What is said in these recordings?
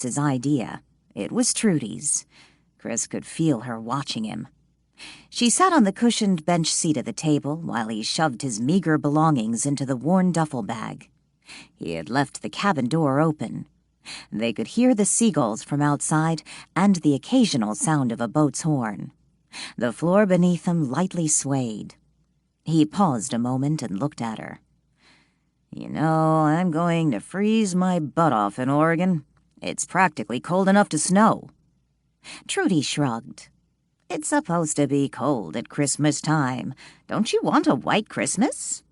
Chris's idea. It was Trudy's. Chris could feel her watching him. She sat on the cushioned bench seat at the table while he shoved his meager belongings into the worn duffel bag. He had left the cabin door open. They could hear the seagulls from outside and the occasional sound of a boat's horn. The floor beneath him lightly swayed. He paused a moment and looked at her. "You know, I'm going to freeze my butt off in Oregon. It's practically cold enough to snow." Trudy shrugged. "It's supposed to be cold at Christmas time. Don't you want a white Christmas?"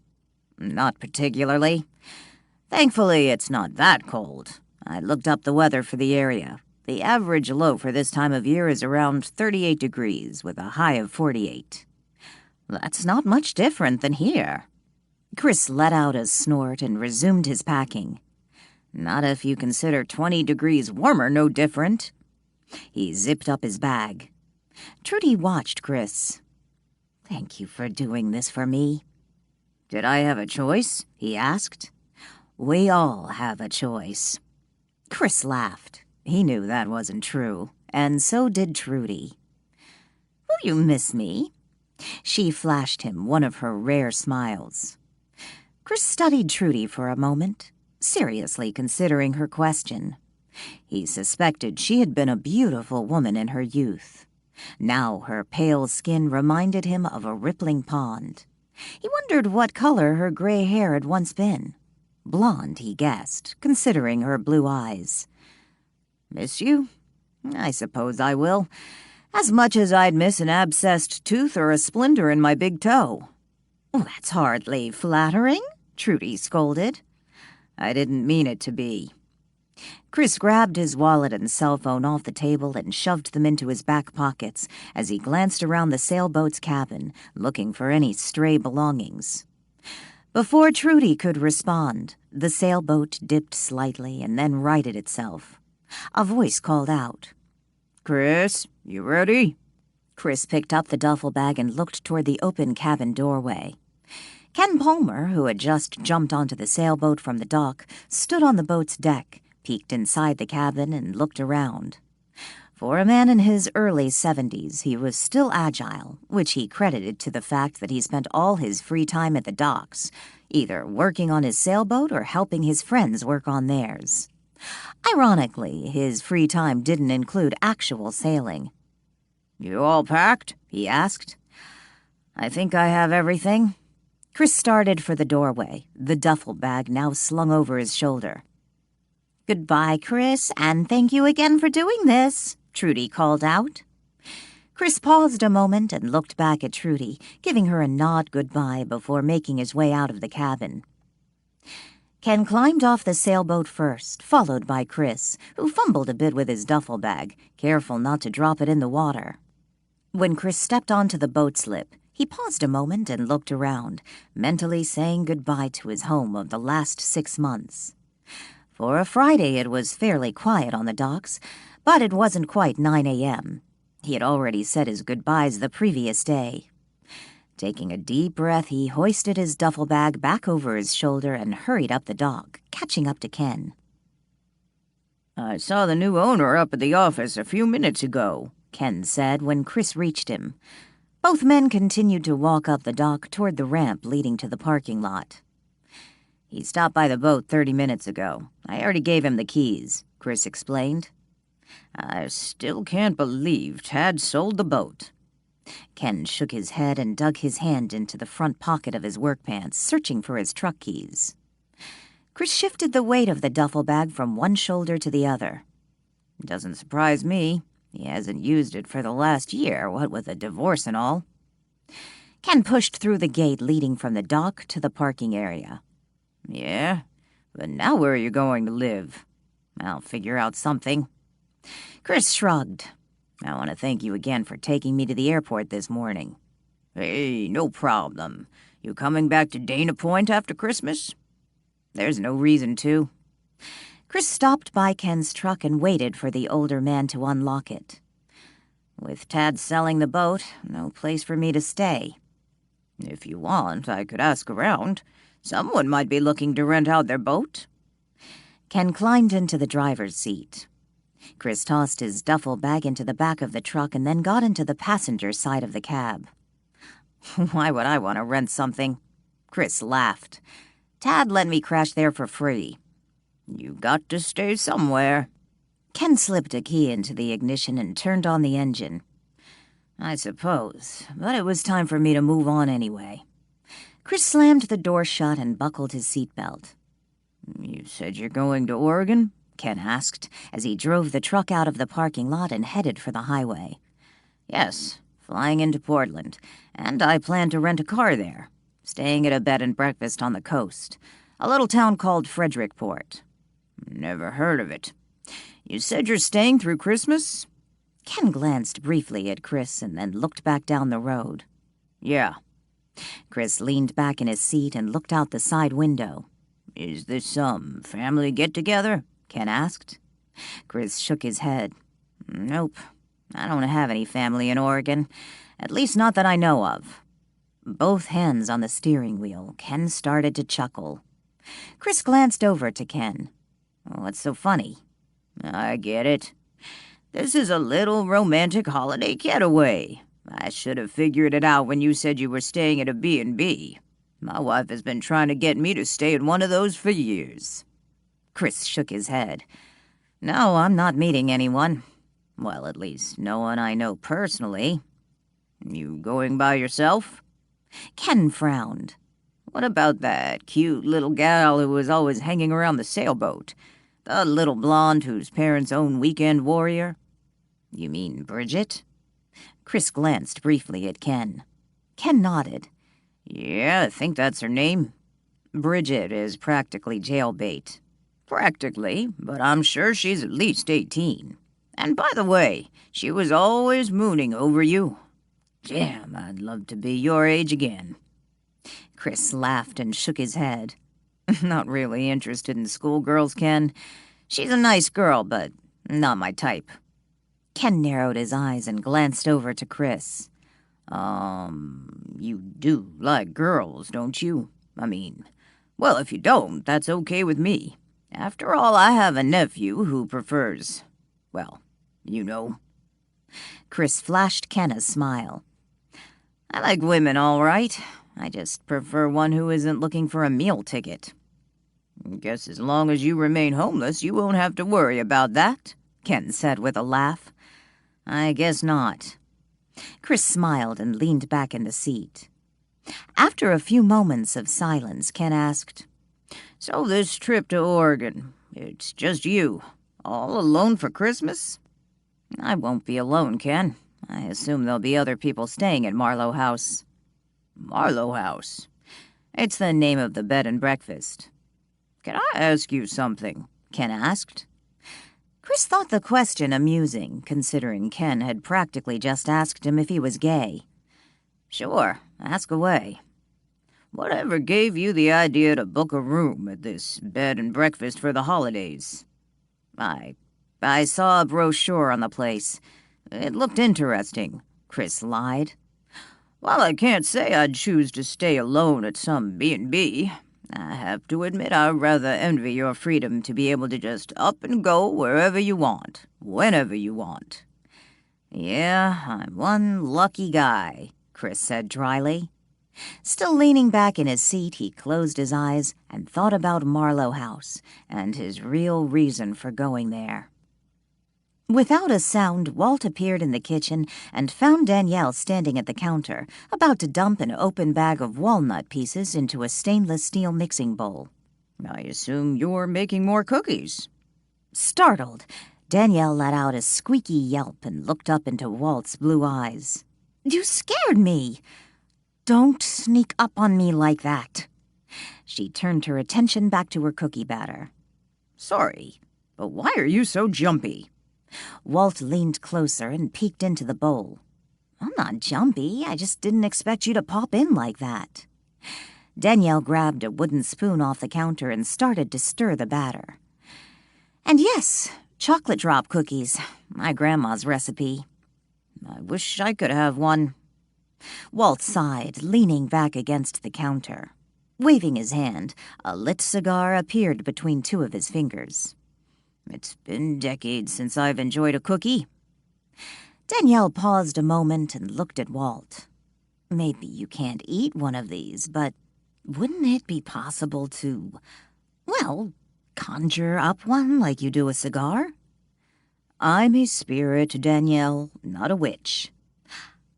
"Not particularly. Thankfully, it's not that cold. I looked up the weather for the area. The average low for this time of year is around 38 degrees, with a high of 48. "That's not much different than here." Chris let out a snort and resumed his packing. "Not if you consider 20 degrees warmer no different." He zipped up his bag. Trudy watched Chris. "Thank you for doing this for me." "Did I have a choice?" he asked. "We all have a choice." Chris laughed. He knew that wasn't true, and so did Trudy. "Will you miss me?" She flashed him one of her rare smiles. Chris studied Trudy for a moment, seriously considering her question. He suspected she had been a beautiful woman in her youth. Now her pale skin reminded him of a rippling pond. He wondered what color her gray hair had once been. Blonde, he guessed, considering her blue eyes. "Miss you? I suppose I will. As much as I'd miss an abscessed tooth or a splinter in my big toe." "That's hardly flattering," Trudy scolded. "I didn't mean it to be." Chris grabbed his wallet and cell phone off the table and shoved them into his back pockets as he glanced around the sailboat's cabin, looking for any stray belongings. Before Trudy could respond, the sailboat dipped slightly and then righted itself. A voice called out. "Chris, you ready?" Chris picked up the duffel bag and looked toward the open cabin doorway. Ken Palmer, who had just jumped onto the sailboat from the dock, stood on the boat's deck, peeked inside the cabin, and looked around. For a man in his early 70s, he was still agile, which he credited to the fact that he spent all his free time at the docks, either working on his sailboat or helping his friends work on theirs. Ironically, his free time didn't include actual sailing. "You all packed?" he asked. "I think I have everything." Chris started for the doorway, the duffel bag now slung over his shoulder. "Goodbye, Chris, and thank you again for doing this," Trudy called out. Chris paused a moment and looked back at Trudy, giving her a nod goodbye before making his way out of the cabin. Ken climbed off the sailboat first, followed by Chris, who fumbled a bit with his duffel bag, careful not to drop it in the water. When Chris stepped onto the boat slip, he paused a moment and looked around, mentally saying goodbye to his home of the last 6 months. For a Friday, it was fairly quiet on the docks, but it wasn't quite 9 a.m. He had already said his goodbyes the previous day. Taking a deep breath, he hoisted his duffel bag back over his shoulder and hurried up the dock, catching up to Ken. "I saw the new owner up at the office a few minutes ago," Ken said when Chris reached him. Both men continued to walk up the dock toward the ramp leading to the parking lot. "He stopped by the boat 30 minutes ago. I already gave him the keys," Chris explained. "I still can't believe Tad sold the boat." Ken shook his head and dug his hand into the front pocket of his work pants, searching for his truck keys. Chris shifted the weight of the duffel bag from one shoulder to the other. "Doesn't surprise me. He hasn't used it for the last year, what with a divorce and all." Ken pushed through the gate leading from the dock to the parking area. "Yeah? But now where are you going to live?" "I'll figure out something." Chris shrugged. "I want to thank you again for taking me to the airport this morning." "Hey, no problem. You coming back to Dana Point after Christmas?" "There's no reason to." Chris stopped by Ken's truck and waited for the older man to unlock it. "With Tad selling the boat, no place for me to stay." "If you want, I could ask around. Someone might be looking to rent out their boat." Ken climbed into the driver's seat. Chris tossed his duffel bag into the back of the truck and then got into the passenger side of the cab. Why would I want to rent something? Chris laughed. Tad let me crash there for free. You got to stay somewhere. Ken slipped a key into the ignition and turned on the engine. I suppose, but it was time for me to move on anyway. Chris slammed the door shut and buckled his seatbelt. You said you're going to Oregon? Ken asked, as he drove the truck out of the parking lot and headed for the highway. Yes, flying into Portland, and I plan to rent a car there, staying at a bed and breakfast on the coast, a little town called Frederickport. Never heard of it. You said you're staying through Christmas? Ken glanced briefly at Chris and then looked back down the road. Yeah. Chris leaned back in his seat and looked out the side window. Is this some family get-together? Ken asked. Chris shook his head. Nope. I don't have any family in Oregon. At least not that I know of. Both hands on the steering wheel, Ken started to chuckle. Chris glanced over to Ken. What's so funny? I get it. This is a little romantic holiday getaway. I should have figured it out when you said you were staying at a B&B. My wife has been trying to get me to stay at one of those for years. Chris shook his head. No, I'm not meeting anyone. Well, at least no one I know personally. You going by yourself? Ken frowned. What about that cute little gal who was always hanging around the sailboat? The little blonde whose parents own Weekend Warrior? You mean Bridget? Chris glanced briefly at Ken. Ken nodded. Yeah, I think that's her name. Bridget is practically jailbait. Practically, but I'm sure she's at least 18. And by the way, she was always mooning over you. Damn, I'd love to be your age again. Chris laughed and shook his head. Not really interested in schoolgirls, Ken. She's a nice girl, but not my type. Ken narrowed his eyes and glanced over to Chris. You do like girls, don't you? I mean, well, if you don't, that's okay with me. After all, I have a nephew who prefers, well, you know. Chris flashed Ken a smile. I like women, all right. I just prefer one who isn't looking for a meal ticket. Guess as long as you remain homeless, you won't have to worry about that, Ken said with a laugh. I guess not. Chris smiled and leaned back in the seat. After a few moments of silence, Ken asked, So this trip to Oregon, it's just you, all alone for Christmas? I won't be alone, Ken. I assume there'll be other people staying at Marlowe House. Marlowe House? It's the name of the bed and breakfast. Can I ask you something? Ken asked. Chris thought the question amusing, considering Ken had practically just asked him if he was gay. Sure, ask away. Whatever gave you the idea to book a room at this bed and breakfast for the holidays? I saw a brochure on the place. It looked interesting, Chris lied. Well, I can't say I'd choose to stay alone at some B&B. I have to admit I rather envy your freedom to be able to just up and go wherever you want, whenever you want. Yeah, I'm one lucky guy, Chris said dryly. Still leaning back in his seat, he closed his eyes and thought about Marlowe House and his real reason for going there. Without a sound, Walt appeared in the kitchen and found Danielle standing at the counter, about to dump an open bag of walnut pieces into a stainless steel mixing bowl. I assume you're making more cookies. Startled, Danielle let out a squeaky yelp and looked up into Walt's blue eyes. You scared me! Don't sneak up on me like that. She turned her attention back to her cookie batter. Sorry, but why are you so jumpy? Walt leaned closer and peeked into the bowl. I'm not jumpy. I just didn't expect you to pop in like that. Danielle grabbed a wooden spoon off the counter and started to stir the batter. And yes, chocolate drop cookies, my grandma's recipe. I wish I could have one. Walt sighed, leaning back against the counter. Waving his hand, a lit cigar appeared between two of his fingers. It's been decades since I've enjoyed a cookie." Danielle paused a moment and looked at Walt. "Maybe you can't eat one of these, but wouldn't it be possible to, well, conjure up one like you do a cigar?" "I'm a spirit, Danielle, not a witch."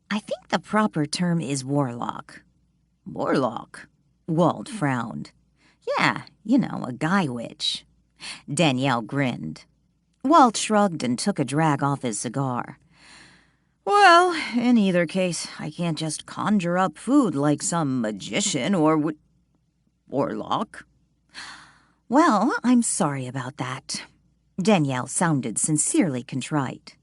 "I think the proper term is warlock." "Warlock?" Walt frowned. "Yeah, a guy witch." Danielle grinned. Walt shrugged and took a drag off his cigar. "Well, in either case, I can't just conjure up food like some magician or warlock." "Well, I'm sorry about that." Danielle sounded sincerely contrite.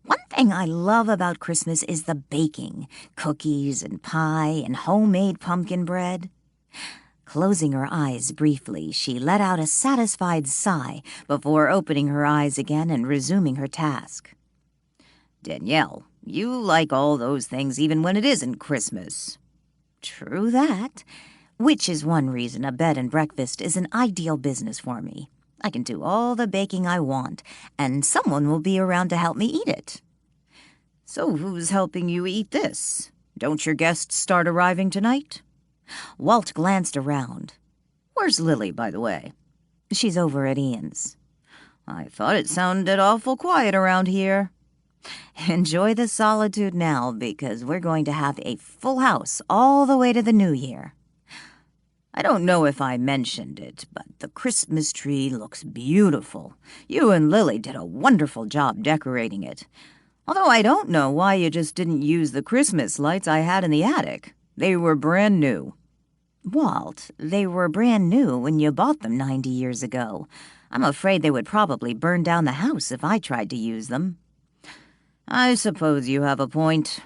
"One thing I love about Christmas is the baking, cookies and pie and homemade pumpkin bread." Closing her eyes briefly, she let out a satisfied sigh before opening her eyes again and resuming her task. "Danielle, you like all those things even when it isn't Christmas." "True that. Which is one reason a bed and breakfast is an ideal business for me. I can do all the baking I want, and someone will be around to help me eat it." "So who's helping you eat this? Don't your guests start arriving tonight?" Walt glanced around. "Where's Lily, by the way?" "She's over at Ian's." "I thought it sounded awful quiet around here." "Enjoy the solitude now, because we're going to have a full house all the way to the New Year." "I don't know if I mentioned it, but the Christmas tree looks beautiful. You and Lily did a wonderful job decorating it. Although I don't know why you just didn't use the Christmas lights I had in the attic. They were brand new." "Walt, they were brand new when you bought them 90 years ago. I'm afraid they would probably burn down the house if I tried to use them." "I suppose you have a point."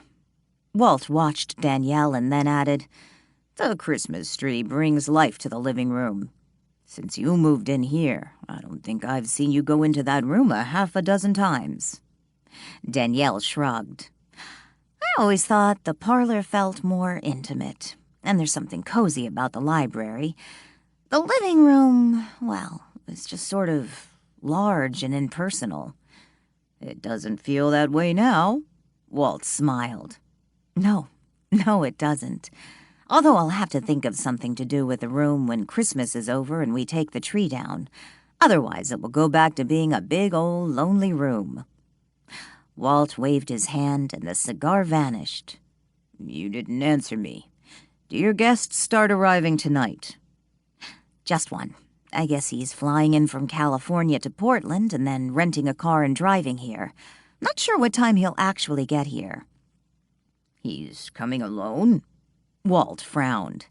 Walt watched Danielle and then added, "The Christmas tree brings life to the living room. Since you moved in here, I don't think I've seen you go into that room a half a dozen times." Danielle shrugged. "I always thought the parlor felt more intimate, and there's something cozy about the library. The living room, well, it's just sort of large and impersonal." "It doesn't feel that way now." Walt smiled. No, it doesn't. Although I'll have to think of something to do with the room when Christmas is over and we take the tree down. Otherwise, it will go back to being a big old lonely room." Walt waved his hand and the cigar vanished. "You didn't answer me. Do your guests start arriving tonight?" "Just one. I guess he's flying in from California to Portland and then renting a car and driving here. Not sure what time he'll actually get here." "He's coming alone?" Walt frowned.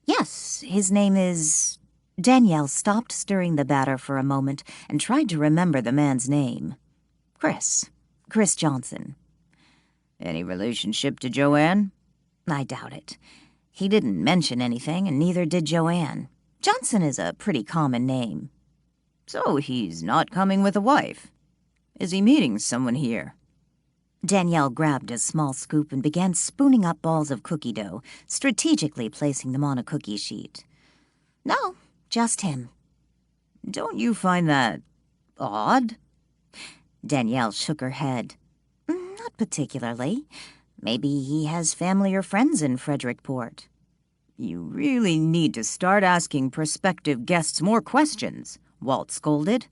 "Yes, his name is—" Danielle stopped stirring the batter for a moment and tried to remember the man's name. Chris Johnson." "Any relationship to Joanne?" "I doubt it. He didn't mention anything, and neither did Joanne. Johnson is a pretty common name." "So he's not coming with a wife. Is he meeting someone here?" Danielle grabbed a small scoop and began spooning up balls of cookie dough, strategically placing them on a cookie sheet. "No, just him." "Don't you find that odd?" Danielle shook her head. "Not particularly. Maybe he has family or friends in Frederickport." "You really need to start asking prospective guests more questions," Walt scolded.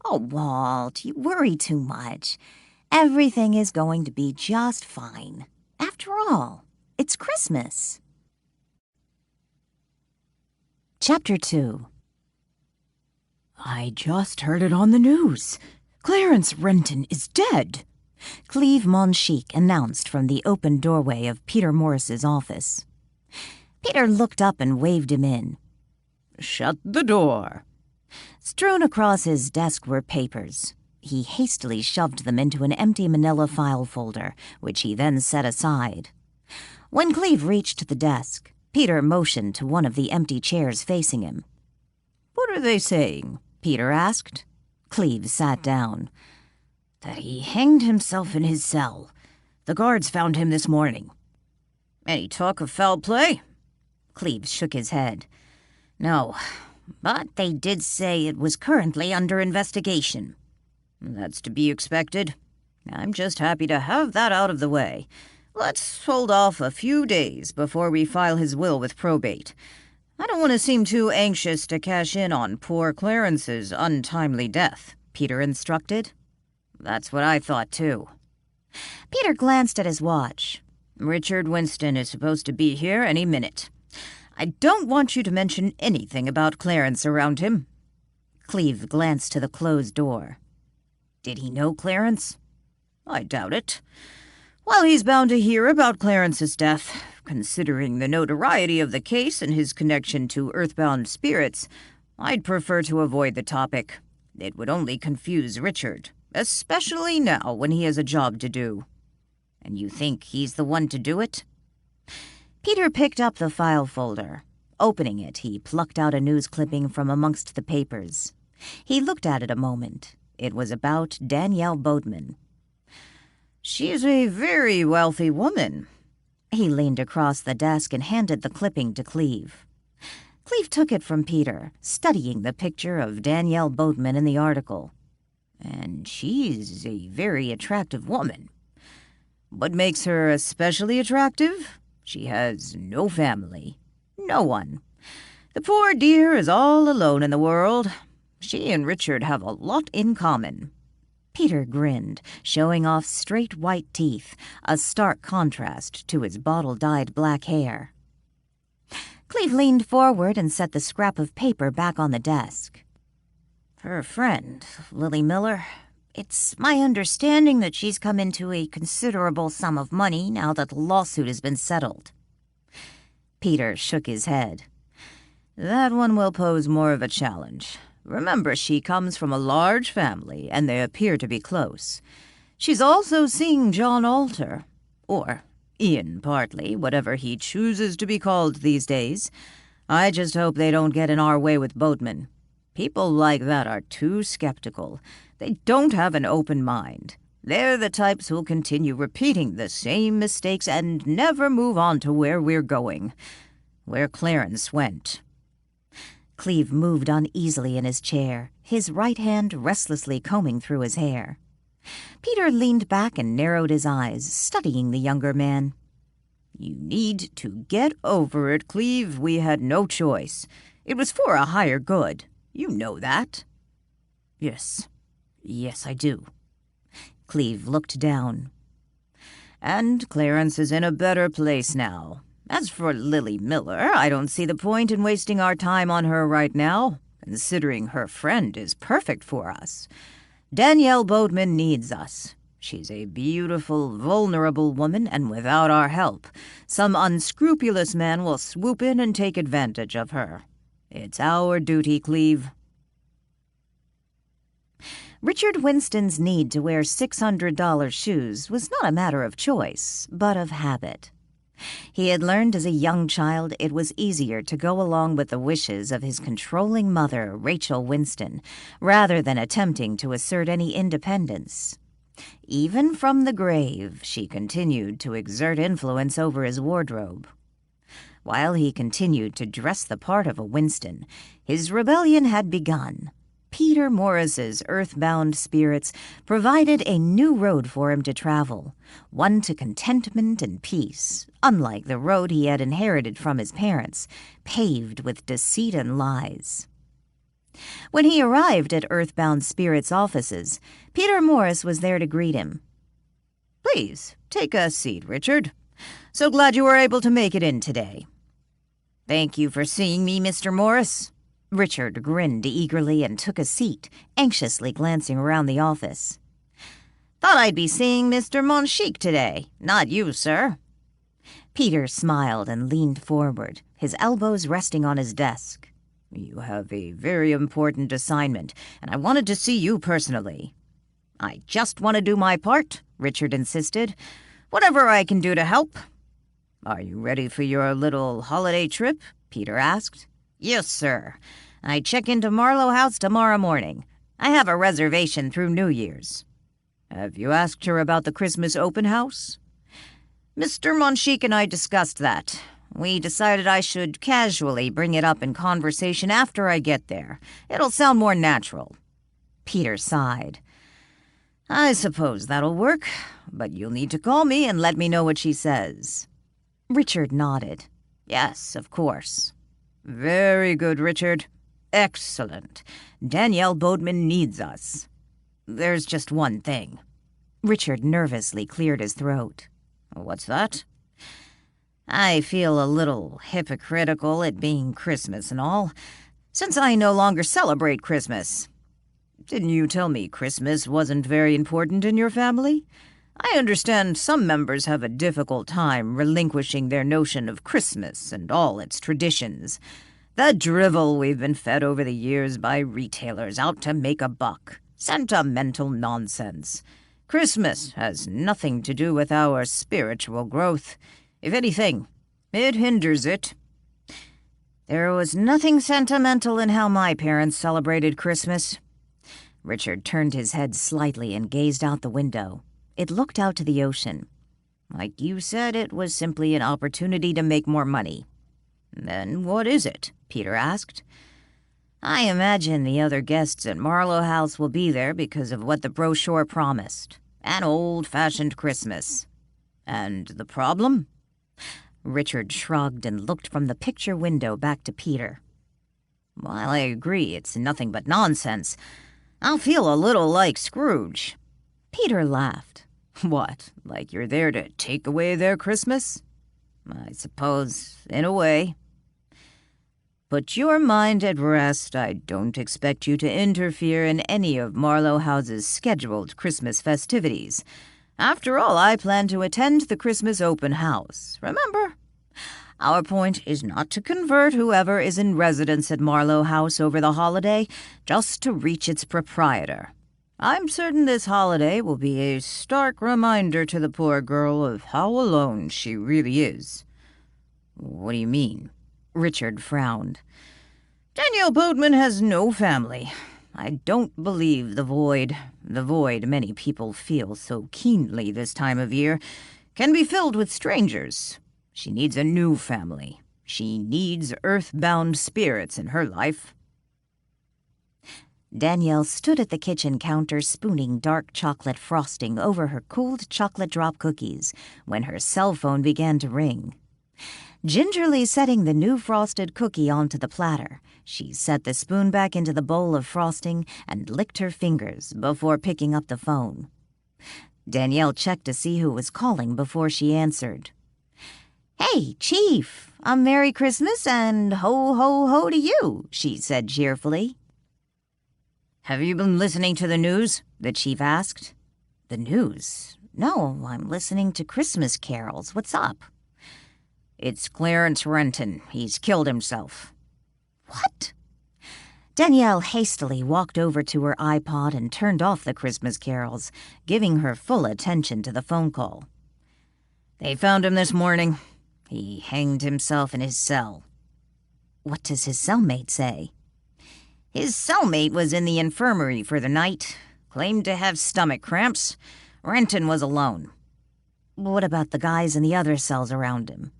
"Oh, Walt, you worry too much. Everything is going to be just fine. After all, it's Christmas." Chapter 2. "I just heard it on the news. Clarence Renton is dead," Cleve Monchique announced from the open doorway of Peter Morris's office. Peter looked up and waved him in. "Shut the door." Strewn across his desk were papers. He hastily shoved them into an empty manila file folder, which he then set aside. When Cleve reached the desk, Peter motioned to one of the empty chairs facing him. "What are they saying?" Peter asked. Cleve sat down. "That he hanged himself in his cell. The guards found him this morning." "Any talk of foul play?" Cleve shook his head. "No. but they did say it was currently under investigation. That's to be expected. I'm just happy to have that out of the way. Let's hold off a few days before we file his will with probate. I don't want to seem too anxious to cash in on poor Clarence's untimely death," Peter instructed. "That's what I thought, too." Peter glanced at his watch. "Richard Winston is supposed to be here any minute. I don't want you to mention anything about Clarence around him." Cleve glanced to the closed door. "Did he know Clarence?" "I doubt it. Well, he's bound to hear about Clarence's death. Considering the notoriety of the case and his connection to earthbound spirits, I'd prefer to avoid the topic. It would only confuse Richard, especially now when he has a job to do." "And you think he's the one to do it?" Peter picked up the file folder. Opening it, he plucked out a news clipping from amongst the papers. He looked at it a moment. It was about Danielle Boatman. "She's a very wealthy woman." He leaned across the desk and handed the clipping to Cleve. Cleve took it from Peter, studying the picture of Danielle Boatman in the article. "And she's a very attractive woman. What makes her especially attractive? She has no family. No one. The poor dear is all alone in the world. She and Richard have a lot in common." Peter grinned, showing off straight white teeth, a stark contrast to his bottle-dyed black hair. Cleve leaned forward and set the scrap of paper back on the desk. "Her friend, Lily Miller, it's my understanding that she's come into a considerable sum of money now that the lawsuit has been settled." Peter shook his head. "That one will pose more of a challenge. Remember, she comes from a large family, and they appear to be close. She's also seeing John Alter, or Ian Partly, whatever he chooses to be called these days. I just hope they don't get in our way with Boatman. People like that are too skeptical. They don't have an open mind. They're the types who'll continue repeating the same mistakes and never move on to where we're going. Where Clarence went." Cleve moved uneasily in his chair, his right hand restlessly combing through his hair. Peter leaned back and narrowed his eyes, studying the younger man. "You need to get over it, Cleve. We had no choice. It was for a higher good. You know that." Yes, I do." Cleve looked down. "And Clarence is in a better place now. As for Lily Miller, I don't see the point in wasting our time on her right now, considering her friend is perfect for us. Danielle Boatman needs us. She's a beautiful, vulnerable woman, and without our help, some unscrupulous man will swoop in and take advantage of her. It's our duty, Cleve." Richard Winston's need to wear $600 shoes was not a matter of choice, but of habit. He had learned as a young child it was easier to go along with the wishes of his controlling mother, Rachel Winston, rather than attempting to assert any independence. Even from the grave, she continued to exert influence over his wardrobe. While he continued to dress the part of a Winston, his rebellion had begun. Peter Morris's earthbound spirits provided a new road for him to travel, one to contentment and peace, unlike the road he had inherited from his parents, paved with deceit and lies. When he arrived at Earthbound Spirits' offices, Peter Morris was there to greet him. "Please, take a seat, Richard. So glad you were able to make it in today." "Thank you for seeing me, Mr. Morris." Richard grinned eagerly and took a seat, anxiously glancing around the office. "Thought I'd be seeing Mr. Monchique today, not you, sir." Peter smiled and leaned forward, his elbows resting on his desk. "You have a very important assignment, and I wanted to see you personally." "I just want to do my part," Richard insisted. "Whatever I can do to help." "Are you ready for your little holiday trip?" Peter asked. "Yes, sir. I check into Marlowe House tomorrow morning. I have a reservation through New Year's." "Have you asked her about the Christmas open house?" "Mr. Monchique and I discussed that. We decided I should casually bring it up in conversation after I get there. It'll sound more natural." Peter sighed. "I suppose that'll work, but you'll need to call me and let me know what she says." Richard nodded. "Yes, of course." "Very good, Richard. Excellent. Danielle Bodeman needs us. There's just one thing." Richard nervously cleared his throat. "What's that?" "I feel a little hypocritical at being Christmas and all, since I no longer celebrate Christmas. Didn't you tell me Christmas wasn't very important in your family? I understand some members have a difficult time relinquishing their notion of Christmas and all its traditions. The drivel we've been fed over the years by retailers out to make a buck. Sentimental nonsense. Christmas has nothing to do with our spiritual growth. If anything, it hinders it." "There was nothing sentimental in how my parents celebrated Christmas." Richard turned his head slightly and gazed out the window. It looked out to the ocean. "Like you said, it was simply an opportunity to make more money." "Then what is it?" Peter asked. "I imagine the other guests at Marlowe House will be there because of what the brochure promised. An old-fashioned Christmas." "And the problem?" Richard shrugged and looked from the picture window back to Peter. "While I agree it's nothing but nonsense, I'll feel a little like Scrooge." Peter laughed. "What, like you're there to take away their Christmas?" "I suppose, in a way." "Put your mind at rest. I don't expect you to interfere in any of Marlowe House's scheduled Christmas festivities. After all, I plan to attend the Christmas open house. Remember? Our point is not to convert whoever is in residence at Marlowe House over the holiday, just to reach its proprietor. I'm certain this holiday will be a stark reminder to the poor girl of how alone she really is." "What do you mean?" Richard frowned. "Danielle Bodeman has no family. I don't believe the void many people feel so keenly this time of year, can be filled with strangers. She needs a new family. She needs earthbound spirits in her life." Danielle stood at the kitchen counter spooning dark chocolate frosting over her cooled chocolate drop cookies when her cell phone began to ring. Gingerly setting the new frosted cookie onto the platter, she set the spoon back into the bowl of frosting and licked her fingers before picking up the phone. Danielle checked to see who was calling before she answered. "Hey, Chief, a Merry Christmas and ho, ho, ho to you," she said cheerfully. "Have you been listening to the news?" the chief asked. "The news? No, I'm listening to Christmas carols. What's up?" "It's Clarence Renton. He's killed himself." "What?" Danielle hastily walked over to her iPod and turned off the Christmas carols, giving her full attention to the phone call. "They found him this morning. He hanged himself in his cell." "What does his cellmate say?" "His cellmate was in the infirmary for the night. Claimed to have stomach cramps. Renton was alone." "What about the guys in the other cells around him?"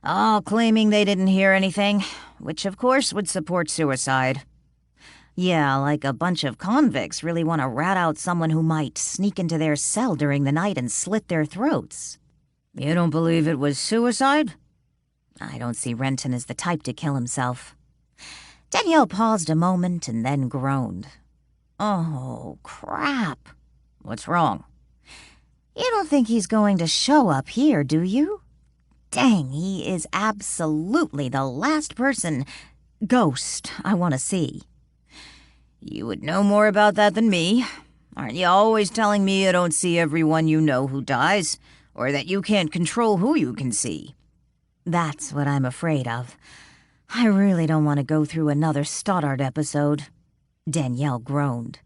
"All claiming they didn't hear anything, which of course would support suicide." "Yeah, like a bunch of convicts really want to rat out someone who might sneak into their cell during the night and slit their throats." "You don't believe it was suicide?" "I don't see Renton as the type to kill himself." Danielle paused a moment and then groaned. "Oh, crap." "What's wrong?" "You don't think he's going to show up here, do you? Dang, he is absolutely the last ghost I want to see." "You would know more about that than me. Aren't you always telling me you don't see everyone you know who dies, or that you can't control who you can see?" "That's what I'm afraid of. I really don't want to go through another Stoddard episode." Danielle groaned.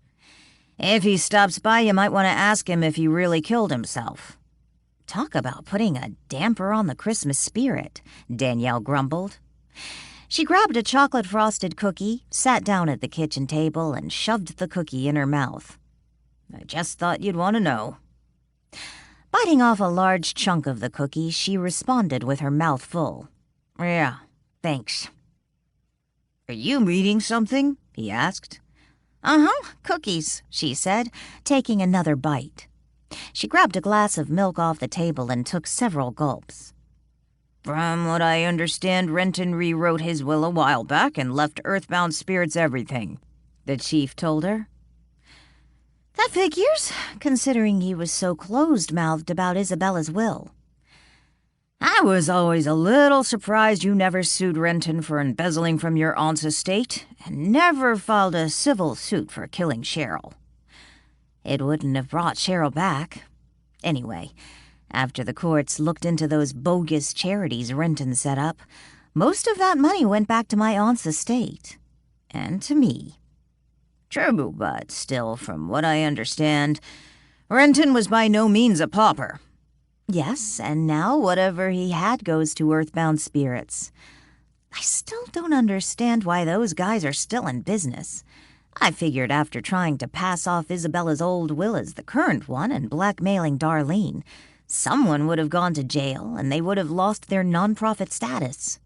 "If he stops by, you might want to ask him if he really killed himself." "Talk about putting a damper on the Christmas spirit," Danielle grumbled. She grabbed a chocolate-frosted cookie, sat down at the kitchen table, and shoved the cookie in her mouth. "I just thought you'd want to know." Biting off a large chunk of the cookie, she responded with her mouth full. Yeah, thanks. Are you eating something? He asked. Uh-huh, cookies, she said, taking another bite. She grabbed a glass of milk off the table and took several gulps. From what I understand, Renton rewrote his will a while back and left earthbound spirits everything, the chief told her. That figures, considering he was so closed-mouthed about Isabella's will. I was always a little surprised you never sued Renton for embezzling from your aunt's estate and never filed a civil suit for killing Cheryl. It wouldn't have brought Cheryl back. Anyway, after the courts looked into those bogus charities Renton set up, most of that money went back to my aunt's estate. And to me. True, but still, from what I understand, Renton was by no means a pauper. Yes, and now whatever he had goes to earthbound spirits. I still don't understand why those guys are still in business. I figured after trying to pass off Isabella's old will as the current one and blackmailing Darlene, someone would have gone to jail and they would have lost their nonprofit status.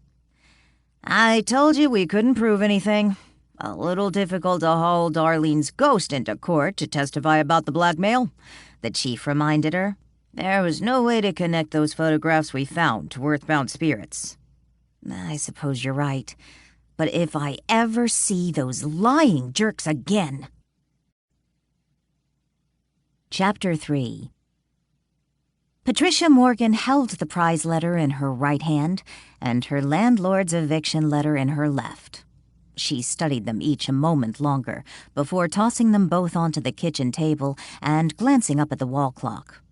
I told you we couldn't prove anything. A little difficult to haul Darlene's ghost into court to testify about the blackmail, the chief reminded her. There was no way to connect those photographs we found to earthbound spirits. I suppose you're right. But if I ever see those lying jerks again... Chapter 3. Patricia Morgan held the prize letter in her right hand and her landlord's eviction letter in her left. She studied them each a moment longer before tossing them both onto the kitchen table and glancing up at the wall clock.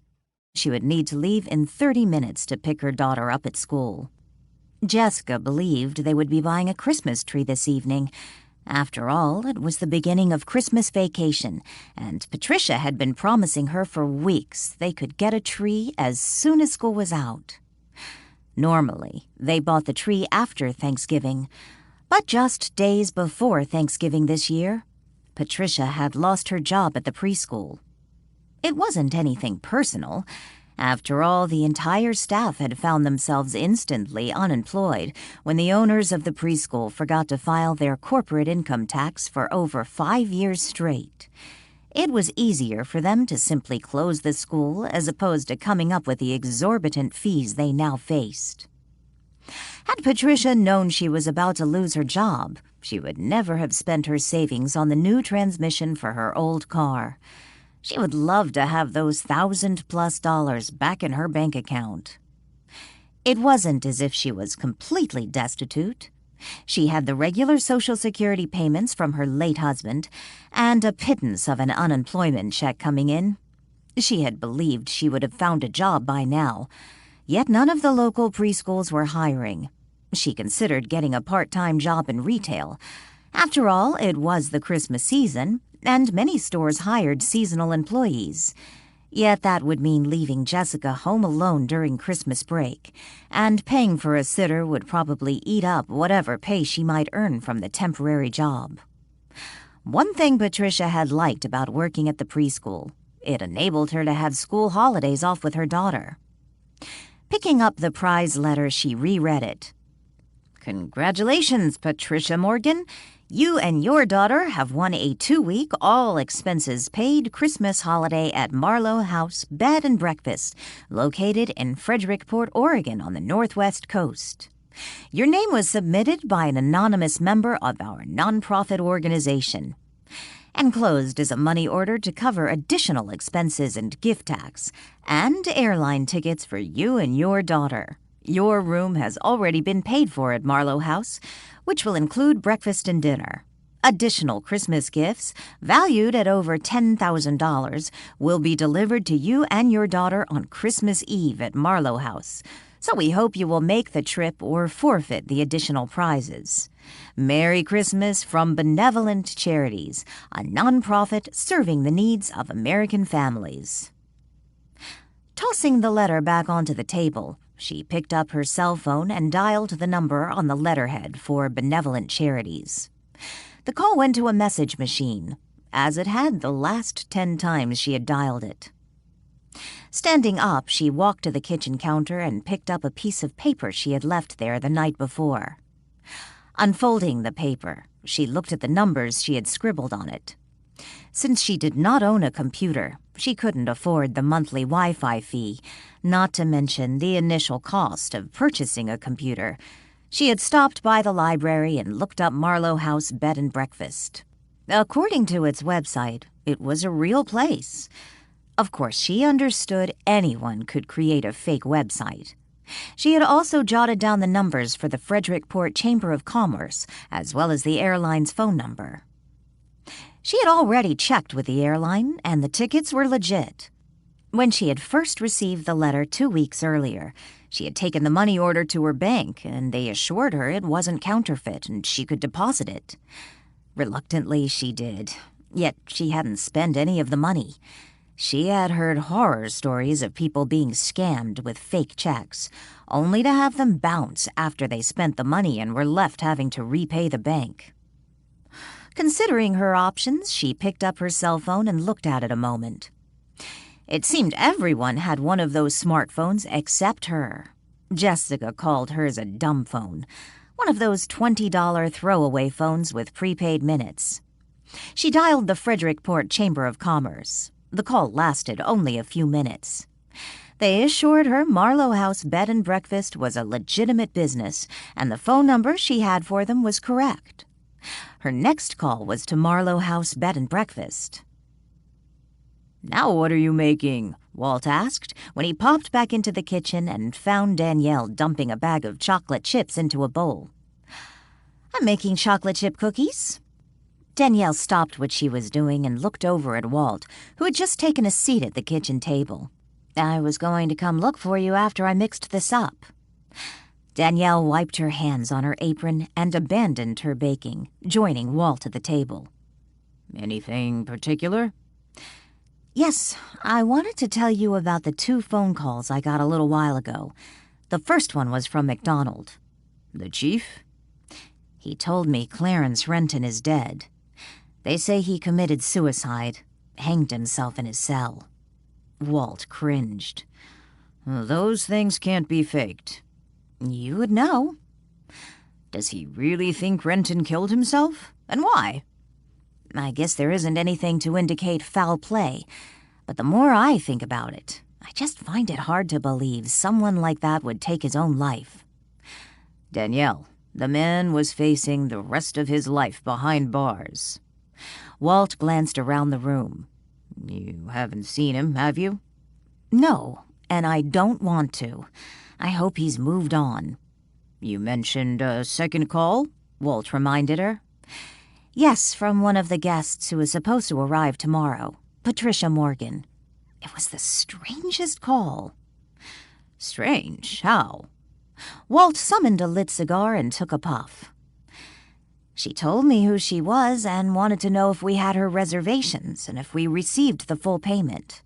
She would need to leave in 30 minutes to pick her daughter up at school. Jessica believed they would be buying a Christmas tree this evening. After all, it was the beginning of Christmas vacation, and Patricia had been promising her for weeks they could get a tree as soon as school was out. Normally, they bought the tree after Thanksgiving, but just days before Thanksgiving this year, Patricia had lost her job at the preschool. It wasn't anything personal. After all, the entire staff had found themselves instantly unemployed when the owners of the preschool forgot to file their corporate income tax for over 5 years straight. It was easier for them to simply close the school as opposed to coming up with the exorbitant fees they now faced. Had Patricia known she was about to lose her job, she would never have spent her savings on the new transmission for her old car. She would love to have those $1,000+ back in her bank account. It wasn't as if she was completely destitute. She had the regular Social Security payments from her late husband and a pittance of an unemployment check coming in. She had believed she would have found a job by now, yet none of the local preschools were hiring. She considered getting a part-time job in retail. After all, it was the Christmas season, and many stores hired seasonal employees. Yet that would mean leaving Jessica home alone during Christmas break, and paying for a sitter would probably eat up whatever pay she might earn from the temporary job. One thing Patricia had liked about working at the preschool: it enabled her to have school holidays off with her daughter. Picking up the prize letter, she reread it. "Congratulations, Patricia Morgan. You and your daughter have won a 2-week, all-expenses-paid Christmas holiday at Marlowe House Bed and Breakfast, located in Frederickport, Oregon on the Northwest Coast. Your name was submitted by an anonymous member of our nonprofit organization. Enclosed is a money order to cover additional expenses and gift tax, and airline tickets for you and your daughter. Your room has already been paid for at Marlowe House, which will include breakfast and dinner. Additional Christmas gifts, valued at over $10,000, will be delivered to you and your daughter on Christmas Eve at Marlowe House, so we hope you will make the trip or forfeit the additional prizes. Merry Christmas from Benevolent Charities, a nonprofit serving the needs of American families." Tossing the letter back onto the table, she picked up her cell phone and dialed the number on the letterhead for Benevolent Charities. The call went to a message machine, as it had the last 10 times she had dialed it. Standing up, she walked to the kitchen counter and picked up a piece of paper she had left there the night before. Unfolding the paper, she looked at the numbers she had scribbled on it. Since she did not own a computer, she couldn't afford the monthly Wi-Fi fee, not to mention the initial cost of purchasing a computer. She had stopped by the library and looked up Marlowe House Bed and Breakfast. According to its website, it was a real place. Of course, she understood anyone could create a fake website. She had also jotted down the numbers for the Frederickport Chamber of Commerce, as well as the airline's phone number. She had already checked with the airline, and the tickets were legit. When she had first received the letter 2 weeks earlier, she had taken the money order to her bank, and they assured her it wasn't counterfeit and she could deposit it. Reluctantly, she did, yet she hadn't spent any of the money. She had heard horror stories of people being scammed with fake checks, only to have them bounce after they spent the money and were left having to repay the bank. Considering her options, she picked up her cell phone and looked at it a moment. It seemed everyone had one of those smartphones except her. Jessica called hers a dumb phone, one of those $20 throwaway phones with prepaid minutes. She dialed the Frederickport Chamber of Commerce. The call lasted only a few minutes. They assured her Marlowe House Bed and Breakfast was a legitimate business, and the phone number she had for them was correct. Her next call was to Marlowe House Bed and Breakfast. "Now what are you making?" Walt asked when he popped back into the kitchen and found Danielle dumping a bag of chocolate chips into a bowl. "I'm making chocolate chip cookies." Danielle stopped what she was doing and looked over at Walt, who had just taken a seat at the kitchen table. "I was going to come look for you after I mixed this up." Danielle wiped her hands on her apron and abandoned her baking, joining Walt at the table. "Anything particular?" "Yes, I wanted to tell you about the 2 phone calls I got a little while ago. The first one was from McDonald." "The chief?" "He told me Clarence Renton is dead. They say he committed suicide, hanged himself in his cell." Walt cringed. "Those things can't be faked." "You would know." "Does he really think Renton killed himself? And why?" "I guess there isn't anything to indicate foul play, but the more I think about it, I just find it hard to believe someone like that would take his own life." "Danielle, the man was facing the rest of his life behind bars." Walt glanced around the room. "You haven't seen him, have you?" "No, and I don't want to. I hope he's moved on." "You mentioned a second call?" Walt reminded her. "Yes, from one of the guests who is supposed to arrive tomorrow, Patricia Morgan. It was the strangest call." "Strange? How?" Walt summoned a lit cigar and took a puff. "She told me who she was and wanted to know if we had her reservations and if we received the full payment."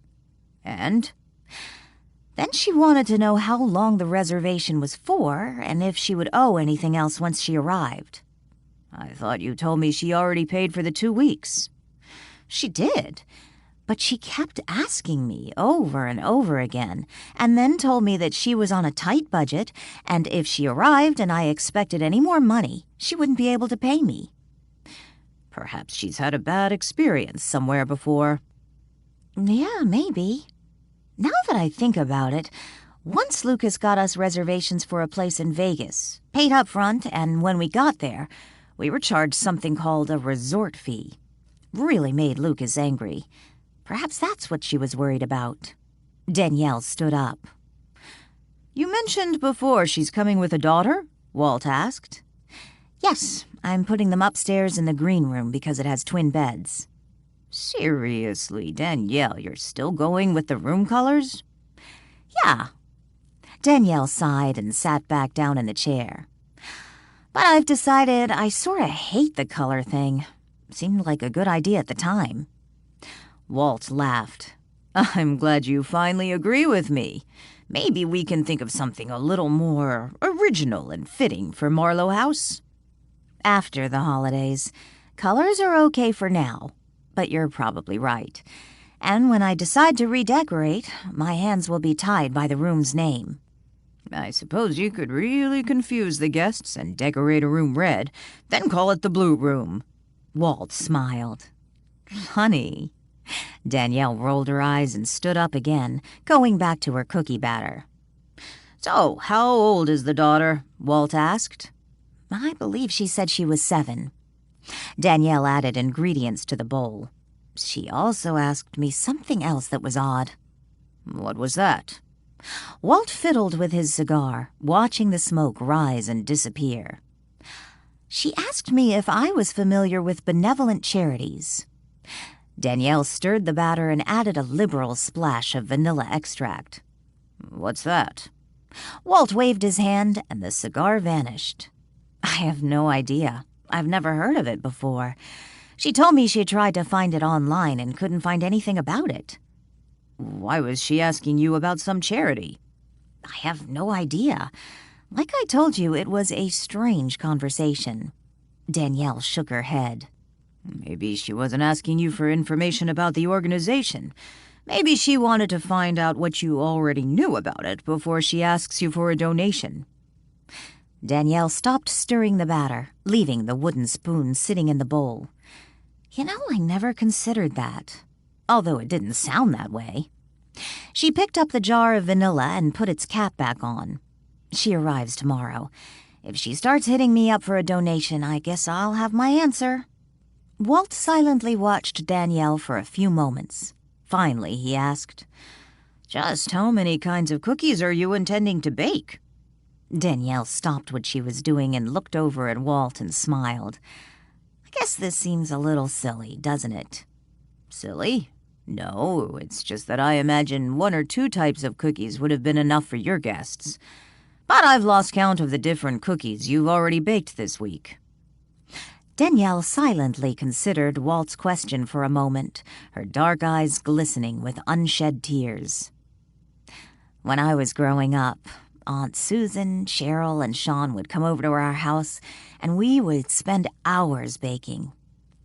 "And?" "Then she wanted to know how long the reservation was for and if she would owe anything else once she arrived." "I thought you told me she already paid for the 2 weeks." "She did, but she kept asking me over and over again, and then told me that she was on a tight budget, and if she arrived and I expected any more money, she wouldn't be able to pay me." "Perhaps she's had a bad experience somewhere before." "Yeah, maybe. Now that I think about it, once Lucas got us reservations for a place in Vegas, paid up front, and when we got there, we were charged something called a resort fee. Really made Lucas angry. Perhaps that's what she was worried about." Danielle stood up. "You mentioned before she's coming with a daughter?" Walt asked. "Yes, I'm putting them upstairs in the green room because it has twin beds." "Seriously, Danielle, you're still going with the room colors?" "Yeah." Danielle sighed and sat back down in the chair. "But I've decided I sorta hate the color thing. Seemed like a good idea at the time." Walt laughed. "I'm glad you finally agree with me. Maybe we can think of something a little more original and fitting for Marlowe House." "After the holidays. Colors are okay for now, but you're probably right. And when I decide to redecorate, my hands will be tied by the room's name. I suppose you could really confuse the guests and decorate a room red, then call it the blue room. Walt smiled. Funny. Danielle rolled her eyes and stood up again, going back to her cookie batter. So, how old is the daughter? Walt asked. I believe she said she was 7. Danielle added ingredients to the bowl. She also asked me something else that was odd. What was that? Walt fiddled with his cigar, watching the smoke rise and disappear. She asked me if I was familiar with benevolent charities. Danielle stirred the batter and added a liberal splash of vanilla extract. What's that? Walt waved his hand, and the cigar vanished. I have no idea. I've never heard of it before. She told me she tried to find it online and couldn't find anything about it. Why was she asking you about some charity? I have no idea. Like I told you, it was a strange conversation. Danielle shook her head. Maybe she wasn't asking you for information about the organization. Maybe she wanted to find out what you already knew about it before she asks you for a donation. Danielle stopped stirring the batter, leaving the wooden spoon sitting in the bowl. You know, I never considered that, although it didn't sound that way. She picked up the jar of vanilla and put its cap back on. She arrives tomorrow. If she starts hitting me up for a donation, I guess I'll have my answer. Walt silently watched Danielle for a few moments. Finally, he asked, Just how many kinds of cookies are you intending to bake? Danielle stopped what she was doing and looked over at Walt and smiled. I guess this seems a little silly, doesn't it? Silly? No, it's just that I imagine 1 or 2 types of cookies would have been enough for your guests. But I've lost count of the different cookies you've already baked this week. Danielle silently considered Walt's question for a moment, her dark eyes glistening with unshed tears. When I was growing up, Aunt Susan, Cheryl, and Sean would come over to our house, and we would spend hours baking.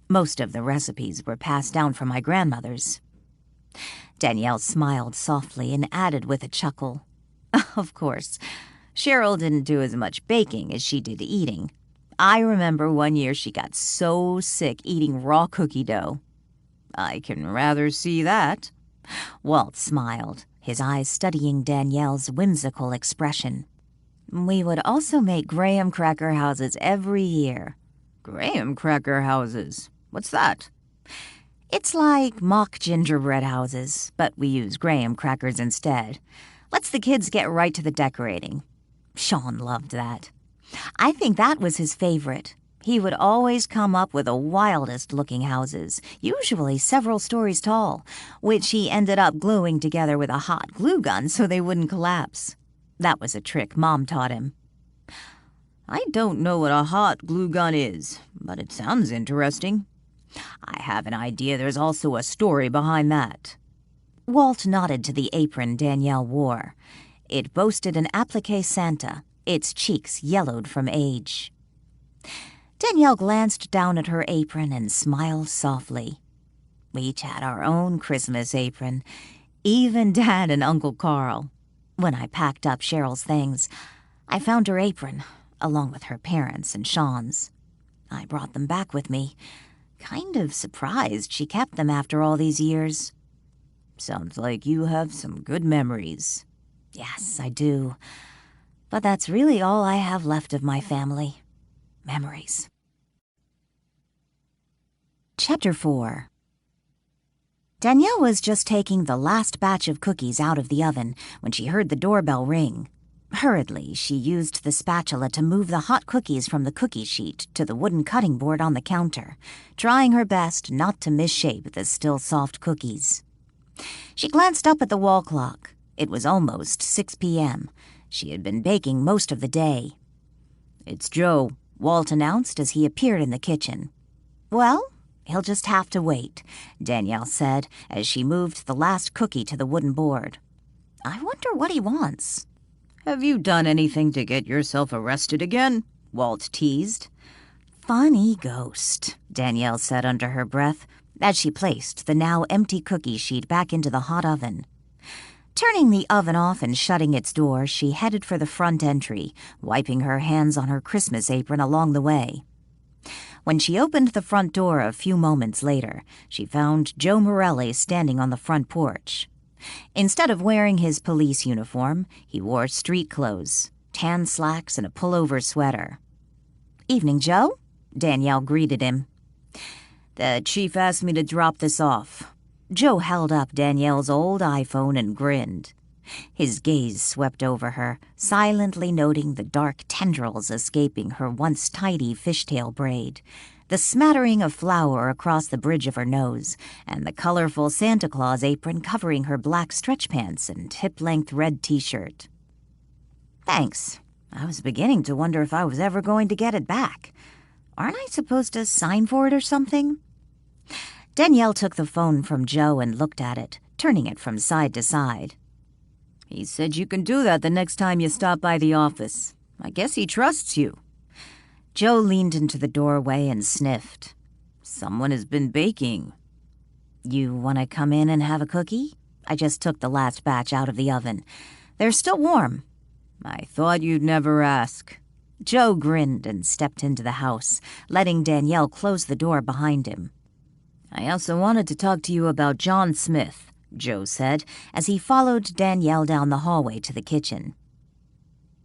Most of the recipes were passed down from my grandmother's. Danielle smiled softly and added with a chuckle, Of course, Cheryl didn't do as much baking as she did eating. I remember one year she got so sick eating raw cookie dough. I can rather see that. Walt smiled, his eyes studying Danielle's whimsical expression. We would also make graham cracker houses every year. Graham cracker houses? What's that? It's like mock gingerbread houses, but we use graham crackers instead. Lets the kids get right to the decorating. Sean loved that. I think that was his favorite. He would always come up with the wildest-looking houses, usually several stories tall, which he ended up gluing together with a hot glue gun so they wouldn't collapse. That was a trick Mom taught him. I don't know what a hot glue gun is, but it sounds interesting. I have an idea there's also a story behind that. Walt nodded to the apron Danielle wore. It boasted an appliqué Santa, its cheeks yellowed from age. Danielle glanced down at her apron and smiled softly. We each had our own Christmas apron, even Dad and Uncle Carl. When I packed up Cheryl's things, I found her apron, along with her parents' and Sean's. I brought them back with me, kind of surprised she kept them after all these years. Sounds like you have some good memories. Yes, I do. But that's really all I have left of my family. Memories. Chapter 4. Danielle was just taking the last batch of cookies out of the oven when she heard the doorbell ring. Hurriedly, she used the spatula to move the hot cookies from the cookie sheet to the wooden cutting board on the counter, trying her best not to misshape the still soft cookies. She glanced up at the wall clock. It was almost 6 p.m. She had been baking most of the day. "It's Joe," Walt announced as he appeared in the kitchen. "Well, he'll just have to wait," Danielle said as she moved the last cookie to the wooden board. "I wonder what he wants." "Have you done anything to get yourself arrested again?" Walt teased. "Funny ghost," Danielle said under her breath, as she placed the now empty cookie sheet back into the hot oven. Turning the oven off and shutting its door, she headed for the front entry, wiping her hands on her Christmas apron along the way. When she opened the front door a few moments later, she found Joe Morelli standing on the front porch. Instead of wearing his police uniform, he wore street clothes, tan slacks and a pullover sweater. "Evening, Joe," Danielle greeted him. "The chief asked me to drop this off." Joe held up Danielle's old iPhone and grinned. His gaze swept over her, silently noting the dark tendrils escaping her once tidy fishtail braid, the smattering of flour across the bridge of her nose, and the colorful Santa Claus apron covering her black stretch pants and hip-length red T-shirt. "Thanks. I was beginning to wonder if I was ever going to get it back. Aren't I supposed to sign for it or something?" Danielle took the phone from Joe and looked at it, turning it from side to side. "He said you can do that the next time you stop by the office. I guess he trusts you." Joe leaned into the doorway and sniffed. "Someone has been baking." "You want to come in and have a cookie? I just took the last batch out of the oven. They're still warm." "I thought you'd never ask." Joe grinned and stepped into the house, letting Danielle close the door behind him. "I also wanted to talk to you about John Smith," Joe said, as he followed Danielle down the hallway to the kitchen.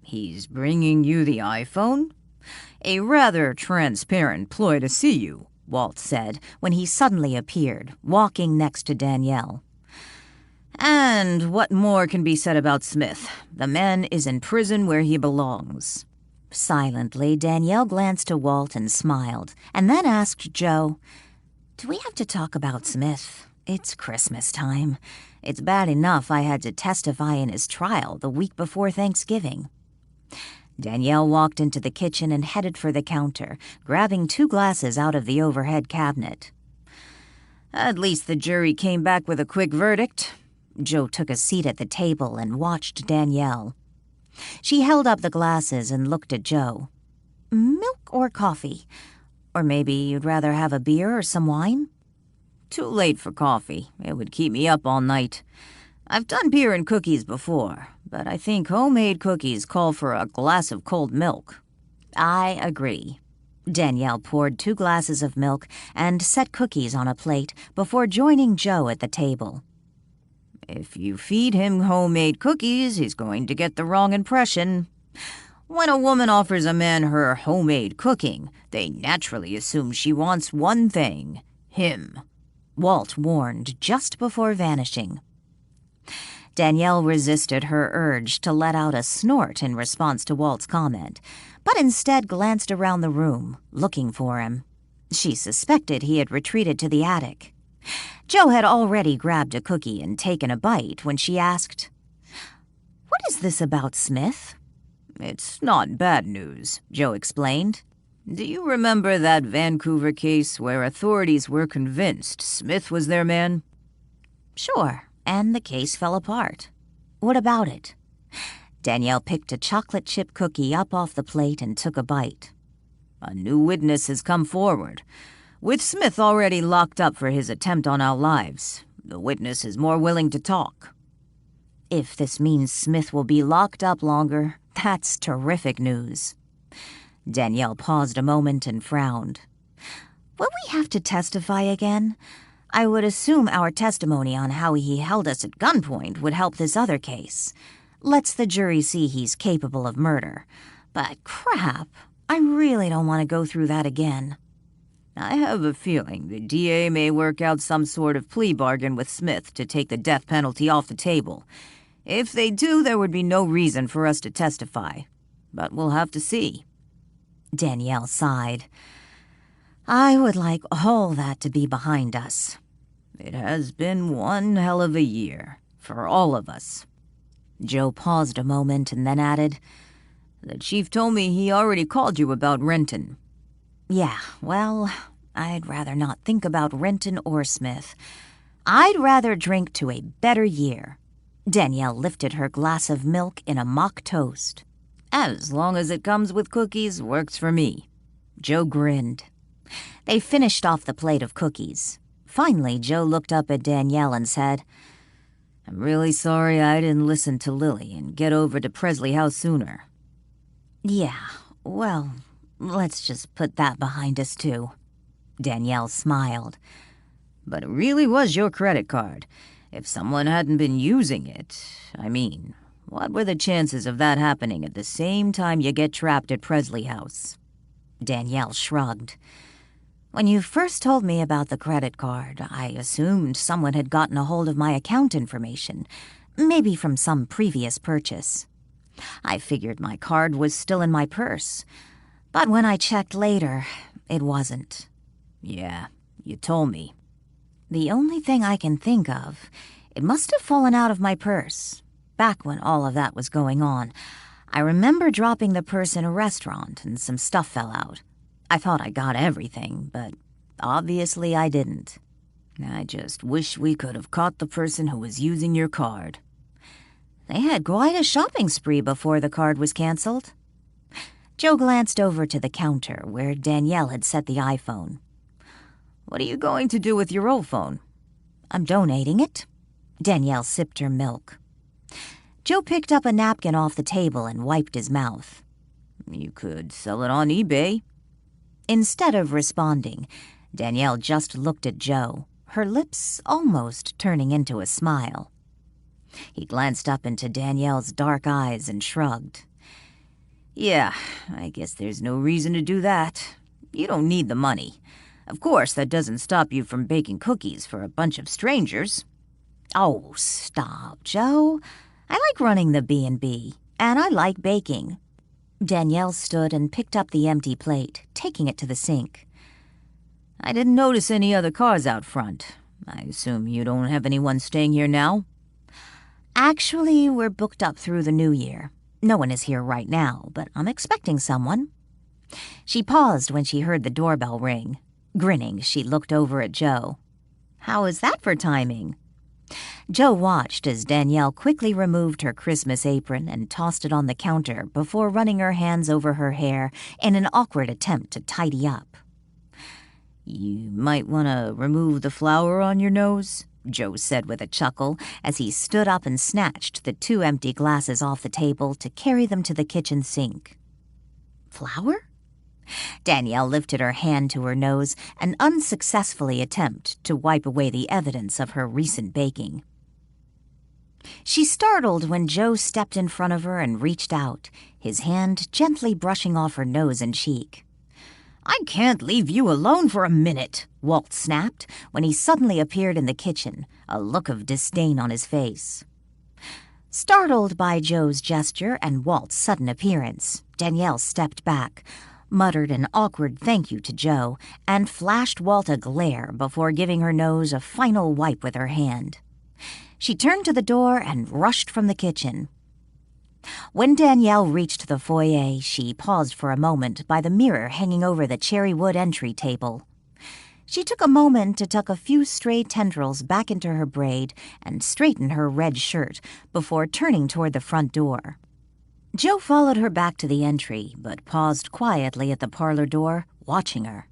"He's bringing you the iPhone?" "A rather transparent ploy to see you," Walt said, when he suddenly appeared, walking next to Danielle. "And what more can be said about Smith? The man is in prison where he belongs." Silently, Danielle glanced to Walt and smiled, and then asked Joe, "Do we have to talk about Smith? It's Christmas time. It's bad enough I had to testify in his trial the week before Thanksgiving." Danielle walked into the kitchen and headed for the counter, grabbing 2 glasses out of the overhead cabinet. "At least the jury came back with a quick verdict." Joe took a seat at the table and watched Danielle. She held up the glasses and looked at Joe. "Milk or coffee? Or maybe you'd rather have a beer or some wine?" "Too late for coffee. It would keep me up all night. I've done beer and cookies before, but I think homemade cookies call for a glass of cold milk." "I agree." Danielle poured 2 glasses of milk and set cookies on a plate before joining Joe at the table. "If you feed him homemade cookies, he's going to get the wrong impression. When a woman offers a man her homemade cooking, they naturally assume she wants one thing, him," Walt warned just before vanishing. Danielle resisted her urge to let out a snort in response to Walt's comment, but instead glanced around the room, looking for him. She suspected he had retreated to the attic. Joe had already grabbed a cookie and taken a bite when she asked, "What is this about Smith?" "It's not bad news," Joe explained. "Do you remember that Vancouver case where authorities were convinced Smith was their man?" "Sure, and the case fell apart. What about it?" Danielle picked a chocolate chip cookie up off the plate and took a bite. "A new witness has come forward. With Smith already locked up for his attempt on our lives, the witness is more willing to talk." "If this means Smith will be locked up longer, that's terrific news." Danielle paused a moment and frowned. "Will we have to testify again? I would assume our testimony on how he held us at gunpoint would help this other case. Lets the jury see he's capable of murder. But crap, I really don't want to go through that again." "I have a feeling the DA may work out some sort of plea bargain with Smith to take the death penalty off the table. If they do, there would be no reason for us to testify. But we'll have to see." Danielle sighed. "I would like all that to be behind us." "It has been one hell of a year, for all of us." Joe paused a moment and then added, "The chief told me he already called you about Renton." "Yeah, well, I'd rather not think about Renton or Smith. I'd rather drink to a better year." Danielle lifted her glass of milk in a mock toast. "As long as it comes with cookies, works for me." Joe grinned. They finished off the plate of cookies. Finally, Joe looked up at Danielle and said, "I'm really sorry I didn't listen to Lily and get over to Presley House sooner." "Yeah, well, let's just put that behind us, too." Danielle smiled. "But it really was your credit card. If someone hadn't been using it, what were the chances of that happening at the same time you get trapped at Presley House?" Danielle shrugged. "When you first told me about the credit card, I assumed someone had gotten a hold of my account information, maybe from some previous purchase. I figured my card was still in my purse, but when I checked later, it wasn't." "Yeah, you told me." "The only thing I can think of, it must have fallen out of my purse. Back when all of that was going on, I remember dropping the purse in a restaurant and some stuff fell out. I thought I got everything, but obviously I didn't." "I just wish we could have caught the person who was using your card." "They had quite a shopping spree before the card was canceled." Joe glanced over to the counter where Danielle had set the iPhone. "What are you going to do with your old phone?" "I'm donating it." Danielle sipped her milk. Joe picked up a napkin off the table and wiped his mouth. "You could sell it on eBay." Instead of responding, Danielle just looked at Joe, her lips almost turning into a smile. He glanced up into Danielle's dark eyes and shrugged. "Yeah, I guess there's no reason to do that. You don't need the money. Of course, that doesn't stop you from baking cookies for a bunch of strangers." "Oh, stop, Joe. I like running the B&B, and I like baking." Danielle stood and picked up the empty plate, taking it to the sink. "I didn't notice any other cars out front. I assume you don't have anyone staying here now?" "Actually, we're booked up through the new year. No one is here right now, but I'm expecting someone." She paused when she heard the doorbell ring. Grinning, she looked over at Joe. "How is that for timing?" Joe watched as Danielle quickly removed her Christmas apron and tossed it on the counter before running her hands over her hair in an awkward attempt to tidy up. "You might want to remove the flour on your nose," Joe said with a chuckle as he stood up and snatched the 2 empty glasses off the table to carry them to the kitchen sink. "Flour?" Danielle lifted her hand to her nose and unsuccessfully attempted to wipe away the evidence of her recent baking. She startled when Joe stepped in front of her and reached out, his hand gently brushing off her nose and cheek. "I can't leave you alone for a minute," Walt snapped when he suddenly appeared in the kitchen, a look of disdain on his face. Startled by Joe's gesture and Walt's sudden appearance, Danielle stepped back, muttered an awkward thank you to Joe, and flashed Walt a glare before giving her nose a final wipe with her hand. She turned to the door and rushed from the kitchen. When Danielle reached the foyer, she paused for a moment by the mirror hanging over the cherry wood entry table. She took a moment to tuck a few stray tendrils back into her braid and straighten her red shirt before turning toward the front door. Joe followed her back to the entry, but paused quietly at the parlor door, watching her.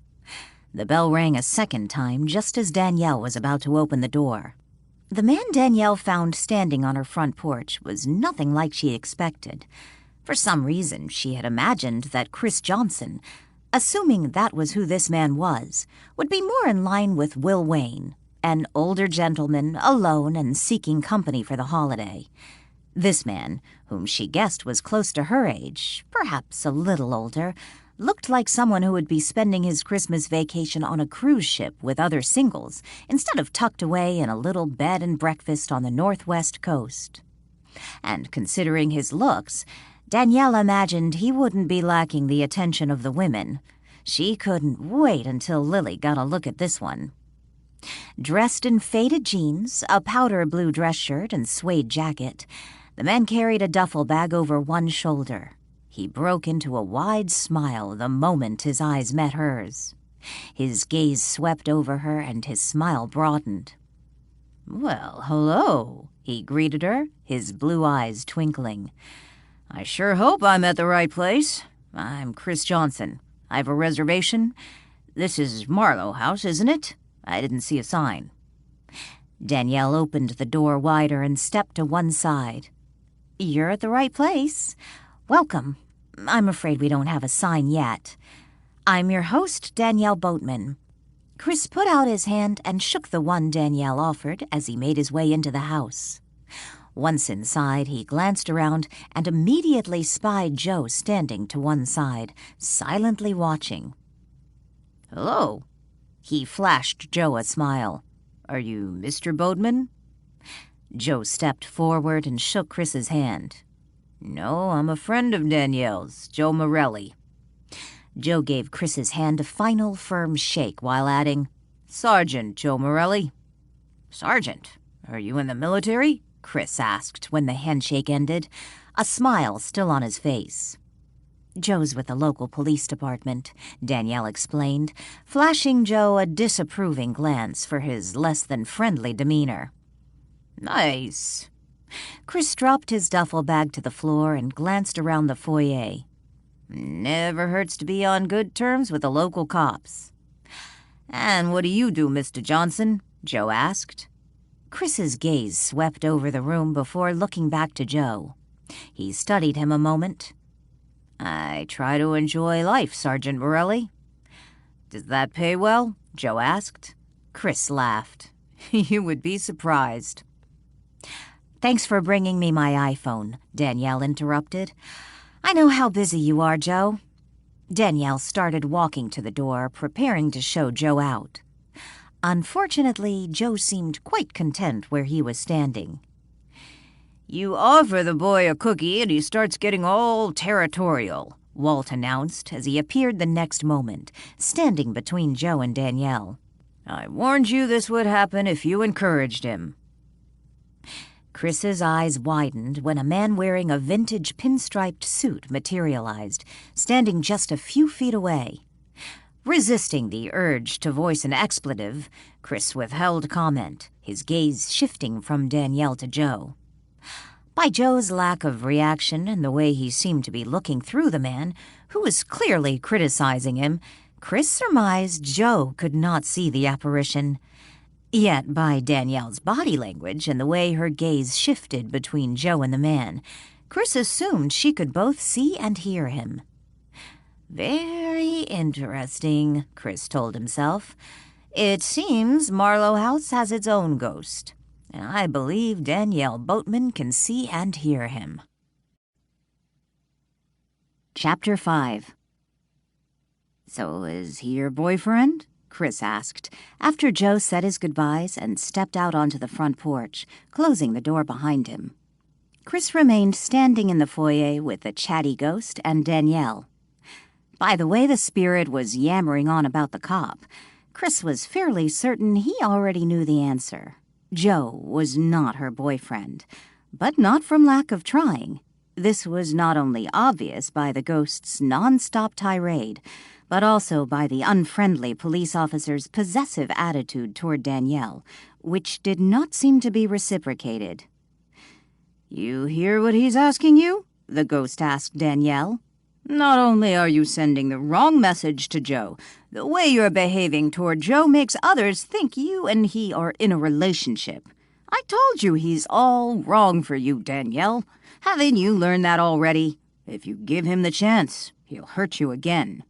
The bell rang a second time just as Danielle was about to open the door. The man Danielle found standing on her front porch was nothing like she expected. For some reason, she had imagined that Chris Johnson, assuming that was who this man was, would be more in line with Will Wayne, an older gentleman alone and seeking company for the holiday. This man, whom she guessed was close to her age, perhaps a little older, looked like someone who would be spending his Christmas vacation on a cruise ship with other singles, instead of tucked away in a little bed and breakfast on the northwest coast. And considering his looks, Danielle imagined he wouldn't be lacking the attention of the women. She couldn't wait until Lily got a look at this one. Dressed in faded jeans, a powder blue dress shirt, and suede jacket, the man carried a duffel bag over one shoulder. He broke into a wide smile the moment his eyes met hers. His gaze swept over her and his smile broadened. "Well, hello," he greeted her, his blue eyes twinkling. "I sure hope I'm at the right place. I'm Chris Johnson. I've a reservation. This is Marlowe House, isn't it? I didn't see a sign." Danielle opened the door wider and stepped to one side. "You're at the right place. Welcome. I'm afraid we don't have a sign yet. I'm your host, Danielle Boatman." Chris put out his hand and shook the one Danielle offered as he made his way into the house. Once inside, he glanced around and immediately spied Joe standing to one side, silently watching. "Hello." He flashed Joe a smile. "Are you Mr. Boatman?" Joe stepped forward and shook Chris's hand. "No, I'm a friend of Danielle's, Joe Morelli." Joe gave Chris's hand a final firm shake while adding, "Sergeant Joe Morelli." "Sergeant? Are you in the military?" Chris asked when the handshake ended, a smile still on his face. "Joe's with the local police department," Danielle explained, flashing Joe a disapproving glance for his less than friendly demeanor. "Nice." Chris dropped his duffel bag to the floor and glanced around the foyer. "Never hurts to be on good terms with the local cops." "And what do you do, Mr. Johnson?" Joe asked. Chris's gaze swept over the room before looking back to Joe. He studied him a moment. "I try to enjoy life, Sergeant Morelli." "Does that pay well?" Joe asked. Chris laughed. "You would be surprised." "Thanks for bringing me my iPhone," Danielle interrupted. "I know how busy you are, Joe." Danielle started walking to the door, preparing to show Joe out. Unfortunately, Joe seemed quite content where he was standing. "You offer the boy a cookie and he starts getting all territorial," Walt announced as he appeared the next moment, standing between Joe and Danielle. "I warned you this would happen if you encouraged him." Chris's eyes widened when a man wearing a vintage pinstriped suit materialized, standing just a few feet away. Resisting the urge to voice an expletive, Chris withheld comment, his gaze shifting from Danielle to Joe. By Joe's lack of reaction and the way he seemed to be looking through the man, who was clearly criticizing him, Chris surmised Joe could not see the apparition. Yet by Danielle's body language and the way her gaze shifted between Joe and the man, Chris assumed she could both see and hear him. "Very interesting," Chris told himself. "It seems Marlowe House has its own ghost, and I believe Danielle Boatman can see and hear him." Chapter 5. "So is he your boyfriend?" Chris asked, after Joe said his goodbyes and stepped out onto the front porch, closing the door behind him. Chris remained standing in the foyer with the chatty ghost and Danielle. By the way the spirit was yammering on about the cop, Chris was fairly certain he already knew the answer. Joe was not her boyfriend, but not from lack of trying. This was not only obvious by the ghost's non-stop tirade, but also by the unfriendly police officer's possessive attitude toward Danielle, which did not seem to be reciprocated. "You hear what he's asking you?" the ghost asked Danielle. "Not only are you sending the wrong message to Joe, the way you're behaving toward Joe makes others think you and he are in a relationship. I told you he's all wrong for you, Danielle. Haven't you learned that already? If you give him the chance, he'll hurt you again."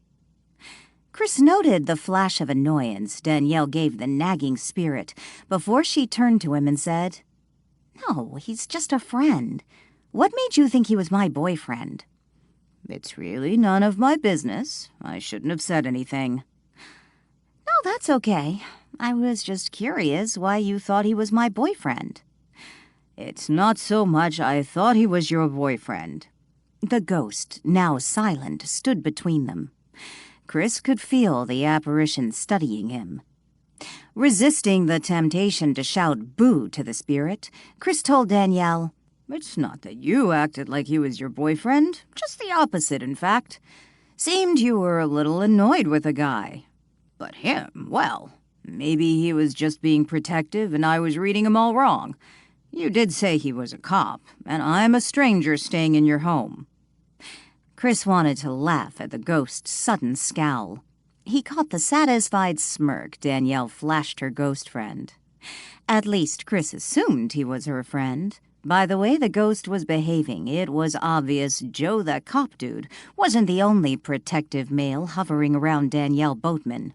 Chris noted the flash of annoyance Danielle gave the nagging spirit before she turned to him and said, "No, he's just a friend. What made you think he was my boyfriend?" "It's really none of my business. I shouldn't have said anything." "No, that's okay. I was just curious why you thought he was my boyfriend." "It's not so much I thought he was your boyfriend." The ghost, now silent, stood between them. Chris could feel the apparition studying him. Resisting the temptation to shout boo to the spirit, Chris told Danielle, "It's not that you acted like he was your boyfriend. Just the opposite, in fact. Seemed you were a little annoyed with the guy. But him, well, maybe he was just being protective and I was reading him all wrong. You did say he was a cop, and I'm a stranger staying in your home." Chris wanted to laugh at the ghost's sudden scowl. He caught the satisfied smirk Danielle flashed her ghost friend. At least Chris assumed he was her friend. By the way the ghost was behaving, it was obvious Joe the cop dude wasn't the only protective male hovering around Danielle Boatman.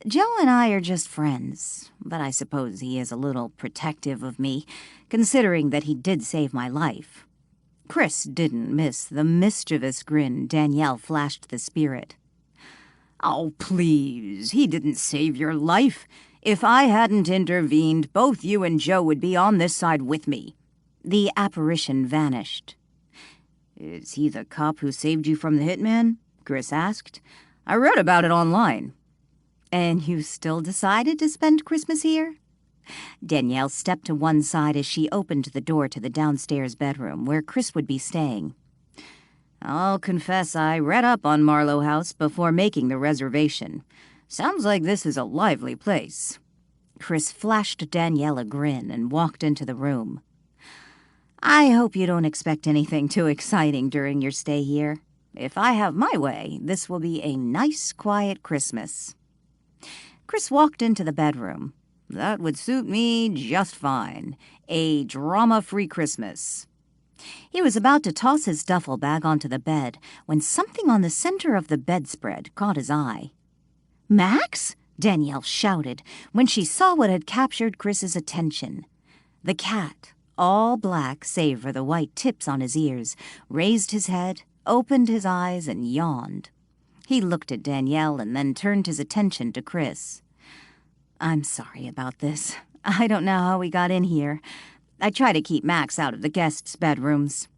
Joe and I are just friends, but I suppose he is a little protective of me, considering that he did save my life. Chris didn't miss the mischievous grin Danielle flashed the spirit. Oh, please, he didn't save your life. If I hadn't intervened, both you and Joe would be on this side with me. The apparition vanished. Is he the cop who saved you from the hitman? Chris asked. I read about it online. And you still decided to spend Christmas here? Danielle stepped to one side as she opened the door to the downstairs bedroom where Chris would be staying. I'll confess I read up on Marlowe House before making the reservation. Sounds like this is a lively place. Chris flashed Danielle a grin and walked into the room. I hope you don't expect anything too exciting during your stay here. If I have my way, this will be a nice, quiet Christmas. Chris walked into the bedroom. That would suit me just fine. A drama-free Christmas. He was about to toss his duffel bag onto the bed when something on the center of the bedspread caught his eye. Max? Danielle shouted when she saw what had captured Chris's attention. The cat, all black save for the white tips on his ears, raised his head, opened his eyes, and yawned. He looked at Danielle and then turned his attention to Chris. I'm sorry about this. I don't know how we got in here. I try to keep Max out of the guests' bedrooms.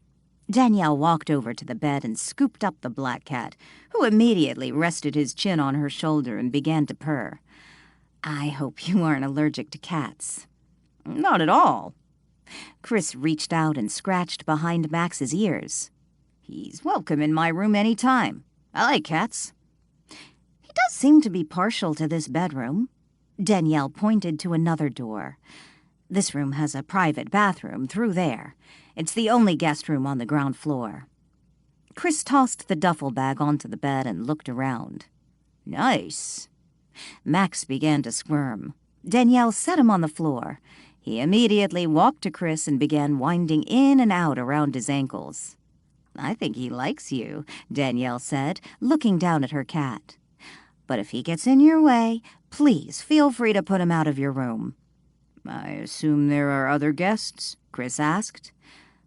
Danielle walked over to the bed and scooped up the black cat, who immediately rested his chin on her shoulder and began to purr. I hope you aren't allergic to cats. Not at all. Chris reached out and scratched behind Max's ears. He's welcome in my room any time. I like cats. He does seem to be partial to this bedroom. Danielle pointed to another door. This room has a private bathroom through there. It's the only guest room on the ground floor. Chris tossed the duffel bag onto the bed and looked around. Nice. Max began to squirm. Danielle set him on the floor. He immediately walked to Chris and began winding in and out around his ankles. I think he likes you, Danielle said, looking down at her cat. But if he gets in your way, please feel free to put him out of your room. I assume there are other guests? Chris asked.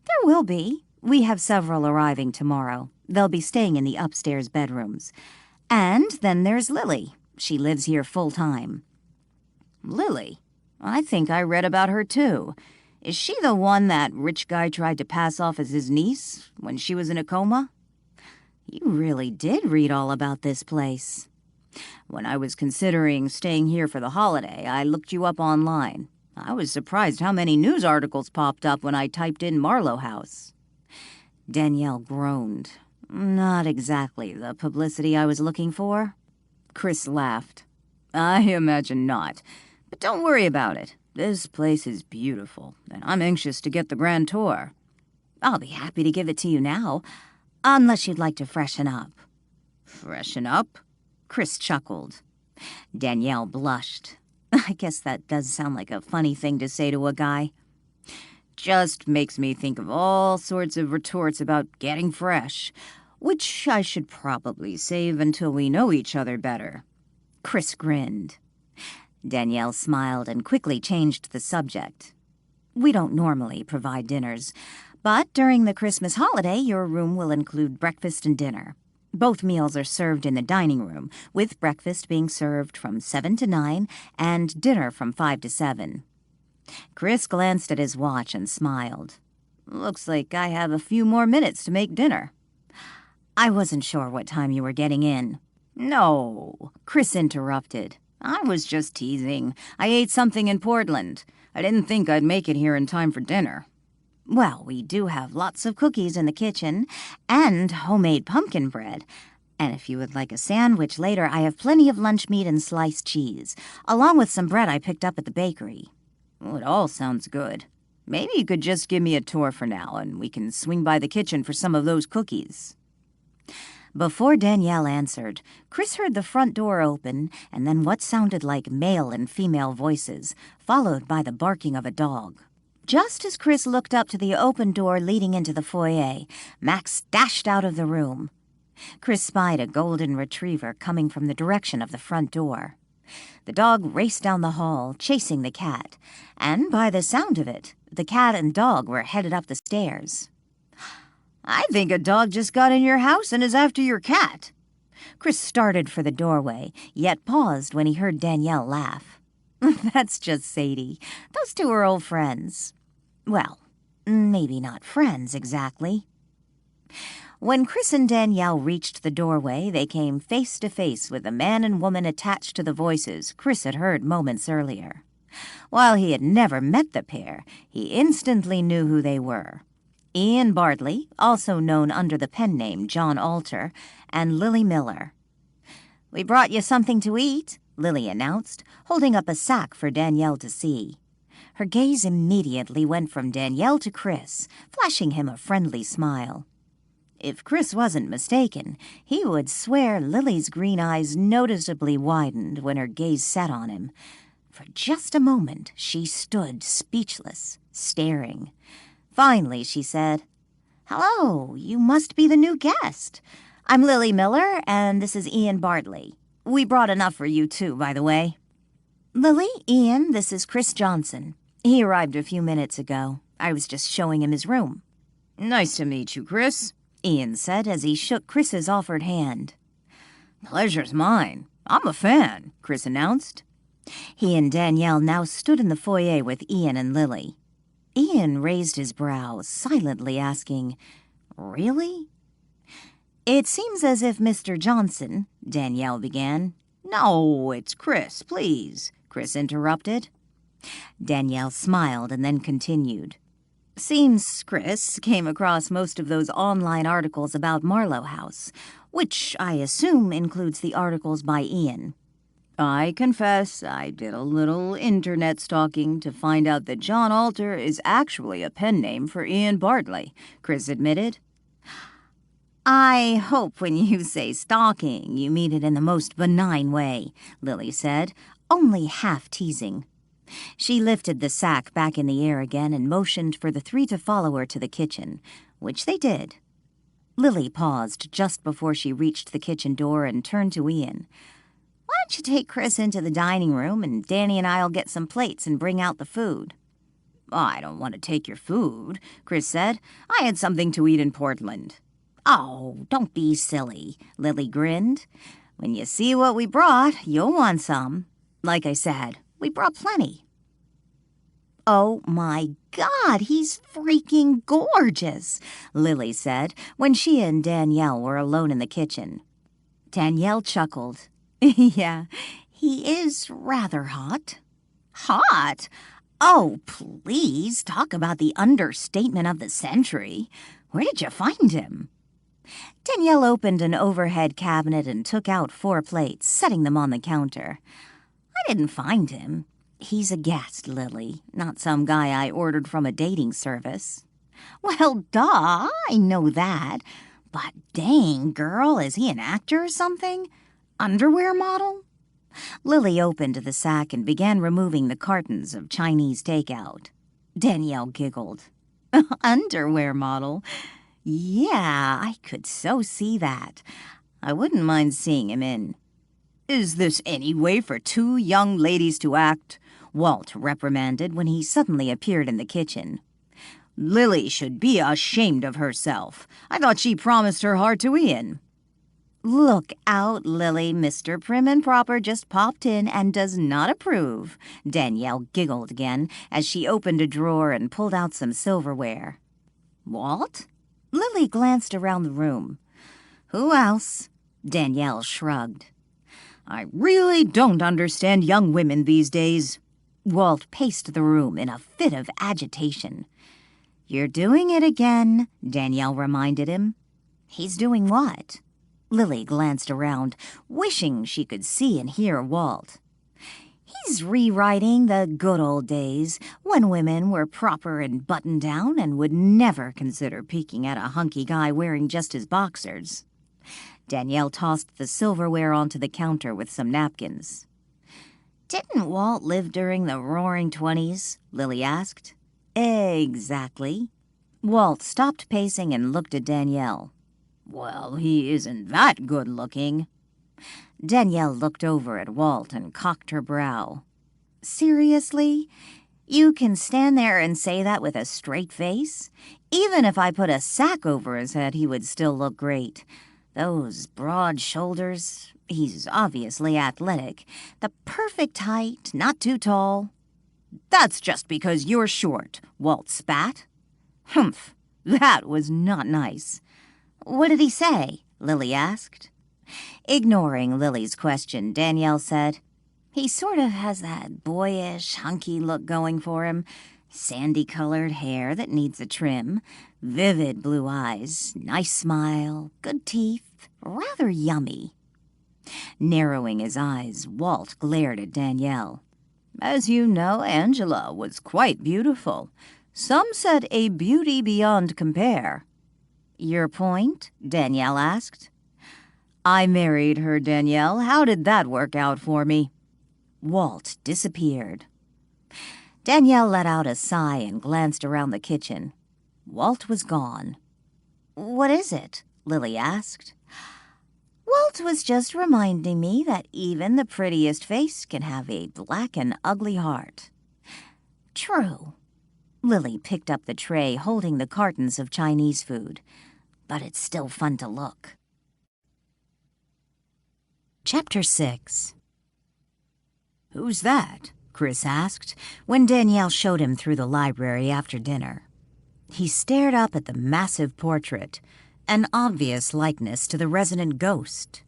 There will be. We have several arriving tomorrow. They'll be staying in the upstairs bedrooms. And then there's Lily. She lives here full-time. Lily? I think I read about her, too. Is she the one that rich guy tried to pass off as his niece when she was in a coma? You really did read all about this place. When I was considering staying here for the holiday, I looked you up online. I was surprised how many news articles popped up when I typed in Marlowe House. Danielle groaned. Not exactly the publicity I was looking for. Chris laughed. I imagine not. But don't worry about it. This place is beautiful, and I'm anxious to get the grand tour. I'll be happy to give it to you now, unless you'd like to freshen up. Freshen up? Chris chuckled. Danielle blushed. I guess that does sound like a funny thing to say to a guy. Just makes me think of all sorts of retorts about getting fresh, which I should probably save until we know each other better. Chris grinned. Danielle smiled and quickly changed the subject. We don't normally provide dinners, but during the Christmas holiday, your room will include breakfast and dinner. Both meals are served in the dining room, with breakfast being served from 7 to 9 and dinner from 5 to 7. Chris glanced at his watch and smiled. Looks like I have a few more minutes to make dinner. I wasn't sure what time you were getting in. No, Chris interrupted. I was just teasing. I ate something in Portland. I didn't think I'd make it here in time for dinner. Well, we do have lots of cookies in the kitchen and homemade pumpkin bread. And if you would like a sandwich later, I have plenty of lunch meat and sliced cheese, along with some bread I picked up at the bakery. Well, it all sounds good. Maybe you could just give me a tour for now, and we can swing by the kitchen for some of those cookies. Before Danielle answered, Chris heard the front door open and then what sounded like male and female voices, followed by the barking of a dog. Just as Chris looked up to the open door leading into the foyer, Max dashed out of the room. Chris spied a golden retriever coming from the direction of the front door. The dog raced down the hall, chasing the cat, and by the sound of it, the cat and dog were headed up the stairs. "I think a dog just got in your house and is after your cat." Chris started for the doorway, yet paused when he heard Danielle laugh. "That's just Sadie. Those two are old friends. Well, maybe not friends exactly." When Chris and Danielle reached the doorway, they came face to face with the man and woman attached to the voices Chris had heard moments earlier. While he had never met the pair, he instantly knew who they were. Ian Bardley, also known under the pen name John Alter, and Lily Miller. "We brought you something to eat," Lily announced, holding up a sack for Danielle to see. Her gaze immediately went from Danielle to Chris, flashing him a friendly smile. If Chris wasn't mistaken, he would swear Lily's green eyes noticeably widened when her gaze set on him. For just a moment, she stood speechless, staring. Finally, she said, "Hello, you must be the new guest. I'm Lily Miller, and this is Ian Bardley. We brought enough for you, too, by the way." "Lily, Ian, this is Chris Johnson. He arrived a few minutes ago. I was just showing him his room." "Nice to meet you, Chris," Ian said as he shook Chris's offered hand. "Pleasure's mine. I'm a fan," Chris announced. He and Danielle now stood in the foyer with Ian and Lily. Ian raised his brows, silently asking, "Really?" "It seems as if Mr. Johnson," Danielle began. "No, it's Chris, please," Chris interrupted. Danielle smiled and then continued. "Seems Chris came across most of those online articles about Marlowe House, which I assume includes the articles by Ian." "I confess I did a little internet stalking to find out that John Alter is actually a pen name for Ian Bardley," Chris admitted. "I hope when you say stalking, you mean it in the most benign way," Lily said, only half teasing. She lifted the sack back in the air again and motioned for the three to follow her to the kitchen, which they did. Lily paused just before she reached the kitchen door and turned to Ian. "Why don't you take Chris into the dining room and Danny and I'll get some plates and bring out the food?" "I don't want to take your food," Chris said. "I had something to eat in Portland." "Oh, don't be silly," Lily grinned. "When you see what we brought, you'll want some. Like I said, we brought plenty." "Oh my God, he's freaking gorgeous," Lily said when she and Danielle were alone in the kitchen. Danielle chuckled. "Yeah, he is rather hot." "Hot? Oh, please, talk about the understatement of the century. Where did you find him?" Danielle opened an overhead cabinet and took out 4 plates, setting them on the counter. "I didn't find him. He's a guest, Lily, not some guy I ordered from a dating service." "Well, duh, I know that. But dang, girl, is he an actor or something? Underwear model?" Lily opened the sack and began removing the cartons of Chinese takeout. Danielle giggled. "Underwear model? Yeah, I could so see that. I wouldn't mind seeing him in." "Is this any way for 2 young ladies to act?" Walt reprimanded when he suddenly appeared in the kitchen. "Lily should be ashamed of herself. I thought she promised her heart to Ian." "Look out, Lily. Mr. Prim and Proper just popped in and does not approve." Danielle giggled again as she opened a drawer and pulled out some silverware. "Walt?" Lily glanced around the room. "Who else?" Danielle shrugged. "I really don't understand young women these days." Walt paced the room in a fit of agitation. "You're doing it again," Danielle reminded him. "He's doing what?" Lily glanced around, wishing she could see and hear Walt. "He's rewriting the good old days when women were proper and buttoned down and would never consider peeking at a hunky guy wearing just his boxers." Danielle tossed the silverware onto the counter with some napkins. "Didn't Walt live during the Roaring Twenties?" Lily asked. "Exactly." Walt stopped pacing and looked at Danielle. "Well, he isn't that good-looking." Danielle looked over at Walt and cocked her brow. "Seriously? You can stand there and say that with a straight face? Even if I put a sack over his head, he would still look great. Those broad shoulders, he's obviously athletic, the perfect height, not too tall." "That's just because you're short," Walt spat. "Humph, that was not nice." "What did he say?" Lily asked. Ignoring Lily's question, Danielle said, "He sort of has that boyish, hunky look going for him. Sandy-colored hair that needs a trim, vivid blue eyes, nice smile, good teeth, rather yummy." Narrowing his eyes, Walt glared at Danielle. "As you know, Angela was quite beautiful. Some said a beauty beyond compare." "Your point?" Danielle asked. "I married her, Danielle. How did that work out for me?" Walt disappeared. Danielle let out a sigh and glanced around the kitchen. Walt was gone. "What is it?" Lily asked. "Walt was just reminding me that even the prettiest face can have a black and ugly heart." "True." Lily picked up the tray holding the cartons of Chinese food. "But it's still fun to look." Chapter 6. "Who's that?" Chris asked when Danielle showed him through the library after dinner. He stared up at the massive portrait, an obvious likeness to the resident ghost.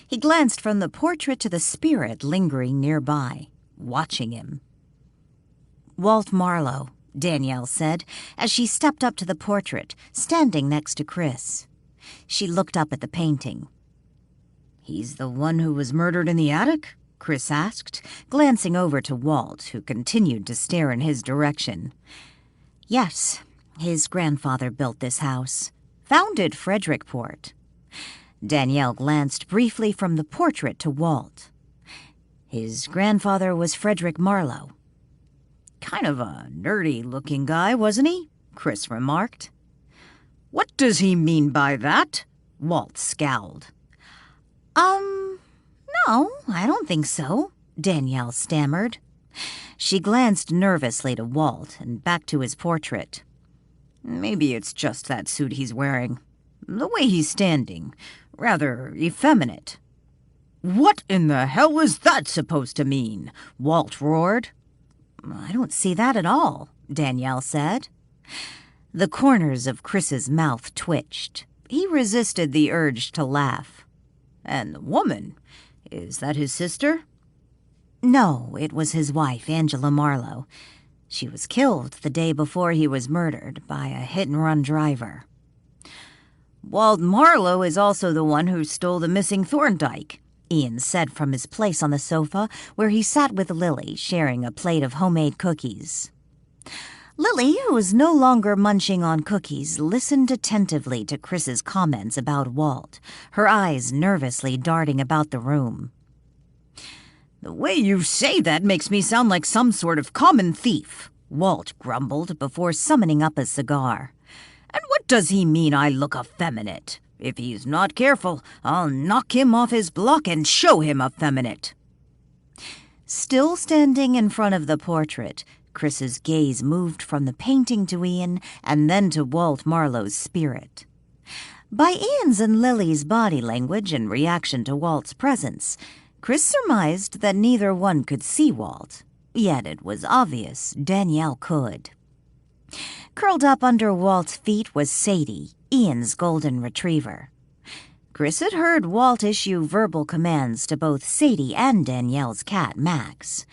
He glanced from the portrait to the spirit lingering nearby, watching him. "Walt Marlowe," Danielle said as she stepped up to the portrait, standing next to Chris. She looked up at the painting. "He's the one who was murdered in the attic?" Chris asked, glancing over to Walt, who continued to stare in his direction. "Yes, his grandfather built this house. Founded Frederickport." Danielle glanced briefly from the portrait to Walt. "His grandfather was Frederick Marlowe." "Kind of a nerdy-looking guy, wasn't he?" Chris remarked. "What does he mean by that?" Walt scowled. No, I don't think so," Danielle stammered. She glanced nervously to Walt and back to his portrait. "Maybe it's just that suit he's wearing. The way he's standing. Rather effeminate." "What in the hell is that supposed to mean?" Walt roared. "I don't see that at all," Danielle said. The corners of Chris's mouth twitched. He resisted the urge to laugh. "And the woman, is that his sister?" "No, it was his wife, Angela Marlowe. She was killed the day before he was murdered by a hit-and-run driver." "Walt Marlowe is also the one who stole the missing Thorndyke," Ian said from his place on the sofa, where he sat with Lily, sharing a plate of homemade cookies. Lily, who was no longer munching on cookies, listened attentively to Chris's comments about Walt, her eyes nervously darting about the room. "The way you say that makes me sound like some sort of common thief," Walt grumbled before summoning up a cigar. "And what does he mean I look effeminate? If he's not careful, I'll knock him off his block and show him effeminate." Still standing in front of the portrait, Chris's gaze moved from the painting to Ian and then to Walt Marlowe's spirit. By Ian's and Lily's body language and reaction to Walt's presence, Chris surmised that neither one could see Walt. Yet it was obvious Danielle could. Curled up under Walt's feet was Sadie, Ian's golden retriever. Chris had heard Walt issue verbal commands to both Sadie and Danielle's cat, Max.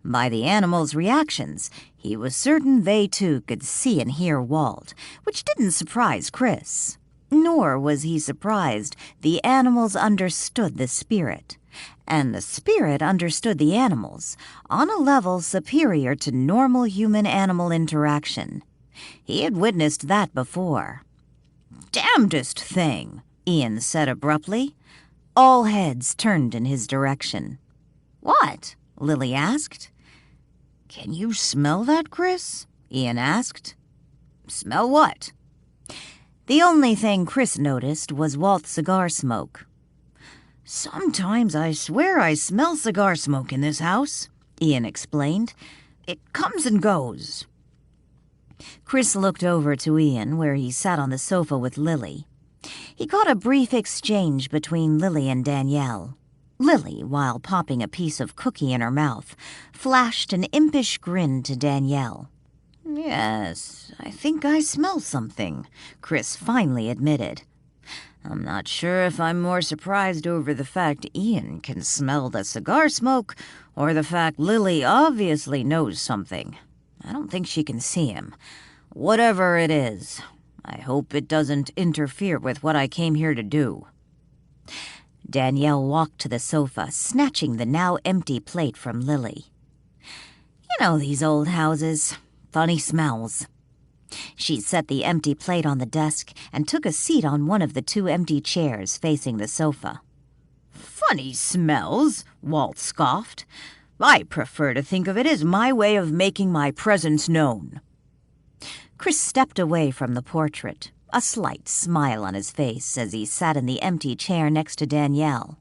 By the animals' reactions, he was certain they too could see and hear Walt, which didn't surprise Chris. Nor was he surprised the animals understood the spirit, and the spirit understood the animals on a level superior to normal human-animal interaction. He had witnessed that before. "Damnedest thing!" Ian said abruptly. All heads turned in his direction. "What?" Lily asked. "Can you smell that, Chris?" Ian asked. "Smell what?" The only thing Chris noticed was Walt's cigar smoke. "Sometimes I swear I smell cigar smoke in this house," Ian explained. "It comes and goes." Chris looked over to Ian, where he sat on the sofa with Lily. He caught a brief exchange between Lily and Danielle. Lily, while popping a piece of cookie in her mouth, flashed an impish grin to Danielle. "Yes, I think I smell something," Chris finally admitted. "I'm not sure if I'm more surprised over the fact Ian can smell the cigar smoke or the fact Lily obviously knows something. I don't think she can see him. Whatever it is, I hope it doesn't interfere with what I came here to do." Danielle walked to the sofa, snatching the now empty plate from Lily. "You know these old houses. Funny smells." She set the empty plate on the desk and took a seat on one of the two empty chairs facing the sofa. "Funny smells," Walt scoffed. "I prefer to think of it as my way of making my presence known." Chris stepped away from the portrait, a slight smile on his face as he sat in the empty chair next to Danielle.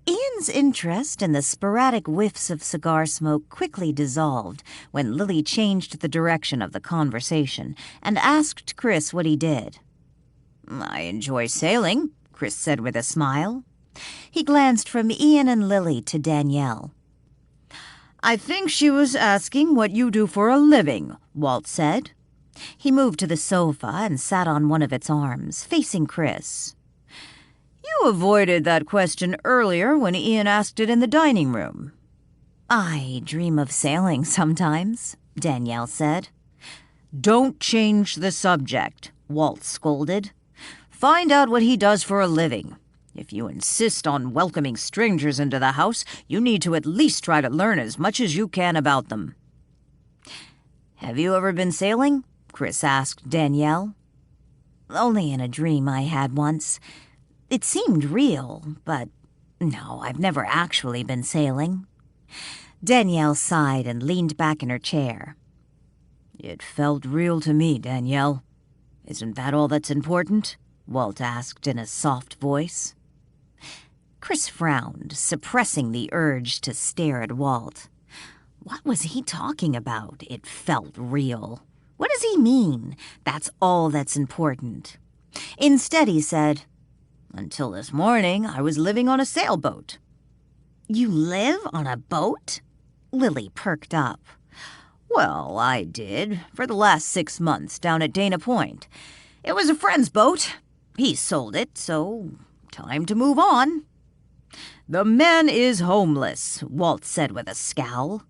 Ian's interest in the sporadic whiffs of cigar smoke quickly dissolved when Lily changed the direction of the conversation and asked Chris what he did. "I enjoy sailing," Chris said with a smile. He glanced from Ian and Lily to Danielle. "I think she was asking what you do for a living," Walt said. He moved to the sofa and sat on one of its arms, facing Chris. "You avoided that question earlier when Ian asked it in the dining room." "I dream of sailing sometimes," Danielle said. "Don't change the subject," Walt scolded. "Find out what he does for a living. If you insist on welcoming strangers into the house, you need to at least try to learn as much as you can about them." "Have you ever been sailing?" Chris asked Danielle. "Only in a dream I had once. It seemed real, but no, I've never actually been sailing." Danielle sighed and leaned back in her chair. "It felt real to me, Danielle. Isn't that all that's important?" Walt asked in a soft voice. Chris frowned, suppressing the urge to stare at Walt. What was he talking about? It felt real. What does he mean? That's all that's important. Instead, he said, "Until this morning, I was living on a sailboat." "You live on a boat?" Lily perked up. "Well, I did, for the last 6 months down at Dana Point. It was a friend's boat. He sold it, so time to move on." "The man is homeless," Walt said with a scowl.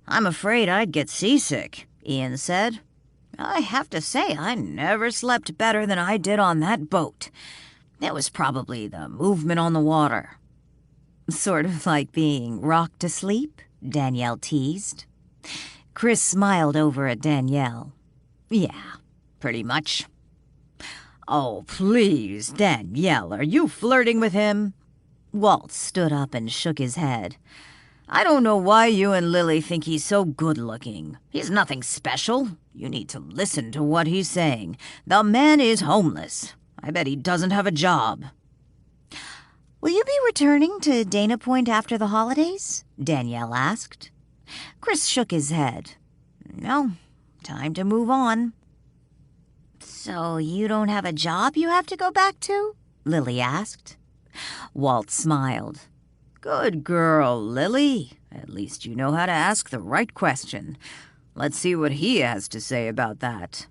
"I'm afraid I'd get seasick," Ian said. "I have to say I never slept better than I did on that boat. It was probably the movement on the water." "Sort of like being rocked to sleep?" Danielle teased. Chris smiled over at Danielle. "Yeah, pretty much." "Oh, please, Danielle, are you flirting with him?" Walt stood up and shook his head. "I don't know why you and Lily think he's so good-looking. He's nothing special. You need to listen to what he's saying. The man is homeless. I bet he doesn't have a job." "Will you be returning to Dana Point after the holidays?" Danielle asked. Chris shook his head. "No, time to move on." "So you don't have a job you have to go back to?" Lily asked. Walt smiled. "Good girl, Lily. At least you know how to ask the right question. Let's see what he has to say about that."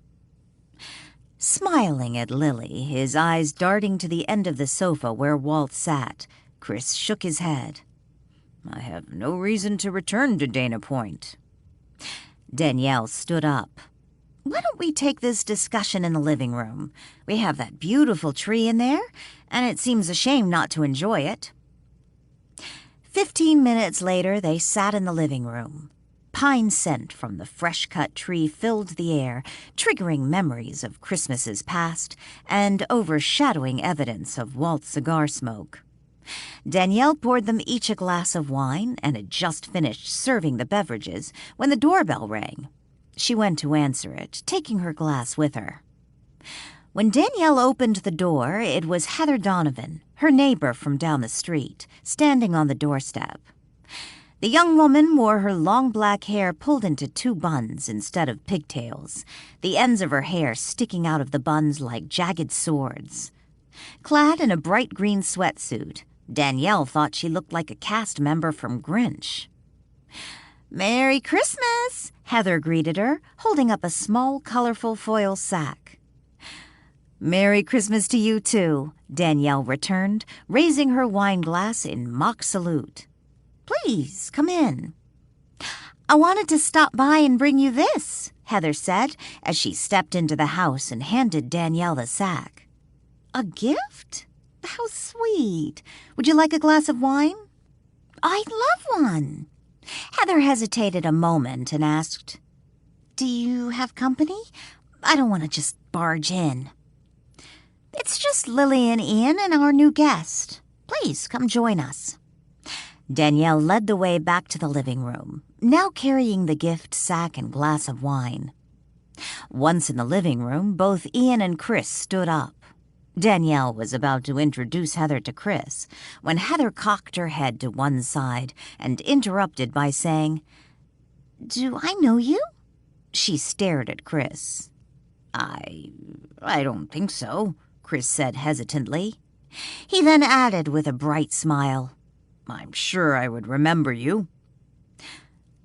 Smiling at Lily, his eyes darting to the end of the sofa where Walt sat, Chris shook his head. "I have no reason to return to Dana Point." Danielle stood up. "Why don't we take this discussion in the living room? We have that beautiful tree in there, and it seems a shame not to enjoy it." 15 minutes later, they sat in the living room. Pine scent from the fresh-cut tree filled the air, triggering memories of Christmases past and overshadowing evidence of Walt's cigar smoke. Danielle poured them each a glass of wine and had just finished serving the beverages when the doorbell rang. She went to answer it, taking her glass with her. When Danielle opened the door, it was Heather Donovan, her neighbor from down the street, standing on the doorstep. The young woman wore her long black hair pulled into 2 buns instead of pigtails, the ends of her hair sticking out of the buns like jagged swords. Clad in a bright green sweatsuit, Danielle thought she looked like a cast member from Grinch. "Merry Christmas," Heather greeted her, holding up a small, colorful foil sack. "Merry Christmas to you, too," Danielle returned, raising her wine glass in mock salute. "Please, come in." "I wanted to stop by and bring you this," Heather said as she stepped into the house and handed Danielle the sack. "A gift? How sweet. Would you like a glass of wine?" "I'd love one." Heather hesitated a moment and asked, "Do you have company? I don't want to just barge in." "It's just Lily and Ian and our new guest. Please come join us." Danielle led the way back to the living room, now carrying the gift sack and glass of wine. Once in the living room, both Ian and Chris stood up. Danielle was about to introduce Heather to Chris when Heather cocked her head to one side and interrupted by saying, "Do I know you?" She stared at Chris. I don't think so," Chris said hesitantly. He then added with a bright smile, "I'm sure I would remember you."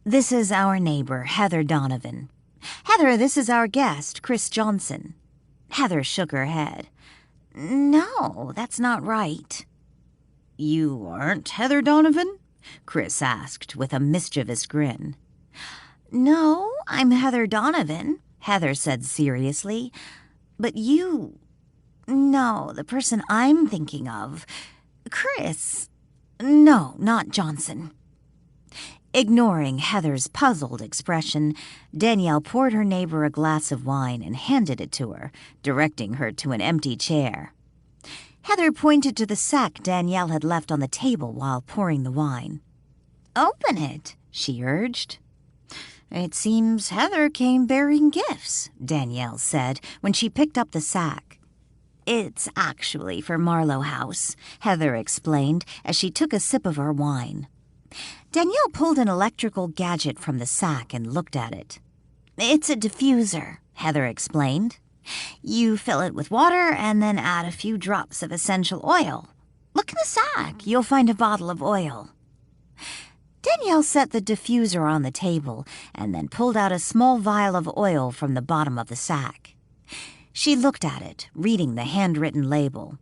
"This is our neighbor, Heather Donovan. Heather, this is our guest, Chris Johnson." Heather shook her head. "No, that's not right." "You aren't Heather Donovan?" Chris asked with a mischievous grin. "No, I'm Heather Donovan," Heather said seriously. "But you... No, the person I'm thinking of... Chris... No, not Johnson." Ignoring Heather's puzzled expression, Danielle poured her neighbor a glass of wine and handed it to her, directing her to an empty chair. Heather pointed to the sack Danielle had left on the table while pouring the wine. "Open it," she urged. "It seems Heather came bearing gifts," Danielle said when she picked up the sack. "It's actually for Marlowe House," Heather explained as she took a sip of her wine. Danielle pulled an electrical gadget from the sack and looked at it. "It's a diffuser," Heather explained. "You fill it with water and then add a few drops of essential oil. Look in the sack. You'll find a bottle of oil." Danielle set the diffuser on the table and then pulled out a small vial of oil from the bottom of the sack. She looked at it, reading the handwritten label.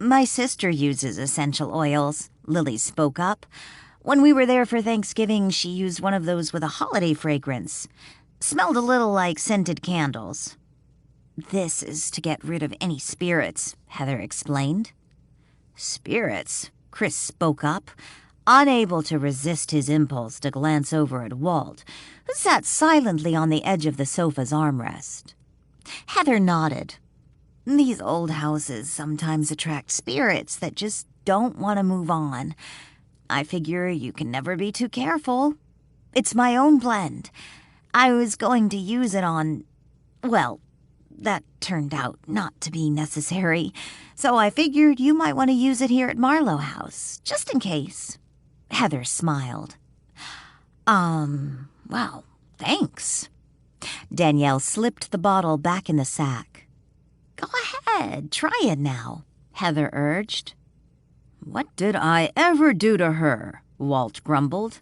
"My sister uses essential oils," Lily spoke up. "When we were there for Thanksgiving, she used one of those with a holiday fragrance. Smelled a little like scented candles." "This is to get rid of any spirits," Heather explained. "Spirits?" Chris spoke up, unable to resist his impulse to glance over at Walt, who sat silently on the edge of the sofa's armrest. Heather nodded. "These old houses sometimes attract spirits that just don't want to move on. I figure you can never be too careful. It's my own blend. I was going to use it on... Well, that turned out not to be necessary, so I figured you might want to use it here at Marlowe House, just in case." Heather smiled. Well, thanks." Danielle slipped the bottle back in the sack. "Go ahead, try it now," Heather urged. "What did I ever do to her?" Walt grumbled.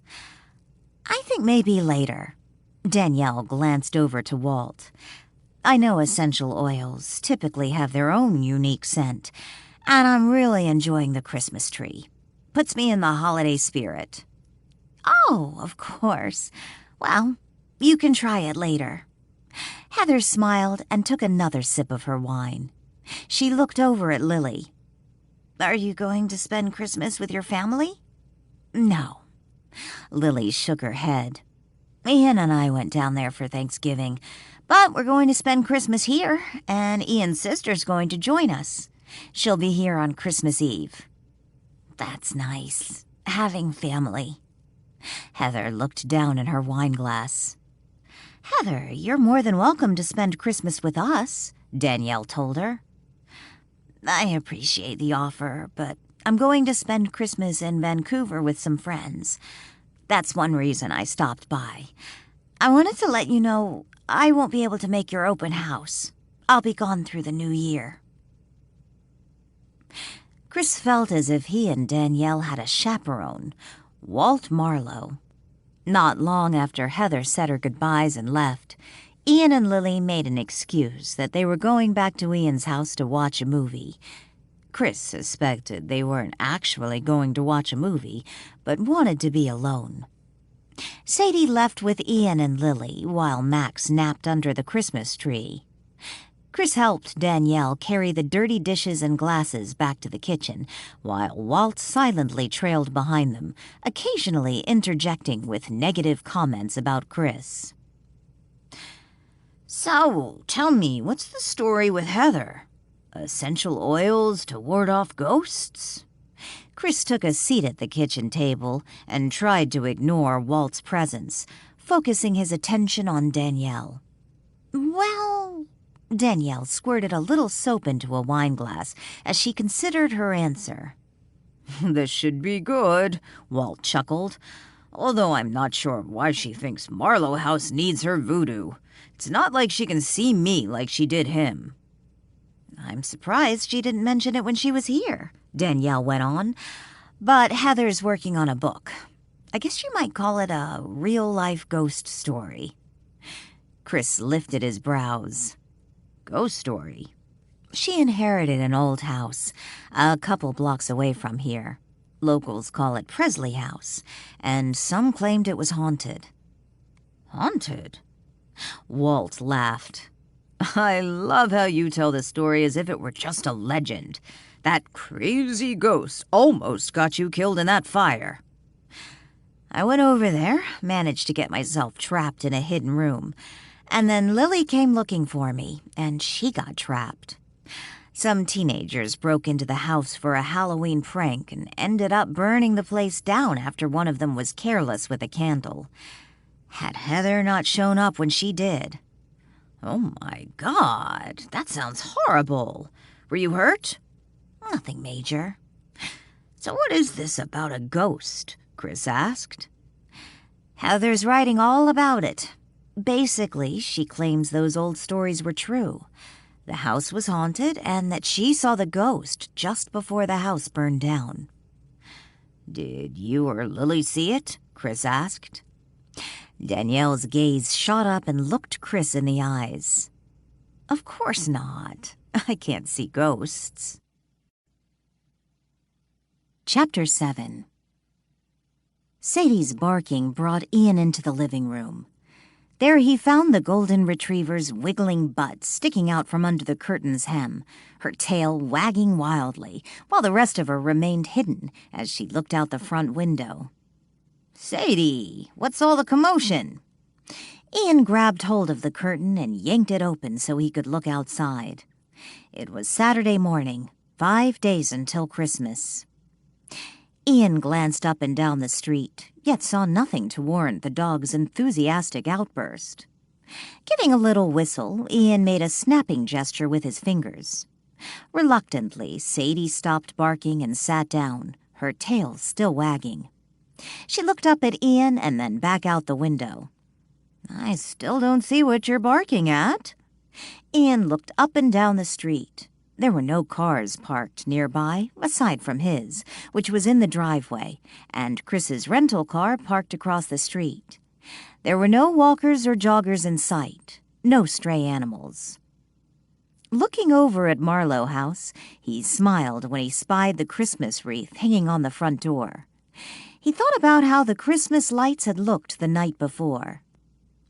"I think maybe later." Danielle glanced over to Walt. "I know essential oils typically have their own unique scent, and I'm really enjoying the Christmas tree. Puts me in the holiday spirit." "Oh, of course. Well, you can try it later." Heather smiled and took another sip of her wine. She looked over at Lily. "Are you going to spend Christmas with your family?" "No." Lily shook her head. Ian and I went down there for Thanksgiving, but we're going to spend Christmas here, and Ian's sister's going to join us. She'll be here on Christmas Eve. That's nice, having family. Heather looked down in her wine glass. Heather, you're more than welcome to spend Christmas with us, Danielle told her. I appreciate the offer, but I'm going to spend Christmas in Vancouver with some friends. That's one reason I stopped by. I wanted to let you know I won't be able to make your open house. I'll be gone through the new year. Chris felt as if he and Danielle had a chaperone, Walt Marlowe. Not long after Heather said her goodbyes and left, Ian and Lily made an excuse that they were going back to Ian's house to watch a movie. Chris suspected they weren't actually going to watch a movie, but wanted to be alone. Sadie left with Ian and Lily while Max napped under the Christmas tree. Chris helped Danielle carry the dirty dishes and glasses back to the kitchen, while Walt silently trailed behind them, occasionally interjecting with negative comments about Chris. So, tell me, what's the story with Heather? Essential oils to ward off ghosts? Chris took a seat at the kitchen table and tried to ignore Walt's presence, focusing his attention on Danielle. Well, Danielle squirted a little soap into a wine glass as she considered her answer. This should be good, Walt chuckled, although I'm not sure why she thinks Marlowe House needs her voodoo. It's not like she can see me like she did him. I'm surprised she didn't mention it when she was here, Danielle went on. But Heather's working on a book. I guess you might call it a real-life ghost story. Chris lifted his brows. Ghost story? She inherited an old house, a couple blocks away from here. Locals call it Presley House, and some claimed it was haunted. Haunted? Walt laughed. I love how you tell the story as if it were just a legend. That crazy ghost almost got you killed in that fire. I went over there, managed to get myself trapped in a hidden room, and then Lily came looking for me, and she got trapped. Some teenagers broke into the house for a Halloween prank and ended up burning the place down after one of them was careless with a candle. Had Heather not shown up when she did. Oh my God, that sounds horrible. Were you hurt? Nothing major. So what is this about a ghost? Chris asked. Heather's writing all about it. Basically, she claims those old stories were true. The house was haunted and that she saw the ghost just before the house burned down. Did you or Lily see it? Chris asked. Danielle's gaze shot up and looked Chris in the eyes. Of course not. I can't see ghosts. Chapter 7. Sadie's barking brought Ian into the living room. There he found the golden retriever's wiggling butt sticking out from under the curtain's hem, her tail wagging wildly, while the rest of her remained hidden as she looked out the front window. Sadie, what's all the commotion? Ian grabbed hold of the curtain and yanked it open so he could look outside. It was Saturday morning, 5 days until Christmas. Ian glanced up and down the street, yet saw nothing to warrant the dog's enthusiastic outburst. Giving a little whistle, Ian made a snapping gesture with his fingers. Reluctantly, Sadie stopped barking and sat down, her tail still wagging. She looked up at Ian and then back out the window. I still don't see what you're barking at. Ian looked up and down the street. There were no cars parked nearby, aside from his, which was in the driveway, and Chris's rental car parked across the street. There were no walkers or joggers in sight, no stray animals. Looking over at Marlowe House, he smiled when he spied the Christmas wreath hanging on the front door. He thought about how the Christmas lights had looked the night before.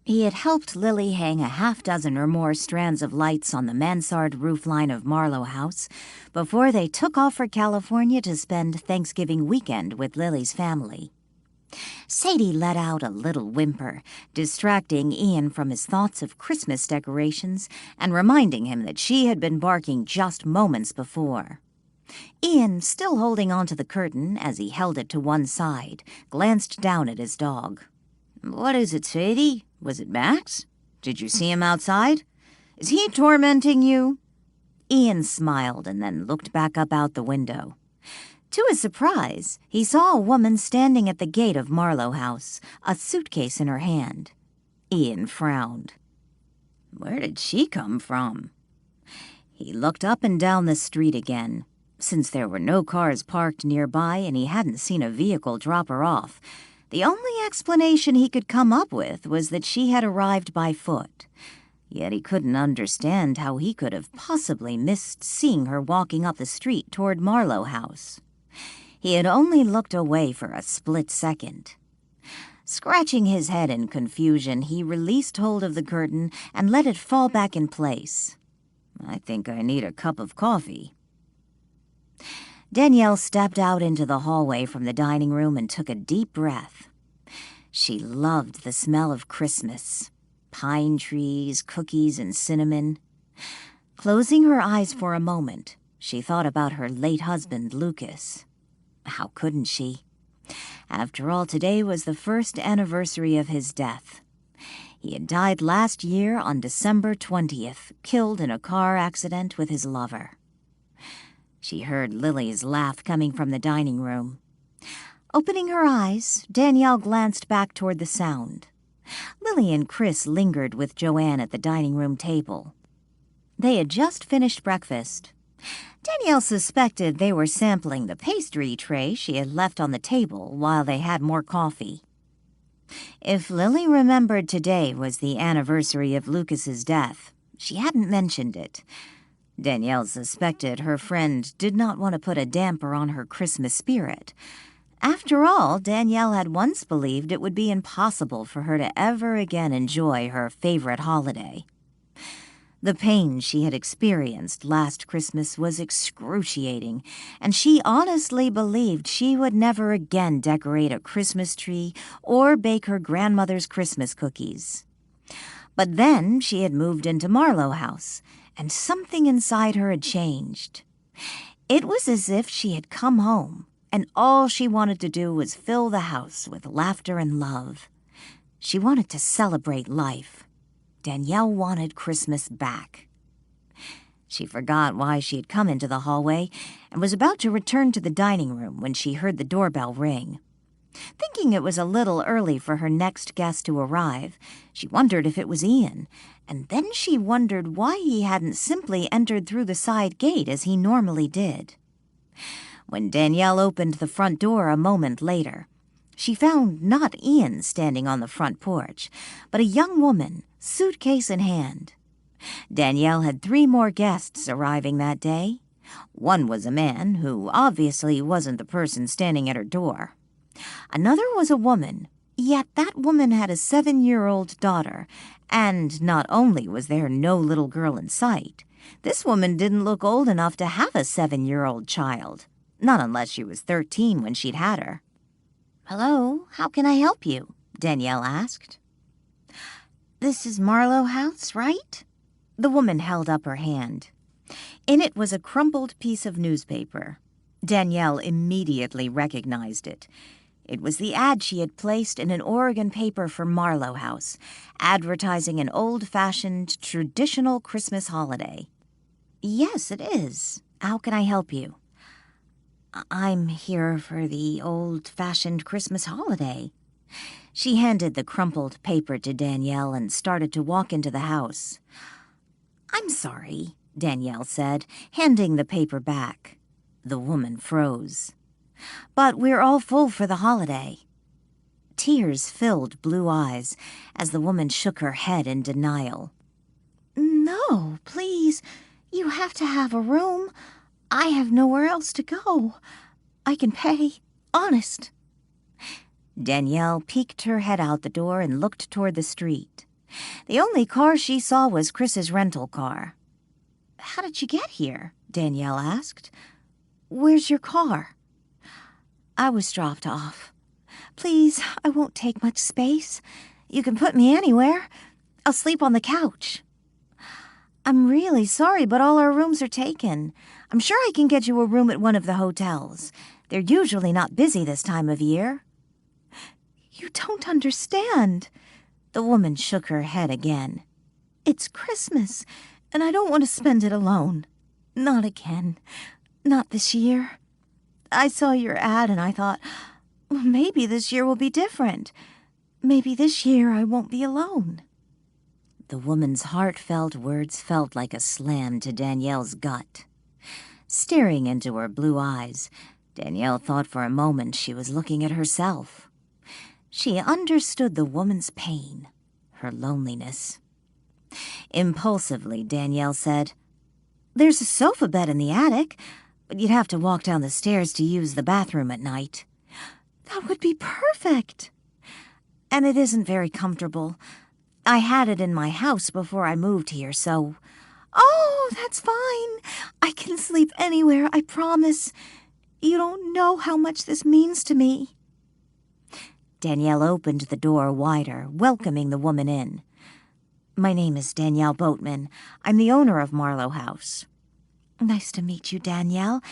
He had helped Lily hang a half-dozen or more strands of lights on the mansard roofline of Marlowe House before they took off for California to spend Thanksgiving weekend with Lily's family. Sadie let out a little whimper, distracting Ian from his thoughts of Christmas decorations and reminding him that she had been barking just moments before. Ian, still holding onto the curtain as he held it to one side, glanced down at his dog. "What is it, Sadie? Was it Max? Did you see him outside? Is he tormenting you?" Ian smiled and then looked back up out the window. To his surprise, he saw a woman standing at the gate of Marlowe House, a suitcase in her hand. Ian frowned. Where did she come from? He looked up and down the street again. Since there were no cars parked nearby and he hadn't seen a vehicle drop her off, the only explanation he could come up with was that she had arrived by foot. Yet he couldn't understand how he could have possibly missed seeing her walking up the street toward Marlowe House. He had only looked away for a split second. Scratching his head in confusion, he released hold of the curtain and let it fall back in place. I think I need a cup of coffee. Danielle stepped out into the hallway from the dining room and took a deep breath. She loved the smell of Christmas. Pine trees, cookies, and cinnamon. Closing her eyes for a moment, she thought about her late husband, Lucas. How couldn't she? After all, today was the first anniversary of his death. He had died last year on December 20th, killed in a car accident with his lover. She heard Lily's laugh coming from the dining room. Opening her eyes, Danielle glanced back toward the sound. Lily and Chris lingered with Joanne at the dining room table. They had just finished breakfast. Danielle suspected they were sampling the pastry tray she had left on the table while they had more coffee. If Lily remembered today was the anniversary of Lucas's death, she hadn't mentioned it. Danielle suspected her friend did not want to put a damper on her Christmas spirit. After all, Danielle had once believed it would be impossible for her to ever again enjoy her favorite holiday. The pain she had experienced last Christmas was excruciating, and she honestly believed she would never again decorate a Christmas tree or bake her grandmother's Christmas cookies. But then she had moved into Marlowe House, and something inside her had changed. It was as if she had come home, and all she wanted to do was fill the house with laughter and love. She wanted to celebrate life. Danielle wanted Christmas back. She forgot why she had come into the hallway and was about to return to the dining room when she heard the doorbell ring. Thinking it was a little early for her next guest to arrive, she wondered if it was Ian, and then she wondered why he hadn't simply entered through the side gate as he normally did. When Danielle opened the front door a moment later, she found not Ian standing on the front porch, but a young woman, suitcase in hand. Danielle had 3 more guests arriving that day. One was a man who obviously wasn't the person standing at her door. Another was a woman, yet that woman had a 7-year-old daughter, and not only was there no little girl in sight, this woman didn't look old enough to have a 7-year-old child, not unless she was 13 when she'd had her. "Hello, how can I help you?" Danielle asked. "This is Marlowe House, right?" The woman held up her hand. In it was a crumpled piece of newspaper. Danielle immediately recognized it. It was the ad she had placed in an Oregon paper for Marlowe House, advertising an old-fashioned, traditional Christmas holiday. "Yes, it is. How can I help you?" "I'm here for the old-fashioned Christmas holiday." She handed the crumpled paper to Danielle and started to walk into the house. "I'm sorry," Danielle said, handing the paper back. The woman froze. "But we're all full for the holiday." Tears filled Blue eyes as the woman shook her head in denial. "No, please, you have to have a room. I have nowhere else to go. I can pay, honest." Danielle peeked her head out the door and looked toward the street. The only car she saw was Chris's rental car. "How did you get here?" Danielle asked. "Where's your car?" "I was dropped off." Please, I won't take much space. You can put me anywhere. I'll sleep on the couch. I'm really sorry, but all our rooms are taken. I'm sure I can get you a room at one of the hotels. They're usually not busy this time of year. You don't understand. The woman shook her head again. It's Christmas, and I don't want to spend it alone. Not again. Not this year. I saw your ad and I thought, well, maybe this year will be different. Maybe this year I won't be alone. The woman's heartfelt words felt like a slam to Danielle's gut. Staring into her blue eyes, Danielle thought for a moment she was looking at herself. She understood the woman's pain, her loneliness. Impulsively, Danielle said, There's a sofa bed in the attic, but you'd have to walk down the stairs to use the bathroom at night. That would be perfect. And it isn't very comfortable. I had it in my house before I moved here, so... Oh, that's fine. I can sleep anywhere, I promise. You don't know how much this means to me. Danielle opened the door wider, welcoming the woman in. My name is Danielle Boatman. I'm the owner of Marlowe House. Nice to meet you, Danielle.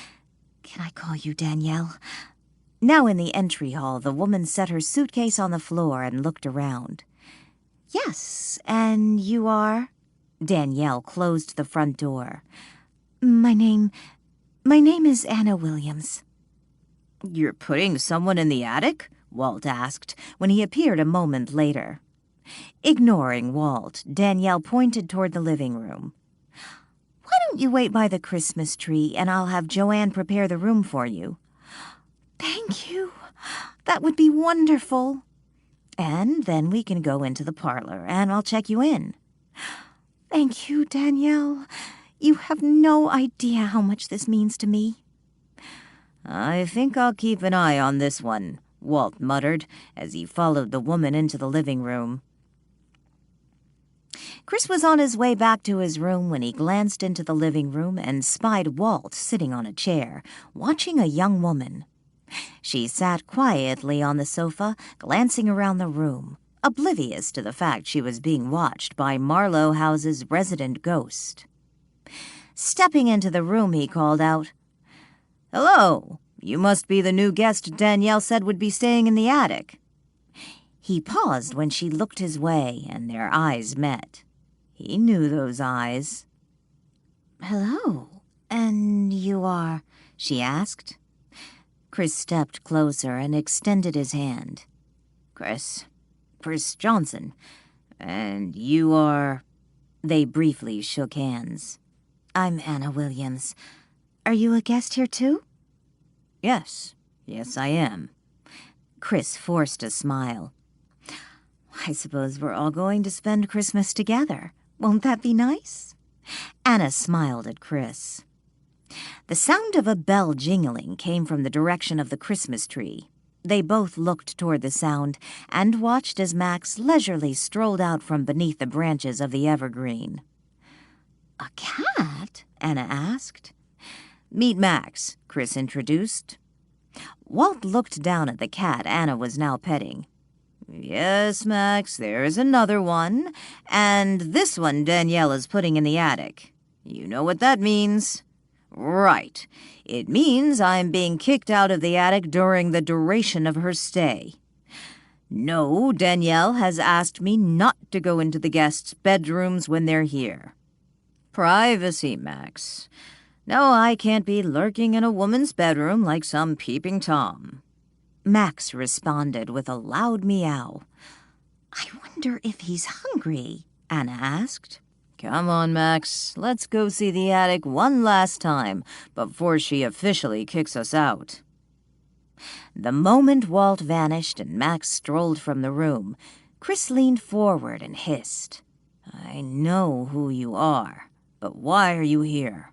Can I call you Danielle? Now in the entry hall, the woman set her suitcase on the floor and looked around. Yes, and you are? Danielle closed the front door. My name is Anna Williams. You're putting someone in the attic? Walt asked, when he appeared a moment later. Ignoring Walt, Danielle pointed toward the living room. Why don't you wait by the Christmas tree, and I'll have Joanne prepare the room for you? Thank you. That would be wonderful. And then we can go into the parlor, and I'll check you in. Thank you, Danielle. You have no idea how much this means to me. I think I'll keep an eye on this one, Walt muttered as he followed the woman into the living room. Chris was on his way back to his room when he glanced into the living room and spied Walt sitting on a chair, watching a young woman. She sat quietly on the sofa, glancing around the room, oblivious to the fact she was being watched by Marlowe House's resident ghost. Stepping into the room, he called out, Hello, you must be the new guest Danielle said would be staying in the attic. He paused when she looked his way, and their eyes met. He knew those eyes. Hello, and you are, she asked. Chris stepped closer and extended his hand. Chris Johnson. And you are... They briefly shook hands. I'm Anna Williams. Are you a guest here too? Yes, I am. Chris forced a smile. I suppose we're all going to spend Christmas together. Won't that be nice? Anna smiled at Chris. The sound of a bell jingling came from the direction of the Christmas tree. They both looked toward the sound and watched as Max leisurely strolled out from beneath the branches of the evergreen. A cat? Anna asked. Meet Max, Chris introduced. Walt looked down at the cat Anna was now petting. Yes, Max, there's another one. And this one Danielle is putting in the attic. You know what that means. Right. It means I'm being kicked out of the attic during the duration of her stay. No, Danielle has asked me not to go into the guests' bedrooms when they're here. Privacy, Max. No, I can't be lurking in a woman's bedroom like some peeping Tom. Max responded with a loud meow. I wonder if he's hungry, Anna asked. Come on, Max. Let's go see the attic one last time before she officially kicks us out. The moment Walt vanished and Max strolled from the room, Chris leaned forward and hissed. I know who you are, but why are you here?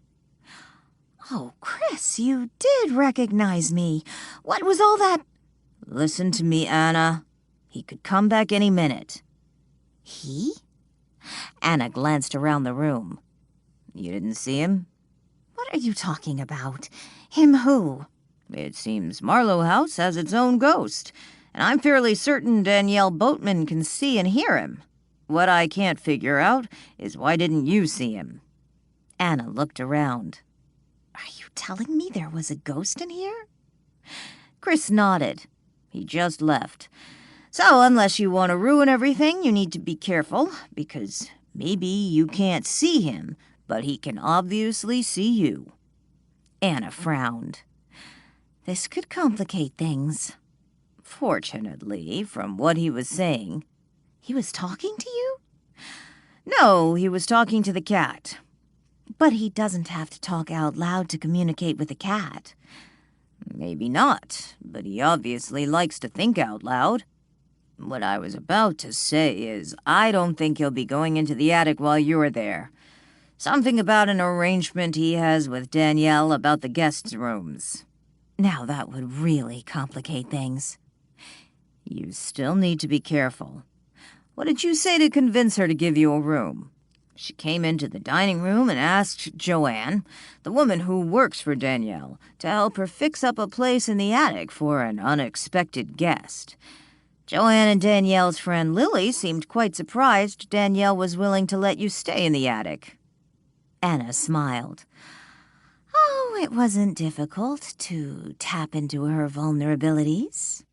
Oh, Chris, you did recognize me. What was all that? Listen to me, Anna. He could come back any minute. He? Anna glanced around the room. You didn't see him? What are you talking about? Him who? It seems Marlowe House has its own ghost, and I'm fairly certain Danielle Boatman can see and hear him. What I can't figure out is why didn't you see him?" Anna looked around. "Are you telling me there was a ghost in here?" Chris nodded. "He just left. So unless you want to ruin everything, you need to be careful, because maybe you can't see him, but he can obviously see you." Anna frowned. This could complicate things. Fortunately, from what he was saying. He was talking to you? No, he was talking to the cat. But he doesn't have to talk out loud to communicate with the cat. Maybe not, but he obviously likes to think out loud. What I was about to say is, I don't think he'll be going into the attic while you're there. Something about an arrangement he has with Danielle about the guest rooms. Now that would really complicate things. You still need to be careful. What did you say to convince her to give you a room? She came into the dining room and asked Joanne, the woman who works for Danielle, to help her fix up a place in the attic for an unexpected guest. Joanne and Danielle's friend Lily seemed quite surprised Danielle was willing to let you stay in the attic. Anna smiled. Oh, it wasn't difficult to tap into her vulnerabilities.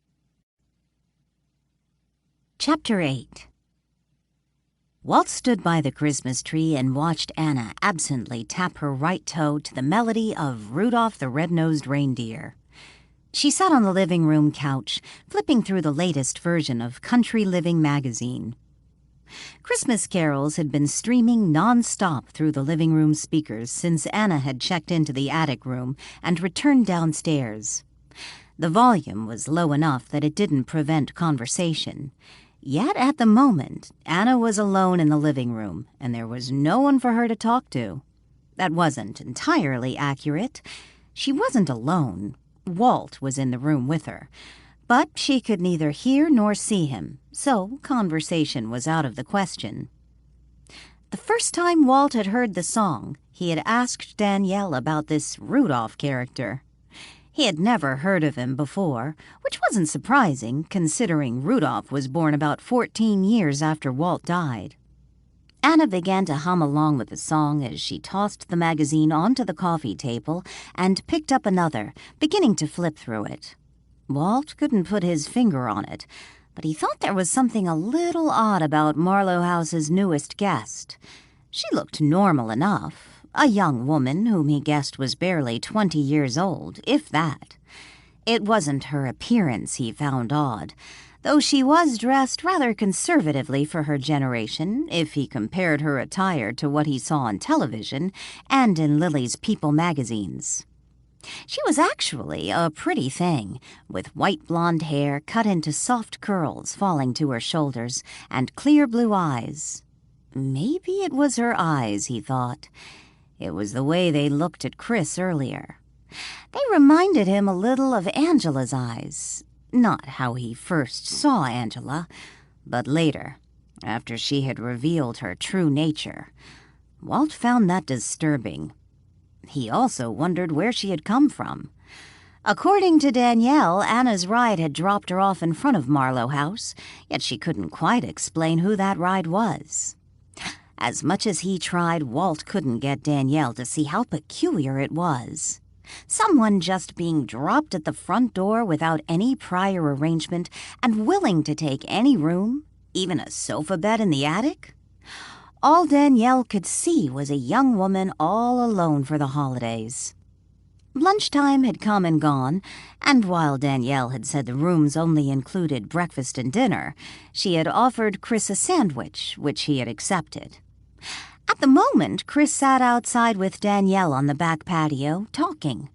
Chapter 8. Walt stood by the Christmas tree and watched Anna absently tap her right toe to the melody of Rudolph the Red-Nosed Reindeer. She sat on the living room couch, flipping through the latest version of Country Living magazine. Christmas carols had been streaming non-stop through the living room speakers since Anna had checked into the attic room and returned downstairs. The volume was low enough that it didn't prevent conversation. Yet at the moment, Anna was alone in the living room, and there was no one for her to talk to. That wasn't entirely accurate. She wasn't alone. Walt was in the room with her. But she could neither hear nor see him, so conversation was out of the question. The first time Walt had heard the song, he had asked Danielle about this Rudolph character. He had never heard of him before, which wasn't surprising, considering Rudolph was born about 14 years after Walt died. Anna began to hum along with the song as she tossed the magazine onto the coffee table and picked up another, beginning to flip through it. Walt couldn't put his finger on it, but he thought there was something a little odd about Marlowe House's newest guest. She looked normal enough. A young woman whom he guessed was barely 20 years old, if that. It wasn't her appearance he found odd, though she was dressed rather conservatively for her generation if he compared her attire to what he saw on television and in Lily's People magazines. She was actually a pretty thing, with white blonde hair cut into soft curls falling to her shoulders and clear blue eyes. Maybe it was her eyes, he thought. It was the way they looked at Chris earlier. They reminded him a little of Angela's eyes. Not how he first saw Angela, but later, after she had revealed her true nature. Walt found that disturbing. He also wondered where she had come from. According to Danielle, Anna's ride had dropped her off in front of Marlowe House, yet she couldn't quite explain who that ride was. As much as he tried, Walt couldn't get Danielle to see how peculiar it was. Someone just being dropped at the front door without any prior arrangement and willing to take any room, even a sofa bed in the attic. All Danielle could see was a young woman all alone for the holidays. Lunchtime had come and gone, and while Danielle had said the rooms only included breakfast and dinner, she had offered Chris a sandwich, which he had accepted. At the moment, Chris sat outside with Danielle on the back patio, talking.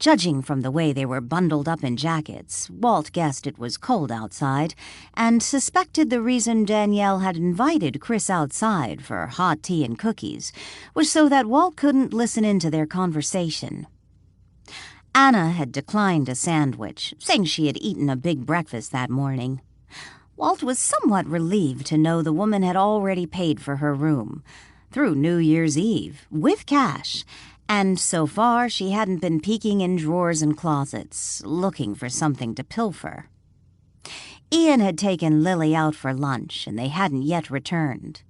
Judging from the way they were bundled up in jackets, Walt guessed it was cold outside, and suspected the reason Danielle had invited Chris outside for hot tea and cookies was so that Walt couldn't listen into their conversation. Anna had declined a sandwich, saying she had eaten a big breakfast that morning. Walt was somewhat relieved to know the woman had already paid for her room, through New Year's Eve, with cash, and so far she hadn't been peeking in drawers and closets, looking for something to pilfer. Ian had taken Lily out for lunch, and they hadn't yet returned.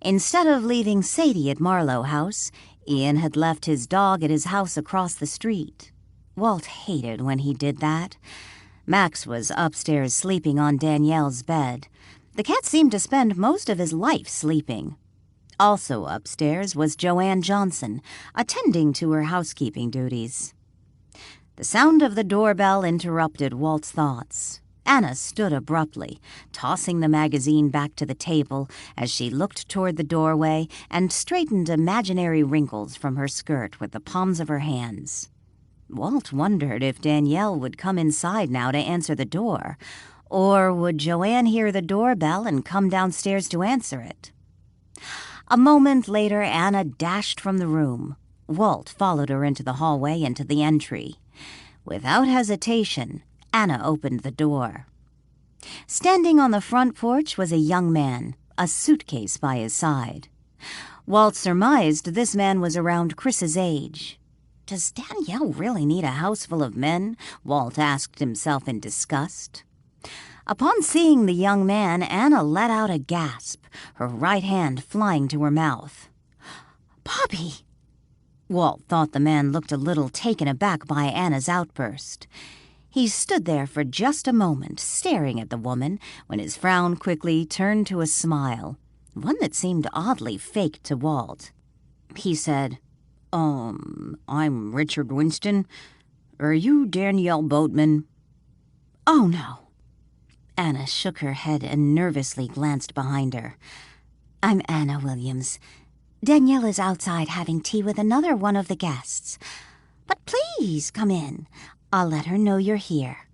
Instead of leaving Sadie at Marlowe House, Ian had left his dog at his house across the street. Walt hated when he did that. Max was upstairs sleeping on Danielle's bed. The cat seemed to spend most of his life sleeping. Also upstairs was Joanne Johnson, attending to her housekeeping duties. The sound of the doorbell interrupted Walt's thoughts. Anna stood abruptly, tossing the magazine back to the table as she looked toward the doorway and straightened imaginary wrinkles from her skirt with the palms of her hands. Walt wondered if Danielle would come inside now to answer the door, or would Joanne hear the doorbell and come downstairs to answer it? A moment later, Anna dashed from the room. Walt followed her into the hallway and to the entry. Without hesitation, Anna opened the door. Standing on the front porch was a young man, a suitcase by his side. Walt surmised this man was around Chris's age. Does Danielle really need a house full of men? Walt asked himself in disgust. Upon seeing the young man, Anna let out a gasp, her right hand flying to her mouth. "Bobbi!" Walt thought the man looked a little taken aback by Anna's outburst. He stood there for just a moment, staring at the woman, when his frown quickly turned to a smile, one that seemed oddly fake to Walt. He said, I'm Richard Winston. Are you Danielle Boatman?" "Oh, no." Anna shook her head and nervously glanced behind her. "I'm Anna Williams. Danielle is outside having tea with another one of the guests. But please come in. I'll let her know you're here."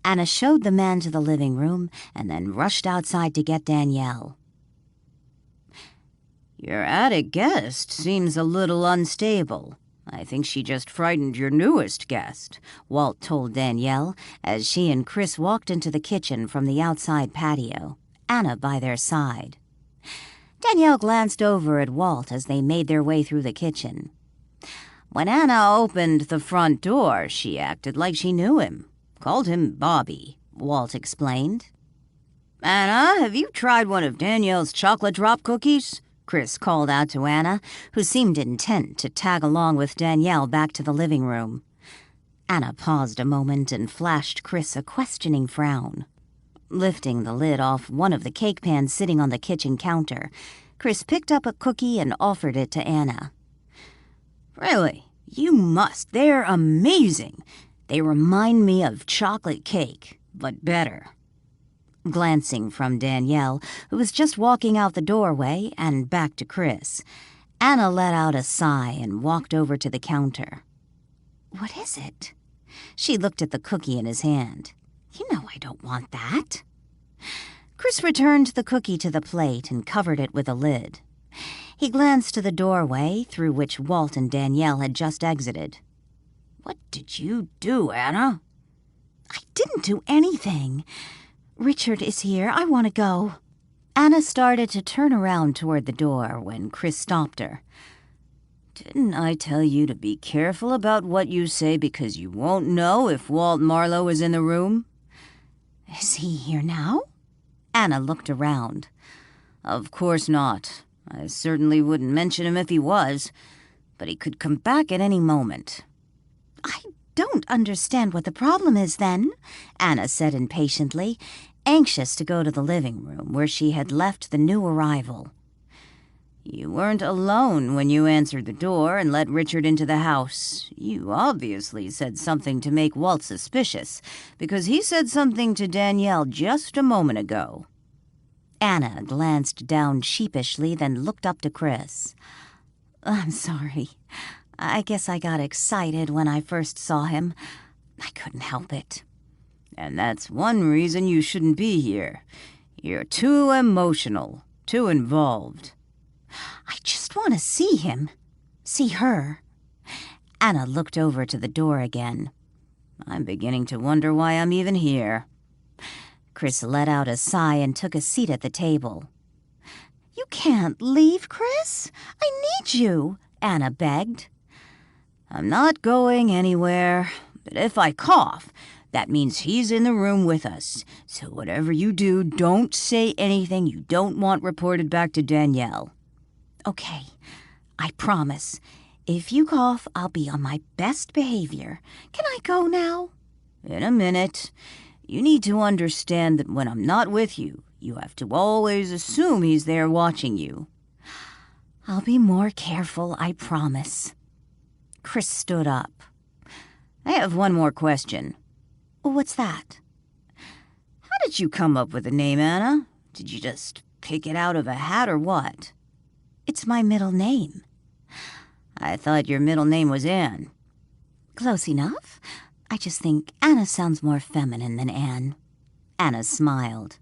Anna showed the man to the living room and then rushed outside to get Danielle. "Your attic guest seems a little unstable. I think she just frightened your newest guest," Walt told Danielle as she and Chris walked into the kitchen from the outside patio, Anna by their side. Danielle glanced over at Walt as they made their way through the kitchen. When Anna opened the front door, she acted like she knew him. Called him Bobby, Walt explained. "Anna, have you tried one of Danielle's chocolate drop cookies?" Chris called out to Anna, who seemed intent to tag along with Danielle back to the living room. Anna paused a moment and flashed Chris a questioning frown. Lifting the lid off one of the cake pans sitting on the kitchen counter, Chris picked up a cookie and offered it to Anna. "Really? You must. They're amazing. They remind me of chocolate cake, but better." Glancing from Danielle, who was just walking out the doorway, and back to Chris, Anna let out a sigh and walked over to the counter. "What is it?" She looked at the cookie in his hand. "You know I don't want that." Chris returned the cookie to the plate and covered it with a lid. He glanced to the doorway through which Walt and Danielle had just exited. "What did you do, Anna?" "I didn't do anything. Richard is here. I want to go." Anna started to turn around toward the door when Chris stopped her. "Didn't I tell you to be careful about what you say because you won't know if Walt Marlowe is in the room?" "Is he here now?" Anna looked around. "Of course not. I certainly wouldn't mention him if he was, but he could come back at any moment." "I don't understand what the problem is then," Anna said impatiently, anxious to go to the living room where she had left the new arrival. "You weren't alone when you answered the door and let Richard into the house. You obviously said something to make Walt suspicious, because he said something to Danielle just a moment ago." Anna glanced down sheepishly, then looked up to Chris. "I'm sorry. I guess I got excited when I first saw him. I couldn't help it." "And that's one reason you shouldn't be here. You're too emotional, too involved." "I just want to see him. See her." Anna looked over to the door again. "I'm beginning to wonder why I'm even here." Chris let out a sigh and took a seat at the table. "You can't leave, Chris. I need you," Anna begged. "I'm not going anywhere, but if I cough, That means he's in the room with us. So whatever you do, don't say anything you don't want reported back to Danielle. Okay, I promise. If you cough, I'll be on my best behavior. Can I go now? In a minute. You need to understand that when I'm not with you, you have to always assume he's there watching you. I'll be more careful, I promise. Chris stood up. I have one more question. What's that? How did you come up with the name, Anna? Did you just pick it out of a hat or what? It's my middle name. I thought your middle name was Anne. Close enough. I just think Anna sounds more feminine than Anne. Anna smiled.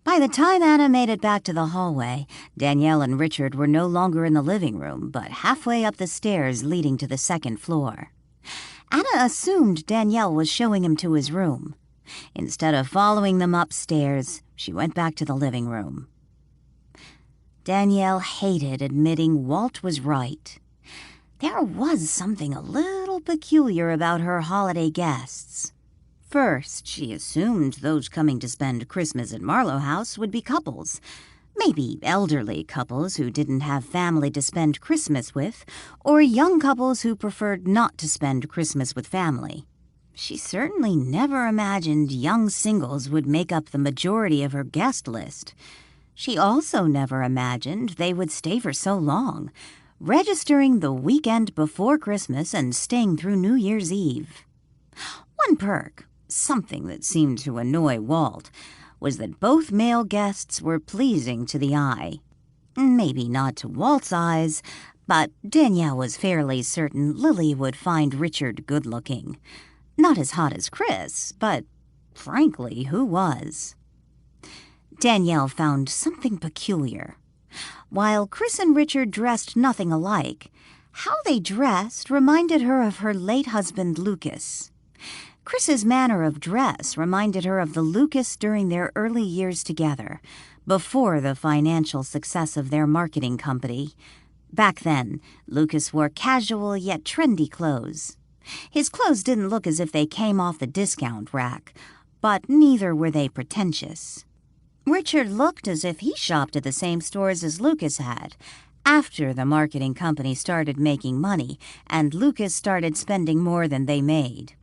By the time Anna made it back to the hallway, Danielle and Richard were no longer in the living room, but halfway up the stairs leading to the second floor. Anna assumed Danielle was showing him to his room. Instead of following them upstairs, she went back to the living room. Danielle hated admitting Walt was right. There was something a little peculiar about her holiday guests. First, she assumed those coming to spend Christmas at Marlowe House would be couples. Maybe elderly couples who didn't have family to spend Christmas with, or young couples who preferred not to spend Christmas with family. She certainly never imagined young singles would make up the majority of her guest list. She also never imagined they would stay for so long, registering the weekend before Christmas and staying through New Year's Eve. One perk, something that seemed to annoy Walt, was that both male guests were pleasing to the eye. Maybe not to Walt's eyes, but Danielle was fairly certain Lily would find Richard good-looking. Not as hot as Chris, but frankly, who was? Danielle found something peculiar. While Chris and Richard dressed nothing alike, how they dressed reminded her of her late husband, Lucas. Chris's manner of dress reminded her of the Lucas during their early years together, before the financial success of their marketing company. Back then, Lucas wore casual yet trendy clothes. His clothes didn't look as if they came off the discount rack, but neither were they pretentious. Richard looked as if he shopped at the same stores as Lucas had, after the marketing company started making money and Lucas started spending more than they made.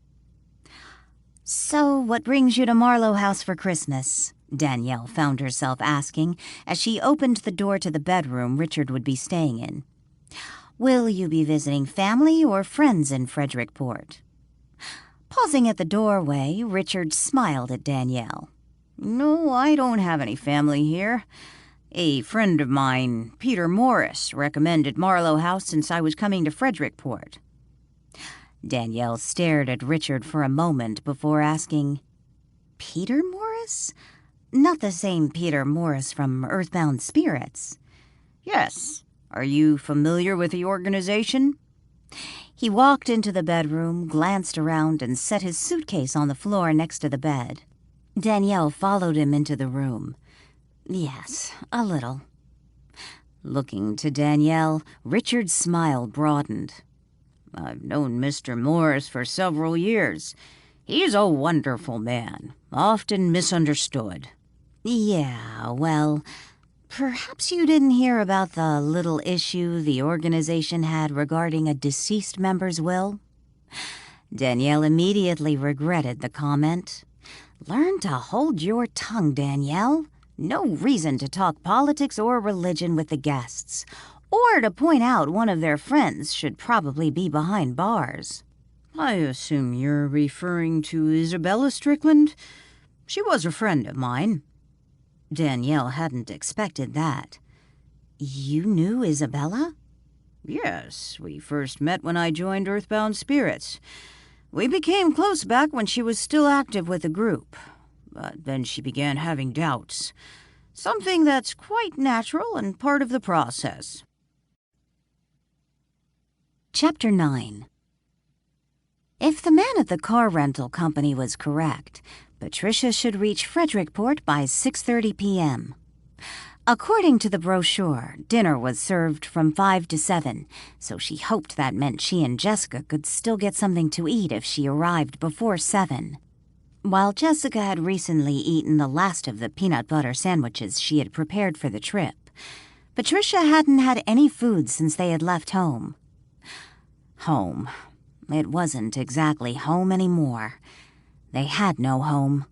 "So, what brings you to Marlowe House for Christmas?" Danielle found herself asking as she opened the door to the bedroom Richard would be staying in. "Will you be visiting family or friends in Frederickport?" Pausing at the doorway, Richard smiled at Danielle. No, I don't have any family here. A friend of mine, Peter Morris, recommended Marlowe House since I was coming to Frederickport. Danielle stared at Richard for a moment before asking, "Peter Morris? Not the same Peter Morris from Earthbound Spirits?" Yes. Are you familiar with the organization? He walked into the bedroom, glanced around, and set his suitcase on the floor next to the bed. Danielle followed him into the room. "Yes, a little." Looking to Danielle, Richard's smile broadened. I've known Mr. Morris for several years. He's a wonderful man, often misunderstood. "Yeah, well, perhaps you didn't hear about the little issue the organization had regarding a deceased member's will?" Danielle immediately regretted the comment. Learn to hold your tongue, Danielle. No reason to talk politics or religion with the guests, or to point out one of their friends should probably be behind bars. I assume you're referring to Isabella Strickland? She was a friend of mine. Danielle hadn't expected that. You knew Isabella? Yes, we first met when I joined Earthbound Spirits. We became close back when she was still active with the group. But then she began having doubts. Something that's quite natural and part of the process. Chapter 9. If the man at the car rental company was correct, Patricia should reach Frederickport by 6:30 p.m. According to the brochure, dinner was served from 5 to 7, so she hoped that meant she and Jessica could still get something to eat if she arrived before 7. While Jessica had recently eaten the last of the peanut butter sandwiches she had prepared for the trip, Patricia hadn't had any food since they had left home. Home. It wasn't exactly home anymore. They had no home.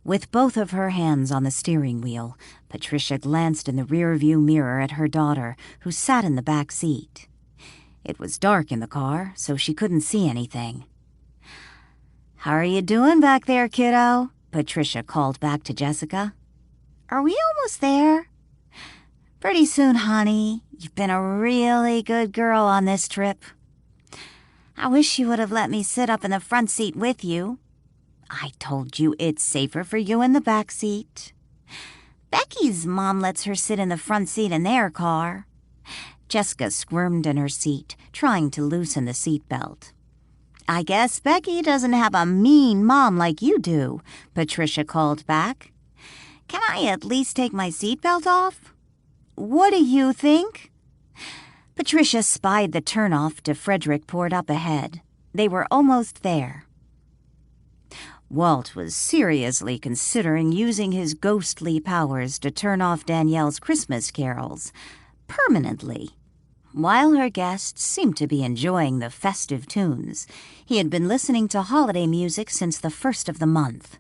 With both of her hands on the steering wheel, Patricia glanced in the rear-view mirror at her daughter, who sat in the back seat. It was dark in the car, so she couldn't see anything. "How are you doing back there, kiddo?" Patricia called back to Jessica. "Are we almost there?" "Pretty soon, honey. You've been a really good girl on this trip." "I wish you would have let me sit up in the front seat with you." "I told you it's safer for you in the back seat." "Becky's mom lets her sit in the front seat in their car." Jessica squirmed in her seat, trying to loosen the seatbelt. "I guess Becky doesn't have a mean mom like you do," Patricia called back. "Can I at least take my seatbelt off?" "What do you think?" Patricia spied the turnoff to Frederickport up ahead. They were almost there. Walt was seriously considering using his ghostly powers to turn off Danielle's Christmas carols permanently. While her guests seemed to be enjoying the festive tunes, he had been listening to holiday music since the 1st of the month.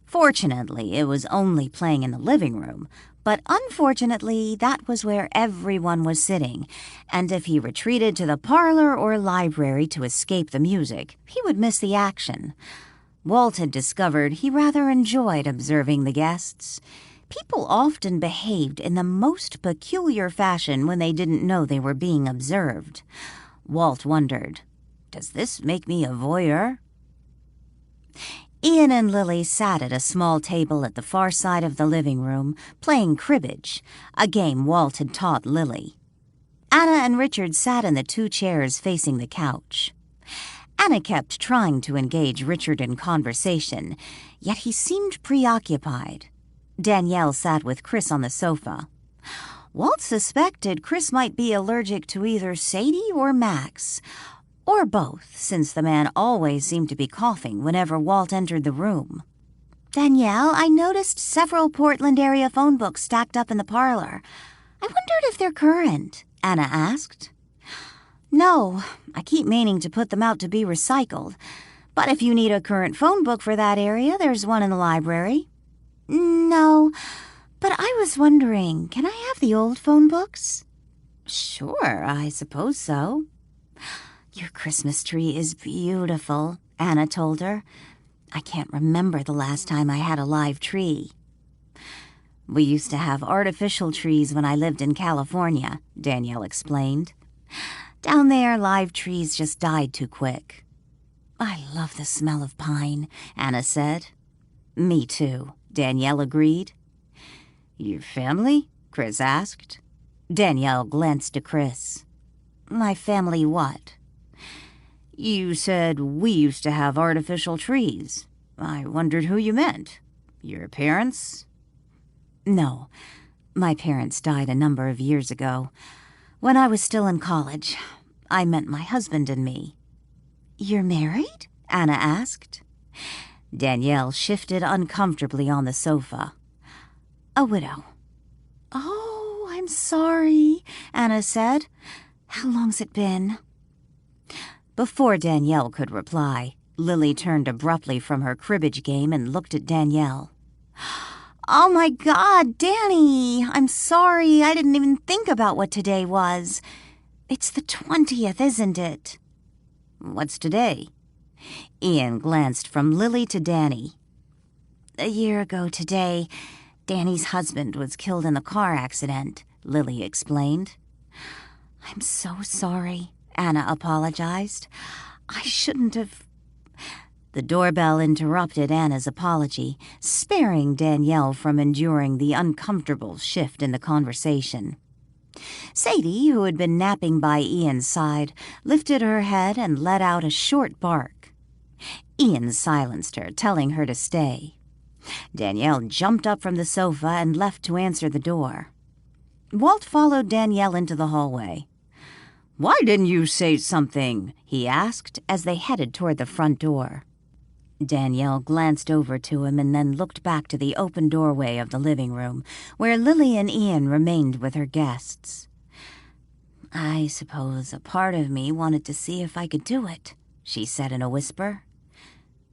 Fortunately, it was only playing in the living room, but unfortunately, that was where everyone was sitting, and if he retreated to the parlor or library to escape the music, he would miss the action. Walt had discovered he rather enjoyed observing the guests. People often behaved in the most peculiar fashion when they didn't know they were being observed. Walt wondered, "Does this make me a voyeur?" Ian and Lily sat at a small table at the far side of the living room, playing cribbage, a game Walt had taught Lily. Anna and Richard sat in the 2 chairs facing the couch. Anna kept trying to engage Richard in conversation, yet he seemed preoccupied. Danielle sat with Chris on the sofa. Walt suspected Chris might be allergic to either Sadie or Max, or both, since the man always seemed to be coughing whenever Walt entered the room. "Danielle, I noticed several Portland area phone books stacked up in the parlor. I wondered if they're current," Anna asked. "No, I keep meaning to put them out to be recycled. But if you need a current phone book for that area, there's one in the library." "No, but I was wondering, can I have the old phone books?" "Sure, I suppose so." "Your Christmas tree is beautiful," Anna told her. "I can't remember the last time I had a live tree." "We used to have artificial trees when I lived in California," Danielle explained. "Down there, live trees just died too quick." "I love the smell of pine," Anna said. "Me too," Danielle agreed. "Your family?" Chris asked. Danielle glanced to Chris. "My family what?" "You said we used to have artificial trees. I wondered who you meant. Your parents?" "No, my parents died a number of years ago. When I was still in college, I meant my husband and me." "You're married?" Anna asked. Danielle shifted uncomfortably on the sofa. "A widow." "Oh, I'm sorry," Anna said. "How long's it been?" Before Danielle could reply, Lily turned abruptly from her cribbage game and looked at Danielle. "Oh my God, Danny! I'm sorry, I didn't even think about what today was. It's the 20th, isn't it?" "What's today?" Ian glanced from Lily to Danny. "A year ago today, Danny's husband was killed in a car accident," Lily explained. "I'm so sorry," Anna apologized. "I shouldn't have—" The doorbell interrupted Anna's apology, sparing Danielle from enduring the uncomfortable shift in the conversation. Sadie, who had been napping by Ian's side, lifted her head and let out a short bark. Ian silenced her, telling her to stay. Danielle jumped up from the sofa and left to answer the door. Walt followed Danielle into the hallway. "Why didn't you say something?" he asked as they headed toward the front door. Danielle glanced over to him and then looked back to the open doorway of the living room, where Lily and Ian remained with her guests. "I suppose a part of me wanted to see if I could do it," she said in a whisper.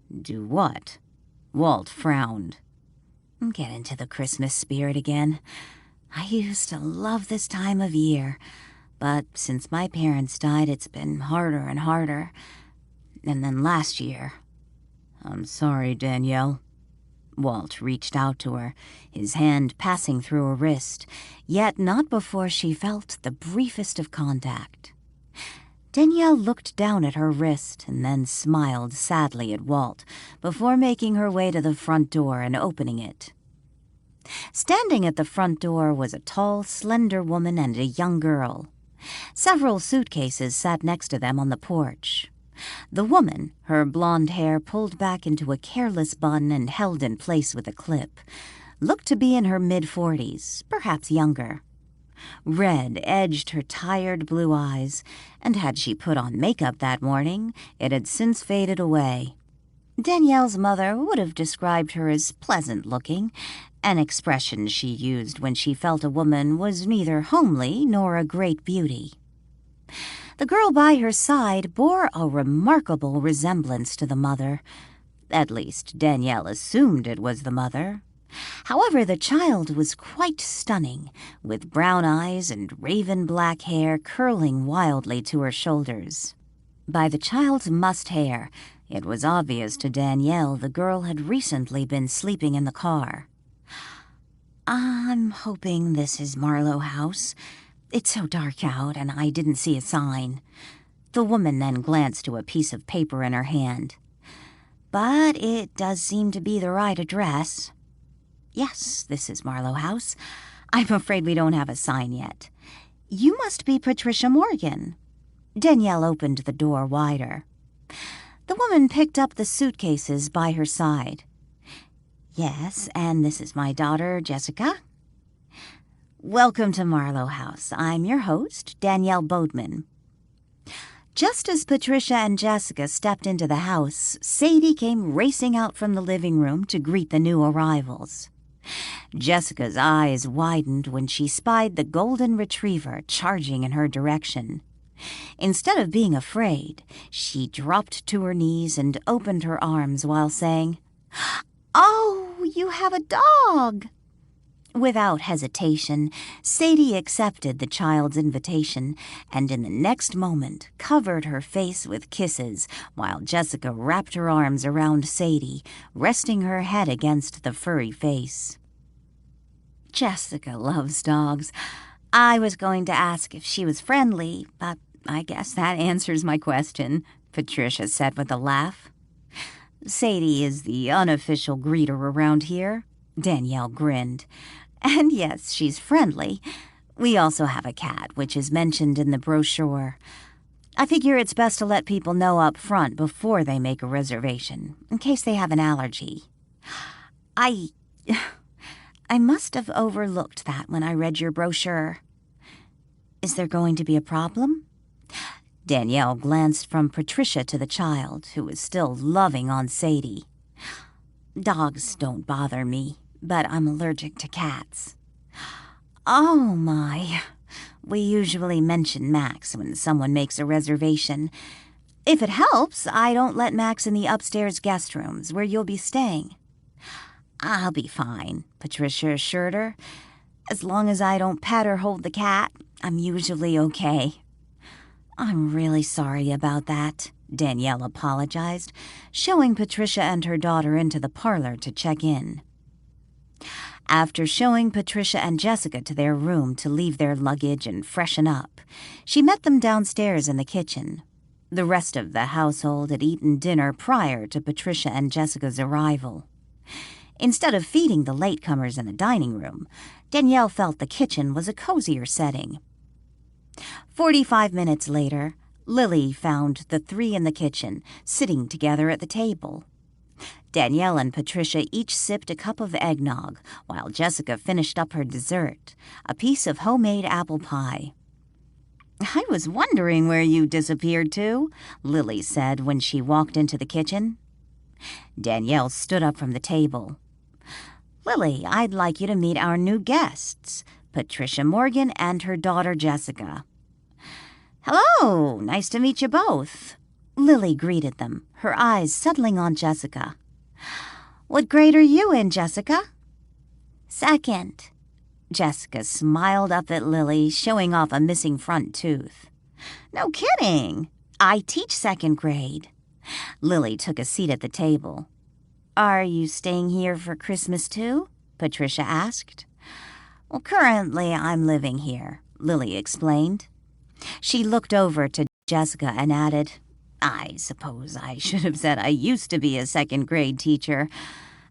"Do what?" Walt frowned. "Get into the Christmas spirit again. I used to love this time of year, but since my parents died, it's been harder and harder. And then last year..." "I'm sorry, Danielle." Walt reached out to her, his hand passing through her wrist, yet not before she felt the briefest of contact. Danielle looked down at her wrist and then smiled sadly at Walt before making her way to the front door and opening it. Standing at the front door was a tall, slender woman and a young girl. Several suitcases sat next to them on the porch. The woman, her blonde hair pulled back into a careless bun and held in place with a clip, looked to be in her mid-40s, perhaps younger. Red edged her tired blue eyes, and had she put on makeup that morning, it had since faded away. Danielle's mother would have described her as pleasant-looking, an expression she used when she felt a woman was neither homely nor a great beauty. The girl by her side bore a remarkable resemblance to the mother. At least, Danielle assumed it was the mother. However, the child was quite stunning, with brown eyes and raven-black hair curling wildly to her shoulders. By the child's mussed hair, it was obvious to Danielle the girl had recently been sleeping in the car. "I'm hoping this is Marlowe House. It's so dark out, and I didn't see a sign." The woman then glanced to a piece of paper in her hand. "But it does seem to be the right address." "Yes, this is Marlowe House. I'm afraid we don't have a sign yet. You must be Patricia Morgan." Danielle opened the door wider. The woman picked up the suitcases by her side. "Yes, and this is my daughter, Jessica." "Welcome to Marlowe House. I'm your host, Danielle Bodeman." Just as Patricia and Jessica stepped into the house, Sadie came racing out from the living room to greet the new arrivals. Jessica's eyes widened when she spied the golden retriever charging in her direction. Instead of being afraid, she dropped to her knees and opened her arms while saying, "Oh, you have a dog!" Without hesitation, Sadie accepted the child's invitation and in the next moment covered her face with kisses while Jessica wrapped her arms around Sadie, resting her head against the furry face. "Jessica loves dogs. I was going to ask if she was friendly, but I guess that answers my question," Patricia said with a laugh. "Sadie is the unofficial greeter around here," Danielle grinned. "And yes, she's friendly. We also have a cat, which is mentioned in the brochure. I figure it's best to let people know up front before they make a reservation, in case they have an allergy. I must have overlooked that when I read your brochure. Is there going to be a problem?" Danielle glanced from Patricia to the child, who was still loving on Sadie. "Dogs don't bother me, but I'm allergic to cats." "Oh, my. We usually mention Max when someone makes a reservation. If it helps, I don't let Max in the upstairs guest rooms where you'll be staying." "I'll be fine," Patricia assured her. "As long as I don't pet or hold the cat, I'm usually okay." "I'm really sorry about that," Danielle apologized, showing Patricia and her daughter into the parlor to check in. After showing Patricia and Jessica to their room to leave their luggage and freshen up, she met them downstairs in the kitchen. The rest of the household had eaten dinner prior to Patricia and Jessica's arrival. Instead of feeding the latecomers in the dining room, Danielle felt the kitchen was a cozier setting. 45 minutes later, Lily found the three in the kitchen, sitting together at the table. Danielle and Patricia each sipped a cup of eggnog, while Jessica finished up her dessert, a piece of homemade apple pie. "I was wondering where you disappeared to," Lily said when she walked into the kitchen. Danielle stood up from the table. "Lily, I'd like you to meet our new guests, Patricia Morgan and her daughter Jessica." "Hello, nice to meet you both," Lily greeted them, her eyes settling on Jessica. "What grade are you in, Jessica?" "Second." Jessica smiled up at Lily, showing off a missing front tooth. "No kidding. I teach second grade." Lily took a seat at the table. "Are you staying here for Christmas too?" Patricia asked. "Well, currently I'm living here," Lily explained. She looked over to Jessica and added, "I suppose I should have said I used to be a second grade teacher.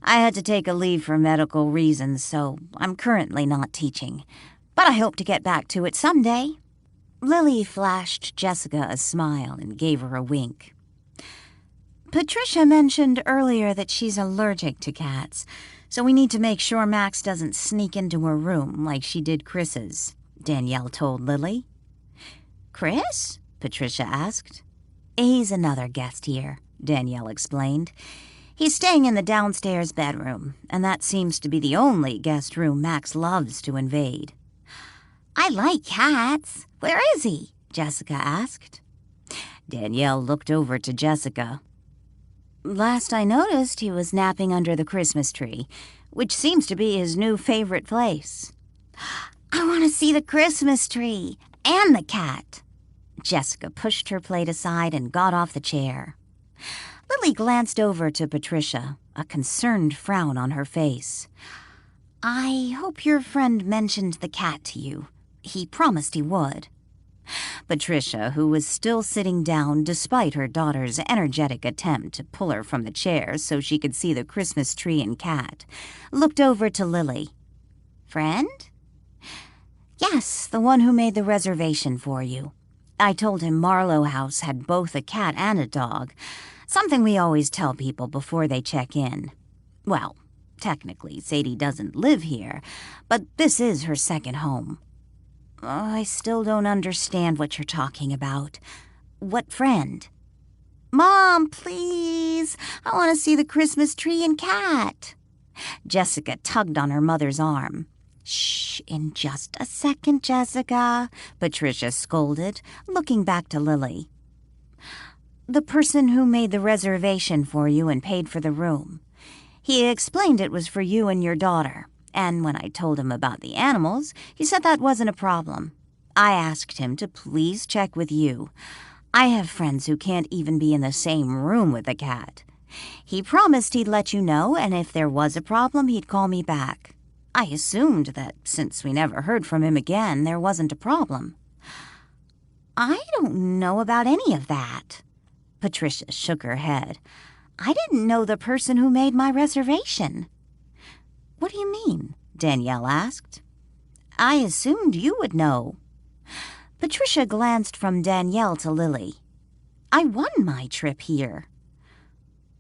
I had to take a leave for medical reasons, so I'm currently not teaching. But I hope to get back to it someday." Lily flashed Jessica a smile and gave her a wink. "Patricia mentioned earlier that she's allergic to cats, so we need to make sure Max doesn't sneak into her room like she did Chris's," Danielle told Lily. "Chris?" Patricia asked. "He's another guest here," Danielle explained. "He's staying in the downstairs bedroom, and that seems to be the only guest room Max loves to invade." "I like cats. Where is he?" Jessica asked. Danielle looked over to Jessica. "Last I noticed, he was napping under the Christmas tree, which seems to be his new favorite place." "I want to see the Christmas tree and the cat." Jessica pushed her plate aside and got off the chair. Lily glanced over to Patricia, a concerned frown on her face. "I hope your friend mentioned the cat to you. He promised he would." Patricia, who was still sitting down despite her daughter's energetic attempt to pull her from the chair so she could see the Christmas tree and cat, looked over to Lily. "Friend?" "Yes, the one who made the reservation for you. I told him Marlowe House had both a cat and a dog, something we always tell people before they check in. Well, technically, Sadie doesn't live here, but this is her second home." "I still don't understand what you're talking about. What friend?" "Mom, please. I want to see the Christmas tree and cat." Jessica tugged on her mother's arm. "Shh, in just a second, Jessica," Patricia scolded, looking back to Lily. "The person who made the reservation for you and paid for the room. He explained it was for you and your daughter, and when I told him about the animals, he said that wasn't a problem. I asked him to please check with you. I have friends who can't even be in the same room with a cat. He promised he'd let you know, and if there was a problem, he'd call me back. I assumed that since we never heard from him again, there wasn't a problem." "I don't know about any of that." Patricia shook her head. "I didn't know the person who made my reservation." "What do you mean?" Danielle asked. "I assumed you would know." Patricia glanced from Danielle to Lily. "I won my trip here."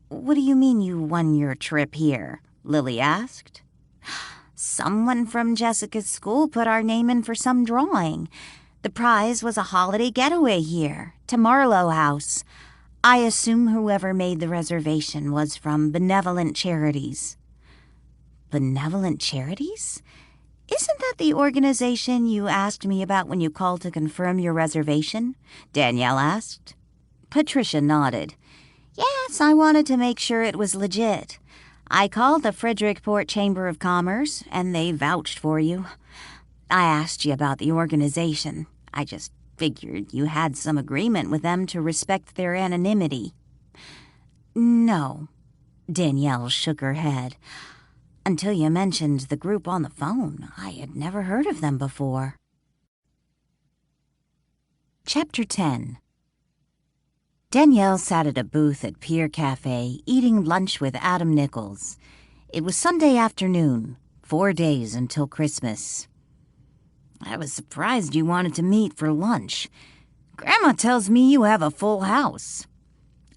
"What do you mean you won your trip here?" Lily asked. "Someone from Jessica's school put our name in for some drawing. The prize was a holiday getaway here, to Marlowe House. I assume whoever made the reservation was from Benevolent Charities." "Benevolent Charities? Isn't that the organization you asked me about when you called to confirm your reservation?" Danielle asked. Patricia nodded. "Yes, I wanted to make sure it was legit. I called the Frederickport Chamber of Commerce, and they vouched for you. I asked you about the organization. I just figured you had some agreement with them to respect their anonymity." "No." Danielle shook her head. "Until you mentioned the group on the phone, I had never heard of them before." Chapter 10. Danielle sat at a booth at Pier Cafe, eating lunch with Adam Nichols. It was Sunday afternoon, 4 days until Christmas. "I was surprised you wanted to meet for lunch. Grandma tells me you have a full house."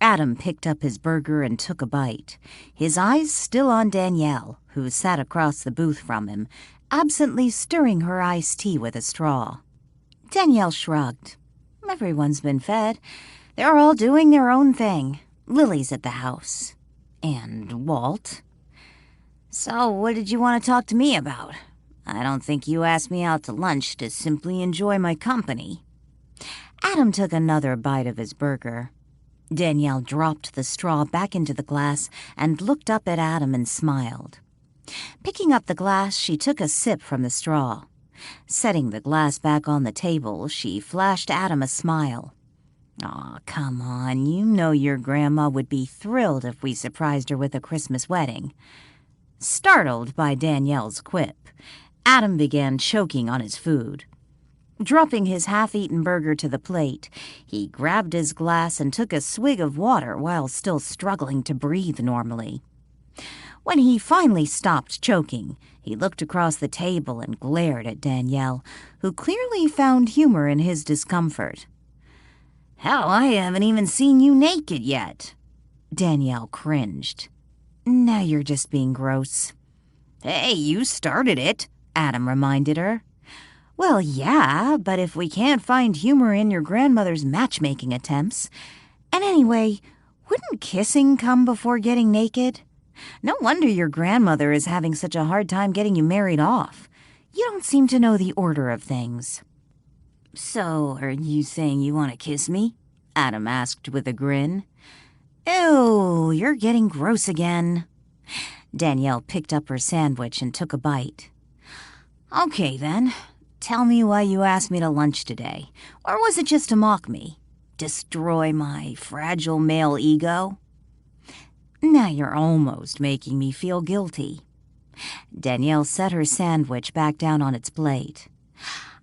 Adam picked up his burger and took a bite, his eyes still on Danielle, who sat across the booth from him, absently stirring her iced tea with a straw. Danielle shrugged. Everyone's been fed. They're all doing their own thing. Lily's at the house. And Walt. So what did you want to talk to me about? I don't think you asked me out to lunch to simply enjoy my company. Adam took another bite of his burger. Danielle dropped the straw back into the glass and looked up at Adam and smiled. Picking up the glass, she took a sip from the straw. Setting the glass back on the table, she flashed Adam a smile. Aw, come on, you know your grandma would be thrilled if we surprised her with a Christmas wedding. Startled by Danielle's quip, Adam began choking on his food. Dropping his half-eaten burger to the plate, he grabbed his glass and took a swig of water while still struggling to breathe normally. When he finally stopped choking, he looked across the table and glared at Danielle, who clearly found humor in his discomfort. Hell, I haven't even seen you naked yet. Danielle cringed. Now you're just being gross. Hey, you started it, Adam reminded her. Well, yeah, but if we can't find humor in your grandmother's matchmaking attempts. And anyway, wouldn't kissing come before getting naked? No wonder your grandmother is having such a hard time getting you married off. You don't seem to know the order of things. So, are you saying you want to kiss me? Adam asked with a grin. Ew, you're getting gross again. Danielle picked up her sandwich and took a bite. Okay, then. Tell me why you asked me to lunch today. Or was it just to mock me? Destroy my fragile male ego? Now you're almost making me feel guilty. Danielle set her sandwich back down on its plate.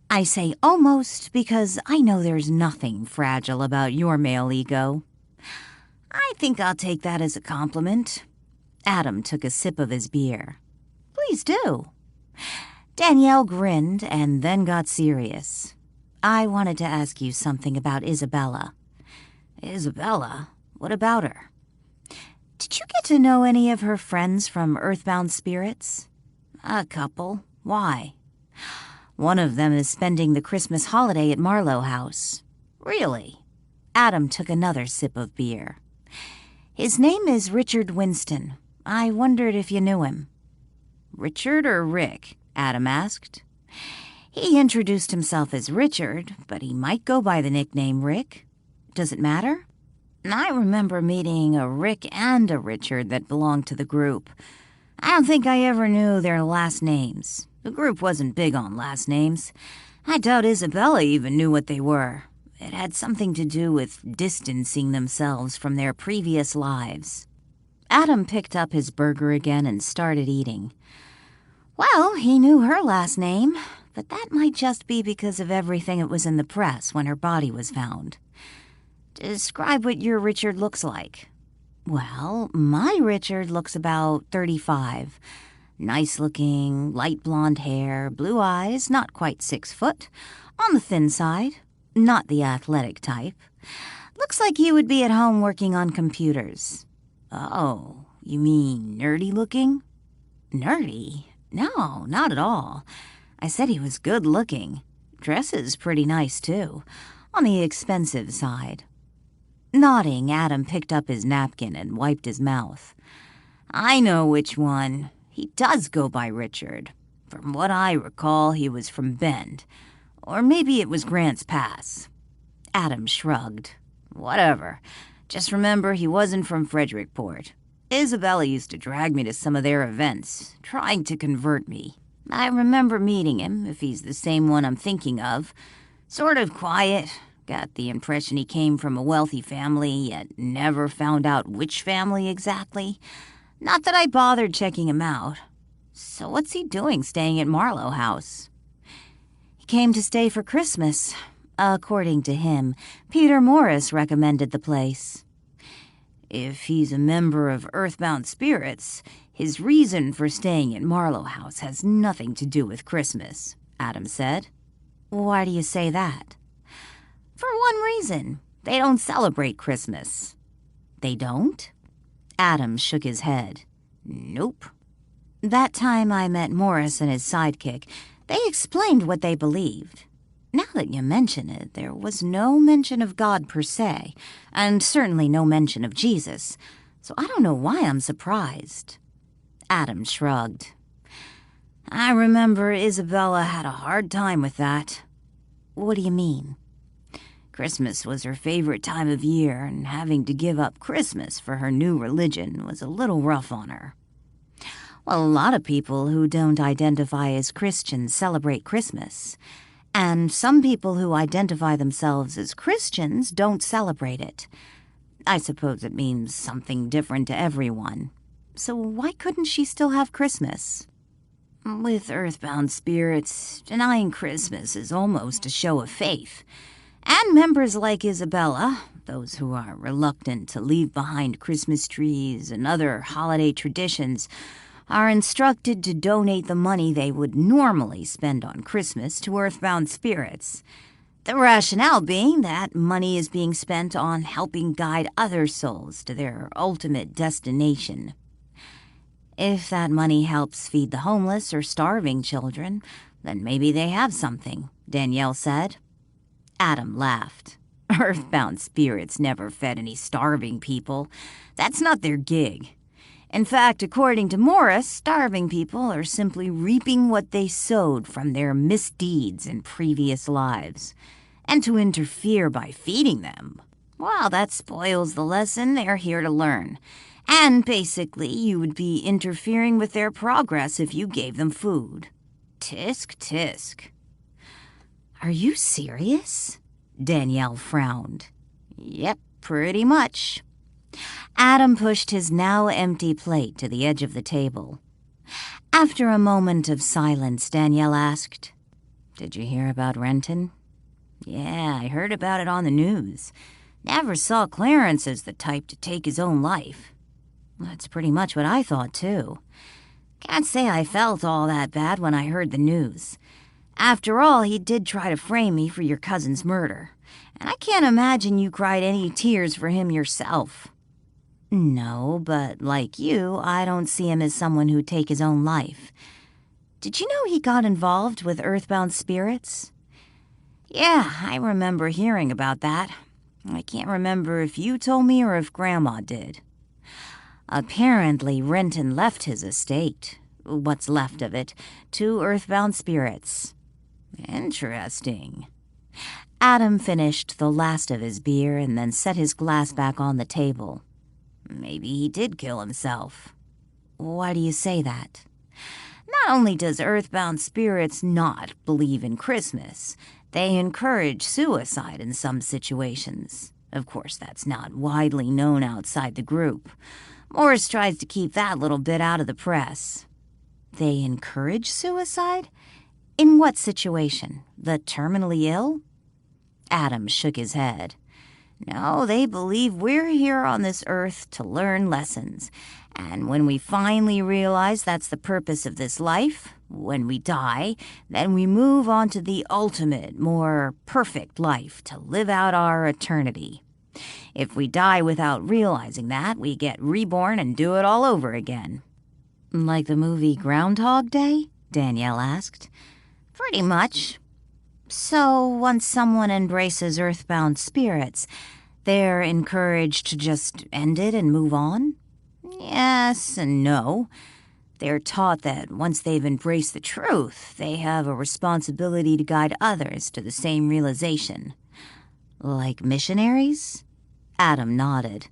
I say almost because I know there's nothing fragile about your male ego. I think I'll take that as a compliment. Adam took a sip of his beer. Please do. Danielle grinned and then got serious. I wanted to ask you something about Isabella. Isabella? What about her? Did you get to know any of her friends from Earthbound Spirits? A couple. Why? One of them is spending the Christmas holiday at Marlowe House. Really? Adam took another sip of beer. His name is Richard Winston. I wondered if you knew him. Richard or Rick? Adam asked. He introduced himself as Richard, but he might go by the nickname Rick. Does it matter? I remember meeting a Rick and a Richard that belonged to the group. I don't think I ever knew their last names. The group wasn't big on last names. I doubt Isabella even knew what they were. It had something to do with distancing themselves from their previous lives. Adam picked up his burger again and started eating. Well, he knew her last name, but that might just be because of everything that was in the press when her body was found. Describe what your Richard looks like. Well, my Richard looks about 35. Nice-looking, light blonde hair, blue eyes, not quite 6 foot, on the thin side, not the athletic type. Looks like he would be at home working on computers. Oh, you mean nerdy-looking? Nerdy? No, not at all. I said he was good-looking. Dresses pretty nice, too. On the expensive side. Nodding, Adam picked up his napkin and wiped his mouth. I know which one. He does go by Richard. From what I recall, he was from Bend. Or maybe it was Grants Pass. Adam shrugged. Whatever. Just remember he wasn't from Frederickport. Isabella used to drag me to some of their events, trying to convert me. I remember meeting him, if he's the same one I'm thinking of. Sort of quiet. Got the impression he came from a wealthy family, yet never found out which family exactly. Not that I bothered checking him out. So what's he doing staying at Marlowe House? He came to stay for Christmas. According to him, Peter Morris recommended the place. If he's a member of Earthbound Spirits, his reason for staying at Marlowe House has nothing to do with Christmas, Adam said. Why do you say that? For one reason. They don't celebrate Christmas. They don't? Adam shook his head. Nope. That time I met Morris and his sidekick, they explained what they believed. Now that you mention it, there was no mention of God per se, and certainly no mention of Jesus, so I don't know why I'm surprised. Adam shrugged. I remember Isabella had a hard time with that. What do you mean? Christmas was her favorite time of year, and having to give up Christmas for her new religion was a little rough on her. Well, a lot of people who don't identify as Christians celebrate Christmas. And some people who identify themselves as Christians don't celebrate it. I suppose it means something different to everyone. So why couldn't she still have Christmas? With earthbound spirits, denying Christmas is almost a show of faith. And members like Isabella, those who are reluctant to leave behind Christmas trees and other holiday traditions, are instructed to donate the money they would normally spend on Christmas to earthbound spirits. The rationale being that money is being spent on helping guide other souls to their ultimate destination. If that money helps feed the homeless or starving children, then maybe they have something, Danielle said. Adam laughed. Earthbound spirits never fed any starving people. That's not their gig. In fact, according to Morris, starving people are simply reaping what they sowed from their misdeeds in previous lives. And to interfere by feeding them, well, that spoils the lesson they're here to learn. And basically, you would be interfering with their progress if you gave them food. Tisk, tisk. Are you serious? Danielle frowned. Yep, pretty much. Adam pushed his now empty plate to the edge of the table. After a moment of silence, Danielle asked, Did you hear about Renton? Yeah, I heard about it on the news. Never saw Clarence as the type to take his own life. That's pretty much what I thought, too. Can't say I felt all that bad when I heard the news. After all, he did try to frame me for your cousin's murder, and I can't imagine you cried any tears for him yourself. No, but like you, I don't see him as someone who'd take his own life. Did you know he got involved with earthbound spirits? Yeah, I remember hearing about that. I can't remember if you told me or if Grandma did. Apparently, Renton left his estate, what's left of it, to earthbound spirits. Interesting. Adam finished the last of his beer and then set his glass back on the table. Maybe he did kill himself. Why do you say that? Not only does earthbound spirits not believe in Christmas, they encourage suicide in some situations. Of course, that's not widely known outside the group. Morris tries to keep that little bit out of the press. They encourage suicide? In what situation? The terminally ill? Adam shook his head. No, they believe we're here on this earth to learn lessons. And when we finally realize that's the purpose of this life, when we die, then we move on to the ultimate, more perfect life to live out our eternity. If we die without realizing that, we get reborn and do it all over again. Like the movie Groundhog Day? Danielle asked. Pretty much. So once someone embraces earthbound spirits, they're encouraged to just end it and move on? Yes and no. They're taught that once they've embraced the truth, they have a responsibility to guide others to the same realization. Like missionaries? Adam nodded.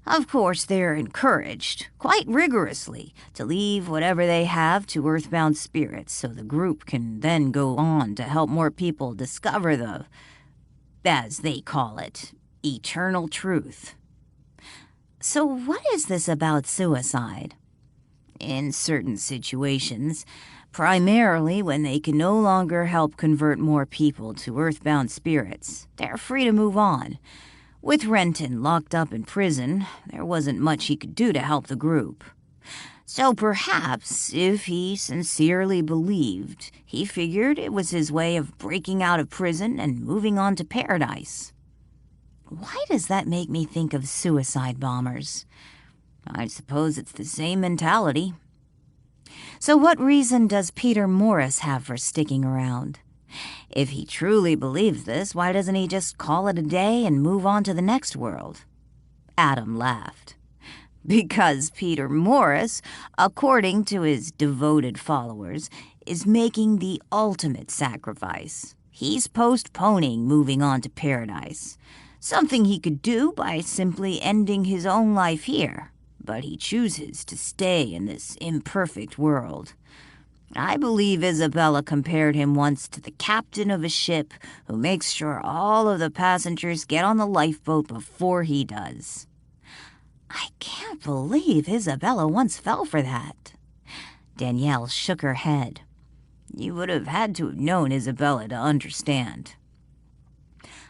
Of course, they're encouraged, quite rigorously, to leave whatever they have to earthbound spirits so the group can then go on to help more people discover the, as they call it, eternal truth. So what is this about suicide? In certain situations, primarily when they can no longer help convert more people to earthbound spirits, they're free to move on. With Renton locked up in prison, there wasn't much he could do to help the group. So perhaps, if he sincerely believed, he figured it was his way of breaking out of prison and moving on to paradise. Why does that make me think of suicide bombers? I suppose it's the same mentality. So what reason does Peter Morris have for sticking around? If he truly believes this, why doesn't he just call it a day and move on to the next world? Adam laughed. Because Peter Morris, according to his devoted followers, is making the ultimate sacrifice. He's postponing moving on to paradise, something he could do by simply ending his own life here, but he chooses to stay in this imperfect world. I believe Isabella compared him once to the captain of a ship who makes sure all of the passengers get on the lifeboat before he does. I can't believe Isabella once fell for that. Danielle shook her head. You would have had to have known Isabella to understand.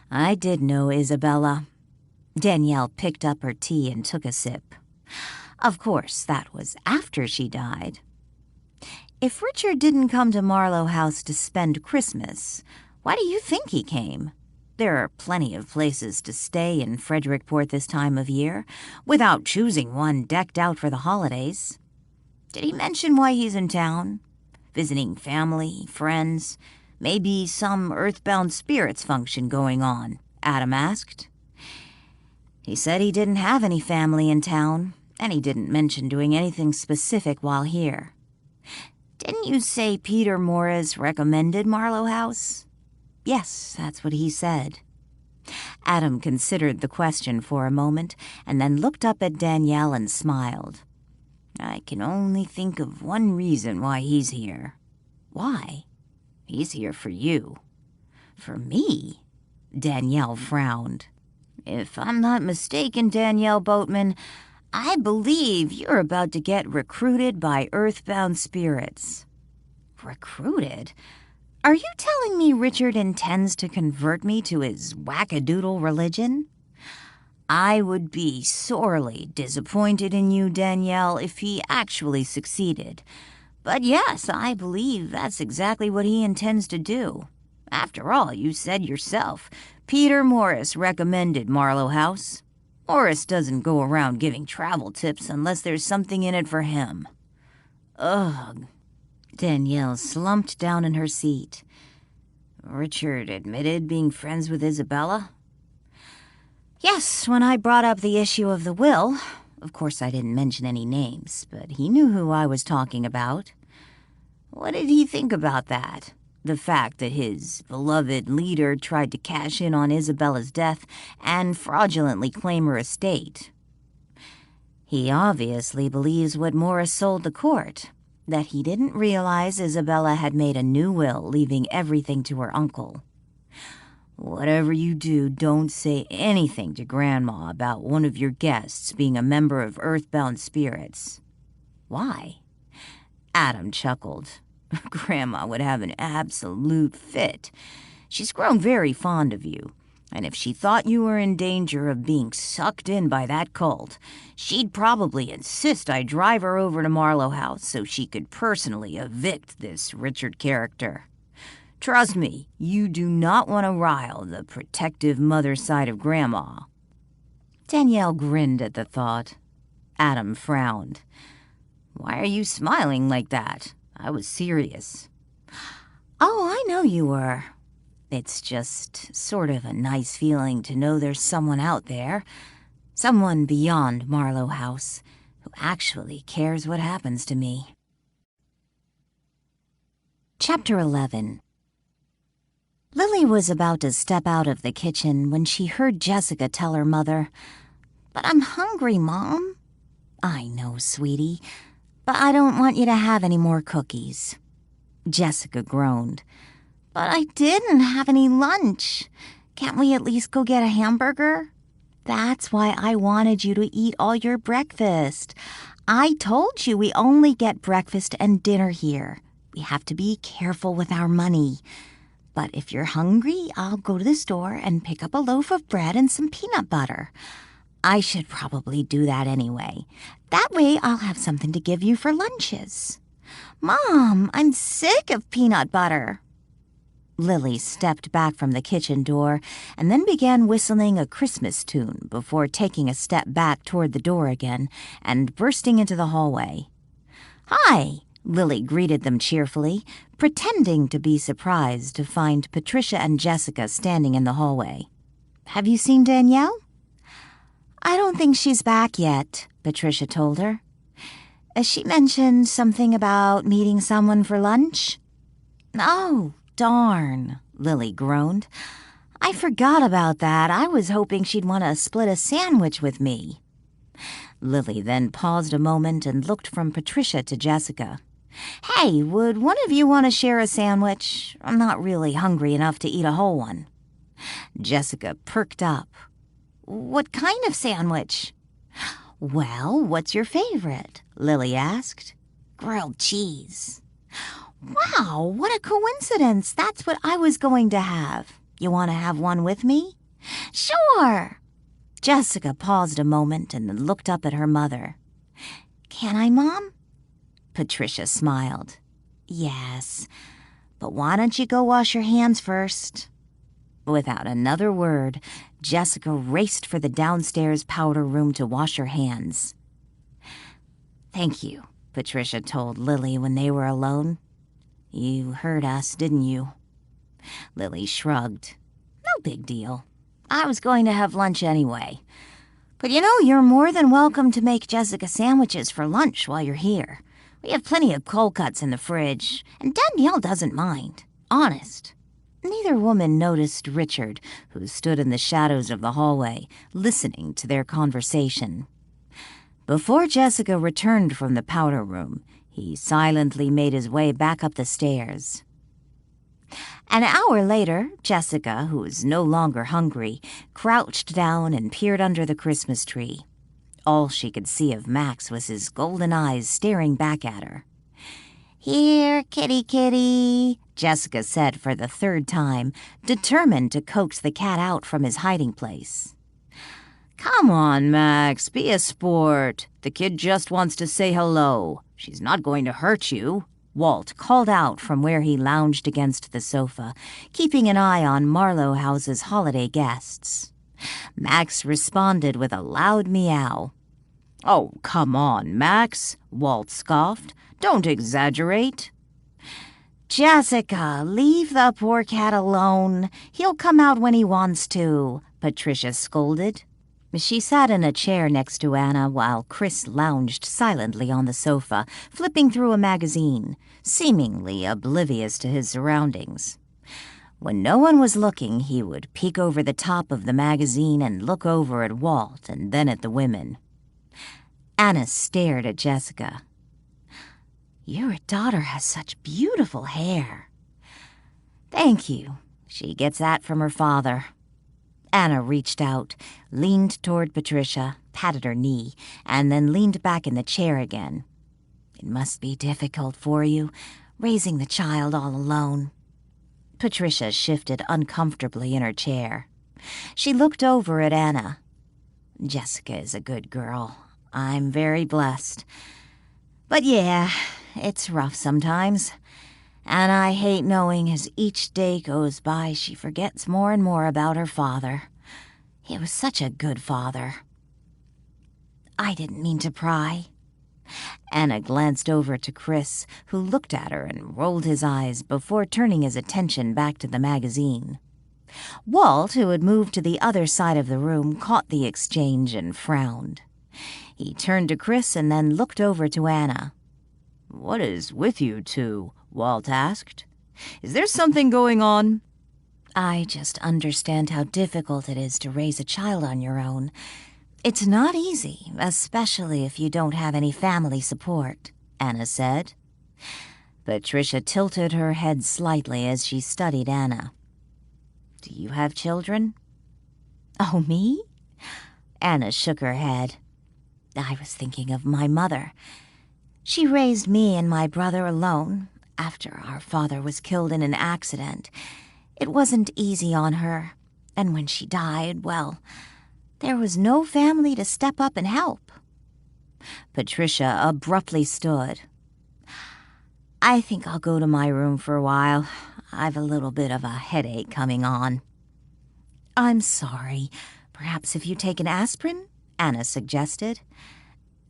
I did know Isabella. Danielle picked up her tea and took a sip. Of course, that was after she died. If Richard didn't come to Marlowe House to spend Christmas, why do you think he came? There are plenty of places to stay in Frederickport this time of year, without choosing one decked out for the holidays. Did he mention why he's in town? Visiting family, friends, maybe some earthbound spirits function going on, Adam asked. He said he didn't have any family in town, and he didn't mention doing anything specific while here. Didn't you say Peter Morris recommended Marlowe House? Yes, that's what he said. Adam considered the question for a moment and then looked up at Danielle and smiled. I can only think of one reason why he's here. Why? He's here for you. For me? Danielle frowned. If I'm not mistaken, Danielle Boatman, I believe you're about to get recruited by earthbound spirits. Recruited? Are you telling me Richard intends to convert me to his wackadoodle religion? I would be sorely disappointed in you, Danielle, if he actually succeeded. But yes, I believe that's exactly what he intends to do. After all, you said yourself, Peter Morris recommended Marlowe House. Morris doesn't go around giving travel tips unless there's something in it for him. Ugh. Danielle slumped down in her seat. Richard admitted being friends with Isabella? Yes, when I brought up the issue of the will. Of course, I didn't mention any names, but he knew who I was talking about. What did he think about that? The fact that his beloved leader tried to cash in on Isabella's death and fraudulently claim her estate. He obviously believes what Morris sold the court, that he didn't realize Isabella had made a new will, leaving everything to her uncle. Whatever you do, don't say anything to Grandma about one of your guests being a member of Earthbound Spirits. Why? Adam chuckled. Grandma would have an absolute fit. She's grown very fond of you, and if she thought you were in danger of being sucked in by that cult, she'd probably insist I drive her over to Marlowe House so she could personally evict this Richard character. Trust me, you do not want to rile the protective mother side of Grandma. Danielle grinned at the thought. Adam frowned. Why are you smiling like that? I was serious. Oh, I know you were. It's just sort of a nice feeling to know there's someone out there, someone beyond Marlowe House, who actually cares what happens to me. Chapter 11. Lily was about to step out of the kitchen when she heard Jessica tell her mother, "But I'm hungry, Mom." "I know, sweetie, but I don't want you to have any more cookies." Jessica groaned. "But I didn't have any lunch. Can't we at least go get a hamburger?" "That's why I wanted you to eat all your breakfast. I told you we only get breakfast and dinner here. We have to be careful with our money. But if you're hungry, I'll go to the store and pick up a loaf of bread and some peanut butter. I should probably do that anyway. That way I'll have something to give you for lunches." "Mom, I'm sick of peanut butter." Lily stepped back from the kitchen door and then began whistling a Christmas tune before taking a step back toward the door again and bursting into the hallway. "Hi," Lily greeted them cheerfully, pretending to be surprised to find Patricia and Jessica standing in the hallway. "Have you seen Danielle?" "I don't think she's back yet," Patricia told her. "She mentioned something about meeting someone for lunch." "Oh, darn," Lily groaned. "I forgot about that. I was hoping she'd want to split a sandwich with me." Lily then paused a moment and looked from Patricia to Jessica. "Hey, would one of you want to share a sandwich? I'm not really hungry enough to eat a whole one." Jessica perked up. "What kind of sandwich?" "Well, what's your favorite?" Lily asked. "Grilled cheese." "Wow, what a coincidence. That's what I was going to have. You want to have one with me?" "Sure." Jessica paused a moment and then looked up at her mother. "Can I, Mom?" Patricia smiled. "Yes, but why don't you go wash your hands first?" Without another word, Jessica raced for the downstairs powder room to wash her hands. "Thank you," Patricia told Lily when they were alone. "You heard us, didn't you?" Lily shrugged. "No big deal. I was going to have lunch anyway. But you're more than welcome to make Jessica sandwiches for lunch while you're here. We have plenty of cold cuts in the fridge, and Danielle doesn't mind. Honest." Neither woman noticed Richard, who stood in the shadows of the hallway, listening to their conversation. Before Jessica returned from the powder room, he silently made his way back up the stairs. An hour later, Jessica, who was no longer hungry, crouched down and peered under the Christmas tree. All she could see of Max was his golden eyes staring back at her. "Here, kitty, kitty," Jessica said for the third time, determined to coax the cat out from his hiding place. "Come on, Max, be a sport. The kid just wants to say hello. She's not going to hurt you," Walt called out from where he lounged against the sofa, keeping an eye on Marlowe House's holiday guests. Max responded with a loud meow. "Oh, come on, Max," Walt scoffed. "Don't exaggerate." "Jessica, leave the poor cat alone. He'll come out when he wants to," Patricia scolded. She sat in a chair next to Anna while Chris lounged silently on the sofa, flipping through a magazine, seemingly oblivious to his surroundings. When no one was looking, he would peek over the top of the magazine and look over at Walt and then at the women. Anna stared at Jessica. "Your daughter has such beautiful hair." "Thank you. She gets that from her father." Anna reached out, leaned toward Patricia, patted her knee, and then leaned back in the chair again. "It must be difficult for you, raising the child all alone." Patricia shifted uncomfortably in her chair. She looked over at Anna. "Jessica is a good girl. I'm very blessed. But yeah, it's rough sometimes. And I hate knowing as each day goes by she forgets more and more about her father. He was such a good father." "I didn't mean to pry." Anna glanced over to Chris, who looked at her and rolled his eyes before turning his attention back to the magazine. Walt, who had moved to the other side of the room, caught the exchange and frowned. He turned to Chris and then looked over to Anna. "What is with you two?" Walt asked. "Is there something going on?" "I just understand how difficult it is to raise a child on your own. It's not easy, especially if you don't have any family support," Anna said. Patricia tilted her head slightly as she studied Anna. "Do you have children?" "Oh, me?" Anna shook her head. "I was thinking of my mother. She raised me and my brother alone after our father was killed in an accident. It wasn't easy on her, and when she died, well, there was no family to step up and help." Patricia abruptly stood. "I think I'll go to my room for a while. I've a little bit of a headache coming on." "I'm sorry. Perhaps if you take an aspirin?" Anna suggested.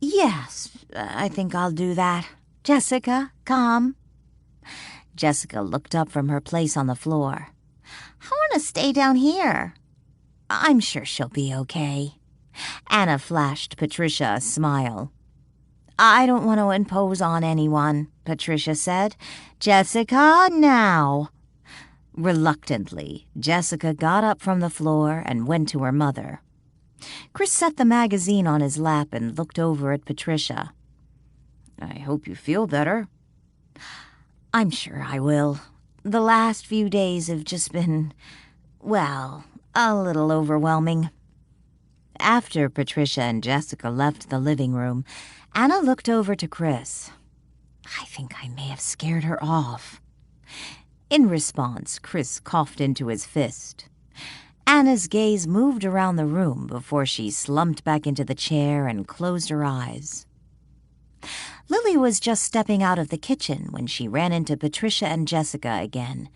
"Yes, I think I'll do that. Jessica, come." Jessica looked up from her place on the floor. "I want to stay down here." "I'm sure she'll be okay." Anna flashed Patricia a smile. "I don't want to impose on anyone," Patricia said. "Jessica, now." Reluctantly, Jessica got up from the floor and went to her mother. Chris set the magazine on his lap and looked over at Patricia. "I hope you feel better." "I'm sure I will. The last few days have just been, well, a little overwhelming." After Patricia and Jessica left the living room, Anna looked over to Chris. "I think I may have scared her off." In response, Chris coughed into his fist. Anna's gaze moved around the room before she slumped back into the chair and closed her eyes. Lily was just stepping out of the kitchen when she ran into Patricia and Jessica again.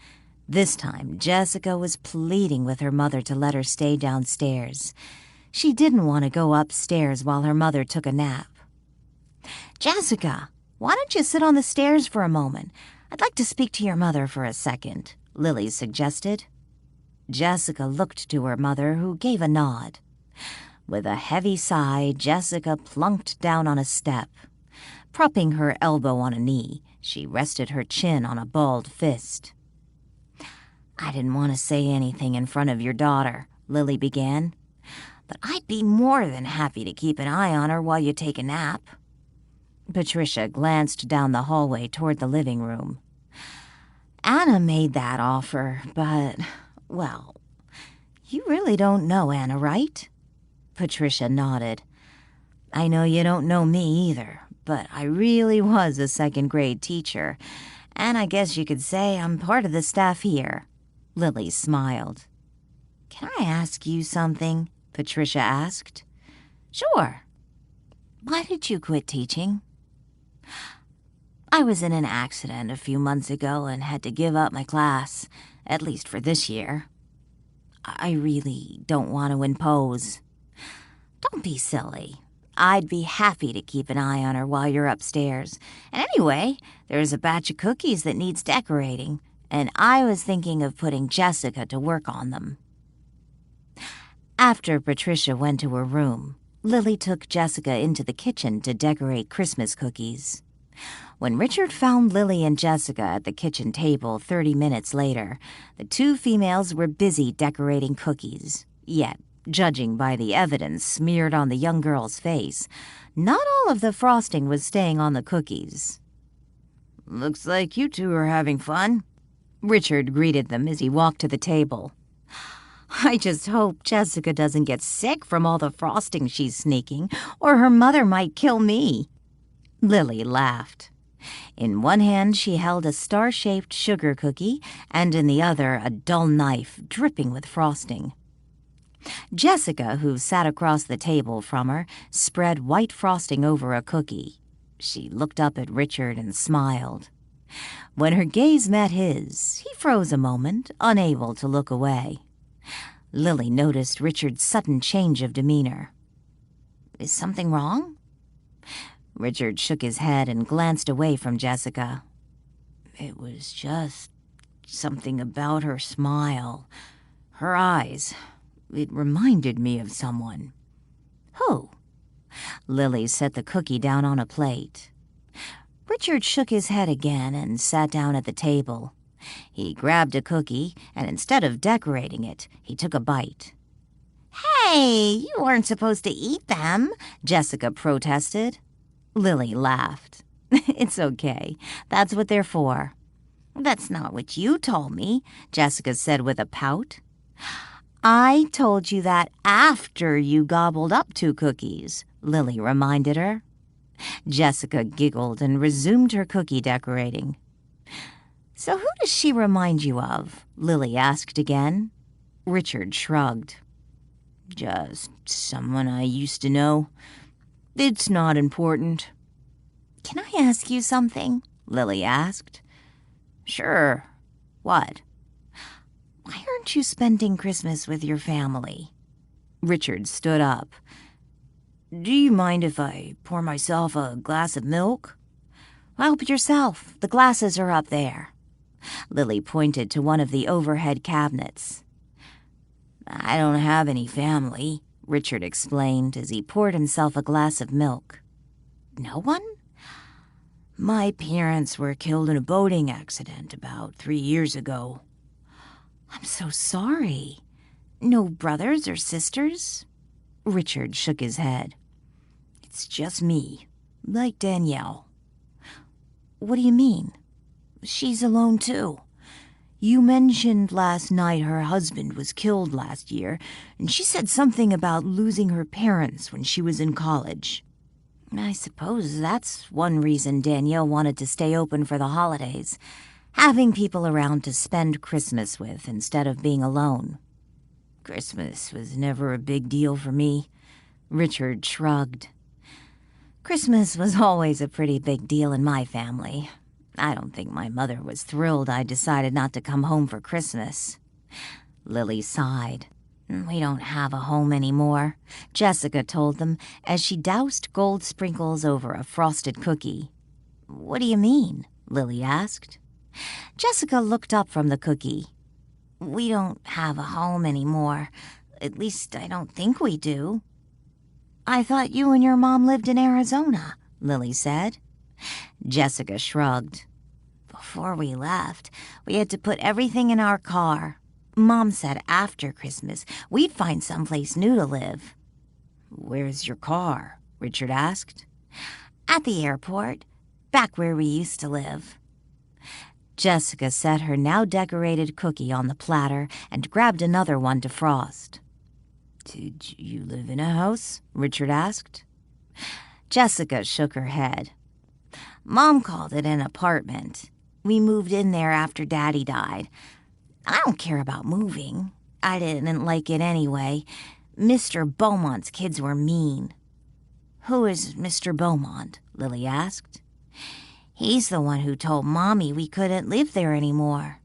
This time, Jessica was pleading with her mother to let her stay downstairs. She didn't want to go upstairs while her mother took a nap. "Jessica, why don't you sit on the stairs for a moment? I'd like to speak to your mother for a second," Lily suggested. Jessica looked to her mother, who gave a nod. With a heavy sigh, Jessica plunked down on a step. Propping her elbow on a knee, she rested her chin on a balled fist. "I didn't want to say anything in front of your daughter," Lily began, "but I'd be more than happy to keep an eye on her while you take a nap." Patricia glanced down the hallway toward the living room. "Anna made that offer, but, well, you really don't know Anna, right?" Patricia nodded. "I know you don't know me either, but I really was a second-grade teacher, and I guess you could say I'm part of the staff here." Lily smiled. "Can I ask you something?" Patricia asked. "Sure." "Why did you quit teaching?" "I was in an accident a few months ago and had to give up my class, at least for this year. I really don't want to impose." "Don't be silly. I'd be happy to keep an eye on her while you're upstairs. And anyway, there's a batch of cookies that needs decorating, and I was thinking of putting Jessica to work on them." After Patricia went to her room, Lily took Jessica into the kitchen to decorate Christmas cookies. When Richard found Lily and Jessica at the kitchen table 30 minutes later, the two females were busy decorating cookies. Yet, judging by the evidence smeared on the young girl's face, not all of the frosting was staying on the cookies. "Looks like you two are having fun," Richard greeted them as he walked to the table. "I just hope Jessica doesn't get sick from all the frosting she's sneaking, or her mother might kill me." Lily laughed. In one hand she held a star-shaped sugar cookie, and in the other a dull knife dripping with frosting. Jessica, who sat across the table from her, spread white frosting over a cookie. She looked up at Richard and smiled. When her gaze met his, he froze a moment, unable to look away. Lily noticed Richard's sudden change of demeanor. "Is something wrong?" Richard shook his head and glanced away from Jessica. "It was just something about her smile. Her eyes. It reminded me of someone." "Who?" Lily set the cookie down on a plate. Richard shook his head again and sat down at the table. He grabbed a cookie, and instead of decorating it, he took a bite. "Hey, you weren't supposed to eat them," Jessica protested. Lily laughed. "It's okay. That's what they're for." "That's not what you told me," Jessica said with a pout. "I told you that after you gobbled up 2 cookies," Lily reminded her. Jessica giggled and resumed her cookie decorating. "So who does she remind you of?" Lily asked again. Richard shrugged. "Just someone I used to know. It's not important." "Can I ask you something?" Lily asked. "Sure." What? Why aren't you spending Christmas with your family? Richard stood up. Do you mind if I pour myself a glass of milk? Help yourself. The glasses are up there. Lily pointed to one of the overhead cabinets. I don't have any family, Richard explained as he poured himself a glass of milk. No one? My parents were killed in a boating accident about 3 years ago. I'm so sorry. No brothers or sisters? Richard shook his head. It's just me, like Danielle. What do you mean? She's alone too. You mentioned last night her husband was killed last year, and she said something about losing her parents when she was in college. I suppose that's one reason Danielle wanted to stay open for the holidays, having people around to spend Christmas with instead of being alone. Christmas was never a big deal for me. Richard shrugged. Christmas was always a pretty big deal in my family. I don't think my mother was thrilled I decided not to come home for Christmas. Lily sighed. We don't have a home anymore, Jessica told them as she doused gold sprinkles over a frosted cookie. What do you mean? Lily asked. Jessica looked up from the cookie. We don't have a home anymore. At least I don't think we do. I thought you and your mom lived in Arizona, Lily said. Jessica shrugged. Before we left, we had to put everything in our car. Mom said after Christmas we'd find someplace new to live. Where's your car? Richard asked. At the airport, back where we used to live. Jessica set her now decorated cookie on the platter and grabbed another one to frost. Did you live in a house? Richard asked. Jessica shook her head. Mom called it an apartment. We moved in there after Daddy died. I don't care about moving. I didn't like it anyway. Mr. Beaumont's kids were mean. Who is Mr. Beaumont? Lily asked. He's the one who told Mommy we couldn't live there anymore.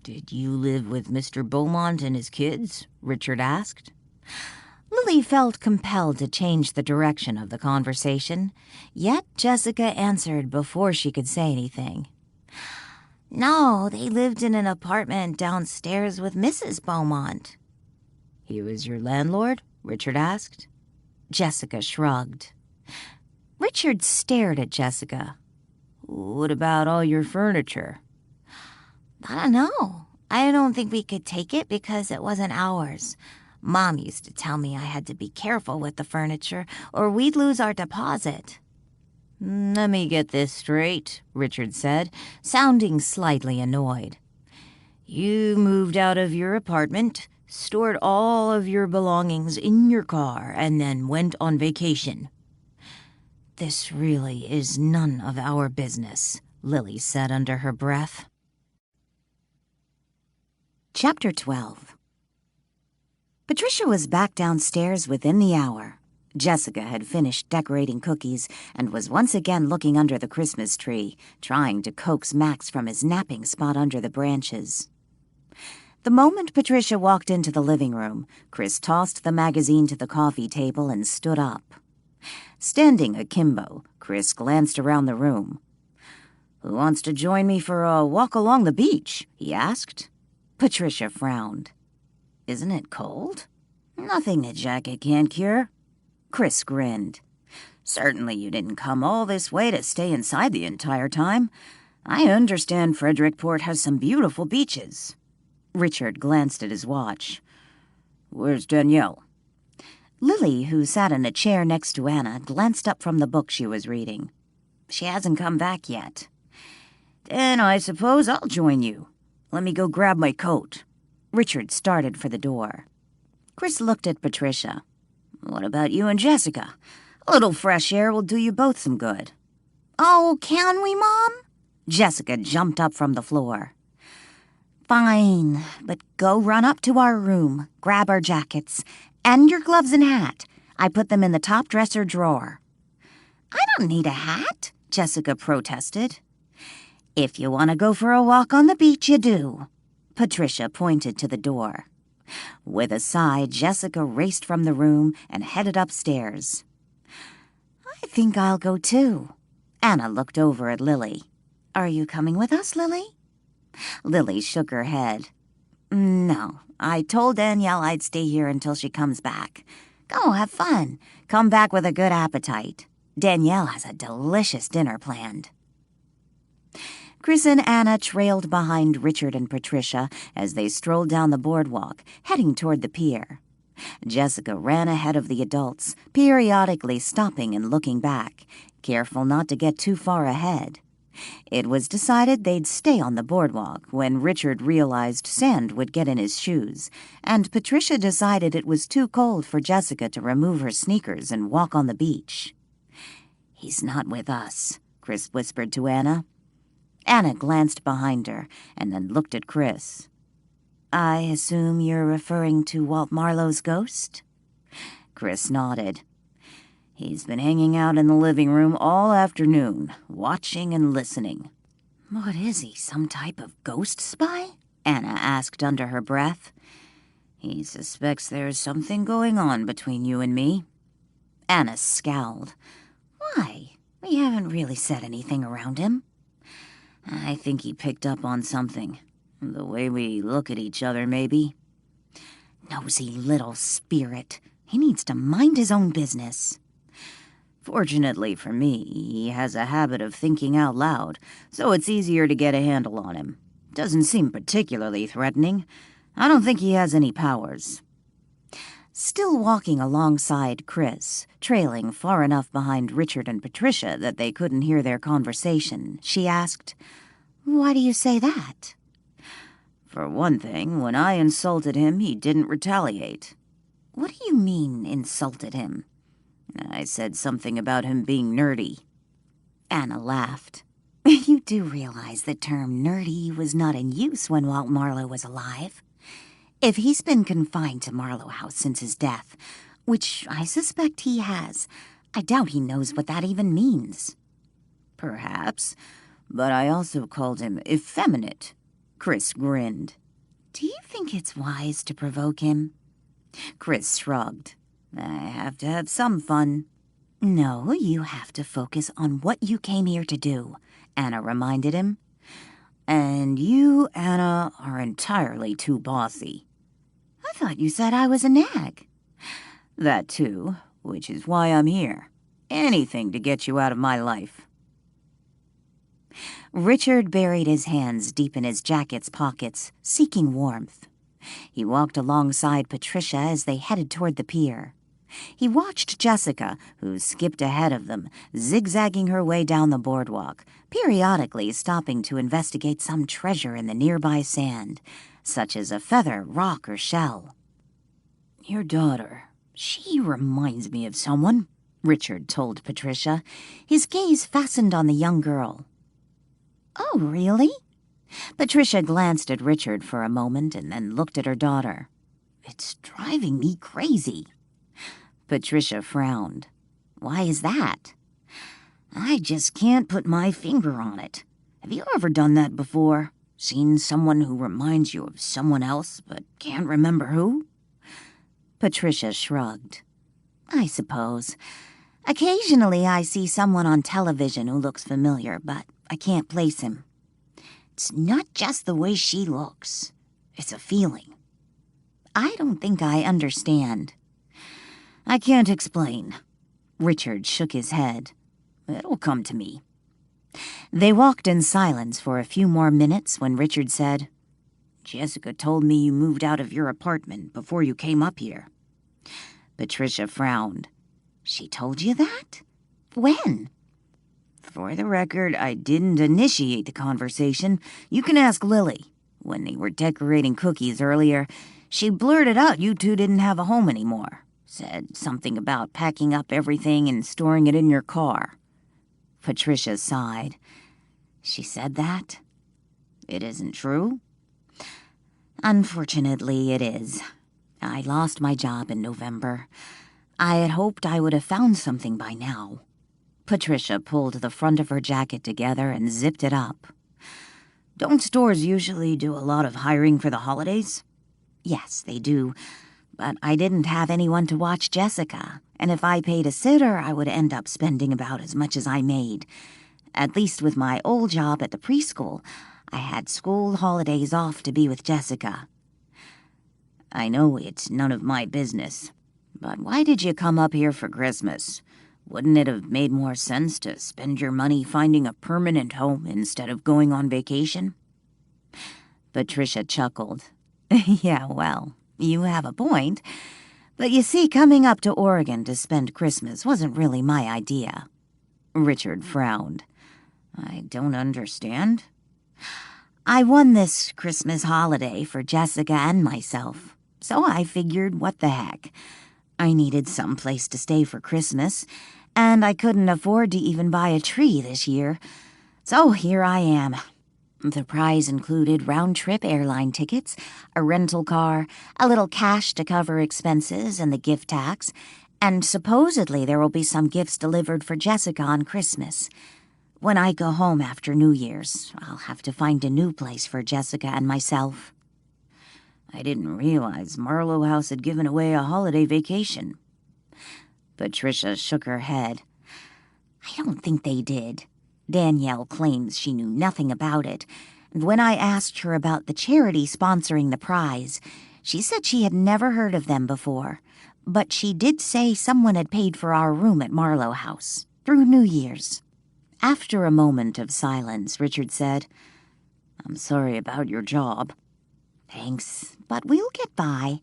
Did you live with Mr. Beaumont and his kids? Richard asked. Lily felt compelled to change the direction of the conversation, yet Jessica answered before she could say anything. No, they lived in an apartment downstairs with Mrs. Beaumont. He was your landlord? Richard asked. Jessica shrugged. Richard stared at Jessica. What about all your furniture? I don't know. I don't think we could take it because it wasn't ours. Mom used to tell me I had to be careful with the furniture or we'd lose our deposit. Let me get this straight, Richard said, sounding slightly annoyed. You moved out of your apartment, stored all of your belongings in your car, and then went on vacation. This really is none of our business, Lily said under her breath. Chapter 12. Patricia was back downstairs within the hour. Jessica had finished decorating cookies and was once again looking under the Christmas tree, trying to coax Max from his napping spot under the branches. The moment Patricia walked into the living room, Chris tossed the magazine to the coffee table and stood up. Standing akimbo, Chris glanced around the room. "Who wants to join me for a walk along the beach?" he asked. Patricia frowned. "Isn't it cold?" "Nothing a jacket can't cure." Chris grinned. "Certainly you didn't come all this way to stay inside the entire time. I understand Frederickport has some beautiful beaches." Richard glanced at his watch. "Where's Danielle?" Lily, who sat in a chair next to Anna, glanced up from the book she was reading. "She hasn't come back yet." "Then I suppose I'll join you. Let me go grab my coat." Richard started for the door. Chris looked at Patricia. "What about you and Jessica? A little fresh air will do you both some good." "Oh, can we, Mom?" Jessica jumped up from the floor. "Fine, but go run up to our room, grab our jackets, and your gloves and hat. I put them in the top dresser drawer." "I don't need a hat," Jessica protested. If you want to go for a walk on the beach, you do. Patricia pointed to the door. With a sigh, Jessica raced from the room and headed upstairs. I think I'll go too. Anna looked over at Lily. Are you coming with us, Lily? Lily shook her head. No, I told Danielle I'd stay here until she comes back. Go, have fun. Come back with a good appetite. Danielle has a delicious dinner planned. Chris and Anna trailed behind Richard and Patricia as they strolled down the boardwalk, heading toward the pier. Jessica ran ahead of the adults, periodically stopping and looking back, careful not to get too far ahead. It was decided they'd stay on the boardwalk when Richard realized sand would get in his shoes, and Patricia decided it was too cold for Jessica to remove her sneakers and walk on the beach. He's not with us, Chris whispered to Anna. Anna glanced behind her and then looked at Chris. I assume you're referring to Walt Marlowe's ghost? Chris nodded. He's been hanging out in the living room all afternoon, watching and listening. What is he, some type of ghost spy? Anna asked under her breath. He suspects there's something going on between you and me. Anna scowled. Why? We haven't really said anything around him. I think he picked up on something. The way we look at each other, maybe. Nosy little spirit. He needs to mind his own business. Fortunately for me, he has a habit of thinking out loud, so it's easier to get a handle on him. Doesn't seem particularly threatening. I don't think he has any powers. Still walking alongside Chris, trailing far enough behind Richard and Patricia that they couldn't hear their conversation, she asked, Why do you say that? For one thing, when I insulted him, he didn't retaliate. What do you mean, insulted him? I said something about him being nerdy. Anna laughed. You do realize the term nerdy was not in use when Walt Marlowe was alive. If he's been confined to Marlowe House since his death, which I suspect he has, I doubt he knows what that even means. Perhaps, but I also called him effeminate. Chris grinned. Do you think it's wise to provoke him? Chris shrugged. I have to have some fun. No, you have to focus on what you came here to do, Anna reminded him. And you, Anna, are entirely too bossy. I thought you said I was a nag. That too, which is why I'm here. Anything to get you out of my life. Richard buried his hands deep in his jacket's pockets, seeking warmth. He walked alongside Patricia as they headed toward the pier. He watched Jessica, who skipped ahead of them, zigzagging her way down the boardwalk, periodically stopping to investigate some treasure in the nearby sand, such as a feather, rock, or shell. Your daughter, she reminds me of someone, Richard told Patricia, his gaze fastened on the young girl. Oh, really? Patricia glanced at Richard for a moment and then looked at her daughter. It's driving me crazy. Patricia frowned. Why is that? I just can't put my finger on it. Have you ever done that before? Seen someone who reminds you of someone else, but can't remember who? Patricia shrugged. I suppose. Occasionally I see someone on television who looks familiar, but I can't place him. It's not just the way she looks. It's a feeling. I don't think I understand. I can't explain. Richard shook his head. It'll come to me. They walked in silence for a few more minutes when Richard said, Jessica told me you moved out of your apartment before you came up here. Patricia frowned. She told you that? When? For the record, I didn't initiate the conversation. You can ask Lily. When they were decorating cookies earlier, she blurted out you two didn't have a home anymore. Said something about packing up everything and storing it in your car. Patricia sighed. She said that? It isn't true? Unfortunately, it is. I lost my job in November. I had hoped I would have found something by now. Patricia pulled the front of her jacket together and zipped it up. Don't stores usually do a lot of hiring for the holidays? Yes, they do, but I didn't have anyone to watch Jessica, and if I paid a sitter, I would end up spending about as much as I made. At least with my old job at the preschool, I had school holidays off to be with Jessica. I know it's none of my business, but why did you come up here for Christmas? Wouldn't it have made more sense to spend your money finding a permanent home instead of going on vacation? Patricia chuckled. Yeah, well, you have a point. But you see, coming up to Oregon to spend Christmas wasn't really my idea. Richard frowned. I don't understand. I won this Christmas holiday for Jessica and myself, so I figured, what the heck? I needed some place to stay for Christmas, and I couldn't afford to even buy a tree this year. So here I am. The prize included round-trip airline tickets, a rental car, a little cash to cover expenses and the gift tax, and supposedly there will be some gifts delivered for Jessica on Christmas. When I go home after New Year's, I'll have to find a new place for Jessica and myself. I didn't realize Marlowe House had given away a holiday vacation. Patricia shook her head. I don't think they did. Danielle claims she knew nothing about it, and when I asked her about the charity sponsoring the prize, she said she had never heard of them before, but she did say someone had paid for our room at Marlowe House, through New Year's. After a moment of silence, Richard said, I'm sorry about your job. Thanks, but we'll get by.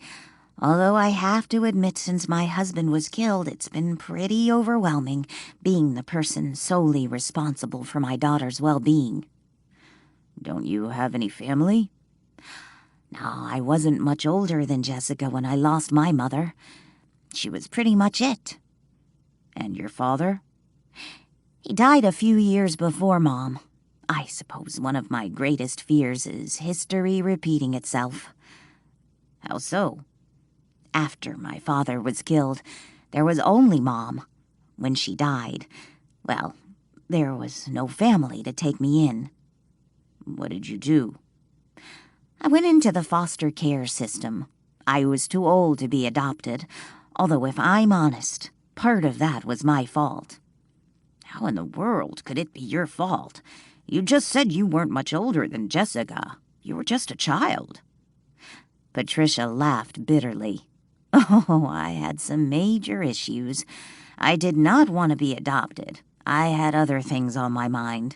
Although I have to admit, since my husband was killed, it's been pretty overwhelming being the person solely responsible for my daughter's well-being. Don't you have any family? No, I wasn't much older than Jessica when I lost my mother. She was pretty much it. And your father? He died a few years before Mom. I suppose one of my greatest fears is history repeating itself. How so? After my father was killed, there was only Mom. When she died, well, there was no family to take me in. What did you do? I went into the foster care system. I was too old to be adopted, although if I'm honest, part of that was my fault. How in the world could it be your fault? You just said you weren't much older than Jessica. You were just a child. Patricia laughed bitterly. Oh, I had some major issues. I did not want to be adopted. I had other things on my mind.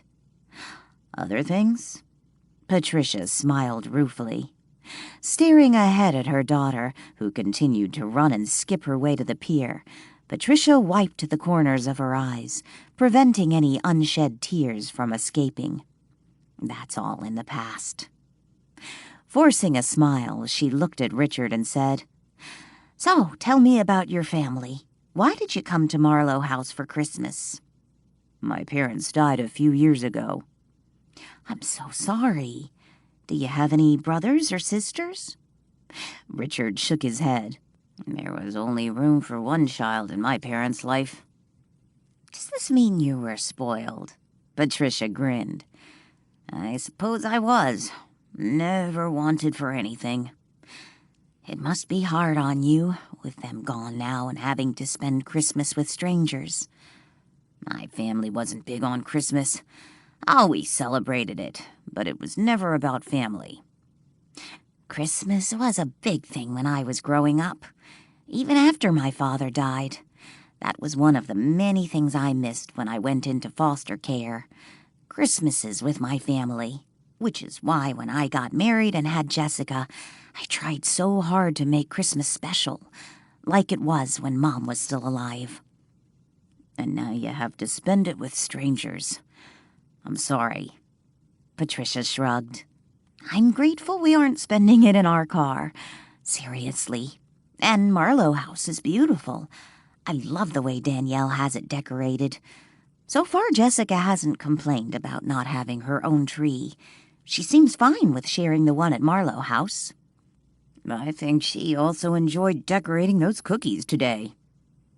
Other things? Patricia smiled ruefully. Staring ahead at her daughter, who continued to run and skip her way to the pier, Patricia wiped the corners of her eyes, preventing any unshed tears from escaping. That's all in the past. Forcing a smile, she looked at Richard and said, So, tell me about your family. Why did you come to Marlowe House for Christmas? My parents died a few years ago. I'm so sorry. Do you have any brothers or sisters? Richard shook his head. There was only room for one child in my parents' life. Does this mean you were spoiled? Patricia grinned. I suppose I was. Never wanted for anything. It must be hard on you, with them gone now and having to spend Christmas with strangers. My family wasn't big on Christmas. Always celebrated it, but it was never about family. Christmas was a big thing when I was growing up, even after my father died. That was one of the many things I missed when I went into foster care. Christmases with my family, which is why when I got married and had Jessica, I tried so hard to make Christmas special, like it was when Mom was still alive. And now you have to spend it with strangers. I'm sorry. Patricia shrugged. I'm grateful we aren't spending it in our car. Seriously. And Marlowe House is beautiful. I love the way Danielle has it decorated. So far, Jessica hasn't complained about not having her own tree. She seems fine with sharing the one at Marlowe House. I think she also enjoyed decorating those cookies today.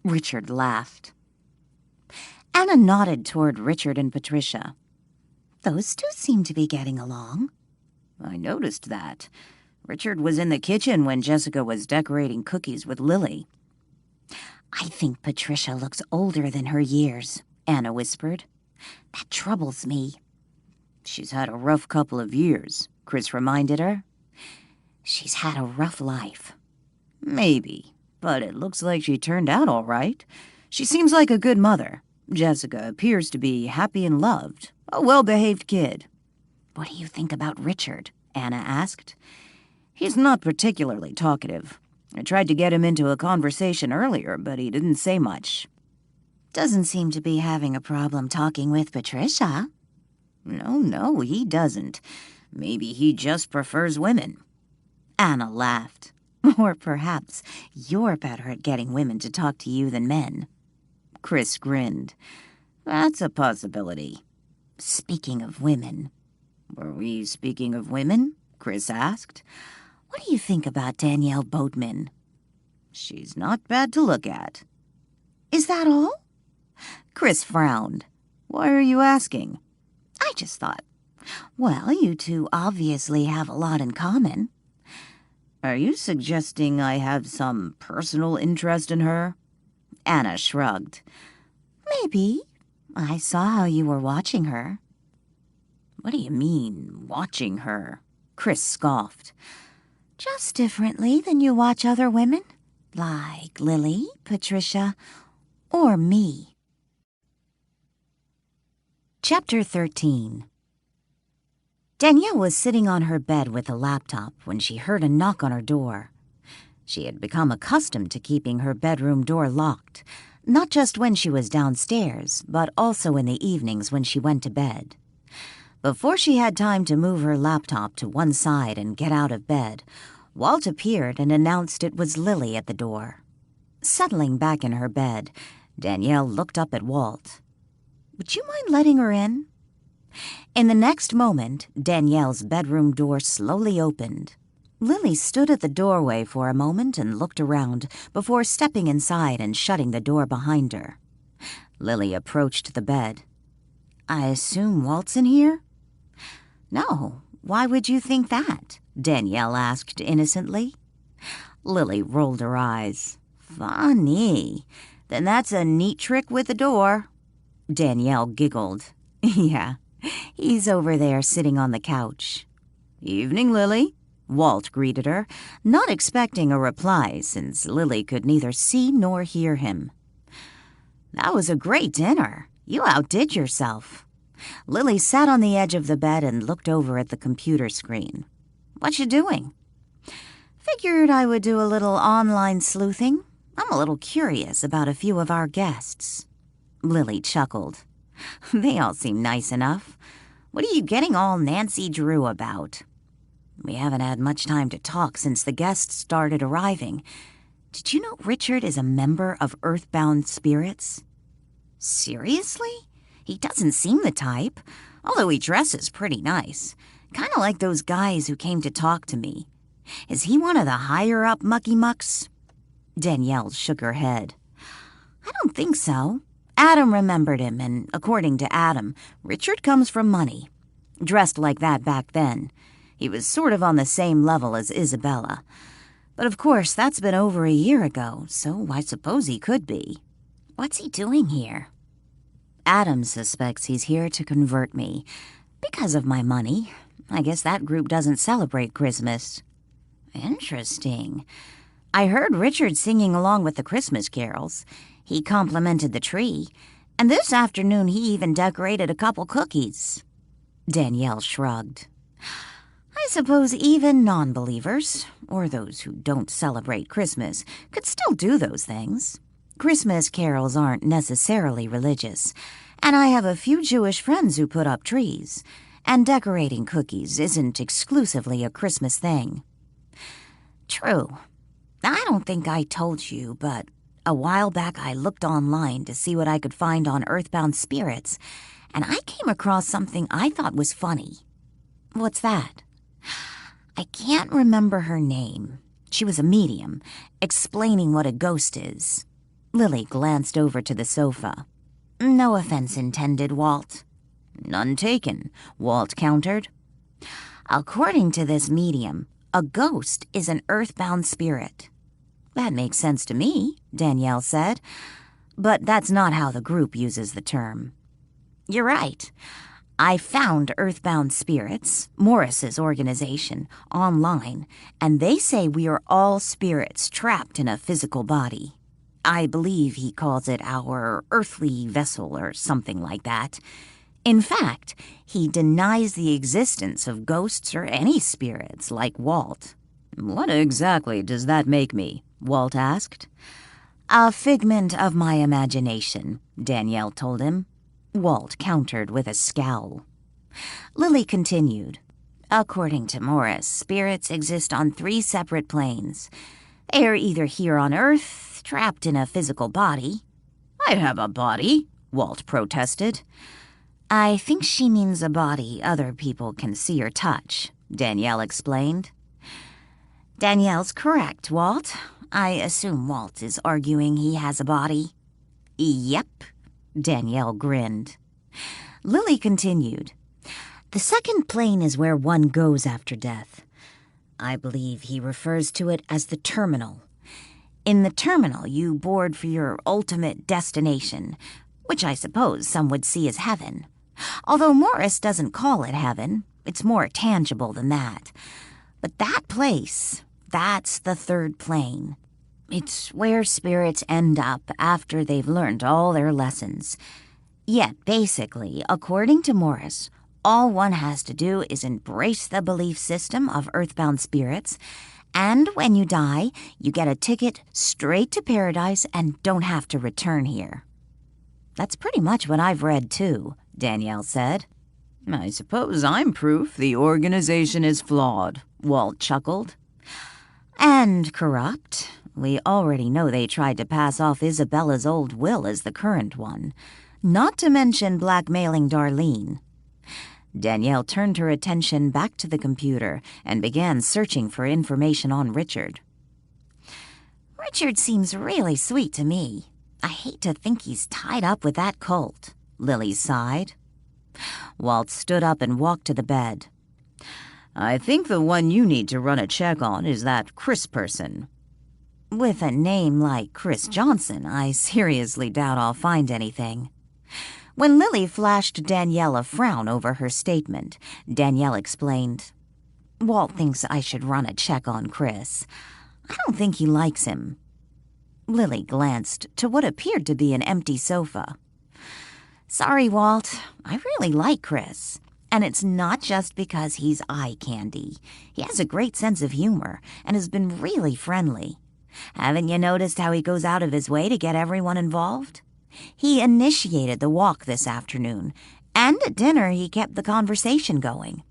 Richard laughed. Anna nodded toward Richard and Patricia. Those two seem to be getting along. I noticed that. Richard was in the kitchen when Jessica was decorating cookies with Lily. I think Patricia looks older than her years, Anna whispered. That troubles me. She's had a rough couple of years, Chris reminded her. She's had a rough life. Maybe, but it looks like she turned out all right. She seems like a good mother. Jessica appears to be happy and loved. A well-behaved kid. What do you think about Richard? Anna asked. He's not particularly talkative. I tried to get him into a conversation earlier, but he didn't say much. Doesn't seem to be having a problem talking with Patricia. No, he doesn't. Maybe he just prefers women. Anna laughed. Or perhaps you're better at getting women to talk to you than men. Chris grinned. That's a possibility. Speaking of women. Were we speaking of women? Chris asked. What do you think about Danielle Boatman? She's not bad to look at. Is that all? Chris frowned. Why are you asking? I just thought, well, you two obviously have a lot in common. Are you suggesting I have some personal interest in her? Anna shrugged. Maybe. I saw how you were watching her. What do you mean, watching her? Chris scoffed. Just differently than you watch other women. Like Lily, Patricia, or me. Chapter 13. Danielle was sitting on her bed with a laptop when she heard a knock on her door. She had become accustomed to keeping her bedroom door locked, not just when she was downstairs, but also in the evenings when she went to bed. Before she had time to move her laptop to one side and get out of bed, Walt appeared and announced it was Lily at the door. Settling back in her bed, Danielle looked up at Walt. Would you mind letting her in? In the next moment, Danielle's bedroom door slowly opened. Lily stood at the doorway for a moment and looked around before stepping inside and shutting the door behind her. Lily approached the bed. I assume Walt's in here? No, why would you think that? Danielle asked innocently. Lily rolled her eyes. Funny. Then that's a neat trick with the door. Danielle giggled. Yeah, he's over there sitting on the couch. Evening, Lily. Walt greeted her, not expecting a reply since Lily could neither see nor hear him. That was a great dinner. You outdid yourself. Lily sat on the edge of the bed and looked over at the computer screen. What you doing? Figured I would do a little online sleuthing. I'm a little curious about a few of our guests. Lily chuckled. They all seem nice enough. What are you getting all Nancy Drew about? We haven't had much time to talk since the guests started arriving. Did you know Richard is a member of Earthbound Spirits? Seriously? He doesn't seem the type, although he dresses pretty nice. Kind of like those guys who came to talk to me. Is he one of the higher-up mucky-mucks? Danielle shook her head. I don't think so. Adam remembered him, and according to Adam, Richard comes from money. Dressed like that back then. He was sort of on the same level as Isabella. But of course, that's been over a year ago, so I suppose he could be. What's he doing here? Adam suspects he's here to convert me. Because of my money. I guess that group doesn't celebrate Christmas. Interesting. I heard Richard singing along with the Christmas carols. He complimented the tree. And this afternoon he even decorated a couple cookies. Danielle shrugged. I suppose even non-believers, or those who don't celebrate Christmas, could still do those things. Christmas carols aren't necessarily religious, and I have a few Jewish friends who put up trees, and decorating cookies isn't exclusively a Christmas thing. True. I don't think I told you, but a while back I looked online to see what I could find on Earthbound Spirits, and I came across something I thought was funny. What's that? I can't remember her name. She was a medium, explaining what a ghost is. Lily glanced over to the sofa. No offense intended, Walt. None taken, Walt countered. According to this medium, a ghost is an earthbound spirit. That makes sense to me, Danielle said, but that's not how the group uses the term. You're right. I found Earthbound Spirits, Morris's organization, online, and they say we are all spirits trapped in a physical body. I believe he calls it our earthly vessel or something like that. In fact, he denies the existence of ghosts or any spirits like Walt. What exactly does that make me? Walt asked. A figment of my imagination, Danielle told him. Walt countered with a scowl. Lily continued. According to Morris, spirits exist on 3 separate planes. They are either here on Earth, trapped in a physical body. I have a body, Walt protested. I think she means a body other people can see or touch, Danielle explained. Danielle's correct, Walt. I assume Walt is arguing he has a body. Yep, Danielle grinned. Lily continued. The second plane is where one goes after death. I believe he refers to it as the terminal. In the terminal, you board for your ultimate destination, which I suppose some would see as heaven. Although Morris doesn't call it heaven, it's more tangible than that. But that place, that's the third plane. It's where spirits end up after they've learned all their lessons. Yet, basically, according to Morris, all one has to do is embrace the belief system of earthbound spirits, and when you die, you get a ticket straight to paradise and don't have to return here. That's pretty much what I've read, too, Danielle said. I suppose I'm proof the organization is flawed, Walt chuckled. And corrupt. We already know they tried to pass off Isabella's old will as the current one, not to mention blackmailing Darlene. Danielle turned her attention back to the computer and began searching for information on Richard. Richard seems really sweet to me. I hate to think he's tied up with that cult, Lily sighed. Walt stood up and walked to the bed. I think the one you need to run a check on is that Chris person. With a name like Chris Johnson, I seriously doubt I'll find anything. When Lily flashed Danielle a frown over her statement, Danielle explained, Walt thinks I should run a check on Chris. I don't think he likes him. Lily glanced to what appeared to be an empty sofa. Sorry, Walt. I really like Chris. And it's not just because he's eye candy. He has a great sense of humor and has been really friendly. Haven't you noticed how he goes out of his way to get everyone involved? He initiated the walk this afternoon, and at dinner he kept the conversation going.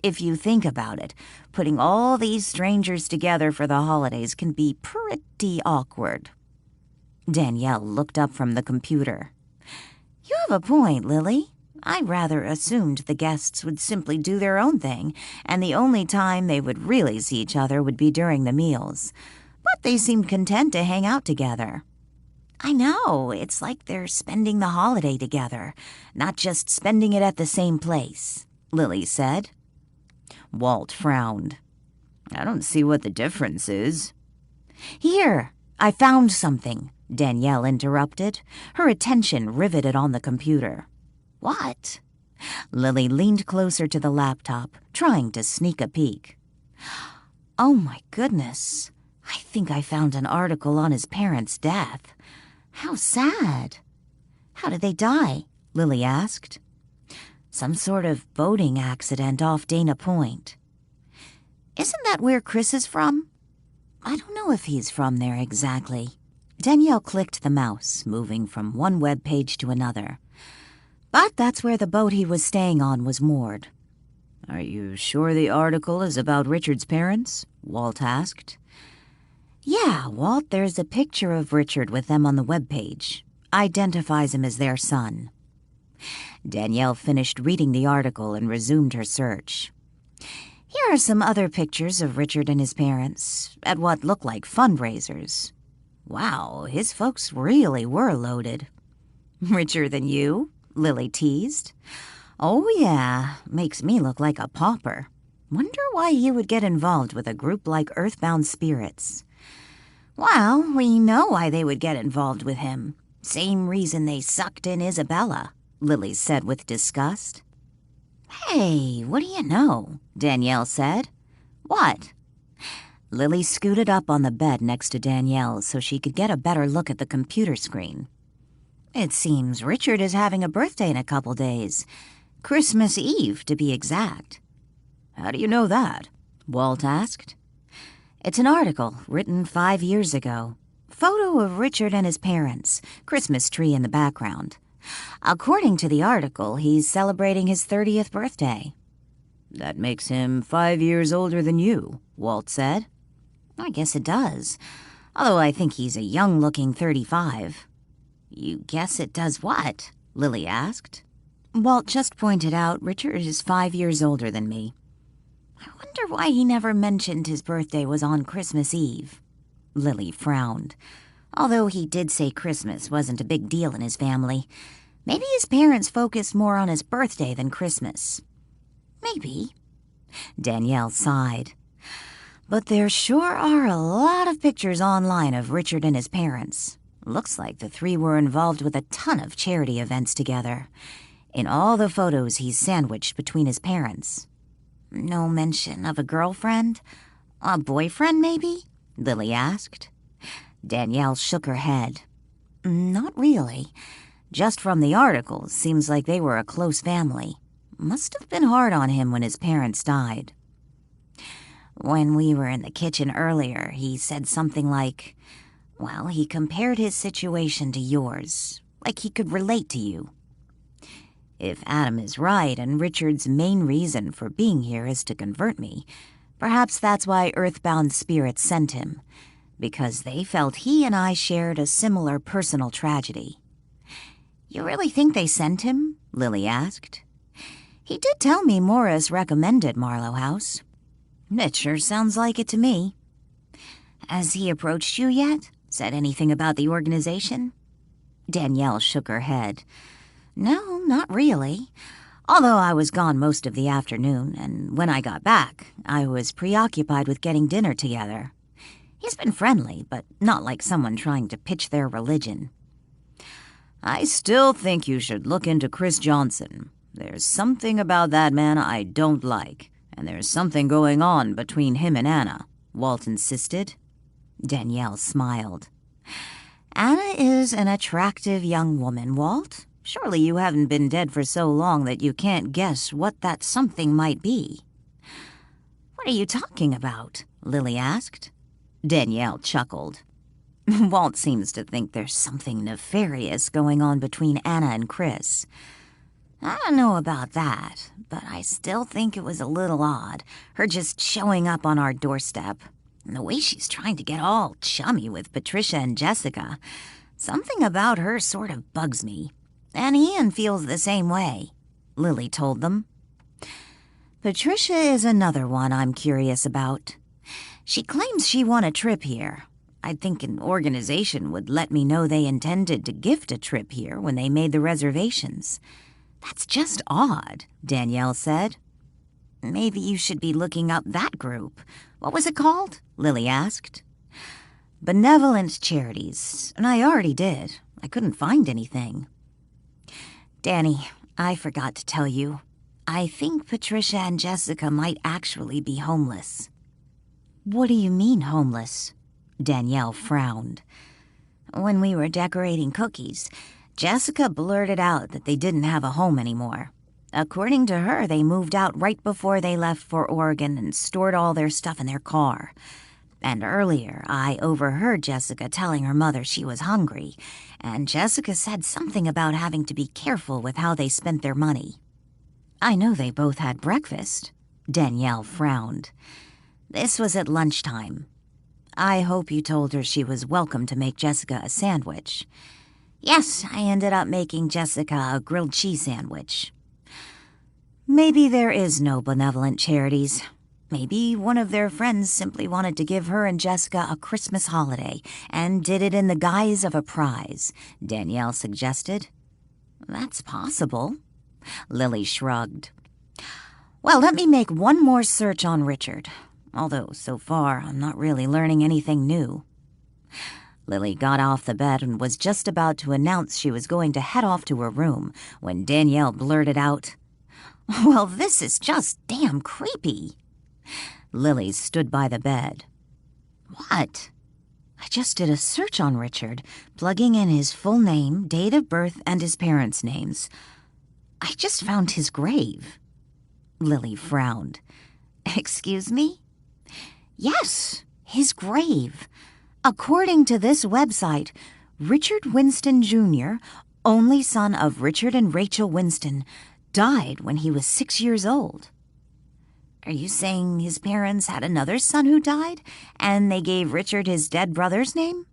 If you think about it, putting all these strangers together for the holidays can be pretty awkward. Danielle looked up from the computer. You have a point, Lily. I rather assumed the guests would simply do their own thing, and the only time they would really see each other would be during the meals. But they seemed content to hang out together. I know, it's like they're spending the holiday together, not just spending it at the same place, Lily said. Walt frowned. I don't see what the difference is. Here, I found something, Danielle interrupted, her attention riveted on the computer. What? Lily leaned closer to the laptop, trying to sneak a peek. Oh my goodness. I think I found an article on his parents' death. How sad. How did they die? Lily asked. Some sort of boating accident off Dana Point. Isn't that where Chris is from? I don't know if he's from there exactly. Danielle clicked the mouse, moving from one web page to another. But that's where the boat he was staying on was moored. Are you sure the article is about Richard's parents? Walt asked. Yeah, Walt, there's a picture of Richard with them on the webpage. Identifies him as their son. Danielle finished reading the article and resumed her search. Here are some other pictures of Richard and his parents at what looked like fundraisers. Wow, his folks really were loaded. Richer than you? Lily teased. Oh, yeah, makes me look like a pauper. Wonder why he would get involved with a group like Earthbound Spirits. Well, we know why they would get involved with him. Same reason they sucked in Isabella, Lily said with disgust. Hey, what do you know? Danielle said. What? Lily scooted up on the bed next to Danielle so she could get a better look at the computer screen. It seems Richard is having a birthday in a couple days. Christmas Eve, to be exact. How do you know that? Walt asked. It's an article written 5 years ago. Photo of Richard and his parents, Christmas tree in the background. According to the article, he's celebrating his 30th birthday. That makes him 5 years older than you, Walt said. I guess it does, although I think he's a young-looking 35. You guess it does what? Lily asked. Walt just pointed out Richard is 5 years older than me. I wonder why he never mentioned his birthday was on Christmas Eve. Lily frowned. Although he did say Christmas wasn't a big deal in his family, maybe his parents focused more on his birthday than Christmas. Maybe. Danielle sighed. But there sure are a lot of pictures online of Richard and his parents. Looks like the three were involved with a ton of charity events together. In all the photos, he's sandwiched between his parents. No mention of a girlfriend? A boyfriend, maybe? Lily asked. Danielle shook her head. Not really. Just from the article, seems like they were a close family. Must have been hard on him when his parents died. When we were in the kitchen earlier, he said something like, well, he compared his situation to yours, like he could relate to you. If Adam is right and Richard's main reason for being here is to convert me, perhaps that's why Earthbound Spirits sent him, because they felt he and I shared a similar personal tragedy. You really think they sent him? Lily asked. He did tell me Morris recommended Marlowe House. It sure sounds like it to me. Has he approached you yet? Said anything about the organization? Danielle shook her head. No, not really. Although I was gone most of the afternoon, and when I got back, I was preoccupied with getting dinner together. He's been friendly, but not like someone trying to pitch their religion. I still think you should look into Chris Johnson. There's something about that man I don't like, and there's something going on between him and Anna, Walt insisted. Danielle smiled. Anna is an attractive young woman, Walt. Surely you haven't been dead for so long that you can't guess what that something might be. What are you talking about? Lily asked. Danielle chuckled. Walt seems to think there's something nefarious going on between Anna and Chris. I don't know about that, but I still think it was a little odd, her just showing up on our doorstep. And the way she's trying to get all chummy with Patricia and Jessica. Something about her sort of bugs me. And Ian feels the same way, Lily told them. Patricia is another one I'm curious about. She claims she won a trip here. I'd think an organization would let me know they intended to gift a trip here when they made the reservations. That's just odd, Danielle said. Maybe you should be looking up that group. What was it called? Lily asked. Benevolent Charities, and I already did. I couldn't find anything. Danny, I forgot to tell you. I think Patricia and Jessica might actually be homeless. What do you mean homeless? Danielle frowned. When we were decorating cookies, Jessica blurted out that they didn't have a home anymore. According to her, they moved out right before they left for Oregon and stored all their stuff in their car. And earlier, I overheard Jessica telling her mother she was hungry, and Jessica said something about having to be careful with how they spent their money. I know they both had breakfast. Danielle frowned. This was at lunchtime. I hope you told her she was welcome to make Jessica a sandwich. Yes, I ended up making Jessica a grilled cheese sandwich. Maybe there is no benevolent charities. Maybe one of their friends simply wanted to give her and Jessica a Christmas holiday and did it in the guise of a prize, Danielle suggested. That's possible. Lily shrugged. Well, let me make one more search on Richard, although so far I'm not really learning anything new. Lily got off the bed and was just about to announce she was going to head off to her room when Danielle blurted out, "Well, this is just damn creepy." Lily stood by the bed. "What?" "I just did a search on Richard, plugging in his full name, date of birth, and his parents' names. I just found his grave." Lily frowned. "Excuse me?" "Yes, his grave. According to this website, Richard Winston Jr., only son of Richard and Rachel Winston, died when he was 6 years old." "Are you saying his parents had another son who died, and they gave Richard his dead brother's name?"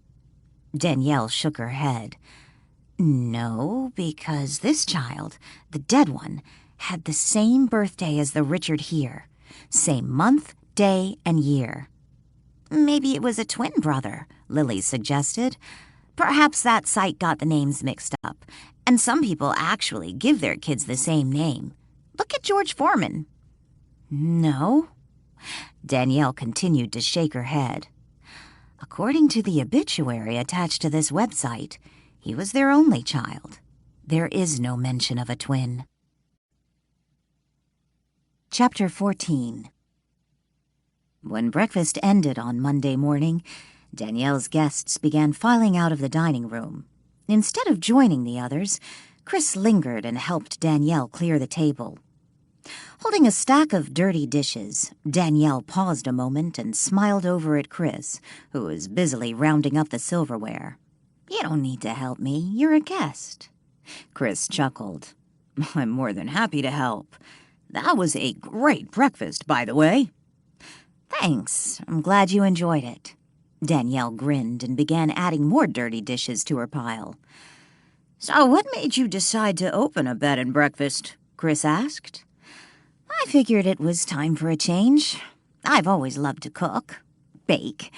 Danielle shook her head. "No, because this child, the dead one, had the same birthday as the Richard here. Same month, day, and year." "Maybe it was a twin brother," Lily suggested. "Perhaps that site got the names mixed up, and some people actually give their kids the same name. Look at George Foreman." "No." Danielle continued to shake her head. "According to the obituary attached to this website, he was their only child. There is no mention of a twin." Chapter 14. When breakfast ended on Monday morning, Danielle's guests began filing out of the dining room. Instead of joining the others, Chris lingered and helped Danielle clear the table. Holding a stack of dirty dishes, Danielle paused a moment and smiled over at Chris, who was busily rounding up the silverware. "You don't need to help me. You're a guest." Chris chuckled. "I'm more than happy to help. That was a great breakfast, by the way." "Thanks. I'm glad you enjoyed it." Danielle grinned and began adding more dirty dishes to her pile. "So what made you decide to open a bed and breakfast?" Chris asked. "I figured it was time for a change. I've always loved to cook, bake,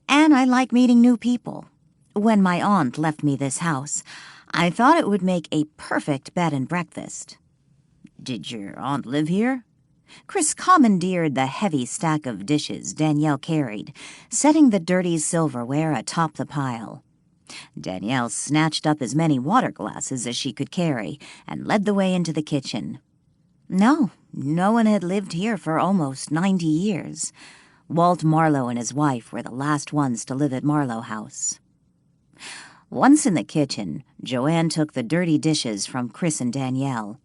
and I like meeting new people. When my aunt left me this house, I thought it would make a perfect bed and breakfast." "Did your aunt live here?" Chris commandeered the heavy stack of dishes Danielle carried, setting the dirty silverware atop the pile. Danielle snatched up as many water glasses as she could carry and led the way into the kitchen. No one had lived here for almost 90 years. Walt Marlowe and his wife were the last ones to live at Marlowe House. Once in the kitchen, Joanne took the dirty dishes from Chris and Danielle.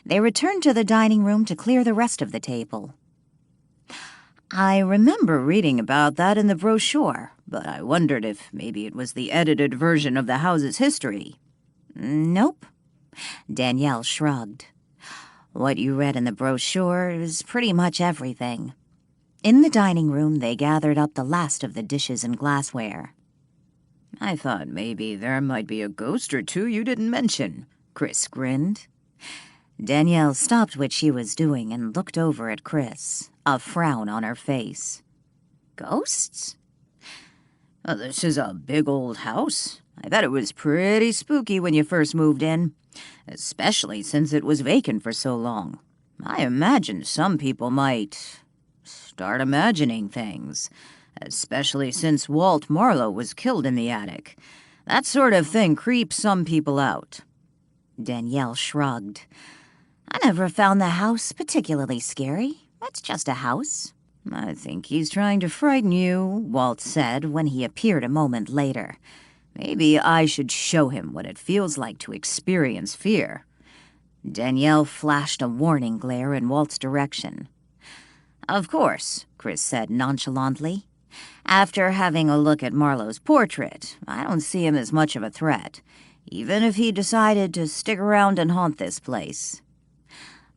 They returned to the dining room to clear the rest of the table. "I remember reading about that in the brochure, but I wondered if maybe it was the edited version of the house's history." "Nope." Danielle shrugged. "What you read in the brochure is pretty much everything." In the dining room, they gathered up the last of the dishes and glassware. "I thought maybe there might be a ghost or two you didn't mention," Chris grinned. Danielle stopped what she was doing and looked over at Chris, a frown on her face. "Ghosts?" "Well, this is a big old house. I bet it was pretty spooky when you first moved in, especially since it was vacant for so long. I imagine some people might start imagining things, especially since Walt Marlowe was killed in the attic. That sort of thing creeps some people out." Danielle shrugged. "I never found the house particularly scary. It's just a house." "I think he's trying to frighten you," Walt said when he appeared a moment later. "Maybe I should show him what it feels like to experience fear." Danielle flashed a warning glare in Walt's direction. "Of course," Chris said nonchalantly. "After having a look at Marlowe's portrait, I don't see him as much of a threat, even if he decided to stick around and haunt this place."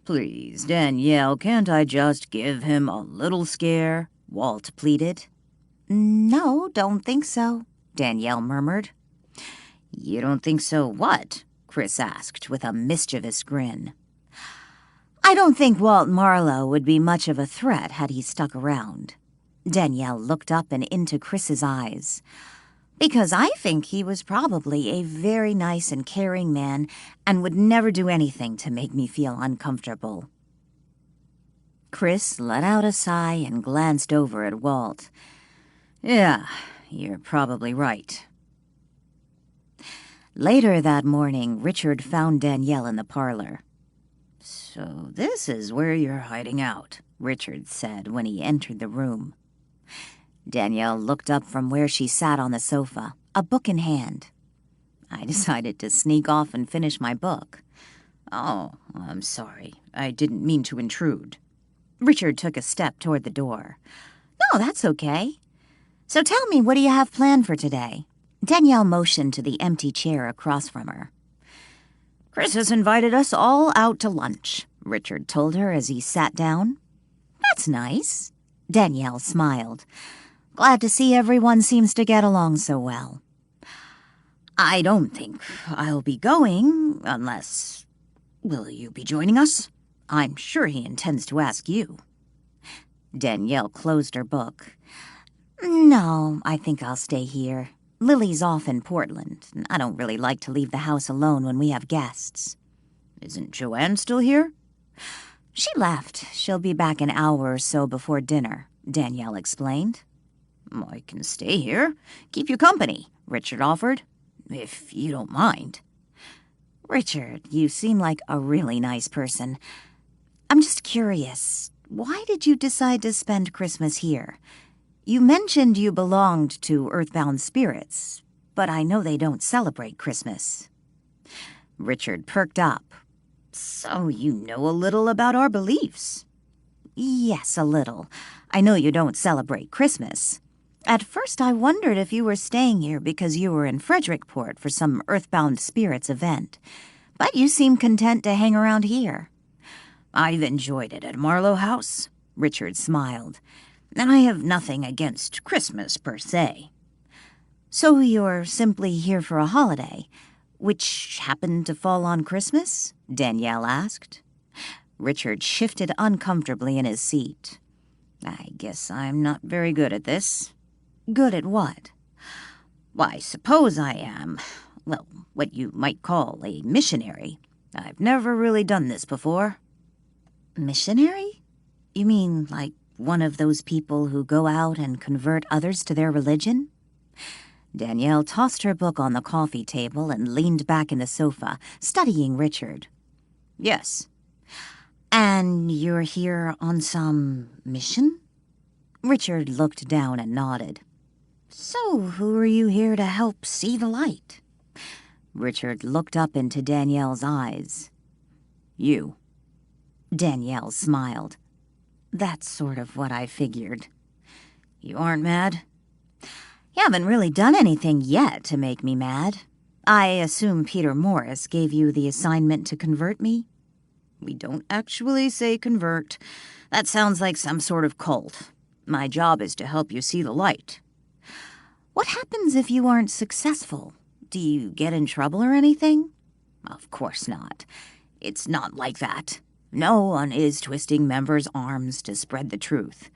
"Please, Danielle, can't I just give him a little scare?" Walt pleaded. "No, don't think so," Danielle murmured. "You don't think so what?" Chris asked with a mischievous grin. "I don't think Walt Marlowe would be much of a threat had he stuck around." Danielle looked up and into Chris's eyes. Because I think he was probably a very nice and caring man and would never do anything to make me feel uncomfortable. Chris let out a sigh and glanced over at Walt. Yeah, you're probably right. Later that morning, Richard found Danielle in the parlor. So this is where you're hiding out, Richard said when he entered the room. Danielle looked up from where she sat on the sofa, a book in hand. I decided to sneak off and finish my book. Oh, I'm sorry. I didn't mean to intrude. Richard took a step toward the door. No, that's okay. So tell me, what do you have planned for today? Danielle motioned to the empty chair across from her. Chris has invited us all out to lunch, Richard told her as he sat down. That's nice. Danielle smiled. Glad to see everyone seems to get along so well. I don't think I'll be going unless... Will you be joining us? I'm sure he intends to ask you. Danielle closed her book. No, I think I'll stay here. Lily's off in Portland, and I don't really like to leave the house alone when we have guests. Isn't Joanne still here? She left. She'll be back an hour or so before dinner, Danielle explained. I can stay here, keep you company, Richard offered, if you don't mind. Richard, you seem like a really nice person. I'm just curious, why did you decide to spend Christmas here? You mentioned you belonged to Earthbound Spirits, but I know they don't celebrate Christmas. Richard perked up. So you know a little about our beliefs? Yes, a little. I know you don't celebrate Christmas. At first I wondered if you were staying here because you were in Frederickport for some Earthbound Spirits event, but you seem content to hang around here. I've enjoyed it at Marlowe House, Richard smiled, and I have nothing against Christmas per se. So you're simply here for a holiday, which happened to fall on Christmas? Danielle asked. Richard shifted uncomfortably in his seat. I guess I'm not very good at this. Good at what? Why, suppose I am, well, what you might call a missionary. I've never really done this before. Missionary? You mean like one of those people who go out and convert others to their religion? Danielle tossed her book on the coffee table and leaned back in the sofa, studying Richard. Yes. And you're here on some mission? Richard looked down and nodded. So who are you here to help see the light? Richard looked up into Danielle's eyes. You. Danielle smiled. That's sort of what I figured. You aren't mad? You haven't really done anything yet to make me mad. I assume Peter Morris gave you the assignment to convert me? We don't actually say convert. That sounds like some sort of cult. My job is to help you see the light. What happens if you aren't successful? Do you get in trouble or anything? Of course not. It's not like that. No one is twisting members' arms to spread the truth.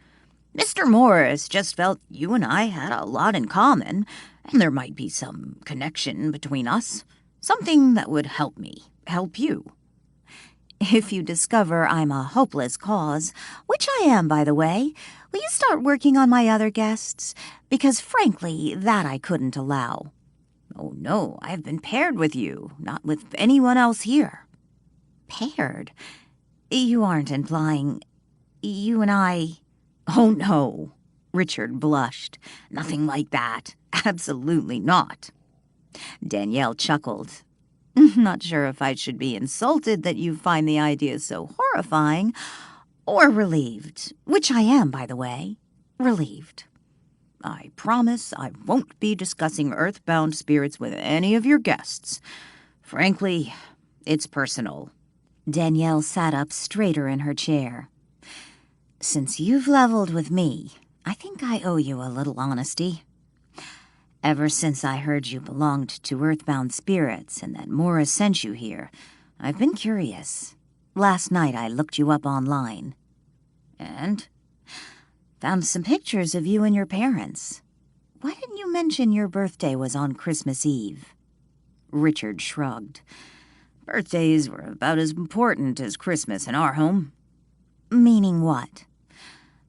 Mr. Morris just felt you and I had a lot in common, and there might be some connection between us. Something that would help me, help you. If you discover I'm a hopeless cause, which I am, by the way, will you start working on my other guests? Because, frankly, that I couldn't allow. Oh, no, I've been paired with you, not with anyone else here. Paired? You aren't implying... You and I... Oh, no. Richard blushed. Nothing like that. Absolutely not. Danielle chuckled. Not sure if I should be insulted that you find the idea so horrifying, or relieved, which I am, by the way. Relieved. I promise I won't be discussing earthbound spirits with any of your guests. Frankly, it's personal. Danielle sat up straighter in her chair. Since you've leveled with me, I think I owe you a little honesty. Ever since I heard you belonged to Earthbound Spirits and that Morris sent you here, I've been curious. Last night I looked you up online. And? Found some pictures of you and your parents. Why didn't you mention your birthday was on Christmas Eve? Richard shrugged. Birthdays were about as important as Christmas in our home. Meaning what?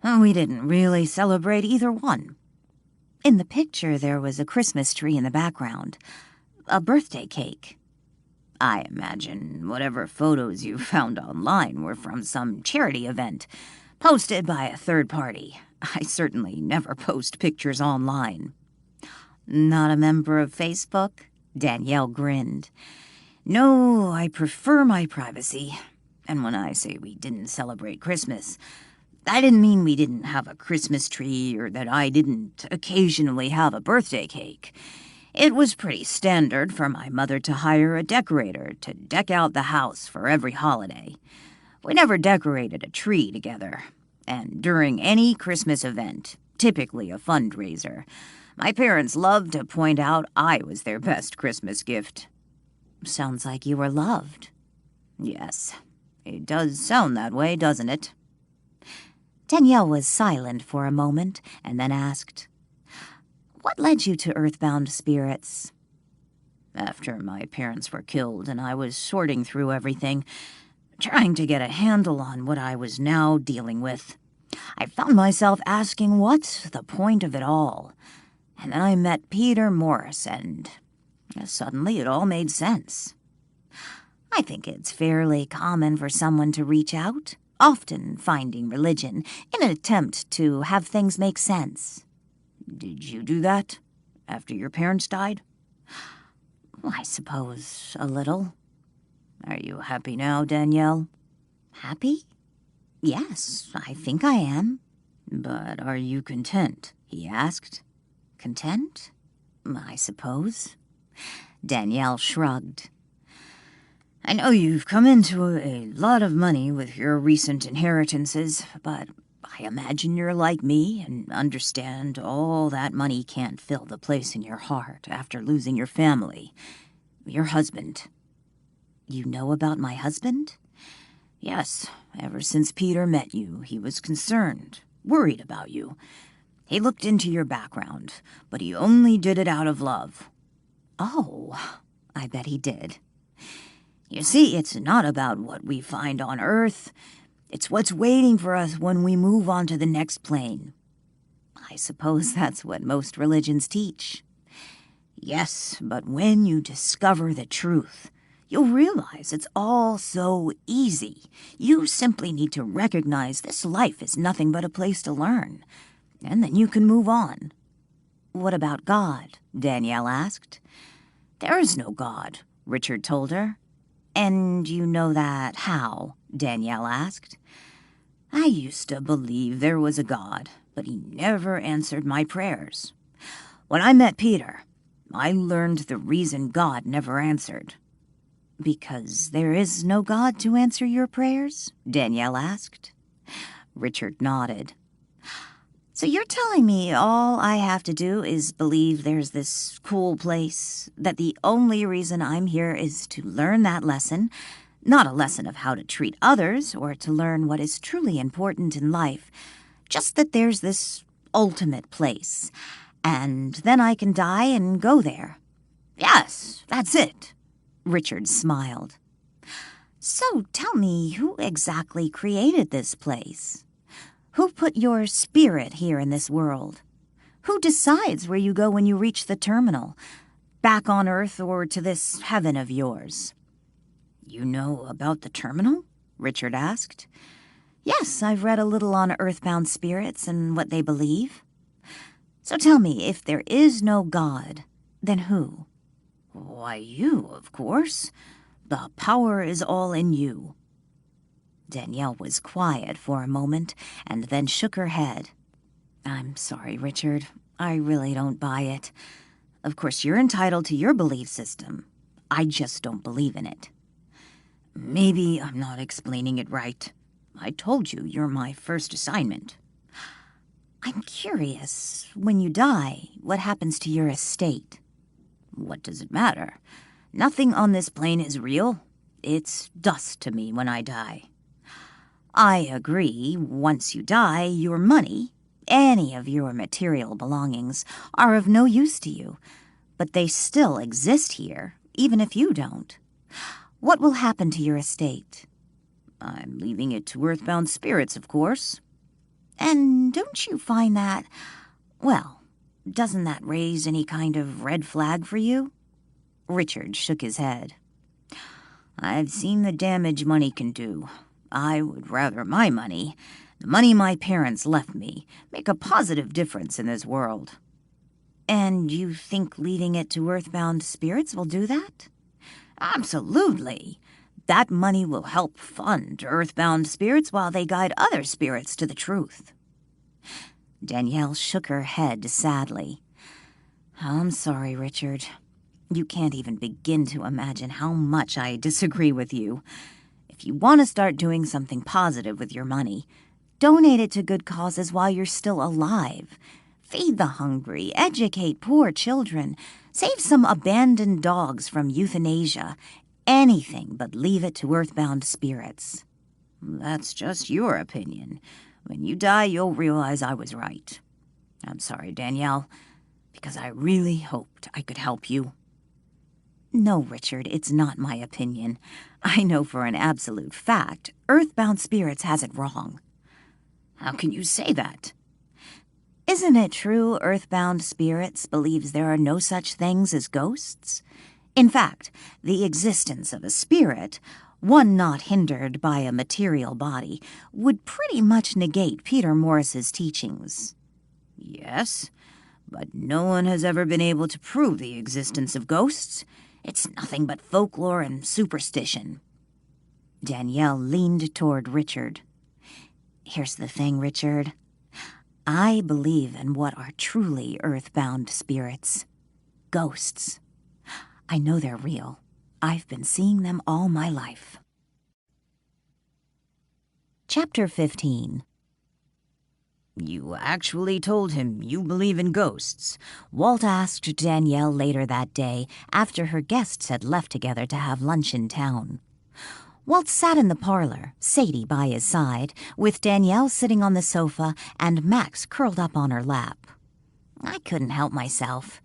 We didn't really celebrate either one. In the picture, there was a Christmas tree in the background. A birthday cake. I imagine whatever photos you found online were from some charity event, posted by a third party. I certainly never post pictures online. Not a member of Facebook? Danielle grinned. No, I prefer my privacy. And when I say we didn't celebrate Christmas, I didn't mean we didn't have a Christmas tree or that I didn't occasionally have a birthday cake. It was pretty standard for my mother to hire a decorator to deck out the house for every holiday. We never decorated a tree together. And during any Christmas event, typically a fundraiser, my parents loved to point out I was their best Christmas gift. Sounds like you were loved. Yes, it does sound that way, doesn't it? Danielle was silent for a moment and then asked, "What led you to earthbound spirits?" After my parents were killed and I was sorting through everything, trying to get a handle on what I was now dealing with, I found myself asking what's the point of it all. And then I met Peter Morris and suddenly it all made sense. I think it's fairly common for someone to reach out, often finding religion, in an attempt to have things make sense. Did you do that after your parents died? I suppose a little. Are you happy now, Danielle? Happy? Yes, I think I am. But are you content? He asked. Content? I suppose. Danielle shrugged. I know you've come into a lot of money with your recent inheritances, but I imagine you're like me and understand all that money can't fill the place in your heart after losing your family, your husband. You know about my husband? Yes, ever since Peter met you, he was concerned, worried about you. He looked into your background, but he only did it out of love. Oh, I bet he did. You see, it's not about what we find on Earth. It's what's waiting for us when we move on to the next plane. I suppose that's what most religions teach. Yes, but when you discover the truth, you'll realize it's all so easy. You simply need to recognize this life is nothing but a place to learn, and then you can move on. What about God? Danielle asked. There is no God, Richard told her. And you know that how? Danielle asked. I used to believe there was a God, but he never answered my prayers. When I met Peter, I learned the reason God never answered. Because there is no God to answer your prayers? Danielle asked. Richard nodded. So you're telling me all I have to do is believe there's this cool place, that the only reason I'm here is to learn that lesson, not a lesson of how to treat others or to learn what is truly important in life, just that there's this ultimate place, and then I can die and go there. Yes, that's it. Richard smiled. So tell me, who exactly created this place? Who put your spirit here in this world? Who decides where you go when you reach the terminal, back on Earth or to this heaven of yours? You know about the terminal? Richard asked. Yes, I've read a little on earthbound spirits and what they believe. So tell me, if there is no God, then who? Why, you, of course. The power is all in you. Danielle was quiet for a moment and then shook her head. I'm sorry, Richard. I really don't buy it. Of course, you're entitled to your belief system. I just don't believe in it. Maybe I'm not explaining it right. I told you you're my first assignment. I'm curious. When you die, what happens to your estate? What does it matter? Nothing on this plane is real. It's dust to me when I die. I agree. Once you die, your money, Any of your material belongings are of no use to you, but they still exist here, even if you don't. What will happen to your estate? I'm leaving it to earthbound spirits, of course. And don't you find that, well, doesn't that raise any kind of red flag for you? Richard shook his head. I've seen the damage money can do. I would rather my money, the money my parents left me, make a positive difference in this world. And you think leaving it to earthbound spirits will do that? Absolutely. That money will help fund earthbound spirits while they guide other spirits to the truth. Danielle shook her head sadly. I'm sorry, Richard. You can't even begin to imagine how much I disagree with you. If you want to start doing something positive with your money, donate it to good causes while you're still alive. Feed the hungry, educate poor children, save some abandoned dogs from euthanasia. Anything but leave it to earthbound spirits. That's just your opinion. When you die, you'll realize I was right. I'm sorry, Danielle, because I really hoped I could help you. No, Richard, it's not my opinion. I know for an absolute fact earthbound spirits has it wrong. How can you say that? Isn't it true earthbound spirits believes there are no such things as ghosts? In fact, the existence of a spirit, one not hindered by a material body, would pretty much negate Peter Morris's teachings. Yes, but no one has ever been able to prove the existence of ghosts. It's nothing but folklore and superstition. Danielle leaned toward Richard. Here's the thing, Richard. I believe in what are truly earthbound spirits. Ghosts. I know they're real. I've been seeing them all my life. Chapter 15. You actually told him you believe in ghosts? Walt asked Danielle later that day, after her guests had left together to have lunch in town. Walt sat in the parlor, Sadie by his side, with Danielle sitting on the sofa and Max curled up on her lap. I couldn't help myself.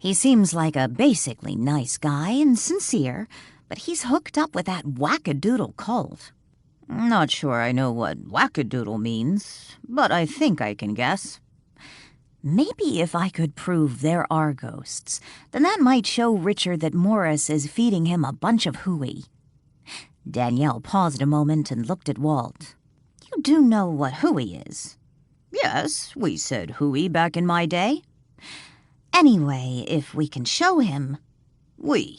He seems like a basically nice guy and sincere, but he's hooked up with that wackadoodle cult. Not sure I know what wackadoodle means, but I think I can guess. Maybe if I could prove there are ghosts, then that might show Richard that Morris is feeding him a bunch of hooey. Danielle paused a moment and looked at Walt. You do know what hooey is? Yes, we said hooey back in my day. Anyway, if we can show him... We?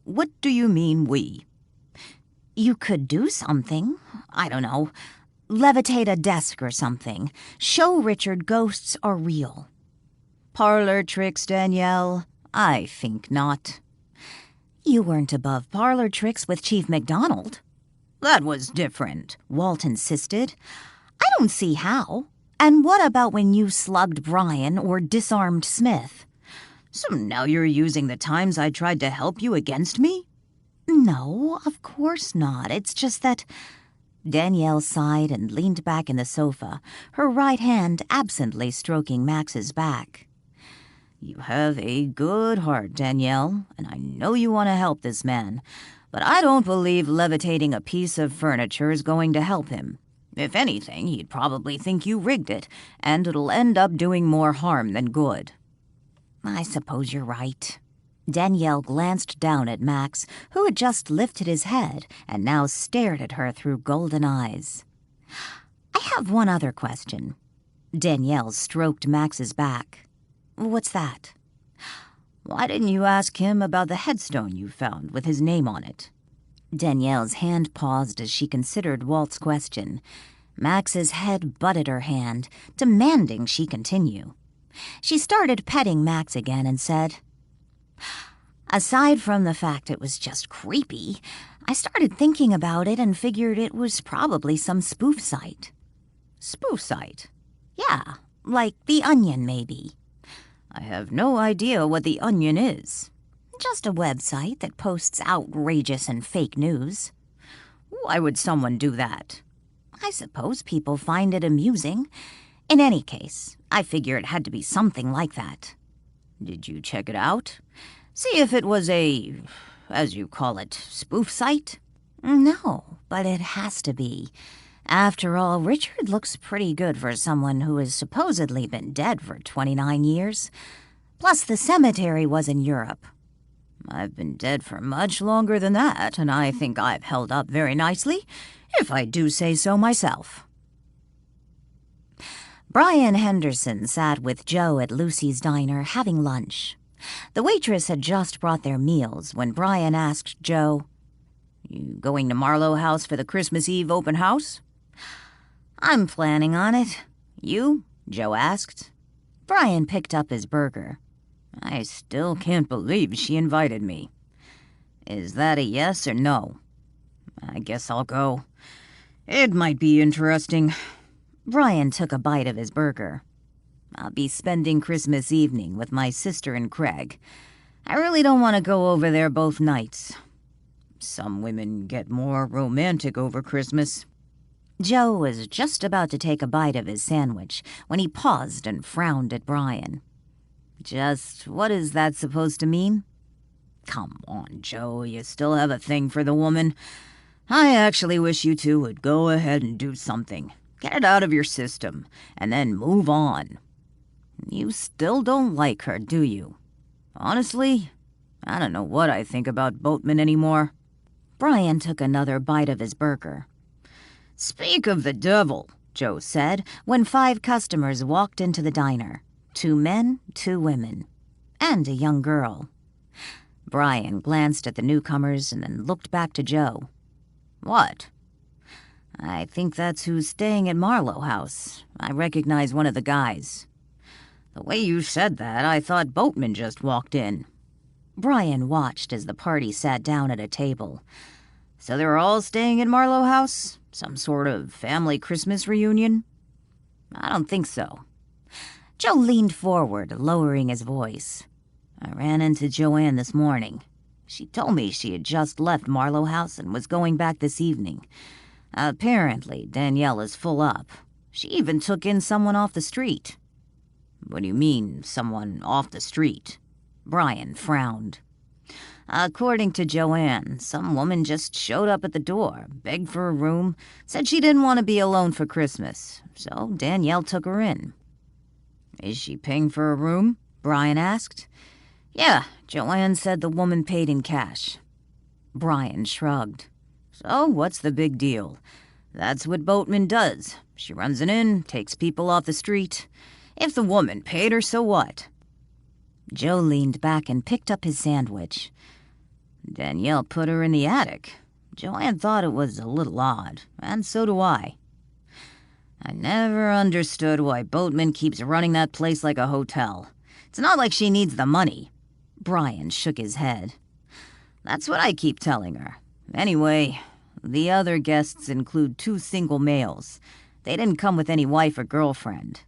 What do you mean, we? You could do something. I don't know. Levitate a desk or something. Show Richard ghosts are real. Parlor tricks, Danielle? I think not. You weren't above parlor tricks with Chief MacDonald. That was different, Walt insisted. I don't see how. And what about when you slugged Brian or disarmed Smith? So now you're using the times I tried to help you against me? No, of course not. It's just that... Danielle sighed and leaned back in the sofa, her right hand absently stroking Max's back. You have a good heart, Danielle, and I know you want to help this man, but I don't believe levitating a piece of furniture is going to help him. If anything, he'd probably think you rigged it, and it'll end up doing more harm than good. I suppose you're right. Danielle glanced down at Max, who had just lifted his head and now stared at her through golden eyes. I have one other question. Danielle stroked Max's back. What's that? Why didn't you ask him about the headstone you found with his name on it? Danielle's hand paused as she considered Walt's question. Max's head butted her hand, demanding she continue. She started petting Max again and said, aside from the fact it was just creepy, I started thinking about it and figured it was probably some spoof site. Spoof site? Yeah, like The Onion, maybe. I have no idea what The Onion is. Just a website that posts outrageous and fake news. Why would someone do that? I suppose people find it amusing. In any case, I figure it had to be something like that. Did you check it out? See if it was a, as you call it, spoof site? No, but it has to be. After all, Richard looks pretty good for someone who has supposedly been dead for 29 years. Plus, the cemetery was in Europe. I've been dead for much longer than that, and I think I've held up very nicely, if I do say so myself. Brian Henderson sat with Joe at Lucy's diner having lunch. The waitress had just brought their meals when Brian asked Joe, "You going to Marlowe House for the Christmas Eve open house?" "I'm planning on it. You?" Joe asked. Brian picked up his burger. "I still can't believe she invited me. Is that a yes or no?" "I guess I'll go. It might be interesting." Brian took a bite of his burger. "I'll be spending Christmas evening with my sister and Craig. I really don't want to go over there both nights. Some women get more romantic over Christmas." Joe was just about to take a bite of his sandwich when he paused and frowned at Brian. "Just what is that supposed to mean?" "Come on, Joe, you still have a thing for the woman. I actually wish you two would go ahead and do something. Get it out of your system, and then move on. You still don't like her, do you? Honestly, I don't know what I think about Boatman anymore." Brian took another bite of his burger. "Speak of the devil," Joe said when 5 customers walked into the diner. 2 men, 2 women, and a young girl. Brian glanced at the newcomers and then looked back to Joe. "What?" "I think that's who's staying at Marlowe House. I recognize one of the guys." "The way you said that, I thought Boatman just walked in." Brian watched as the party sat down at a table. "So they're all staying at Marlowe House? Some sort of family Christmas reunion?" "I don't think so." Joe leaned forward, lowering his voice. "I ran into Joanne this morning. She told me she had just left Marlowe House and was going back this evening. Apparently, Danielle is full up. She even took in someone off the street." "What do you mean, someone off the street?" Brian frowned. "According to Joanne, some woman just showed up at the door, begged for a room, said she didn't want to be alone for Christmas, so Danielle took her in." "Is she paying for a room?" Brian asked. "Yeah, Joanne said the woman paid in cash." Brian shrugged. "So what's the big deal? That's what Boatman does. She runs it in, takes people off the street. If the woman paid her, so what?" Joe leaned back and picked up his sandwich. "Danielle put her in the attic. Joanne thought it was a little odd, and so do I. I never understood why Boatman keeps running that place like a hotel. It's not like she needs the money." Brian shook his head. "That's what I keep telling her. Anyway, the other guests include 2 single males. They didn't come with any wife or girlfriend."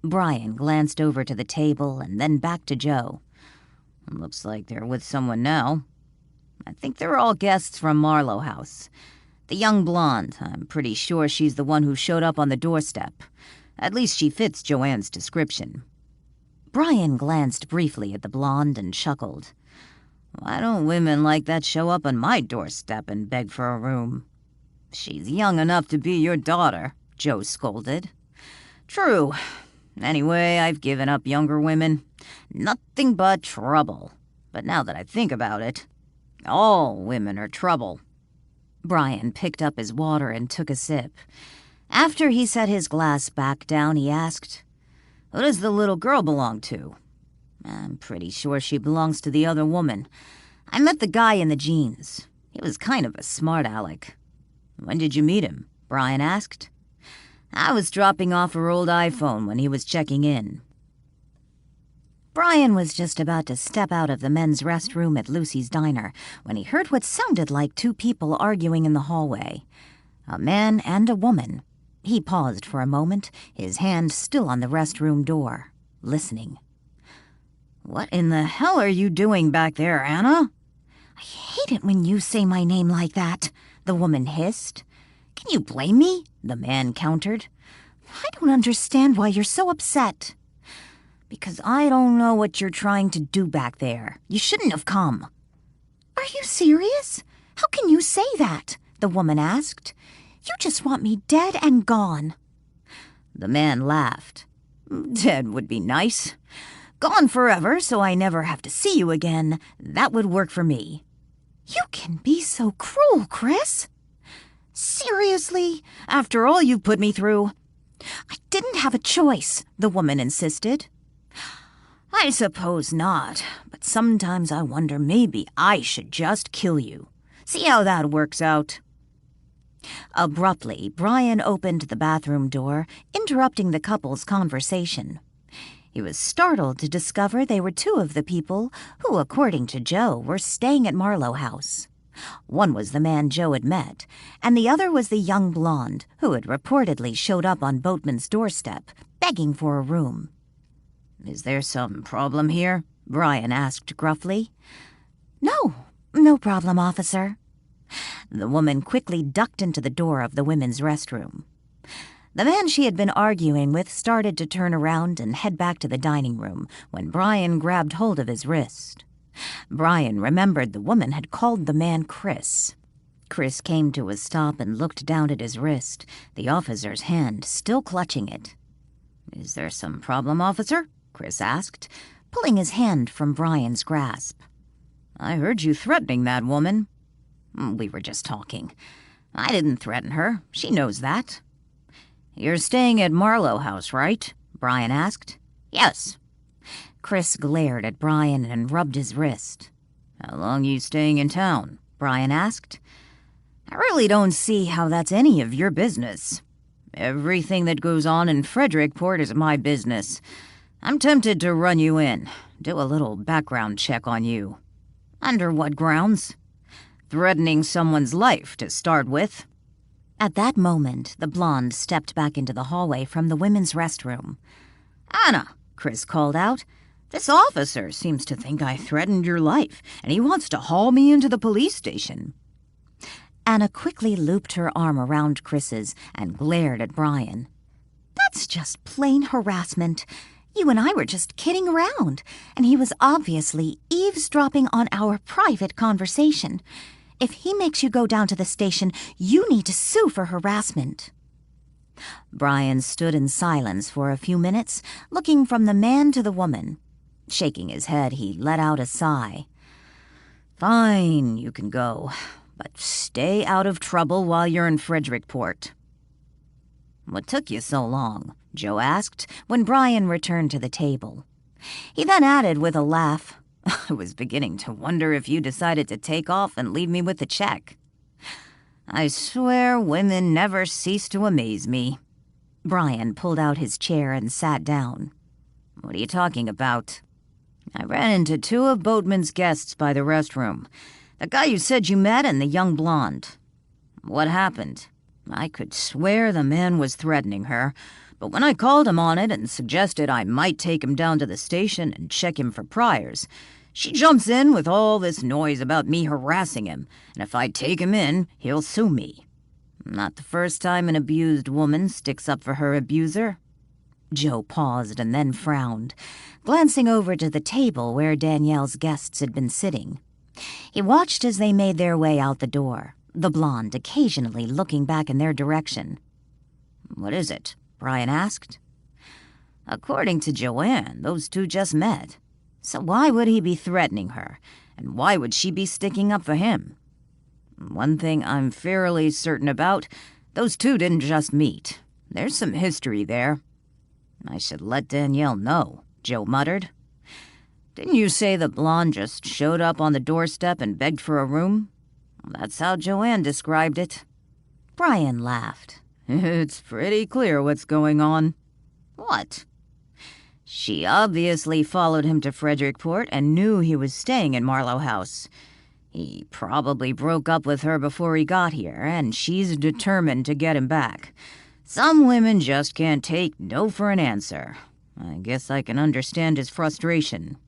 Brian glanced over to the table and then back to Joe. "Looks like they're with someone now. I think they're all guests from Marlowe House. The young blonde, I'm pretty sure she's the one who showed up on the doorstep. At least she fits Joanne's description." Brian glanced briefly at the blonde and chuckled. "Why don't women like that show up on my doorstep and beg for a room?" "She's young enough to be your daughter," Joe scolded. "True. Anyway, I've given up younger women. Nothing but trouble. But now that I think about it, all women are trouble." Brian picked up his water and took a sip. After he set his glass back down, he asked, "Who does the little girl belong to?" "I'm pretty sure she belongs to the other woman. I met the guy in the jeans. He was kind of a smart aleck." "When did you meet him?" Brian asked. "I was dropping off her old iPhone when he was checking in." Brian was just about to step out of the men's restroom at Lucy's diner when he heard what sounded like 2 people arguing in the hallway. A man and a woman. He paused for a moment, his hand still on the restroom door, listening. "What in the hell are you doing back there, Anna?" "I hate it when you say my name like that," the woman hissed. "Can you blame me?" the man countered. I don't understand why you're so upset. Because I don't know what you're trying to do back there. You shouldn't have come. Are you serious? How can you say that? The woman asked. You just want me dead and gone. The man laughed. Dead would be nice. Gone forever so I never have to see you again. That would work for me. You can be so cruel, Chris. Seriously? After all you've put me through? I didn't have a choice, the woman insisted. I suppose not, but sometimes I wonder maybe I should just kill you. See how that works out. Abruptly, Brian opened the bathroom door, interrupting the couple's conversation. He was startled to discover they were two of the people who, according to Joe, were staying at Marlowe House. One was the man Joe had met, and the other was the young blonde who had reportedly showed up on Boatman's doorstep, begging for a room. Is there some problem here? Brian asked gruffly. No problem, officer. The woman quickly ducked into the door of the women's restroom. The man she had been arguing with started to turn around and head back to the dining room when Brian grabbed hold of his wrist. Brian remembered the woman had called the man Chris. Chris came to a stop and looked down at his wrist, the officer's hand still clutching it. Is there some problem, officer? Chris asked, pulling his hand from Brian's grasp. I heard you threatening that woman. We were just talking. I didn't threaten her. She knows that. You're staying at Marlowe House, right? Brian asked. Yes. Chris glared at Brian and rubbed his wrist. How long you staying in town? Brian asked. I really don't see how that's any of your business. Everything that goes on in Frederickport is my business. I'm tempted to run you in, do a little background check on you. Under what grounds? Threatening someone's life, to start with. At that moment, the blonde stepped back into the hallway from the women's restroom. Anna, Chris called out. This officer seems to think I threatened your life, and he wants to haul me into the police station. Anna quickly looped her arm around Chris's and glared at Brian. That's just plain harassment. You and I were just kidding around, and he was obviously eavesdropping on our private conversation. If he makes you go down to the station, you need to sue for harassment. Brian stood in silence for a few minutes, looking from the man to the woman. Shaking his head, he let out a sigh. Fine, you can go, but stay out of trouble while you're in Frederickport. What took you so long? Joe asked when Brian returned to the table. He then added with a laugh, I was beginning to wonder if you decided to take off and leave me with the check. I swear women never cease to amaze me. Brian pulled out his chair and sat down. What are you talking about? I ran into two of Boatman's guests by the restroom. The guy you said you met and the young blonde. What happened? I could swear the man was threatening her, but when I called him on it and suggested I might take him down to the station and check him for priors, she jumps in with all this noise about me harassing him, and if I take him in, he'll sue me. Not the first time an abused woman sticks up for her abuser. Joe paused and then frowned, glancing over to the table where Danielle's guests had been sitting. He watched as they made their way out the door, the blonde occasionally looking back in their direction. What is it? Brian asked. According to Joanne, those two just met. So why would he be threatening her, and why would she be sticking up for him? One thing I'm fairly certain about, those two didn't just meet. There's some history there. I should let Danielle know, Joe muttered. Didn't you say the blonde just showed up on the doorstep and begged for a room? That's how Joanne described it. Brian laughed. It's pretty clear what's going on. What? She obviously followed him to Frederickport and knew he was staying in Marlowe House. He probably broke up with her before he got here, and she's determined to get him back. Some women just can't take no for an answer. I guess I can understand his frustration.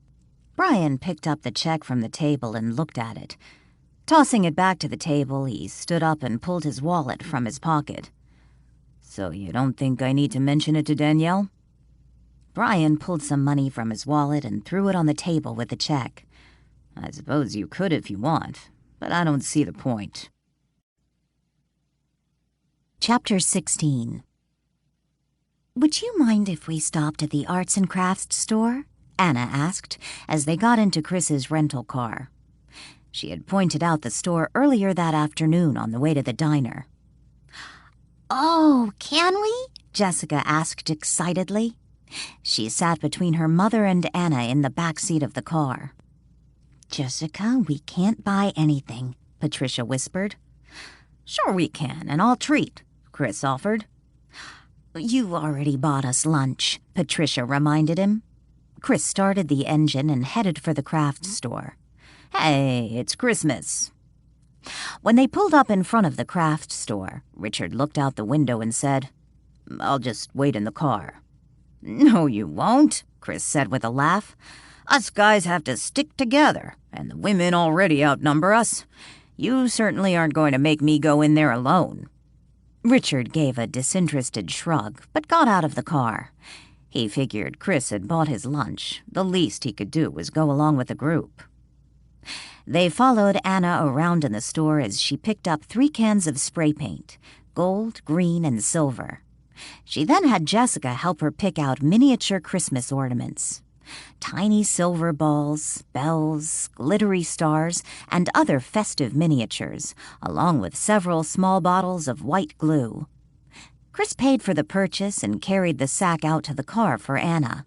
Brian picked up the check from the table and looked at it. Tossing it back to the table, he stood up and pulled his wallet from his pocket. So you don't think I need to mention it to Danielle? Brian pulled some money from his wallet and threw it on the table with the check. I suppose you could if you want, but I don't see the point. Chapter 16. Would you mind if we stopped at the arts and crafts store? Anna asked as they got into Chris's rental car. She had pointed out the store earlier that afternoon on the way to the diner. Oh, can we? Jessica asked excitedly. She sat between her mother and Anna in the back seat of the car. Jessica, we can't buy anything, Patricia whispered. Sure we can, and I'll treat, Chris offered. You already bought us lunch, Patricia reminded him. Chris started the engine and headed for the craft store. Hey, it's Christmas. When they pulled up in front of the craft store, Richard looked out the window and said, I'll just wait in the car. No, you won't, Chris said with a laugh. Us guys have to stick together, and the women already outnumber us. You certainly aren't going to make me go in there alone. Richard gave a disinterested shrug, but got out of the car. He figured Chris had bought his lunch. The least he could do was go along with the group. They followed Anna around in the store as she picked up 3 cans of spray paint, gold, green, and silver. She then had Jessica help her pick out miniature Christmas ornaments. Tiny silver balls, bells, glittery stars, and other festive miniatures, along with several small bottles of white glue. Chris paid for the purchase and carried the sack out to the car for Anna.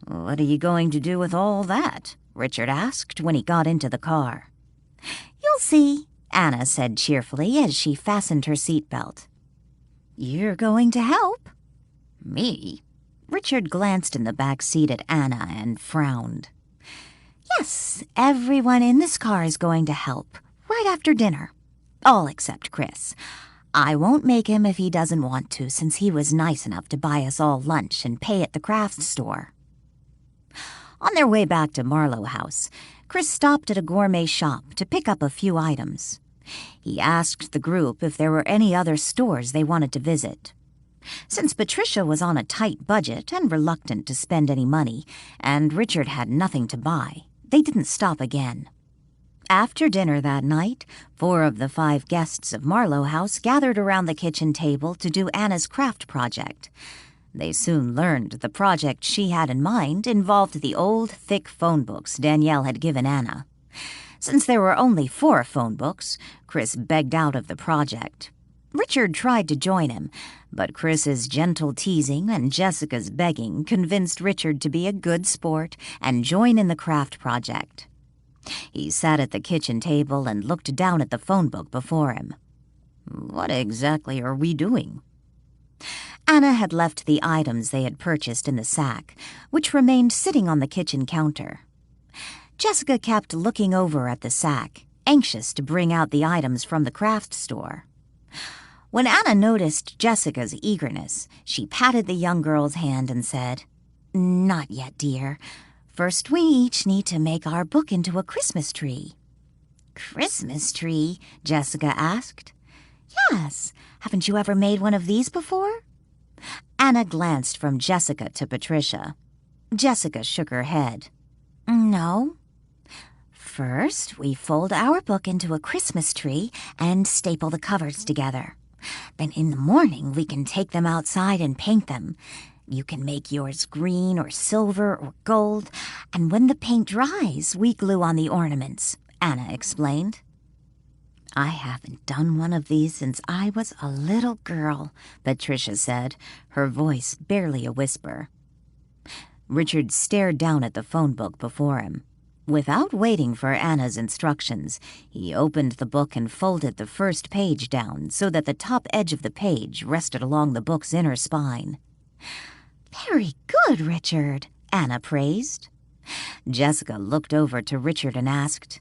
What are you going to do with all that? Richard asked when he got into the car. You'll see, Anna said cheerfully as she fastened her seatbelt. You're going to help? Me? Richard glanced in the back seat at Anna and frowned. Yes, everyone in this car is going to help, right after dinner. All except Chris. I won't make him if he doesn't want to, since he was nice enough to buy us all lunch and pay at the craft store. On their way back to Marlowe House, Chris stopped at a gourmet shop to pick up a few items. He asked the group if there were any other stores they wanted to visit. Since Patricia was on a tight budget and reluctant to spend any money, and Richard had nothing to buy, they didn't stop again. After dinner that night, 4 of the 5 guests of Marlowe House gathered around the kitchen table to do Anna's craft project. They soon learned the project she had in mind involved the old, thick phone books Danielle had given Anna. Since there were only 4 phone books, Chris begged out of the project. Richard tried to join him, but Chris's gentle teasing and Jessica's begging convinced Richard to be a good sport and join in the craft project. He sat at the kitchen table and looked down at the phone book before him. What exactly are we doing? Anna had left the items they had purchased in the sack, which remained sitting on the kitchen counter. Jessica kept looking over at the sack, anxious to bring out the items from the craft store. When Anna noticed Jessica's eagerness, she patted the young girl's hand and said, Not yet, dear. First, we each need to make our book into a Christmas tree. Christmas tree? Jessica asked. Yes. Haven't you ever made one of these before? Anna glanced from Jessica to Patricia. Jessica shook her head. No. First, we fold our book into a Christmas tree and staple the covers together. Then in the morning, we can take them outside and paint them. You can make yours green or silver or gold, and when the paint dries, we glue on the ornaments, Anna explained. I haven't done one of these since I was a little girl, Patricia said, her voice barely a whisper. Richard stared down at the phone book before him. Without waiting for Anna's instructions, he opened the book and folded the first page down so that the top edge of the page rested along the book's inner spine. Very good, Richard, Anna praised. Jessica looked over to Richard and asked,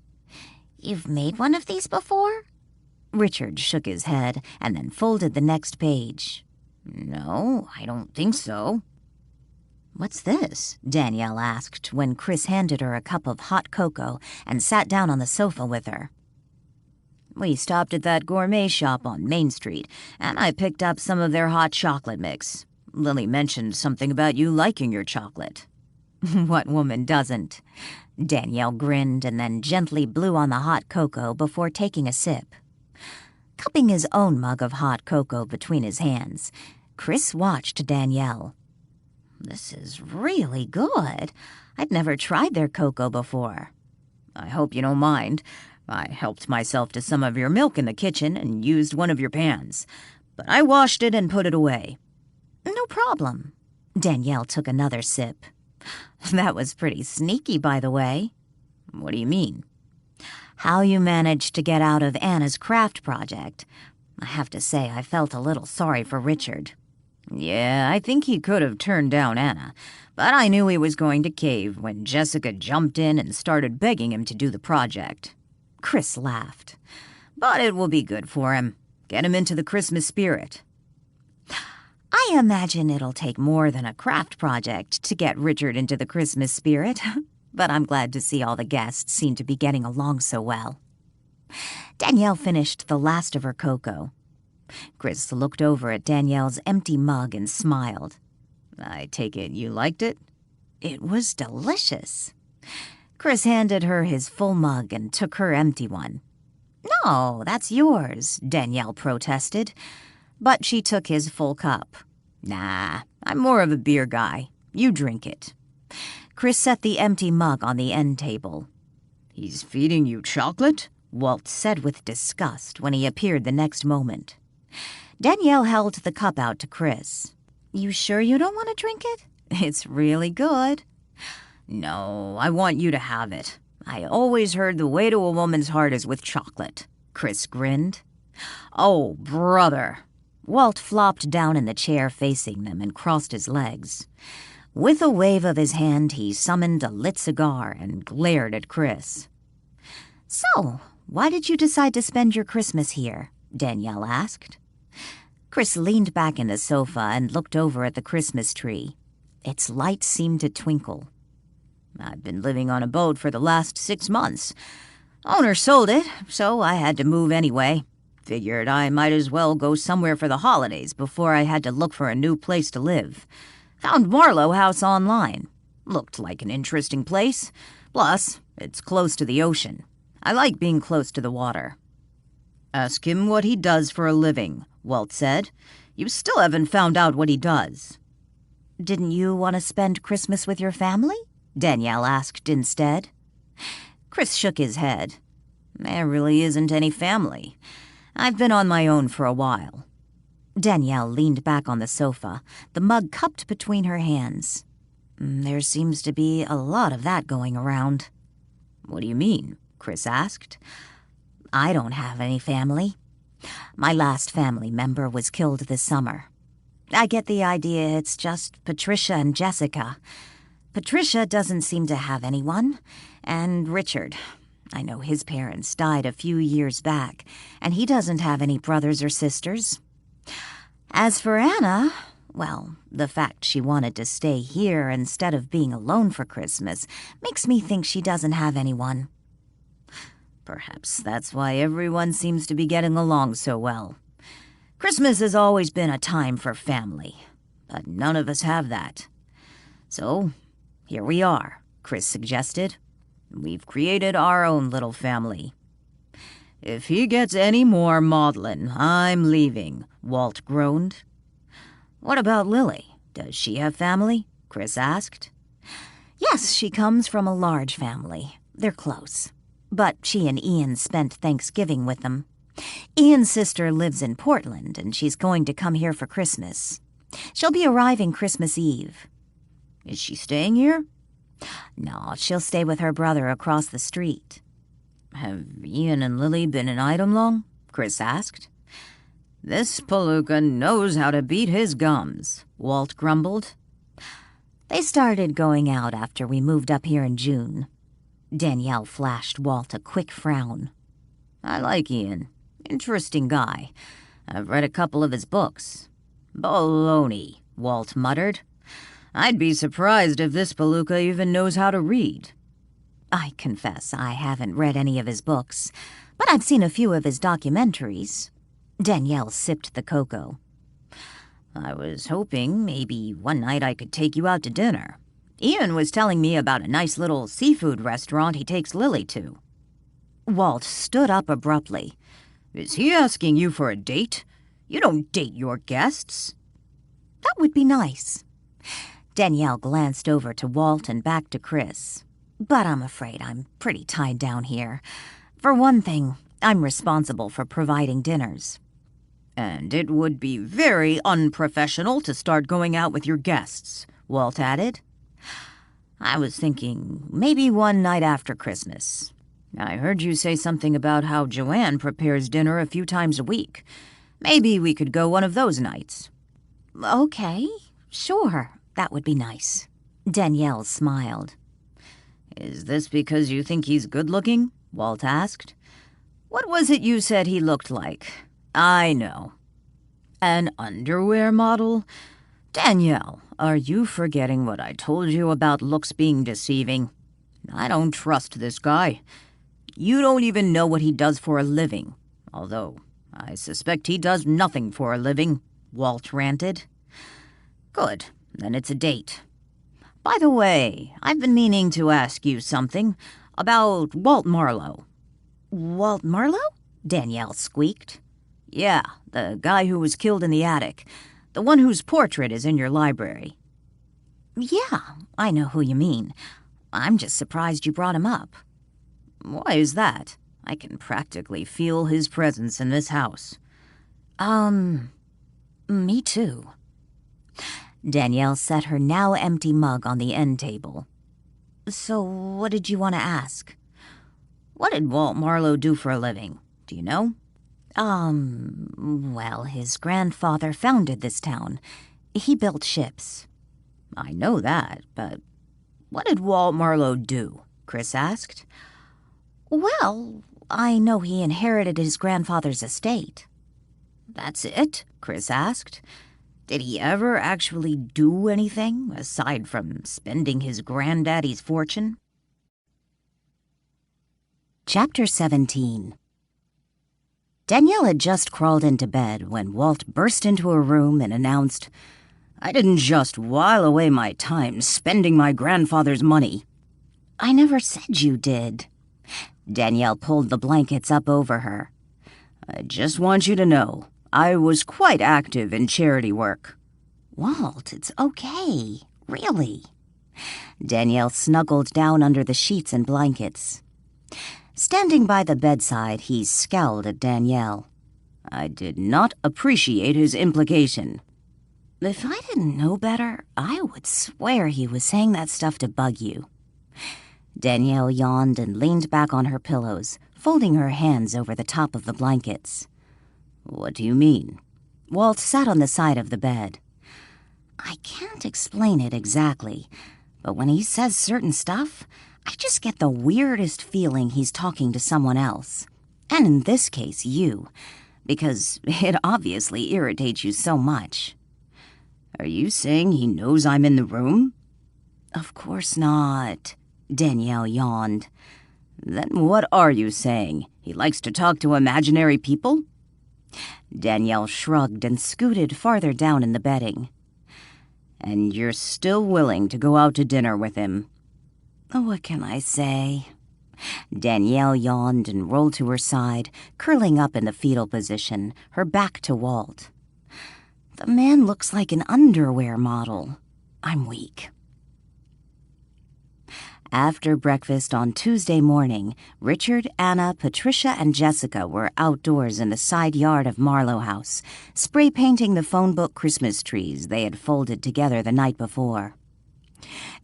You've made one of these before? Richard shook his head and then folded the next page. No, I don't think so. What's this? Danielle asked when Chris handed her a cup of hot cocoa and sat down on the sofa with her. We stopped at that gourmet shop on Main Street, and I picked up some of their hot chocolate mix. Lily mentioned something about you liking your chocolate." What woman doesn't? Danielle grinned and then gently blew on the hot cocoa before taking a sip. Cupping his own mug of hot cocoa between his hands, Chris watched Danielle. "This is really good. I've never tried their cocoa before." "I hope you don't mind. I helped myself to some of your milk in the kitchen and used one of your pans. But I washed it and put it away." "No problem." Danielle took another sip. "That was pretty sneaky, by the way." "What do you mean?" "How you managed to get out of Anna's craft project. I have to say I felt a little sorry for Richard." "Yeah, I think he could have turned down Anna, but I knew he was going to cave when Jessica jumped in and started begging him to do the project." Chris laughed. "But it will be good for him. Get him into the Christmas spirit." "I imagine it'll take more than a craft project to get Richard into the Christmas spirit, but I'm glad to see all the guests seem to be getting along so well." Danielle finished the last of her cocoa. Chris looked over at Danielle's empty mug and smiled. "I take it you liked it?" "It was delicious." Chris handed her his full mug and took her empty one. "No, that's yours," Danielle protested, but she took his full cup. "Nah, I'm more of a beer guy. You drink it." Chris set the empty mug on the end table. "He's feeding you chocolate?" Walt said with disgust when he appeared the next moment. Danielle held the cup out to Chris. "You sure you don't want to drink it? It's really good." "No, I want you to have it. I always heard the way to a woman's heart is with chocolate." Chris grinned. "Oh, brother." Walt flopped down in the chair facing them and crossed his legs. With a wave of his hand, he summoned a lit cigar and glared at Chris. "So, why did you decide to spend your Christmas here?" Danielle asked. Chris leaned back in the sofa and looked over at the Christmas tree. Its light seemed to twinkle. "I've been living on a boat for the last 6 months. Owner sold it, so I had to move anyway. Figured I might as well go somewhere for the holidays before I had to look for a new place to live. Found Marlowe House online. Looked like an interesting place. Plus, it's close to the ocean. I like being close to the water." "Ask him what he does for a living," Walt said. "You still haven't found out what he does." "Didn't you want to spend Christmas with your family?" Danielle asked instead. Chris shook his head. "There really isn't any family. I've been on my own for a while." Danielle leaned back on the sofa, the mug cupped between her hands. "There seems to be a lot of that going around." "What do you mean?" Chris asked. "I don't have any family. My last family member was killed this summer. I get the idea it's just Patricia and Jessica. Patricia doesn't seem to have anyone, and Richard, I know his parents died a few years back, and he doesn't have any brothers or sisters. As for Anna, well, the fact she wanted to stay here instead of being alone for Christmas makes me think she doesn't have anyone." "Perhaps that's why everyone seems to be getting along so well. Christmas has always been a time for family, but none of us have that. So, here we are," Chris suggested. "We've created our own little family." "If he gets any more maudlin, I'm leaving," Walt groaned. "What about Lily? Does she have family?" Chris asked. "Yes, she comes from a large family. They're close. But she and Ian spent Thanksgiving with them. Ian's sister lives in Portland, and she's going to come here for Christmas. She'll be arriving Christmas Eve." "Is she staying here?" "No, she'll stay with her brother across the street." "Have Ian and Lily been in item long?" Chris asked. "This Palooka knows how to beat his gums," Walt grumbled. "They started going out after we moved up here in June." Danielle flashed Walt a quick frown. "I like Ian. Interesting guy. I've read a couple of his books." "Baloney," Walt muttered. "I'd be surprised if this Palooka even knows how to read." "I confess I haven't read any of his books, but I've seen a few of his documentaries. Danielle sipped the cocoa. I was hoping maybe one night I could take you out to dinner. Ian was telling me about a nice little seafood restaurant he takes Lily to. Walt stood up abruptly. Is he asking you for a date? You don't date your guests. That would be nice. Danielle glanced over to Walt and back to Chris. But I'm afraid I'm pretty tied down here. For one thing, I'm responsible for providing dinners. And it would be very unprofessional to start going out with your guests, Walt added. I was thinking maybe one night after Christmas. I heard you say something about how Joanne prepares dinner a few times a week. Maybe we could go one of those nights. Okay, sure, that would be nice. Danielle smiled. Is this because you think he's good-looking? Walt asked. What was it you said he looked like? I know. An underwear model? Danielle, are you forgetting what I told you about looks being deceiving? I don't trust this guy. You don't even know what he does for a living. Although, I suspect he does nothing for a living, Walt ranted. Good, then it's a date. By the way, I've been meaning to ask you something about Walt Marlowe. Walt Marlowe? Danielle squeaked. Yeah, the guy who was killed in the attic. The one whose portrait is in your library. Yeah, I know who you mean. I'm just surprised you brought him up. Why is that? I can practically feel his presence in this house. Me too. Danielle set her now empty mug on the end table. So, what did you want to ask? What did Walt Marlowe do for a living? Do you know? Well, his grandfather founded this town. He built ships. I know that, but what did Walt Marlowe do? Chris asked. Well, I know he inherited his grandfather's estate. That's it? Chris asked. Did he ever actually do anything, aside from spending his granddaddy's fortune? Chapter 17. Danielle had just crawled into bed when Walt burst into her room and announced, I didn't just while away my time spending my grandfather's money. I never said you did. Danielle pulled the blankets up over her. I just want you to know, I was quite active in charity work. Walt, it's okay. Really. Danielle snuggled down under the sheets and blankets. Standing by the bedside, he scowled at Danielle. I did not appreciate his implication. If I didn't know better, I would swear he was saying that stuff to bug you. Danielle yawned and leaned back on her pillows, folding her hands over the top of the blankets. What do you mean? Walt sat on the side of the bed. I can't explain it exactly, but when he says certain stuff, I just get the weirdest feeling he's talking to someone else. And in this case, you, because it obviously irritates you so much. Are you saying he knows I'm in the room? Of course not. Danielle yawned. Then what are you saying? He likes to talk to imaginary people? Danielle shrugged and scooted farther down in the bedding. And you're still willing to go out to dinner with him? What can I say? Danielle yawned and rolled to her side, curling up in the fetal position, her back to Walt. The man looks like an underwear model. I'm weak. After breakfast on Tuesday morning, Richard, Anna, Patricia, and Jessica were outdoors in the side yard of Marlowe House, spray painting the phone book Christmas trees they had folded together the night before.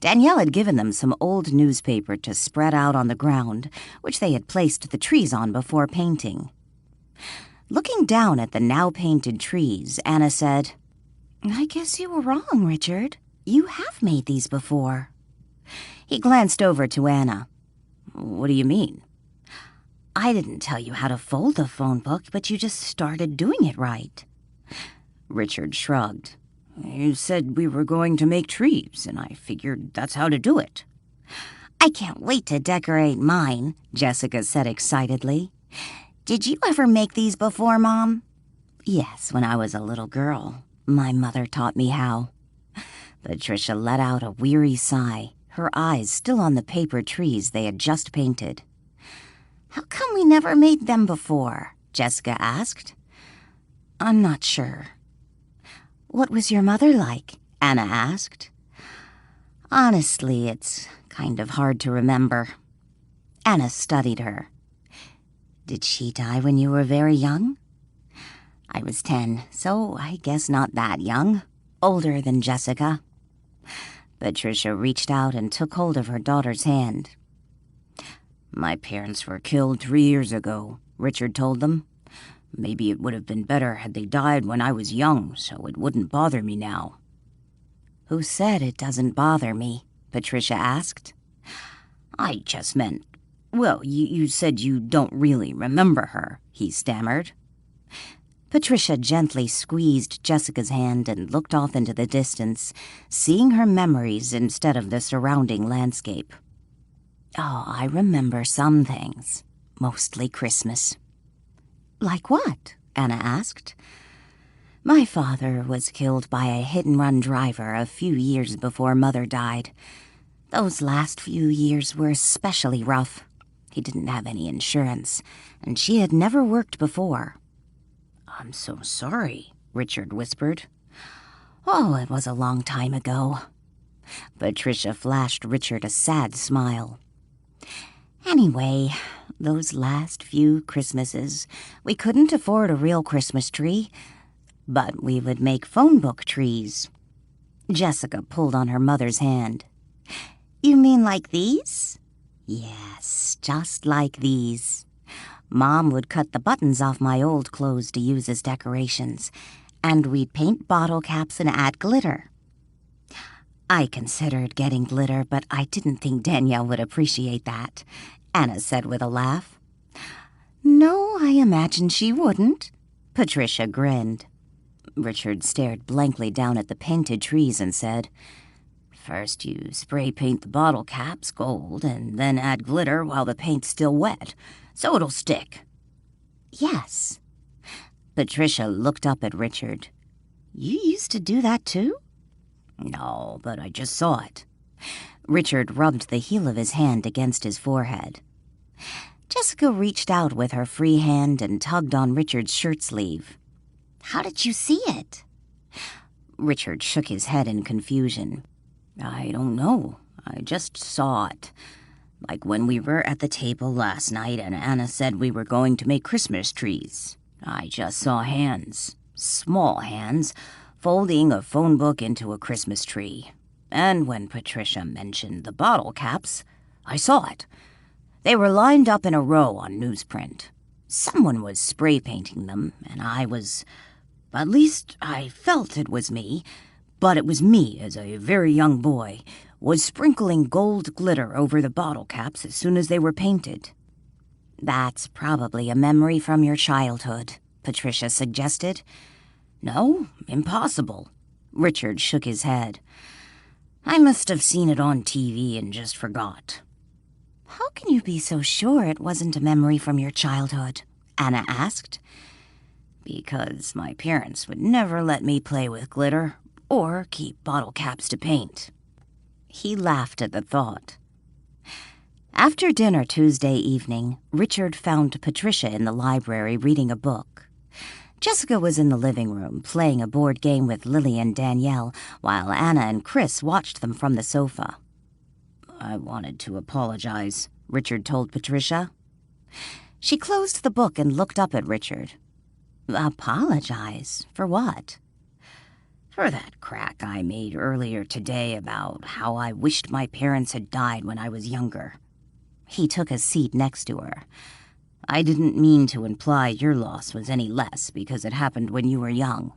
Danielle had given them some old newspaper to spread out on the ground, which they had placed the trees on before painting. Looking down at the now-painted trees, Anna said, I guess you were wrong, Richard. You have made these before. He glanced over to Anna. What do you mean? I didn't tell you how to fold a phone book, but you just started doing it right. Richard shrugged. You said we were going to make trees, and I figured that's how to do it. I can't wait to decorate mine, Jessica said excitedly. Did you ever make these before, Mom? Yes, when I was a little girl. My mother taught me how. Patricia let out a weary sigh, her eyes still on the paper trees they had just painted. How come we never made them before? Jessica asked. I'm not sure. What was your mother like? Anna asked. Honestly, it's kind of hard to remember. Anna studied her. Did she die when you were very young? I was 10, so I guess not that young. Older than Jessica. Patricia reached out and took hold of her daughter's hand. My parents were killed 3 years ago, Richard told them. Maybe it would have been better had they died when I was young, so it wouldn't bother me now. Who said it doesn't bother me? Patricia asked. I just meant, well, you said you don't really remember her, he stammered. Patricia gently squeezed Jessica's hand and looked off into the distance, seeing her memories instead of the surrounding landscape. Oh, I remember some things. Mostly Christmas. Like what? Anna asked. My father was killed by a hit-and-run driver a few years before Mother died. Those last few years were especially rough. He didn't have any insurance, and she had never worked before. I'm so sorry, Richard whispered. Oh, it was a long time ago. Patricia flashed Richard a sad smile. Anyway, those last few Christmases, we couldn't afford a real Christmas tree, but we would make phone book trees. Jessica pulled on her mother's hand. You mean like these? Yes, just like these. Mom would cut the buttons off my old clothes to use as decorations, and we'd paint bottle caps and add glitter. I considered getting glitter, but I didn't think Danielle would appreciate that, Anna said with a laugh. No, I imagine she wouldn't. Patricia grinned. Richard stared blankly down at the painted trees and said, First you spray paint the bottle caps gold and then add glitter while the paint's still wet, so it'll stick. Yes. Patricia looked up at Richard. You used to do that too? No, but I just saw it. Richard rubbed the heel of his hand against his forehead. Jessica reached out with her free hand and tugged on Richard's shirt sleeve. How did you see it? Richard shook his head in confusion. I don't know. I just saw it. Like when we were at the table last night and Anna said we were going to make Christmas trees. I just saw hands, small hands, folding a phone book into a Christmas tree. And when Patricia mentioned the bottle caps, I saw it. They were lined up in a row on newsprint. Someone was spray painting them, and at least I felt it was me, but it was me as a very young boy, was sprinkling gold glitter over the bottle caps as soon as they were painted. That's probably a memory from your childhood, Patricia suggested. No, impossible. Richard shook his head. I must have seen it on TV and just forgot. How can you be so sure it wasn't a memory from your childhood? Anna asked. Because my parents would never let me play with glitter or keep bottle caps to paint. He laughed at the thought. After dinner Tuesday evening, Richard found Patricia in the library reading a book. Jessica was in the living room, playing a board game with Lily and Danielle, while Anna and Chris watched them from the sofa. I wanted to apologize, Richard told Patricia. She closed the book and looked up at Richard. Apologize? For what? For that crack I made earlier today about how I wished my parents had died when I was younger. He took a seat next to her. I didn't mean to imply your loss was any less because it happened when you were young.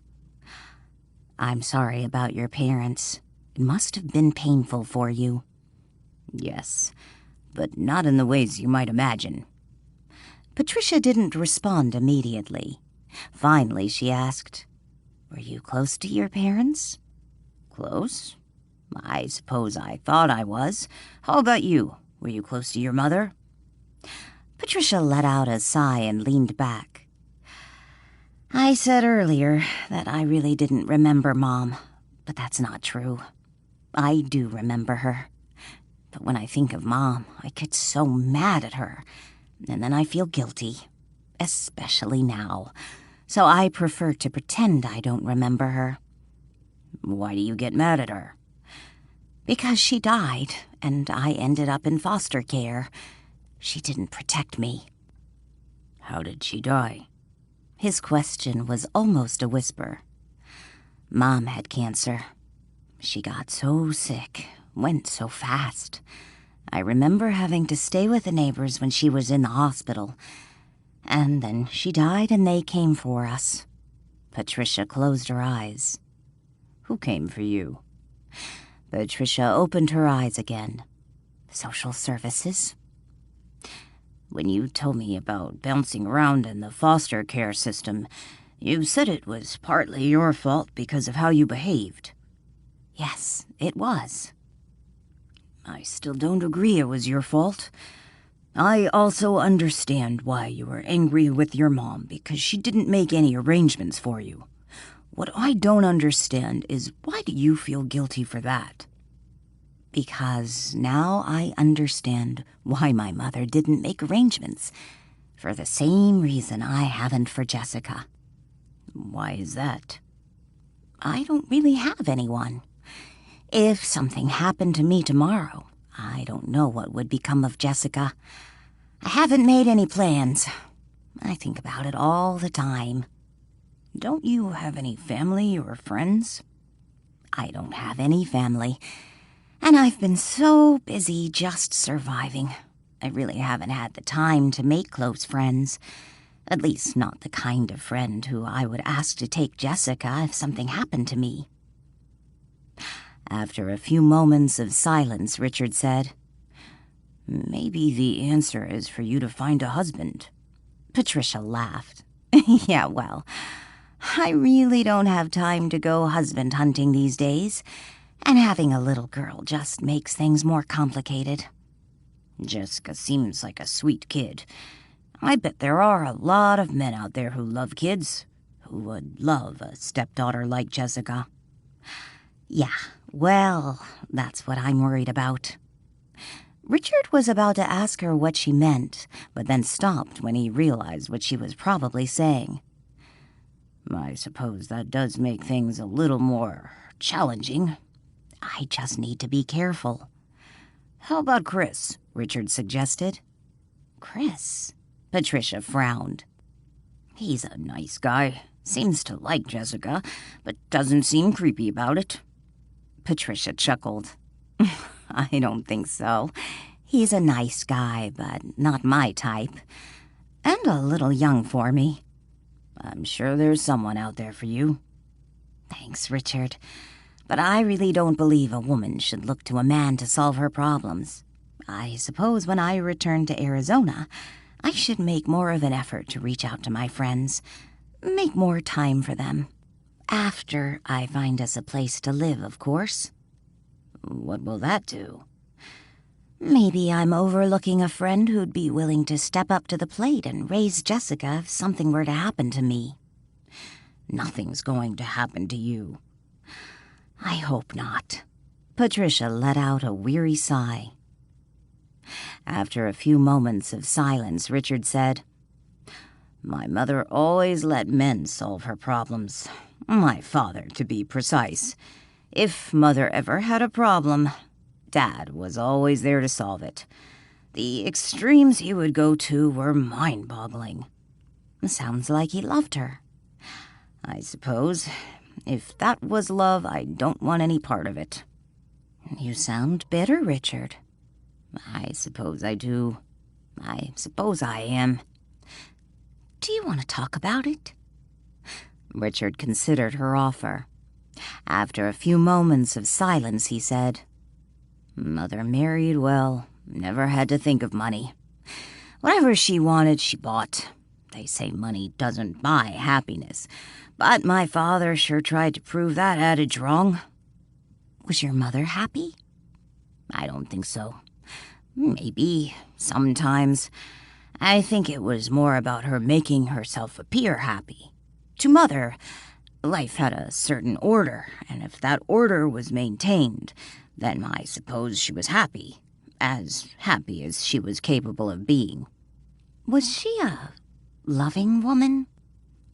I'm sorry about your parents. It must have been painful for you. Yes, but not in the ways you might imagine. Patricia didn't respond immediately. Finally, she asked, Were you close to your parents? Close? I suppose I thought I was. How about you? Were you close to your mother? Patricia let out a sigh and leaned back. I said earlier that I really didn't remember Mom, but that's not true. I do remember her. But when I think of Mom, I get so mad at her, and then I feel guilty, especially now. So I prefer to pretend I don't remember her. Why do you get mad at her? Because she died, and I ended up in foster care. She didn't protect me. How did she die? His question was almost a whisper. Mom had cancer. She got so sick, went so fast. I remember having to stay with the neighbors when she was in the hospital. And then she died and they came for us. Patricia closed her eyes. Who came for you? Patricia opened her eyes again. Social services. When you told me about bouncing around in the foster care system, you said it was partly your fault because of how you behaved. Yes, it was. I still don't agree it was your fault. I also understand why you were angry with your mom, because she didn't make any arrangements for you. What I don't understand is, why do you feel guilty for that? Because now I understand why my mother didn't make arrangements, for the same reason I haven't for Jessica. Why is that? I don't really have anyone. If something happened to me tomorrow, I don't know what would become of Jessica. I haven't made any plans. I think about it all the time. Don't you have any family or friends? I don't have any family. And I've been so busy just surviving. I really haven't had the time to make close friends. At least not the kind of friend who I would ask to take Jessica if something happened to me. After a few moments of silence, Richard said, Maybe the answer is for you to find a husband. Patricia laughed. Yeah, well, I really don't have time to go husband hunting these days. And having a little girl just makes things more complicated. Jessica seems like a sweet kid. I bet there are a lot of men out there who love kids, who would love a stepdaughter like Jessica. Yeah, well, that's what I'm worried about. Richard was about to ask her what she meant, but then stopped when he realized what she was probably saying. I suppose that does make things a little more challenging. I just need to be careful. How about Chris? Richard suggested. Chris? Patricia frowned. He's a nice guy. Seems to like Jessica, but doesn't seem creepy about it. Patricia chuckled. I don't think so. He's a nice guy, but not my type. And a little young for me. I'm sure there's someone out there for you. Thanks, Richard. But I really don't believe a woman should look to a man to solve her problems. I suppose when I return to Arizona, I should make more of an effort to reach out to my friends. Make more time for them. After I find us a place to live, of course. What will that do? Maybe I'm overlooking a friend who'd be willing to step up to the plate and raise Jessica if something were to happen to me. Nothing's going to happen to you. I hope not. Patricia let out a weary sigh. After a few moments of silence, Richard said, My mother always let men solve her problems. My father, to be precise. If Mother ever had a problem, Dad was always there to solve it. The extremes he would go to were mind-boggling. Sounds like he loved her. I suppose. If that was love, I don't want any part of it. You sound bitter, Richard. I suppose I do. I suppose I am. Do you want to talk about it? Richard considered her offer. After a few moments of silence, he said, Mother married well, never had to think of money. Whatever she wanted, she bought. They say money doesn't buy happiness, but my father sure tried to prove that adage wrong. Was your mother happy? I don't think so. Maybe, sometimes. I think it was more about her making herself appear happy. To Mother, life had a certain order, and if that order was maintained, then I suppose she was happy as she was capable of being. Was she a loving woman?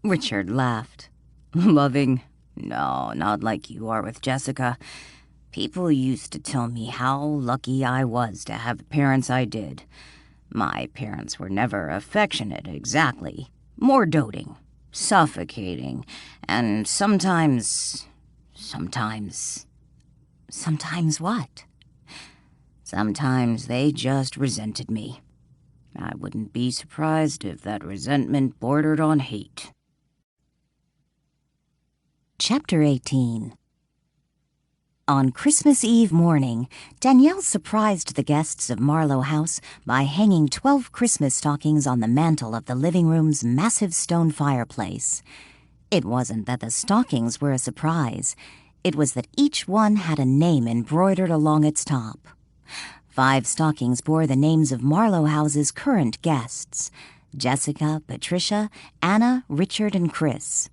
Richard laughed. Loving? No, not like you are with Jessica. People used to tell me how lucky I was to have the parents I did. My parents were never affectionate, exactly. More doting, suffocating, and sometimes... Sometimes what? Sometimes they just resented me. I wouldn't be surprised if that resentment bordered on hate. Chapter 18. On Christmas Eve morning, Danielle surprised the guests of Marlowe House by hanging 12 Christmas stockings on the mantel of the living room's massive stone fireplace. It wasn't that the stockings were a surprise. It was that each one had a name embroidered along its top. 5 stockings bore the names of Marlowe House's current guests: Jessica, Patricia, Anna, Richard, and Chris.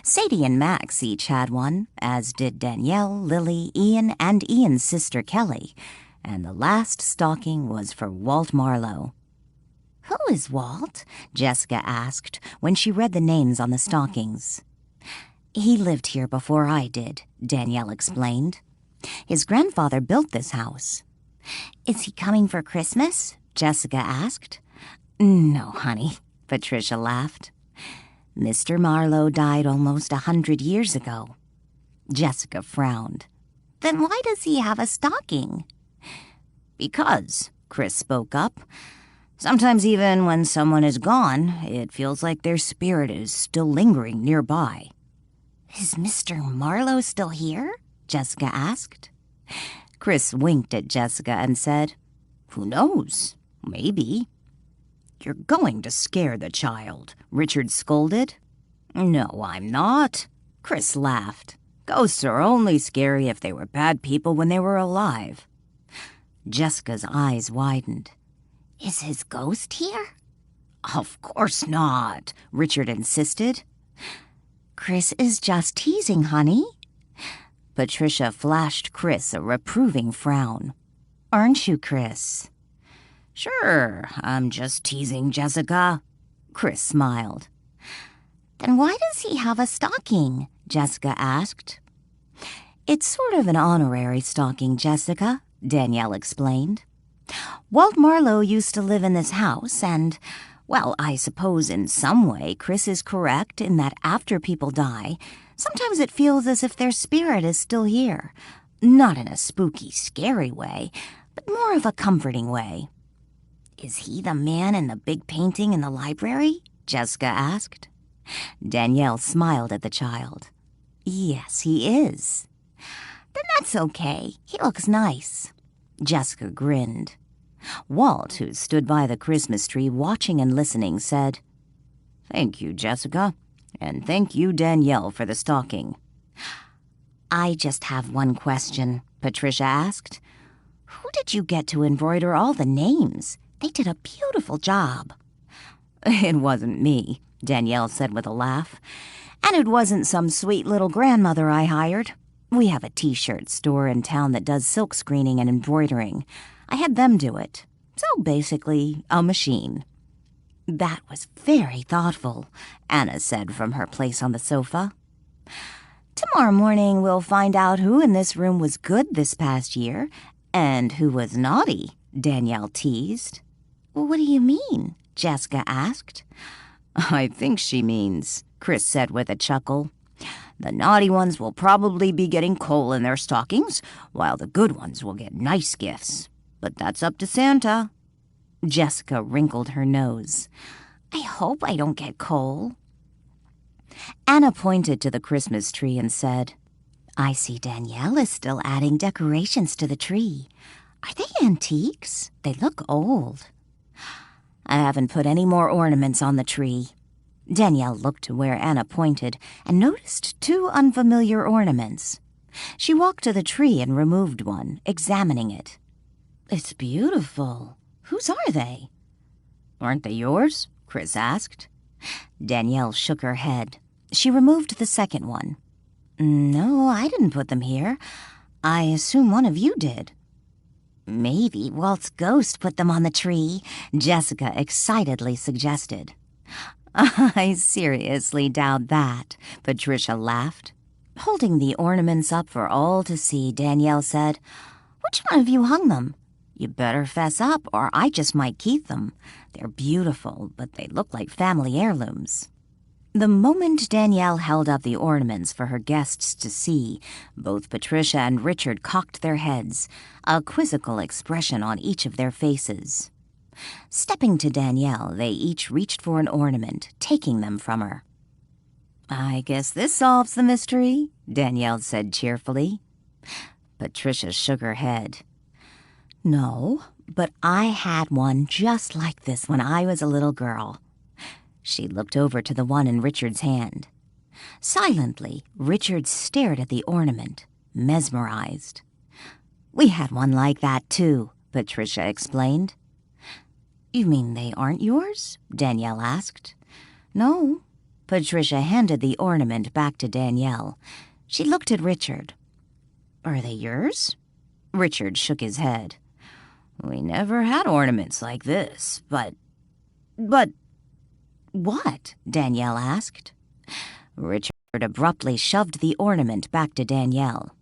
Sadie and Max each had one, as did Danielle, Lily, Ian, and Ian's sister Kelly, and the last stocking was for Walt Marlowe. "Who is Walt?" Jessica asked when she read the names on the stockings. "He lived here before I did," Danielle explained. "His grandfather built this house." "Is he coming for Christmas?" Jessica asked. "No, honey," Patricia laughed. "Mr. Marlowe died almost 100 years ago." Jessica frowned. "Then why does he have a stocking?" "Because," Chris spoke up, "sometimes even when someone is gone, it feels like their spirit is still lingering nearby." "Is Mr. Marlowe still here?" Jessica asked. Chris winked at Jessica and said, "Who knows? Maybe." "You're going to scare the child," Richard scolded. "No, I'm not," Chris laughed. "Ghosts are only scary if they were bad people when they were alive." Jessica's eyes widened. "Is his ghost here?" "Of course not," Richard insisted. "Chris is just teasing, honey." Patricia flashed Chris a reproving frown. "Aren't you, Chris?" "Sure, I'm just teasing Jessica." Chris smiled. "Then why does he have a stocking?" Jessica asked. "It's sort of an honorary stocking, Jessica," Danielle explained. "Walt Marlowe used to live in this house, and, well, I suppose in some way Chris is correct in that after people die, sometimes it feels as if their spirit is still here. Not in a spooky, scary way, but more of a comforting way." "Is he the man in the big painting in the library?" Jessica asked. Danielle smiled at the child. "Yes, he is." "Then that's okay. He looks nice." Jessica grinned. Walt, who stood by the Christmas tree watching and listening, said, "Thank you, Jessica, and thank you, Danielle, for the stocking." "I just have one question," Patricia asked. "Who did you get to embroider all the names? They did a beautiful job." "It wasn't me," Danielle said with a laugh. "And it wasn't some sweet little grandmother I hired. We have a T-shirt store in town that does silk screening and embroidering. I had them do it. So basically, a machine." "That was very thoughtful," Anna said from her place on the sofa. "Tomorrow morning we'll find out who in this room was good this past year and who was naughty," Danielle teased. "What do you mean?" Jessica asked. "I think she means," Chris said with a chuckle, "the naughty ones will probably be getting coal in their stockings, while the good ones will get nice gifts. But that's up to Santa." Jessica wrinkled her nose. "I hope I don't get coal." Anna pointed to the Christmas tree and said, "I see Danielle is still adding decorations to the tree. Are they antiques? They look old." "I haven't put any more ornaments on the tree." Danielle looked to where Anna pointed and noticed 2 unfamiliar ornaments. She walked to the tree and removed one, examining it. "It's beautiful. Whose are they?" Aren't they yours? Chris asked. Danielle shook her head. She removed the second one. No, I didn't put them here. I assume one of you did. Maybe Walt's ghost put them on the tree, Jessica excitedly suggested. I seriously doubt that, Patricia laughed. Holding the ornaments up for all to see, Danielle said, Which one of you hung them? You better fess up, or I just might keep them. They're beautiful, but they look like family heirlooms. The moment Danielle held up the ornaments for her guests to see, both Patricia and Richard cocked their heads, a quizzical expression on each of their faces. Stepping to Danielle, they each reached for an ornament, taking them from her. I guess this solves the mystery, Danielle said cheerfully. Patricia shook her head. No, but I had one just like this when I was a little girl. She looked over to the one in Richard's hand. Silently, Richard stared at the ornament, mesmerized. We had one like that, too, Patricia explained. You mean they aren't yours? Danielle asked. No. Patricia handed the ornament back to Danielle. She looked at Richard. Are they yours? Richard shook his head. We never had ornaments like this, but... What? Danielle asked. Richard abruptly shoved the ornament back to Danielle.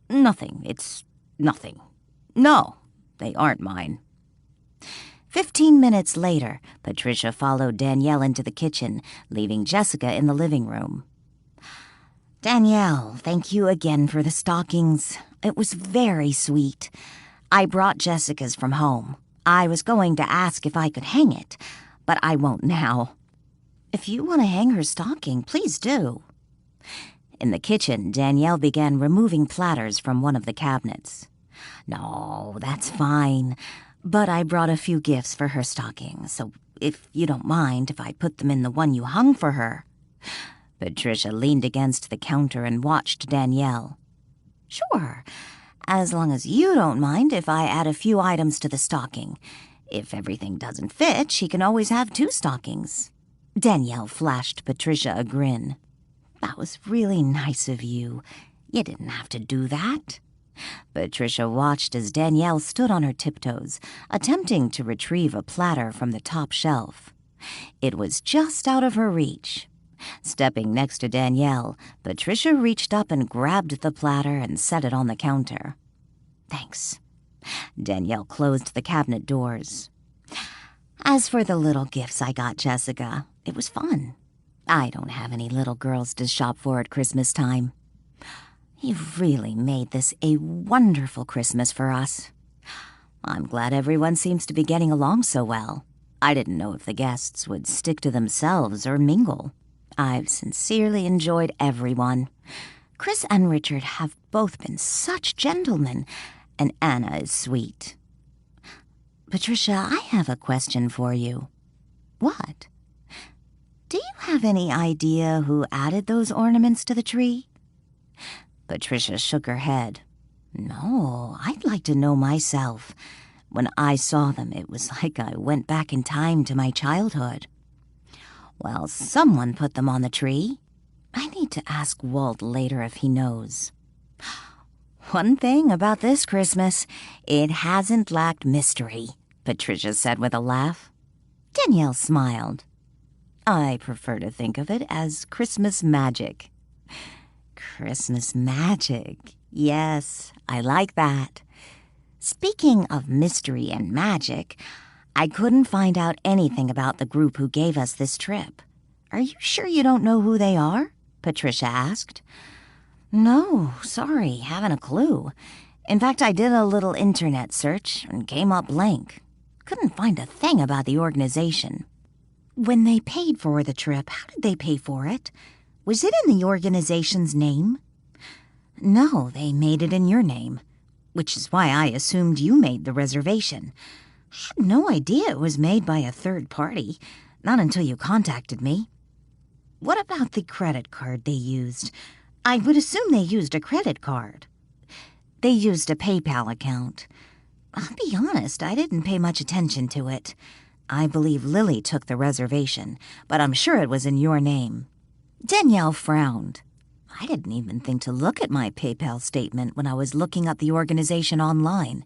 Nothing. It's nothing. No, they aren't mine. 15 minutes later, Patricia followed Danielle into the kitchen, leaving Jessica in the living room. Danielle, thank you again for the stockings. It was very sweet. I brought Jessica's from home. I was going to ask if I could hang it, but I won't now. If you want to hang her stocking, please do. In the kitchen, Danielle began removing platters from one of the cabinets. No, that's fine. But I brought a few gifts for her stocking, so if you don't mind if I put them in the one you hung for her. Patricia leaned against the counter and watched Danielle. Sure, as long as you don't mind if I add a few items to the stocking. If everything doesn't fit, she can always have 2 stockings. Danielle flashed Patricia a grin. That was really nice of you. You didn't have to do that. Patricia watched as Danielle stood on her tiptoes, attempting to retrieve a platter from the top shelf. It was just out of her reach. Stepping next to Danielle, Patricia reached up and grabbed the platter and set it on the counter. Thanks. Danielle closed the cabinet doors. As for the little gifts I got Jessica, it was fun. I don't have any little girls to shop for at Christmas time. You've really made this a wonderful Christmas for us. I'm glad everyone seems to be getting along so well. I didn't know if the guests would stick to themselves or mingle. I've sincerely enjoyed everyone. Chris and Richard have both been such gentlemen, and Anna is sweet. Patricia, I have a question for you. What? Do you have any idea who added those ornaments to the tree? Patricia shook her head. No, I'd like to know myself. When I saw them, it was like I went back in time to my childhood. Well, someone put them on the tree. I need to ask Walt later if he knows. One thing about this Christmas, it hasn't lacked mystery, Patricia said with a laugh. Danielle smiled. I prefer to think of it as Christmas magic. Christmas magic. Yes, I like that. Speaking of mystery and magic, I couldn't find out anything about the group who gave us this trip. Are you sure you don't know who they are? Patricia asked. No, sorry, haven't a clue. In fact, I did a little internet search and came up blank. Couldn't find a thing about the organization. When they paid for the trip, how did they pay for it? Was it in the organization's name? No, they made it in your name, which is why I assumed you made the reservation. I had no idea it was made by a third party, not until you contacted me. What about the credit card they used? I would assume they used a credit card. They used a PayPal account. I'll be honest, I didn't pay much attention to it. I believe Lily took the reservation, but I'm sure it was in your name." Danielle frowned. I didn't even think to look at my PayPal statement when I was looking up the organization online.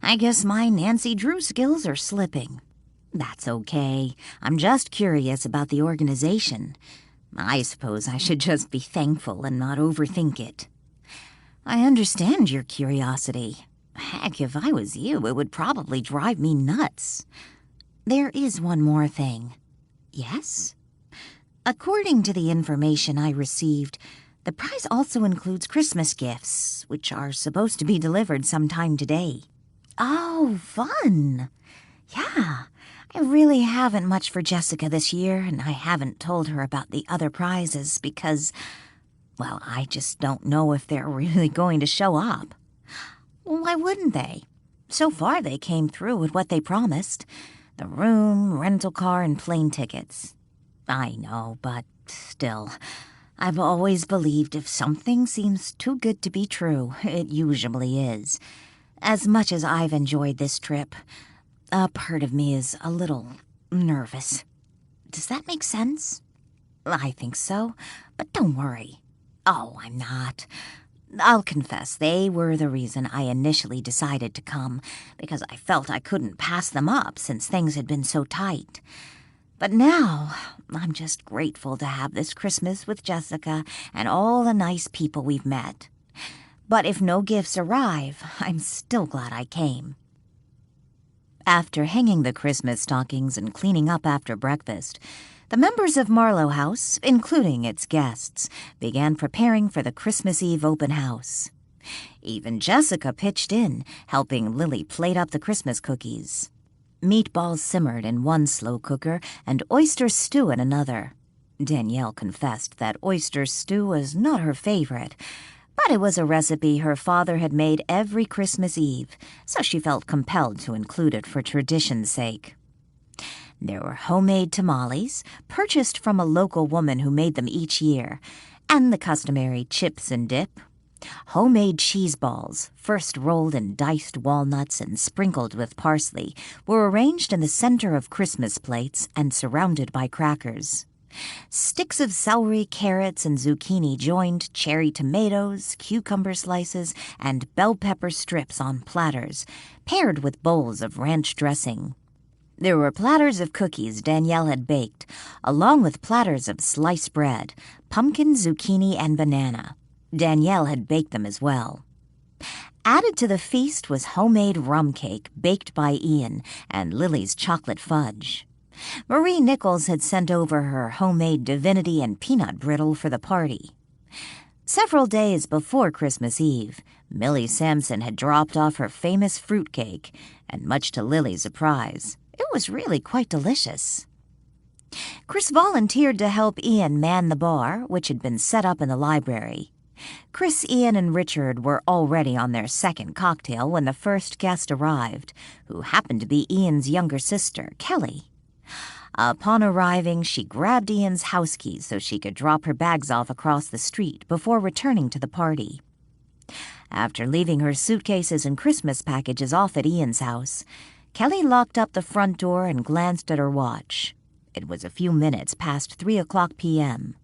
I guess my Nancy Drew skills are slipping. That's okay. I'm just curious about the organization. I suppose I should just be thankful and not overthink it. I understand your curiosity. Heck, if I was you, it would probably drive me nuts. There is one more thing. Yes? According to the information I received, the prize also includes Christmas gifts, which are supposed to be delivered sometime today. Oh, fun! Yeah, I really haven't much for Jessica this year, and I haven't told her about the other prizes because, well, I just don't know if they're really going to show up. Why wouldn't they? So far they came through with what they promised. The room, rental car, and plane tickets. I know, but still, I've always believed if something seems too good to be true, it usually is. As much as I've enjoyed this trip, a part of me is a little nervous. Does that make sense? I think so, but don't worry. Oh, I'm not. I'll confess, they were the reason I initially decided to come, because I felt I couldn't pass them up since things had been so tight. But now, I'm just grateful to have this Christmas with Jessica and all the nice people we've met. But if no gifts arrive, I'm still glad I came. After hanging the Christmas stockings and cleaning up after breakfast, the members of Marlowe House, including its guests, began preparing for the Christmas Eve open house. Even Jessica pitched in, helping Lily plate up the Christmas cookies. Meatballs simmered in one slow cooker and oyster stew in another. Danielle confessed that oyster stew was not her favorite, but it was a recipe her father had made every Christmas Eve, so she felt compelled to include it for tradition's sake. There were homemade tamales, purchased from a local woman who made them each year, and the customary chips and dip. Homemade cheese balls, first rolled in diced walnuts and sprinkled with parsley, were arranged in the center of Christmas plates and surrounded by crackers. Sticks of celery, carrots, and zucchini joined cherry tomatoes, cucumber slices, and bell pepper strips on platters, paired with bowls of ranch dressing. There were platters of cookies Danielle had baked, along with platters of sliced bread, pumpkin, zucchini, and banana. Danielle had baked them as well. Added to the feast was homemade rum cake baked by Ian and Lily's chocolate fudge. Marie Nichols had sent over her homemade divinity and peanut brittle for the party. Several days before Christmas Eve, Millie Sampson had dropped off her famous fruitcake, and much to Lily's surprise, it was really quite delicious. Chris volunteered to help Ian man the bar, which had been set up in the library. Chris, Ian, and Richard were already on their second cocktail when the first guest arrived, who happened to be Ian's younger sister, Kelly. Upon arriving, she grabbed Ian's house keys so she could drop her bags off across the street before returning to the party. After leaving her suitcases and Christmas packages off at Ian's house, Kelly locked up the front door and glanced at her watch. It was a few minutes past 3:00 p.m.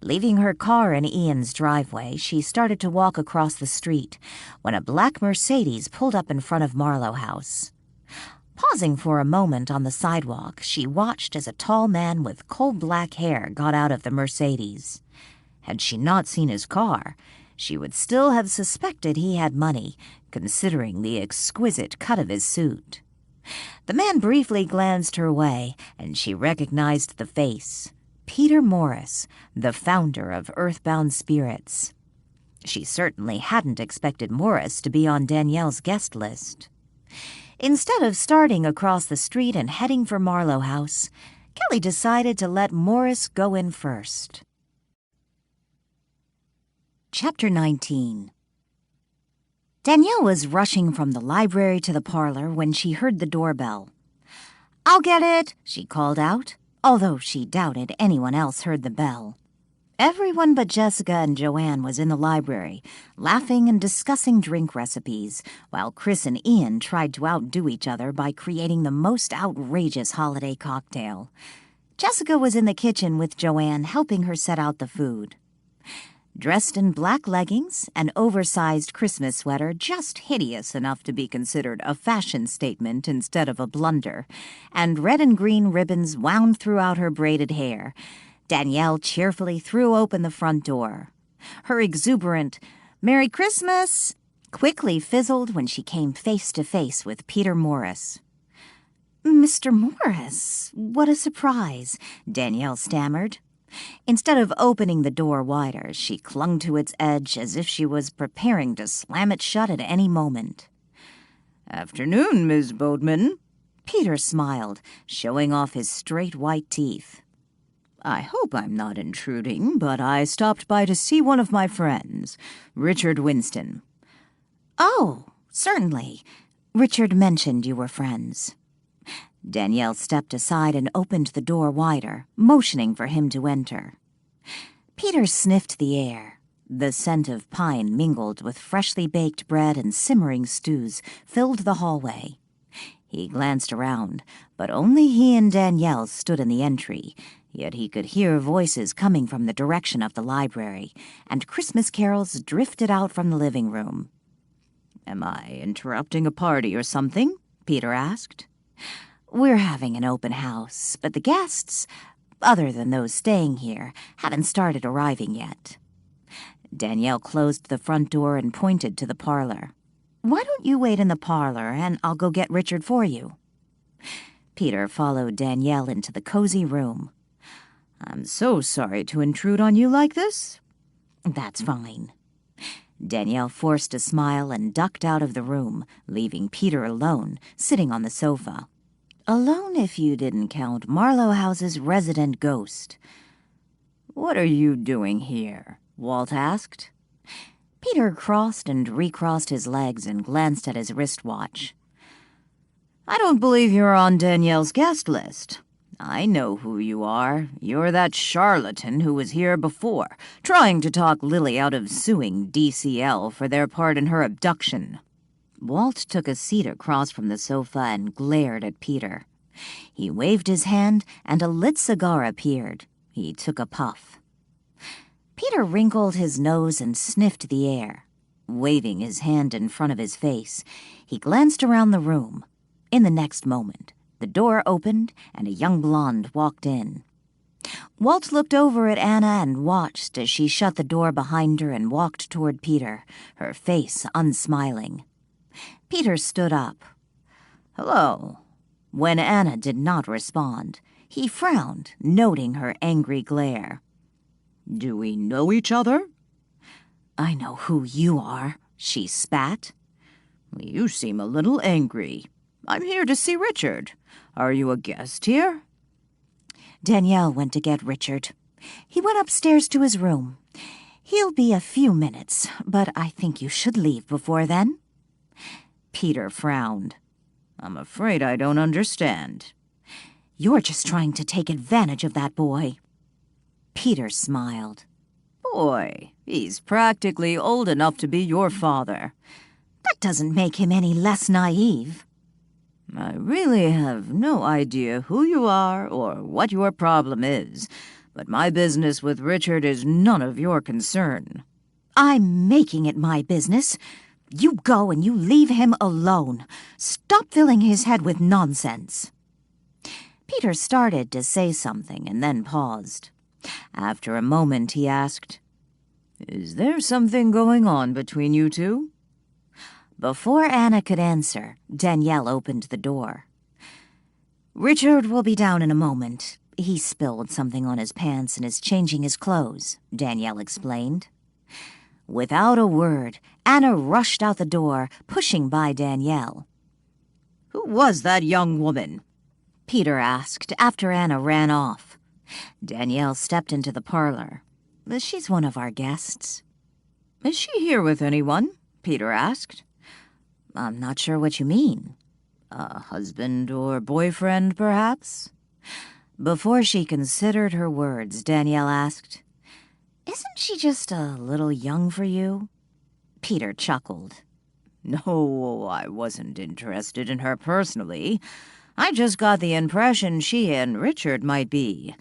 Leaving her car in Ian's driveway, she started to walk across the street when a black Mercedes pulled up in front of Marlowe House. Pausing for a moment on the sidewalk, she watched as a tall man with coal-black hair got out of the Mercedes. Had she not seen his car, she would still have suspected he had money, considering the exquisite cut of his suit. The man briefly glanced her way, and she recognized the face. Peter Morris, the founder of Earthbound Spirits. She certainly hadn't expected Morris to be on Danielle's guest list. Instead of starting across the street and heading for Marlowe House, Kelly decided to let Morris go in first. Chapter 19. Danielle was rushing from the library to the parlor when she heard the doorbell. "I'll get it," she called out, although she doubted anyone else heard the bell. Everyone but Jessica and Joanne was in the library, laughing and discussing drink recipes, while Chris and Ian tried to outdo each other by creating the most outrageous holiday cocktail. Jessica was in the kitchen with Joanne, helping her set out the food. Dressed in black leggings, an oversized Christmas sweater just hideous enough to be considered a fashion statement instead of a blunder, and red and green ribbons wound throughout her braided hair, Danielle cheerfully threw open the front door. Her exuberant "Merry Christmas" quickly fizzled when she came face to face with Peter Morris. "Mr. Morris, what a surprise," Danielle stammered. Instead of opening the door wider, she clung to its edge as if she was preparing to slam it shut at any moment. "Afternoon, Miss Boatman." Peter smiled, showing off his straight white teeth. "I hope I'm not intruding, but I stopped by to see one of my friends, Richard Winston." "Oh, certainly. Richard mentioned you were friends." Danielle stepped aside and opened the door wider, motioning for him to enter. Peter sniffed the air. The scent of pine mingled with freshly baked bread and simmering stews filled the hallway. He glanced around, but only he and Danielle stood in the entry, yet he could hear voices coming from the direction of the library, and Christmas carols drifted out from the living room. "Am I interrupting a party or something?" Peter asked. "We're having an open house, but the guests, other than those staying here, haven't started arriving yet." Danielle closed the front door and pointed to the parlor. "Why don't you wait in the parlor, and I'll go get Richard for you?" Peter followed Danielle into the cozy room. "I'm so sorry to intrude on you like this." "That's fine." Danielle forced a smile and ducked out of the room, leaving Peter alone, sitting on the sofa. Alone if you didn't count Marlowe House's resident ghost. "What are you doing here?" Walt asked. Peter crossed and recrossed his legs and glanced at his wristwatch. "I don't believe you're on Danielle's guest list. I know who you are. You're that charlatan who was here before, trying to talk Lily out of suing DCL for their part in her abduction." Walt took a seat across from the sofa and glared at Peter. He waved his hand, and a lit cigar appeared. He took a puff. Peter wrinkled his nose and sniffed the air. Waving his hand in front of his face, he glanced around the room. In the next moment, the door opened, and a young blonde walked in. Walt looked over at Anna and watched as she shut the door behind her and walked toward Peter, her face unsmiling. Peter stood up. "Hello." When Anna did not respond, he frowned, noting her angry glare. "Do we know each other?" "I know who you are," she spat. "You seem a little angry. I'm here to see Richard. Are you a guest here?" Danielle went to get Richard. He went upstairs to his room. He'll be a few minutes, but I think you should leave before then." Peter frowned. "I'm afraid I don't understand." "You're just trying to take advantage of that boy." Peter smiled. "Boy, he's practically old enough to be your father." "That doesn't make him any less naive." "I really have no idea who you are or what your problem is, but my business with Richard is none of your concern." "I'm making it my business. You go and you leave him alone. Stop filling his head with nonsense." Peter started to say something and then paused. After a moment, he asked, "Is there something going on between you two?" Before Anna could answer, Danielle opened the door. "Richard will be down in a moment. He spilled something on his pants and is changing his clothes," Danielle explained. Without a word, Anna rushed out the door, pushing by Danielle. "Who was that young woman?" Peter asked after Anna ran off. Danielle stepped into the parlor. "She's one of our guests." "Is she here with anyone?" Peter asked. "I'm not sure what you mean." "A husband or boyfriend, perhaps?" Before she considered her words, Danielle asked, Isn't she just a little young for you? Peter chuckled. No, I wasn't interested in her personally. I just got the impression she and Richard might be,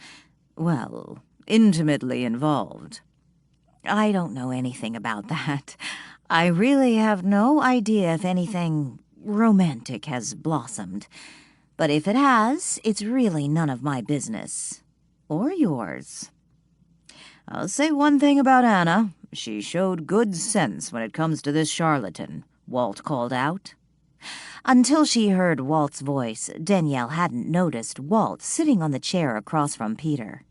well, intimately involved. I don't know anything about that. I really have no idea if anything romantic has blossomed. But if it has, it's really none of my business. Or yours. I'll say one thing about Anna. She showed good sense when it comes to this charlatan, Walt called out. Until she heard Walt's voice, Danielle hadn't noticed Walt sitting on the chair across from Peter.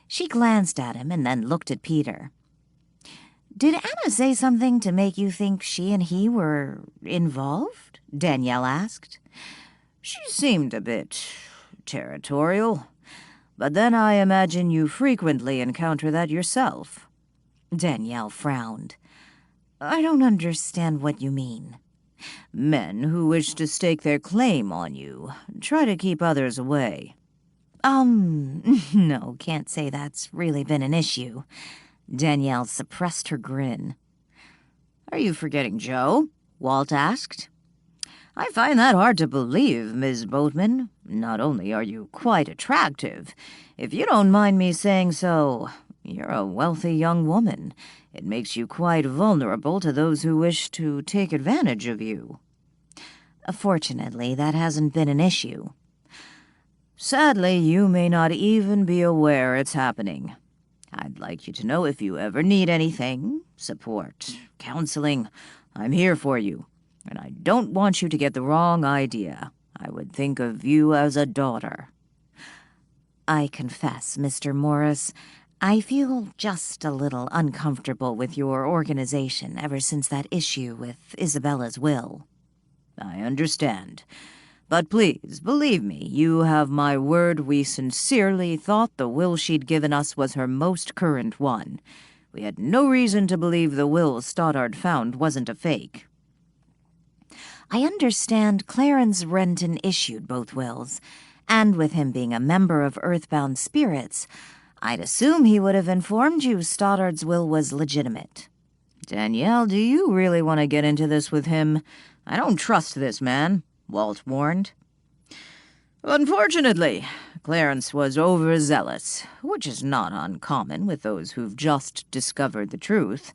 She glanced at him and then looked at Peter. Did Anna say something to make you think she and he were involved? Danielle asked. She seemed a bit territorial. But then I imagine you frequently encounter that yourself. Danielle frowned. I don't understand what you mean. Men who wish to stake their claim on you try to keep others away. No, can't say that's really been an issue. Danielle suppressed her grin. Are you forgetting Joe? Walt asked. I find that hard to believe, Ms. Boatman. Not only are you quite attractive, if you don't mind me saying so, you're a wealthy young woman. It makes you quite vulnerable to those who wish to take advantage of you. Fortunately, that hasn't been an issue. Sadly, you may not even be aware it's happening. I'd like you to know if you ever need anything, support, counseling, I'm here for you. And I don't want you to get the wrong idea. I would think of you as a daughter. I confess, Mr. Morris, I feel just a little uncomfortable with your organization ever since that issue with Isabella's will. I understand. But please, believe me, you have my word we sincerely thought the will she'd given us was her most current one. We had no reason to believe the will Stoddard found wasn't a fake. I understand Clarence Renton issued both wills, and with him being a member of Earthbound Spirits, I'd assume he would have informed you Stoddard's will was legitimate. Danielle, do you really want to get into this with him? I don't trust this man, Walt warned. Unfortunately, Clarence was overzealous, which is not uncommon with those who've just discovered the truth.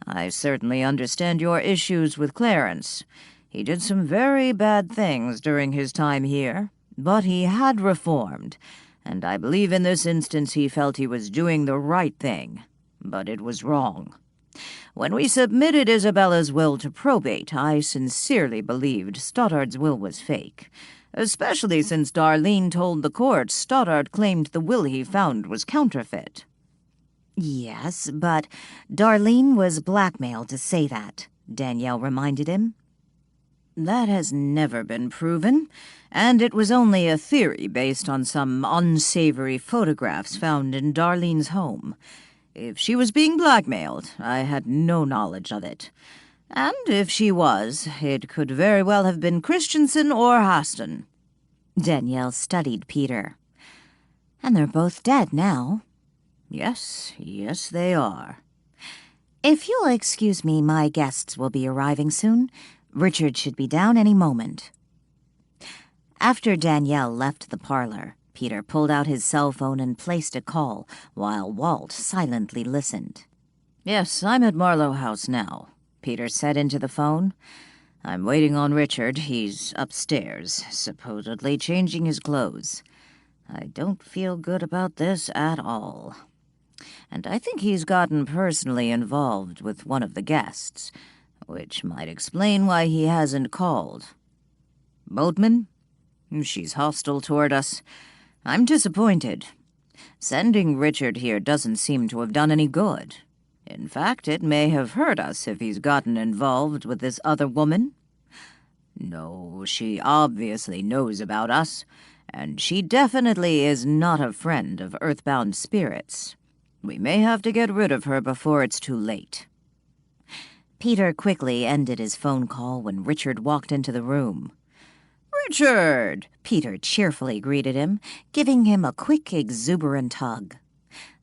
I certainly understand your issues with Clarence. He did some very bad things during his time here, but he had reformed, and I believe in this instance he felt he was doing the right thing, but it was wrong. When we submitted Isabella's will to probate, I sincerely believed Stoddard's will was fake, especially since Darlene told the court Stoddard claimed the will he found was counterfeit. Yes, but Darlene was blackmailed to say that, Danielle reminded him. That has never been proven, and it was only a theory based on some unsavory photographs found in Darlene's home. If she was being blackmailed, I had no knowledge of it. And if she was, it could very well have been Christensen or Haston. Danielle studied Peter. And they're both dead now. Yes, they are. If you'll excuse me, my guests will be arriving soon. Richard should be down any moment. After Danielle left the parlor, Peter pulled out his cell phone and placed a call, while Walt silently listened. Yes, I'm at Marlowe House now, Peter said into the phone. I'm waiting on Richard. He's upstairs, supposedly changing his clothes. I don't feel good about this at all. And I think he's gotten personally involved with one of the guests, which might explain why he hasn't called. Boatman? She's hostile toward us. I'm disappointed. Sending Richard here doesn't seem to have done any good. In fact, it may have hurt us if he's gotten involved with this other woman. No, she obviously knows about us, and she definitely is not a friend of Earthbound Spirits. We may have to get rid of her before it's too late. Peter quickly ended his phone call when Richard walked into the room. "Richard!" Peter cheerfully greeted him, giving him a quick, exuberant hug.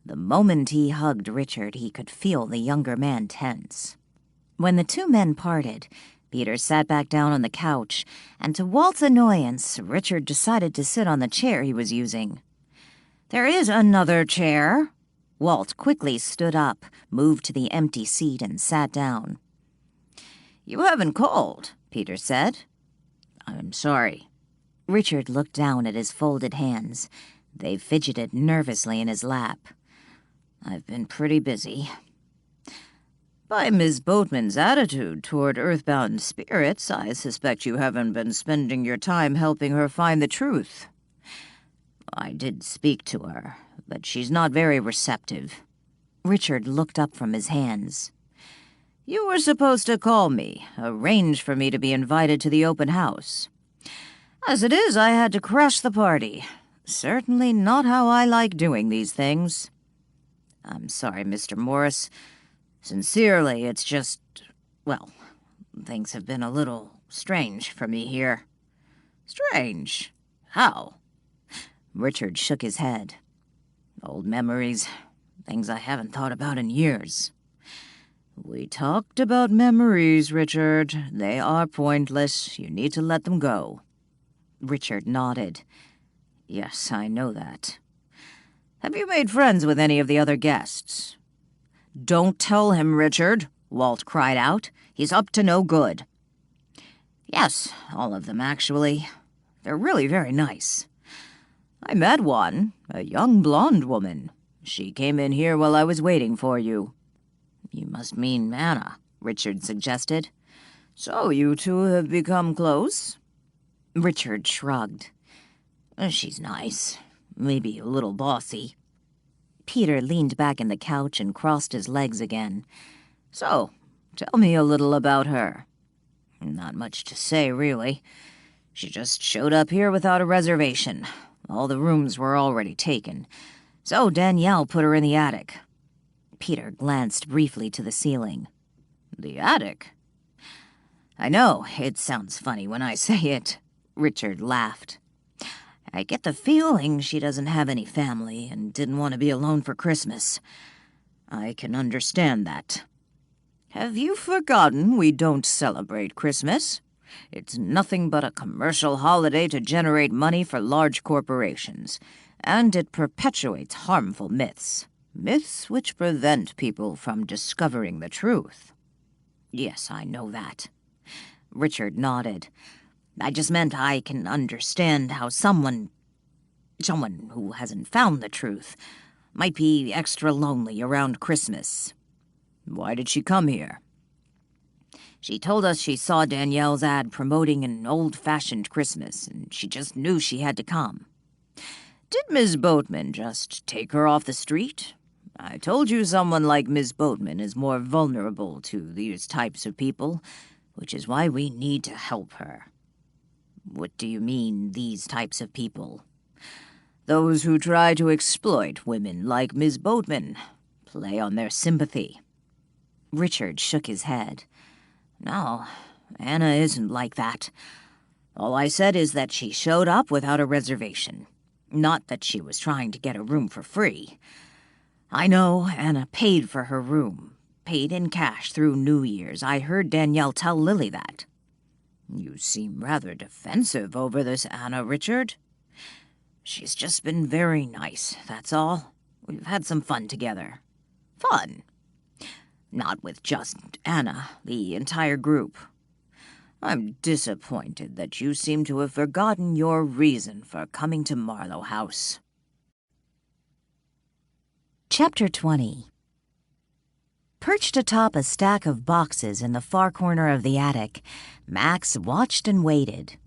The moment he hugged Richard, he could feel the younger man tense. When the two men parted, Peter sat back down on the couch, and to Walt's annoyance, Richard decided to sit on the chair he was using. "There is another chair." Walt quickly stood up, moved to the empty seat, and sat down. "You haven't called," Peter said. "I'm sorry." Richard looked down at his folded hands. They fidgeted nervously in his lap. "I've been pretty busy." "By Miss Boatman's attitude toward earthbound spirits, I suspect you haven't been spending your time helping her find the truth." "I did speak to her, but she's not very receptive." Richard looked up from his hands. "You were supposed to call me, arrange for me to be invited to the open house. As it is, I had to crash the party. Certainly not how I like doing these things." "I'm sorry, Mr. Morris. Sincerely, it's just, well, things have been a little strange for me here." "Strange? How?" Richard shook his head. "Old memories, things I haven't thought about in years." "We talked about memories, Richard. They are pointless. You need to let them go." Richard nodded. "Yes, I know that." "Have you made friends with any of the other guests?" "Don't tell him, Richard," Walt cried out. "He's up to no good." "Yes, all of them, actually. They're really very nice. I met one, a young blonde woman. She came in here while I was waiting for you." "You must mean Anna," Richard suggested. "So you two have become close?" Richard shrugged. "She's nice. Maybe a little bossy." Peter leaned back in the couch and crossed his legs again. "So, tell me a little about her." "Not much to say, really. She just showed up here without a reservation. All the rooms were already taken. So Danielle put her in the attic." Peter glanced briefly to the ceiling. "The attic?" "I know, it sounds funny when I say it." Richard laughed. "I get the feeling she doesn't have any family and didn't want to be alone for Christmas. I can understand that." "Have you forgotten we don't celebrate Christmas? It's nothing but a commercial holiday to generate money for large corporations, and it perpetuates harmful myths. Myths which prevent people from discovering the truth." "Yes, I know that." Richard nodded. "I just meant I can understand how someone who hasn't found the truth might be extra lonely around Christmas." "Why did she come here?" "She told us she saw Danielle's ad promoting an old-fashioned Christmas, and she just knew she had to come." "Did Miss Boatman just take her off the street? I told you someone like Miss Boatman is more vulnerable to these types of people, which is why we need to help her." "What do you mean, these types of people?" "Those who try to exploit women like Miss Boatman, play on their sympathy." Richard shook his head. "No, Anna isn't like that. All I said is that she showed up without a reservation, not that she was trying to get a room for free. I know Anna paid for her room, paid in cash through New Year's. I heard Danielle tell Lily that." "You seem rather defensive over this Anna, Richard." "She's just been very nice, that's all. We've had some fun together." "Fun?" "Not with just Anna, the entire group." "I'm disappointed that you seem to have forgotten your reason for coming to Marlowe House." Chapter 20. Perched atop a stack of boxes in the far corner of the attic, Max watched and waited.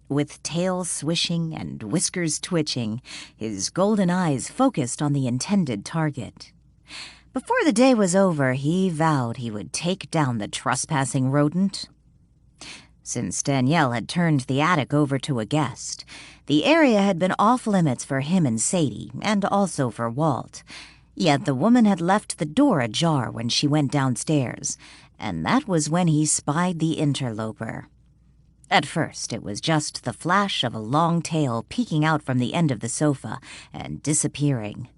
With tail swishing and whiskers twitching, his golden eyes focused on the intended target. Before the day was over, he vowed he would take down the trespassing rodent. Since Danielle had turned the attic over to a guest, the area had been off-limits for him and Sadie, and also for Walt. Yet the woman had left the door ajar when she went downstairs, and that was when he spied the interloper. At first, it was just the flash of a long tail peeking out from the end of the sofa and disappearing.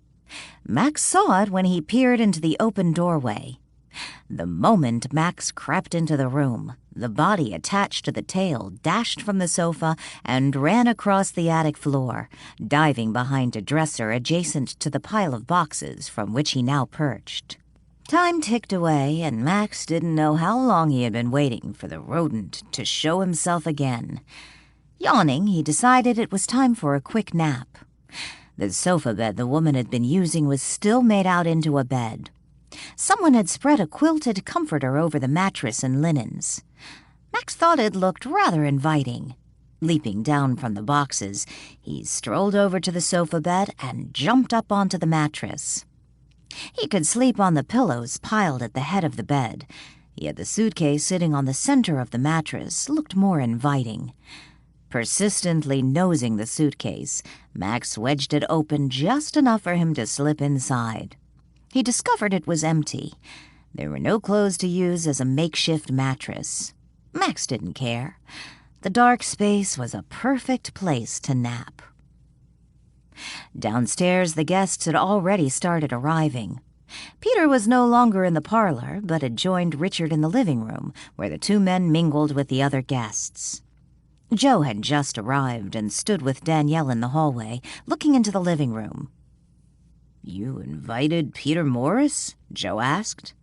Max saw it when he peered into the open doorway. The moment Max crept into the room, the body attached to the tail dashed from the sofa and ran across the attic floor, diving behind a dresser adjacent to the pile of boxes from which he now perched. Time ticked away, and Max didn't know how long he had been waiting for the rodent to show himself again. Yawning, he decided it was time for a quick nap. The sofa bed the woman had been using was still made out into a bed. Someone had spread a quilted comforter over the mattress and linens. Max thought it looked rather inviting. Leaping down from the boxes, he strolled over to the sofa bed and jumped up onto the mattress. He could sleep on the pillows piled at the head of the bed, yet the suitcase sitting on the center of the mattress looked more inviting. Persistently nosing the suitcase, Max wedged it open just enough for him to slip inside. He discovered it was empty. There were no clothes to use as a makeshift mattress. Max didn't care. The dark space was a perfect place to nap. Downstairs, the guests had already started arriving. Peter was no longer in the parlor, but had joined Richard in the living room, where the two men mingled with the other guests. Joe had just arrived and stood with Danielle in the hallway, looking into the living room. "You invited Peter Morris?" Joe asked.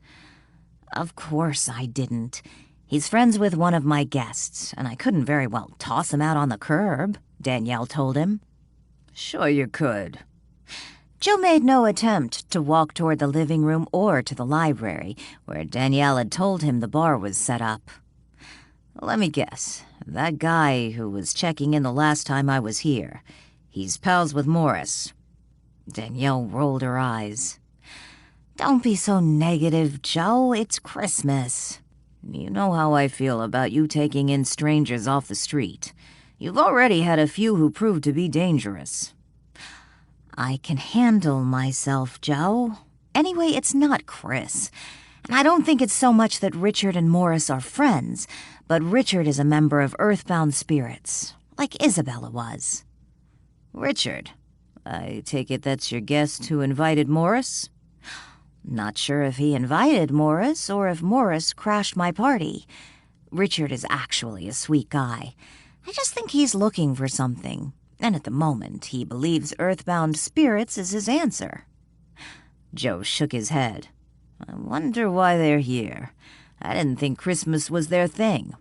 "Of course I didn't. He's friends with one of my guests, and I couldn't very well toss him out on the curb," Danielle told him. "Sure you could." Joe made no attempt to walk toward the living room or to the library, where Danielle had told him the bar was set up. "Let me guess. That guy who was checking in the last time I was here. He's pals with Morris." Danielle rolled her eyes. "Don't be so negative, Joe. It's Christmas." "You know how I feel about you taking in strangers off the street. You've already had a few who proved to be dangerous." "I can handle myself, Joe. Anyway, it's not Chris. And I don't think it's so much that Richard and Morris are friends, but Richard is a member of Earthbound Spirits, like Isabella was." "Richard? I take it that's your guest who invited Morris?" "Not sure if he invited Morris or if Morris crashed my party. Richard is actually a sweet guy. I just think he's looking for something, and at the moment he believes Earthbound Spirits is his answer." Joe shook his head. "I wonder why they're here. I didn't think Christmas was their thing."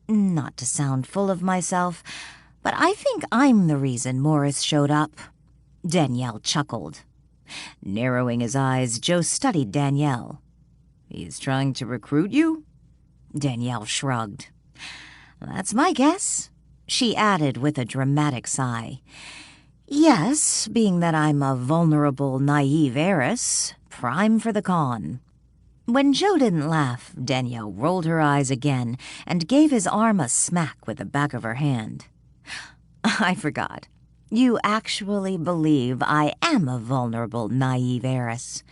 "Not to sound full of myself, but I think I'm the reason Morris showed up." Danielle chuckled. Narrowing his eyes, Joe studied Danielle. "He's trying to recruit you?" Danielle shrugged. "That's my guess," she added with a dramatic sigh. "Yes, being that I'm a vulnerable, naive heiress, prime for the con." When Joe didn't laugh, Danielle rolled her eyes again and gave his arm a smack with the back of her hand. "I forgot. You actually believe I am a vulnerable, naive heiress."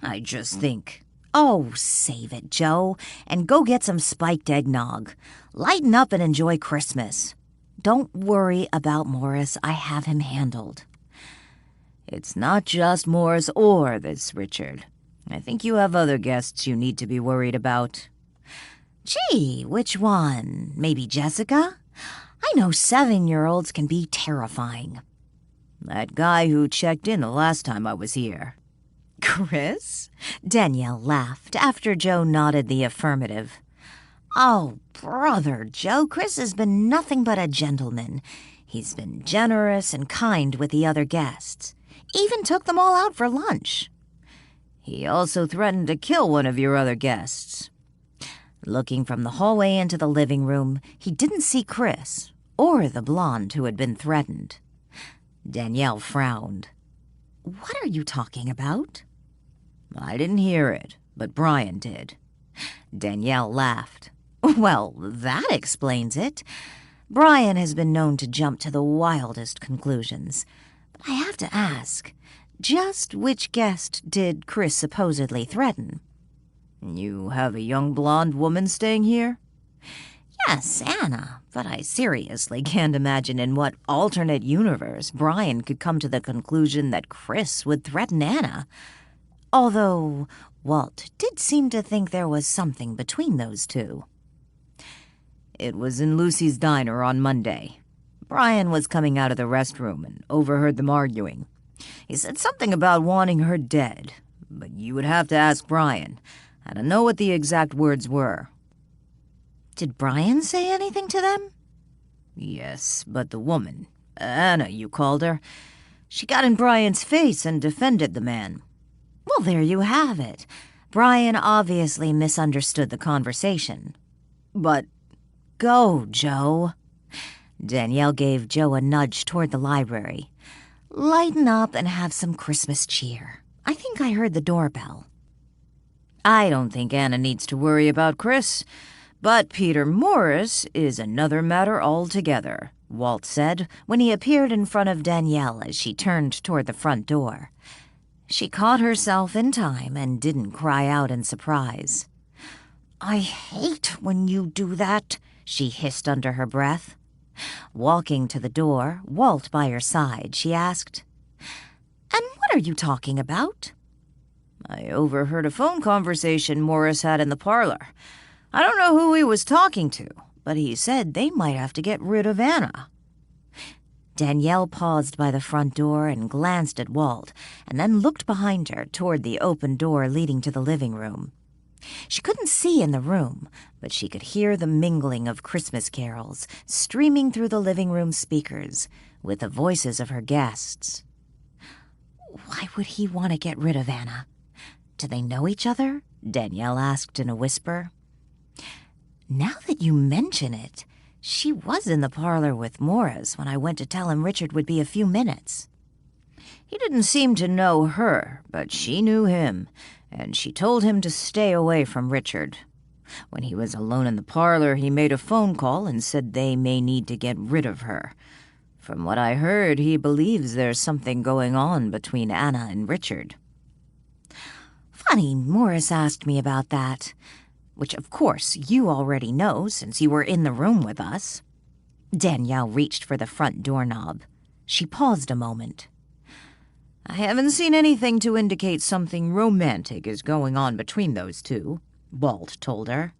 "I just think—" "Oh, save it, Joe, and go get some spiked eggnog. Lighten up and enjoy Christmas. Don't worry about Morris. I have him handled." "It's not just Morris or this Richard. I think you have other guests you need to be worried about." "Gee, which one? Maybe Jessica? I know 7-year-olds can be terrifying." "That guy who checked in the last time I was here." "Chris?" Danielle laughed after Joe nodded the affirmative. "Oh, brother, Joe, Chris has been nothing but a gentleman. He's been generous and kind with the other guests. Even took them all out for lunch." "He also threatened to kill one of your other guests." Looking from the hallway into the living room, he didn't see Chris or the blonde who had been threatened. Danielle frowned. "What are you talking about?" "I didn't hear it, but Brian did." Danielle laughed. "Well, that explains it. Brian has been known to jump to the wildest conclusions. But I have to ask, just which guest did Chris supposedly threaten?" "You have a young blonde woman staying here?" Yes, Anna, but I seriously can't imagine in what alternate universe Brian could come to the conclusion that Chris would threaten Anna. Although Walt did seem to think there was something between those two. It was in Lucy's diner on Monday. Brian was coming out of the restroom and overheard them arguing. He said something about wanting her dead, but you would have to ask Brian. I don't know what the exact words were. Did Brian say anything to them? Yes, but the woman, Anna you called her, she got in Brian's face and defended the man. Well, there you have it. Brian obviously misunderstood the conversation. But go, Joe. Danielle gave Joe a nudge toward the library. Lighten up and have some Christmas cheer. I think I heard the doorbell. I don't think Anna needs to worry about Chris, but Peter Morris is another matter altogether, Walt said when he appeared in front of Danielle as she turned toward the front door. She caught herself in time and didn't cry out in surprise. I hate when you do that, she hissed under her breath. Walking to the door, Walt by her side, she asked, And what are you talking about? I overheard a phone conversation Morris had in the parlor. I don't know who he was talking to, but he said they might have to get rid of Anna. Danielle paused by the front door and glanced at Walt, and then looked behind her toward the open door leading to the living room. She couldn't see in the room, but she could hear the mingling of Christmas carols streaming through the living room speakers with the voices of her guests. Why would he want to get rid of Anna? Do they know each other? Danielle asked in a whisper. Now that you mention it, she was in the parlor with Morris when I went to tell him Richard would be a few minutes. He didn't seem to know her, but she knew him, and she told him to stay away from Richard. When he was alone in the parlor, he made a phone call and said they may need to get rid of her. From what I heard, he believes there's something going on between Anna and Richard. Funny, Morris asked me about that. Which, of course, you already know since you were in the room with us. Danielle reached for the front doorknob. She paused a moment. I haven't seen anything to indicate something romantic is going on between those two, Walt told her.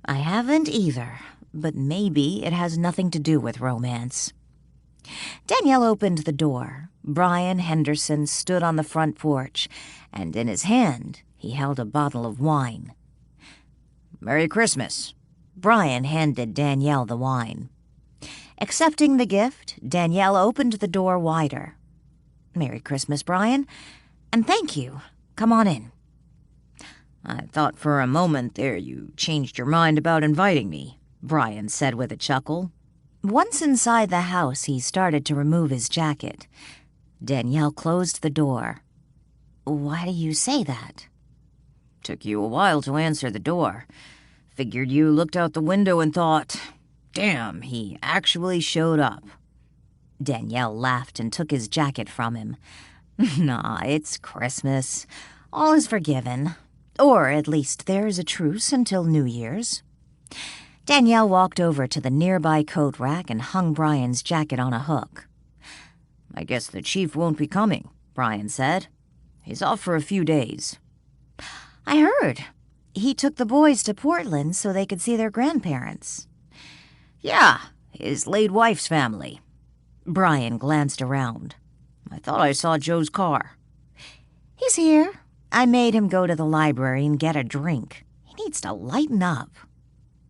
I haven't either, but maybe it has nothing to do with romance. Danielle opened the door. Brian Henderson stood on the front porch, and in his hand he held a bottle of wine. Merry Christmas. Brian handed Danielle the wine. Accepting the gift, Danielle opened the door wider. Merry Christmas, Brian, and thank you. Come on in. I thought for a moment there you changed your mind about inviting me, Brian said with a chuckle. Once inside the house, he started to remove his jacket. Danielle closed the door. Why do you say that? Took you a while to answer the door. Figured you looked out the window and thought, damn, he actually showed up. Danielle laughed and took his jacket from him. Nah, it's Christmas. All is forgiven. Or at least there's a truce until New Year's. Danielle walked over to the nearby coat rack and hung Brian's jacket on a hook. I guess the chief won't be coming, Brian said. He's off for a few days. I heard. He took the boys to Portland so they could see their grandparents. Yeah, his late wife's family. Brian glanced around. I thought I saw Joe's car. He's here. I made him go to the library and get a drink. He needs to lighten up.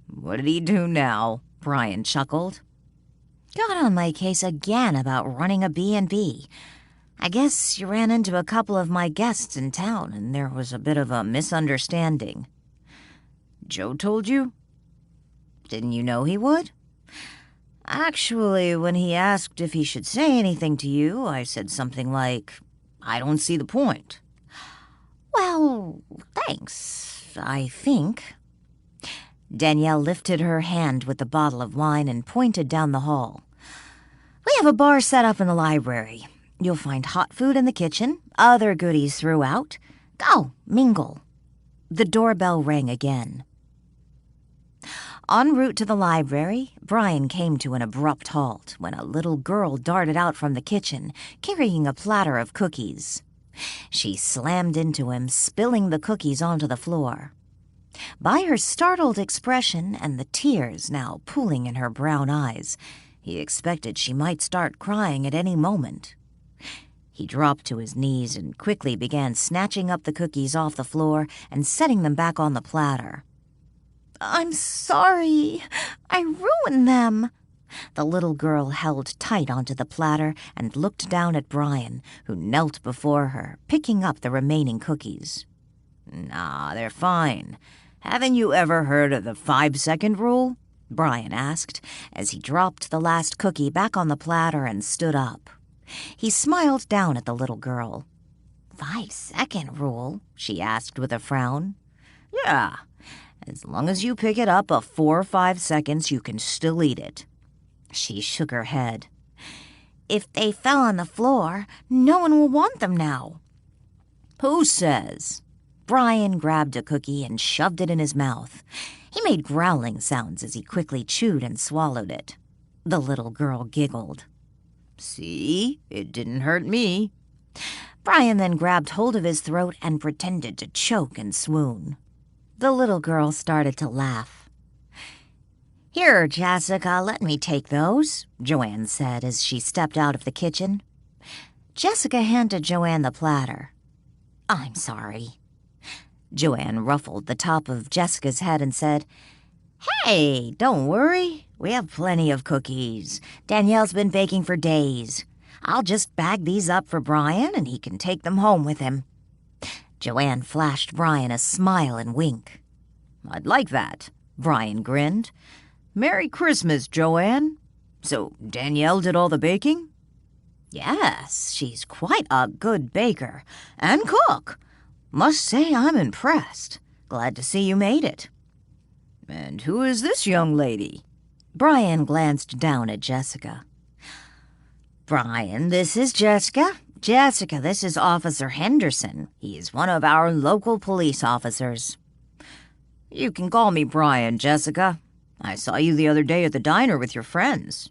What did he do now? Brian chuckled. Got on my case again about running a B&B. I guess you ran into a couple of my guests in town, and there was a bit of a misunderstanding. Joe told you? Didn't you know he would? Actually, when he asked if he should say anything to you, I said something like, I don't see the point. Well, thanks, I think. Danielle lifted her hand with the bottle of wine and pointed down the hall. We have a bar set up in the library. You'll find hot food in the kitchen, other goodies throughout. Go, mingle. The doorbell rang again. En route to the library, Brian came to an abrupt halt when a little girl darted out from the kitchen, carrying a platter of cookies. She slammed into him, spilling the cookies onto the floor. By her startled expression and the tears now pooling in her brown eyes, he expected she might start crying at any moment. He dropped to his knees and quickly began snatching up the cookies off the floor and setting them back on the platter. "I'm sorry. I ruined them." The little girl held tight onto the platter and looked down at Brian, who knelt before her, picking up the remaining cookies. "Nah, they're fine. Haven't you ever heard of the 5-second rule?" Brian asked, as he dropped the last cookie back on the platter and stood up. He smiled down at the little girl. 5-second rule? She asked with a frown. Yeah, as long as you pick it up before 5 seconds, you can still eat it. She shook her head. If they fell on the floor, no one will want them now. Who says? Brian grabbed a cookie and shoved it in his mouth. He made growling sounds as he quickly chewed and swallowed it. The little girl giggled. See? It didn't hurt me. Brian then grabbed hold of his throat and pretended to choke and swoon. The little girl started to laugh. "Here, Jessica, let me take those," Joanne said as she stepped out of the kitchen. Jessica handed Joanne the platter. "I'm sorry." Joanne ruffled the top of Jessica's head and said, "Hey, don't worry. We have plenty of cookies. Danielle's been baking for days. I'll just bag these up for Brian and he can take them home with him." Joanne flashed Brian a smile and wink. "I'd like that," Brian grinned. "Merry Christmas, Joanne. So Danielle did all the baking?" "Yes, she's quite a good baker and cook. Must say I'm impressed. Glad to see you made it." "And who is this young lady?" Brian glanced down at Jessica. "Brian, this is Jessica. Jessica, this is Officer Henderson. He is one of our local police officers." "You can call me Brian, Jessica. I saw you the other day at the diner with your friends."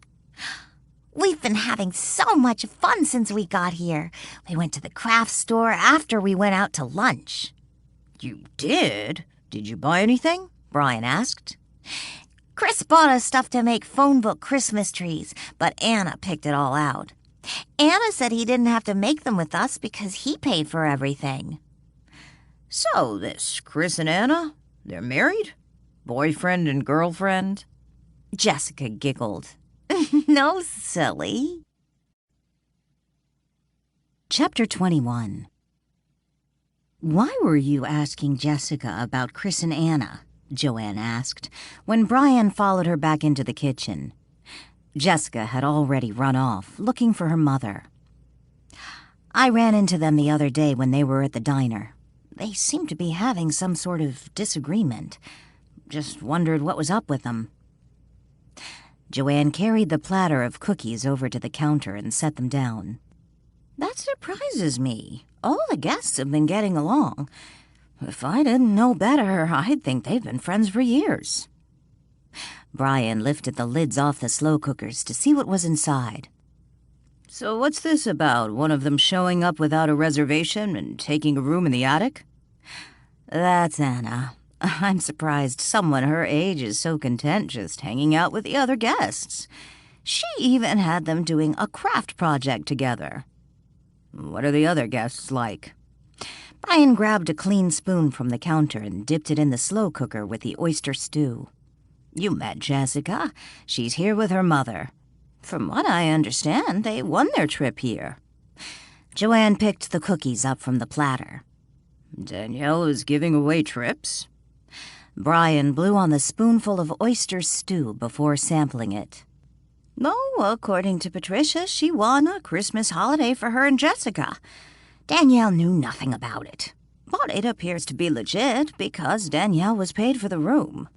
"We've been having so much fun since we got here. We went to the craft store after we went out to lunch." "You did? Did you buy anything?" Brian asked. "Chris bought us stuff to make phone book Christmas trees, but Anna picked it all out. Anna said he didn't have to make them with us because he paid for everything." "So this Chris and Anna, they're married? Boyfriend and girlfriend?" Jessica giggled. "No, silly." Chapter 21. "Why were you asking Jessica about Chris and Anna?" Joanne asked, when Brian followed her back into the kitchen. Jessica had already run off, looking for her mother. "I ran into them the other day when they were at the diner. They seemed to be having some sort of disagreement. Just wondered what was up with them." Joanne carried the platter of cookies over to the counter and set them down. "That surprises me. All the guests have been getting along. If I didn't know better, I'd think they've been friends for years." Brian lifted the lids off the slow cookers to see what was inside. "So what's this about, one of them showing up without a reservation and taking a room in the attic?" "That's Anna. I'm surprised someone her age is so content just hanging out with the other guests. She even had them doing a craft project together." "What are the other guests like?" Brian grabbed a clean spoon from the counter and dipped it in the slow cooker with the oyster stew. "You met Jessica. She's here with her mother. From what I understand, they won their trip here." Joanne picked the cookies up from the platter. "Danielle is giving away trips?" Brian blew on the spoonful of oyster stew before sampling it. "No, according to Patricia, she won a Christmas holiday for her and Jessica. Danielle knew nothing about it, but it appears to be legit because Danielle was paid for the room."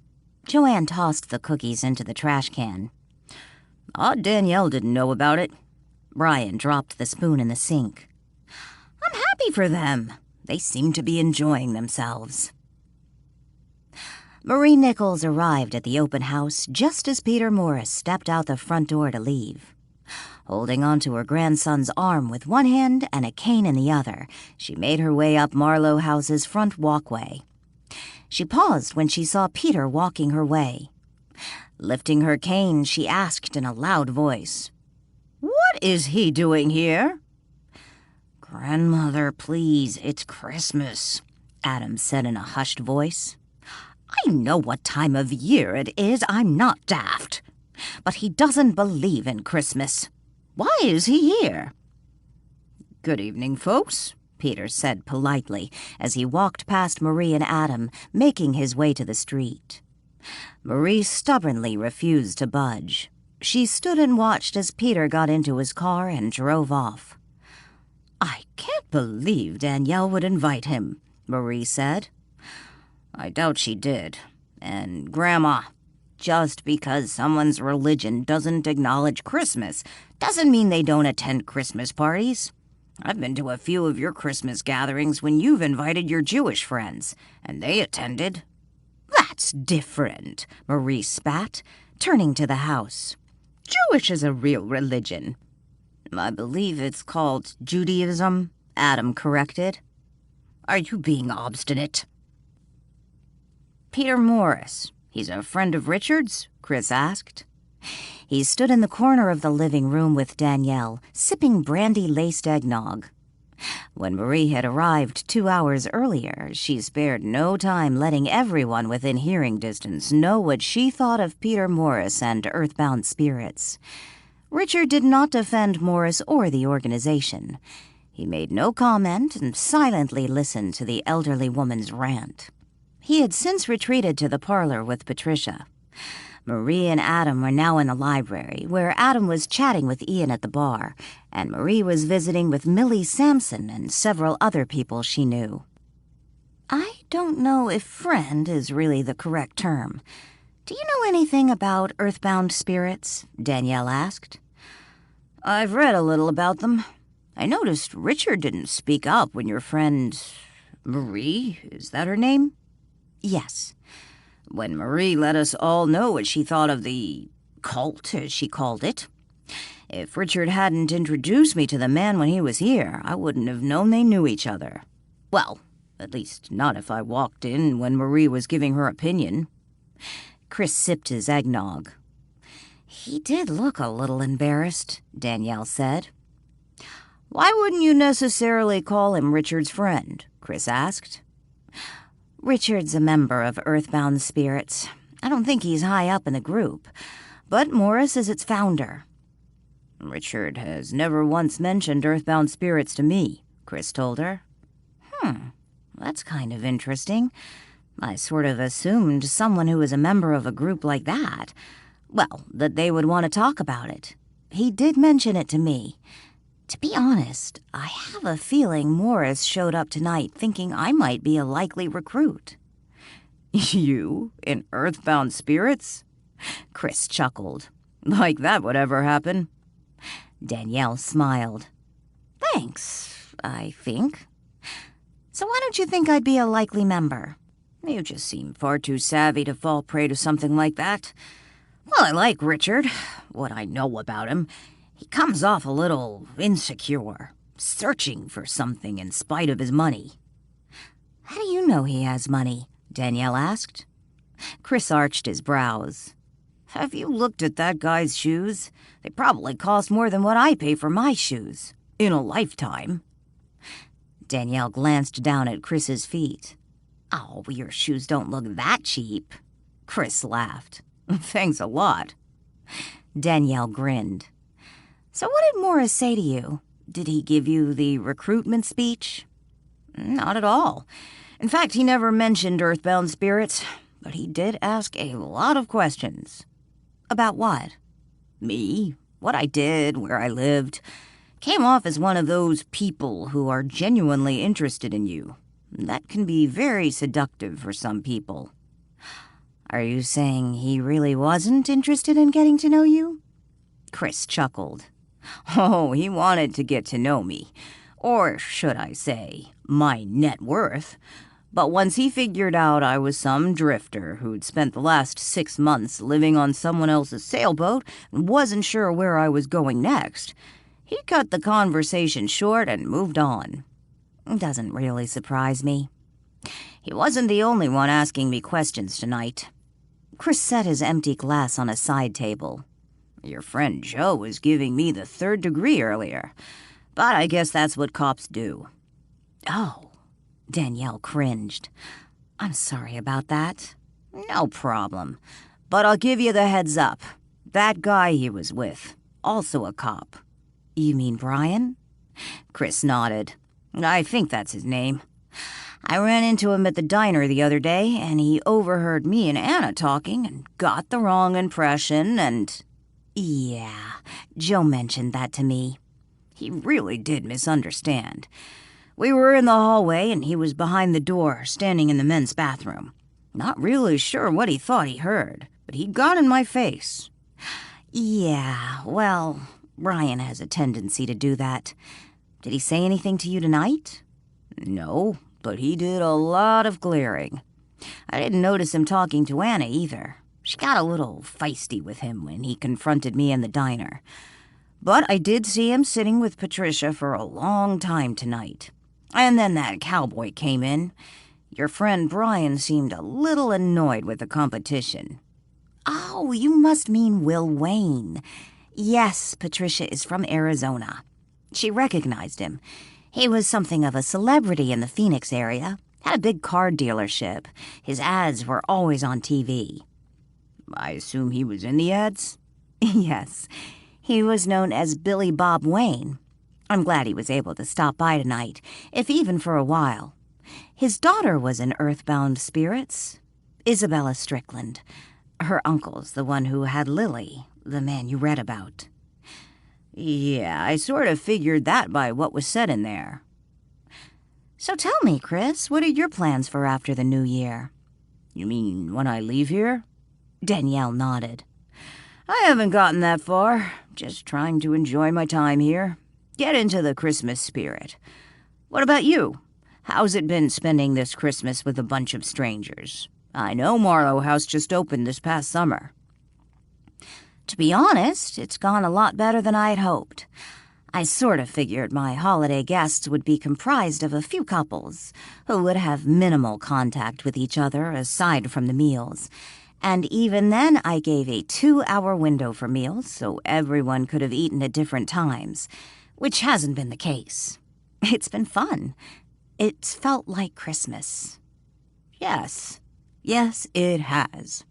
Joanne tossed the cookies into the trash can. "Odd Danielle didn't know about it." Brian dropped the spoon in the sink. "I'm happy for them. They seem to be enjoying themselves." Marie Nichols arrived at the open house just as Peter Morris stepped out the front door to leave. Holding onto her grandson's arm with one hand and a cane in the other, she made her way up Marlowe House's front walkway. She paused when she saw Peter walking her way. Lifting her cane, she asked in a loud voice, "What is he doing here?" "Grandmother, please, it's Christmas," Adam said in a hushed voice. "I know what time of year it is, I'm not daft. But he doesn't believe in Christmas. Why is he here?" "Good evening, folks," Peter said politely as he walked past Marie and Adam, making his way to the street. Marie stubbornly refused to budge. She stood and watched as Peter got into his car and drove off. "I can't believe Danielle would invite him," Marie said. "I doubt she did. And, Grandma, just because someone's religion doesn't acknowledge Christmas doesn't mean they don't attend Christmas parties. I've been to a few of your Christmas gatherings when you've invited your Jewish friends, and they attended." "That's different," Marie spat, turning to the house. "Jewish is a real religion." "I believe it's called Judaism," Adam corrected. "Are you being obstinate?" "Peter Morris, he's a friend of Richard's?" Chris asked. He stood in the corner of the living room with Danielle, sipping brandy-laced eggnog. When Marie had arrived 2 hours earlier, she spared no time letting everyone within hearing distance know what she thought of Peter Morris and earthbound spirits. Richard did not defend Morris or the organization. He made no comment and silently listened to the elderly woman's rant. He had since retreated to the parlor with Patricia. Marie and Adam were now in the library, where Adam was chatting with Ian at the bar, and Marie was visiting with Millie Sampson and several other people she knew. "I don't know if friend is really the correct term. Do you know anything about earthbound spirits?" Danielle asked. "I've read a little about them. I noticed Richard didn't speak up when your friend... Marie, is that her name?" "Yes." "When Marie let us all know what she thought of the cult, as she called it. If Richard hadn't introduced me to the man when he was here, I wouldn't have known they knew each other. Well, at least not if I walked in when Marie was giving her opinion." Chris sipped his eggnog. "He did look a little embarrassed," Danielle said. "Why wouldn't you necessarily call him Richard's friend?" Chris asked. "Richard's a member of Earthbound Spirits. I don't think he's high up in the group, but Morris is its founder." "Richard has never once mentioned Earthbound Spirits to me," Chris told her. That's kind of interesting. I sort of assumed someone who was a member of a group like that, well, that they would want to talk about it. He did mention it to me. To be honest, I have a feeling Morris showed up tonight thinking I might be a likely recruit." "You? In Earthbound Spirits?" Chris chuckled. "Like that would ever happen." Danielle smiled. "Thanks, I think. So why don't you think I'd be a likely member?" "You just seem far too savvy to fall prey to something like that. Well, I like Richard. What I know about him, he comes off a little insecure, searching for something in spite of his money." "How do you know he has money?" Danielle asked. Chris arched his brows. "Have you looked at that guy's shoes? They probably cost more than what I pay for my shoes. In a lifetime." Danielle glanced down at Chris's feet. "Oh, your shoes don't look that cheap." Chris laughed. "Thanks a lot." Danielle grinned. "So what did Morris say to you? Did he give you the recruitment speech?" "Not at all. In fact, he never mentioned Earthbound Spirits, but he did ask a lot of questions." "About what?" "Me, what I did, where I lived. Came off as one of those people who are genuinely interested in you. That can be very seductive for some people." "Are you saying he really wasn't interested in getting to know you?" Chris chuckled. "Oh, he wanted to get to know me. Or should I say, my net worth. But once he figured out I was some drifter who'd spent the last 6 months living on someone else's sailboat and wasn't sure where I was going next, he cut the conversation short and moved on. Doesn't really surprise me. He wasn't the only one asking me questions tonight. Chris set his empty glass on a side table. Your friend Joe was giving me the 3rd degree earlier, but I guess that's what cops do. Oh, Danielle cringed. I'm sorry about that. No problem, but I'll give you the heads up. That guy he was with, also a cop. You mean Brian? Chris nodded. I think that's his name. I ran into him at the diner the other day, and he overheard me and Anna talking and got the wrong impression, and... Yeah, Joe mentioned that to me. He really did misunderstand. We were in the hallway, and he was behind the door, standing in the men's bathroom. Not really sure what he thought he heard, but he got in my face. Yeah, well, Brian has a tendency to do that. Did he say anything to you tonight? No, but he did a lot of glaring. I didn't notice him talking to Anna either. She got a little feisty with him when he confronted me in the diner. But I did see him sitting with Patricia for a long time tonight. And then that cowboy came in. Your friend Brian seemed a little annoyed with the competition. Oh, you must mean Will Wayne. Yes, Patricia is from Arizona. She recognized him. He was something of a celebrity in the Phoenix area. Had a big car dealership. His ads were always on TV. I assume he was in the ads? Yes. He was known as Billy Bob Wayne. I'm glad he was able to stop by tonight, if even for a while. His daughter was in Earthbound Spirits. Isabella Strickland. Her uncle's the one who had Lily, the man you read about. Yeah, I sort of figured that by what was said in there. So tell me, Chris, what are your plans for after the new year? You mean when I leave here? Danielle nodded. I haven't gotten that far. Just trying to enjoy my time here. Get into the Christmas spirit. What about you? How's it been spending this Christmas with a bunch of strangers? I know Marlowe House just opened this past summer. To be honest, it's gone a lot better than I'd hoped. I sort of figured my holiday guests would be comprised of a few couples who would have minimal contact with each other aside from the meals. And even then, I gave a 2-hour window for meals so everyone could have eaten at different times, which hasn't been the case. It's been fun. It's felt like Christmas. Yes, it has.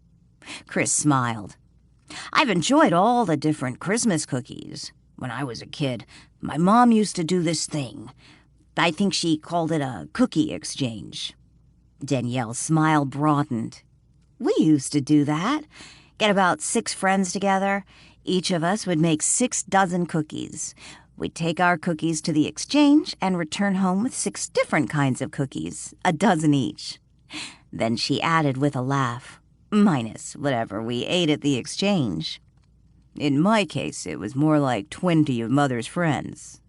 Chris smiled. I've enjoyed all the different Christmas cookies. When I was a kid, my mom used to do this thing. I think she called it a cookie exchange. Danielle's smile broadened. We used to do that. Get about 6 friends together. Each of us would make 6 dozen cookies. We'd take our cookies to the exchange and return home with 6 different kinds of cookies, a dozen each. Then she added with a laugh, minus whatever we ate at the exchange. In my case, it was more like 20 of Mother's friends.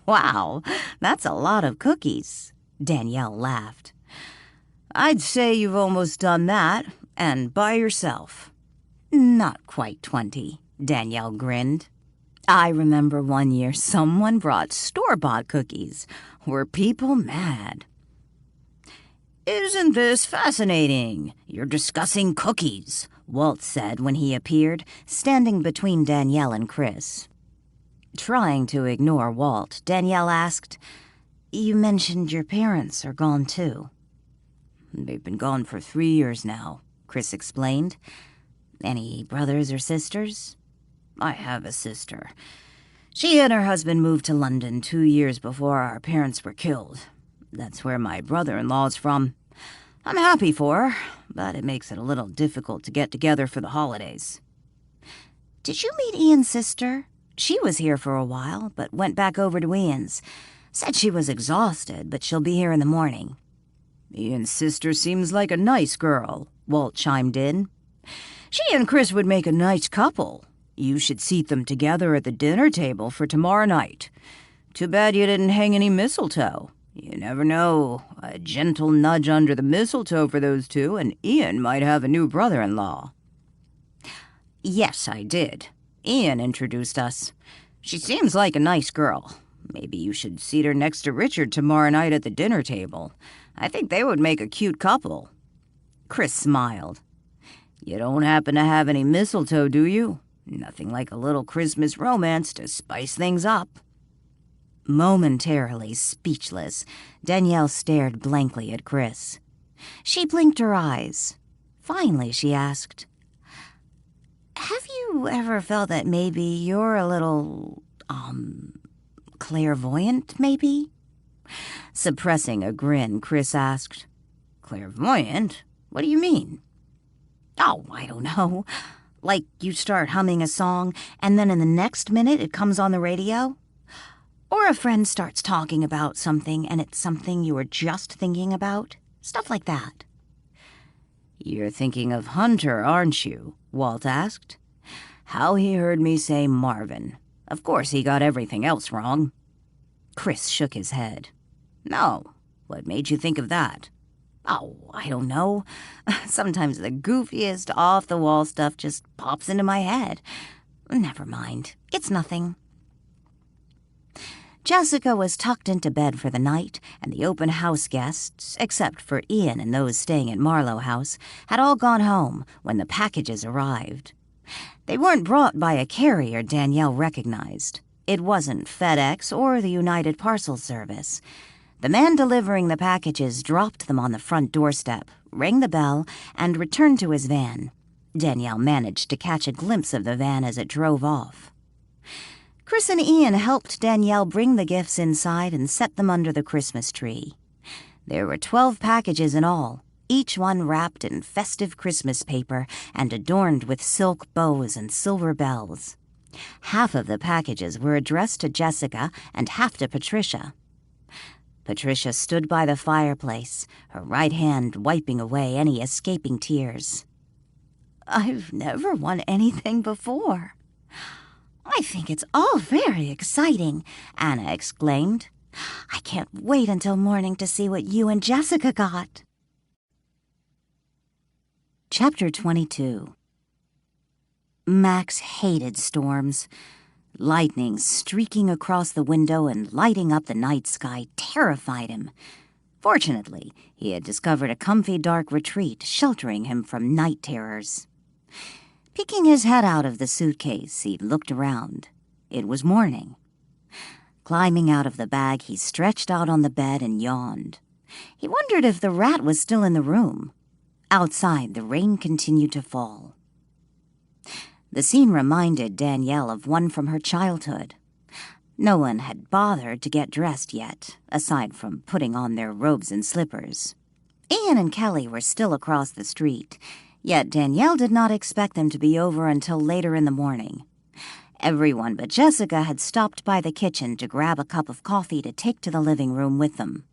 Wow, that's a lot of cookies, Danielle laughed. I'd say you've almost done that, and by yourself. Not quite 20, Danielle grinned. I remember one year someone brought store-bought cookies. Were people mad? Isn't this fascinating? You're discussing cookies, Walt said when he appeared, standing between Danielle and Chris. Trying to ignore Walt, Danielle asked, You mentioned your parents are gone too. They've been gone for 3 years now, Chris explained. Any brothers or sisters? I have a sister. She and her husband moved to London 2 years before our parents were killed. That's where my brother-in-law's from. I'm happy for her, but it makes it a little difficult to get together for the holidays. Did you meet Ian's sister? She was here for a while, but went back over to Ian's. Said she was exhausted, but she'll be here in the morning. Ian's sister seems like a nice girl, Walt chimed in. She and Chris would make a nice couple. You should seat them together at the dinner table for tomorrow night. Too bad you didn't hang any mistletoe. You never know. A gentle nudge under the mistletoe for those two, and Ian might have a new brother-in-law. Yes, I did. Ian introduced us. She seems like a nice girl. Maybe you should seat her next to Richard tomorrow night at the dinner table. I think they would make a cute couple. Chris smiled. You don't happen to have any mistletoe, do you? Nothing like a little Christmas romance to spice things up. Momentarily speechless, Danielle stared blankly at Chris. She blinked her eyes. Finally, she asked, "Have you ever felt that maybe you're a little, clairvoyant, maybe?" Suppressing a grin, Chris asked, "Clairvoyant? What do you mean?" "Oh, I don't know. Like you start humming a song, and then in the next minute it comes on the radio? Or a friend starts talking about something, and it's something you were just thinking about? Stuff like that." "You're thinking of Hunter, aren't you?" Walt asked. "How he heard me say Marvin. Of course he got everything else wrong." Chris shook his head. "No. What made you think of that?" "Oh, I don't know. Sometimes the goofiest, off-the-wall stuff just pops into my head. Never mind. It's nothing." Jessica was tucked into bed for the night, and the open house guests, except for Ian and those staying at Marlowe House, had all gone home when the packages arrived. They weren't brought by a carrier Danielle recognized. It wasn't FedEx or the United Parcel Service. The man delivering the packages dropped them on the front doorstep, rang the bell, and returned to his van. Danielle managed to catch a glimpse of the van as it drove off. Chris and Ian helped Danielle bring the gifts inside and set them under the Christmas tree. There were 12 packages in all, each one wrapped in festive Christmas paper and adorned with silk bows and silver bells. Half of the packages were addressed to Jessica and half to Patricia. Patricia stood by the fireplace, her right hand wiping away any escaping tears. "I've never won anything before." "I think it's all very exciting," Anna exclaimed. "I can't wait until morning to see what you and Jessica got." Chapter 22. Max hated storms. Lightning streaking across the window and lighting up the night sky terrified him. Fortunately, he had discovered a comfy dark retreat sheltering him from night terrors. Peeking his head out of the suitcase, he looked around. It was morning. Climbing out of the bag, he stretched out on the bed and yawned. He wondered if the rat was still in the room. Outside, the rain continued to fall. The scene reminded Danielle of one from her childhood. No one had bothered to get dressed yet, aside from putting on their robes and slippers. Ian and Kelly were still across the street, yet Danielle did not expect them to be over until later in the morning. Everyone but Jessica had stopped by the kitchen to grab a cup of coffee to take to the living room with them.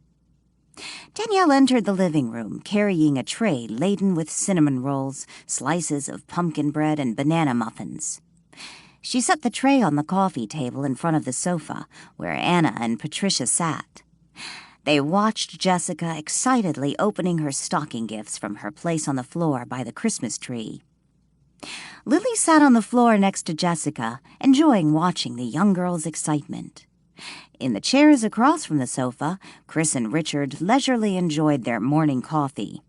Danielle entered the living room, carrying a tray laden with cinnamon rolls, slices of pumpkin bread, and banana muffins. She set the tray on the coffee table in front of the sofa, where Anna and Patricia sat. They watched Jessica excitedly opening her stocking gifts from her place on the floor by the Christmas tree. Lily sat on the floor next to Jessica, enjoying watching the young girl's excitement. In the chairs across from the sofa, Chris and Richard leisurely enjoyed their morning coffee.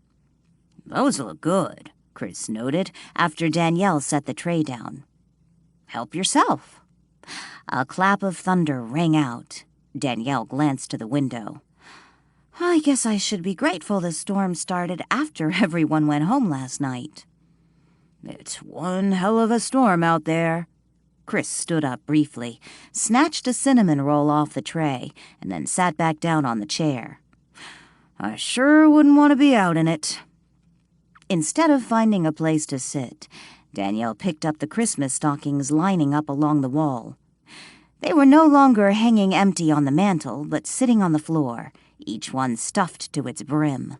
"Those look good," Chris noted after Danielle set the tray down. "Help yourself." A clap of thunder rang out. Danielle glanced to the window. "I guess I should be grateful the storm started after everyone went home last night." "It's one hell of a storm out there." Chris stood up briefly, snatched a cinnamon roll off the tray, and then sat back down on the chair. "I sure wouldn't want to be out in it." Instead of finding a place to sit, Danielle picked up the Christmas stockings lining up along the wall. They were no longer hanging empty on the mantel, but sitting on the floor, each one stuffed to its brim.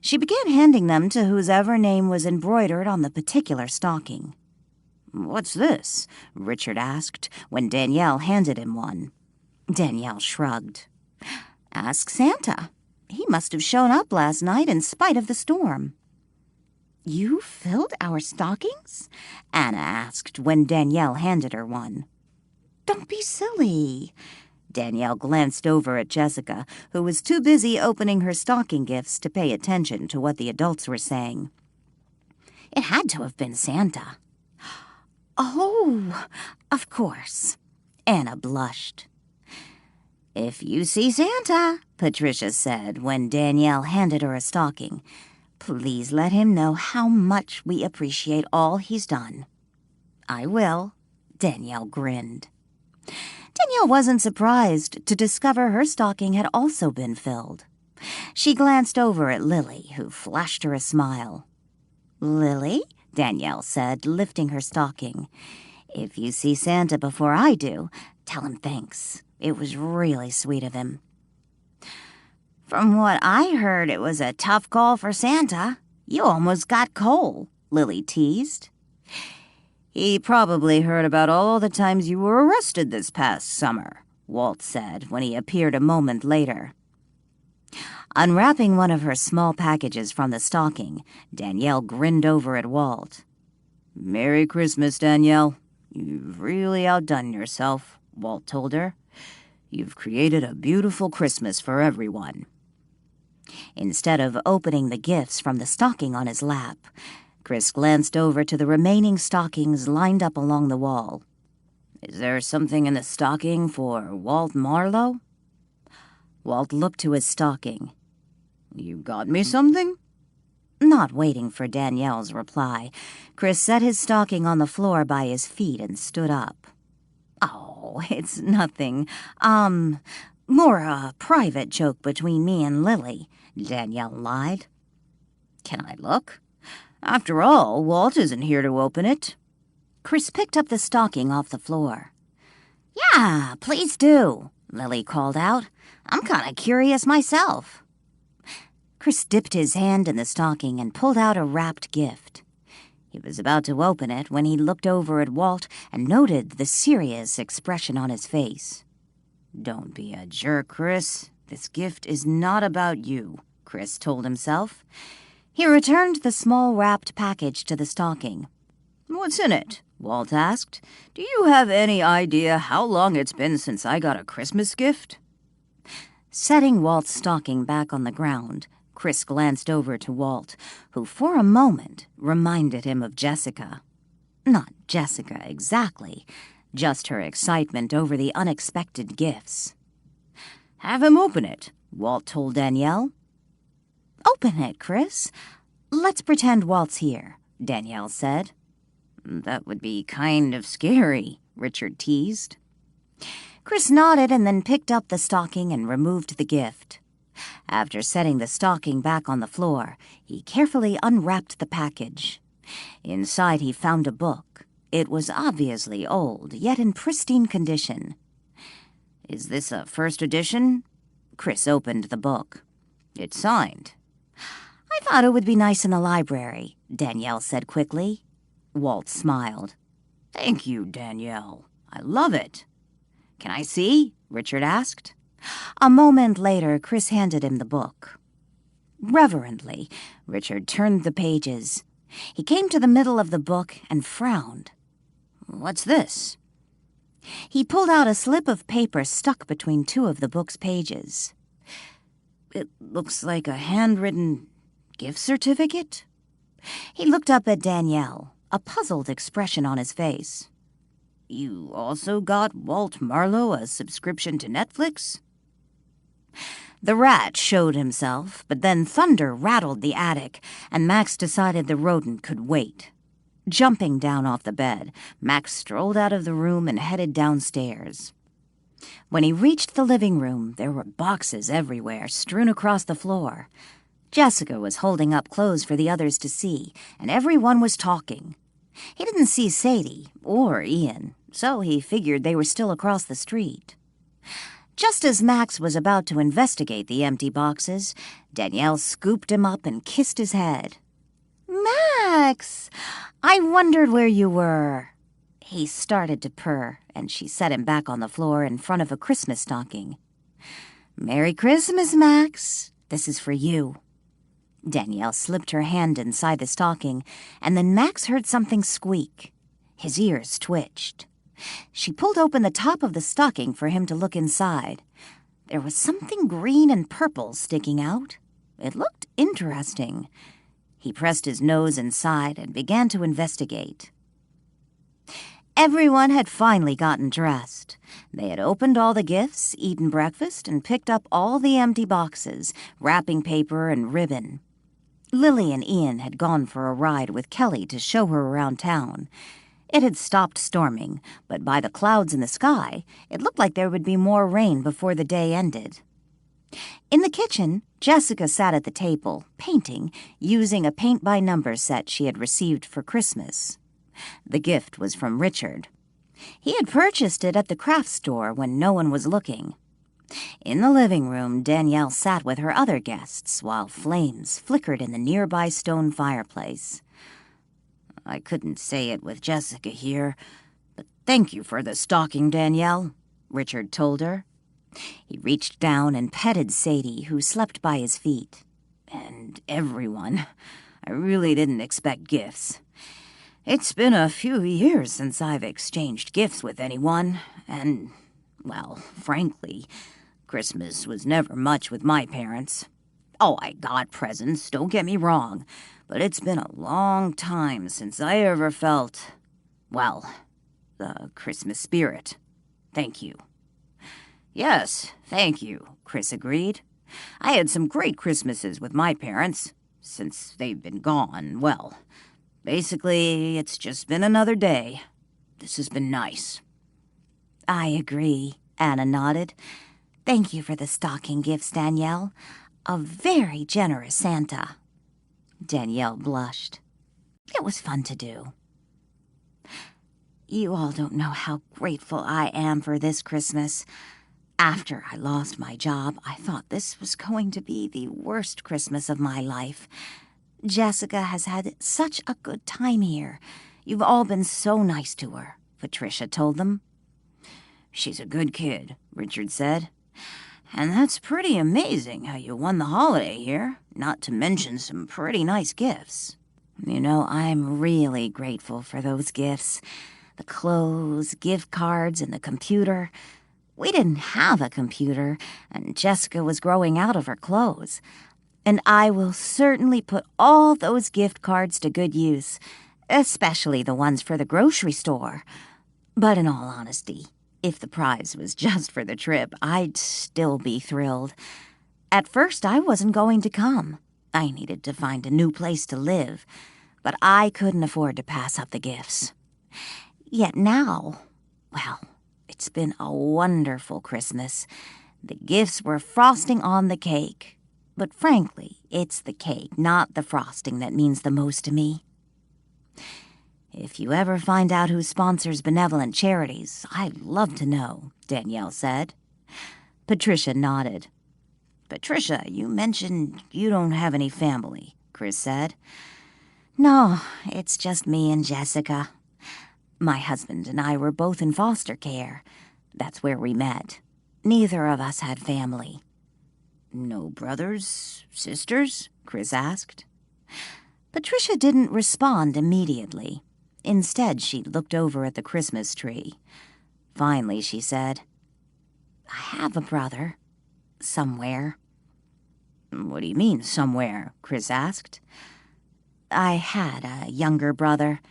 She began handing them to whosever name was embroidered on the particular stocking. "What's this?" Richard asked when Danielle handed him one. Danielle shrugged. Ask Santa. He must have shown up last night in spite of the storm. You filled our stockings? Anna asked when Danielle handed her one. Don't be silly. Danielle glanced over at Jessica, who was too busy opening her stocking gifts to pay attention to what the adults were saying. It had to have been Santa. Oh, of course. Anna blushed. If you see Santa, Patricia said when Danielle handed her a stocking, please let him know how much we appreciate all he's done. I will, Danielle grinned. Danielle wasn't surprised to discover her stocking had also been filled. She glanced over at Lily, who flashed her a smile. Lily, Danielle said, lifting her stocking. If you see Santa before I do, tell him thanks. It was really sweet of him. From what I heard, it was a tough call for Santa. You almost got coal, Lily teased. He probably heard about all the times you were arrested this past summer, Walt said when he appeared a moment later. Unwrapping one of her small packages from the stocking, Danielle grinned over at Walt. Merry Christmas, Danielle. You've really outdone yourself, Walt told her. You've created a beautiful Christmas for everyone. Instead of opening the gifts from the stocking on his lap, Chris glanced over to the remaining stockings lined up along the wall. Is there something in the stocking for Walt Marlowe? Walt looked to his stocking. You got me something? Not waiting for Danielle's reply, Chris set his stocking on the floor by his feet and stood up. Oh, it's nothing. More a private joke between me and Lily, Danielle lied. Can I look? After all, Walt isn't here to open it. Chris picked up the stocking off the floor. Yeah, please do, Lily called out. I'm kind of curious myself. Chris dipped his hand in the stocking and pulled out a wrapped gift. He was about to open it when he looked over at Walt and noted the serious expression on his face. Don't be a jerk, Chris. This gift is not about you, Chris told himself. He returned the small wrapped package to the stocking. What's in it? Walt asked. Do you have any idea how long it's been since I got a Christmas gift? Setting Walt's stocking back on the ground, Chris glanced over to Walt, who for a moment reminded him of Jessica. Not Jessica exactly, just her excitement over the unexpected gifts. Have him open it, Walt told Danielle. Open it, Chris. Let's pretend Walt's here, Danielle said. That would be kind of scary, Richard teased. Chris nodded and then picked up the stocking and removed the gift. After setting the stocking back on the floor, he carefully unwrapped the package. Inside he found a book. It was obviously old, yet in pristine condition. Is this a first edition? Chris opened the book. It's signed. I thought it would be nice in the library, Danielle said quickly. Walt smiled. Thank you, Danielle. I love it. Can I see? Richard asked. A moment later, Chris handed him the book. Reverently, Richard turned the pages. He came to the middle of the book and frowned. What's this? He pulled out a slip of paper stuck between two of the book's pages. It looks like a handwritten gift certificate. He looked up at Danielle, a puzzled expression on his face. You also got Walt Marlowe a subscription to Netflix? The rat showed himself, but then thunder rattled the attic, and Max decided the rodent could wait. Jumping down off the bed, Max strolled out of the room and headed downstairs. When he reached the living room, there were boxes everywhere, strewn across the floor. Jessica was holding up clothes for the others to see, and everyone was talking. He didn't see Sadie or Ian, so he figured they were still across the street. Just as Max was about to investigate the empty boxes, Danielle scooped him up and kissed his head. Max! I wondered where you were. He started to purr, and she set him back on the floor in front of a Christmas stocking. Merry Christmas, Max. This is for you. Danielle slipped her hand inside the stocking, and then Max heard something squeak. His ears twitched. She pulled open the top of the stocking for him to look inside. There was something green and purple sticking out. It looked interesting. He pressed his nose inside and began to investigate. Everyone had finally gotten dressed. They had opened all the gifts, eaten breakfast, and picked up all the empty boxes, wrapping paper, and ribbon. Lily and Ian had gone for a ride with Kelly to show her around town. It had stopped storming, but by the clouds in the sky, it looked like there would be more rain before the day ended. In the kitchen, Jessica sat at the table, painting, using a paint-by-number set she had received for Christmas. The gift was from Richard. He had purchased it at the craft store when no one was looking. In the living room, Danielle sat with her other guests while flames flickered in the nearby stone fireplace. I couldn't say it with Jessica here, but thank you for the stocking, Danielle, Richard told her. He reached down and petted Sadie, who slept by his feet. And everyone. I really didn't expect gifts. It's been a few years since I've exchanged gifts with anyone, and, well, frankly, Christmas was never much with my parents. Oh, I got presents, don't get me wrong, but it's been a long time since I ever felt, well, the Christmas spirit. Thank you. Yes, thank you, Chris agreed. I had some great Christmases with my parents. Since they've been gone, well, basically, it's just been another day. This has been nice. I agree, Anna nodded. Thank you for the stocking gifts, Danielle. A very generous Santa. Danielle blushed. It was fun to do. You all don't know how grateful I am for this Christmas. After I lost my job, I thought this was going to be the worst Christmas of my life. Jessica has had such a good time here. You've all been so nice to her, Patricia told them. She's a good kid, Richard said. And that's pretty amazing how you won the holiday here, not to mention some pretty nice gifts. You know, I'm really grateful for those gifts. The clothes, gift cards, and the computer. We didn't have a computer, and Jessica was growing out of her clothes. And I will certainly put all those gift cards to good use, especially the ones for the grocery store. But in all honesty, if the prize was just for the trip, I'd still be thrilled. At first, I wasn't going to come. I needed to find a new place to live, but I couldn't afford to pass up the gifts. Yet now, well, it's been a wonderful Christmas. The gifts were frosting on the cake. But frankly, it's the cake, not the frosting, that means the most to me. If you ever find out who sponsors benevolent charities, I'd love to know, Danielle said. Patricia nodded. Patricia, you mentioned you don't have any family, Chris said. No, it's just me and Jessica. My husband and I were both in foster care. That's where we met. Neither of us had family. No brothers, sisters? Chris asked. Patricia didn't respond immediately. Instead, she looked over at the Christmas tree. Finally, she said, I have a brother. Somewhere. What do you mean, somewhere? Chris asked. I had a younger brother.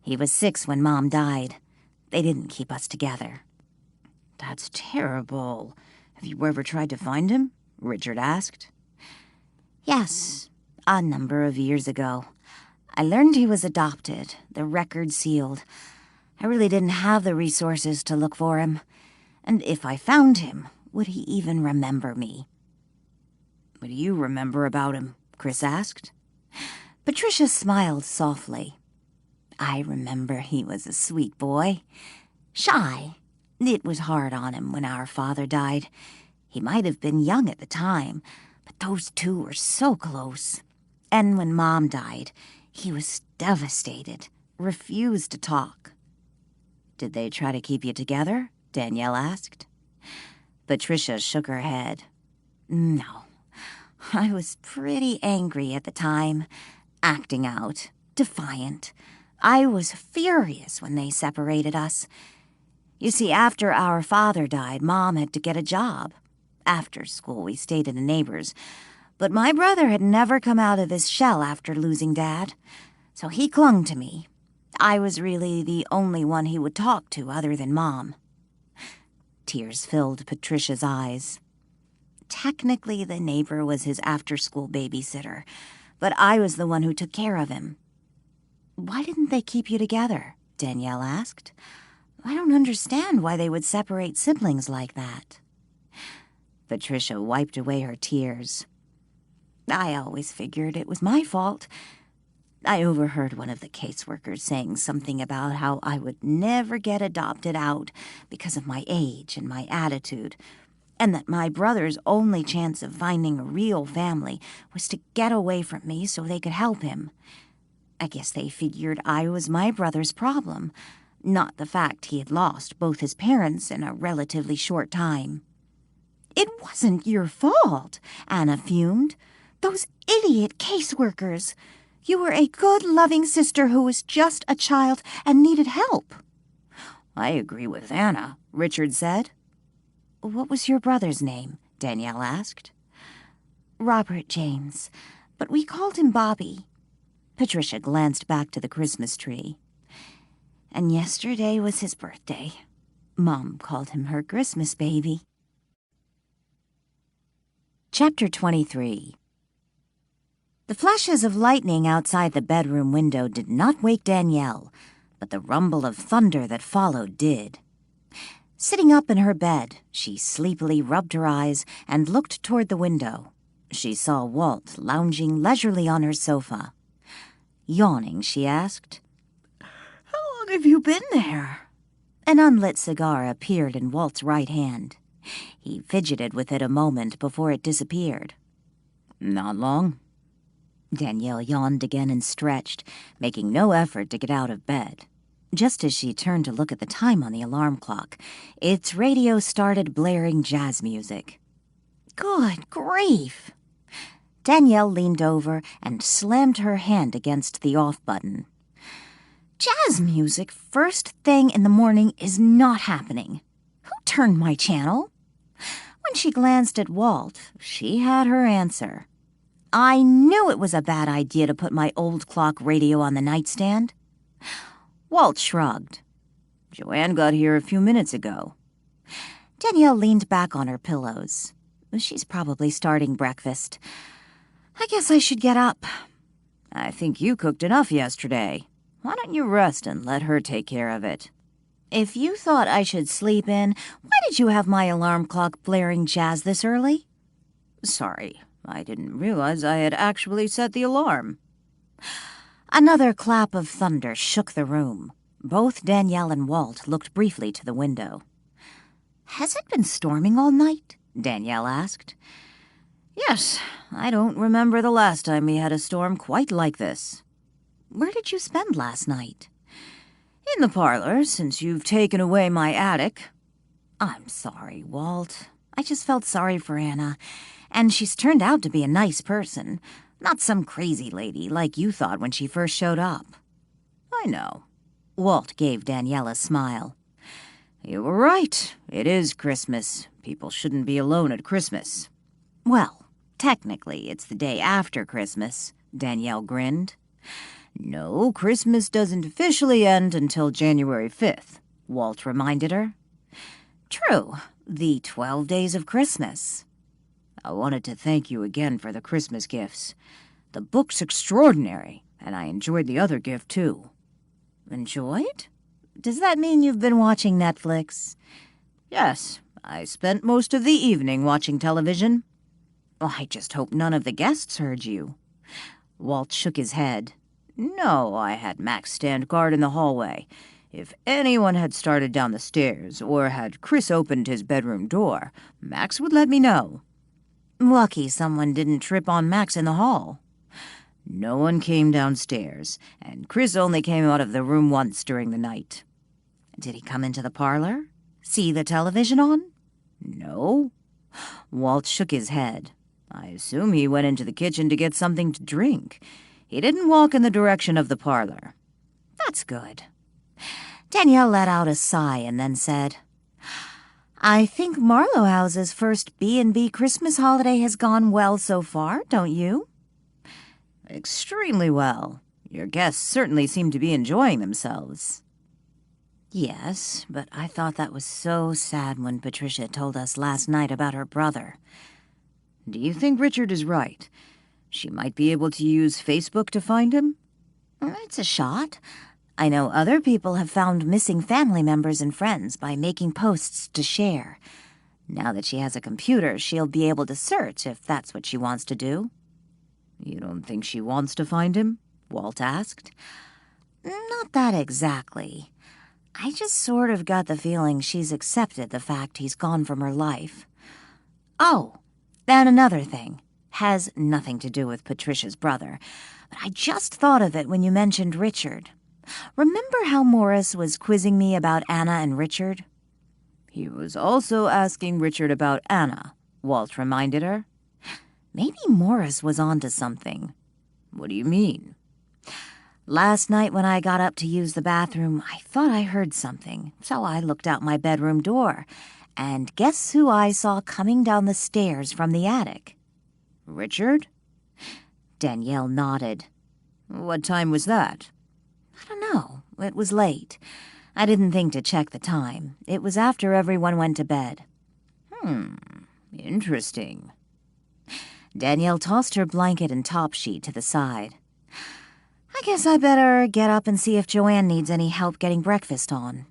He was 6 when Mom died. They didn't keep us together. That's terrible. Have you ever tried to find him? Richard asked. Yes, a number of years ago. I learned he was adopted, the record sealed. I really didn't have the resources to look for him. And if I found him, would he even remember me? What do you remember about him? Chris asked. Patricia smiled softly. I remember he was a sweet boy. Shy. It was hard on him when our father died. He might have been young at the time, but those two were so close. And when Mom died, he was devastated, refused to talk. Did they try to keep you together? Danielle asked. Patricia shook her head. No. I was pretty angry at the time, acting out, defiant. I was furious when they separated us. You see, after our father died, Mom had to get a job. After school, we stayed at a neighbor's. But my brother had never come out of his shell after losing Dad, so he clung to me. I was really the only one he would talk to other than Mom. Tears filled Patricia's eyes. Technically, the neighbor was his after-school babysitter, but I was the one who took care of him. Why didn't they keep you together? Danielle asked. I don't understand why they would separate siblings like that. Patricia wiped away her tears. I always figured it was my fault. I overheard one of the caseworkers saying something about how I would never get adopted out because of my age and my attitude, and that my brother's only chance of finding a real family was to get away from me so they could help him. I guess they figured I was my brother's problem, not the fact he had lost both his parents in a relatively short time. It wasn't your fault, Anna fumed. Those idiot caseworkers. You were a good, loving sister who was just a child and needed help. I agree with Anna, Richard said. What was your brother's name? Danielle asked. Robert James, but we called him Bobby. Patricia glanced back to the Christmas tree. And yesterday was his birthday. Mom called him her Christmas baby. Chapter 23. The flashes of lightning outside the bedroom window did not wake Danielle, but the rumble of thunder that followed did. Sitting up in her bed, she sleepily rubbed her eyes and looked toward the window. She saw Walt lounging leisurely on her sofa. Yawning, she asked, How long have you been there? An unlit cigar appeared in Walt's right hand. He fidgeted with it a moment before it disappeared. Not long. Danielle yawned again and stretched, making no effort to get out of bed. Just as she turned to look at the time on the alarm clock, its radio started blaring jazz music. Good grief! Danielle leaned over and slammed her hand against the off button. Jazz music first thing in the morning is not happening. Who turned my channel? When she glanced at Walt, she had her answer. I knew it was a bad idea to put my old clock radio on the nightstand. Walt shrugged. Joanne got here a few minutes ago. Danielle leaned back on her pillows. She's probably starting breakfast. I guess I should get up. I think you cooked enough yesterday. Why don't you rest and let her take care of it? If you thought I should sleep in, why did you have my alarm clock blaring jazz this early? Sorry. I didn't realize I had actually set the alarm. Another clap of thunder shook the room. Both Danielle and Walt looked briefly to the window. Has it been storming all night? Danielle asked. Yes, I don't remember the last time we had a storm quite like this. Where did you spend last night? In the parlor, since you've taken away my attic. I'm sorry, Walt. I just felt sorry for Anna. And she's turned out to be a nice person, not some crazy lady like you thought when she first showed up. I know. Walt gave Danielle a smile. You were right. It is Christmas. People shouldn't be alone at Christmas. Well, technically, it's the day after Christmas, Danielle grinned. No, Christmas doesn't officially end until January 5th, Walt reminded her. True, the 12 days of Christmas. I wanted to thank you again for the Christmas gifts. The book's extraordinary, and I enjoyed the other gift, too. Enjoyed? Does that mean you've been watching Netflix? Yes, I spent most of the evening watching television. Well, I just hope none of the guests heard you. Walt shook his head. No, I had Max stand guard in the hallway. If anyone had started down the stairs, or had Chris opened his bedroom door, Max would let me know. Lucky someone didn't trip on Max in the hall. No one came downstairs, and Chris only came out of the room once during the night. Did he come into the parlor? See the television on? No. Walt shook his head. I assume he went into the kitchen to get something to drink. He didn't walk in the direction of the parlor. That's good. Danielle let out a sigh and then said, I think Marlowe House's first B&B Christmas holiday has gone well so far, don't you? Extremely well. Your guests certainly seem to be enjoying themselves. Yes, but I thought that was so sad when Patricia told us last night about her brother. Do you think Richard is right? She might be able to use Facebook to find him? It's a shot. I know other people have found missing family members and friends by making posts to share. Now that she has a computer, she'll be able to search if that's what she wants to do. You don't think she wants to find him? Walt asked. Not that exactly. I just sort of got the feeling she's accepted the fact he's gone from her life. Oh, and another thing. Has nothing to do with Patricia's brother, but I just thought of it when you mentioned Richard. Remember how Morris was quizzing me about Anna and Richard? He was also asking Richard about Anna, Walt reminded her. Maybe Morris was onto something. What do you mean? Last night when I got up to use the bathroom, I thought I heard something, so I looked out my bedroom door. And guess who I saw coming down the stairs from the attic? Richard? Danielle nodded. What time was that? I don't know. It was late. I didn't think to check the time. It was after everyone went to bed. Interesting. Danielle tossed her blanket and top sheet to the side. I guess I better get up and see if Joanne needs any help getting breakfast on.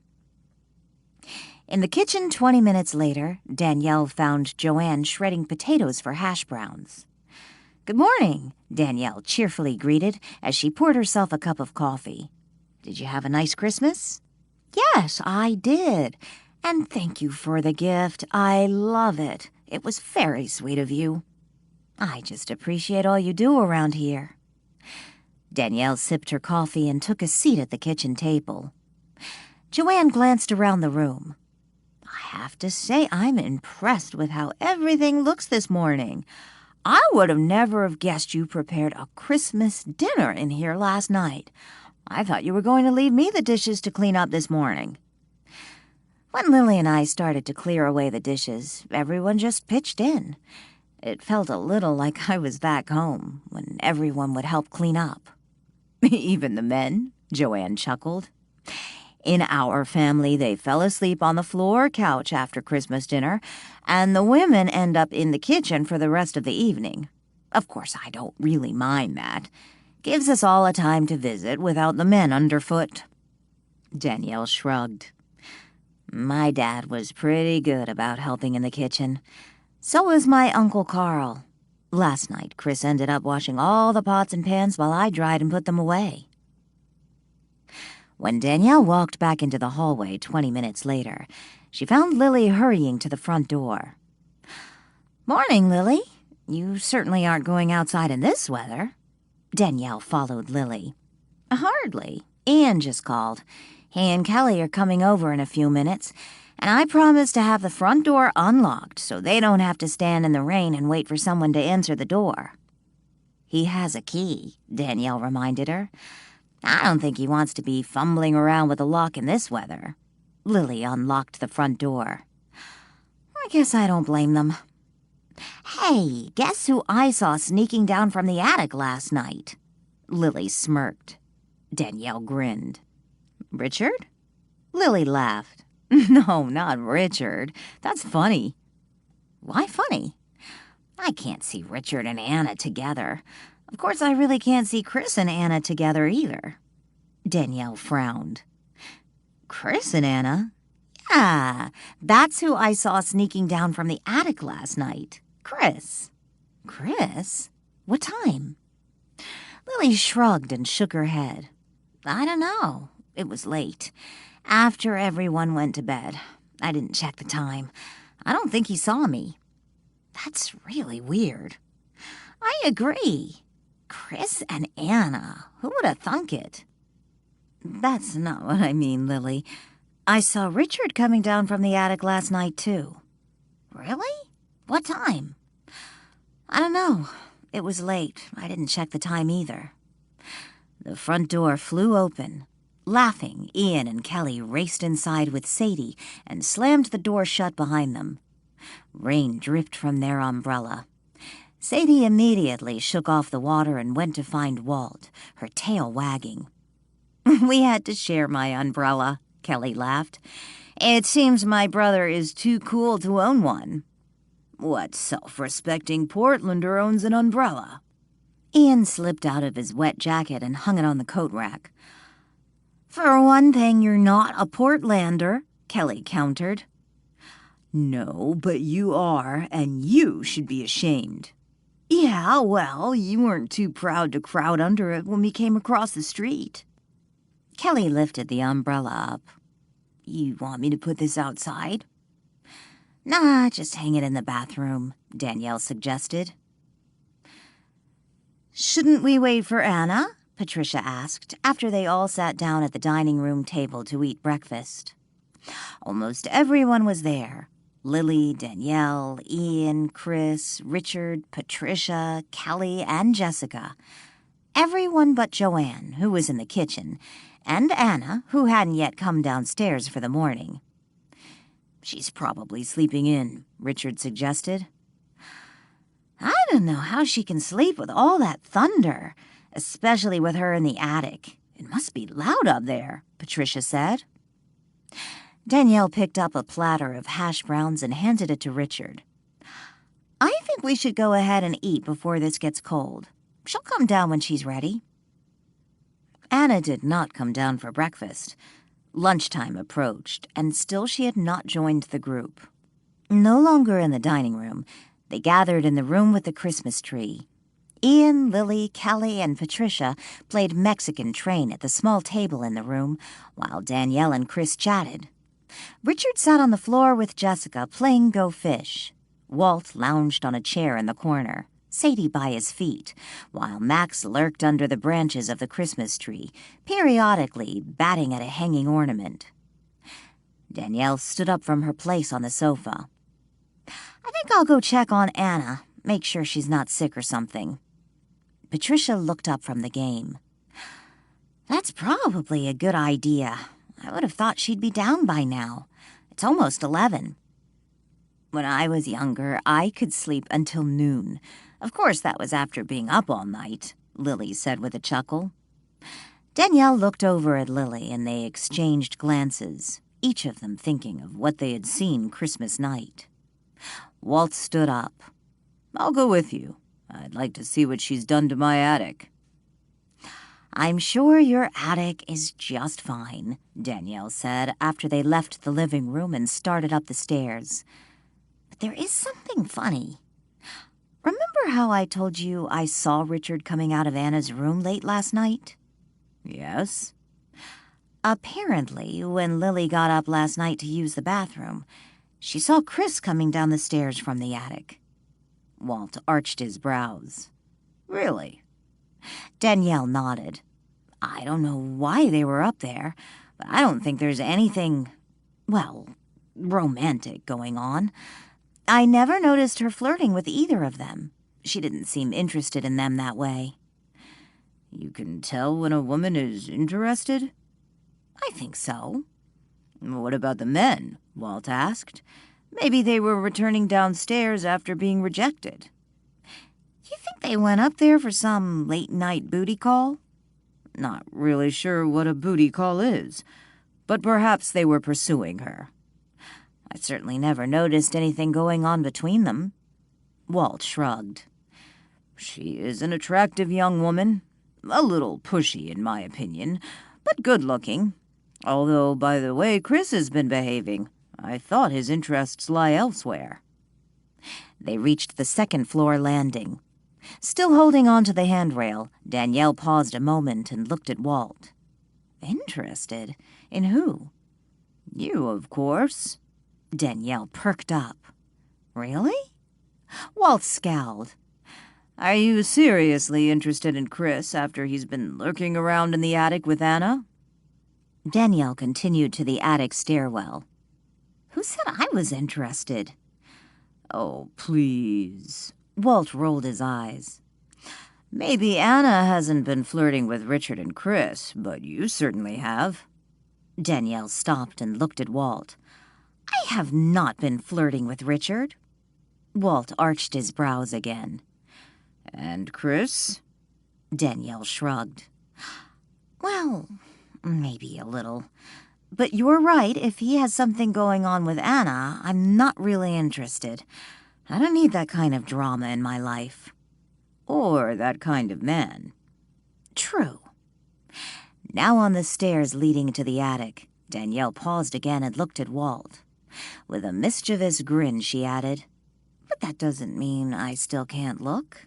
In the kitchen 20 minutes later, Danielle found Joanne shredding potatoes for hash browns. Good morning, Danielle cheerfully greeted as she poured herself a cup of coffee. Did you have a nice Christmas? Yes, I did. And thank you for the gift. I love it. It was very sweet of you. I just appreciate all you do around here. Danielle sipped her coffee and took a seat at the kitchen table. Joanne glanced around the room. I have to say I'm impressed with how everything looks this morning. I would have never have guessed you prepared a Christmas dinner in here last night. I thought you were going to leave me the dishes to clean up this morning. When Lily and I started to clear away the dishes, everyone just pitched in. It felt a little like I was back home, when everyone would help clean up. Even the men? Joanne chuckled. In our family, they fell asleep on the floor or couch after Christmas dinner, and the women end up in the kitchen for the rest of the evening. Of course, I don't really mind that. Gives us all a time to visit without the men underfoot. Danielle shrugged. My dad was pretty good about helping in the kitchen. So was my Uncle Carl. Last night, Chris ended up washing all the pots and pans while I dried and put them away. When Danielle walked back into the hallway 20 minutes later, she found Lily hurrying to the front door. Morning, Lily. You certainly aren't going outside in this weather. Danielle followed Lily. Hardly. Ian just called. He and Kelly are coming over in a few minutes, and I promised to have the front door unlocked so they don't have to stand in the rain and wait for someone to answer the door. He has a key, Danielle reminded her. I don't think he wants to be fumbling around with a lock in this weather. Lily unlocked the front door. I guess I don't blame them. Hey, guess who I saw sneaking down from the attic last night? Lily smirked. Danielle grinned. Richard? Lily laughed. No, not Richard. That's funny. Why funny? I can't see Richard and Anna together. Of course, I really can't see Chris and Anna together either. Danielle frowned. Chris and Anna? Yeah, that's who I saw sneaking down from the attic last night. Chris. Chris? What time? Lily shrugged and shook her head. I don't know. It was late. After everyone went to bed. I didn't check the time. I don't think he saw me. That's really weird. I agree. Chris and Anna. Who would have thunk it? That's not what I mean, Lily. I saw Richard coming down from the attic last night, too. Really? What time? I don't know. It was late. I didn't check the time either. The front door flew open. Laughing, Ian and Kelly raced inside with Sadie and slammed the door shut behind them. Rain dripped from their umbrella. Sadie immediately shook off the water and went to find Walt, her tail wagging. We had to share my umbrella, Kelly laughed. It seems my brother is too cool to own one. What self-respecting Portlander owns an umbrella? Ian slipped out of his wet jacket and hung it on the coat rack. For one thing, you're not a Portlander, Kelly countered. No, but you are, and you should be ashamed. Yeah, well, you weren't too proud to crowd under it when we came across the street. Kelly lifted the umbrella up. You want me to put this outside? Nah, just hang it in the bathroom, Danielle suggested. Shouldn't we wait for Anna? Patricia asked, after they all sat down at the dining room table to eat breakfast. Almost everyone was there. Lily, Danielle, Ian, Chris, Richard, Patricia, Kelly, and Jessica. Everyone but Joanne, who was in the kitchen, and Anna, who hadn't yet come downstairs for the morning. She's probably sleeping in, Richard suggested. I don't know how she can sleep with all that thunder, especially with her in the attic. It must be loud up there, Patricia said. Danielle picked up a platter of hash browns and handed it to Richard. I think we should go ahead and eat before this gets cold. She'll come down when she's ready. Anna did not come down for breakfast. Lunchtime approached, and still she had not joined the group. No longer in the dining room, they gathered in the room with the Christmas tree. Ian, Lily, Kelly, and Patricia played Mexican train at the small table in the room, while Danielle and Chris chatted. Richard sat on the floor with Jessica playing Go Fish. Walt lounged on a chair in the corner, Sadie by his feet, while Max lurked under the branches of the Christmas tree, periodically batting at a hanging ornament. Danielle stood up from her place on the sofa. I think I'll go check on Anna, make sure she's not sick or something. Patricia looked up from the game. That's probably a good idea. I would have thought she'd be down by now. It's almost 11. When I was younger, I could sleep until noon. Of course, that was after being up all night, Lily said with a chuckle. Danielle looked over at Lily and they exchanged glances, each of them thinking of what they had seen Christmas night. Walt stood up. I'll go with you. I'd like to see what she's done to my attic. I'm sure your attic is just fine, Danielle said after they left the living room and started up the stairs. But there is something funny. Remember how I told you I saw Richard coming out of Anna's room late last night? Yes. Apparently, when Lily got up last night to use the bathroom, she saw Chris coming down the stairs from the attic. Walt arched his brows. Really? Danielle nodded. I don't know why they were up there, but I don't think there's anything, well, romantic going on. I never noticed her flirting with either of them. She didn't seem interested in them that way. You can tell when a woman is interested? I think so. What about the men? Walt asked. Maybe they were returning downstairs after being rejected. You think they went up there for some late-night booty call? Not really sure what a booty call is, but perhaps they were pursuing her. I certainly never noticed anything going on between them. Walt shrugged. She is an attractive young woman, a little pushy in my opinion, but good-looking. Although, by the way Chris has been behaving, I thought his interests lie elsewhere. They reached the second-floor landing. Still holding on to the handrail, Danielle paused a moment and looked at Walt. Interested? In who? You, of course. Danielle perked up. Really? Walt scowled. Are you seriously interested in Chris after he's been lurking around in the attic with Anna? Danielle continued to the attic stairwell. Who said I was interested? Oh, please. Walt rolled his eyes. Maybe Anna hasn't been flirting with Richard and Chris, but you certainly have. Danielle stopped and looked at Walt. I have not been flirting with Richard. Walt arched his brows again. And Chris? Danielle shrugged. Well, maybe a little. But you're right, if he has something going on with Anna, I'm not really interested. I don't need that kind of drama in my life. Or that kind of man. True. Now on the stairs leading to the attic, Danielle paused again and looked at Walt. With a mischievous grin, she added, "But that doesn't mean I still can't look."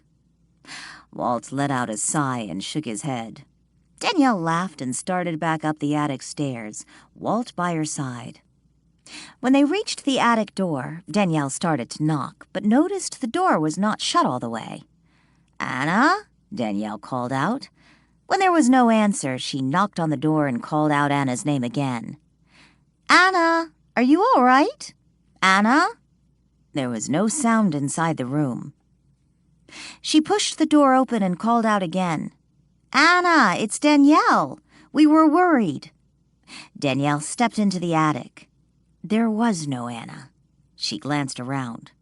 Walt let out a sigh and shook his head. Danielle laughed and started back up the attic stairs, Walt by her side. When they reached the attic door, Danielle started to knock, but noticed the door was not shut all the way. "Anna?" Danielle called out. When there was no answer, she knocked on the door and called out Anna's name again. "Anna, are you all right? Anna?" There was no sound inside the room. She pushed the door open and called out again. "Anna, it's Danielle. We were worried." Danielle stepped into the attic. There was no Anna. She glanced around.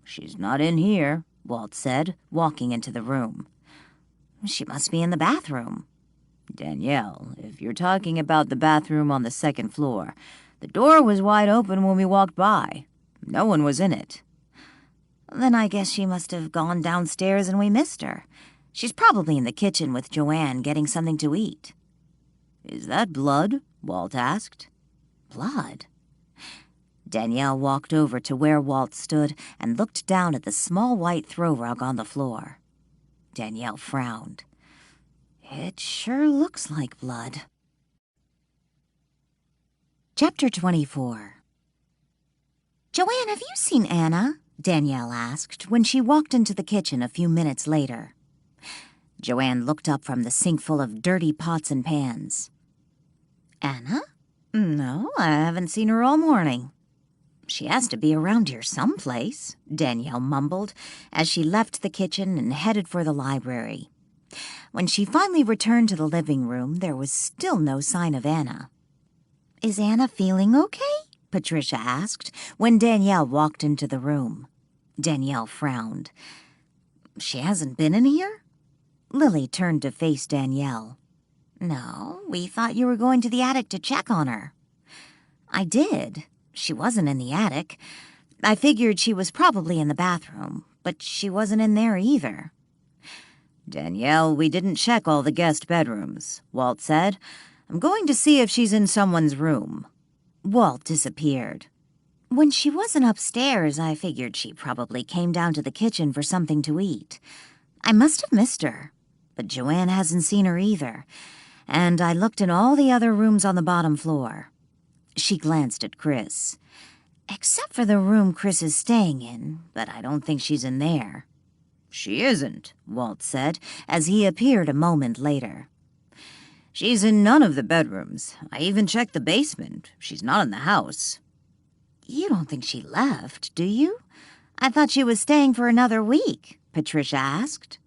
"She's not in here," Walt said, walking into the room. "She must be in the bathroom." "Danielle, if you're talking about the bathroom on the second floor, the door was wide open when we walked by. No one was in it." "Then I guess she must have gone downstairs and we missed her. She's probably in the kitchen with Joanne getting something to eat." "Is that blood?" Walt asked. "Blood?" Danielle walked over to where Walt stood and looked down at the small white throw rug on the floor. Danielle frowned. "It sure looks like blood." Chapter 24. "Joanne, have you seen Anna?" Danielle asked when she walked into the kitchen a few minutes later. Joanne looked up from the sink full of dirty pots and pans. "Anna? No, I haven't seen her all morning." "She has to be around here someplace," Danielle mumbled as she left the kitchen and headed for the library. When she finally returned to the living room, there was still no sign of Anna. "Is Anna feeling okay?" Patricia asked when Danielle walked into the room. Danielle frowned. "She hasn't been in here?" Lily turned to face Danielle. "No, we thought you were going to the attic to check on her." "I did. She wasn't in the attic. I figured she was probably in the bathroom, but she wasn't in there either." "Danielle, we didn't check all the guest bedrooms," Walt said. "I'm going to see if she's in someone's room." Walt disappeared. "When she wasn't upstairs, I figured she probably came down to the kitchen for something to eat. I must have missed her, but Joanne hasn't seen her either, and I looked in all the other rooms on the bottom floor." She glanced at Chris. "Except for the room Chris is staying in, but I don't think she's in there." "She isn't," Walt said, as he appeared a moment later. "She's in none of the bedrooms. I even checked the basement. She's not in the house." "You don't think she left, do you? I thought she was staying for another week," Patricia asked.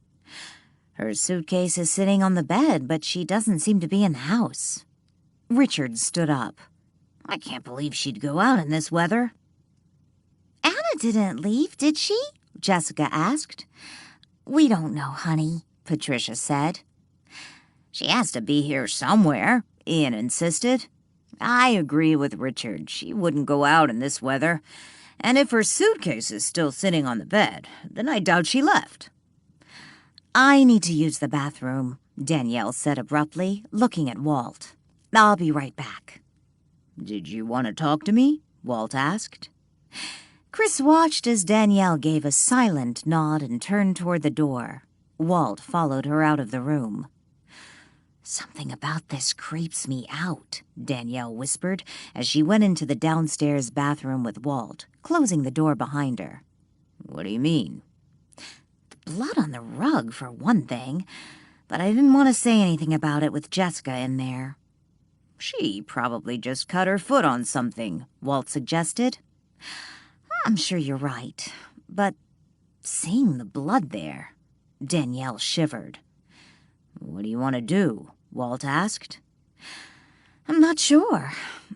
"Her suitcase is sitting on the bed, but she doesn't seem to be in the house." Richard stood up. "I can't believe she'd go out in this weather." "Anna didn't leave, did she?" Jessica asked. "We don't know, honey," Patricia said. "She has to be here somewhere," Ian insisted. "I agree with Richard. She wouldn't go out in this weather. And if her suitcase is still sitting on the bed, then I doubt she left." "I need to use the bathroom," Danielle said abruptly, looking at Walt. "I'll be right back." "Did you want to talk to me?" Walt asked. Chris watched as Danielle gave a silent nod and turned toward the door. Walt followed her out of the room. "Something about this creeps me out," Danielle whispered as she went into the downstairs bathroom with Walt, closing the door behind her. "What do you mean?" "The blood on the rug, for one thing, but I didn't want to say anything about it with Jessica in there." "She probably just cut her foot on something," Walt suggested. I'm sure you're right, but seeing the blood there, Danielle shivered. What do you want to do? Walt asked. I'm not sure.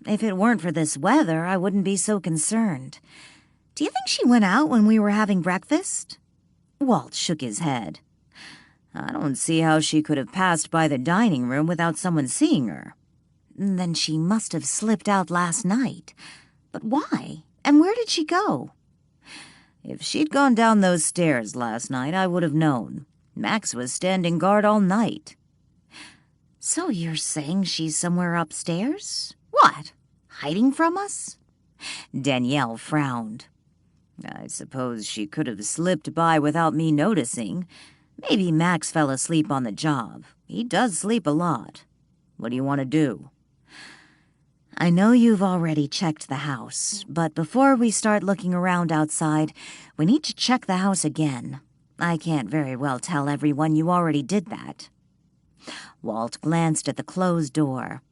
If it weren't for this weather, I wouldn't be so concerned. Do you think she went out when we were having breakfast? Walt shook his head. I don't see how she could have passed by the dining room without someone seeing her. Then she must have slipped out last night. But why? And where did she go? If she'd gone down those stairs last night, I would have known. Max was standing guard all night. So you're saying she's somewhere upstairs? What? Hiding from us? Danielle frowned. I suppose she could have slipped by without me noticing. Maybe Max fell asleep on the job. He does sleep a lot. What do you want to do? I know you've already checked the house, but before we start looking around outside, we need to check the house again. I can't very well tell everyone you already did that. Walt glanced at the closed door.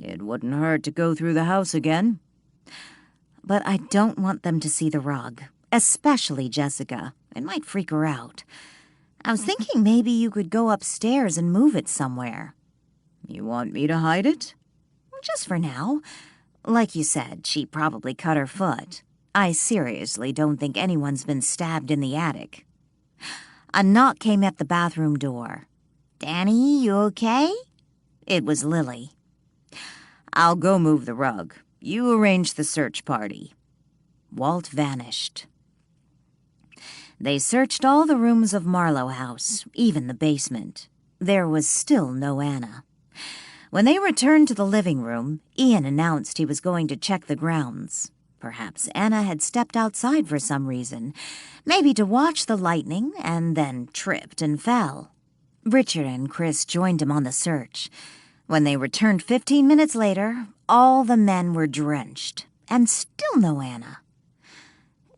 It wouldn't hurt to go through the house again. But I don't want them to see the rug, especially Jessica. It might freak her out. I was thinking maybe you could go upstairs and move it somewhere. You want me to hide it? Just for now. Like you said, she probably cut her foot. I seriously don't think anyone's been stabbed in the attic. A knock came at the bathroom door. Danny, you okay? It was Lily. I'll go move the rug. You arrange the search party. Walt vanished. They searched all the rooms of Marlowe House, even the basement. There was still no Anna. When they returned to the living room, Ian announced he was going to check the grounds. Perhaps Anna had stepped outside for some reason, maybe to watch the lightning, and then tripped and fell. Richard and Chris joined him on the search. When they returned 15 minutes later, all the men were drenched, and still no Anna.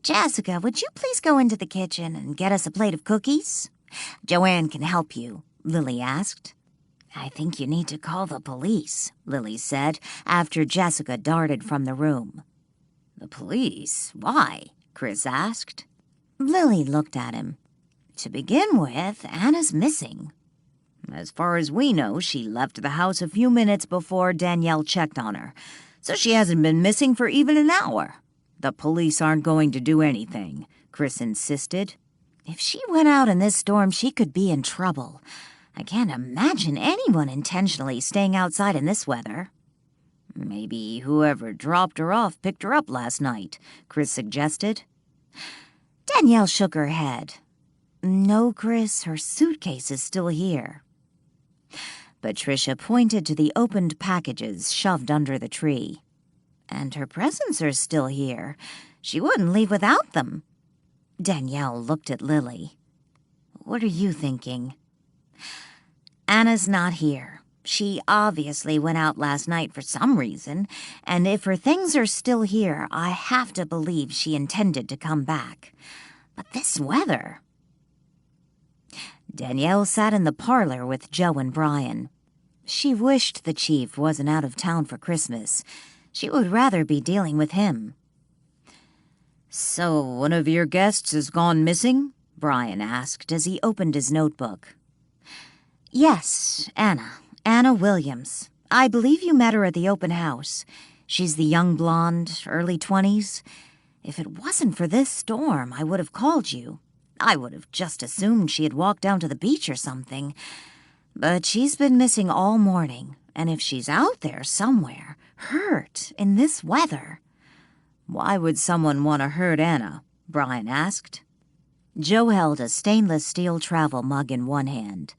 Jessica, would you please go into the kitchen and get us a plate of cookies? Joanne can help you, Lily asked. I think you need to call the police, Lily said, after Jessica darted from the room. The police? Why? Chris asked. Lily looked at him. To begin with, Anna's missing. As far as we know, she left the house a few minutes before Danielle checked on her, so she hasn't been missing for even an hour. The police aren't going to do anything, Chris insisted. If she went out in this storm, she could be in trouble. I can't imagine anyone intentionally staying outside in this weather. Maybe whoever dropped her off picked her up last night, Chris suggested. Danielle shook her head. No, Chris, her suitcase is still here. Patricia pointed to the opened packages shoved under the tree. And her presents are still here. She wouldn't leave without them. Danielle looked at Lily. What are you thinking? Anna's not here. She obviously went out last night for some reason, and if her things are still here, I have to believe she intended to come back. But this weather... Danielle sat in the parlor with Joe and Brian. She wished the chief wasn't out of town for Christmas. She would rather be dealing with him. So one of your guests has gone missing? Brian asked as he opened his notebook. Yes, Anna Williams. I believe you met her at the open house. She's the young blonde, early 20s. If it wasn't for this storm, I would have called you. I would have just assumed she had walked down to the beach or something. But she's been missing all morning, and if she's out there somewhere, hurt in this weather... Why would someone want to hurt Anna? Brian asked. Joe held a stainless steel travel mug in one hand.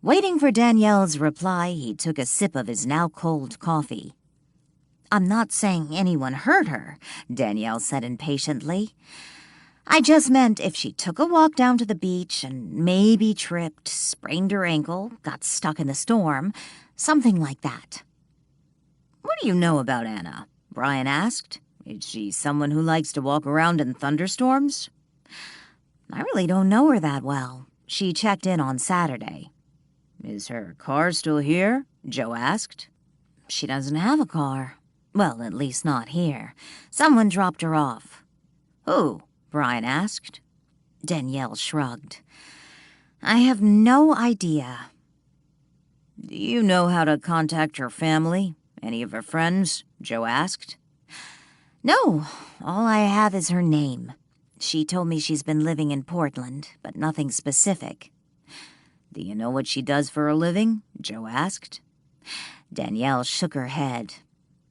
Waiting for Danielle's reply, he took a sip of his now cold coffee. I'm not saying anyone hurt her, Danielle said impatiently. I just meant if she took a walk down to the beach and maybe tripped, sprained her ankle, got stuck in the storm, something like that. What do you know about Anna? Brian asked. Is she someone who likes to walk around in thunderstorms? I really don't know her that well. She checked in on Saturday. Is her car still here? Joe asked. She doesn't have a car. Well, at least not here. Someone dropped her off. Who? Brian asked. Danielle shrugged. I have no idea. Do you know how to contact her family? Any of her friends? Joe asked. No, all I have is her name. She told me she's been living in Portland, but nothing specific. Do you know what she does for a living? Joe asked. Danielle shook her head.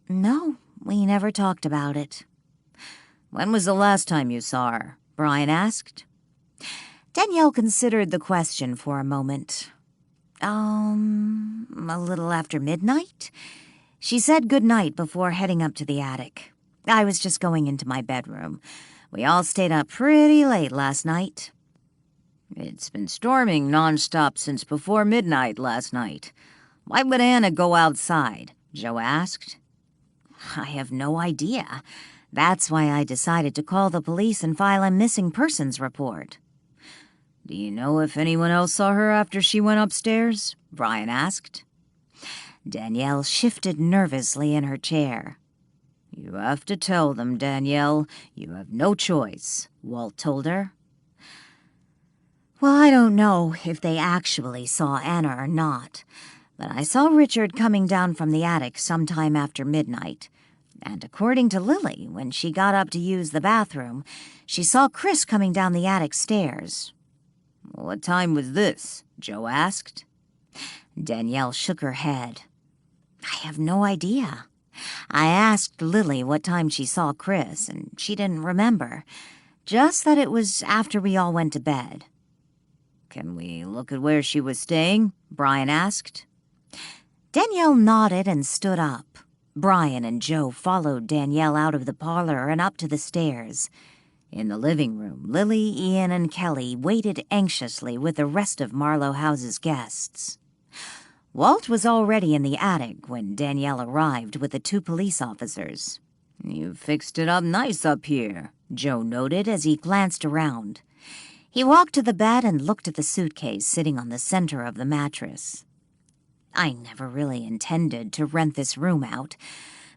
No, we never talked about it. When was the last time you saw her? Brian asked. Danielle considered the question for a moment. A little after midnight? She said goodnight before heading up to the attic. I was just going into my bedroom. We all stayed up pretty late last night. It's been storming nonstop since before midnight last night. Why would Anna go outside? Joe asked. I have no idea. That's why I decided to call the police and file a missing persons report. Do you know if anyone else saw her after she went upstairs? Brian asked. Danielle shifted nervously in her chair. You have to tell them, Danielle. You have no choice, Walt told her. Well, I don't know if they actually saw Anna or not, but I saw Richard coming down from the attic sometime after midnight. And according to Lily, when she got up to use the bathroom, she saw Chris coming down the attic stairs. What time was this? Joe asked. Danielle shook her head. I have no idea. I asked Lily what time she saw Chris, and she didn't remember. Just that it was after we all went to bed. Can we look at where she was staying? Brian asked. Danielle nodded and stood up. Brian and Joe followed Danielle out of the parlor and up to the stairs. In the living room, Lily, Ian, and Kelly waited anxiously with the rest of Marlowe House's guests. Walt was already in the attic when Danielle arrived with the 2 police officers. You fixed it up nice up here, Joe noted as he glanced around. He walked to the bed and looked at the suitcase sitting on the center of the mattress. I never really intended to rent this room out,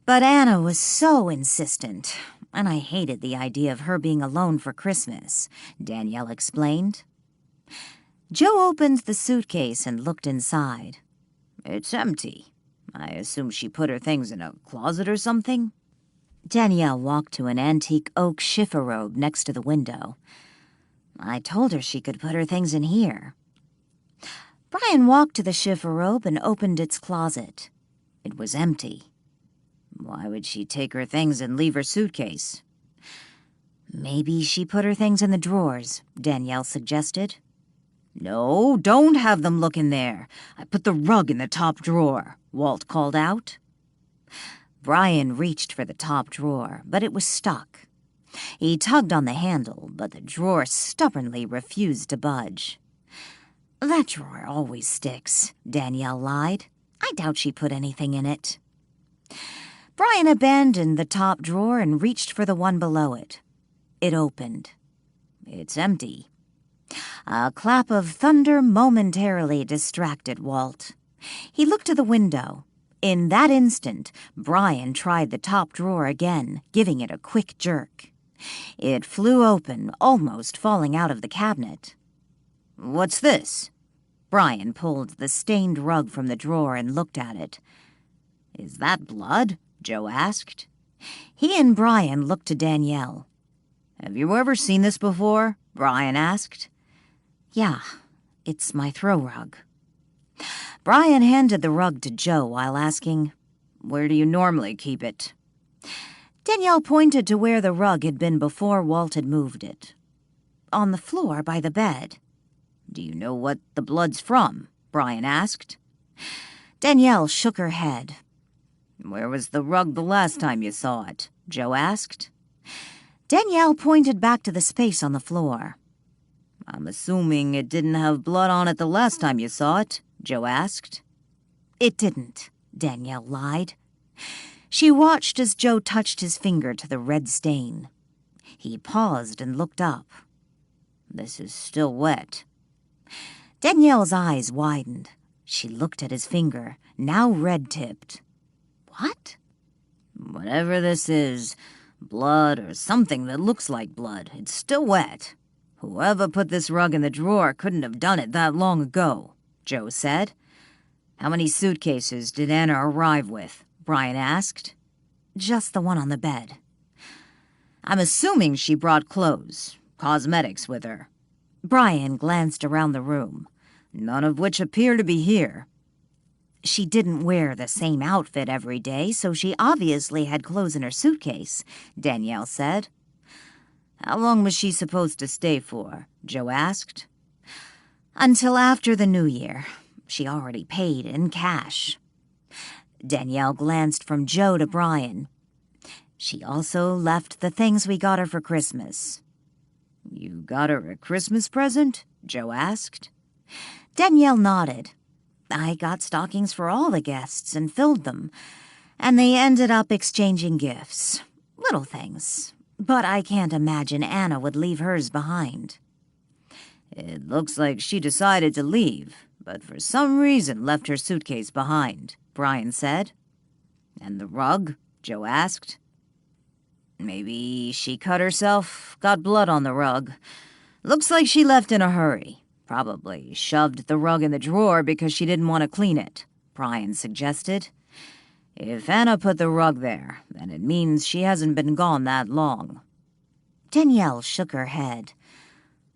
but Anna was so insistent, and I hated the idea of her being alone for Christmas, Danielle explained. Joe opened the suitcase and looked inside. It's empty. I assume she put her things in a closet or something? Danielle walked to an antique oak chifforobe next to the window. I told her she could put her things in here. Brian walked to the chifforobe and opened its closet. It was empty. Why would she take her things and leave her suitcase? Maybe she put her things in the drawers, Danielle suggested. No, don't have them look in there. I put the rug in the top drawer, Walt called out. Brian reached for the top drawer, but it was stuck. He tugged on the handle, but the drawer stubbornly refused to budge. That drawer always sticks, Danielle lied. I doubt she put anything in it. Brian abandoned the top drawer and reached for the one below it. It opened. It's empty. A clap of thunder momentarily distracted Walt. He looked to the window. In that instant, Brian tried the top drawer again, giving it a quick jerk. It flew open, almost falling out of the cabinet. What's this? Brian pulled the stained rug from the drawer and looked at it. Is that blood? Joe asked. He and Brian looked to Danielle. Have you ever seen this before? Brian asked. Yeah, it's my throw rug. Brian handed the rug to Joe while asking, Where do you normally keep it? Danielle pointed to where the rug had been before Walt had moved it. On the floor by the bed. Do you know what the blood's from? Brian asked. Danielle shook her head. Where was the rug the last time you saw it? Joe asked. Danielle pointed back to the space on the floor. I'm assuming it didn't have blood on it the last time you saw it? Joe asked. It didn't, Danielle lied. She watched as Joe touched his finger to the red stain. He paused and looked up. This is still wet. Danielle's eyes widened. She looked at his finger, now red-tipped. What? Whatever this is, Blood or something that looks like blood. It's still wet. Whoever put this rug in the drawer couldn't have done it that long ago, Joe said. How many suitcases did Anna arrive with? Brian asked. Just the one on the bed. I'm assuming she brought clothes, cosmetics with her. Brian glanced around the room. None of which appear to be here. She didn't wear the same outfit every day, so she obviously had clothes in her suitcase, Danielle said. How long was she supposed to stay for? Joe asked. Until after the New Year. She already paid in cash. Danielle glanced from Joe to Brian. She also left the things we got her for Christmas. You got her a Christmas present? Joe asked. Danielle nodded. I got stockings for all the guests and filled them, and they ended up exchanging gifts. Little things. But I can't imagine Anna would leave hers behind. It looks like she decided to leave, but for some reason left her suitcase behind, Brian said. And the rug? Joe asked. Maybe she cut herself, got blood on the rug. Looks like she left in a hurry. Probably shoved the rug in the drawer because she didn't want to clean it, Brian suggested. If Anna put the rug there, then it means she hasn't been gone that long. Danielle shook her head.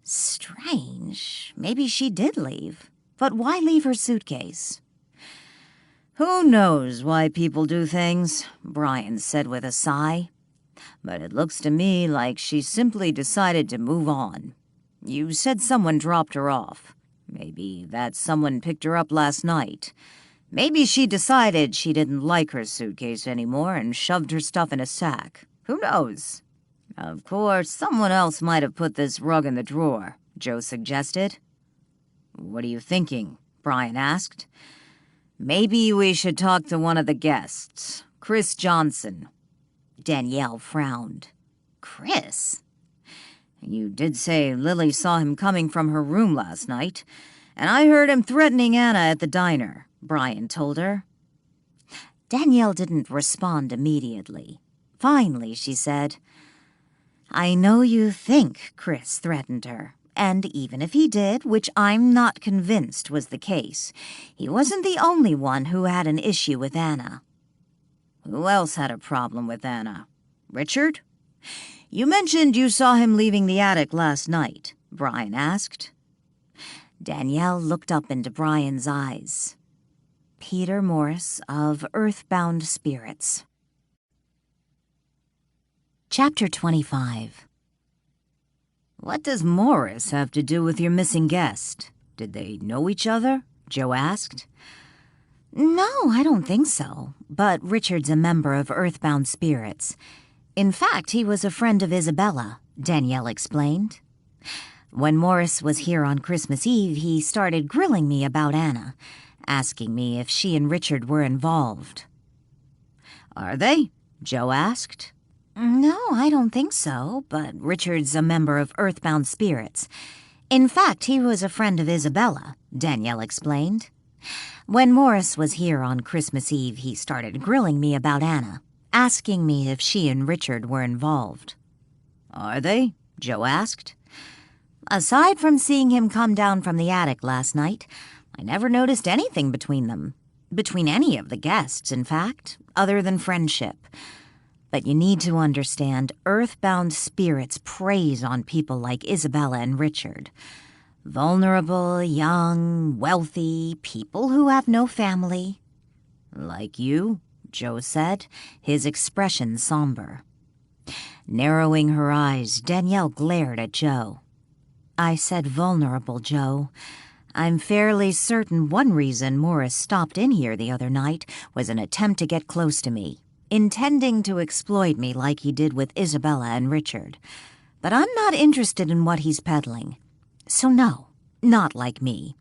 Strange. Maybe she did leave. But why leave her suitcase? Who knows why people do things, Brian said with a sigh. But it looks to me like she simply decided to move on. You said someone dropped her off. Maybe that someone picked her up last night. Maybe she decided she didn't like her suitcase anymore and shoved her stuff in a sack. Who knows? Of course, someone else might have put this rug in the drawer, Joe suggested. What are you thinking? Brian asked. Maybe we should talk to one of the guests, Chris Johnson. Danielle frowned. Chris? You did say Lily saw him coming from her room last night, and I heard him threatening Anna at the diner, Brian told her. Danielle didn't respond immediately. Finally, she said, I know you think Chris threatened her, and even if he did, which I'm not convinced was the case, he wasn't the only one who had an issue with Anna. Who else had a problem with Anna? Richard? You mentioned you saw him leaving the attic last night, Brian asked. Danielle looked up into Brian's eyes. Peter Morris of Earthbound Spirits. Chapter 25. What does Morris have to do with your missing guest? Did they know each other? Joe asked. No, I don't think so. But Richard's a member of Earthbound Spirits. In fact, he was a friend of Isabella, Danielle explained. When Morris was here on Christmas Eve, he started grilling me about Anna, asking me if she and Richard were involved. Are they? Joe asked. No, I don't think so, but Richard's a member of Earthbound Spirits. In fact, he was a friend of Isabella, Danielle explained. When Morris was here on Christmas Eve, he started grilling me about Anna, asking me if she and Richard were involved. Are they? Joe asked. Aside from seeing him come down from the attic last night, I never noticed anything between them. Between any of the guests, in fact, other than friendship. But you need to understand, Earthbound Spirits preys on people like Isabella and Richard. Vulnerable, young, wealthy, people who have no family. Like you? Joe said, his expression somber. Narrowing her eyes, Danielle glared at Joe. I said vulnerable, Joe. I'm fairly certain one reason Morris stopped in here the other night was an attempt to get close to me, intending to exploit me like he did with Isabella and Richard. But I'm not interested in what he's peddling. So no, not like me.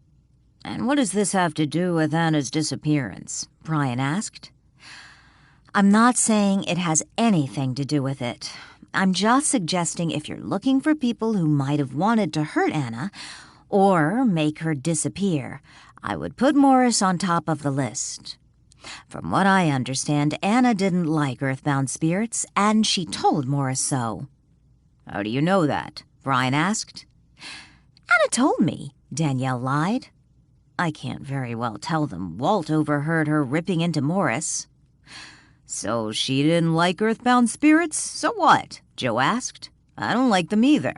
And what does this have to do with Anna's disappearance? Brian asked. I'm not saying it has anything to do with it. I'm just suggesting if you're looking for people who might have wanted to hurt Anna or make her disappear, I would put Morris on top of the list. From what I understand, Anna didn't like earthbound spirits, and she told Morris so. How do you know that? Brian asked. Anna told me, Danielle lied. I can't very well tell them Walt overheard her ripping into Morris. So she didn't like earthbound spirits? So what? Joe asked. I don't like them either.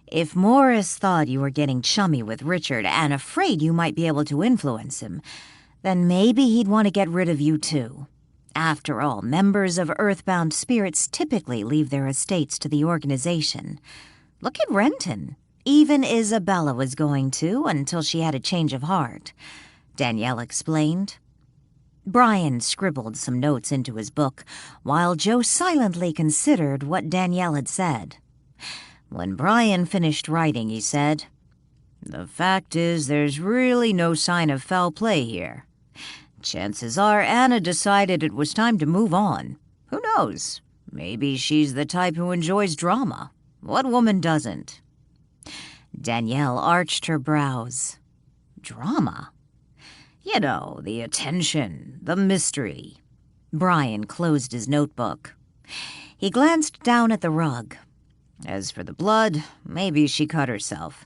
If Morris thought you were getting chummy with Richard and afraid you might be able to influence him, then maybe he'd want to get rid of you too. After all, members of earthbound spirits typically leave their estates to the organization. Look at Renton. Even Isabella was going to until she had a change of heart, Danielle explained. Brian scribbled some notes into his book, while Joe silently considered what Danielle had said. When Brian finished writing, he said, "The fact is, there's really no sign of foul play here. Chances are Anna decided it was time to move on. Who knows? Maybe she's the type who enjoys drama. What woman doesn't?" Danielle arched her brows. Drama? You know, the attention, the mystery. Brian closed his notebook. He glanced down at the rug. As for the blood, maybe she cut herself.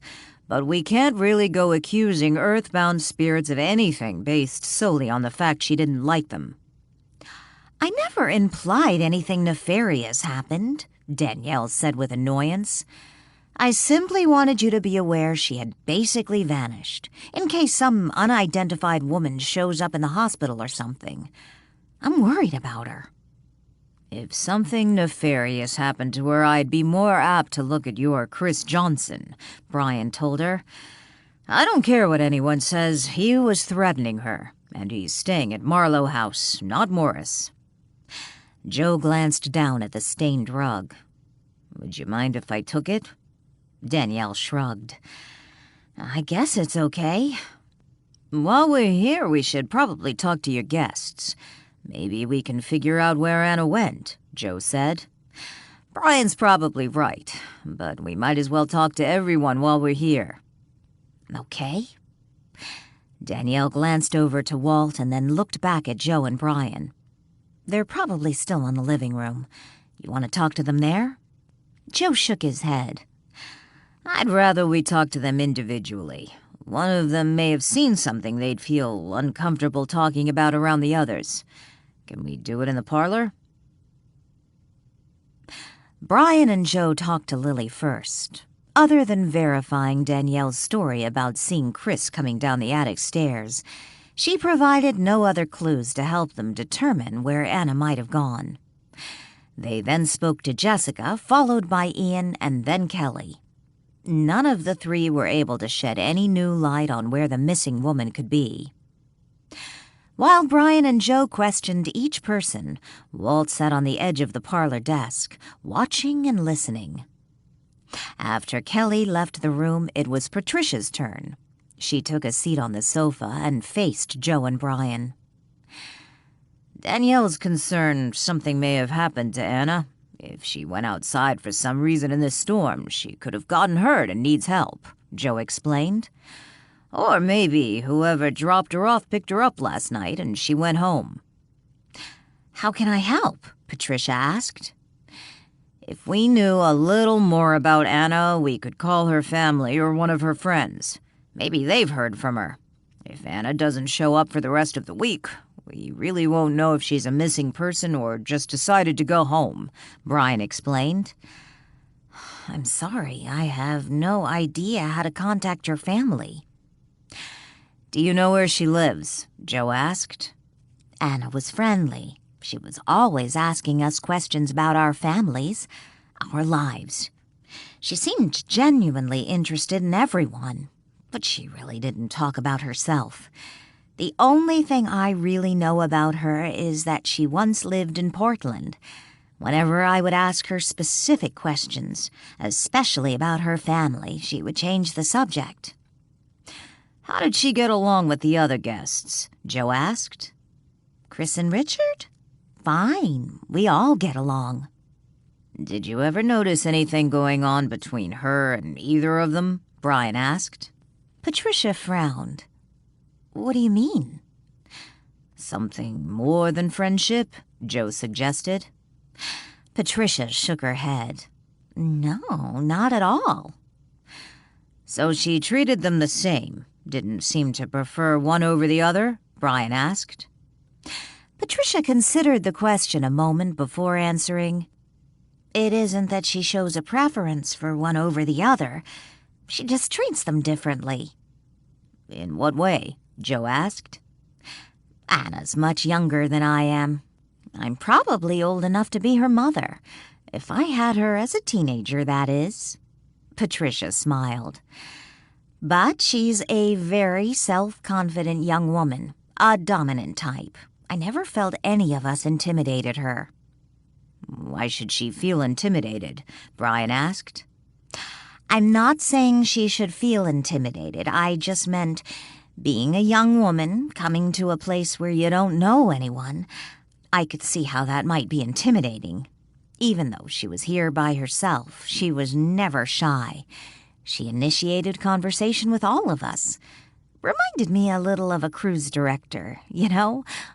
But we can't really go accusing earthbound spirits of anything based solely on the fact she didn't like them. I never implied anything nefarious happened, Danielle said with annoyance. I simply wanted you to be aware she had basically vanished, in case some unidentified woman shows up in the hospital or something. I'm worried about her. If something nefarious happened to her, I'd be more apt to look at your Chris Johnson, Brian told her. I don't care what anyone says, he was threatening her, and he's staying at Marlowe House, not Morris. Joe glanced down at the stained rug. Would you mind if I took it? Danielle shrugged. I guess it's okay. While we're here, we should probably talk to your guests. Maybe we can figure out where Anna went, Joe said. Brian's probably right, but we might as well talk to everyone while we're here. Okay. Danielle glanced over to Walt and then looked back at Joe and Brian. They're probably still in the living room. You want to talk to them there? Joe shook his head. I'd rather we talk to them individually. One of them may have seen something they'd feel uncomfortable talking about around the others. Can we do it in the parlor? Brian and Joe talked to Lily first. Other than verifying Danielle's story about seeing Chris coming down the attic stairs, she provided no other clues to help them determine where Anna might have gone. They then spoke to Jessica, followed by Ian and then Kelly. None of the three were able to shed any new light on where the missing woman could be. While Brian and Joe questioned each person, Walt sat on the edge of the parlor desk, watching and listening. After Kelly left the room, it was Patricia's turn. She took a seat on the sofa and faced Joe and Brian. Danielle's concerned something may have happened to Anna. If she went outside for some reason in this storm, she could have gotten hurt and needs help, Joe explained. Or maybe whoever dropped her off picked her up last night and she went home. How can I help? Patricia asked. If we knew a little more about Anna, we could call her family or one of her friends. Maybe they've heard from her. If Anna doesn't show up for the rest of the week, we really won't know if she's a missing person or just decided to go home, Brian explained. I'm sorry, I have no idea how to contact your family. Do you know where she lives? Joe asked. Anna was friendly. She was always asking us questions about our families, our lives. She seemed genuinely interested in everyone, but she really didn't talk about herself. The only thing I really know about her is that she once lived in Portland. Whenever I would ask her specific questions, especially about her family, she would change the subject. How did she get along with the other guests? Joe asked. Chris and Richard? Fine. We all get along. Did you ever notice anything going on between her and either of them? Brian asked. Patricia frowned. What do you mean? Something more than friendship? Joe suggested. Patricia shook her head. No, not at all. So she treated them the same, didn't seem to prefer one over the other? Brian asked. Patricia considered the question a moment before answering. It isn't that she shows a preference for one over the other. She just treats them differently. In what way? Joe asked. Anna's much younger than I am. I'm probably old enough to be her mother. If I had her as a teenager, that is. Patricia smiled. But she's a very self-confident young woman, a dominant type. I never felt any of us intimidated her. Why should she feel intimidated? Brian asked. I'm not saying she should feel intimidated. I just meant being a young woman, coming to a place where you don't know anyone. I could see how that might be intimidating. Even though she was here by herself, she was never shy. She initiated conversation with all of us. Reminded me a little of a cruise director,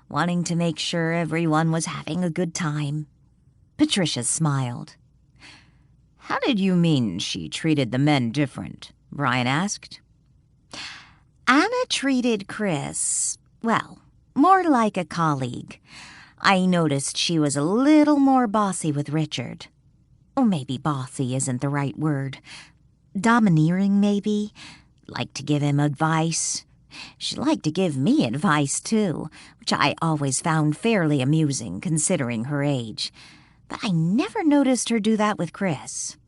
wanting to make sure everyone was having a good time. Patricia smiled. How did you mean she treated the men different? Brian asked. Anna treated Chris, well, more like a colleague. I noticed she was a little more bossy with Richard. Or maybe bossy isn't the right word. Domineering, maybe. Liked to give him advice. She liked to give me advice, too, which I always found fairly amusing, considering her age. But I never noticed her do that with Chris.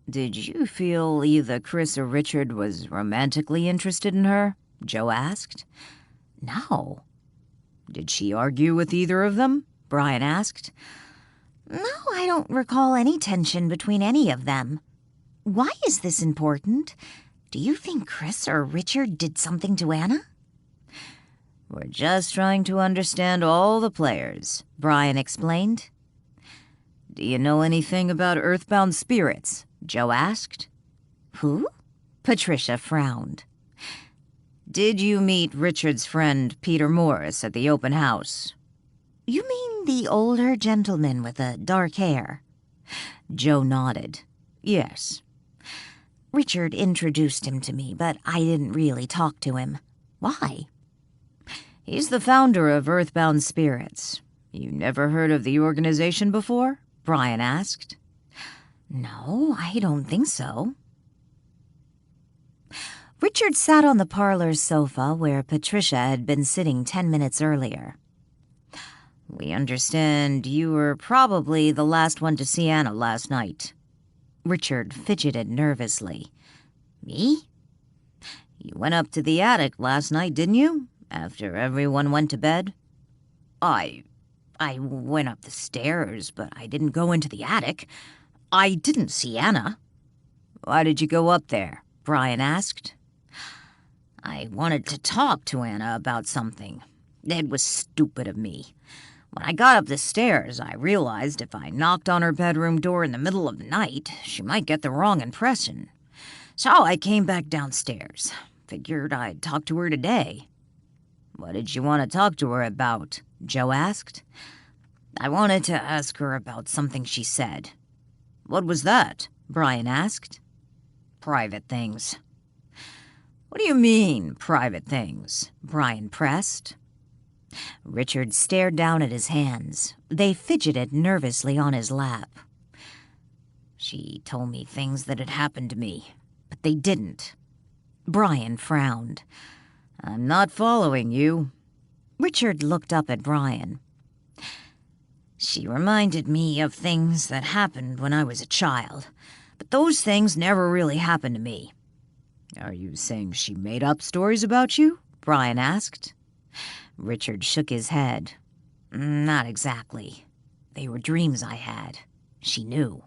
Did you feel either Chris or Richard was romantically interested in her? Joe asked. No. Did she argue with either of them? Brian asked. No, I don't recall any tension between any of them. Why is this important? Do you think Chris or Richard did something to Anna? We're just trying to understand all the players, Brian explained. Do you know anything about earthbound spirits? Joe asked. Who? Patricia frowned. Did you meet Richard's friend Peter Morris at the open house? You mean the older gentleman with the dark hair? Joe nodded. Yes. Richard introduced him to me, but I didn't really talk to him. Why? He's the founder of Earthbound Spirits. You never heard of the organization before? Brian asked. No, I don't think so. Richard sat on the parlor sofa where Patricia had been sitting 10 minutes earlier. We understand you were probably the last one to see Anna last night. Richard fidgeted nervously. Me? You went up to the attic last night, didn't you? After everyone went to bed? I went up the stairs, but I didn't go into the attic. I didn't see Anna. Why did you go up there? Brian asked. I wanted to talk to Anna about something. It was stupid of me. When I got up the stairs, I realized if I knocked on her bedroom door in the middle of the night, she might get the wrong impression. So I came back downstairs. Figured I'd talk to her today. What did you want to talk to her about? Joe asked. I wanted to ask her about something she said. What was that? Brian asked. Private things. What do you mean, private things? Brian pressed. Richard stared down at his hands. They fidgeted nervously on his lap. She told me things that had happened to me, but they didn't. Brian frowned. I'm not following you. Richard looked up at Brian. She reminded me of things that happened when I was a child, but those things never really happened to me. Are you saying she made up stories about you? Brian asked. Richard shook his head. Not exactly. They were dreams I had. She knew.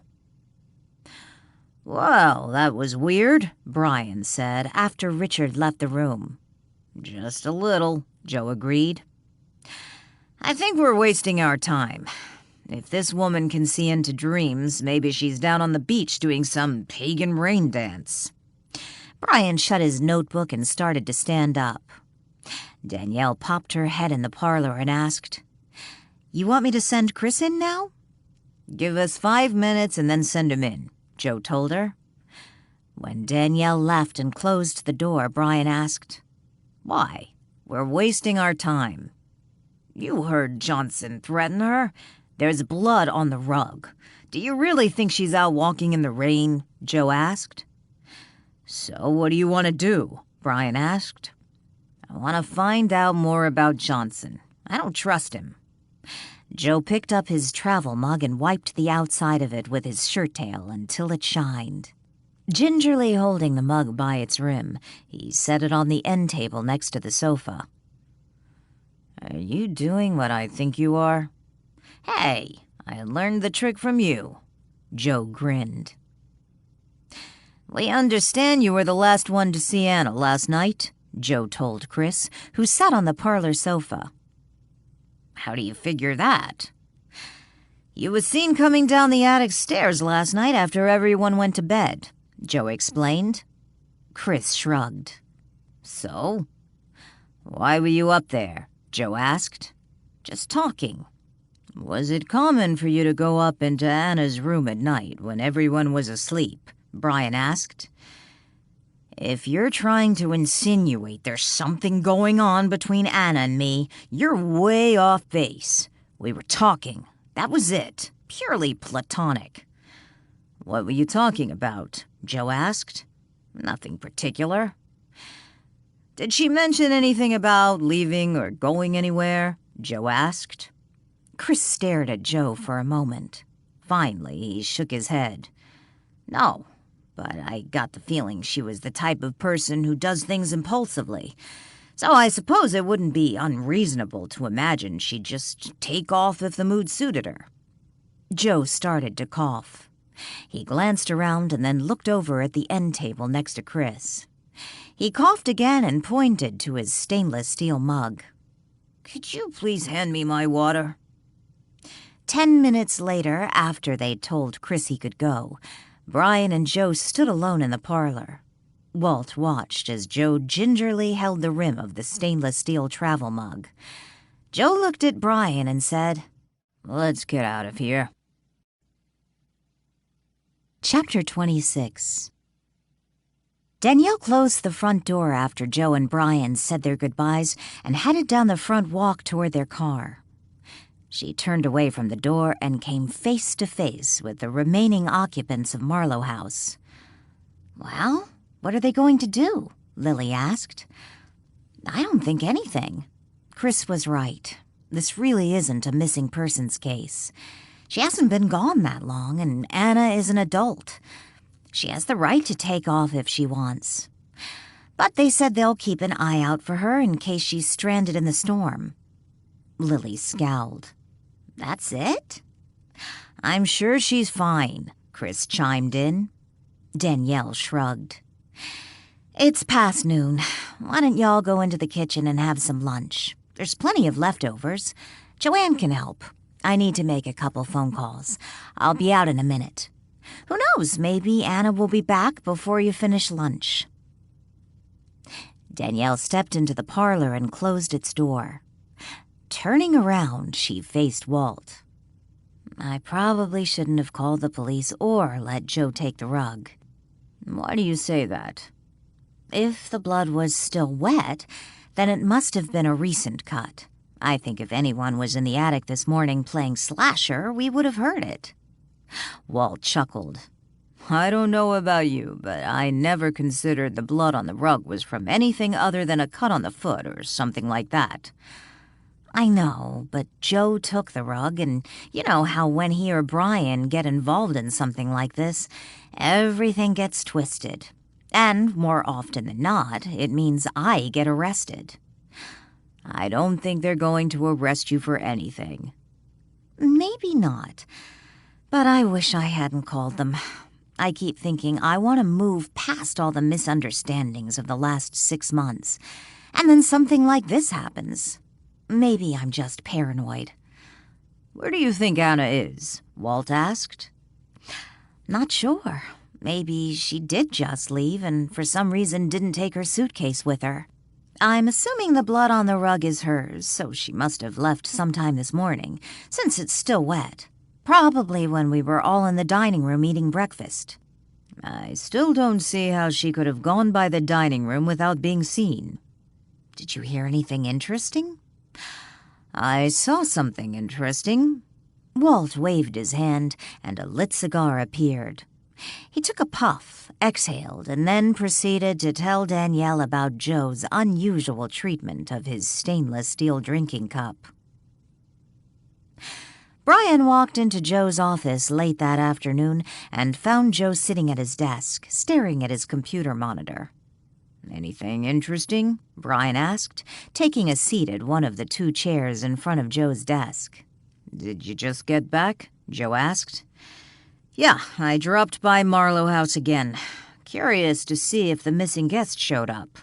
Well, that was weird, Brian said after Richard left the room. Just a little, Joe agreed. I think we're wasting our time. If this woman can see into dreams, maybe she's down on the beach doing some pagan rain dance. Brian shut his notebook and started to stand up. Danielle popped her head in the parlor and asked, "You want me to send Chris in now?" "Give us 5 minutes and then send him in," Joe told her. When Danielle left and closed the door, Brian asked, "Why? We're wasting our time." "You heard Johnson threaten her. There's blood on the rug. Do you really think she's out walking in the rain?" Joe asked. "So what do you want to do?" Brian asked. "I want to find out more about Johnson. I don't trust him." Joe picked up his travel mug and wiped the outside of it with his shirt tail until it shined. Gingerly holding the mug by its rim, he set it on the end table next to the sofa. "Are you doing what I think you are?" "Hey, I learned the trick from you." Joe grinned. "We understand you were the last one to see Anna last night," Joe told Chris, who sat on the parlor sofa. "How do you figure that?" "You was seen coming down the attic stairs last night after everyone went to bed," Joe explained. Chris shrugged. "So? Why were you up there?" Joe asked. "Just talking." "Was it common for you to go up into Anna's room at night when everyone was asleep?" Brian asked. "If you're trying to insinuate there's something going on between Anna and me, you're way off base. We were talking. That was it. Purely platonic." "What were you talking about?" Joe asked. "Nothing particular." "Did she mention anything about leaving or going anywhere?" Joe asked. Chris stared at Joe for a moment. Finally, he shook his head. "No, but I got the feeling she was the type of person who does things impulsively. So I suppose it wouldn't be unreasonable to imagine she'd just take off if the mood suited her." Joe started to cough. He glanced around and then looked over at the end table next to Chris. He coughed again and pointed to his stainless steel mug. "Could you please hand me my water?" 10 minutes later, after they'd told Chris he could go, Brian and Joe stood alone in the parlor. Walt watched as Joe gingerly held the rim of the stainless steel travel mug. Joe looked at Brian and said, "Let's get out of here." Chapter 26. Danielle closed the front door after Joe and Brian said their goodbyes and headed down the front walk toward their car. She turned away from the door and came face to face with the remaining occupants of Marlowe House. "Well, what are they going to do?" Lily asked. "I don't think anything." Chris was right. This really isn't a missing persons case. She hasn't been gone that long, and Anna is an adult. She has the right to take off if she wants. But they said they'll keep an eye out for her in case she's stranded in the storm. Lily scowled. "That's it?" "I'm sure she's fine," Chris chimed in. Danielle shrugged. "It's past noon. Why don't y'all go into the kitchen and have some lunch? There's plenty of leftovers. Joanne can help. I need to make a couple phone calls. I'll be out in a minute. Who knows, maybe Anna will be back before you finish lunch." Danielle stepped into the parlor and closed its door. Turning around, she faced Walt. "I probably shouldn't have called the police or let Joe take the rug." "Why do you say that?" "If the blood was still wet, then it must have been a recent cut. I think if anyone was in the attic this morning playing slasher, we would have heard it." Walt chuckled. "I don't know about you, but I never considered the blood on the rug was from anything other than a cut on the foot or something like that." "I know, but Joe took the rug, and you know how when he or Brian get involved in something like this, everything gets twisted. And more often than not, it means I get arrested." "I don't think they're going to arrest you for anything." "Maybe not, but I wish I hadn't called them. I keep thinking I want to move past all the misunderstandings of the last 6 months, and then something like this happens. Maybe I'm just paranoid." "Where do you think Anna is?" Walt asked. "Not sure. Maybe she did just leave and for some reason didn't take her suitcase with her. I'm assuming the blood on the rug is hers, so she must have left sometime this morning, since it's still wet. Probably when we were all in the dining room eating breakfast. I still don't see how she could have gone by the dining room without being seen. Did you hear anything interesting? I saw something interesting. Walt waved his hand, and a lit cigar appeared. He took a puff, exhaled, and then proceeded to tell Danielle about Joe's unusual treatment of his stainless steel drinking cup. Brian walked into Joe's office late that afternoon and found Joe sitting at his desk, staring at his computer monitor. "Anything interesting?" Brian asked, taking a seat at one of the 2 chairs in front of Joe's desk. "Did you just get back?" Joe asked. "Yeah, I dropped by Marlowe House again. Curious to see if the missing guest showed up."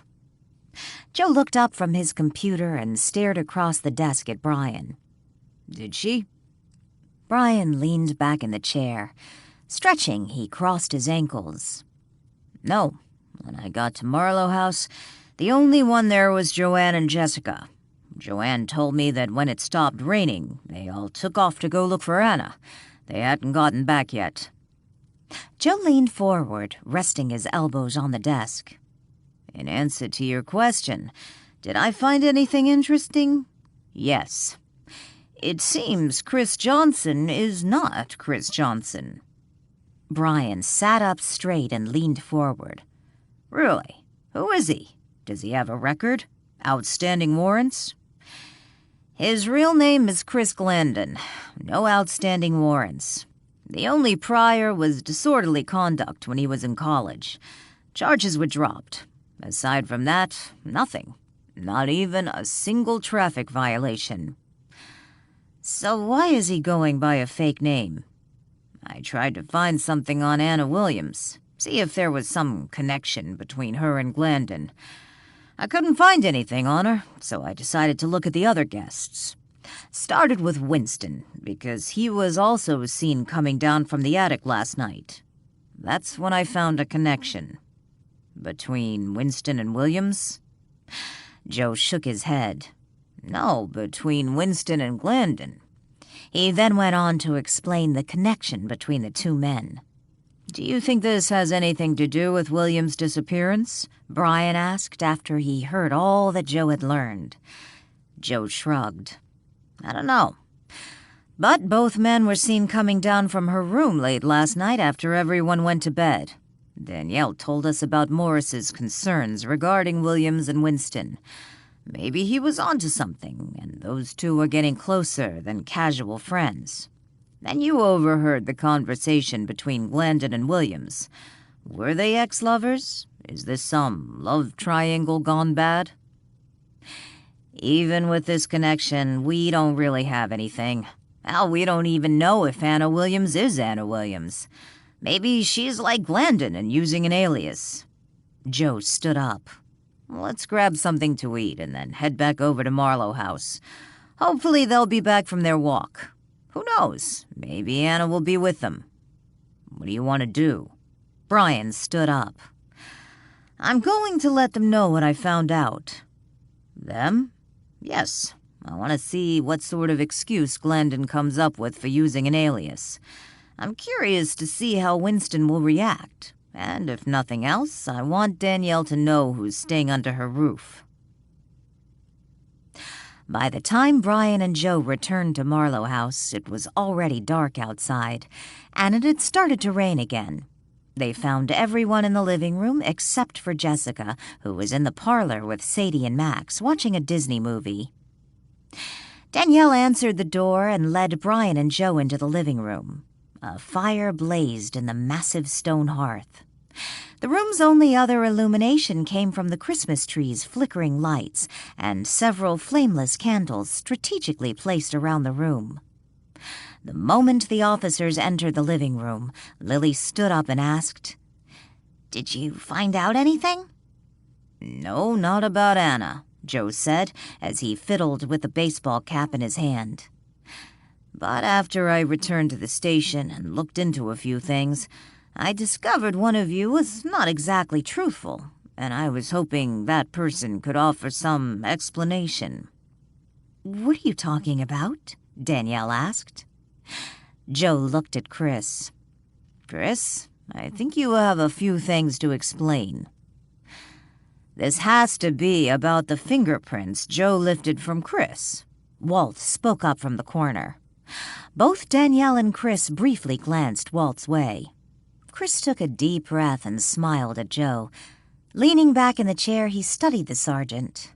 Joe looked up from his computer and stared across the desk at Brian. "Did she?" Brian leaned back in the chair. Stretching, he crossed his ankles. "No. When I got to Marlowe House, the only one there was Joanne and Jessica. Joanne told me that when it stopped raining, they all took off to go look for Anna. They hadn't gotten back yet." Joe leaned forward, resting his elbows on the desk. "In answer to your question, did I find anything interesting? Yes. It seems Chris Johnson is not Chris Johnson." Brian sat up straight and leaned forward. "Really? Who is he? Does he have a record? Outstanding warrants?" "His real name is Chris Glendon. No outstanding warrants. The only prior was disorderly conduct when he was in college. Charges were dropped. Aside from that, nothing. Not even a single traffic violation." "So why is he going by a fake name?" "I tried to find something on Anna Williams, see if there was some connection between her and Glendon. I couldn't find anything on her, so I decided to look at the other guests. Started with Winston, because he was also seen coming down from the attic last night. That's when I found a connection." "Between Winston and Williams?" Joe shook his head. "No, between Winston and Glendon." He then went on to explain the connection between the 2 men. "Do you think this has anything to do with Williams' disappearance?" Brian asked after he heard all that Joe had learned. Joe shrugged. "I don't know. But both men were seen coming down from her room late last night after everyone went to bed. Danielle told us about Morris's concerns regarding Williams and Winston. Maybe he was onto something, and those 2 were getting closer than casual friends. Then you overheard the conversation between Glendon and Williams. Were they ex-lovers? Is this some love triangle gone bad?" "Even with this connection, we don't really have anything. Hell, we don't even know if Anna Williams is Anna Williams. Maybe she's like Glendon and using an alias." Joe stood up. "Let's grab something to eat and then head back over to Marlowe House. Hopefully they'll be back from their walk. Who knows? Maybe Anna will be with them. What do you want to do?" Brian stood up. "I'm going to let them know what I found out." "Them?" "Yes. I want to see what sort of excuse Glendon comes up with for using an alias. I'm curious to see how Winston will react. And if nothing else, I want Danielle to know who's staying under her roof." By the time Brian and Joe returned to Marlowe House, it was already dark outside, and it had started to rain again. They found everyone in the living room except for Jessica, who was in the parlor with Sadie and Max, watching a Disney movie. Danielle answered the door and led Brian and Joe into the living room. A fire blazed in the massive stone hearth. The room's only other illumination came from the Christmas tree's flickering lights and several flameless candles strategically placed around the room. The moment the officers entered the living room, Lily stood up and asked, "Did you find out anything?" "No, not about Anna," Joe said as he fiddled with the baseball cap in his hand. "But after I returned to the station and looked into a few things, I discovered one of you was not exactly truthful. and I was hoping that person could offer some explanation." "What are you talking about?" Danielle asked. Joe looked at Chris. "Chris, I think you have a few things to explain. This has to be about the fingerprints Joe lifted from Chris." Walt spoke up from the corner. Both Danielle and Chris briefly glanced Walt's way. Chris took a deep breath and smiled at Joe. Leaning back in the chair, he studied the sergeant.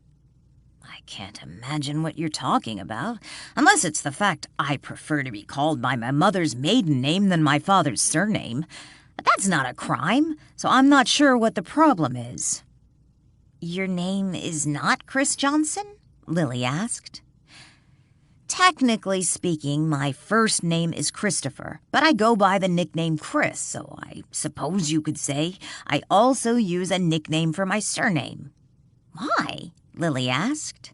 "I can't imagine what you're talking about, unless it's the fact I prefer to be called by my mother's maiden name than my father's surname. But that's not a crime, so I'm not sure what the problem is." "Your name is not Chris Johnson?" Lily asked. "Technically speaking, my first name is Christopher, but I go by the nickname Chris, so I suppose you could say I also use a nickname for my surname." "Why?" Lily asked.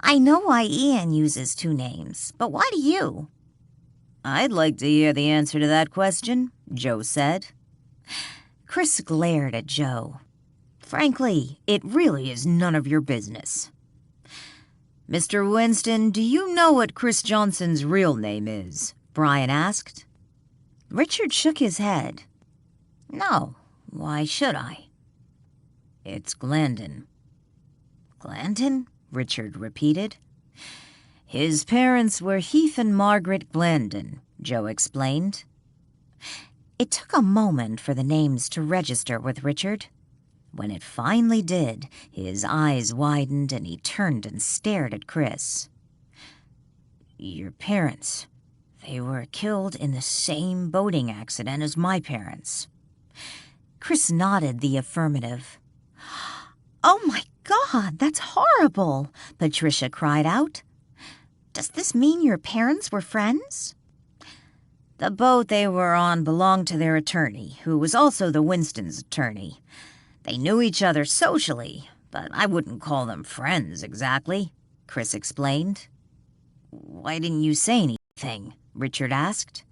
"I know why Ian uses two names, but why do you?" "I'd like to hear the answer to that question," Joe said. Chris glared at Joe. "Frankly, it really is none of your business. Mr. Winston, do you know what Chris Johnson's real name is?" Brian asked. Richard shook his head. "No, why should I?" "It's Glandon." "Glandon?" Richard repeated. "His parents were Heath and Margaret Glandon," Joe explained. It took a moment for the names to register with Richard. When it finally did, his eyes widened and he turned and stared at Chris. "Your parents, they were killed in the same boating accident as my parents." Chris nodded the affirmative. "Oh my God, that's horrible!" Patricia cried out. "Does this mean your parents were friends?" "The boat they were on belonged to their attorney, who was also the Winstons' attorney. They knew each other socially, but I wouldn't call them friends exactly," Chris explained. "Why didn't you say anything?" Richard asked.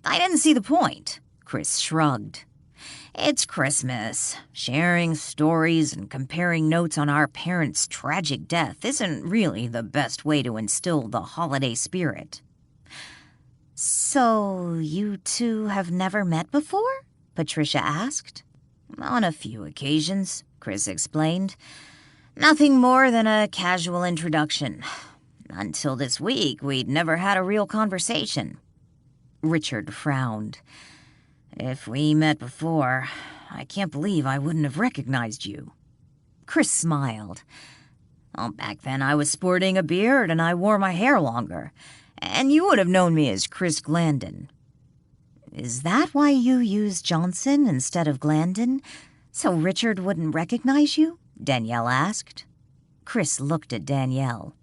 "I didn't see the point," Chris shrugged. "It's Christmas. Sharing stories and comparing notes on our parents' tragic death isn't really the best way to instill the holiday spirit." "So you two have never met before?" Patricia asked. "On a few occasions," Chris explained. "Nothing more than a casual introduction. Until this week, we'd never had a real conversation." Richard frowned. "If we met before, I can't believe I wouldn't have recognized you." Chris smiled. "Well, back then I was sporting a beard and I wore my hair longer, and you would have known me as Chris Glandon." "Is that why you used Johnson instead of Glandon? So Richard wouldn't recognize you?" Danielle asked. Chris looked at Danielle.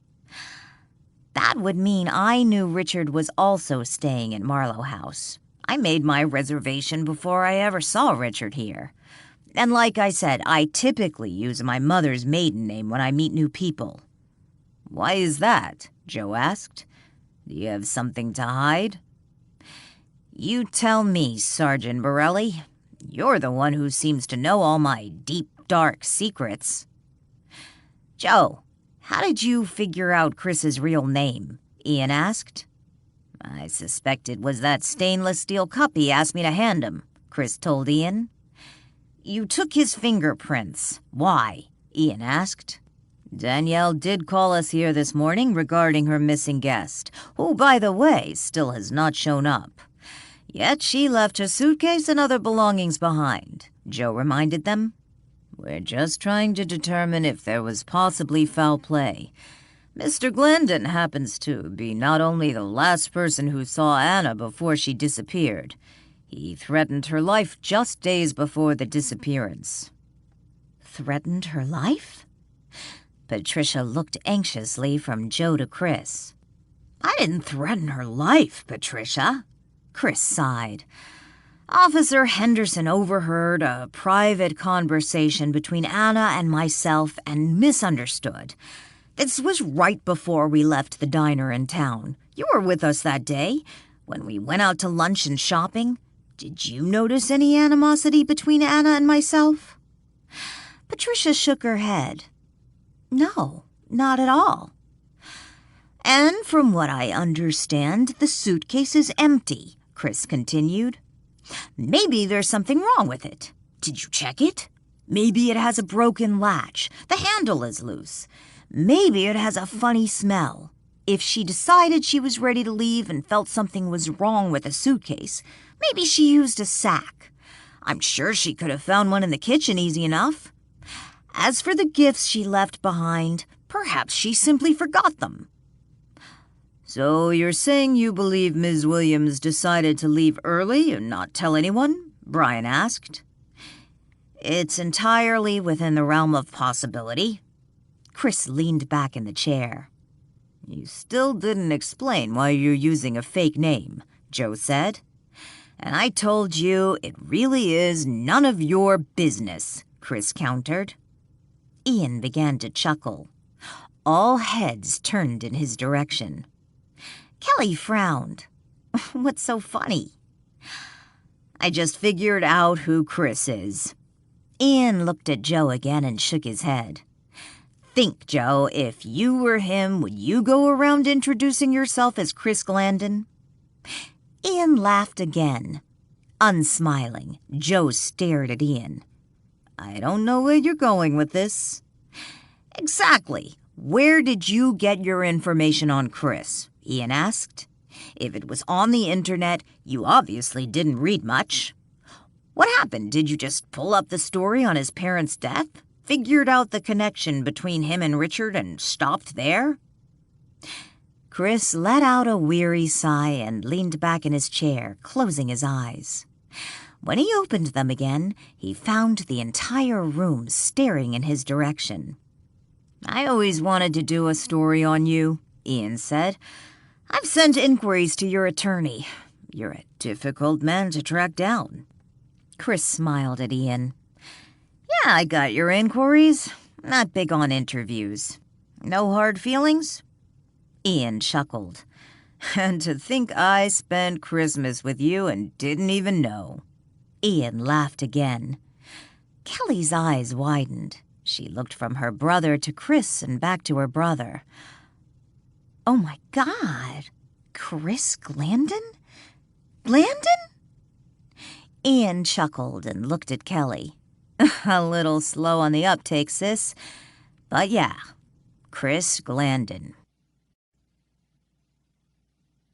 "That would mean I knew Richard was also staying at Marlowe House. I made my reservation before I ever saw Richard here. And like I said, I typically use my mother's maiden name when I meet new people." "Why is that?" Joe asked. "Do you have something to hide?" "You tell me, Sergeant Borelli. You're the one who seems to know all my deep, dark secrets." "Joe, how did you figure out Chris's real name?" Ian asked. "I suspect it was that stainless steel cup he asked me to hand him," Chris told Ian. "You took his fingerprints. Why?" Ian asked. "Danielle did call us here this morning regarding her missing guest, who, by the way, still has not shown up. Yet she left her suitcase and other belongings behind," Joe reminded them. "We're just trying to determine if there was possibly foul play. Mr. Glandon happens to be not only the last person who saw Anna before she disappeared. He threatened her life just days before the disappearance." "Threatened her life?" Patricia looked anxiously from Joe to Chris. "I didn't threaten her life, Patricia." Chris sighed. "Officer Henderson overheard a private conversation between Anna and myself and misunderstood. This was right before we left the diner in town. You were with us that day, when we went out to lunch and shopping. Did you notice any animosity between Anna and myself?" Patricia shook her head. No, not at all. And from what I understand, the suitcase is empty, Chris continued. Maybe there's something wrong with it. Did you check it? Maybe it has a broken latch. The handle is loose. Maybe it has a funny smell. If she decided she was ready to leave and felt something was wrong with the suitcase, maybe she used a sack. I'm sure she could have found one in the kitchen easy enough. As for the gifts she left behind, perhaps she simply forgot them. So you're saying you believe Ms. Williams decided to leave early and not tell anyone? Brian asked. It's entirely within the realm of possibility. Chris leaned back in the chair. You still didn't explain why you're using a fake name, Joe said. And I told you it really is none of your business, Chris countered. Ian began to chuckle. All heads turned in his direction. Kelly frowned. What's so funny? I just figured out who Chris is. Ian looked at Joe again and shook his head. Think, Joe, if you were him, would you go around introducing yourself as Chris Glandon? Ian laughed again. Unsmiling, Joe stared at Ian. I don't know where you're going with this. Exactly. Where did you get your information on Chris? Ian asked. If it was on the internet, you obviously didn't read much. What happened? Did you just pull up the story on his parents' death? Figured out the connection between him and Richard and stopped there? Chris let out a weary sigh and leaned back in his chair, closing his eyes. When he opened them again, he found the entire room staring in his direction. I always wanted to do a story on you, Ian said. I've sent inquiries to your attorney. You're a difficult man to track down. Chris smiled at Ian. Yeah, I got your inquiries. Not big on interviews. No hard feelings? Ian chuckled. And to think I spent Christmas with you and didn't even know. Ian laughed again. Kelly's eyes widened. She looked from her brother to Chris and back to her brother. Oh my God! Chris Glandon? Glandon? Ian chuckled and looked at Kelly. A little slow on the uptake, sis. But yeah, Chris Glandon.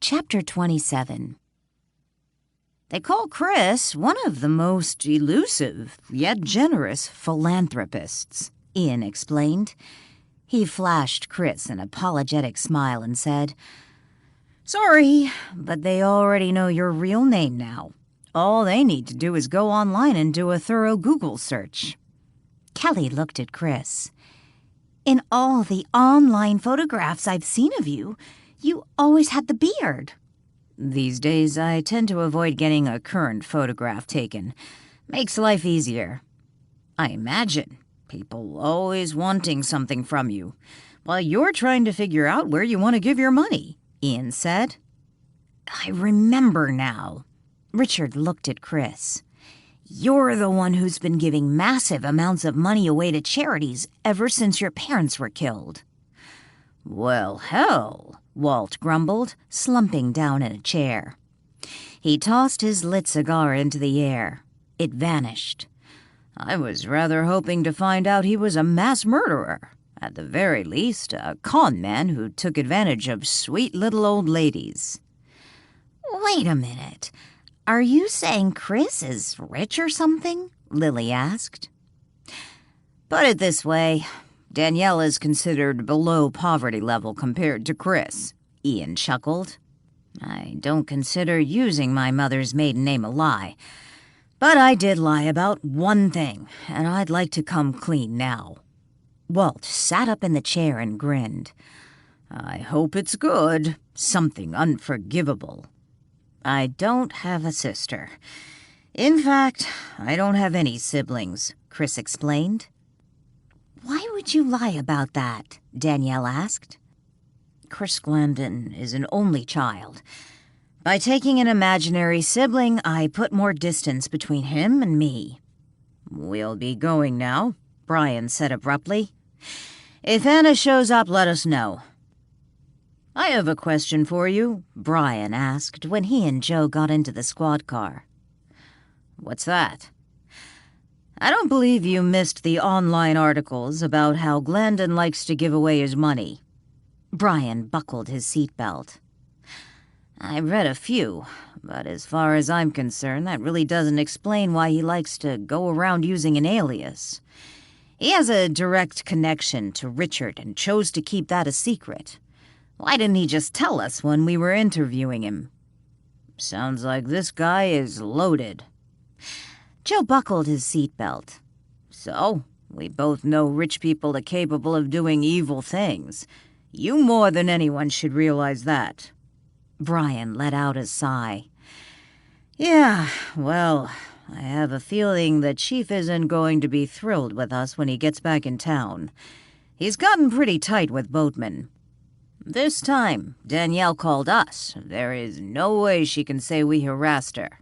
Chapter 27. They call Chris one of the most elusive, yet generous philanthropists, Ian explained. He flashed Chris an apologetic smile and said, Sorry, but they already know your real name now. All they need to do is go online and do a thorough Google search. Kelly looked at Chris. In all the online photographs I've seen of you, you always had the beard. These days, I tend to avoid getting a current photograph taken. Makes life easier. I imagine. People always wanting something from you, while you're trying to figure out where you want to give your money, Ian said. I remember now. Richard looked at Chris. You're the one who's been giving massive amounts of money away to charities ever since your parents were killed. Well, hell, Walt grumbled, slumping down in a chair. He tossed his lit cigar into the air. It vanished. I was rather hoping to find out he was a mass murderer. At the very least, a con man who took advantage of sweet little old ladies. Wait a minute. Are you saying Chris is rich or something? Lily asked. Put it this way. Danielle is considered below poverty level compared to Chris, Ian chuckled. I don't consider using my mother's maiden name a lie. But I did lie about one thing, and I'd like to come clean now. Walt sat up in the chair and grinned. I hope it's good. Something unforgivable. I don't have a sister. In fact, I don't have any siblings, Chris explained. Why would you lie about that? Danielle asked. Chris Glandon is an only child. By taking an imaginary sibling, I put more distance between him and me. We'll be going now, Brian said abruptly. "If Anna shows up, let us know." "I have a question for you," Brian asked when he and Joe got into the squad car. "What's that?" "I don't believe you missed the online articles about how Glandon likes to give away his money." Brian buckled his seatbelt. "I read a few, but as far as I'm concerned, that really doesn't explain why he likes to go around using an alias. He has a direct connection to Richard and chose to keep that a secret. Why didn't he just tell us when we were interviewing him?" "Sounds like this guy is loaded." Joe buckled his seatbelt. "So, we both know rich people are capable of doing evil things. You more than anyone should realize that." Brian let out a sigh. "Yeah, well, I have a feeling the chief isn't going to be thrilled with us when he gets back in town. He's gotten pretty tight with boatmen. This time, Danielle called us. There is no way she can say we harassed her."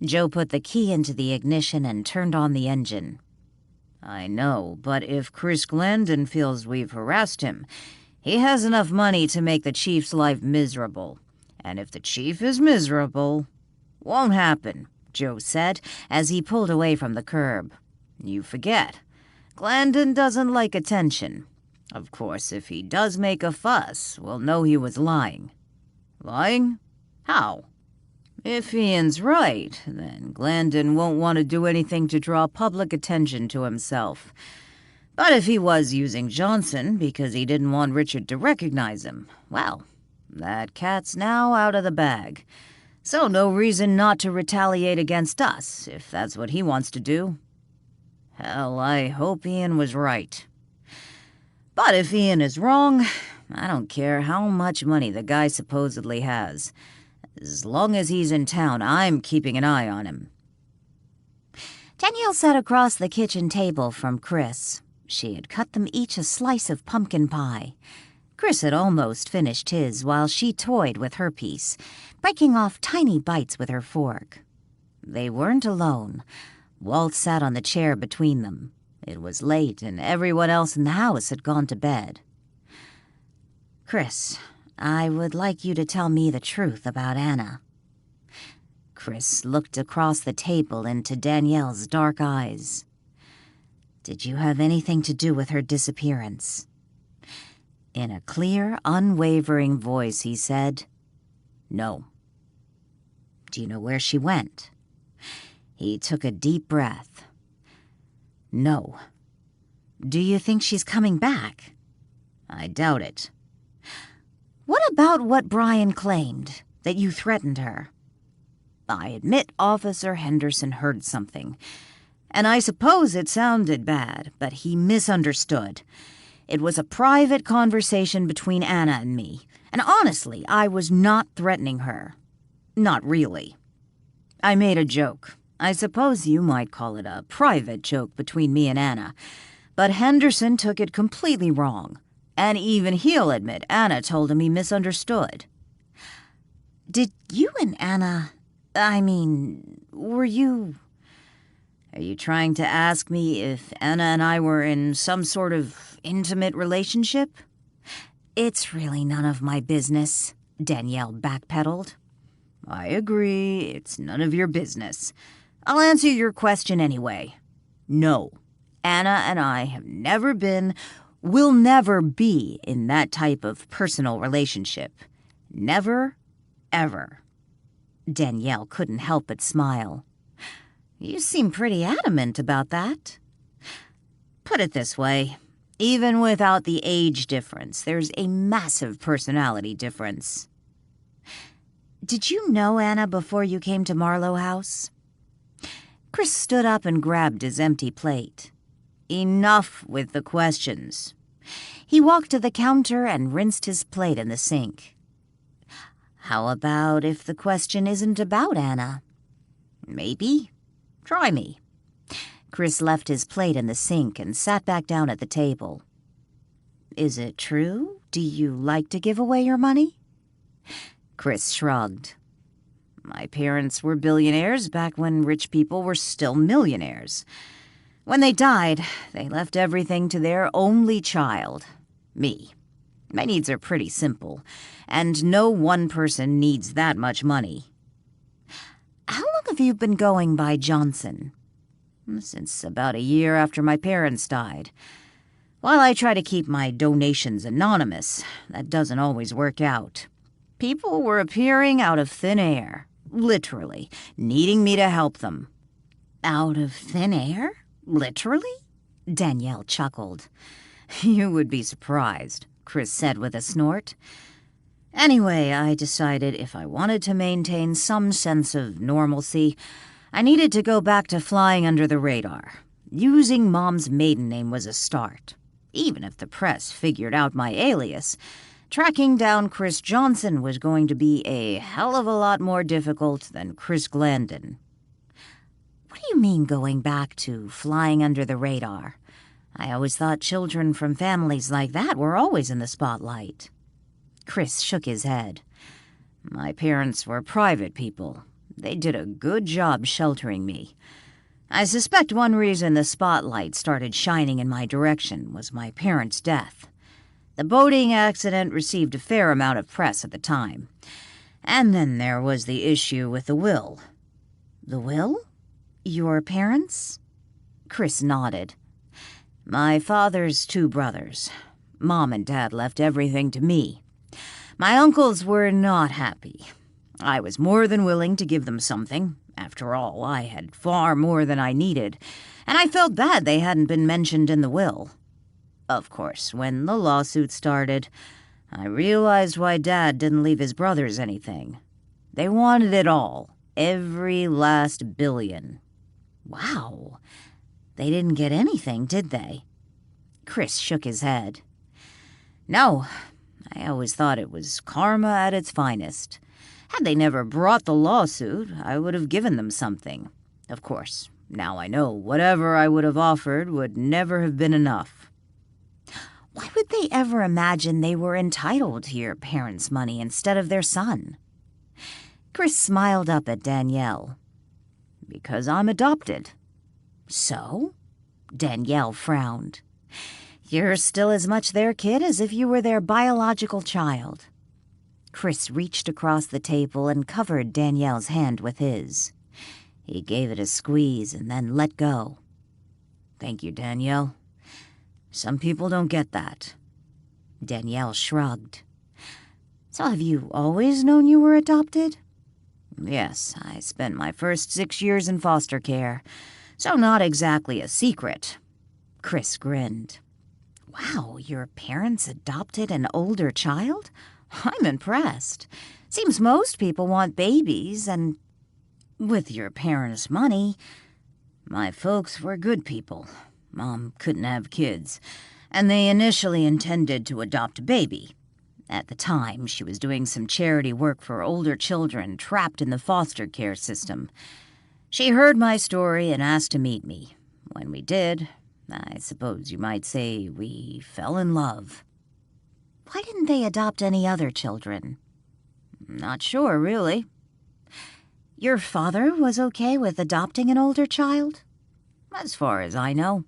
Joe put the key into the ignition and turned on the engine. "I know, but if Chris Glandon feels we've harassed him, he has enough money to make the chief's life miserable. And if the chief is miserable..." "Won't happen," Joe said as he pulled away from the curb. "You forget. Glandon doesn't like attention. Of course, if he does make a fuss, we'll know he was lying." "Lying? How?" "If Ian's right, then Glandon won't want to do anything to draw public attention to himself. But if he was using Johnson because he didn't want Richard to recognize him, well, that cat's now out of the bag. So no reason not to retaliate against us, if that's what he wants to do." "Hell, I hope Ian was right." "But if Ian is wrong, I don't care how much money the guy supposedly has. As long as he's in town, I'm keeping an eye on him." Danielle sat across the kitchen table from Chris. She had cut them each a slice of pumpkin pie. Chris had almost finished his while she toyed with her piece, breaking off tiny bites with her fork. They weren't alone. Walt sat on the chair between them. It was late and everyone else in the house had gone to bed. "Chris, I would like you to tell me the truth about Anna." Chris looked across the table into Danielle's dark eyes. "Did you have anything to do with her disappearance?" In a clear, unwavering voice, he said, "No." "Do you know where she went?" He took a deep breath. "No." "Do you think she's coming back?" "I doubt it." "What about what Brian claimed, that you threatened her?" "I admit Officer Henderson heard something, and I suppose it sounded bad, but he misunderstood. It was a private conversation between Anna and me, and honestly, I was not threatening her. Not really. I made a joke. I suppose you might call it a private joke between me and Anna, but Henderson took it completely wrong. And even he'll admit Anna told him he misunderstood." "Did you and Anna... were you..." "Are you trying to ask me if Anna and I were in some sort of intimate relationship?" "It's really none of my business," Danielle backpedaled. "I agree, it's none of your business. I'll answer your question anyway. No, Anna and I have never been... will never be in that type of personal relationship. Never, ever." Danielle couldn't help but smile. "You seem pretty adamant about that." "Put it this way. Even without the age difference, there's a massive personality difference." "Did you know Anna before you came to Marlowe House?" Chris stood up and grabbed his empty plate. "Enough with the questions." He walked to the counter and rinsed his plate in the sink. "How about if the question isn't about Anna?" "Maybe. Try me." Chris left his plate in the sink and sat back down at the table. "Is it true? Do you like to give away your money?" Chris shrugged. "My parents were billionaires back when rich people were still millionaires. When they died, they left everything to their only child, me. My needs are pretty simple, and no one person needs that much money. How long have you been going by Johnson? Since about a year after my parents died. While I try to keep my donations anonymous, that doesn't always work out. People were appearing out of thin air, literally, needing me to help them. Out of thin air? Literally? Danielle chuckled. You would be surprised, Chris said with a snort. Anyway, I decided if I wanted to maintain some sense of normalcy, I needed to go back to flying under the radar. Using Mom's maiden name was a start. Even if the press figured out my alias, tracking down Chris Johnson was going to be a hell of a lot more difficult than Chris Glandon. What do you mean going back to flying under the radar? I always thought children from families like that were always in the spotlight. Chris shook his head. My parents were private people. They did a good job sheltering me. I suspect one reason the spotlight started shining in my direction was my parents' death. The boating accident received a fair amount of press at the time. And then there was the issue with the will. The will? Your parents? Chris nodded. My father's 2 brothers. Mom and Dad left everything to me. My uncles were not happy. I was more than willing to give them something. After all, I had far more than I needed, and I felt bad they hadn't been mentioned in the will. Of course, when the lawsuit started, I realized why Dad didn't leave his brothers anything. They wanted it all, every last billion. Wow. They didn't get anything, did they? Chris shook his head. No, I always thought it was karma at its finest. Had they never brought the lawsuit, I would have given them something. Of course, now I know whatever I would have offered would never have been enough. Why would they ever imagine they were entitled to your parents' money instead of their son? Chris smiled up at Danielle. Because I'm adopted. So? Danielle frowned. You're still as much their kid as if you were their biological child. Chris reached across the table and covered Danielle's hand with his. He gave it a squeeze and then let go. Thank you, Danielle. Some people don't get that. Danielle shrugged. So have you always known you were adopted? Yes, I spent my first 6 years in foster care, so not exactly a secret. Chris grinned. Wow, your parents adopted an older child? I'm impressed. Seems most people want babies, and with your parents' money, my folks were good people. Mom couldn't have kids, and they initially intended to adopt a baby. At the time, she was doing some charity work for older children trapped in the foster care system. She heard my story and asked to meet me. When we did, I suppose you might say we fell in love. Why didn't they adopt any other children? Not sure, really. Your father was okay with adopting an older child? As far as I know.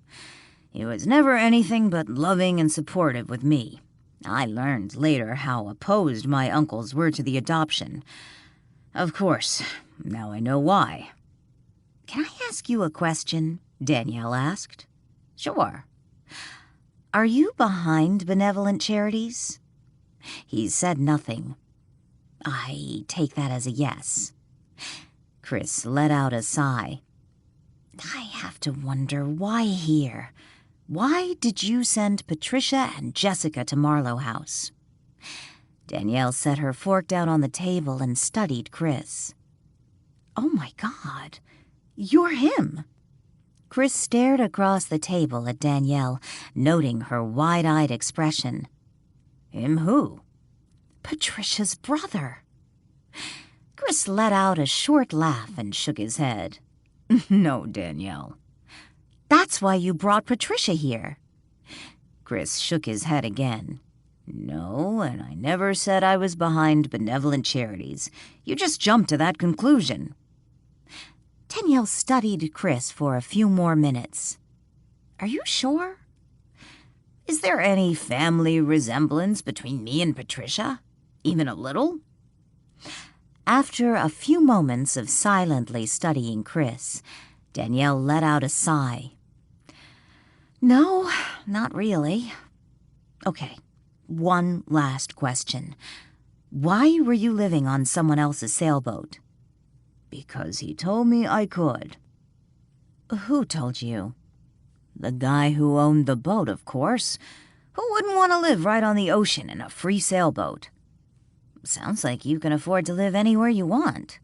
He was never anything but loving and supportive with me. I learned later how opposed my uncles were to the adoption. Of course, now I know why. Can I ask you a question? Danielle asked. Sure. Are you behind benevolent charities? He said nothing. I take that as a yes. Chris let out a sigh. I have to wonder why here. Why did you send Patricia and Jessica to Marlowe House? Danielle set her fork down on the table and studied Chris. Oh my God, you're him. Chris stared across the table at Danielle, noting her wide-eyed expression. Him who? Patricia's brother. Chris let out a short laugh and shook his head. No, Danielle. That's why you brought Patricia here. Chris shook his head again. No, and I never said I was behind benevolent charities. You just jumped to that conclusion. Danielle studied Chris for a few more minutes. Are you sure? Is there any family resemblance between me and Patricia? Even a little? After a few moments of silently studying Chris, Danielle let out a sigh. No, not really. Okay, one last question. Why were you living on someone else's sailboat? Because he told me I could. Who told you? The guy who owned the boat, of course. Who wouldn't want to live right on the ocean in a free sailboat? Sounds like you can afford to live anywhere you want.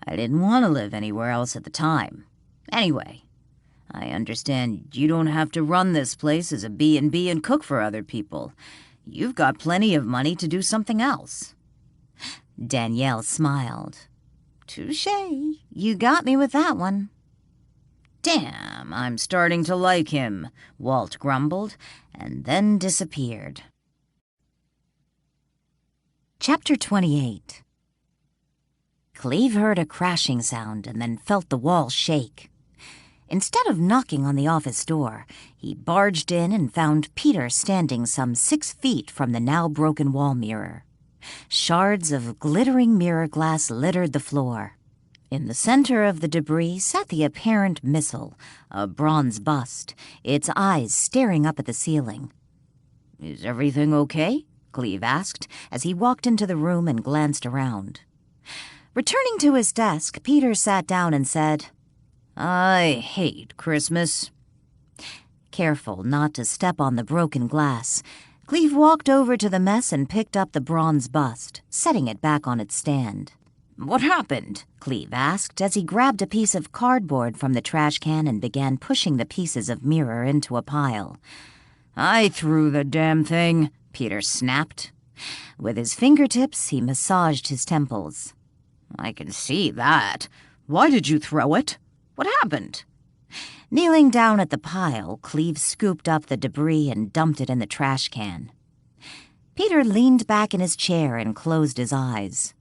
I didn't want to live anywhere else at the time. Anyway, I understand you don't have to run this place as a B&B and cook for other people. You've got plenty of money to do something else. Danielle smiled. Touché. You got me with that one. Damn, I'm starting to like him, Walt grumbled, and then disappeared. Chapter 28. Cleve heard a crashing sound and then felt the wall shake. Instead of knocking on the office door, he barged in and found Peter standing some 6 feet from the now broken wall mirror. Shards of glittering mirror glass littered the floor. In the center of the debris sat the apparent missile, a bronze bust, its eyes staring up at the ceiling. Is everything okay? Cleve asked as he walked into the room and glanced around. Returning to his desk, Peter sat down and said, I hate Christmas. Careful not to step on the broken glass, Cleve walked over to the mess and picked up the bronze bust, setting it back on its stand. What happened? Cleve asked as he grabbed a piece of cardboard from the trash can and began pushing the pieces of mirror into a pile. I threw the damn thing, Peter snapped. With his fingertips, he massaged his temples. I can see that. Why did you throw it? What happened? Kneeling down at the pile, Cleve scooped up the debris and dumped it in the trash can. Peter leaned back in his chair and closed his eyes.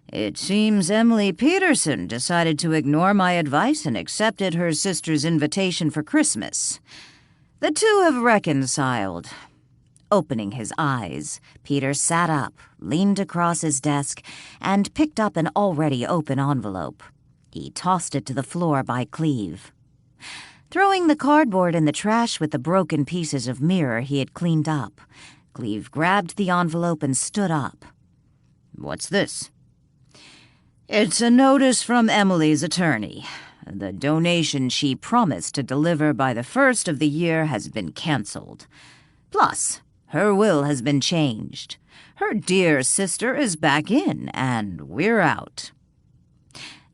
It seems Emily Peterson decided to ignore my advice and accepted her sister's invitation for Christmas. The two have reconciled. Opening his eyes, Peter sat up, leaned across his desk, and picked up an already open envelope. He tossed it to the floor by Cleve. Throwing the cardboard in the trash with the broken pieces of mirror he had cleaned up, Cleve grabbed the envelope and stood up. What's this? It's a notice from Emily's attorney. The donation she promised to deliver by the 1st of the year has been canceled. Plus, her will has been changed. Her dear sister is back in, and we're out.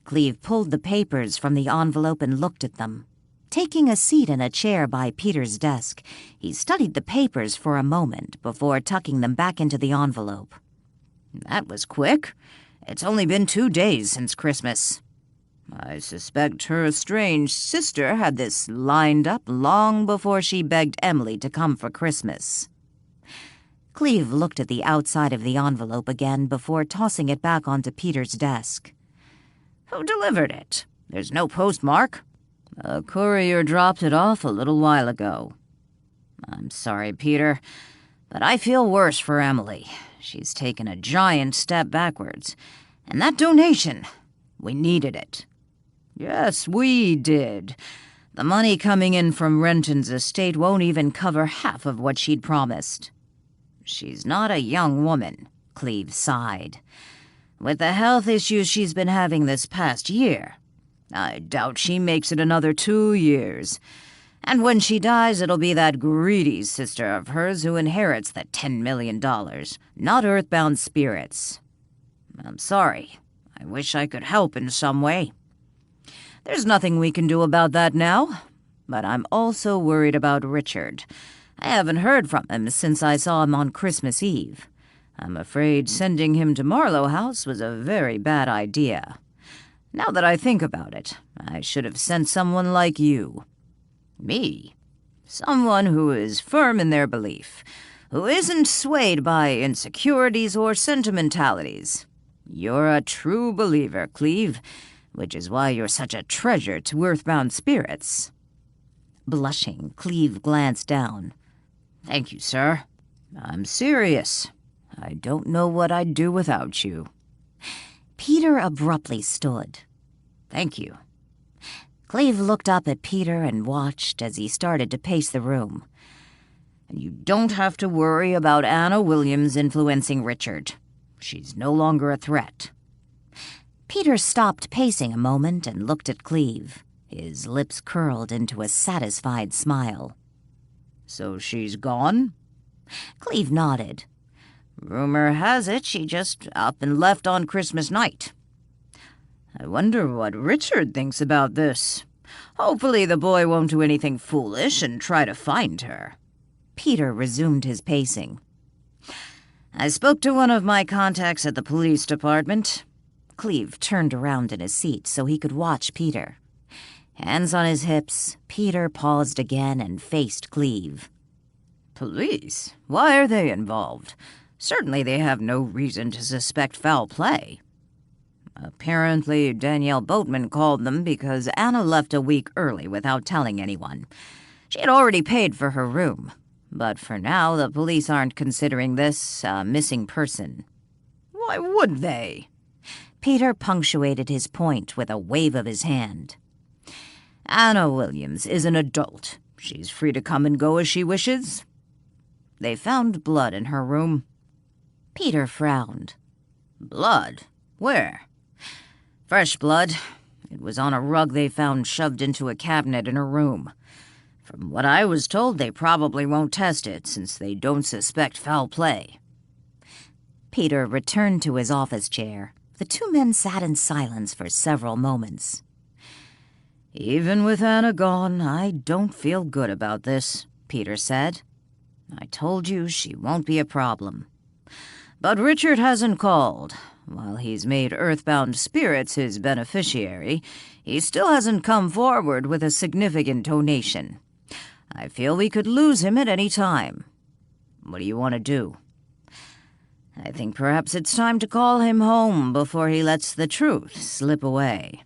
Cleve pulled the papers from the envelope and looked at them. Taking a seat in a chair by Peter's desk, he studied the papers for a moment before tucking them back into the envelope. That was quick. It's only been 2 days since Christmas. I suspect her estranged sister had this lined up long before she begged Emily to come for Christmas. Cleve looked at the outside of the envelope again before tossing it back onto Peter's desk. Who delivered it? There's no postmark. A courier dropped it off a little while ago. I'm sorry, Peter, but I feel worse for Emily. She's taken a giant step backwards. And that donation, we needed it. Yes, we did. The money coming in from Renton's estate won't even cover half of what she'd promised. She's not a young woman, Cleve sighed. With the health issues she's been having this past year, I doubt she makes it another 2 years. And when she dies, it'll be that greedy sister of hers who inherits the $10 million, not earthbound spirits. I'm sorry. I wish I could help in some way. There's nothing we can do about that now, but I'm also worried about Richard. I haven't heard from him since I saw him on Christmas Eve. I'm afraid sending him to Marlowe House was a very bad idea. Now that I think about it, I should have sent someone like you. Me? Someone who is firm in their belief, who isn't swayed by insecurities or sentimentalities. You're a true believer, Cleve, which is why you're such a treasure to earthbound spirits. Blushing, Cleve glanced down. "Thank you, sir. I'm serious. I don't know what I'd do without you." Peter abruptly stood. "Thank you." Cleve looked up at Peter and watched as he started to pace the room. "And you don't have to worry about Anna Williams influencing Richard. She's no longer a threat." Peter stopped pacing a moment and looked at Cleve. His lips curled into a satisfied smile. "So she's gone?" Cleve nodded. "Rumor has it she just up and left on Christmas night. I wonder what Richard thinks about this. Hopefully the boy won't do anything foolish and try to find her." Peter resumed his pacing. "I spoke to one of my contacts at the police department." Cleve turned around in his seat so he could watch Peter. Hands on his hips, Peter paused again and faced Cleve. "Police? Why are they involved? Certainly they have no reason to suspect foul play." "Apparently Danielle Boatman called them because Anna left a week early without telling anyone. She had already paid for her room. But for now, the police aren't considering this a missing person." "Why would they?" Peter punctuated his point with a wave of his hand. "Anna Williams is an adult. She's free to come and go as she wishes. They found blood in her room." Peter frowned. "Blood? Where?" "Fresh blood. It was on a rug they found shoved into a cabinet in her room. From what I was told, they probably won't test it since they don't suspect foul play." Peter returned to his office chair. The two men sat in silence for several moments. "Even with Anna gone, I don't feel good about this," Peter said. "I told you she won't be a problem. But Richard hasn't called. While he's made Earthbound Spirits his beneficiary, he still hasn't come forward with a significant donation. I feel we could lose him at any time. What do you want to do?" "I think perhaps it's time to call him home before he lets the truth slip away."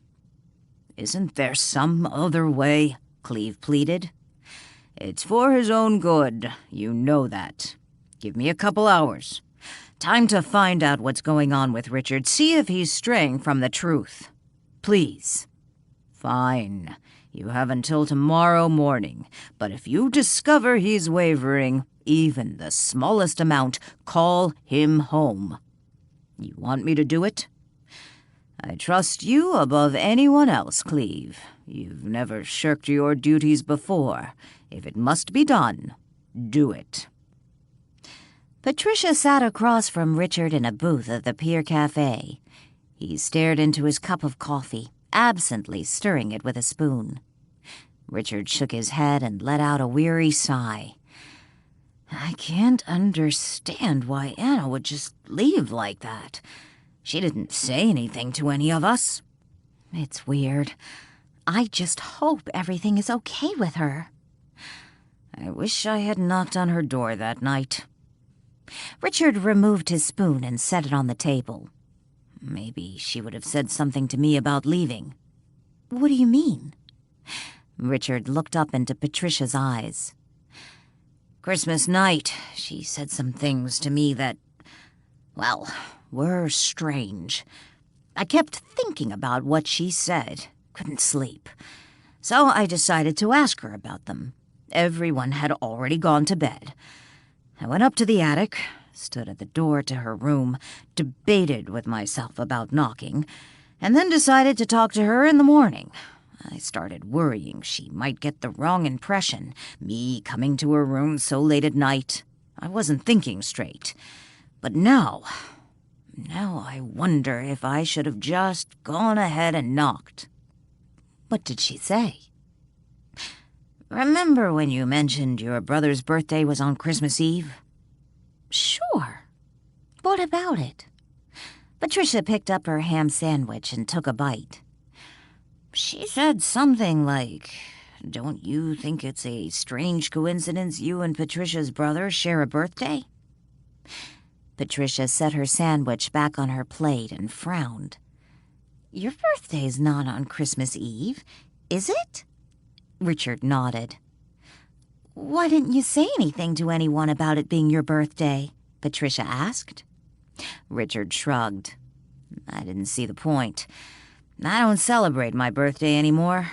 "Isn't there some other way?" Cleve pleaded. "It's for his own good. You know that. Give me a couple hours. Time to find out what's going on with Richard. See if he's straying from the truth. Please." "Fine. You have until tomorrow morning. But if you discover he's wavering, even the smallest amount, call him home. You want me to do it?" "I trust you above anyone else, Cleve. You've never shirked your duties before. If it must be done, do it." Patricia sat across from Richard in a booth at the Pier Cafe. He stared into his cup of coffee, absently stirring it with a spoon. Richard shook his head and let out a weary sigh. "I can't understand why Anna would just leave like that. She didn't say anything to any of us." "It's weird. I just hope everything is okay with her." "I wish I had knocked on her door that night." Richard removed his spoon and set it on the table. "Maybe she would have said something to me about leaving." "What do you mean?" Richard looked up into Patricia's eyes. "Christmas night, she said some things to me that, well, were strange. I kept thinking about what she said. Couldn't sleep. So I decided to ask her about them. Everyone had already gone to bed. I went up to the attic, stood at the door to her room, debated with myself about knocking, and then decided to talk to her in the morning. I started worrying she might get the wrong impression, me coming to her room so late at night. I wasn't thinking straight. But now I wonder if I should have just gone ahead and knocked." "What did she say?" "Remember when you mentioned your brother's birthday was on Christmas Eve?" "Sure. What about it?" Patricia picked up her ham sandwich and took a bite. "She said something like, 'Don't you think it's a strange coincidence you and Patricia's brother share a birthday?'" Patricia set her sandwich back on her plate and frowned. "Your birthday's not on Christmas Eve, is it?" Richard nodded. Why didn't you say anything to anyone about it being your birthday? Patricia asked. Richard shrugged. I didn't see the point. I don't celebrate my birthday anymore.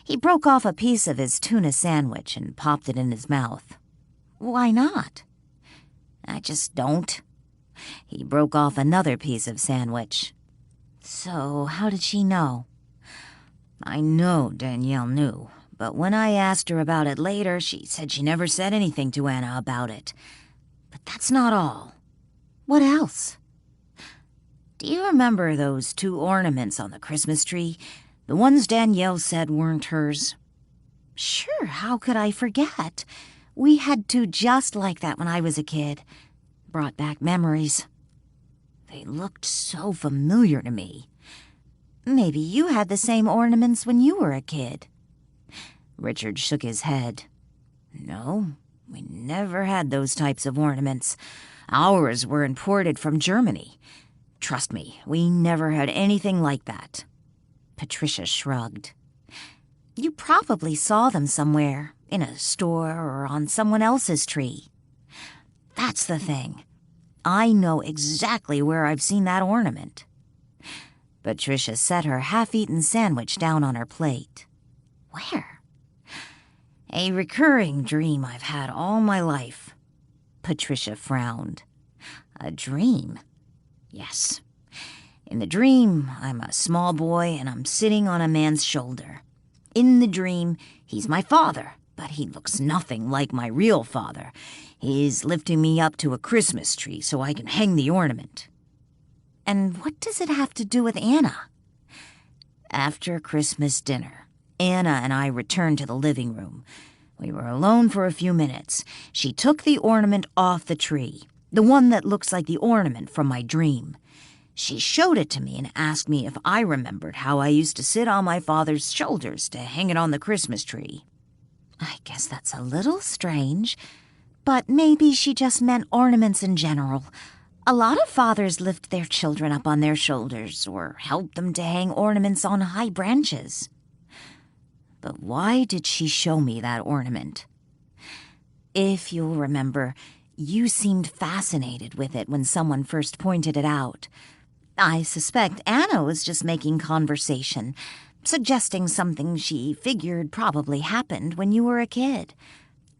He broke off a piece of his tuna sandwich and popped it in his mouth. Why not? I just don't. He broke off another piece of sandwich. So how did she know? I know Danielle knew, but when I asked her about it later, she said she never said anything to Anna about it. But that's not all. What else? Do you remember those 2 ornaments on the Christmas tree? The ones Danielle said weren't hers? Sure, how could I forget? We had 2 just like that when I was a kid. Brought back memories. They looked so familiar to me. Maybe you had the same ornaments when you were a kid. Richard shook his head. No, we never had those types of ornaments. Ours were imported from Germany. Trust me, we never had anything like that. Patricia shrugged. You probably saw them somewhere, in a store or on someone else's tree. That's the thing. I know exactly where I've seen that ornament. Patricia set her half-eaten sandwich down on her plate. Where? A recurring dream I've had all my life. Patricia frowned. A dream? Yes. In the dream, I'm a small boy and I'm sitting on a man's shoulder. In the dream, he's my father, but he looks nothing like my real father. He's lifting me up to a Christmas tree so I can hang the ornament. And what does it have to do with Anna? After Christmas dinner, Anna and I returned to the living room. We were alone for a few minutes. She took the ornament off the tree, the one that looks like the ornament from my dream. She showed it to me and asked me if I remembered how I used to sit on my father's shoulders to hang it on the Christmas tree. I guess that's a little strange, but maybe she just meant ornaments in general. A lot of fathers lift their children up on their shoulders or help them to hang ornaments on high branches. But why did she show me that ornament? If you'll remember, you seemed fascinated with it when someone first pointed it out. I suspect Anna was just making conversation, suggesting something she figured probably happened when you were a kid.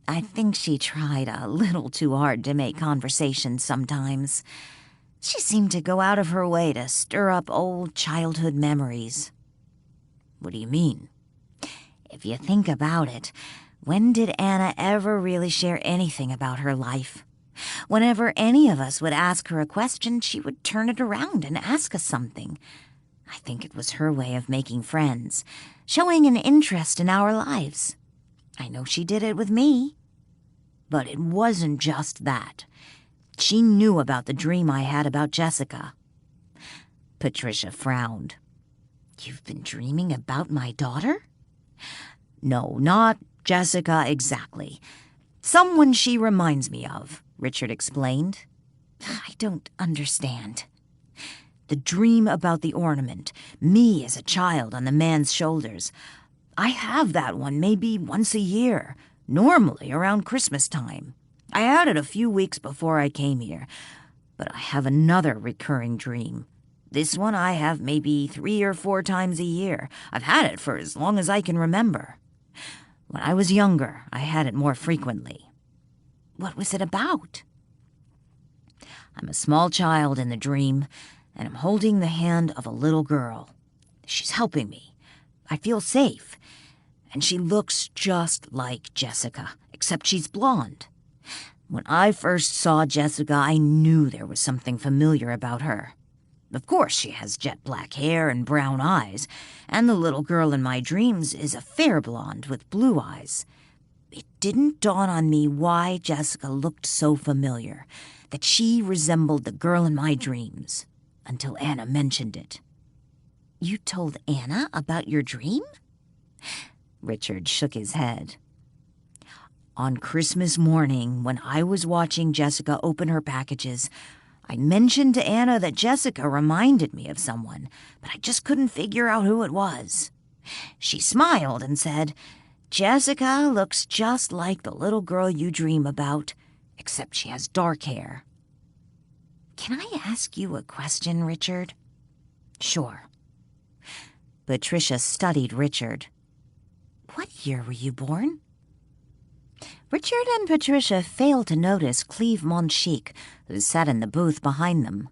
I think she tried a little too hard to make conversation sometimes. She seemed to go out of her way to stir up old childhood memories. What do you mean? If you think about it, when did Anna ever really share anything about her life? Whenever any of us would ask her a question, she would turn it around and ask us something. I think it was her way of making friends, showing an interest in our lives. I know she did it with me. But it wasn't just that. She knew about the dream I had about Jessica. Patricia frowned. You've been dreaming about my daughter? No, not Jessica exactly. Someone she reminds me of, Richard explained. I don't understand. The dream about the ornament, me as a child on the man's shoulders. I have that one maybe once a year, normally around Christmas time. I had it a few weeks before I came here, but I have another recurring dream. This one I have maybe 3 or 4 times a year. I've had it for as long as I can remember. When I was younger, I had it more frequently. What was it about? I'm a small child in the dream, and I'm holding the hand of a little girl. She's helping me. I feel safe. And she looks just like Jessica, except she's blonde. When I first saw Jessica, I knew there was something familiar about her. Of course, she has jet black hair and brown eyes, and the little girl in my dreams is a fair blonde with blue eyes. It didn't dawn on me why Jessica looked so familiar, that she resembled the girl in my dreams, until Anna mentioned it. You told Anna about your dream? Richard shook his head. On Christmas morning, when I was watching Jessica open her packages, I mentioned to Anna that Jessica reminded me of someone, but I just couldn't figure out who it was. She smiled and said, Jessica looks just like the little girl you dream about, except she has dark hair. Can I ask you a question, Richard? Sure. Patricia studied Richard. What year were you born? Richard and Patricia failed to notice Cleve Monchique, who sat in the booth behind them.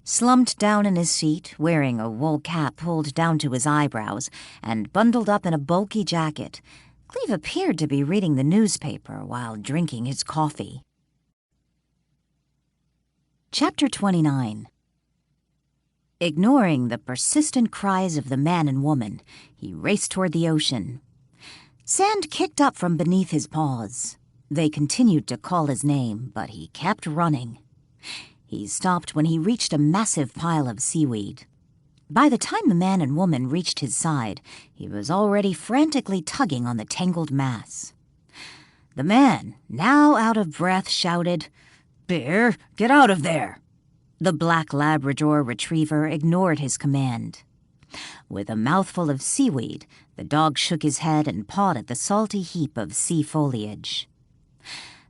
Slumped down in his seat, wearing a wool cap pulled down to his eyebrows and bundled up in a bulky jacket, Cleve appeared to be reading the newspaper while drinking his coffee. Chapter 29. Ignoring the persistent cries of the man and woman, he raced toward the ocean. Sand kicked up from beneath his paws. They continued to call his name, but he kept running. He stopped when he reached a massive pile of seaweed. By the time the man and woman reached his side, he was already frantically tugging on the tangled mass. The man, now out of breath, shouted, "Bear, get out of there!" The black Labrador retriever ignored his command. With a mouthful of seaweed, the dog shook his head and pawed at the salty heap of sea foliage.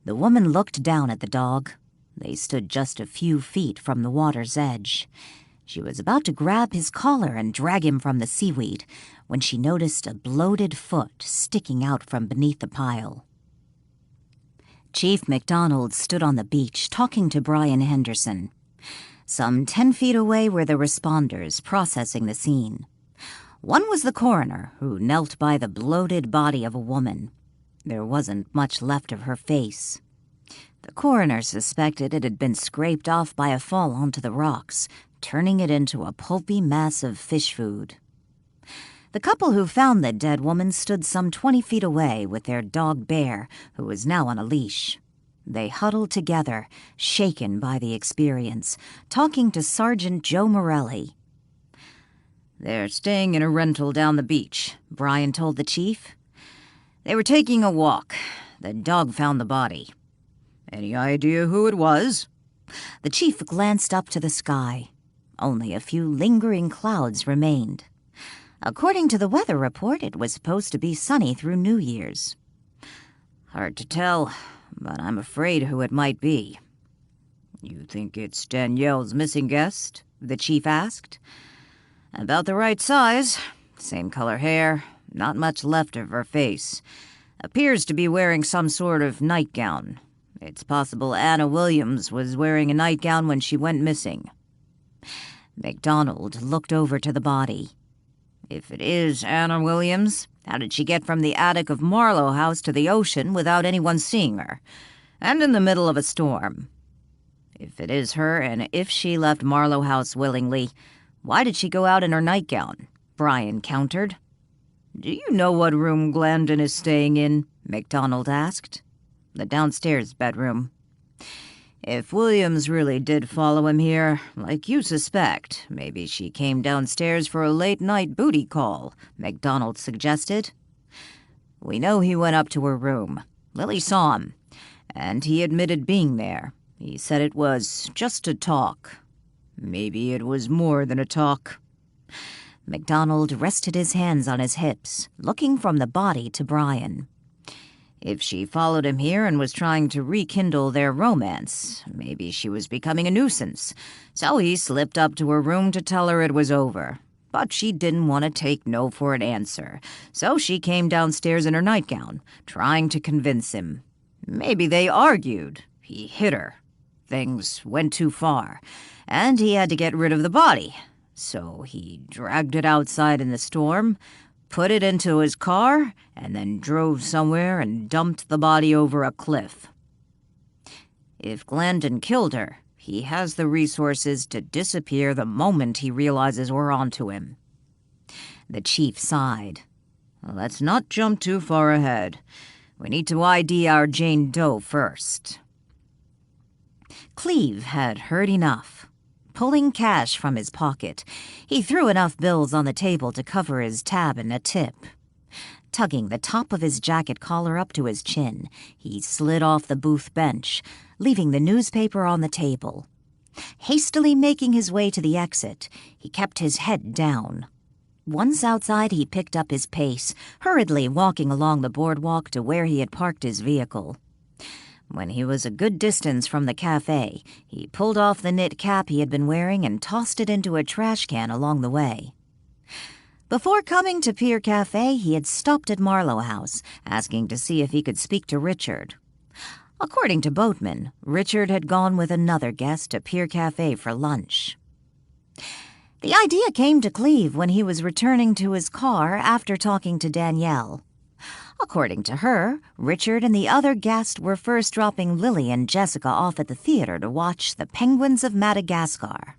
The woman looked down at the dog. They stood just a few feet from the water's edge. She was about to grab his collar and drag him from the seaweed when she noticed a bloated foot sticking out from beneath the pile. Chief McDonald stood on the beach talking to Brian Henderson. Some 10 feet away were the responders processing the scene. One was the coroner, who knelt by the bloated body of a woman. There wasn't much left of her face. The coroner suspected it had been scraped off by a fall onto the rocks, turning it into a pulpy mass of fish food. The couple who found the dead woman stood some 20 feet away with their dog Bear, who was now on a leash. They huddled together, shaken by the experience, talking to Sergeant Joe Morelli. "They're staying in a rental down the beach," Brian told the chief. "They were taking a walk. The dog found the body." "Any idea who it was?" The chief glanced up to the sky. Only a few lingering clouds remained. According to the weather report, it was supposed to be sunny through New Year's. "Hard to tell, but I'm afraid who it might be." "You think it's Danielle's missing guest?" the chief asked. "About the right size. Same color hair. Not much left of her face. Appears to be wearing some sort of nightgown. It's possible Anna Williams was wearing a nightgown when she went missing." McDonald looked over to the body. "If it is Anna Williams, how did she get from the attic of Marlowe House to the ocean without anyone seeing her? And in the middle of a storm? If it is her, and if she left Marlowe House willingly, why did she go out in her nightgown?" Brian countered. "Do you know what room Glandon is staying in?" McDonald asked. "The downstairs bedroom." "If Williams really did follow him here, like you suspect, maybe she came downstairs for a late-night booty call," McDonald suggested. "We know he went up to her room. Lily saw him, and he admitted being there. He said it was just a talk. Maybe it was more than a talk." McDonald rested his hands on his hips, looking from the body to Brian. "If she followed him here and was trying to rekindle their romance, maybe she was becoming a nuisance, so he slipped up to her room to tell her it was over. But she didn't want to take no for an answer, so she came downstairs in her nightgown, trying to convince him. Maybe they argued. He hit her. Things went too far, and he had to get rid of the body. So he dragged it outside in the storm, put it into his car, and then drove somewhere and dumped the body over a cliff. If Glandon killed her, he has the resources to disappear the moment he realizes we're onto him." The chief sighed. "Let's not jump too far ahead. We need to ID our Jane Doe first." Cleve had heard enough. Pulling cash from his pocket, he threw enough bills on the table to cover his tab and a tip. Tugging the top of his jacket collar up to his chin, he slid off the booth bench, leaving the newspaper on the table. Hastily making his way to the exit, he kept his head down. Once outside, he picked up his pace, hurriedly walking along the boardwalk to where he had parked his vehicle. When he was a good distance from the cafe, he pulled off the knit cap he had been wearing and tossed it into a trash can along the way. Before coming to Pier Cafe, he had stopped at Marlowe House, asking to see if he could speak to Richard. According to Boatman, Richard had gone with another guest to Pier Cafe for lunch. The idea came to Cleve when he was returning to his car after talking to Danielle. According to her, Richard and the other guest were first dropping Lily and Jessica off at the theater to watch The Penguins of Madagascar.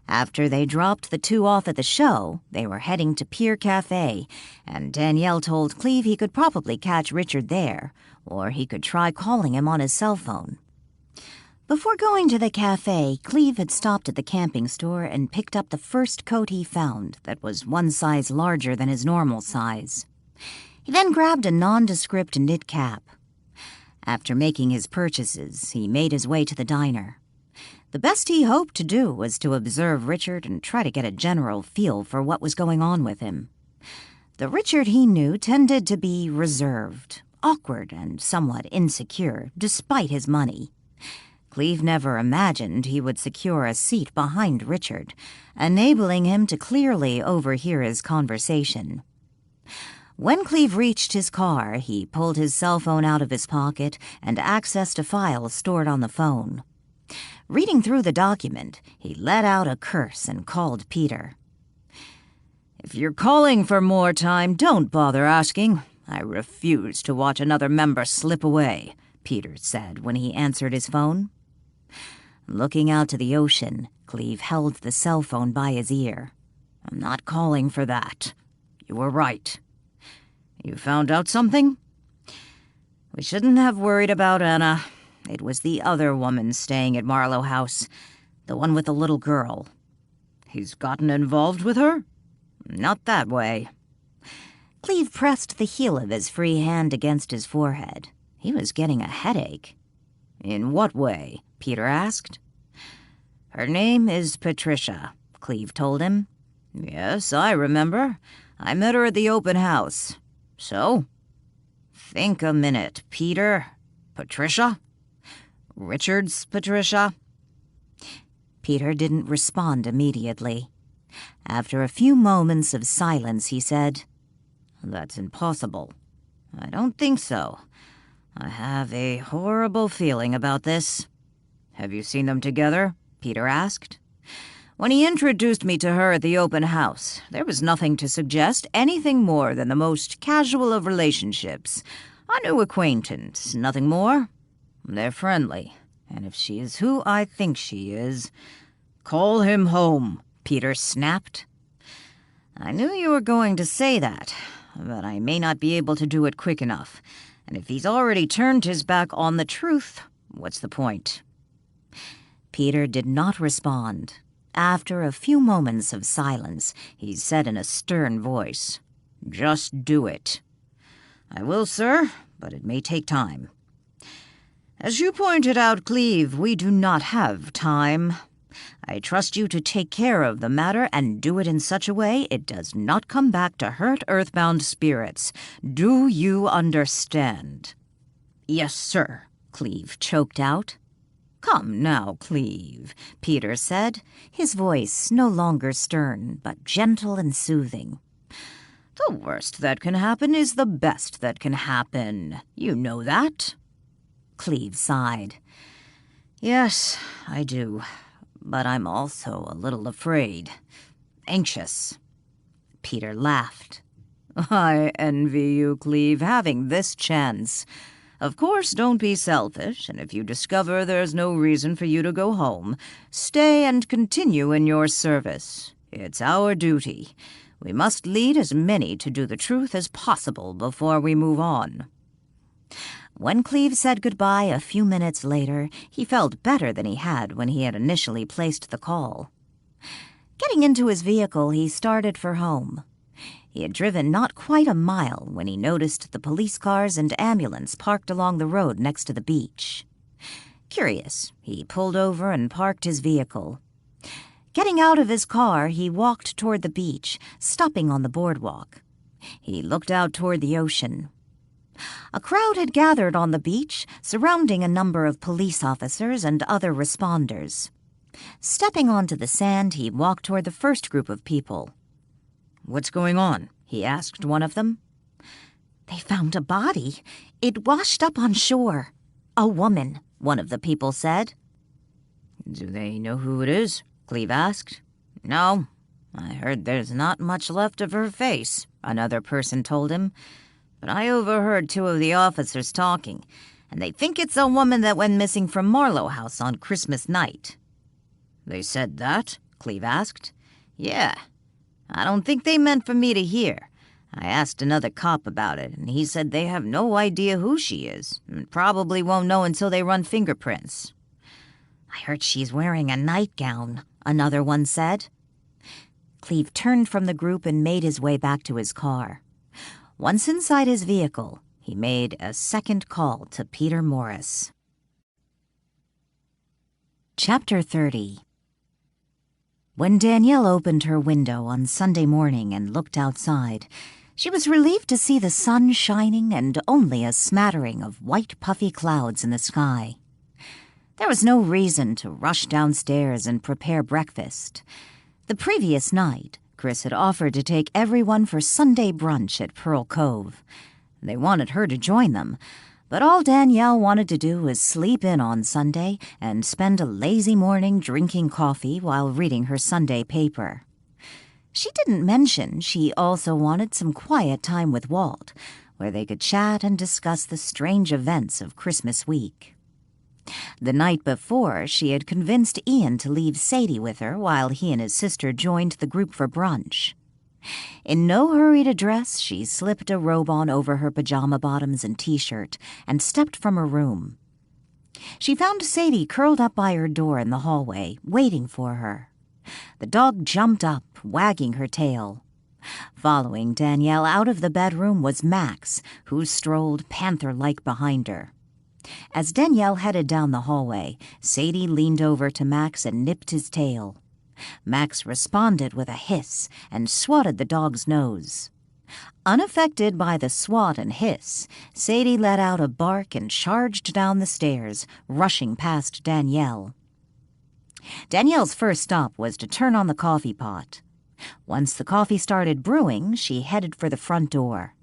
After they dropped the two off at the show, they were heading to Pier Cafe, and Danielle told Cleve he could probably catch Richard there, or he could try calling him on his cell phone. Before going to the cafe, Cleve had stopped at the camping store and picked up the first coat he found that was one size larger than his normal size. He then grabbed a nondescript knit cap. After making his purchases, he made his way to the diner. The best he hoped to do was to observe Richard and try to get a general feel for what was going on with him. The Richard he knew tended to be reserved, awkward, and somewhat insecure, despite his money. Cleve never imagined he would secure a seat behind Richard, enabling him to clearly overhear his conversation. When Cleve reached his car, he pulled his cell phone out of his pocket and accessed a file stored on the phone. Reading through the document, he let out a curse and called Peter. "If you're calling for more time, don't bother asking. I refuse to watch another member slip away," Peter said when he answered his phone. Looking out to the ocean, Cleve held the cell phone by his ear. "I'm not calling for that. You were right. You found out something? We shouldn't have worried about Anna. It was the other woman staying at Marlowe House, the one with the little girl. He's gotten involved with her? Not that way." Cleve pressed the heel of his free hand against his forehead. He was getting a headache. "In what way?" Peter asked. "Her name is Patricia," Cleve told him. "Yes, I remember. I met her at the open house. So?" "Think a minute, Peter. Patricia? Richard's Patricia?" Peter didn't respond immediately. After a few moments of silence, he said, "That's impossible." "I don't think so. I have a horrible feeling about this." "Have you seen them together?" Peter asked. "When he introduced me to her at the open house, there was nothing to suggest anything more than the most casual of relationships. A new acquaintance, nothing more. They're friendly, and if she is who I think she is—" "Call him home," Peter snapped. "I knew you were going to say that, but I may not be able to do it quick enough. And if he's already turned his back on the truth, what's the point?" Peter did not respond. After a few moments of silence, he said in a stern voice, "Just do it." "I will, sir, but it may take time." "As you pointed out, Cleve, we do not have time. I trust you to take care of the matter and do it in such a way it does not come back to hurt earthbound spirits. Do you understand?" "Yes, sir," Cleve choked out. "Come now, Cleve," Peter said, his voice no longer stern, but gentle and soothing. "The worst that can happen is the best that can happen. You know that?" Cleve sighed. "Yes, I do. But I'm also a little afraid. Anxious." Peter laughed. "I envy you, Cleve, having this chance. Of course, don't be selfish, and if you discover there's no reason for you to go home, stay and continue in your service. It's our duty. We must lead as many to do the truth as possible before we move on." When Cleve said goodbye a few minutes later, he felt better than he had when he had initially placed the call. Getting into his vehicle, he started for home. He had driven not quite a mile when he noticed the police cars and ambulance parked along the road next to the beach. Curious, he pulled over and parked his vehicle. Getting out of his car, he walked toward the beach, stopping on the boardwalk. He looked out toward the ocean. A crowd had gathered on the beach, surrounding a number of police officers and other responders. Stepping onto the sand, he walked toward the first group of people. "What's going on?" he asked one of them. "They found a body. It washed up on shore. A woman," one of the people said. "Do they know who it is?" Cleve asked. "No. I heard there's not much left of her face," another person told him. "But I overheard two of the officers talking, and they think it's a woman that went missing from Marlowe House on Christmas night." "They said that?" Cleve asked. "Yeah. I don't think they meant for me to hear. I asked another cop about it, and he said they have no idea who she is, and probably won't know until they run fingerprints." "I heard she's wearing a nightgown," another one said. Cleve turned from the group and made his way back to his car. Once inside his vehicle, he made a second call to Peter Morris. Chapter 30. When Danielle opened her window on Sunday morning and looked outside, she was relieved to see the sun shining and only a smattering of white puffy clouds in the sky. There was no reason to rush downstairs and prepare breakfast. The previous night, Chris had offered to take everyone for Sunday brunch at Pearl Cove. They wanted her to join them, but all Danielle wanted to do was sleep in on Sunday and spend a lazy morning drinking coffee while reading her Sunday paper. She didn't mention she also wanted some quiet time with Walt, where they could chat and discuss the strange events of Christmas week. The night before, she had convinced Ian to leave Sadie with her while he and his sister joined the group for brunch. In no hurry to dress, she slipped a robe on over her pajama bottoms and t-shirt and stepped from her room. She found Sadie curled up by her door in the hallway, waiting for her. The dog jumped up, wagging her tail. Following Danielle out of the bedroom was Max, who strolled panther-like behind her. As Danielle headed down the hallway, Sadie leaned over to Max and nipped his tail. Max responded with a hiss and swatted the dog's nose. Unaffected by the swat and hiss, Sadie let out a bark and charged down the stairs, rushing past Danielle. Danielle's first stop was to turn on the coffee pot. Once the coffee started brewing, she headed for the front door.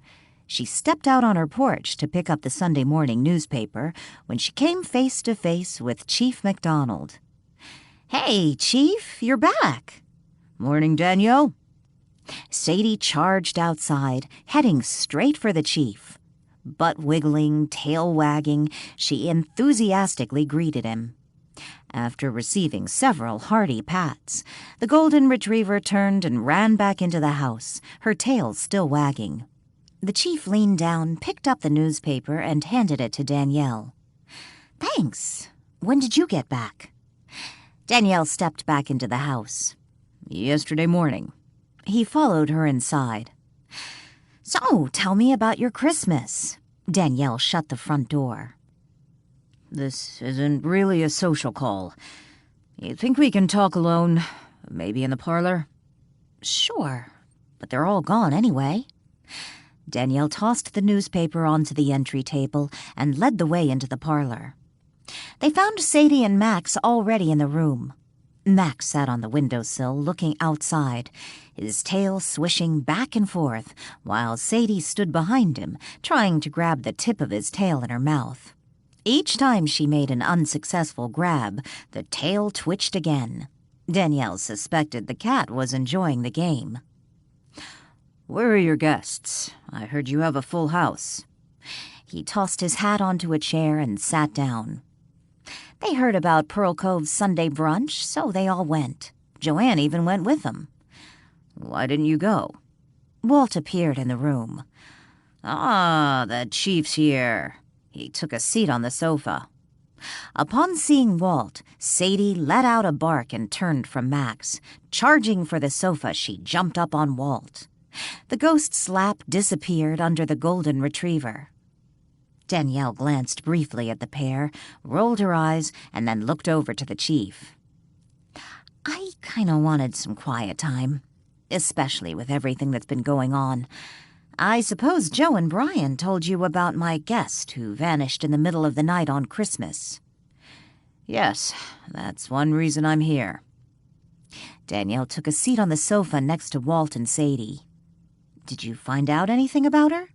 She stepped out on her porch to pick up the Sunday morning newspaper when she came face to face with Chief MacDonald. "Hey, Chief, you're back." "Morning, Danielle." Sadie charged outside, heading straight for the chief. Butt wiggling, tail wagging, she enthusiastically greeted him. After receiving several hearty pats, the golden retriever turned and ran back into the house, her tail still wagging. The chief leaned down, picked up the newspaper, and handed it to Danielle. "Thanks. When did you get back?" Danielle stepped back into the house. "Yesterday morning." He followed her inside. "So, tell me about your Christmas." Danielle shut the front door. "This isn't really a social call. You think we can talk alone? Maybe in the parlor?" "Sure, but they're all gone anyway." Danielle tossed the newspaper onto the entry table and led the way into the parlor. They found Sadie and Max already in the room. Max sat on the windowsill looking outside, his tail swishing back and forth, while Sadie stood behind him, trying to grab the tip of his tail in her mouth. Each time she made an unsuccessful grab, the tail twitched again. Danielle suspected the cat was enjoying the game. "Where are your guests? I heard you have a full house." He tossed his hat onto a chair and sat down. They heard about Pearl Cove's Sunday brunch, so they all went. Joanne even went with them. "Why didn't you go?" Walt appeared in the room. "Ah, the chief's here." He took a seat on the sofa. Upon seeing Walt, Sadie let out a bark and turned from Max. Charging for the sofa, she jumped up on Walt. The ghost's lap disappeared under the golden retriever. Danielle glanced briefly at the pair, rolled her eyes, and then looked over to the chief. I kinda wanted some quiet time, especially with everything that's been going on. I suppose Joe and Brian told you about my guest who vanished in the middle of the night on Christmas. Yes, that's one reason I'm here. Danielle took a seat on the sofa next to Walt and Sadie. Did you find out anything about her?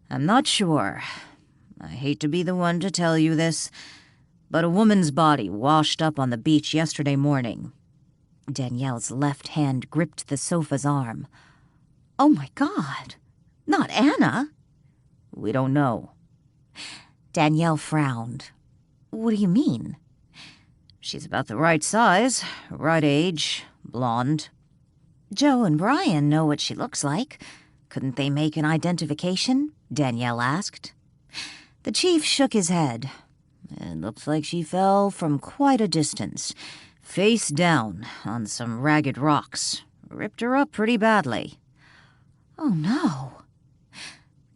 I'm not sure. I hate to be the one to tell you this, but a woman's body washed up on the beach yesterday morning. Danielle's left hand gripped the sofa's arm. Oh my God! Not Anna! We don't know. Danielle frowned. What do you mean? She's about the right size, right age, blonde. Joe and Brian know what she looks like. Couldn't they make an identification? Danielle asked. The chief shook his head. It looks like she fell from quite a distance, face down on some ragged rocks. Ripped her up pretty badly. Oh no.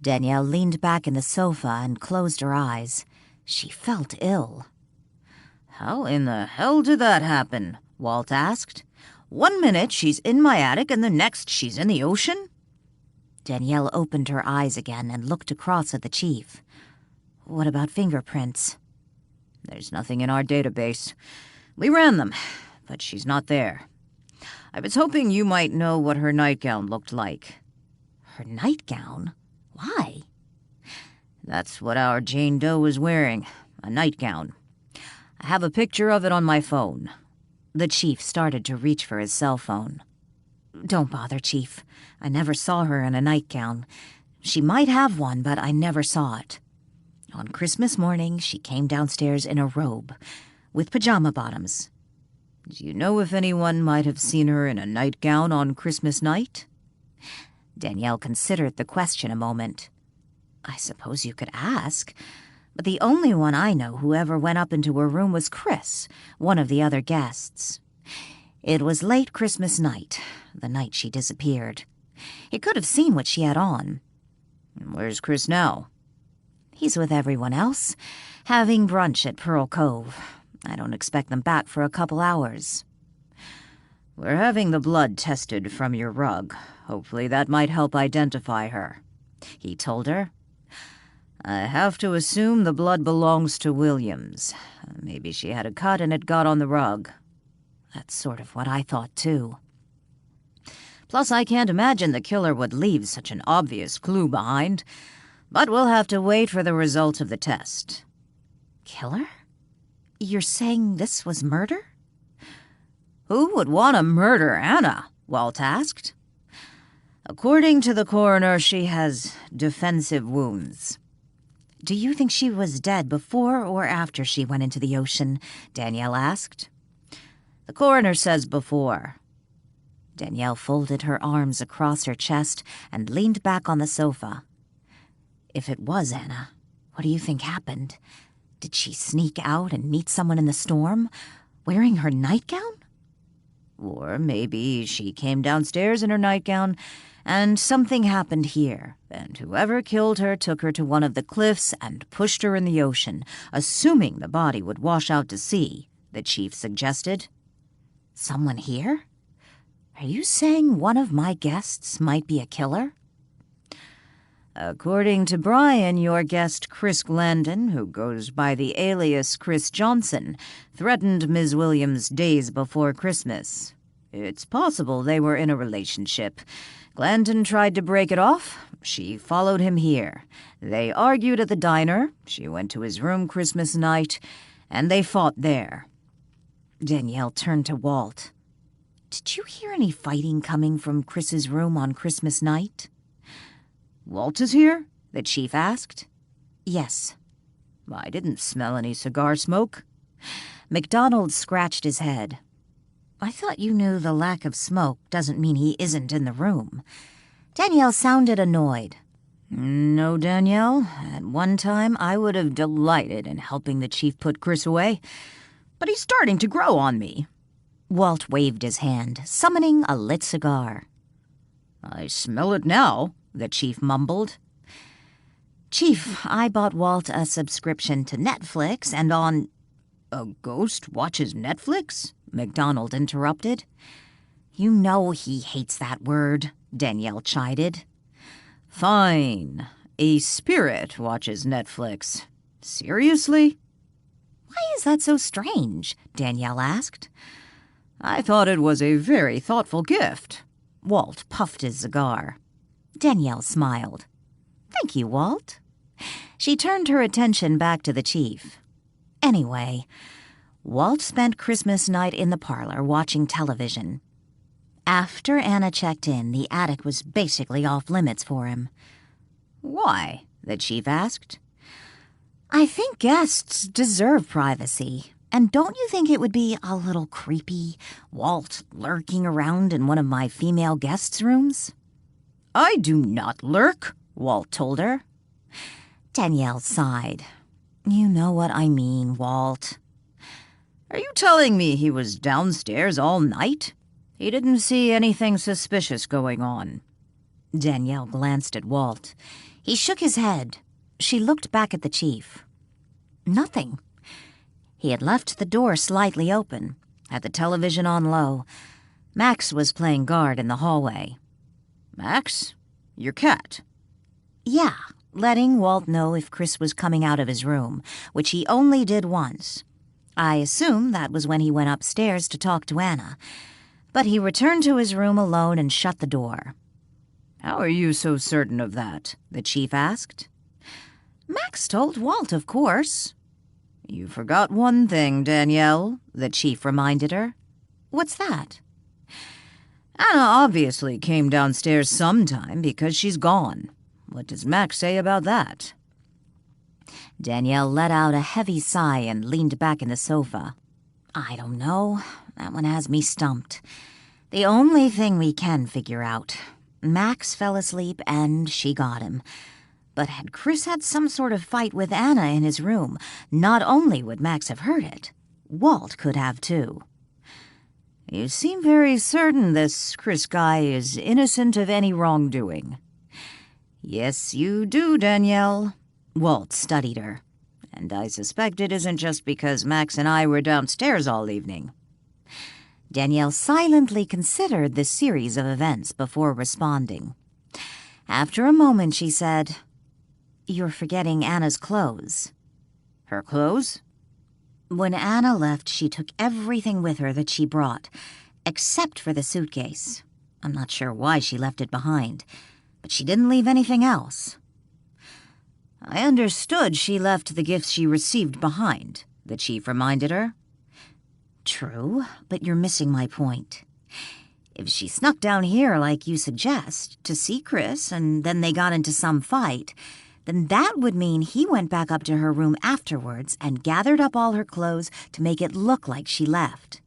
Danielle leaned back in the sofa and closed her eyes. She felt ill. How in the hell did that happen? Walt asked. 1 minute she's in my attic and the next she's in the ocean? Danielle opened her eyes again and looked across at the chief. What about fingerprints? There's nothing in our database. We ran them, but she's not there. I was hoping you might know what her nightgown looked like. Her nightgown? Why? That's what our Jane Doe was wearing, a nightgown. I have a picture of it on my phone. The chief started to reach for his cell phone. Don't bother, Chief. I never saw her in a nightgown. She might have one, but I never saw it. On Christmas morning, she came downstairs in a robe, with pajama bottoms. Do you know if anyone might have seen her in a nightgown on Christmas night? Danielle considered the question a moment. I suppose you could ask, but the only one I know who ever went up into her room was Chris, one of the other guests. It was late Christmas night, the night she disappeared. He could have seen what she had on. Where's Chris now? He's with everyone else, having brunch at Pearl Cove. I don't expect them back for a couple hours. We're having the blood tested from your rug. Hopefully that might help identify her, he told her. I have to assume the blood belongs to Williams. Maybe she had a cut and it got on the rug. That's sort of what I thought, too. Plus, I can't imagine the killer would leave such an obvious clue behind. But we'll have to wait for the results of the test. Killer? You're saying this was murder? Who would want to murder Anna? Walt asked. According to the coroner, she has defensive wounds. Do you think she was dead before or after she went into the ocean? Danielle asked. The coroner says before. Danielle folded her arms across her chest and leaned back on the sofa. If it was Anna, what do you think happened? Did she sneak out and meet someone in the storm, wearing her nightgown? Or maybe she came downstairs in her nightgown, and something happened here, and whoever killed her took her to one of the cliffs and pushed her in the ocean, assuming the body would wash out to sea, the chief suggested. Someone here? Are you saying one of my guests might be a killer? According to Brian, your guest Chris Glandon, who goes by the alias Chris Johnson, threatened Ms. Williams days before Christmas. It's possible they were in a relationship. Glandon tried to break it off. She followed him here. They argued at the diner. She went to his room Christmas night, and they fought there. Danielle turned to Walt. Did you hear any fighting coming from Chris's room on Christmas night? Walt is here? The chief asked. Yes. I didn't smell any cigar smoke. MacDonald scratched his head. I thought you knew the lack of smoke doesn't mean he isn't in the room. Danielle sounded annoyed. No, Danielle. At one time, I would have delighted in helping the chief put Chris away. But he's starting to grow on me. Walt waved his hand, summoning a lit cigar. I smell it now, the chief mumbled. Chief, I bought Walt a subscription to Netflix and on... A ghost watches Netflix? MacDonald interrupted. You know he hates that word, Danielle chided. Fine. A spirit watches Netflix. Seriously? Why is that so strange? Danielle asked. I thought it was a very thoughtful gift. Walt puffed his cigar. Danielle smiled. Thank you, Walt. She turned her attention back to the chief. Anyway, Walt spent Christmas night in the parlor watching television. After Anna checked in, the attic was basically off limits for him. Why? The chief asked. I think guests deserve privacy. And don't you think it would be a little creepy, Walt lurking around in one of my female guests' rooms? I do not lurk, Walt told her. Danielle sighed. You know what I mean, Walt. Are you telling me he was downstairs all night? He didn't see anything suspicious going on. Danielle glanced at Walt. He shook his head. She looked back at the chief. Nothing. He had left the door slightly open, had the television on low. Max was playing guard in the hallway. Max? Your cat? Yeah, letting Walt know if Chris was coming out of his room, which he only did once. I assume that was when he went upstairs to talk to Anna. But he returned to his room alone and shut the door. How are you so certain of that? The chief asked. Max told Walt, of course. You forgot one thing, Danielle, the chief reminded her. What's that? Anna obviously came downstairs sometime because she's gone. What does Max say about that? Danielle let out a heavy sigh and leaned back in the sofa. I don't know. That one has me stumped. The only thing we can figure out. Max fell asleep and she got him. But had Chris had some sort of fight with Anna in his room, not only would Max have heard it, Walt could have too. You seem very certain this Chris guy is innocent of any wrongdoing. Yes, you do, Danielle. Walt studied her. And I suspect it isn't just because Max and I were downstairs all evening. Danielle silently considered the series of events before responding. After a moment, she said, You're forgetting Anna's clothes. Her clothes? When Anna left, she took everything with her that she brought, except for the suitcase. I'm not sure why she left it behind, but she didn't leave anything else. I understood she left the gifts she received behind, the chief reminded her. True, but you're missing my point. If she snuck down here like you suggest, to see Chris, and then they got into some fight, then that would mean he went back up to her room afterwards and gathered up all her clothes to make it look like she left.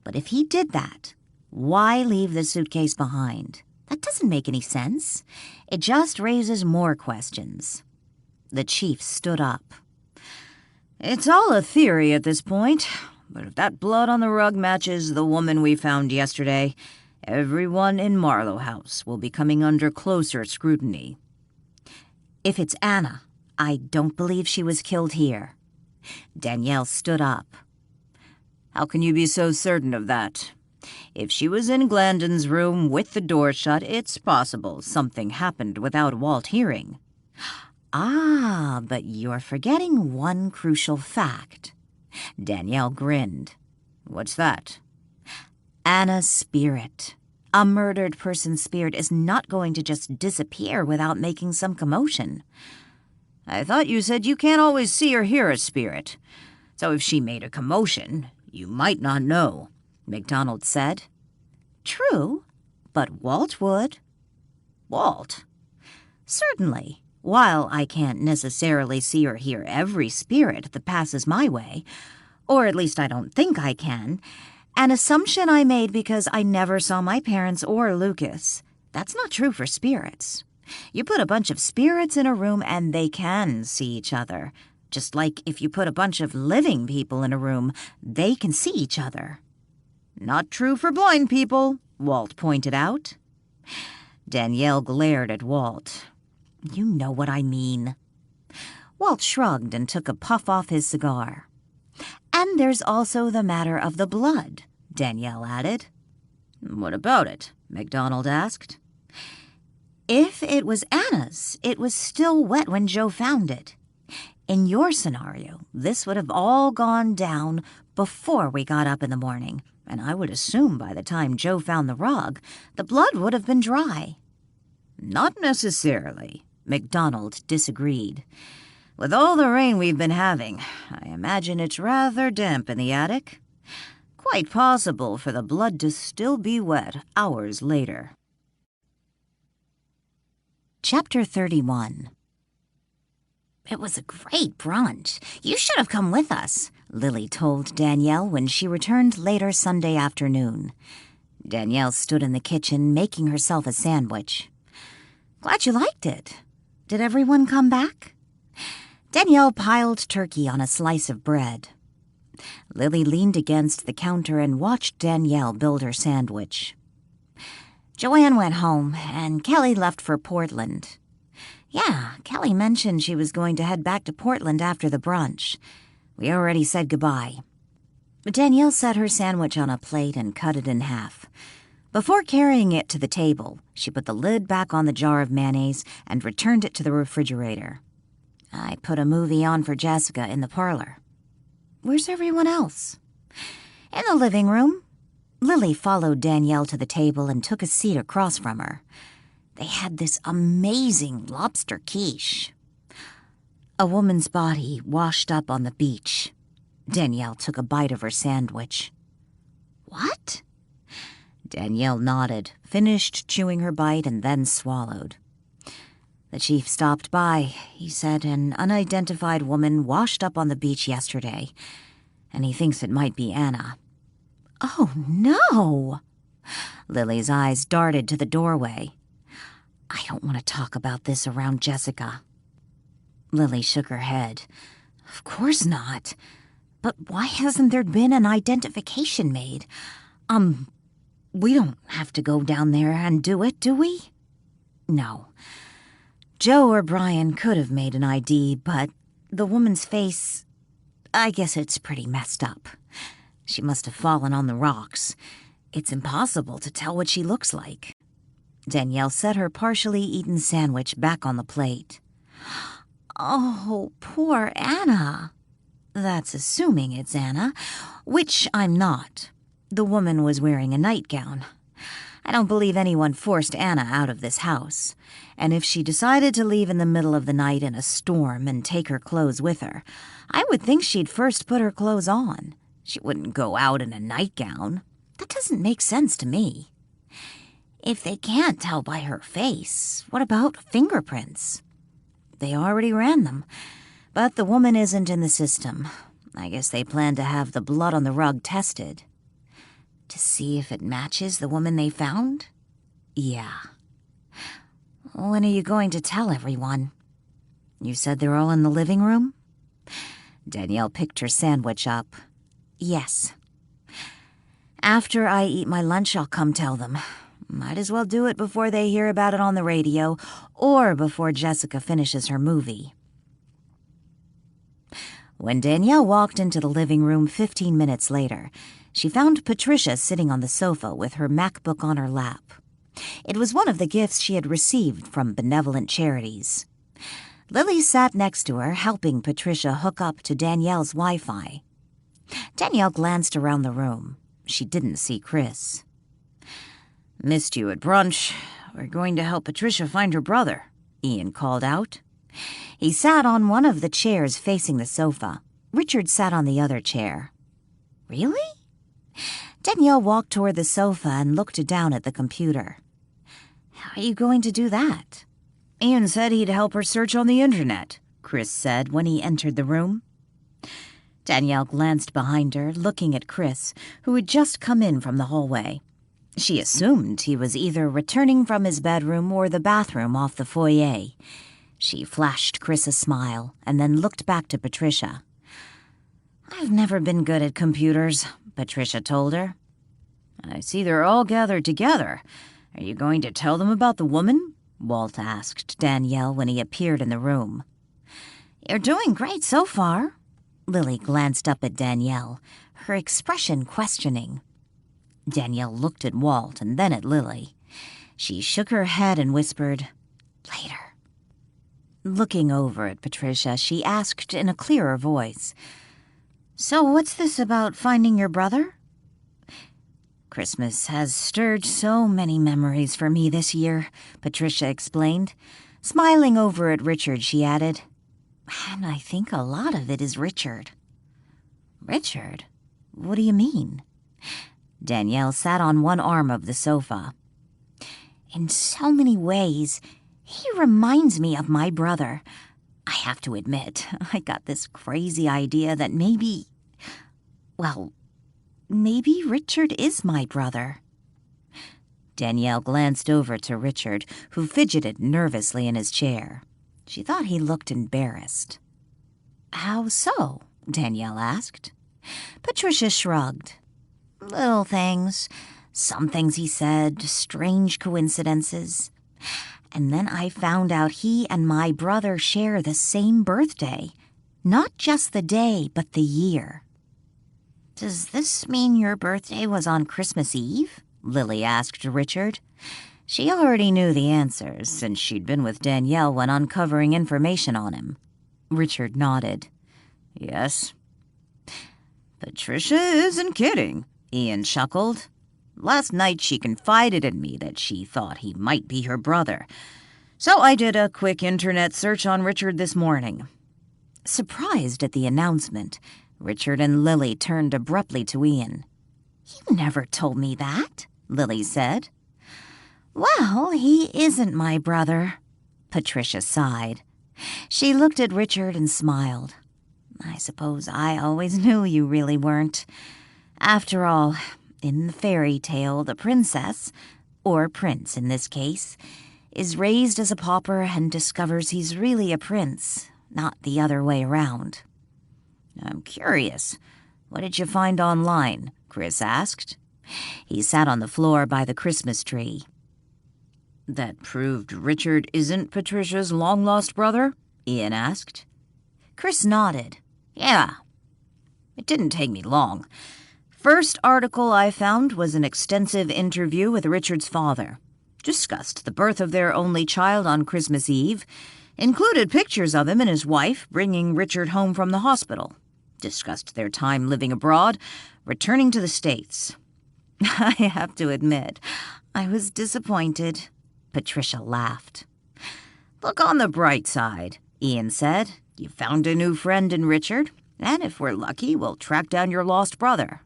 But if he did that, why leave the suitcase behind? That doesn't make any sense. It just raises more questions. The chief stood up. It's all a theory at this point, but if that blood on the rug matches the woman we found yesterday, everyone in Marlowe House will be coming under closer scrutiny. If it's Anna, I don't believe she was killed here. Danielle stood up. How can you be so certain of that? If she was in Glandon's room with the door shut, it's possible something happened without Walt hearing. Ah, but you're forgetting one crucial fact. Danielle grinned. What's that? Anna's spirit. A murdered person's spirit is not going to just disappear without making some commotion. I thought you said you can't always see or hear a spirit. So if she made a commotion, you might not know, MacDonald said. True, but Walt would. Walt? Certainly. While I can't necessarily see or hear every spirit that passes my way, or at least I don't think I can, an assumption I made because I never saw my parents or Lucas. That's not true for spirits. You put a bunch of spirits in a room and they can see each other. Just like if you put a bunch of living people in a room, they can see each other. Not true for blind people, Walt pointed out. Danielle glared at Walt. You know what I mean. Walt shrugged and took a puff off his cigar. And there's also the matter of the blood, Danielle added. What about it? MacDonald asked. If it was Anna's, it was still wet when Joe found it. In your scenario, this would have all gone down before we got up in the morning, and I would assume by the time Joe found the rug, the blood would have been dry. Not necessarily, MacDonald disagreed. With all the rain we've been having, I imagine it's rather damp in the attic. Quite possible for the blood to still be wet hours later. Chapter 31. It was a great brunch. You should have come with us, Lily told Danielle when she returned later Sunday afternoon. Danielle stood in the kitchen making herself a sandwich. Glad you liked it. Did everyone come back? Danielle piled turkey on a slice of bread. Lily leaned against the counter and watched Danielle build her sandwich. Joanne went home, and Kelly left for Portland. Yeah, Kelly mentioned she was going to head back to Portland after the brunch. We already said goodbye. Danielle set her sandwich on a plate and cut it in half. Before carrying it to the table, she put the lid back on the jar of mayonnaise and returned it to the refrigerator. I put a movie on for Jessica in the parlor. Where's everyone else? In the living room. Lily followed Danielle to the table and took a seat across from her. They had this amazing lobster quiche. A woman's body washed up on the beach. Danielle took a bite of her sandwich. What? Danielle nodded, finished chewing her bite, and then swallowed. The chief stopped by. He said an unidentified woman washed up on the beach yesterday, and he thinks it might be Anna. Oh, no! Lily's eyes darted to the doorway. I don't want to talk about this around Jessica. Lily shook her head. Of course not. But why hasn't there been an identification made? We don't have to go down there and do it, do we? No. Joe or Brian could have made an ID, but the woman's face, I guess it's pretty messed up. She must have fallen on the rocks. It's impossible to tell what she looks like. Danielle set her partially eaten sandwich back on the plate. Oh, poor Anna. That's assuming it's Anna, which I'm not. The woman was wearing a nightgown. I don't believe anyone forced Anna out of this house. And if she decided to leave in the middle of the night in a storm and take her clothes with her, I would think she'd first put her clothes on. She wouldn't go out in a nightgown. That doesn't make sense to me. If they can't tell by her face, what about fingerprints? They already ran them, but the woman isn't in the system. I guess they plan to have the blood on the rug tested. To see if it matches the woman they found? Yeah. When are you going to tell everyone? You said they're all in the living room? Danielle picked her sandwich up. Yes. After I eat my lunch, I'll come tell them. Might as well do it before they hear about it on the radio or before Jessica finishes her movie. When Danielle walked into the living room 15 minutes later, she found Patricia sitting on the sofa with her MacBook on her lap. It was one of the gifts she had received from benevolent charities. Lily sat next to her, helping Patricia hook up to Danielle's Wi-Fi. Danielle glanced around the room. She didn't see Chris. Missed you at brunch. We're going to help Patricia find her brother, Ian called out. He sat on one of the chairs facing the sofa. Richard sat on the other chair. Really? Danielle walked toward the sofa and looked down at the computer. How are you going to do that? Ian said he'd help her search on the internet, Chris said when he entered the room. Danielle glanced behind her, looking at Chris, who had just come in from the hallway. She assumed he was either returning from his bedroom or the bathroom off the foyer. She flashed Chris a smile and then looked back to Patricia. I've never been good at computers, Patricia told her. I see they're all gathered together. Are you going to tell them about the woman? Walt asked Danielle when he appeared in the room. You're doing great so far. Lily glanced up at Danielle, her expression questioning. Danielle looked at Walt and then at Lily. She shook her head and whispered, "Later." Looking over at Patricia, she asked in a clearer voice, "So what's this about finding your brother?" "Christmas has stirred so many memories for me this year," Patricia explained. Smiling over at Richard, she added, "And I think a lot of it is Richard." "Richard? What do you mean?" Danielle sat on one arm of the sofa. "In so many ways, he reminds me of my brother. I have to admit, I got this crazy idea that maybe Richard is my brother." Danielle glanced over to Richard, who fidgeted nervously in his chair. She thought he looked embarrassed. "How so?" Danielle asked. Patricia shrugged. "Little things. Some things he said, strange coincidences. And then I found out he and my brother share the same birthday. Not just the day, but the year." "Does this mean your birthday was on Christmas Eve?" Lily asked Richard. She already knew the answers, since she'd been with Danielle when uncovering information on him. Richard nodded. "Yes." "Patricia isn't kidding," Ian chuckled. "Last night she confided in me that she thought he might be her brother. So I did a quick internet search on Richard this morning." Surprised at the announcement, Richard and Lily turned abruptly to Ian. "You never told me that," Lily said. "Well, he isn't my brother," Patricia sighed. She looked at Richard and smiled. "I suppose I always knew you really weren't. After all, in the fairy tale, the princess, or prince in this case, is raised as a pauper and discovers he's really a prince, not the other way around." "I'm curious. What did you find online?" Chris asked. He sat on the floor by the Christmas tree. "That proved Richard isn't Patricia's long-lost brother?" Ian asked. Chris nodded. "Yeah. It didn't take me long. First article I found was an extensive interview with Richard's father. Discussed the birth of their only child on Christmas Eve. Included pictures of him and his wife bringing Richard home from the hospital. Discussed their time living abroad, returning to the States. I have to admit, I was disappointed." Patricia laughed. "Look on the bright side," Ian said. "You found a new friend in Richard, and if we're lucky, we'll track down your lost brother."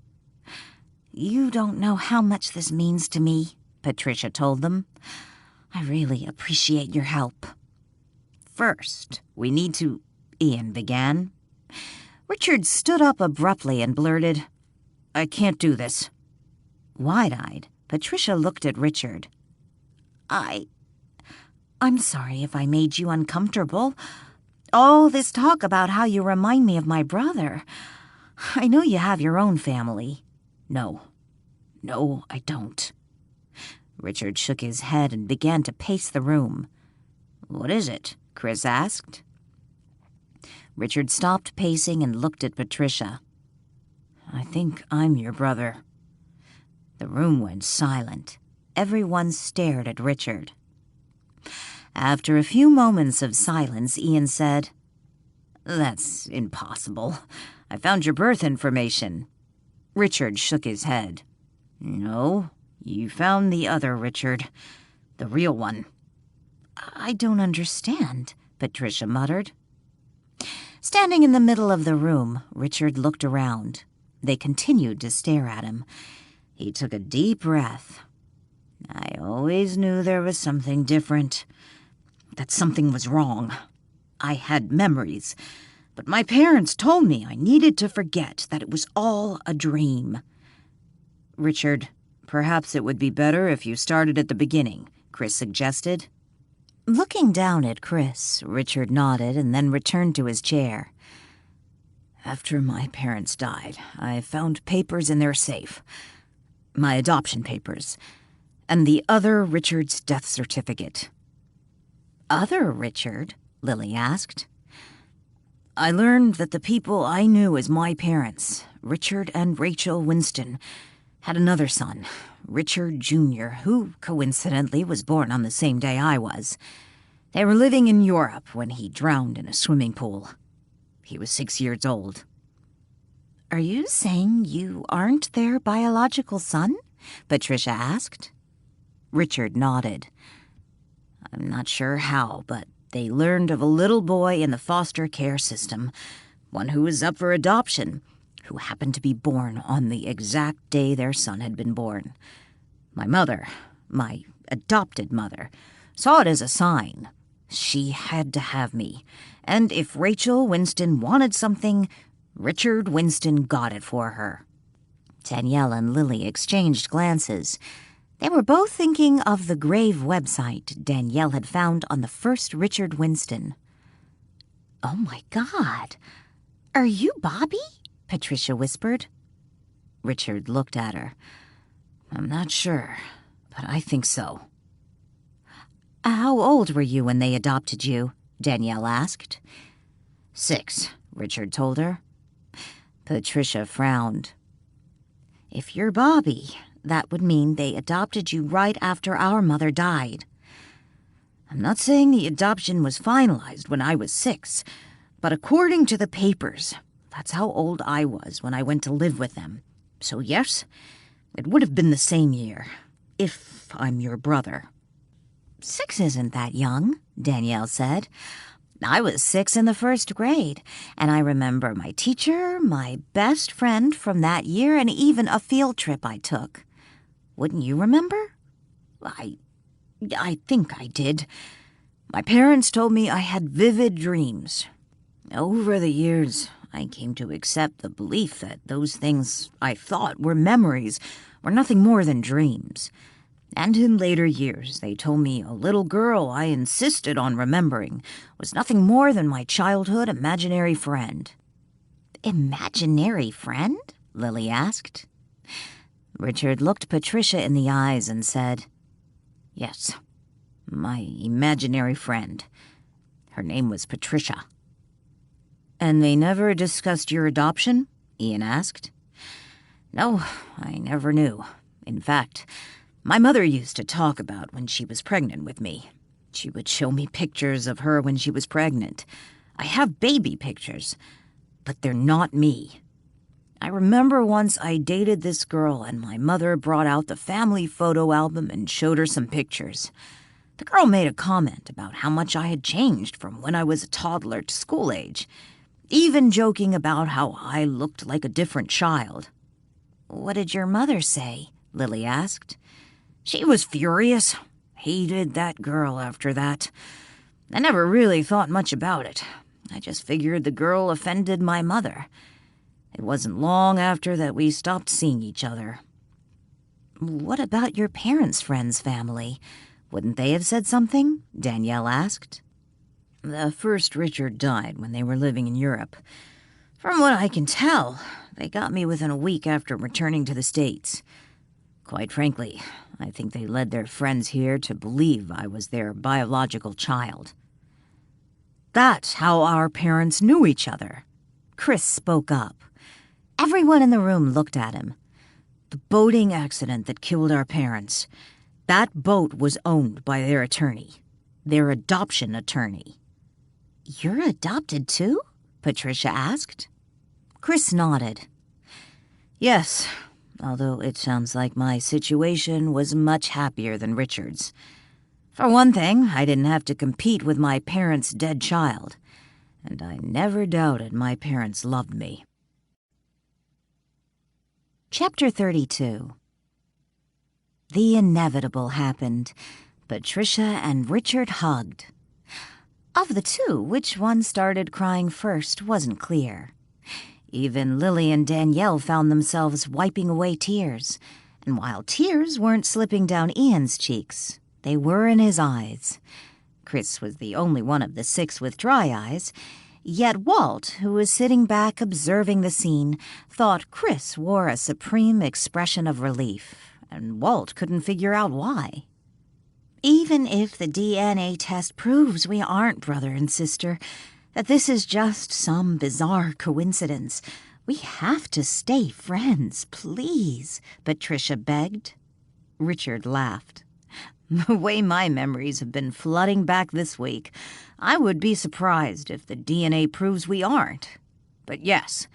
"You don't know how much this means to me," Patricia told them. "I really appreciate your help." "First, we need to—" Ian began. Richard stood up abruptly and blurted, "I can't do this." Wide-eyed, Patricia looked at Richard. I'm sorry if I made you uncomfortable. All this talk about how you remind me of my brother. I know you have your own family." No, I don't." Richard shook his head and began to pace the room. "What is it?" Chris asked. Richard stopped pacing and looked at Patricia. "I think I'm your brother." The room went silent. Everyone stared at Richard. After a few moments of silence, Ian said, "That's impossible. I found your birth information." Richard shook his head. "No, you found the other Richard. The real one." "I don't understand," Patricia muttered. Standing in the middle of the room, Richard looked around. They continued to stare at him. He took a deep breath. "I always knew there was something different. That something was wrong. I had memories, but my parents told me I needed to forget that it was all a dream." "Richard, perhaps it would be better if you started at the beginning," Chris suggested. Looking down at Chris, Richard nodded and then returned to his chair. "After my parents died, I found papers in their safe. My adoption papers. And the other Richard's death certificate." "Other Richard?" Lily asked. "I learned that the people I knew as my parents, Richard and Rachel Winston, had another son, Richard Jr., who coincidentally was born on the same day I was. They were living in Europe when he drowned in a swimming pool. He was 6 years old. Are you saying you aren't their biological son? Patricia asked. Richard nodded. I'm not sure how, but they learned of a little boy in the foster care system, one who was up for adoption, who happened to be born on the exact day their son had been born. My mother, my adopted mother, saw it as a sign. She had to have me, and if Rachel Winston wanted something, Richard Winston got it for her. Danielle and Lily exchanged glances. They were both thinking of the grave website Danielle had found on the first Richard Winston. Oh my God! Are you Bobbi? Patricia whispered. Richard looked at her. I'm not sure, but I think so. How old were you when they adopted you? Danielle asked. 6, Richard told her. Patricia frowned. If you're Bobbi, that would mean they adopted you right after our mother died. I'm not saying the adoption was finalized when I was 6, but according to the papers, that's how old I was when I went to live with them. So yes, it would have been the same year, if I'm your brother. 6 isn't that young, Danielle said. I was 6 in the first grade, and I remember my teacher, my best friend from that year, and even a field trip I took. Wouldn't you remember? I think I did. My parents told me I had vivid dreams. Over the years, I came to accept the belief that those things I thought were memories were nothing more than dreams. And in later years, they told me a little girl I insisted on remembering was nothing more than my childhood imaginary friend. Imaginary friend? Lily asked. Richard looked Patricia in the eyes and said, Yes, my imaginary friend. Her name was Patricia. And they never discussed your adoption? Ian asked. No, I never knew. In fact, my mother used to talk about when she was pregnant with me. She would show me pictures of her when she was pregnant. I have baby pictures, but they're not me. I remember once I dated this girl and my mother brought out the family photo album and showed her some pictures. The girl made a comment about how much I had changed from when I was a toddler to school age, even joking about how I looked like a different child. What did your mother say? Lily asked. She was furious. Hated that girl after that. I never really thought much about it. I just figured the girl offended my mother. It wasn't long after that we stopped seeing each other. What about your parents' friends' family? Wouldn't they have said something? Danielle asked. The first Richard died when they were living in Europe. From what I can tell, they got me within a week after returning to the States. Quite frankly, I think they led their friends here to believe I was their biological child. That's how our parents knew each other. Chris spoke up. Everyone in the room looked at him. The boating accident that killed our parents, that boat was owned by their attorney, their adoption attorney. You're adopted too? Patricia asked. Chris nodded. Yes, although it sounds like my situation was much happier than Richard's. For one thing, I didn't have to compete with my parents' dead child, and I never doubted my parents loved me. Chapter 32. The inevitable happened. Patricia and Richard hugged. Of the two, which one started crying first wasn't clear. Even Lily and Danielle found themselves wiping away tears, and while tears weren't slipping down Ian's cheeks, they were in his eyes. Chris was the only one of the 6 with dry eyes, yet Walt, who was sitting back observing the scene, thought Chris wore a supreme expression of relief, and Walt couldn't figure out why. Even if the DNA test proves we aren't brother and sister, that this is just some bizarre coincidence, We have to stay friends, please, Patricia begged. Richard laughed. The way my memories have been flooding back this week, I would be surprised if the DNA proves we aren't. But yes,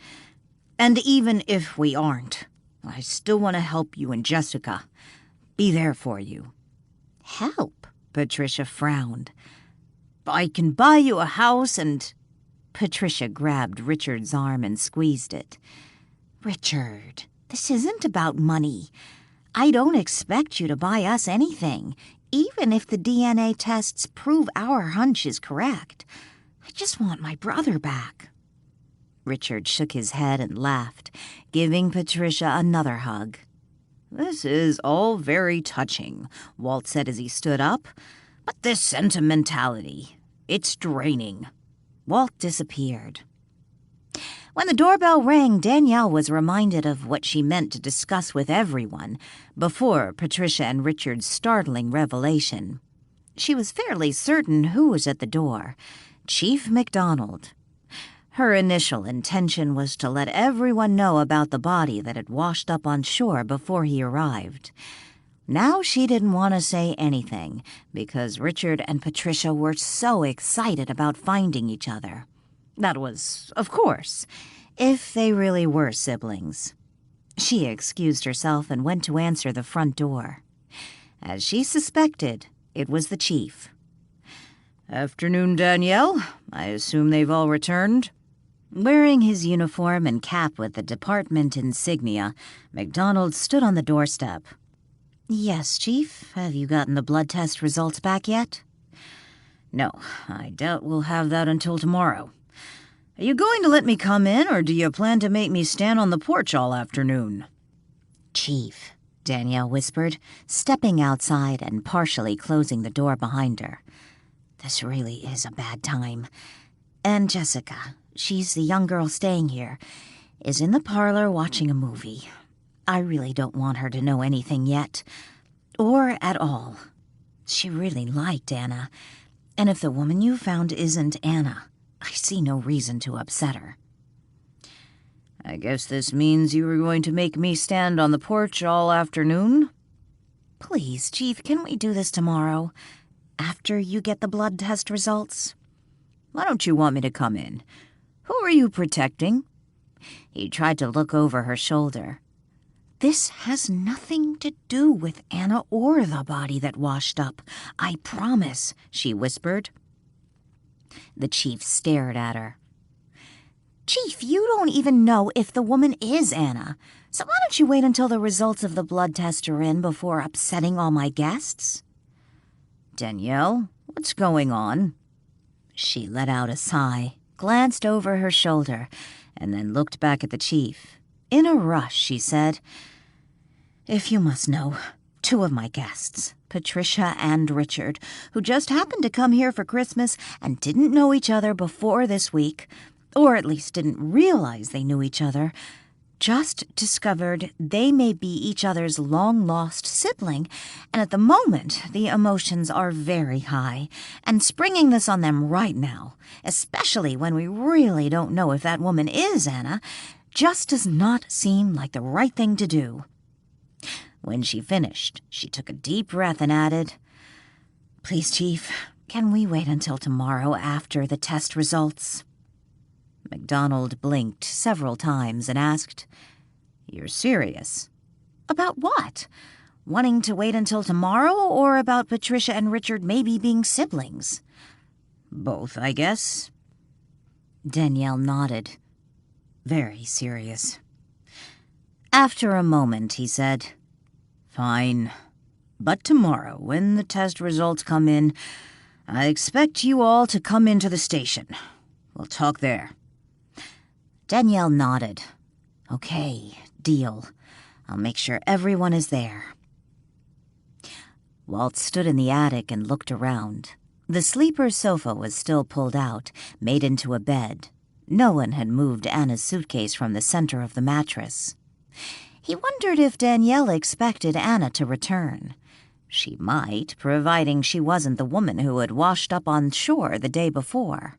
and even if we aren't, I still want to help you and Jessica. Be there for you. Help? Patricia frowned. I can buy you a house and... Patricia grabbed Richard's arm and squeezed it. Richard, this isn't about money. I don't expect you to buy us anything, even if the DNA tests prove our hunch is correct. I just want my brother back. Richard shook his head and laughed, giving Patricia another hug. This is all very touching, Walt said as he stood up. But this sentimentality, it's draining. Walt disappeared. When the doorbell rang, Danielle was reminded of what she meant to discuss with everyone before Patricia and Richard's startling revelation. She was fairly certain who was at the door: Chief MacDonald. Her initial intention was to let everyone know about the body that had washed up on shore before he arrived. Now she didn't want to say anything because Richard and Patricia were so excited about finding each other. That was, of course, if they really were siblings. She excused herself and went to answer the front door. As she suspected, it was the chief. Afternoon, Danielle. I assume they've all returned? Wearing his uniform and cap with the department insignia, MacDonald stood on the doorstep. Yes, Chief. Have you gotten the blood test results back yet? No, I doubt we'll have that until tomorrow. Are you going to let me come in, or do you plan to make me stand on the porch all afternoon? Chief, Danielle whispered, stepping outside and partially closing the door behind her. This really is a bad time. And Jessica, she's the young girl staying here, is in the parlor watching a movie. I really don't want her to know anything yet, or at all. She really liked Anna, and if the woman you found isn't Anna, I see no reason to upset her. I guess this means you were going to make me stand on the porch all afternoon? Please, Chief, can we do this tomorrow, after you get the blood test results? Why don't you want me to come in? Who are you protecting? He tried to look over her shoulder. This has nothing to do with Anna or the body that washed up. I promise, she whispered. The chief stared at her. Chief, you don't even know if the woman is Anna. So why don't you wait until the results of the blood test are in before upsetting all my guests? Danielle, what's going on? She let out a sigh, glanced over her shoulder, and then looked back at the chief. In a rush, she said, If you must know, 2 of my guests, Patricia and Richard, who just happened to come here for Christmas and didn't know each other before this week, or at least didn't realize they knew each other, just discovered they may be each other's long-lost sibling, and at the moment the emotions are very high, and springing this on them right now, especially when we really don't know if that woman is Anna, just does not seem like the right thing to do. When she finished, she took a deep breath and added, Please, Chief, can we wait until tomorrow after the test results? MacDonald blinked several times and asked, You're serious? About what? Wanting to wait until tomorrow, or about Patricia and Richard maybe being siblings? Both, I guess. Danielle nodded. Very serious. After a moment, he said, Fine. But tomorrow, when the test results come in, I expect you all to come into the station. We'll talk there. Danielle nodded. Okay, deal. I'll make sure everyone is there. Walt stood in the attic and looked around. The sleeper sofa was still pulled out, made into a bed. No one had moved Anna's suitcase from the center of the mattress. He wondered if Danielle expected Anna to return. She might, providing she wasn't the woman who had washed up on shore the day before.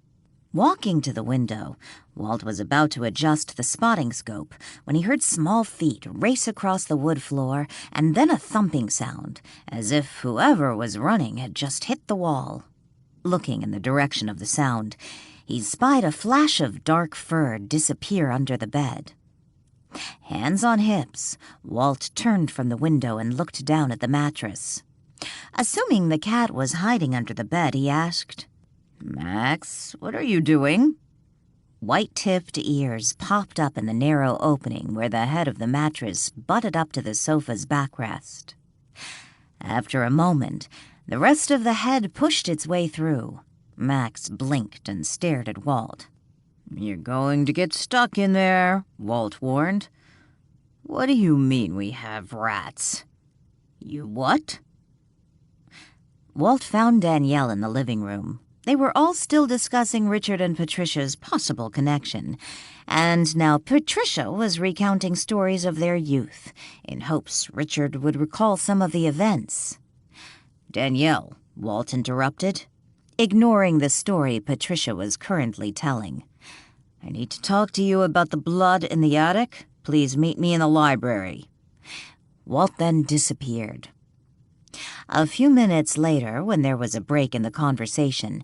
Walking to the window, Walt was about to adjust the spotting scope when he heard small feet race across the wood floor and then a thumping sound, as if whoever was running had just hit the wall. Looking in the direction of the sound, he spied a flash of dark fur disappear under the bed. Hands on hips, Walt turned from the window and looked down at the mattress. Assuming the cat was hiding under the bed, he asked, "Max, what are you doing?" White-tipped ears popped up in the narrow opening where the head of the mattress butted up to the sofa's backrest. After a moment, the rest of the head pushed its way through. Max blinked and stared at Walt. "You're going to get stuck in there," Walt warned. "What do you mean we have rats?" "You what?" Walt found Danielle in the living room. They were all still discussing Richard and Patricia's possible connection, and now Patricia was recounting stories of their youth, in hopes Richard would recall some of the events. "Danielle," Walt interrupted, ignoring the story Patricia was currently telling. "I need to talk to you about the blood in the attic. Please meet me in the library." Walt then disappeared. A few minutes later, when there was a break in the conversation,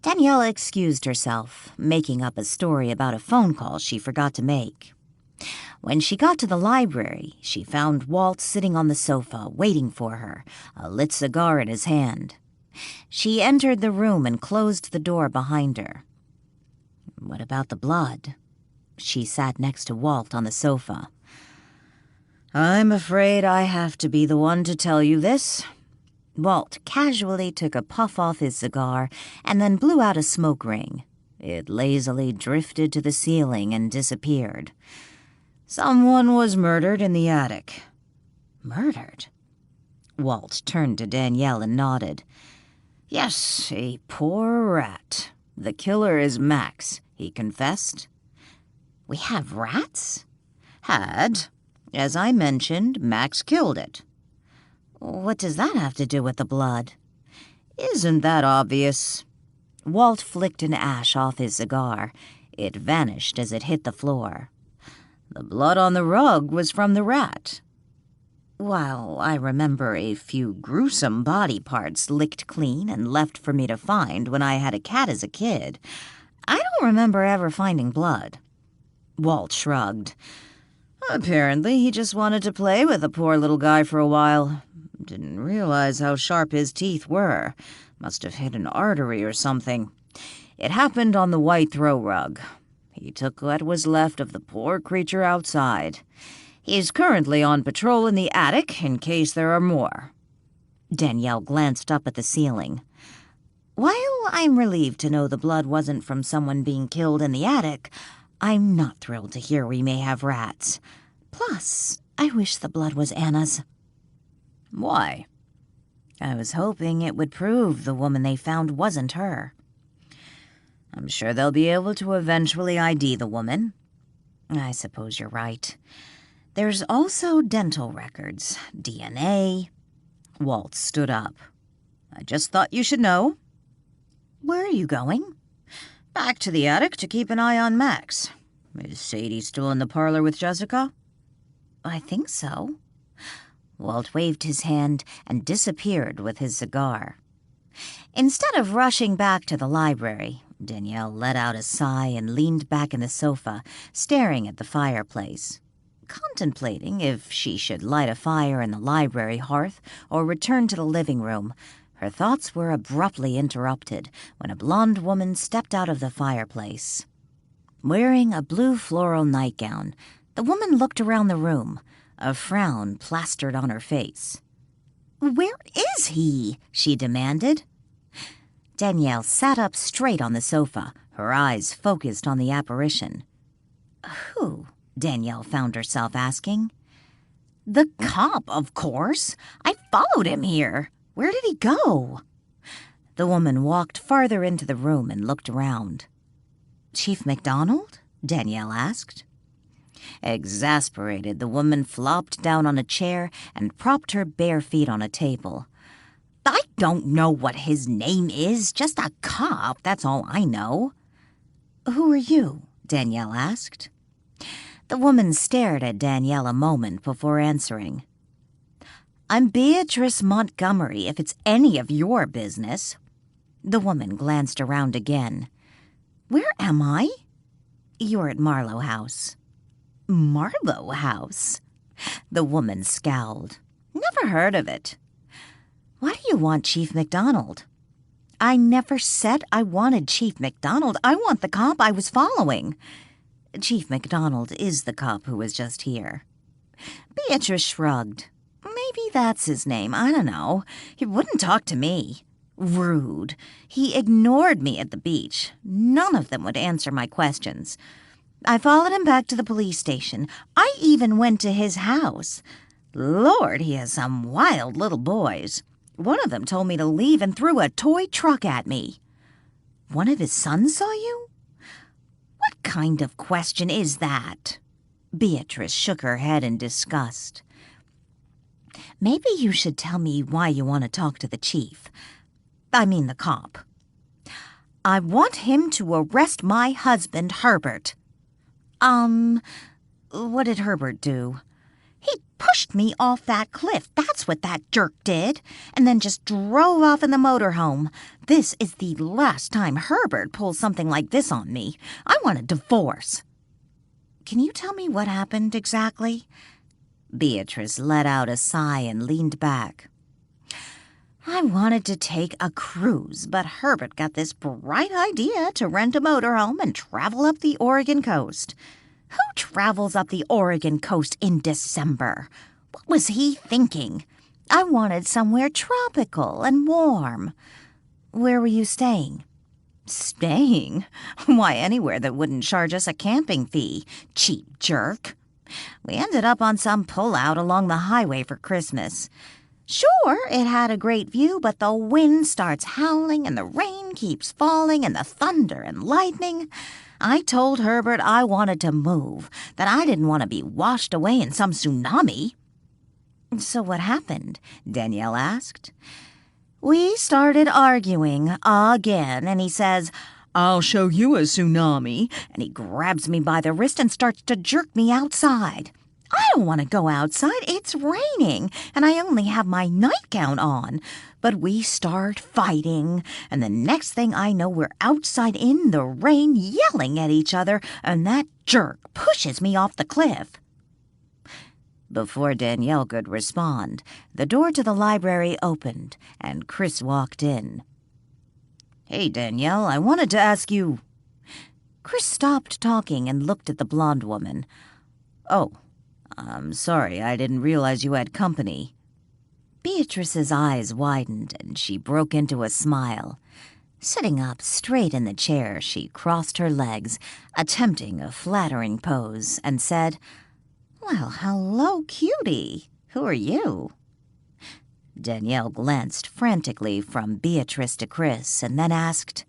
Danielle excused herself, making up a story about a phone call she forgot to make. When she got to the library, she found Walt sitting on the sofa, waiting for her, a lit cigar in his hand. She entered the room and closed the door behind her. "What about the blood?" She sat next to Walt on the sofa. "I'm afraid I have to be the one to tell you this." Walt casually took a puff off his cigar and then blew out a smoke ring. It lazily drifted to the ceiling and disappeared. "Someone was murdered in the attic." "Murdered?" Walt turned to Danielle and nodded. "Yes, a poor rat. The killer is Max," he confessed. "We have rats?" "Had. As I mentioned, Max killed it." "What does that have to do with the blood?" "Isn't that obvious?" Walt flicked an ash off his cigar. It vanished as it hit the floor. "The blood on the rug was from the rat." "While I remember a few gruesome body parts licked clean and left for me to find when I had a cat as a kid, I don't remember ever finding blood." Walt shrugged. "Apparently he just wanted to play with the poor little guy for a while. Didn't realize how sharp his teeth were. Must have hit an artery or something. It happened on the white throw rug. He took what was left of the poor creature outside. He's currently on patrol in the attic in case there are more." Danielle glanced up at the ceiling. "While I'm relieved to know the blood wasn't from someone being killed in the attic, I'm not thrilled to hear we may have rats. Plus, I wish the blood was Anna's." "Why?" "I was hoping it would prove the woman they found wasn't her." "I'm sure they'll be able to eventually ID the woman." "I suppose you're right. There's also dental records, DNA." Walt stood up. "I just thought you should know." "Where are you going?" "Back to the attic to keep an eye on Max. Is Sadie still in the parlor with Jessica?" "I think so." Walt waved his hand and disappeared with his cigar. Instead of rushing back to the library, Danielle let out a sigh and leaned back in the sofa, staring at the fireplace. Contemplating if she should light a fire in the library hearth or return to the living room, her thoughts were abruptly interrupted when a blonde woman stepped out of the fireplace. Wearing a blue floral nightgown, the woman looked around the room, a frown plastered on her face. "Where is he?" she demanded. Danielle sat up straight on the sofa, her eyes focused on the apparition. "Who?" Danielle found herself asking. "The cop, of course. I followed him here. Where did he go?" The woman walked farther into the room and looked around. "Chief MacDonald?" Danielle asked. Exasperated, the woman flopped down on a chair and propped her bare feet on a table. "I don't know what his name is, just a cop, that's all I know." Who are you? Danielle asked. The woman stared at Danielle a moment before answering. I'm Beatrice Montgomery, if it's any of your business. The woman glanced around again. Where am I? You're at Marlowe House. Marlowe House? The woman scowled. Never heard of it. Why do you want Chief MacDonald? I never said I wanted Chief MacDonald. I want the cop I was following. Chief MacDonald is the cop who was just here. Beatrice shrugged. Maybe that's his name. I don't know. He wouldn't talk to me. Rude. He ignored me at the beach. None of them would answer my questions. I followed him back to the police station. I even went to his house. Lord, he has some wild little boys. One of them told me to leave and threw a toy truck at me. One of his sons saw you? What kind of question is that? Beatrice shook her head in disgust. Maybe you should tell me why you want to talk to the chief. I mean the cop. I want him to arrest my husband, Herbert. What did Herbert do? He pushed me off that cliff. That's what that jerk did. And then just drove off in the motorhome. This is the last time Herbert pulls something like this on me. I want a divorce. Can you tell me what happened exactly? Beatrice let out a sigh and leaned back. I wanted to take a cruise, but Herbert got this bright idea to rent a motorhome and travel up the Oregon coast. Who travels up the Oregon coast in December? What was he thinking? I wanted somewhere tropical and warm. Where were you staying? Staying? Why, anywhere that wouldn't charge us a camping fee. Cheap jerk. We ended up on some pullout along the highway for Christmas. Sure, it had a great view, but the wind starts howling and the rain keeps falling and the thunder and lightning. I told Herbert I wanted to move, that I didn't want to be washed away in some tsunami. So what happened? Danielle asked. We started arguing again, and he says, I'll show you a tsunami, and he grabs me by the wrist and starts to jerk me outside. I don't want to go outside. It's raining, and I only have my nightgown on. But we start fighting, and the next thing I know, we're outside in the rain yelling at each other, and that jerk pushes me off the cliff. Before Danielle could respond, the door to the library opened, and Chris walked in. Hey, Danielle, I wanted to ask you... Chris stopped talking and looked at the blonde woman. Oh, I'm sorry, I didn't realize you had company. Beatrice's eyes widened, and she broke into a smile. Sitting up straight in the chair, she crossed her legs, attempting a flattering pose, and said, Well, hello, cutie. Who are you? Danielle glanced frantically from Beatrice to Chris, and then asked,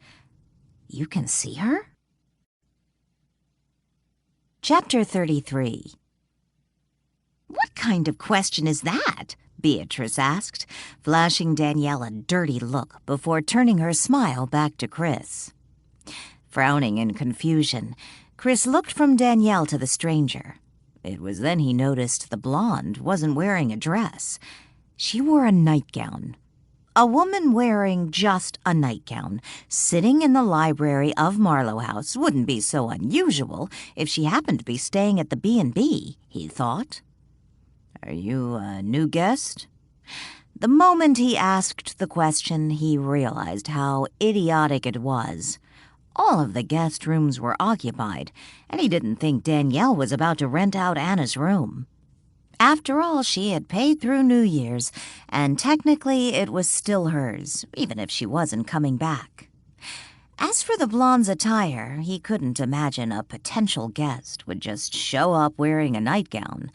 You can see her? Chapter 33. What kind of question is that? Beatrice asked, flashing Danielle a dirty look before turning her smile back to Chris. Frowning in confusion, Chris looked from Danielle to the stranger. It was then he noticed the blonde wasn't wearing a dress. She wore a nightgown. A woman wearing just a nightgown, sitting in the library of Marlowe House, wouldn't be so unusual if she happened to be staying at the B&B, he thought. Are you a new guest? The moment he asked the question, he realized how idiotic it was. All of the guest rooms were occupied, and he didn't think Danielle was about to rent out Anna's room. After all, she had paid through New Year's, and technically it was still hers, even if she wasn't coming back. As for the blonde's attire, he couldn't imagine a potential guest would just show up wearing a nightgown.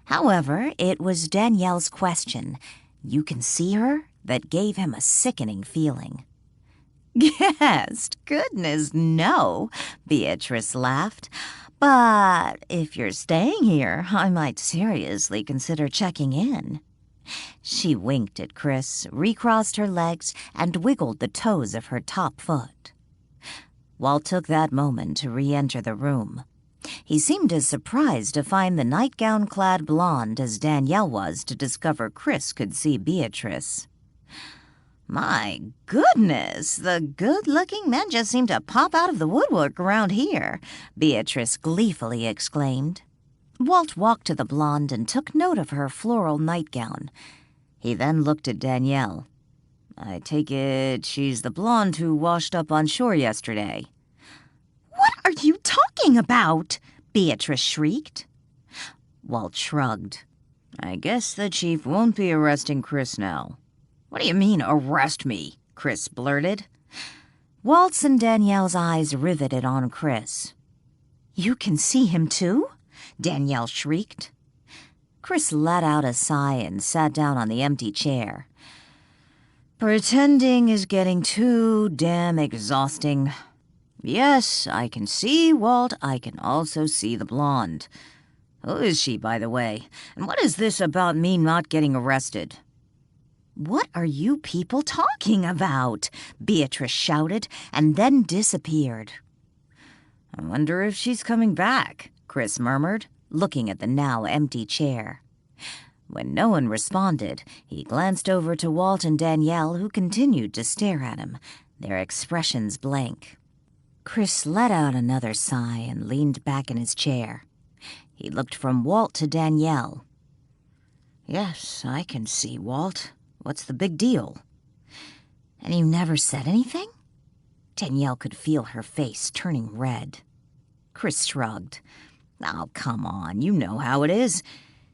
However, it was Danielle's question, You can see her, that gave him a sickening feeling. Guest? Goodness, no, Beatrice laughed. But if you're staying here, I might seriously consider checking in. She winked at Chris, recrossed her legs, and wiggled the toes of her top foot. Walt took that moment to re-enter the room. He seemed as surprised to find the nightgown-clad blonde as Danielle was to discover Chris could see Beatrice. My goodness, the good-looking men just seem to pop out of the woodwork around here, Beatrice gleefully exclaimed. Walt walked to the blonde and took note of her floral nightgown. He then looked at Danielle. I take it she's the blonde who washed up on shore yesterday. "What are you talking about?" Beatrice shrieked. Walt shrugged. I guess the chief won't be arresting Chris now. What do you mean, arrest me? Chris blurted. Walt's and Danielle's eyes riveted on Chris. "You can see him too?" Danielle shrieked. Chris let out a sigh and sat down on the empty chair. Pretending is getting too damn exhausting. Yes, I can see Walt. I can also see the blonde. Who is she, by the way? And what is this about me not getting arrested? "What are you people talking about?" Beatrice shouted, and then disappeared. I wonder if she's coming back, Chris murmured, looking at the now empty chair. When no one responded, he glanced over to Walt and Danielle, who continued to stare at him, their expressions blank. Chris let out another sigh and leaned back in his chair. He looked from Walt to Danielle. "Yes, I can see, Walt. What's the big deal?" "And you never said anything?" Danielle could feel her face turning red. Chris shrugged. "Oh, come on, you know how it is.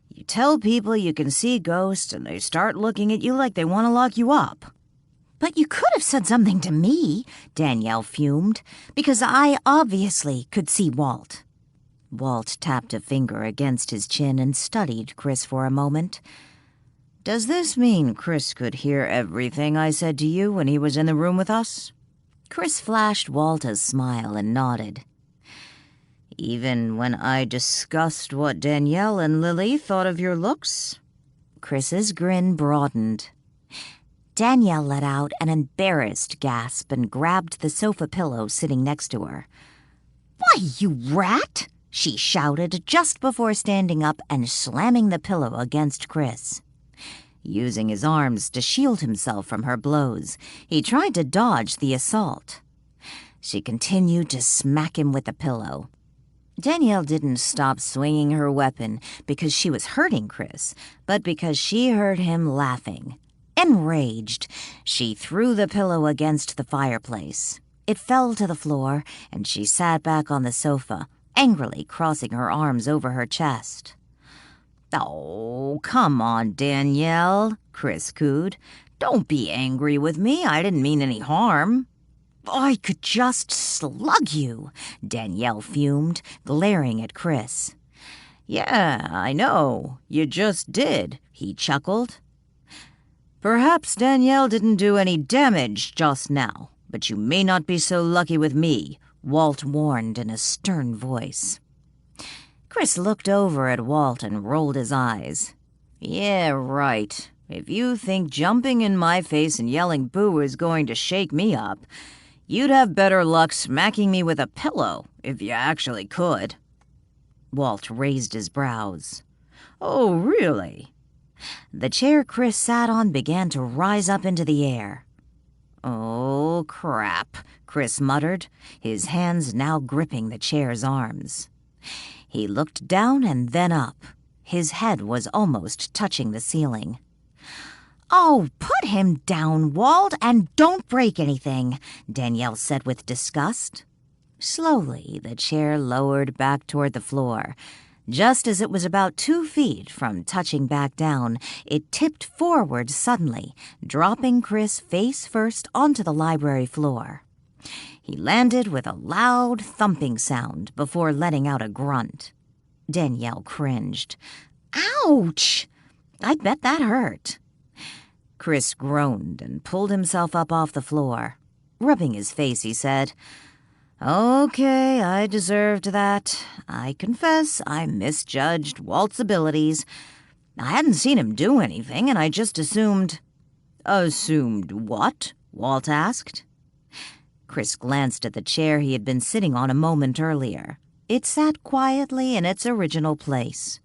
You tell people you can see ghosts and they start looking at you like they want to lock you up." "But you could have said something to me," Danielle fumed, "because I obviously could see Walt." Walt tapped a finger against his chin and studied Chris for a moment. "Does this mean Chris could hear everything I said to you when he was in the room with us?" Chris flashed Walt a smile and nodded. "Even when I discussed what Danielle and Lily thought of your looks?" Chris's grin broadened. Danielle let out an embarrassed gasp and grabbed the sofa pillow sitting next to her. "Why, you rat!" she shouted just before standing up and slamming the pillow against Chris. Using his arms to shield himself from her blows, he tried to dodge the assault. She continued to smack him with the pillow. Danielle didn't stop swinging her weapon because she was hurting Chris, but because she heard him laughing. Enraged, she threw the pillow against the fireplace. It fell to the floor, and she sat back on the sofa, angrily crossing her arms over her chest. "Oh, come on, Danielle," Chris cooed. "Don't be angry with me. I didn't mean any harm." "I could just slug you," Danielle fumed, glaring at Chris. "Yeah, I know. You just did," he chuckled. "Perhaps Danielle didn't do any damage just now, but you may not be so lucky with me," Walt warned in a stern voice. Chris looked over at Walt and rolled his eyes. "Yeah, right. If you think jumping in my face and yelling boo is going to shake me up, you'd have better luck smacking me with a pillow, if you actually could." Walt raised his brows. "Oh, really?" The chair Chris sat on began to rise up into the air. "Oh, crap," Chris muttered, his hands now gripping the chair's arms. He looked down and then up. His head was almost touching the ceiling. "Oh, put him down, Walt, and don't break anything," Danielle said with disgust. Slowly, the chair lowered back toward the floor. Just as it was about 2 feet from touching back down, it tipped forward suddenly, dropping Chris face first onto the library floor. He landed with a loud thumping sound before letting out a grunt. Danielle cringed. "Ouch! I bet that hurt." Chris groaned and pulled himself up off the floor. Rubbing his face, he said, "Okay, I deserved that. I confess I misjudged Walt's abilities. I hadn't seen him do anything, and I just assumed—" "Assumed what?" Walt asked. Chris glanced at the chair he had been sitting on a moment earlier. It sat quietly in its original place.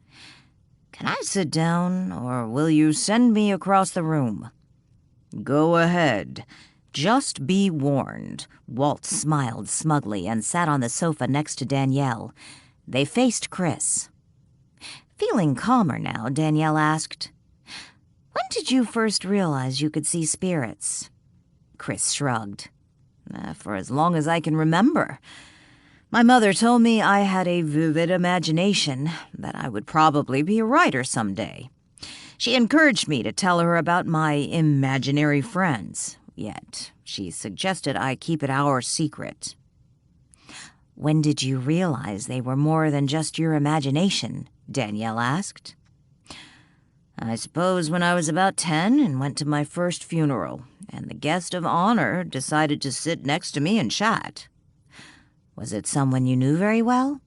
"Can I sit down, or will you send me across the room?" "Go ahead. Just be warned." Walt smiled smugly and sat on the sofa next to Danielle. They faced Chris. Feeling calmer now, Danielle asked, "When did you first realize you could see spirits?" Chris shrugged. For as long as I can remember. My mother told me I had a vivid imagination, that I would probably be a writer someday. She encouraged me to tell her about my imaginary friends, yet she suggested I keep it our secret. "When did you realize they were more than just your imagination?" Danielle asked. "I suppose when I was about 10 and went to my first funeral, and the guest of honor decided to sit next to me and chat." "Was it someone you knew very well?"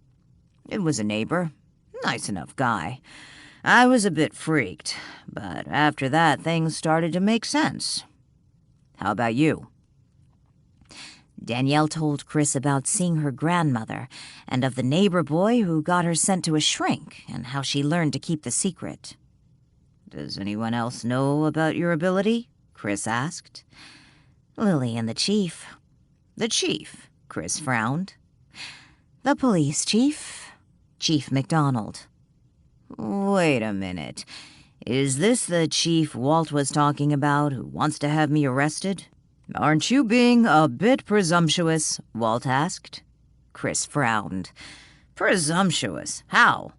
"It was a neighbor. Nice enough guy. I was a bit freaked, but after that things started to make sense. How about you?" Danielle told Chris about seeing her grandmother and of the neighbor boy who got her sent to a shrink and how she learned to keep the secret. "Does anyone else know about your ability?" Chris asked. "Lily and the chief." "The chief?" Chris frowned. "The police chief, Chief McDonald." "Wait a minute. Is this the chief Walt was talking about who wants to have me arrested?" "Aren't you being a bit presumptuous?" Walt asked. Chris frowned. "Presumptuous? How?"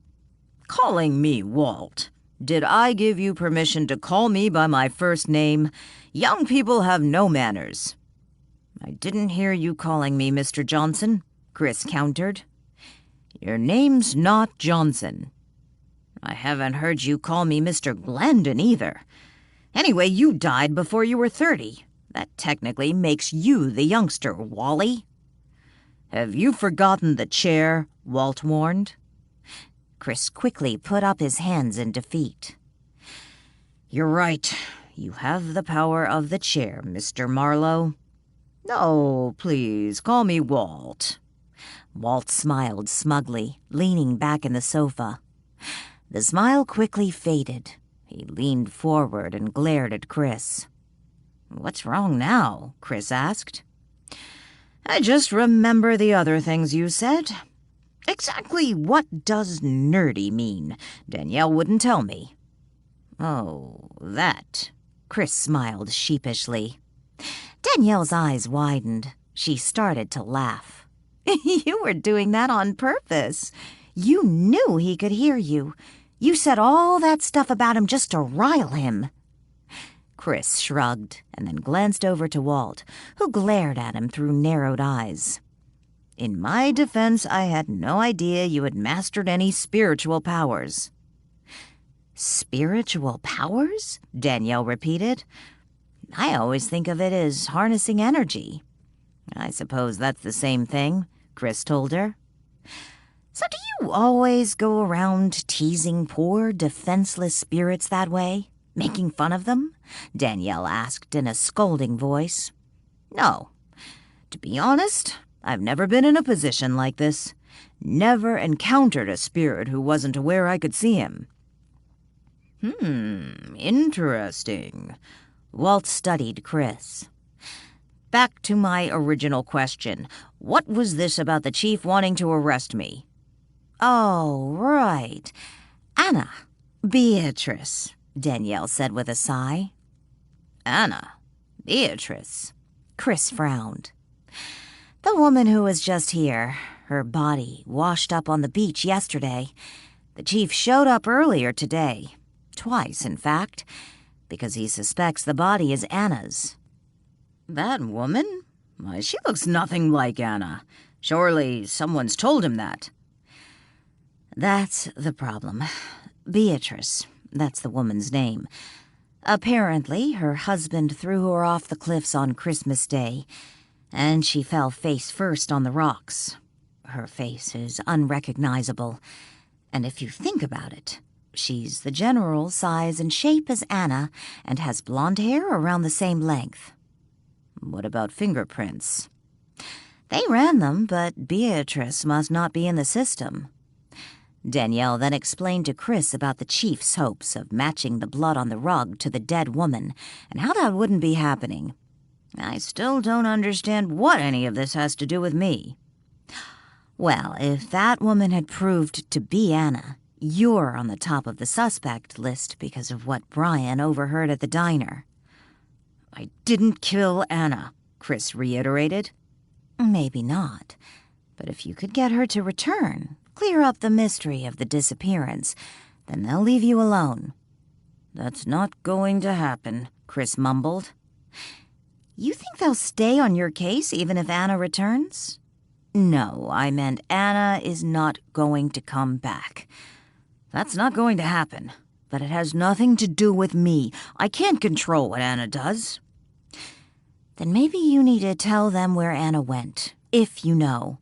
"Calling me Walt. Did I give you permission to call me by my first name? Young people have no manners." "I didn't hear you calling me Mr. Johnson," Chris countered. "Your name's not Johnson." "I haven't heard you call me Mr. Glendon either. Anyway, you died before you were 30. That technically makes you the youngster, Wally." "Have you forgotten the chair?" Walt warned. Chris quickly put up his hands in defeat. "You're right. You have the power of the chair, Mr. Marlowe." "No, please, call me Walt." Walt smiled smugly, leaning back in the sofa. The smile quickly faded. He leaned forward and glared at Chris. "What's wrong now?" Chris asked. "I just remember the other things you said. Exactly what does nerdy mean? Danielle wouldn't tell me." "Oh, that." Chris smiled sheepishly. Danielle's eyes widened. She started to laugh. "You were doing that on purpose. You knew he could hear you. You said all that stuff about him just to rile him." Chris shrugged and then glanced over to Walt, who glared at him through narrowed eyes. "In my defense, I had no idea you had mastered any spiritual powers." "Spiritual powers?" Danielle repeated. "I always think of it as harnessing energy." "I suppose that's the same thing," Chris told her. "So do you always go around teasing poor, defenseless spirits that way? Making fun of them?" Danielle asked in a scolding voice. "No. To be honest, I've never been in a position like this. Never encountered a spirit who wasn't aware I could see him." Interesting." Walt studied Chris. "Back to my original question. What was this about the chief wanting to arrest me?" "Oh, right. Anna. Beatrice," Danielle said with a sigh. "Anna? Beatrice?" Chris frowned. "The woman who was just here. Her body washed up on the beach yesterday. The chief showed up earlier today. Twice, in fact, because he suspects the body is Anna's." "That woman? Why, she looks nothing like Anna. Surely someone's told him that." "That's the problem. Beatrice, that's the woman's name. Apparently, her husband threw her off the cliffs on Christmas Day, and she fell face first on the rocks. Her face is unrecognizable, and if you think about it, she's the general size and shape as Anna and has blonde hair around the same length." "What about fingerprints?" They ran them, but Beatrice must not be in the system. Danielle then explained to Chris about the chief's hopes of matching the blood on the rug to the dead woman, and how that wouldn't be happening. I still don't understand what any of this has to do with me. Well, if that woman had proved to be Anna, you're on the top of the suspect list because of what Brian overheard at the diner. I didn't kill Anna, Chris reiterated. Maybe not, but if you could get her to return, clear up the mystery of the disappearance, then they'll leave you alone. That's not going to happen, Chris mumbled. You think they'll stay on your case even if Anna returns? No, I meant Anna is not going to come back. That's not going to happen, but it has nothing to do with me. I can't control what Anna does. Then maybe you need to tell them where Anna went, if you know.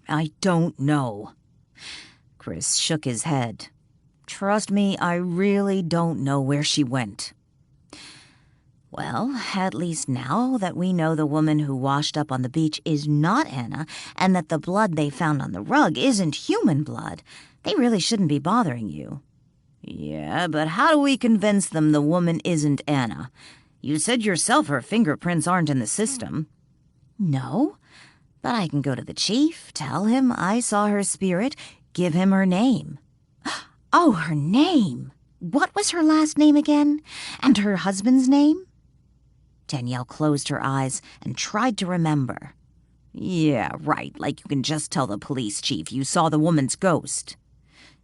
I don't know. Chris shook his head. Trust me, I really don't know where she went. Well, at least now that we know the woman who washed up on the beach is not Anna, and that the blood they found on the rug isn't human blood, they really shouldn't be bothering you. Yeah, but how do we convince them the woman isn't Anna? You said yourself her fingerprints aren't in the system. No, but I can go to the chief, tell him I saw her spirit, give him her name. Oh, her name! What was her last name again? And her husband's name? Danielle closed her eyes and tried to remember. Yeah, right, like you can just tell the police chief you saw the woman's ghost.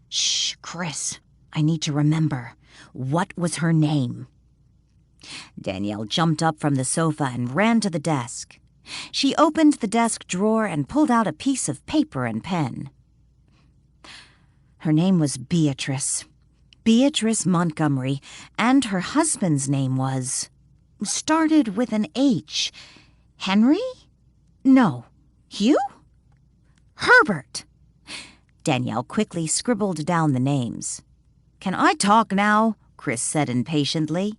Shh, Chris, I need to remember. What was her name? Danielle jumped up from the sofa and ran to the desk. She opened the desk drawer and pulled out a piece of paper and pen. Her name was Beatrice. Beatrice Montgomery, and her husband's name started with an H. Henry? No. Hugh? Herbert. Danielle quickly scribbled down the names. Can I talk now? Chris said impatiently.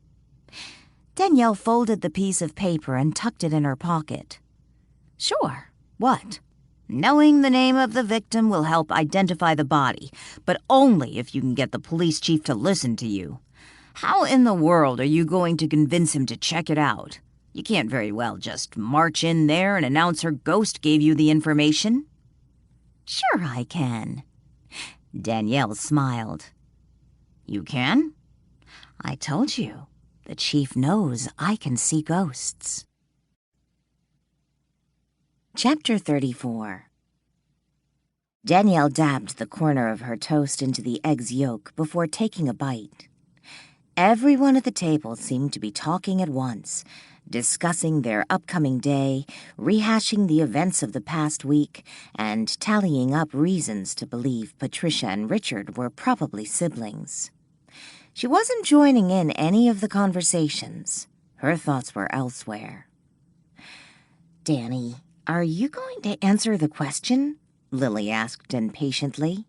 Danielle folded the piece of paper and tucked it in her pocket. Sure. What? Knowing the name of the victim will help identify the body, but only if you can get the police chief to listen to you. How in the world are you going to convince him to check it out? You can't very well just march in there and announce her ghost gave you the information. Sure I can. Danielle smiled. You can? I told you. The chief knows I can see ghosts. Chapter 34. Danielle dabbed the corner of her toast into the egg's yolk before taking a bite. Everyone at the table seemed to be talking at once, discussing their upcoming day, rehashing the events of the past week, and tallying up reasons to believe Patricia and Richard were probably siblings. She wasn't joining in any of the conversations. Her thoughts were elsewhere. Danny, are you going to answer the question? Lily asked impatiently.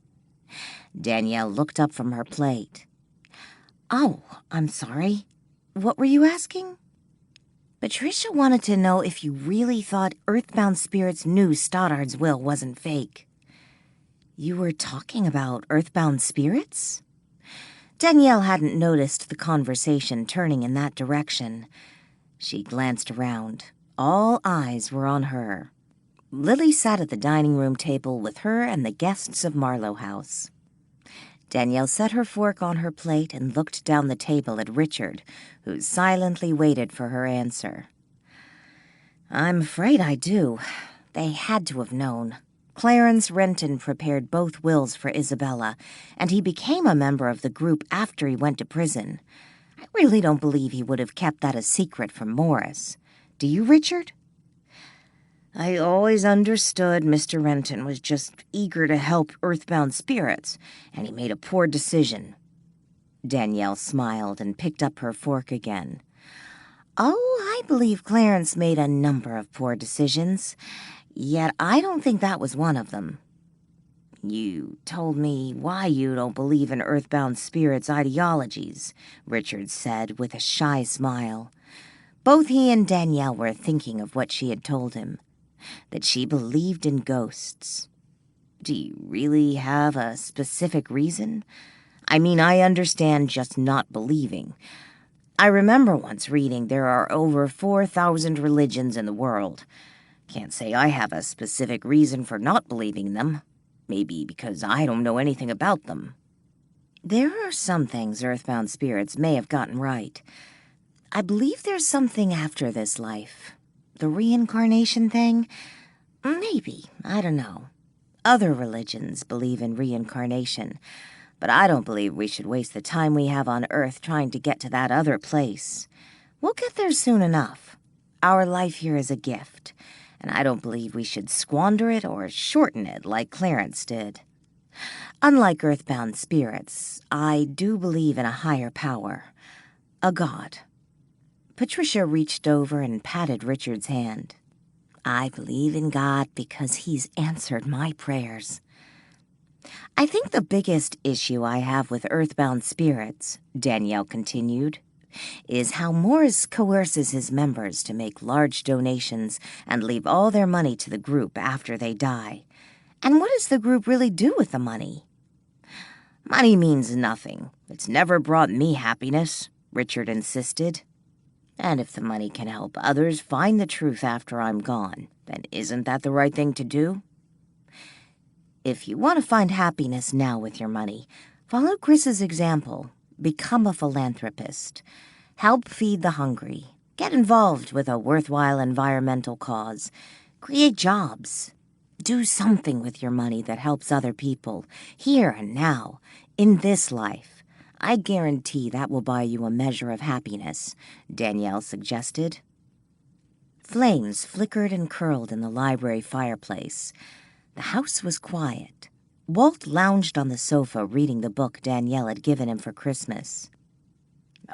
Danielle looked up from her plate. Oh, I'm sorry. What were you asking? Patricia wanted to know if you really thought Earthbound Spirits knew Stoddard's will wasn't fake. You were talking about Earthbound Spirits? Danielle hadn't noticed the conversation turning in that direction. She glanced around. All eyes were on her. Lily sat at the dining room table with her and the guests of Marlowe House. Danielle set her fork on her plate and looked down the table at Richard, who silently waited for her answer. I'm afraid I do. They had to have known. Clarence Renton prepared both wills for Isabella, and he became a member of the group after he went to prison. I really don't believe he would have kept that a secret from Morris. Do you, Richard? I always understood Mr. Renton was just eager to help Earthbound Spirits, and he made a poor decision. Danielle smiled and picked up her fork again. Oh, I believe Clarence made a number of poor decisions, yet I don't think that was one of them. You told me why you don't believe in Earthbound Spirits' ideologies, Richard said with a shy smile. Both he and Danielle were thinking of what she had told him. that she believed in ghosts. Do you really have a specific reason? I mean, I understand just not believing. I remember once reading there are over 4,000 religions in the world. Can't say I have a specific reason for not believing them. Maybe because I don't know anything about them. There are some things earthbound spirits may have gotten right. I believe there's something after this life. The reincarnation thing? Maybe. I don't know. Other religions believe in reincarnation, but I don't believe we should waste the time we have on Earth trying to get to that other place. We'll get there soon enough. Our life here is a gift, and I don't believe we should squander it or shorten it like Clarence did. Unlike earthbound spirits, I do believe in a higher power, a god. Patricia reached over and patted Richard's hand. I believe in God because he's answered my prayers. I think the biggest issue I have with earthbound spirits, Danielle continued, is how Morris coerces his members to make large donations and leave all their money to the group after they die. And what does the group really do with the money? Money means nothing. It's never brought me happiness, Richard insisted. And if the money can help others find the truth after I'm gone, then isn't that the right thing to do? If you want to find happiness now with your money, follow Chris's example. Become a philanthropist. Help feed the hungry. Get involved with a worthwhile environmental cause. Create jobs. Do something with your money that helps other people, here and now, in this life. I guarantee that will buy you a measure of happiness, Danielle suggested. Flames flickered and curled in the library fireplace. The house was quiet. Walt lounged on the sofa reading the book Danielle had given him for Christmas.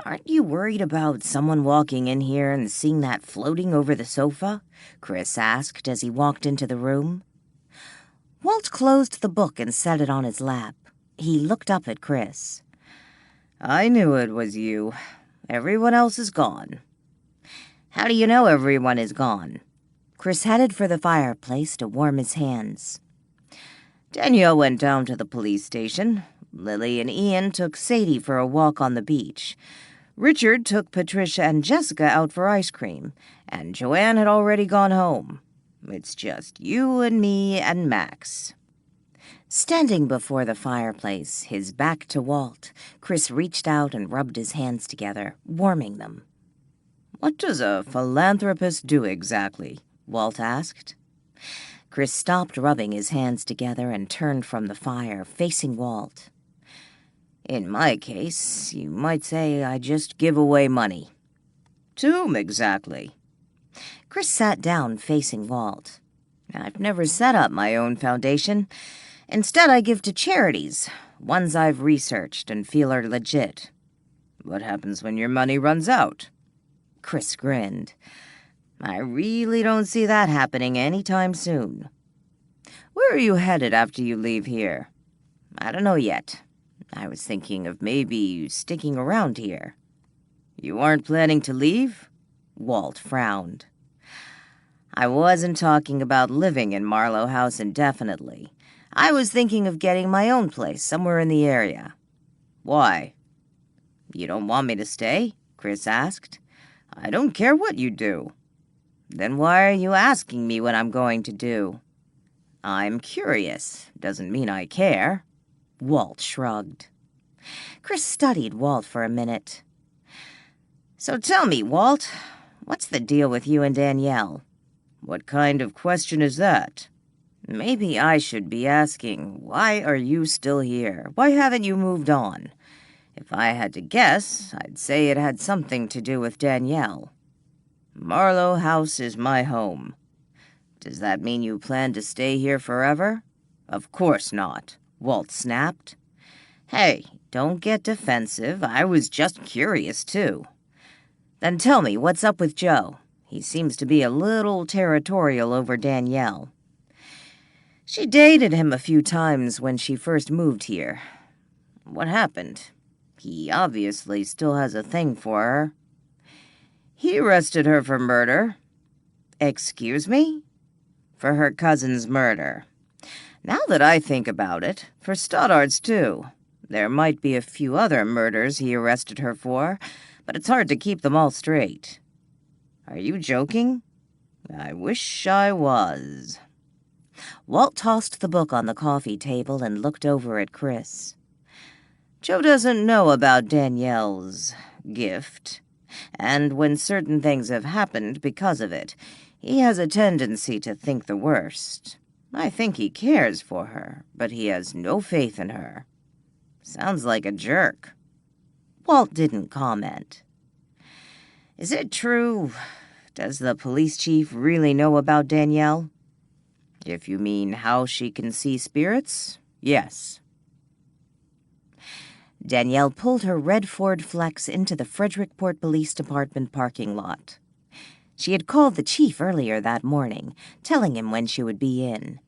Aren't you worried about someone walking in here and seeing that floating over the sofa? Chris asked as he walked into the room. Walt closed the book and set it on his lap. He looked up at Chris. I knew it was you. Everyone else is gone. How do you know everyone is gone? Chris headed for the fireplace to warm his hands. Danielle went down to the police station. Lily and Ian took Sadie for a walk on the beach. Richard took Patricia and Jessica out for ice cream, and Joanne had already gone home. It's just you and me and Max. Standing before the fireplace, his back to Walt, Chris reached out and rubbed his hands together, warming them. What does a philanthropist do exactly? Walt asked. Chris stopped rubbing his hands together and turned from the fire, facing Walt. In my case, you might say I just give away money. To whom exactly? Chris sat down facing Walt. I've never set up my own foundation. Instead, I give to charities, ones I've researched and feel are legit. What happens when your money runs out? Chris grinned. I really don't see that happening anytime soon. Where are you headed after you leave here? I don't know yet. I was thinking of maybe sticking around here. You aren't planning to leave? Walt frowned. I wasn't talking about living in Marlowe House indefinitely. I was thinking of getting my own place somewhere in the area. Why? You don't want me to stay? Chris asked. I don't care what you do. Then why are you asking me what I'm going to do? I'm curious. Doesn't mean I care. Walt shrugged. Chris studied Walt for a minute. So tell me, Walt, what's the deal with you and Danielle? What kind of question is that? Maybe I should be asking, why are you still here? Why haven't you moved on? If I had to guess, I'd say it had something to do with Danielle. Marlowe House is my home. Does that mean you plan to stay here forever? Of course not, Walt snapped. Hey, don't get defensive. I was just curious, too. Then tell me, what's up with Joe? He seems to be a little territorial over Danielle. She dated him a few times when she first moved here. What happened? He obviously still has a thing for her. He arrested her for murder. Excuse me? for her cousin's murder. Now that I think about it, for Stoddard's too. There might be a few other murders he arrested her for, but it's hard to keep them all straight. Are you joking? I wish I was. Walt tossed the book on the coffee table and looked over at Chris. Joe doesn't know about Danielle's gift, and when certain things have happened because of it, he has a tendency to think the worst. I think he cares for her, but he has no faith in her. Sounds like a jerk. Walt didn't comment. Is it true? Does the police chief really know about Danielle? If you mean how she can see spirits, yes. Danielle pulled her red Ford Flex into the Frederickport Police Department parking lot. She had called the chief earlier that morning, telling him when she would be in.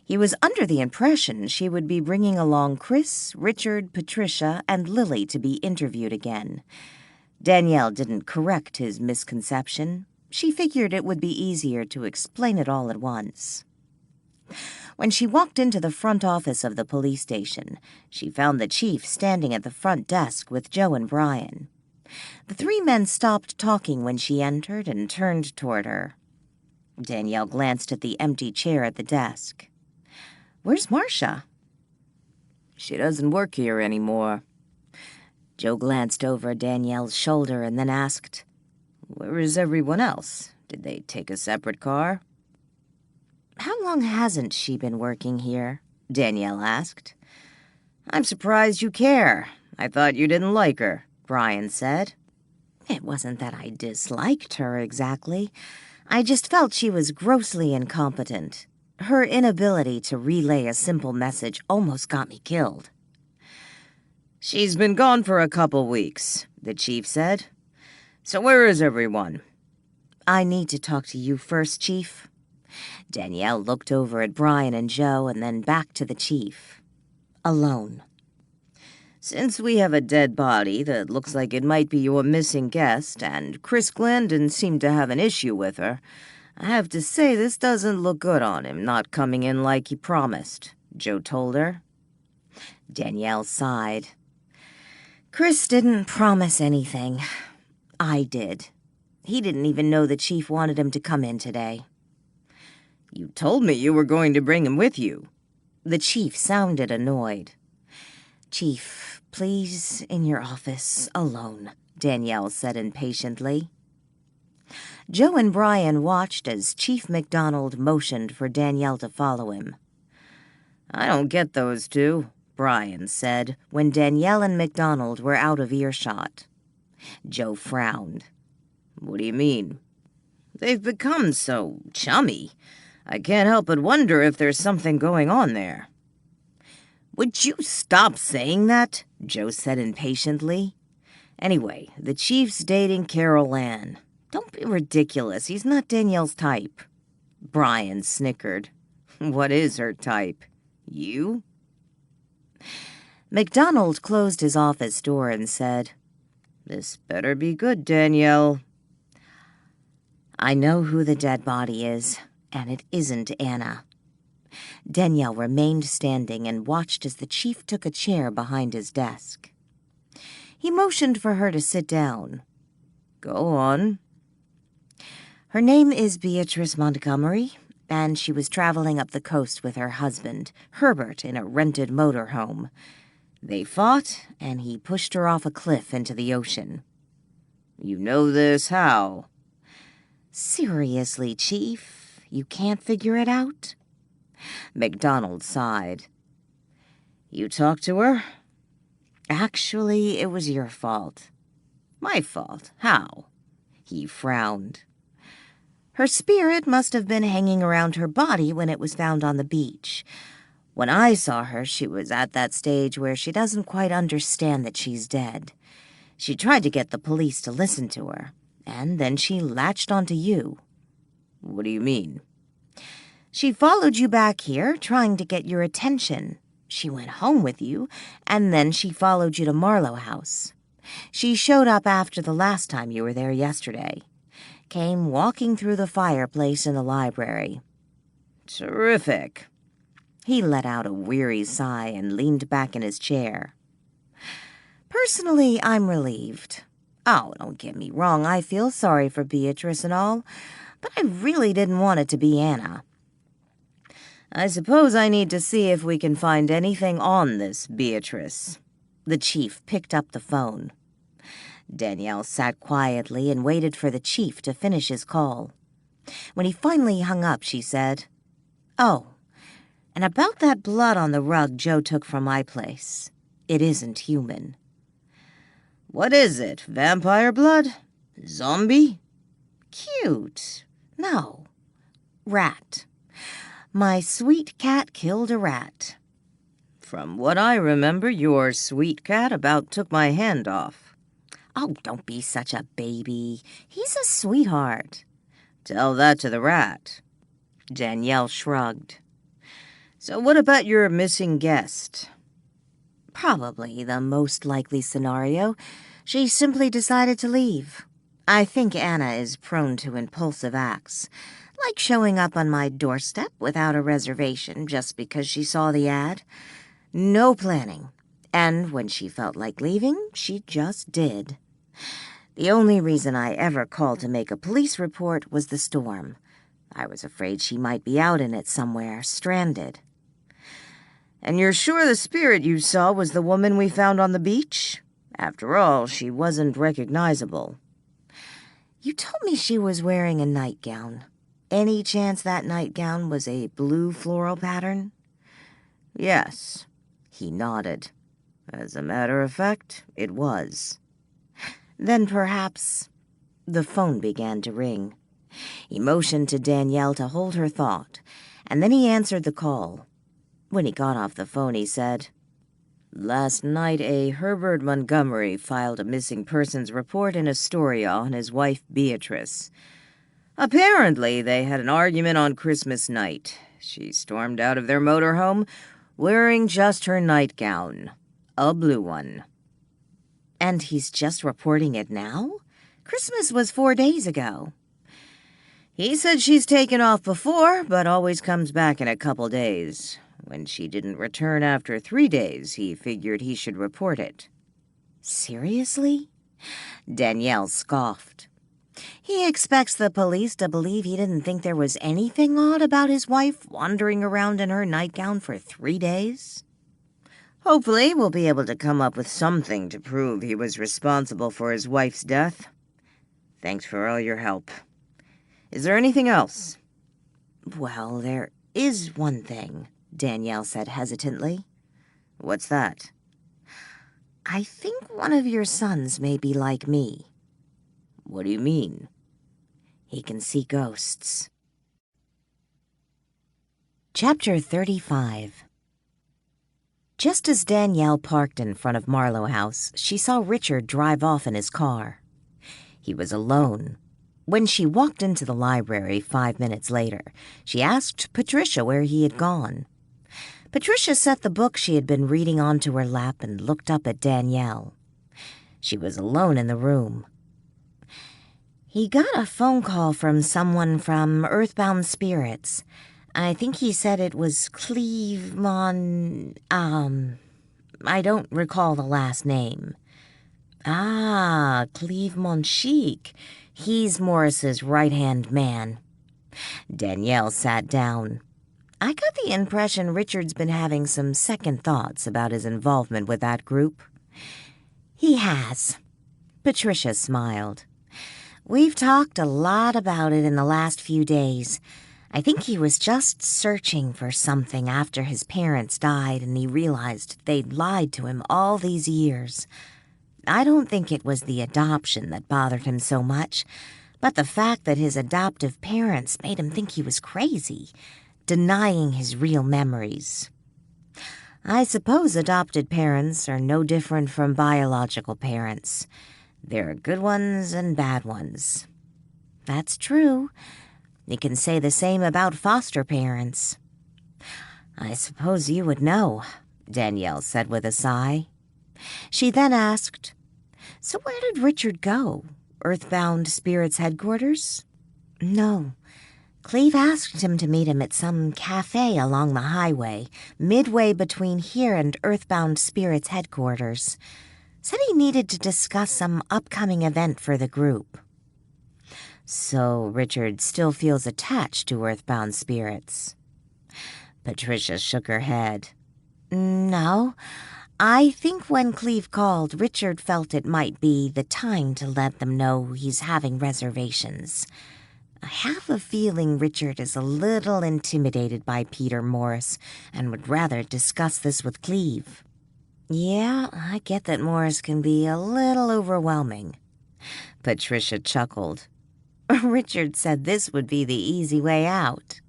He was under the impression she would be bringing along Chris, Richard, Patricia, and Lily to be interviewed again. Danielle didn't correct his misconception. She figured it would be easier to explain it all at once. When she walked into the front office of the police station, she found the chief standing at the front desk with Joe and Brian. The three men stopped talking when she entered and turned toward her. Danielle glanced at the empty chair at the desk. "Where's Marcia?" "She doesn't work here anymore." Joe glanced over Danielle's shoulder and then asked, "Where is everyone else? Did they take a separate car?" "How long hasn't she been working here?" Danielle asked. "I'm surprised you care. I thought you didn't like her," Brian said. "It wasn't that I disliked her exactly. I just felt she was grossly incompetent. Her inability to relay a simple message almost got me killed." "She's been gone for a couple weeks," the chief said. "So where is everyone?" "I need to talk to you first, Chief." Danielle looked over at Brian and Joe and then back to the chief. "Alone." "Since we have a dead body that looks like it might be your missing guest, and Chris Glendon seemed to have an issue with her, I have to say this doesn't look good on him, not coming in like he promised," Joe told her. Danielle sighed. "Chris didn't promise anything. I did. He didn't even know the chief wanted him to come in today." "You told me you were going to bring him with you." The chief sounded annoyed. "Chief, please, in your office, alone," Danielle said impatiently. Joe and Brian watched as Chief McDonald motioned for Danielle to follow him. "I don't get those two," Brian said when Danielle and McDonald were out of earshot. Joe frowned. "What do you mean?" "They've become so chummy. I can't help but wonder if there's something going on there." "Would you stop saying that?" Joe said impatiently. "Anyway, the chief's dating Carol Ann. Don't be ridiculous. He's not Danielle's type." Brian snickered. "What is her type? You?" McDonald closed his office door and said, "This better be good, Danielle." "I know who the dead body is, and it isn't Anna." Danielle remained standing and watched as the chief took a chair behind his desk. He motioned for her to sit down. "Go on." "Her name is Beatrice Montgomery, and she was traveling up the coast with her husband, Herbert, in a rented motorhome. They fought, and he pushed her off a cliff into the ocean." "You know this how?" "Seriously, Chief, you can't figure it out?" McDonald sighed. "You talked to her?" "Actually, it was your fault." "My fault? How?" He frowned. "Her spirit must have been hanging around her body when it was found on the beach. When I saw her, she was at that stage where she doesn't quite understand that she's dead. She tried to get the police to listen to her, and then she latched onto you." "What do you mean?" "She followed you back here, trying to get your attention. She went home with you, and then she followed you to Marlowe House. She showed up after the last time you were there yesterday. Came walking through the fireplace in the library." Terrific. He let out a weary sigh and leaned back in his chair. Personally, I'm relieved. Oh, don't get me wrong, I feel sorry for Beatrice and all, but I really didn't want it to be Anna. I suppose I need to see if we can find anything on this Beatrice. The chief picked up the phone. Danielle sat quietly and waited for the chief to finish his call. When he finally hung up, she said, "Oh, and about that blood on the rug Joe took from my place. It isn't human." "What is it? Vampire blood? Zombie?" "Cute. No. Rat. My sweet cat killed a rat." "From what I remember, your sweet cat about took my hand off." "Oh, don't be such a baby. He's a sweetheart." "Tell that to the rat." Danielle shrugged. "So what about your missing guest?" "Probably the most likely scenario. She simply decided to leave. I think Anna is prone to impulsive acts, like showing up on my doorstep without a reservation just because she saw the ad. No planning. And when she felt like leaving, she just did. The only reason I ever called to make a police report was the storm. I was afraid she might be out in it somewhere, stranded." "And you're sure the spirit you saw was the woman we found on the beach? After all, she wasn't recognizable." "You told me she was wearing a nightgown. Any chance that nightgown was a blue floral pattern?" "Yes." He nodded. "As a matter of fact, it was." "Then perhaps—" The phone began to ring. He motioned to Danielle to hold her thought, and then he answered the call. When he got off the phone, he said, "Last night, a Herbert Montgomery filed a missing persons report in Astoria on his wife Beatrice. Apparently, they had an argument on Christmas night. She stormed out of their motorhome wearing just her nightgown, a blue one." "And he's just reporting it now? Christmas was 4 days ago." "He said she's taken off before, but always comes back in a couple days. When she didn't return after 3 days, he figured he should report it." "Seriously?" Danielle scoffed. "He expects the police to believe he didn't think there was anything odd about his wife wandering around in her nightgown for 3 days?" "Hopefully we'll be able to come up with something to prove he was responsible for his wife's death. Thanks for all your help. Is there anything else?" "Well, there is one thing," Danielle said hesitantly. "What's that?" "I think one of your sons may be like me." "What do you mean?" "He can see ghosts." Chapter 35. Just as Danielle parked in front of Marlowe House, she saw Richard drive off in his car. He was alone. When she walked into the library 5 minutes later, she asked Patricia where he had gone. Patricia set the book she had been reading onto her lap and looked up at Danielle. She was alone in the room. "He got a phone call from someone from Earthbound Spirits. I think he said it was I don't recall the last name." "Ah, Cleve Monchique. He's Morris's right-hand man." Danielle sat down. "I got the impression Richard's been having some second thoughts about his involvement with that group." "He has." Patricia smiled. "We've talked a lot about it in the last few days. I think he was just searching for something after his parents died and he realized they'd lied to him all these years. I don't think it was the adoption that bothered him so much, but the fact that his adoptive parents made him think he was crazy, denying his real memories. I suppose adopted parents are no different from biological parents. There are good ones and bad ones." "That's true. You can say the same about foster parents." "I suppose you would know," Danielle said with a sigh. She then asked, "So where did Richard go? Earthbound Spirits headquarters?" "No. Cleve asked him to meet him at some cafe along the highway, midway between here and Earthbound Spirits headquarters. Said he needed to discuss some upcoming event for the group. So Richard still feels attached to Earthbound Spirits. Patricia shook her head. No, I think when Cleve called, Richard felt it might be the time to let them know he's having reservations. I have a feeling Richard is a little intimidated by Peter Morris and would rather discuss this with Cleve. Yeah, I get that Morris can be a little overwhelming. Patricia chuckled. Richard said this would be the easy way out.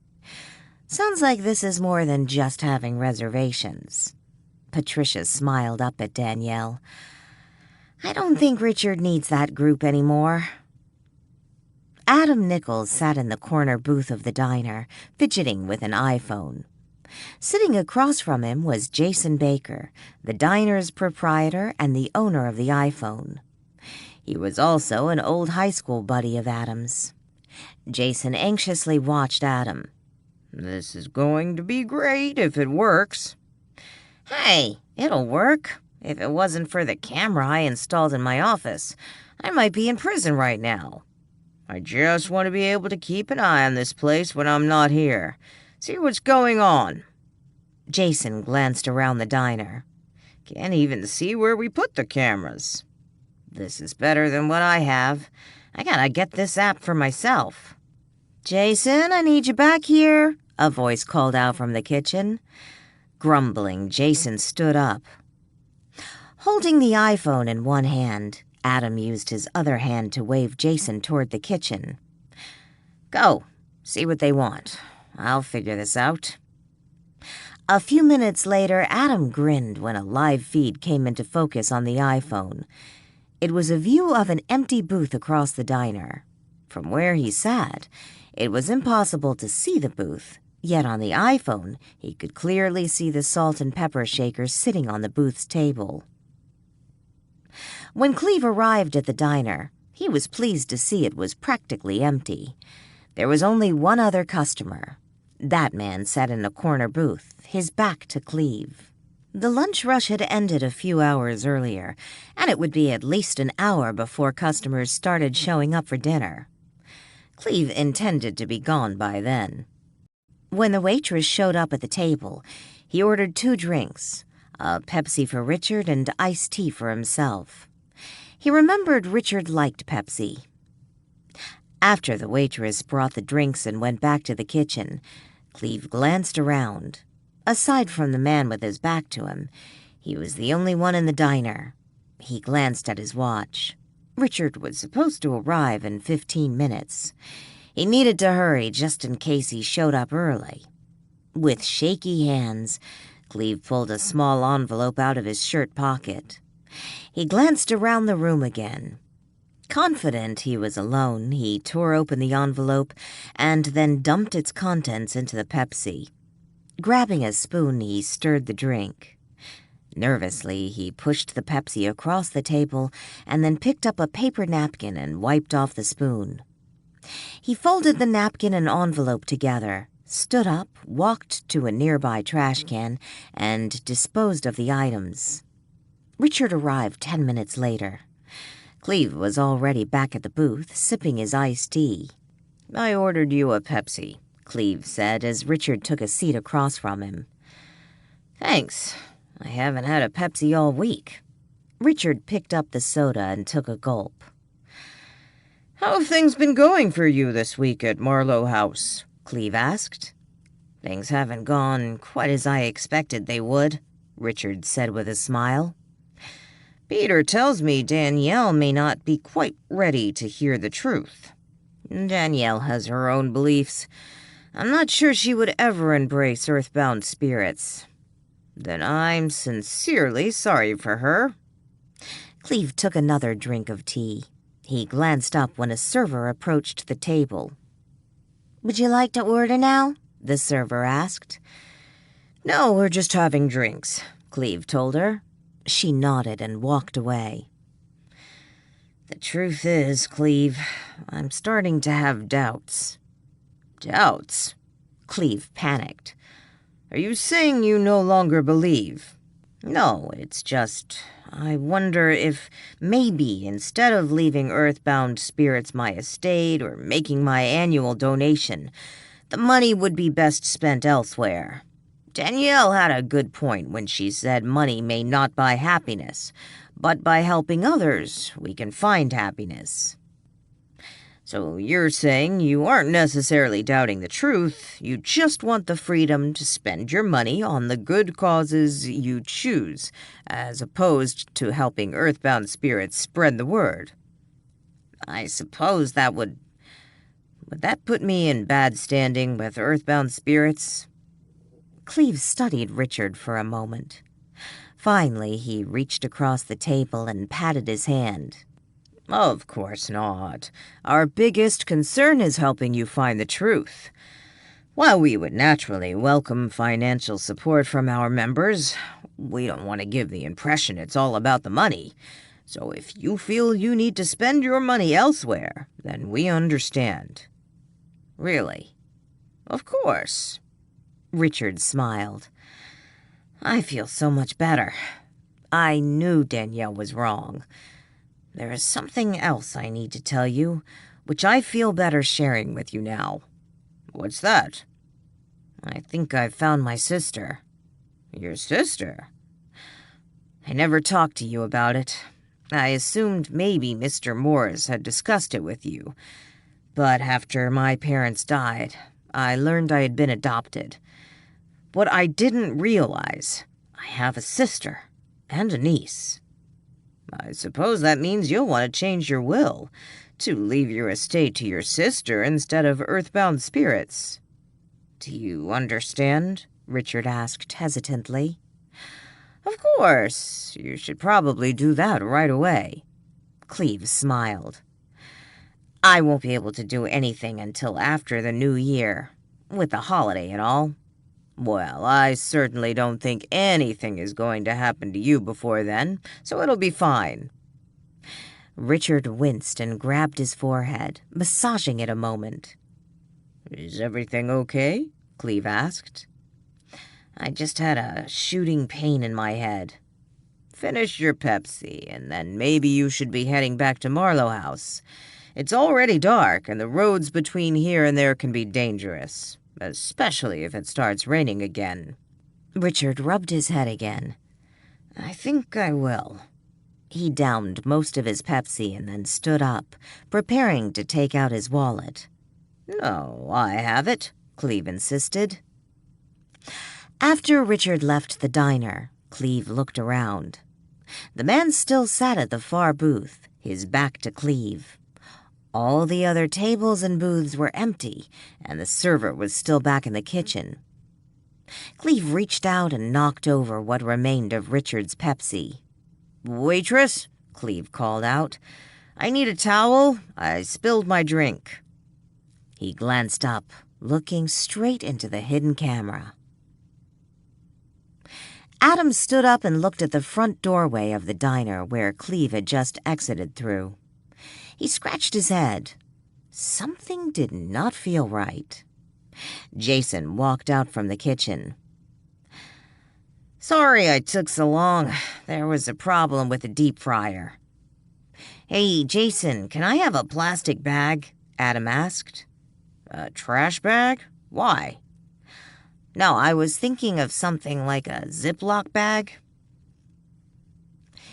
Sounds like this is more than just having reservations. Patricia smiled up at Danielle. I don't think Richard needs that group anymore. Adam Nichols sat in the corner booth of the diner, fidgeting with an iPhone. Sitting across from him was Jason Baker, the diner's proprietor and the owner of the iPhone. He was also an old high school buddy of Adam's. Jason anxiously watched Adam. This is going to be great if it works. Hey, it'll work. If it wasn't for the camera I installed in my office, I might be in prison right now. I just want to be able to keep an eye on this place when I'm not here. See what's going on. Jason glanced around the diner. Can't even see where we put the cameras. This is better than what I have. I gotta get this app for myself. Jason, I need you back here, a voice called out from the kitchen. Grumbling, Jason stood up. Holding the iPhone in one hand, Adam used his other hand to wave Jason toward the kitchen. Go, see what they want. I'll figure this out. A few minutes later, Adam grinned when a live feed came into focus on the iPhone. It was a view of an empty booth across the diner. From where he sat, it was impossible to see the booth, yet on the iPhone, he could clearly see the salt and pepper shaker sitting on the booth's table. When Cleve arrived at the diner, he was pleased to see it was practically empty. There was only one other customer. That man sat in a corner booth, his back to Cleve. The lunch rush had ended a few hours earlier, and it would be at least an hour before customers started showing up for dinner. Cleve intended to be gone by then. When the waitress showed up at the table, he ordered 2 drinks, a Pepsi for Richard and iced tea for himself. He remembered Richard liked Pepsi. After the waitress brought the drinks and went back to the kitchen, Cleve glanced around. Aside from the man with his back to him, he was the only one in the diner. He glanced at his watch. Richard was supposed to arrive in 15 minutes. He needed to hurry just in case he showed up early. With shaky hands, Cleve pulled a small envelope out of his shirt pocket. He glanced around the room again. Confident he was alone, he tore open the envelope and then dumped its contents into the Pepsi. Grabbing a spoon, he stirred the drink. Nervously, he pushed the Pepsi across the table and then picked up a paper napkin and wiped off the spoon. He folded the napkin and envelope together, stood up, walked to a nearby trash can, and disposed of the items. Richard arrived 10 minutes later. Cleve was already back at the booth, sipping his iced tea. I ordered you a Pepsi, Cleve said as Richard took a seat across from him. Thanks. I haven't had a Pepsi all week. Richard picked up the soda and took a gulp. How have things been going for you this week at Marlowe House? Cleve asked. Things haven't gone quite as I expected they would, Richard said with a smile. Peter tells me Danielle may not be quite ready to hear the truth. Danielle has her own beliefs. I'm not sure she would ever embrace Earthbound Spirits. Then I'm sincerely sorry for her. Cleve took another drink of tea. He glanced up when a server approached the table. Would you like to order now? The server asked. No, we're just having drinks, Cleve told her. She nodded and walked away. The truth is, Cleve, I'm starting to have doubts. Doubts? Cleve panicked. Are you saying you no longer believe? No, it's just, I wonder if maybe instead of leaving earthbound spirits my estate or making my annual donation, the money would be best spent elsewhere. Danielle had a good point when she said money may not buy happiness, but by helping others, we can find happiness. So you're saying you aren't necessarily doubting the truth, you just want the freedom to spend your money on the good causes you choose, as opposed to helping earthbound spirits spread the word. I suppose that would that put me in bad standing with earthbound spirits? Cleve studied Richard for a moment. Finally, he reached across the table and patted his hand. Of course not. Our biggest concern is helping you find the truth. While we would naturally welcome financial support from our members, we don't want to give the impression it's all about the money. So if you feel you need to spend your money elsewhere, then we understand. Really? Of course. Richard smiled. I feel so much better. I knew Danielle was wrong. There is something else I need to tell you, which I feel better sharing with you now. What's that? I think I've found my sister. Your sister? I never talked to you about it. I assumed maybe Mr. Morris had discussed it with you. But after my parents died, I learned I had been adopted. What I didn't realize, I have a sister and a niece. I suppose that means you'll want to change your will, to leave your estate to your sister instead of earthbound spirits. Do you understand? Richard asked hesitantly. Of course, you should probably do that right away. Cleve smiled. I won't be able to do anything until after the new year, with the holiday and all. Well, I certainly don't think anything is going to happen to you before then, so it'll be fine. Richard winced and grabbed his forehead, massaging it a moment. Is everything okay? Cleve asked. I just had a shooting pain in my head. Finish your Pepsi, and then maybe you should be heading back to Marlowe House. It's already dark, and the roads between here and there can be dangerous. Especially if it starts raining again. Richard rubbed his head again. I think I will. He downed most of his Pepsi and then stood up, preparing to take out his wallet. No, I have it, Cleve insisted. After Richard left the diner, Cleve looked around. The man still sat at the far booth, his back to Cleve. All the other tables and booths were empty, and the server was still back in the kitchen. Cleve reached out and knocked over what remained of Richard's Pepsi. Waitress, Cleve called out. I need a towel. I spilled my drink. He glanced up, looking straight into the hidden camera. Adam stood up and looked at the front doorway of the diner where Cleve had just exited through. He scratched his head. Something did not feel right. Jason walked out from the kitchen. Sorry I took so long. There was a problem with the deep fryer. Hey, Jason, can I have a plastic bag? Adam asked. A trash bag? Why? No, I was thinking of something like a Ziploc bag.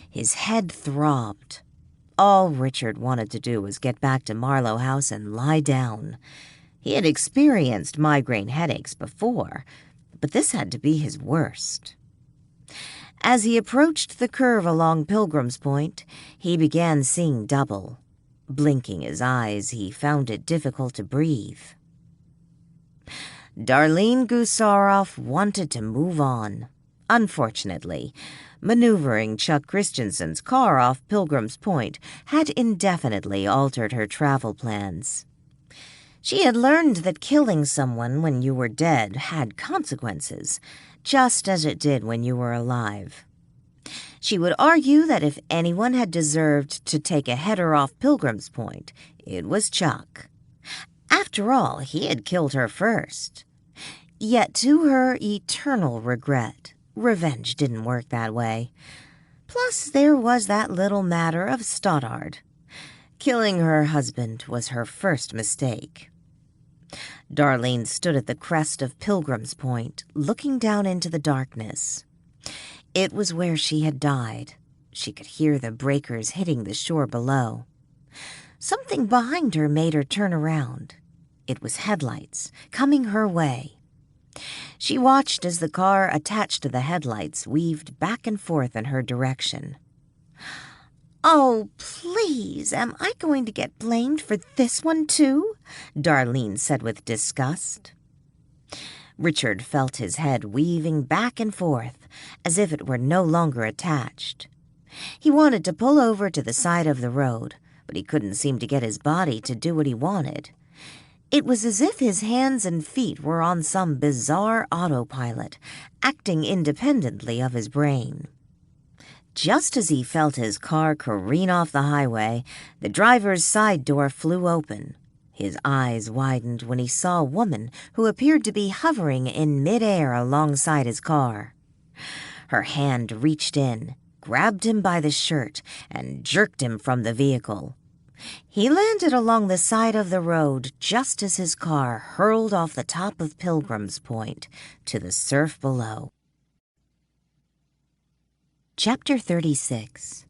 His head throbbed. All Richard wanted to do was get back to Marlowe House and lie down. He had experienced migraine headaches before, but this had to be his worst. As he approached the curve along Pilgrim's Point, he began seeing double. Blinking his eyes, he found it difficult to breathe. Darlene Gusaroff wanted to move on. Unfortunately, maneuvering Chuck Christensen's car off Pilgrim's Point had indefinitely altered her travel plans. She had learned that killing someone when you were dead had consequences, just as it did when you were alive. She would argue that if anyone had deserved to take a header off Pilgrim's Point, it was Chuck. After all, he had killed her first. Yet to her eternal regret, revenge didn't work that way. Plus, there was that little matter of Stoddard. Killing her husband was her first mistake. Darlene stood at the crest of Pilgrim's Point, looking down into the darkness. It was where she had died. She could hear the breakers hitting the shore below. Something behind her made her turn around. It was headlights, coming her way. She watched as the car attached to the headlights weaved back and forth in her direction. "Oh, please, am I going to get blamed for this one, too?" Darlene said with disgust. Richard felt his head weaving back and forth, as if it were no longer attached. He wanted to pull over to the side of the road, but he couldn't seem to get his body to do what he wanted. It was as if his hands and feet were on some bizarre autopilot, acting independently of his brain. Just as he felt his car careen off the highway, the driver's side door flew open. His eyes widened when he saw a woman who appeared to be hovering in midair alongside his car. Her hand reached in, grabbed him by the shirt, and jerked him from the vehicle. He landed along the side of the road just as his car hurled off the top of Pilgrim's Point to the surf below. Chapter 36.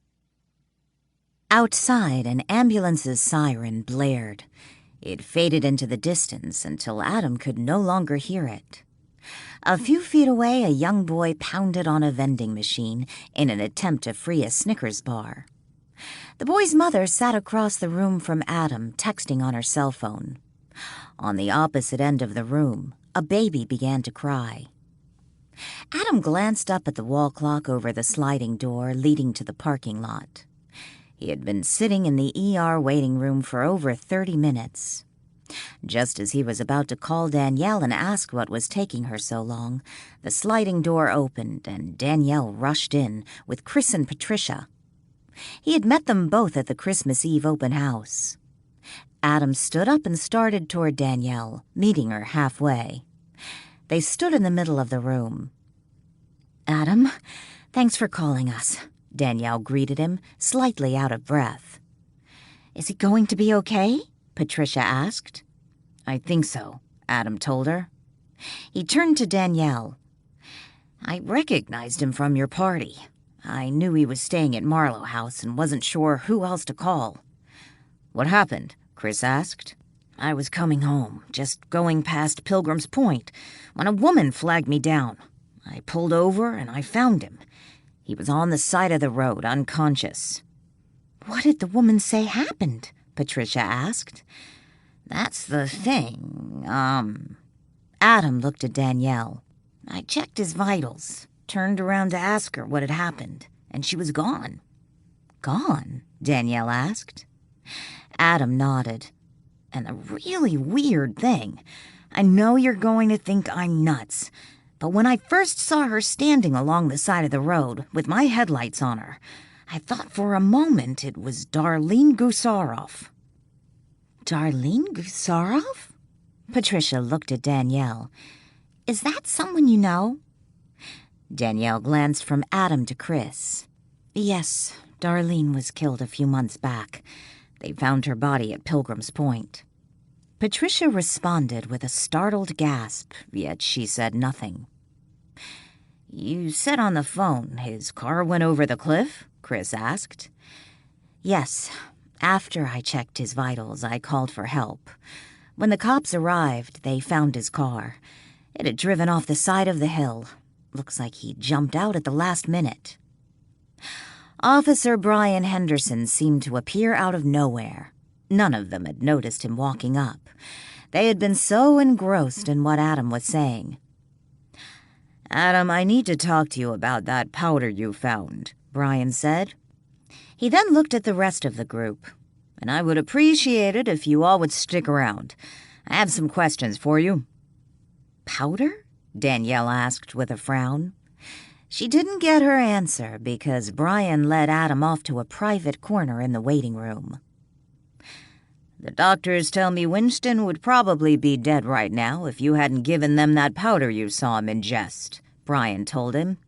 Outside, an ambulance's siren blared. It faded into the distance until Adam could no longer hear it. A few feet away, a young boy pounded on a vending machine in an attempt to free a Snickers bar. The boy's mother sat across the room from Adam, texting on her cell phone. On the opposite end of the room, a baby began to cry. Adam glanced up at the wall clock over the sliding door leading to the parking lot. He had been sitting in the ER waiting room for over 30 minutes. Just as he was about to call Danielle and ask what was taking her so long, the sliding door opened and Danielle rushed in with Chris and Patricia. He had met them both at the Christmas Eve open house. Adam stood up and started toward Danielle, meeting her halfway. They stood in the middle of the room. "Adam, thanks for calling us," Danielle greeted him, slightly out of breath. "Is he going to be okay?" Patricia asked. "I think so," Adam told her. He turned to Danielle. "I recognized him from your party. I knew he was staying at Marlowe House and wasn't sure who else to call." "What happened?" Chris asked. "I was coming home, just going past Pilgrim's Point, when a woman flagged me down. I pulled over and I found him. He was on the side of the road, unconscious." "What did the woman say happened?" Patricia asked. "That's the thing, Adam looked at Danielle. "I checked his vitals, turned around to ask her what had happened, and she was gone." "Gone?" Danielle asked. Adam nodded. "And a really weird thing. I know you're going to think I'm nuts, but when I first saw her standing along the side of the road with my headlights on her, I thought for a moment it was Darlene Gusarov." "Darlene Gusarov?" Patricia looked at Danielle. "Is that someone you know?" Danielle glanced from Adam to Chris. "Yes, Darlene was killed a few months back. They found her body at Pilgrim's Point." Patricia responded with a startled gasp, yet she said nothing. "You said on the phone his car went over the cliff?" Chris asked. "Yes. After I checked his vitals, I called for help. When the cops arrived, they found his car. It had driven off the side of the hill. Looks like he jumped out at the last minute." Officer Brian Henderson seemed to appear out of nowhere. None of them had noticed him walking up. They had been so engrossed in what Adam was saying. "Adam, I need to talk to you about that powder you found," Brian said. He then looked at the rest of the group. "And I would appreciate it if you all would stick around. I have some questions for you." "Powder?" Danielle asked with a frown. She didn't get her answer because Brian led Adam off to a private corner in the waiting room. The doctors tell me Winston would probably be dead right now if you hadn't given them that powder you saw him ingest, Brian told him.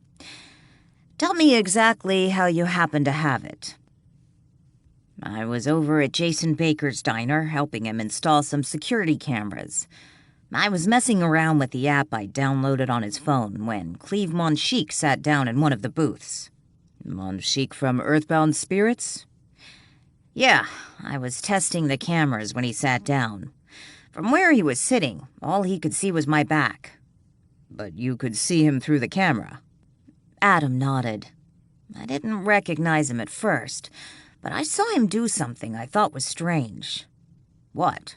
Tell me exactly how you happened to have it. I was over at Jason Baker's diner helping him install some security cameras. I was messing around with the app I downloaded on his phone when Cleve Monchique sat down in one of the booths. Monchique from Earthbound Spirits? Yeah, I was testing the cameras when he sat down. From where he was sitting, all he could see was my back. But you could see him through the camera. Adam nodded. I didn't recognize him at first, but I saw him do something I thought was strange. What?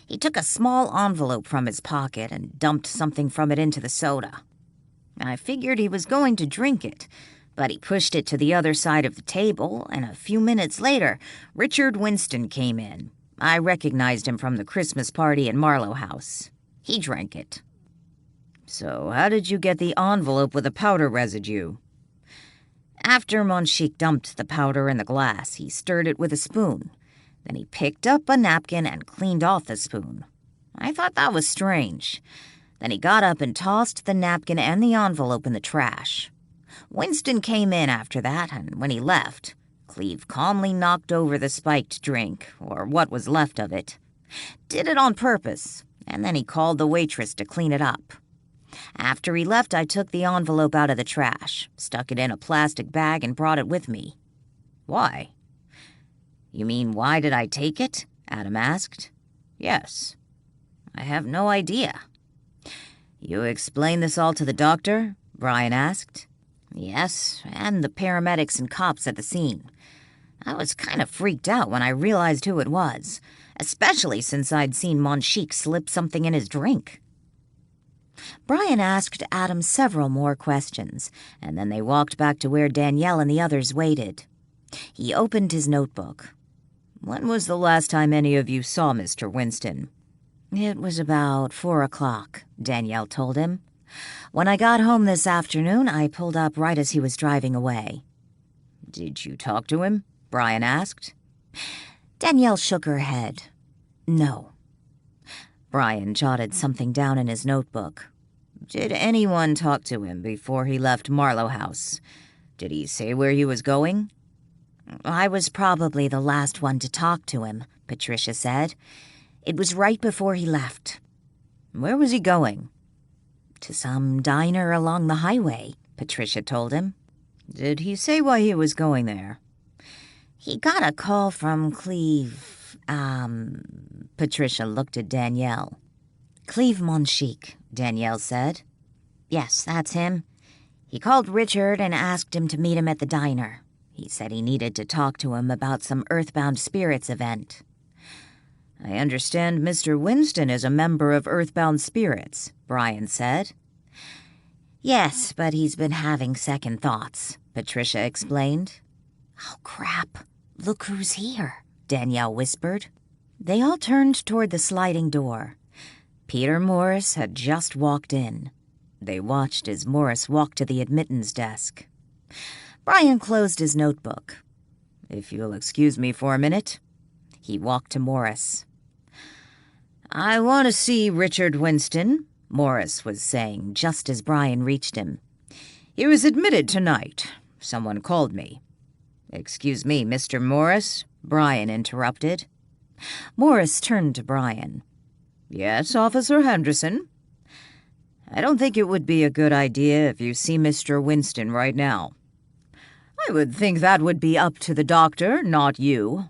He took a small envelope from his pocket and dumped something from it into the soda. I figured he was going to drink it, but he pushed it to the other side of the table, and a few minutes later, Richard Winston came in. I recognized him from the Christmas party in Marlowe House. He drank it. So how did you get the envelope with the powder residue? After Monchique dumped the powder in the glass, he stirred it with a spoon. Then he picked up a napkin and cleaned off the spoon. I thought that was strange. Then he got up and tossed the napkin and the envelope in the trash. Winston came in after that, and when he left, Cleve calmly knocked over the spiked drink, or what was left of it. Did it on purpose, and then he called the waitress to clean it up. After he left, I took the envelope out of the trash, stuck it in a plastic bag, and brought it with me. Why? You mean, why did I take it? Adam asked. Yes. I have no idea. You explained this all to the doctor? Brian asked. Yes, and the paramedics and cops at the scene. I was kind of freaked out when I realized who it was, especially since I'd seen Monchique slip something in his drink. Brian asked Adam several more questions, and then they walked back to where Danielle and the others waited. He opened his notebook. When was the last time any of you saw Mr. Winston? It was about 4 o'clock, Danielle told him. When I got home this afternoon, I pulled up right as he was driving away. Did you talk to him? Brian asked. Danielle shook her head. No. Brian jotted something down in his notebook. Did anyone talk to him before he left Marlowe House? Did he say where he was going? I was probably the last one to talk to him, Patricia said. It was right before he left. Where was he going? To some diner along the highway, Patricia told him. Did he say why he was going there? He got a call from Cleve, Patricia looked at Danielle. Cleve Monchique, Danielle said. Yes, that's him. He called Richard and asked him to meet him at the diner. He said he needed to talk to him about some Earthbound Spirits event. I understand Mr. Winston is a member of Earthbound Spirits, Brian said. Yes, but he's been having second thoughts, Patricia explained. Oh, crap. Look who's here, Danielle whispered. They all turned toward the sliding door. Peter Morris had just walked in. They watched as Morris walked to the admittance desk. Brian closed his notebook. If you'll excuse me for a minute. He walked to Morris. I want to see Richard Winston, Morris was saying just as Brian reached him. He was admitted tonight. Someone called me. Excuse me, Mr. Morris, Brian interrupted. Morris turned to Brian. Yes, Officer Henderson. I don't think it would be a good idea if you see Mr. Winston right now. I would think that would be up to the doctor, not you.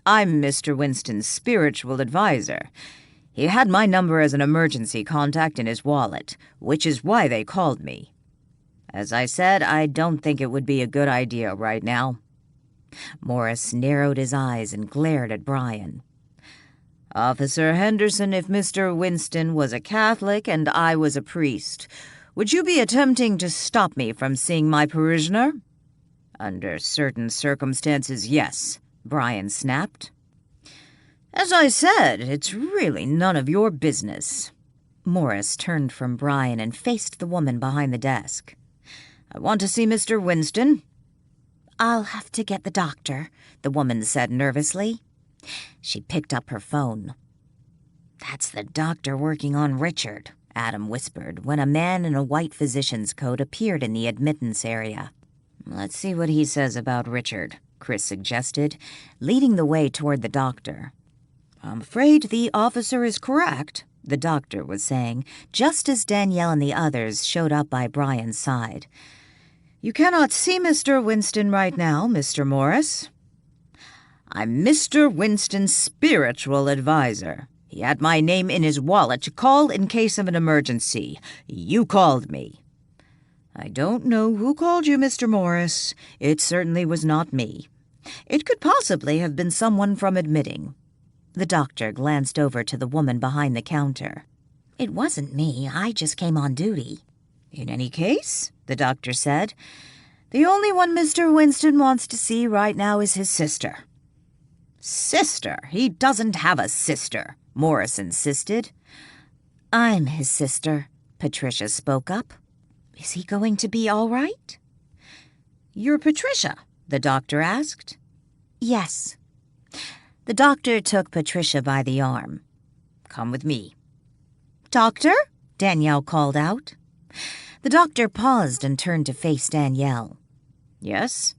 I'm Mr. Winston's spiritual advisor. He had my number as an emergency contact in his wallet, which is why they called me. As I said, I don't think it would be a good idea right now. Morris narrowed his eyes and glared at Brian. Officer Henderson, if Mr. Winston was a Catholic and I was a priest, would you be attempting to stop me from seeing my parishioner? Under certain circumstances, yes, Brian snapped. As I said, it's really none of your business. Morris turned from Brian and faced the woman behind the desk. I want to see Mr. Winston. I'll have to get the doctor, the woman said nervously. She picked up her phone. "That's the doctor working on Richard," Adam whispered when a man in a white physician's coat appeared in the admittance area. "Let's see what he says about Richard," Chris suggested, leading the way toward the doctor. "I'm afraid the officer is correct," the doctor was saying, just as Danielle and the others showed up by Brian's side. "You cannot see Mr. Winston right now, Mr. Morris." "I'm Mr. Winston's spiritual advisor. He had my name in his wallet to call in case of an emergency. You called me." "I don't know who called you, Mr. Morris. It certainly was not me. It could possibly have been someone from admitting." The doctor glanced over to the woman behind the counter. "It wasn't me. I just came on duty." "In any case," the doctor said, "the only one Mr. Winston wants to see right now is his sister." "Sister? He doesn't have a sister," Morris insisted. "I'm his sister," Patricia spoke up. "Is he going to be all right?" "You're Patricia?" the doctor asked. "Yes." The doctor took Patricia by the arm. "Come with me." "Doctor?" Danielle called out. The doctor paused and turned to face Danielle. "Yes?"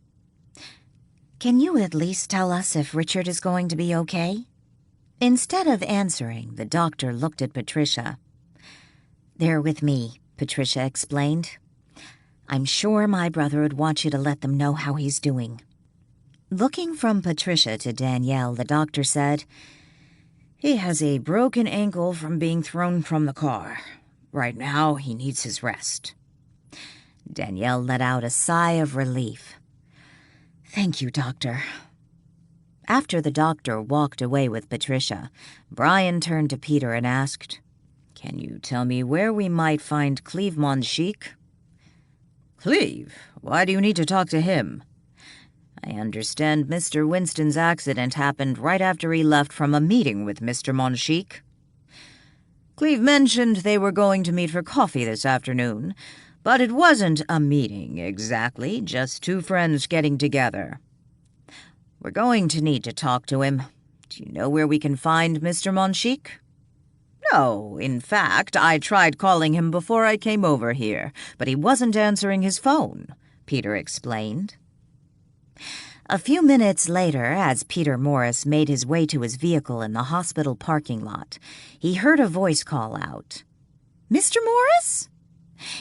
"Can you at least tell us if Richard is going to be okay?" Instead of answering, the doctor looked at Patricia. "They're with me," Patricia explained. "I'm sure my brother would want you to let them know how he's doing." Looking from Patricia to Danielle, the doctor said, "He has a broken ankle from being thrown from the car. Right now, he needs his rest." Danielle let out a sigh of relief. "Thank you, Doctor." After the doctor walked away with Patricia, Brian turned to Peter and asked, "Can you tell me where we might find Cleve Monchique?" "Cleve? Why do you need to talk to him?" "I understand Mr. Winston's accident happened right after he left from a meeting with Mr. Monchique. Cleve mentioned they were going to meet for coffee this afternoon, but it wasn't a meeting exactly, just two friends getting together. We're going to need to talk to him. Do you know where we can find Mr. Monchique?" "No, in fact, I tried calling him before I came over here, but he wasn't answering his phone," Peter explained. A few minutes later, as Peter Morris made his way to his vehicle in the hospital parking lot, he heard a voice call out, "Mr. Morris?"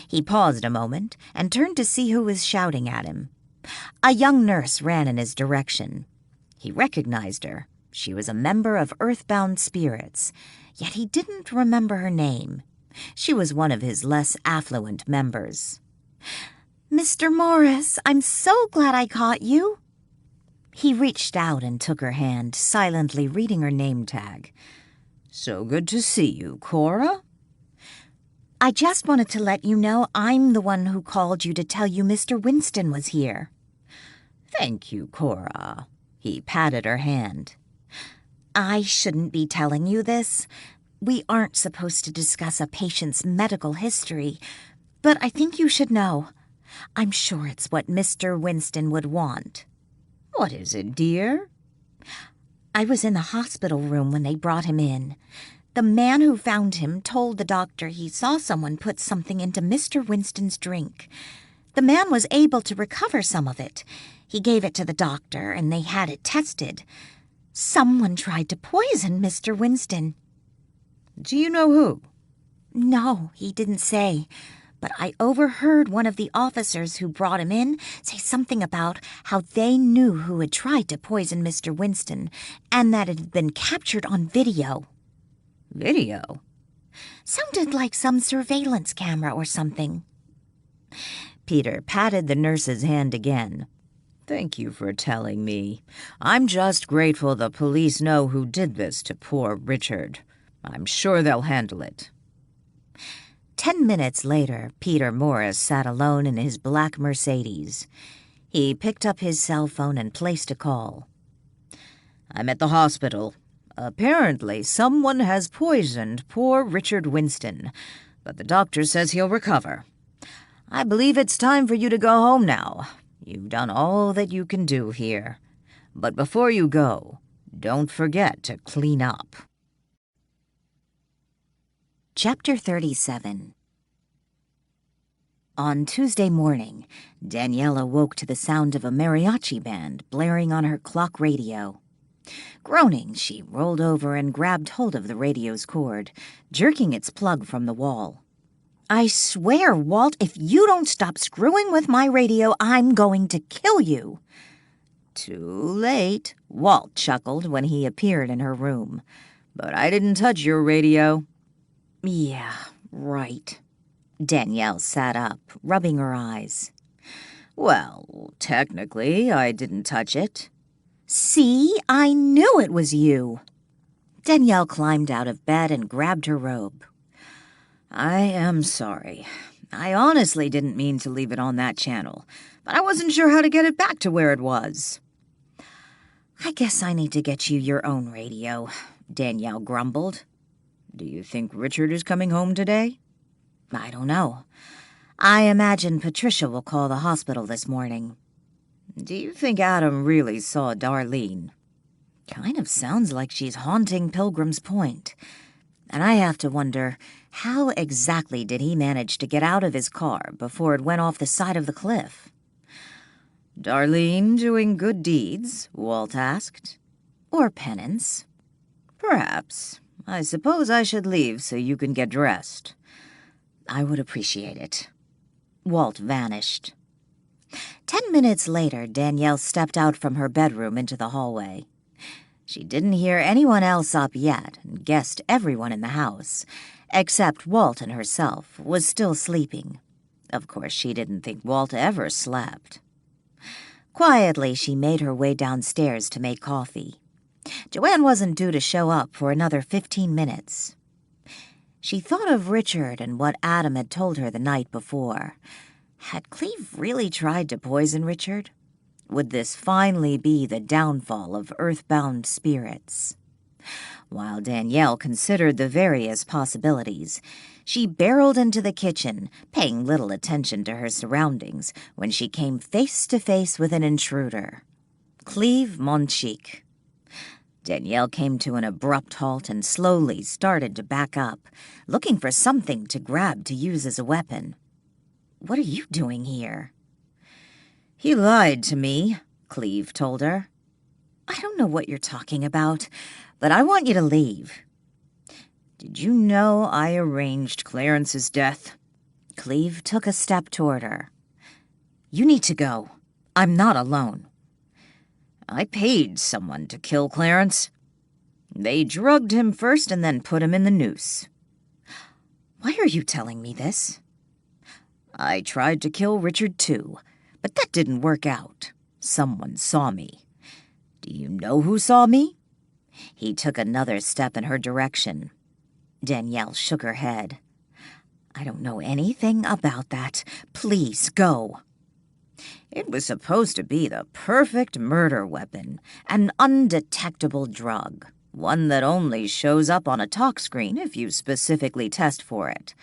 He paused a moment and turned to see who was shouting at him. A young nurse ran in his direction. He recognized her. She was a member of Earthbound Spirits, yet he didn't remember her name. She was one of his less affluent members. "Mr. Morris, I'm so glad I caught you." He reached out and took her hand, silently reading her name tag. "So good to see you, Cora." "I just wanted to let you know I'm the one who called you to tell you Mr. Winston was here." "Thank you, Cora." He patted her hand. "I shouldn't be telling you this. We aren't supposed to discuss a patient's medical history, but I think you should know. I'm sure it's what Mr. Winston would want." "What is it, dear?" "I was in the hospital room when they brought him in. The man who found him told the doctor he saw someone put something into Mr. Winston's drink. The man was able to recover some of it. He gave it to the doctor, and they had it tested. Someone tried to poison Mr. Winston." "Do you know who?" "No, he didn't say. But I overheard one of the officers who brought him in say something about how they knew who had tried to poison Mr. Winston, and that it had been captured on video." "Video?" "Sounded like some surveillance camera or something." Peter patted the nurse's hand again. "Thank you for telling me. I'm just grateful the police know who did this to poor Richard. I'm sure they'll handle it." 10 minutes later, Peter Morris sat alone in his black Mercedes. He picked up his cell phone and placed a call. "I'm at the hospital. Apparently, someone has poisoned poor Richard Winston, but the doctor says he'll recover. I believe it's time for you to go home now. You've done all that you can do here. But before you go, Don't forget to clean up. Chapter 37. On Tuesday morning, Danielle awoke to the sound of a mariachi band blaring on her clock radio. Groaning, she rolled over and grabbed hold of the radio's cord, jerking its plug from the wall. "I swear, Walt, if you don't stop screwing with my radio, I'm going to kill you." Too late, Walt chuckled when he appeared in her room. "But I didn't touch your radio." "Yeah, right." Danielle sat up, rubbing her eyes. "Well, technically, I didn't touch it." "See? I knew it was you." Danielle climbed out of bed and grabbed her robe. "I am sorry. I honestly didn't mean to leave it on that channel, but I wasn't sure how to get it back to where it was." "I guess I need to get you your own radio," Danielle grumbled. "Do you think Richard is coming home today?" "I don't know. I imagine Patricia will call the hospital this morning." "Do you think Adam really saw Darlene?" "Kind of sounds like she's haunting Pilgrim's Point. And I have to wonder, how exactly did he manage to get out of his car before it went off the side of the cliff?" "Darlene doing good deeds?" Walt asked. "Or penance." "Perhaps. I suppose I should leave so you can get dressed." "I would appreciate it." Walt vanished. 10 minutes later, Danielle stepped out from her bedroom into the hallway. She didn't hear anyone else up yet and guessed everyone in the house, except Walt and herself, was still sleeping. Of course, she didn't think Walt ever slept. Quietly, she made her way downstairs to make coffee. Joanne wasn't due to show up for another 15 minutes. She thought of Richard and what Adam had told her the night before. Had Cleve really tried to poison Richard? Would this finally be the downfall of earthbound spirits? While Danielle considered the various possibilities, she barreled into the kitchen, paying little attention to her surroundings, when she came face to face with an intruder. Cleve Monchique. Danielle came to an abrupt halt and slowly started to back up, looking for something to grab to use as a weapon. "What are you doing here?" "He lied to me," Cleve told her. "I don't know what you're talking about, but I want you to leave." "Did you know I arranged Clarence's death?" Cleve took a step toward her. "You need to go. I'm not alone." "I paid someone to kill Clarence. They drugged him first and then put him in the noose." "Why are you telling me this?" "I tried to kill Richard too, but that didn't work out. Someone saw me. Do you know who saw me?" He took another step in her direction. Danielle shook her head. "I don't know anything about that. Please go." "It was supposed to be the perfect murder weapon, an undetectable drug, one that only shows up on a talk screen if you specifically test for it.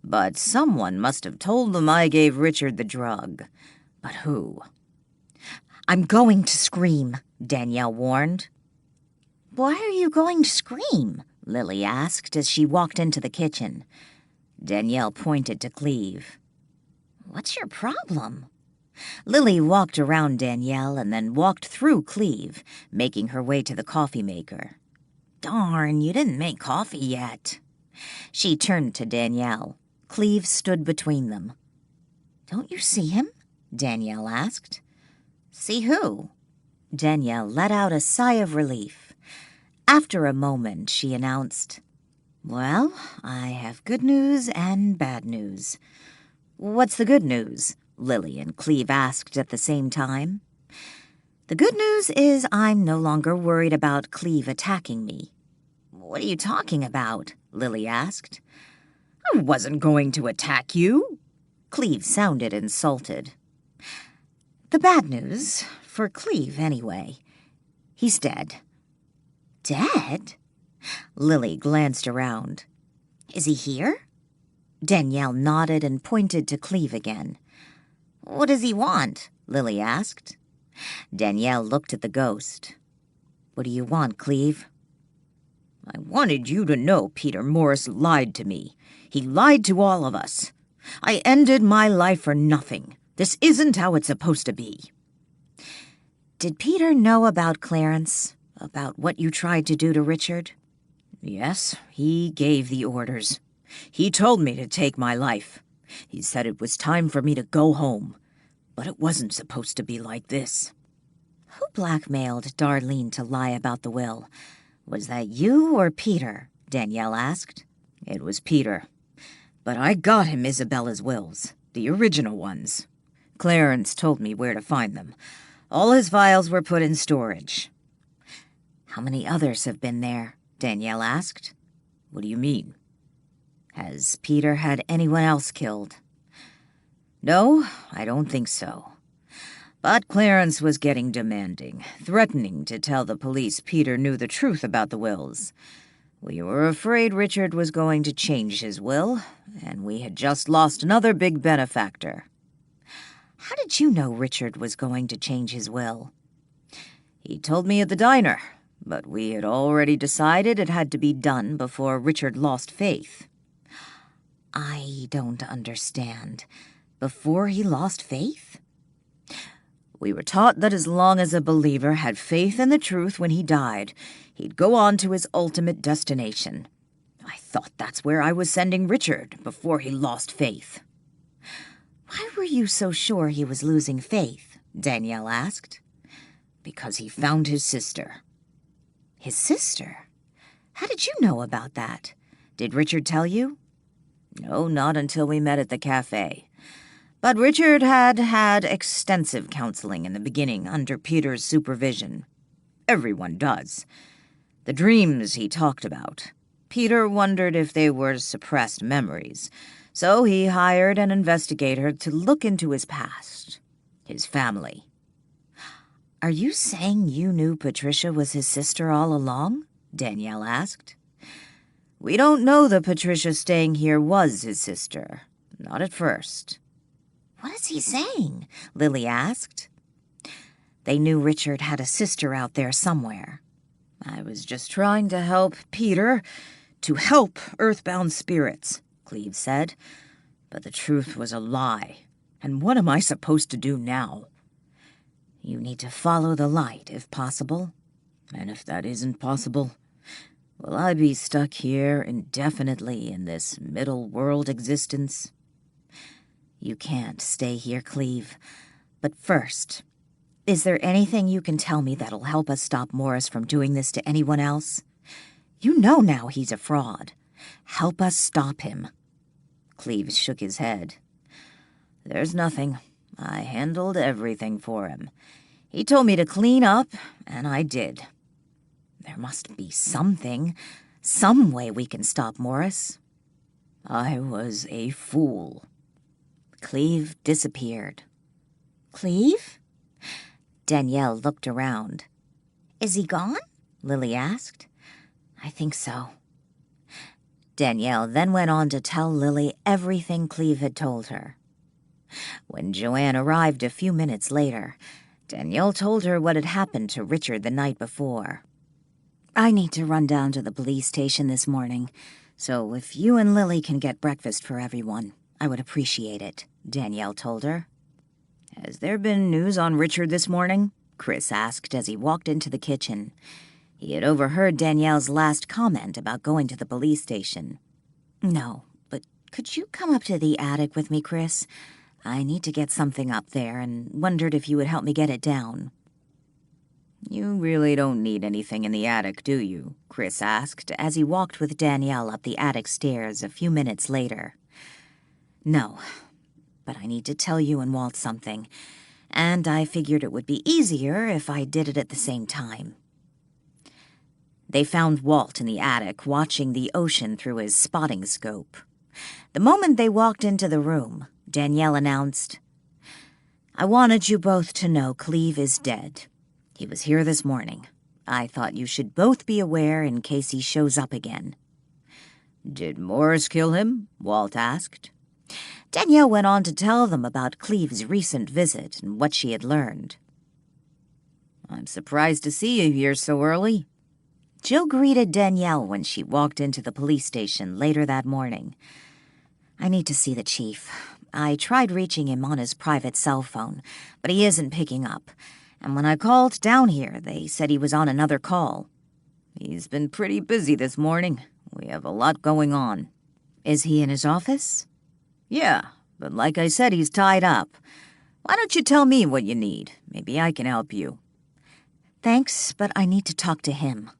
But someone must have told them I gave Richard the drug. But who?" "I'm going to scream," Danielle warned. "Why are you going to scream?" Lily asked as she walked into the kitchen. Danielle pointed to Cleve. "What's your problem?" Lily walked around Danielle and then walked through Cleve, making her way to the coffee maker. "Darn, you didn't make coffee yet." She turned to Danielle. Cleve stood between them. "Don't you see him?" Danielle asked. "See who?" Danielle let out a sigh of relief. After a moment, she announced, "Well, I have good news and bad news." "What's the good news?" Lily and Cleve asked at the same time. "The good news is I'm no longer worried about Cleve attacking me." "What are you talking about?" Lily asked. "I wasn't going to attack you." Cleve sounded insulted. "The bad news, for Cleve anyway, he's dead." "Dead?" Lily glanced around. "Is he here?" Danielle nodded and pointed to Cleve again. "What does he want?" Lily asked. Danielle looked at the ghost. What do you want, Cleve? I wanted you to know Peter Morris lied to me. He lied to all of us. I ended my life for nothing. This isn't how it's supposed to be. Did Peter know about Clarence? About what you tried to do to Richard? Yes, he gave the orders. He told me to take my life. He said it was time for me to go home. But it wasn't supposed to be like this. Who blackmailed Darlene to lie about the will? Was that you or Peter? Danielle asked. It was Peter. But I got him Isabella's wills, the original ones. Clarence told me where to find them. All his files were put in storage. How many others have been there? Danielle asked. What do you mean? Has Peter had anyone else killed? No, I don't think so. But Clarence was getting demanding, threatening to tell the police Peter knew the truth about the wills. We were afraid Richard was going to change his will, and we had just lost another big benefactor. How did you know Richard was going to change his will? He told me at the diner, but we had already decided it had to be done before Richard lost faith. I don't understand. Before he lost faith? We were taught that as long as a believer had faith in the truth when he died, he'd go on to his ultimate destination. I thought that's where I was sending Richard before he lost faith. Why were you so sure he was losing faith? Danielle asked. Because he found his sister. His sister? How did you know about that? Did Richard tell you? No, not until we met at the cafe. But Richard had extensive counseling in the beginning under Peter's supervision. Everyone does. The dreams he talked about. Peter wondered if they were suppressed memories, so he hired an investigator to look into his past, his family. Are you saying you knew Patricia was his sister all along? Danielle asked. We don't know that Patricia staying here was his sister. Not at first. What is he saying? Lily asked. They knew Richard had a sister out there somewhere. I was just trying to help Peter, to help earthbound spirits, Cleve said. But the truth was a lie. And what am I supposed to do now? You need to follow the light, if possible. And if that isn't possible, will I be stuck here indefinitely in this middle world existence? You can't stay here, Cleve. But first, is there anything you can tell me that'll help us stop Morris from doing this to anyone else? You know now he's a fraud. Help us stop him. Cleve shook his head. There's nothing. I handled everything for him. He told me to clean up, and I did. There must be something, some way we can stop Morris. I was a fool. Cleve disappeared. Cleve? Danielle looked around. Is he gone? Lily asked. I think so. Danielle then went on to tell Lily everything Cleve had told her. When Joanne arrived a few minutes later, Danielle told her what had happened to Richard the night before. I need to run down to the police station this morning, so if you and Lily can get breakfast for everyone, I would appreciate it, Danielle told her. Has there been news on Richard this morning? Chris asked as he walked into the kitchen. He had overheard Danielle's last comment about going to the police station. No, but could you come up to the attic with me, Chris? I need to get something up there and wondered if you would help me get it down. You really don't need anything in the attic, do you? Chris asked as he walked with Danielle up the attic stairs a few minutes later. No, but I need to tell you and Walt something, and I figured it would be easier if I did it at the same time. They found Walt in the attic watching the ocean through his spotting scope. The moment they walked into the room, Danielle announced, I wanted you both to know Cleve is dead. He was here this morning. I thought you should both be aware in case he shows up again. Did Morris kill him? Walt asked. Danielle went on to tell them about Cleve's recent visit and what she had learned. I'm surprised to see you here so early. Joe greeted Danielle when she walked into the police station later that morning. I need to see the chief. I tried reaching him on his private cell phone, but he isn't picking up. And when I called down here, they said he was on another call. He's been pretty busy this morning. We have a lot going on. Is he in his office? Yeah, but like I said, he's tied up. Why don't you tell me what you need? Maybe I can help you. Thanks, but I need to talk to him.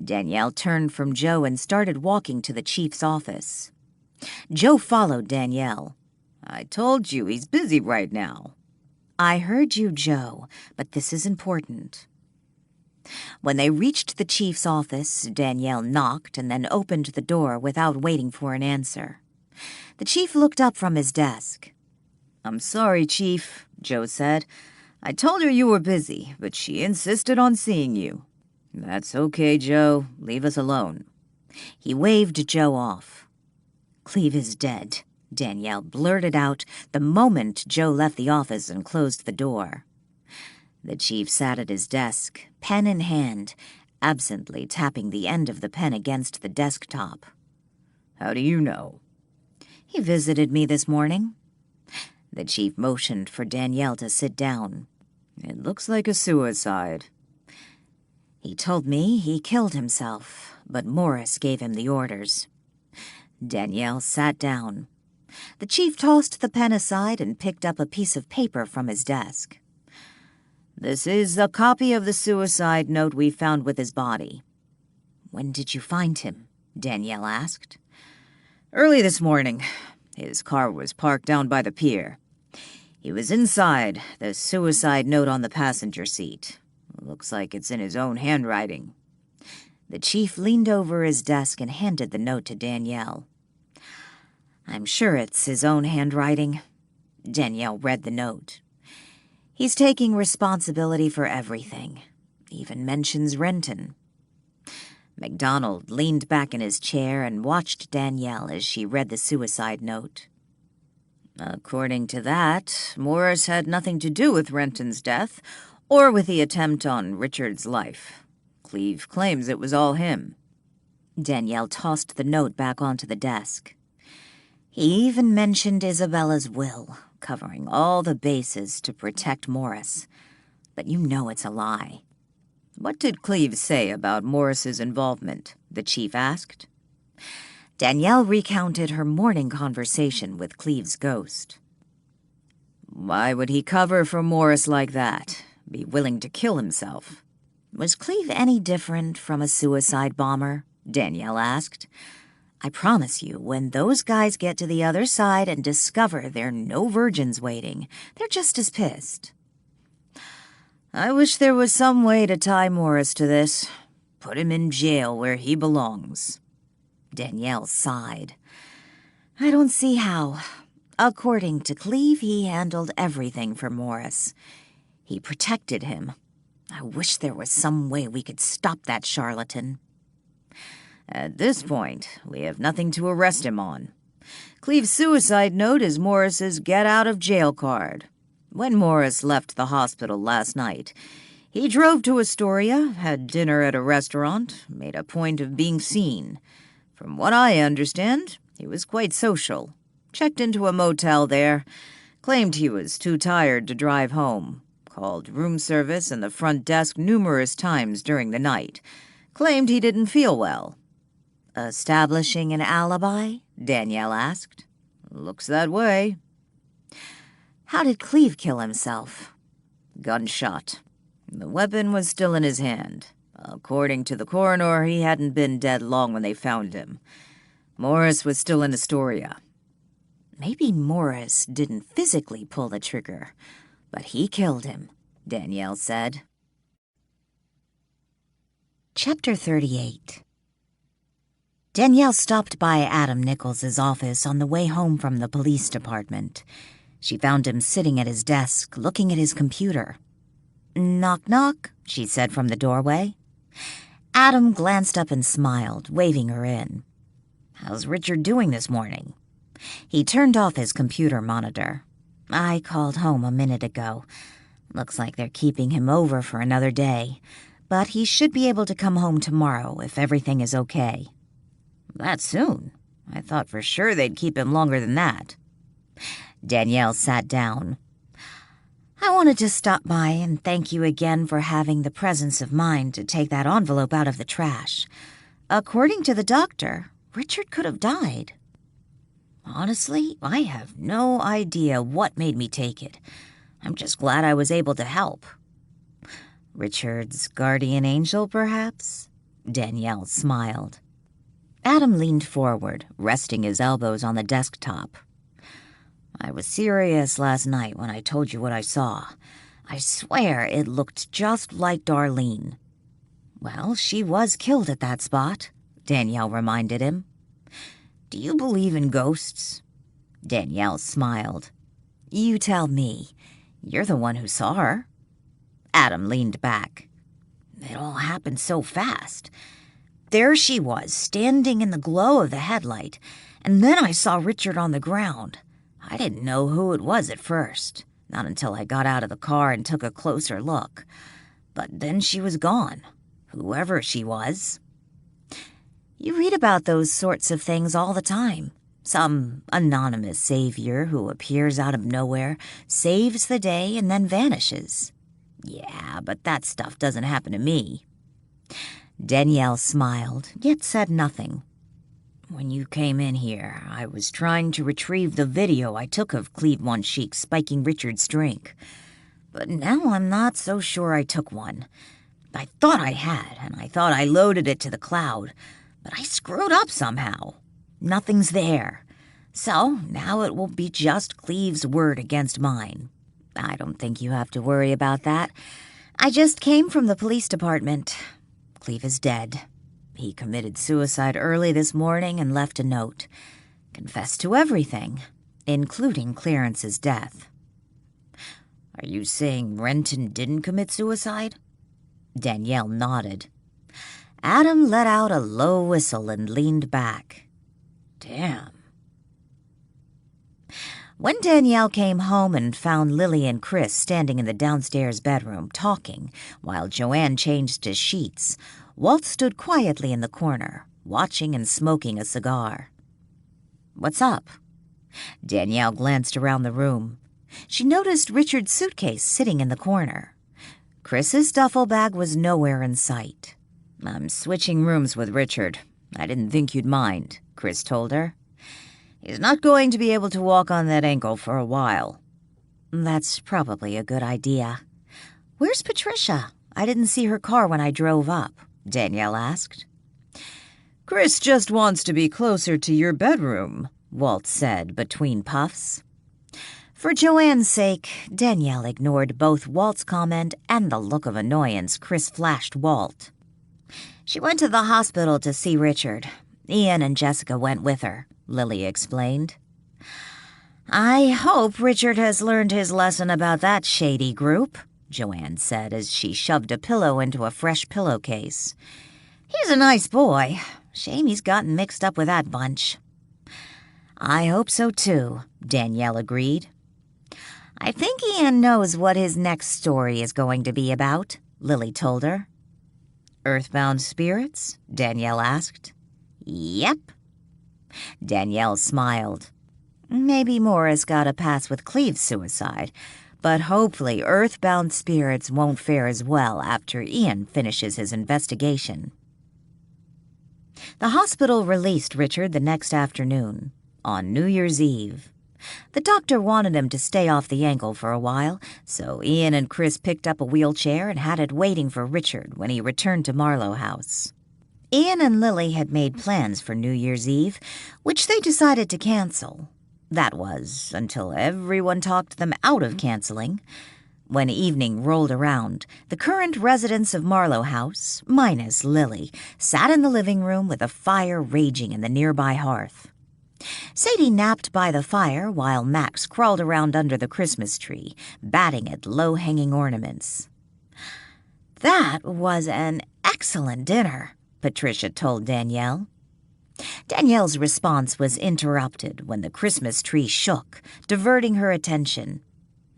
Danielle turned from Joe and started walking to the chief's office. Joe followed Danielle. I told you he's busy right now. I heard you, Joe, but this is important. When they reached the chief's office, Danielle knocked and then opened the door without waiting for an answer. The chief looked up from his desk. I'm sorry, Chief, Joe said. I told her you were busy, but she insisted on seeing you. That's okay, Joe. Leave us alone. He waved Joe off. Cleve is dead, Danielle blurted out the moment Joe left the office and closed the door. The chief sat at his desk, pen in hand, absently tapping the end of the pen against the desktop. How do you know? He visited me this morning. The chief motioned for Danielle to sit down. It looks like a suicide. He told me he killed himself, but Morris gave him the orders. Danielle sat down. The chief tossed the pen aside and picked up a piece of paper from his desk. This is a copy of the suicide note we found with his body. When did you find him? Danielle asked. Early this morning. His car was parked down by the pier. He was inside, the suicide note on the passenger seat. Looks like it's in his own handwriting. The chief leaned over his desk and handed the note to Danielle. I'm sure it's his own handwriting. Danielle read the note. He's taking responsibility for everything. Even mentions Renton. MacDonald leaned back in his chair and watched Danielle as she read the suicide note. According to that, Morris had nothing to do with Renton's death or with the attempt on Richard's life. Cleve claims it was all him. Danielle tossed the note back onto the desk. He even mentioned Isabella's will, covering all the bases to protect Morris. But you know it's a lie. What did Cleve say about Morris's involvement? The chief asked. Danielle recounted her morning conversation with Cleve's ghost. Why would he cover for Morris like that? Be willing to kill himself? Was Cleve any different from a suicide bomber? Danielle asked. I promise you, when those guys get to the other side and discover there are no virgins waiting, they're just as pissed. I wish there was some way to tie Morris to this. Put him in jail where he belongs. Danielle sighed. I don't see how. According to Cleve, he handled everything for Morris. He protected him. I wish there was some way we could stop that charlatan. At this point, we have nothing to arrest him on. Cleve's suicide note is Morris's get-out-of-jail card. When Morris left the hospital last night, he drove to Astoria, had dinner at a restaurant, made a point of being seen. From what I understand, he was quite social. Checked into a motel there, claimed he was too tired to drive home, called room service and the front desk numerous times during the night, claimed he didn't feel well. Establishing an alibi? Danielle asked. Looks that way. How did Cleve kill himself? Gunshot. The weapon was still in his hand. According to the coroner, he hadn't been dead long when they found him. Morris was still in Astoria. Maybe Morris didn't physically pull the trigger, but he killed him, Danielle said. Chapter 38. Danielle stopped by Adam Nichols's office on the way home from the police department. She found him sitting at his desk, looking at his computer. Knock, knock, she said from the doorway. Adam glanced up and smiled, waving her in. How's Richard doing this morning? He turned off his computer monitor. I called home a minute ago. Looks like they're keeping him over for another day, but he should be able to come home tomorrow if everything is okay. That soon? I thought for sure they'd keep him longer than that. Danielle sat down. I wanted to stop by and thank you again for having the presence of mind to take that envelope out of the trash. According to the doctor, Richard could have died. Honestly, I have no idea what made me take it. I'm just glad I was able to help. Richard's guardian angel, perhaps? Danielle smiled. Adam leaned forward, resting his elbows on the desktop. I was serious last night when I told you what I saw. I swear it looked just like Darlene. Well, she was killed at that spot, Danielle reminded him. Do you believe in ghosts? Danielle smiled. You tell me. You're the one who saw her. Adam leaned back. It all happened so fast. There she was, standing in the glow of the headlight, and then I saw Richard on the ground. I didn't know who it was at first, not until I got out of the car and took a closer look. But then she was gone, whoever she was. You read about those sorts of things all the time. Some anonymous savior who appears out of nowhere, saves the day, and then vanishes. Yeah, but that stuff doesn't happen to me. Danielle smiled, yet said nothing. When you came in here, I was trying to retrieve the video I took of Cleve One Cheek spiking Richard's drink. But now I'm not so sure I took one. I thought I had, and I thought I loaded it to the cloud, but I screwed up somehow. Nothing's there. So now it will be just Cleve's word against mine. I don't think you have to worry about that. I just came from the police department. Cleve is dead. He committed suicide early this morning and left a note. Confessed to everything, including Clarence's death. Are you saying Renton didn't commit suicide? Danielle nodded. Adam let out a low whistle and leaned back. Damn. When Danielle came home and found Lily and Chris standing in the downstairs bedroom talking while Joanne changed his sheets, Walt stood quietly in the corner, watching and smoking a cigar. What's up? Danielle glanced around the room. She noticed Richard's suitcase sitting in the corner. Chris's duffel bag was nowhere in sight. I'm switching rooms with Richard. I didn't think you'd mind, Chris told her. He's not going to be able to walk on that ankle for a while. That's probably a good idea. Where's Patricia? I didn't see her car when I drove up, Danielle asked. Chris just wants to be closer to your bedroom, Walt said between puffs. For Joanne's sake, Danielle ignored both Walt's comment and the look of annoyance Chris flashed Walt. She went to the hospital to see Richard. Ian and Jessica went with her, Lily explained. I hope Richard has learned his lesson about that shady group, Joanne said as she shoved a pillow into a fresh pillowcase. He's a nice boy. Shame he's gotten mixed up with that bunch. I hope so too, Danielle agreed. I think Ian knows what his next story is going to be about, Lily told her. Earthbound spirits? Danielle asked. Yep. Danielle smiled. Maybe Maura's got a pass with Cleve's suicide, but hopefully earthbound spirits won't fare as well after Ian finishes his investigation. The hospital released Richard the next afternoon, on New Year's Eve. The doctor wanted him to stay off the ankle for a while, so Ian and Chris picked up a wheelchair and had it waiting for Richard when he returned to Marlowe House. Ian and Lily had made plans for New Year's Eve, which they decided to cancel. That was, until everyone talked them out of canceling. When evening rolled around, the current residents of Marlowe House, minus Lily, sat in the living room with a fire raging in the nearby hearth. Sadie napped by the fire while Max crawled around under the Christmas tree, batting at low-hanging ornaments. "That was an excellent dinner," Patricia told Danielle. Danielle's response was interrupted when the Christmas tree shook, diverting her attention.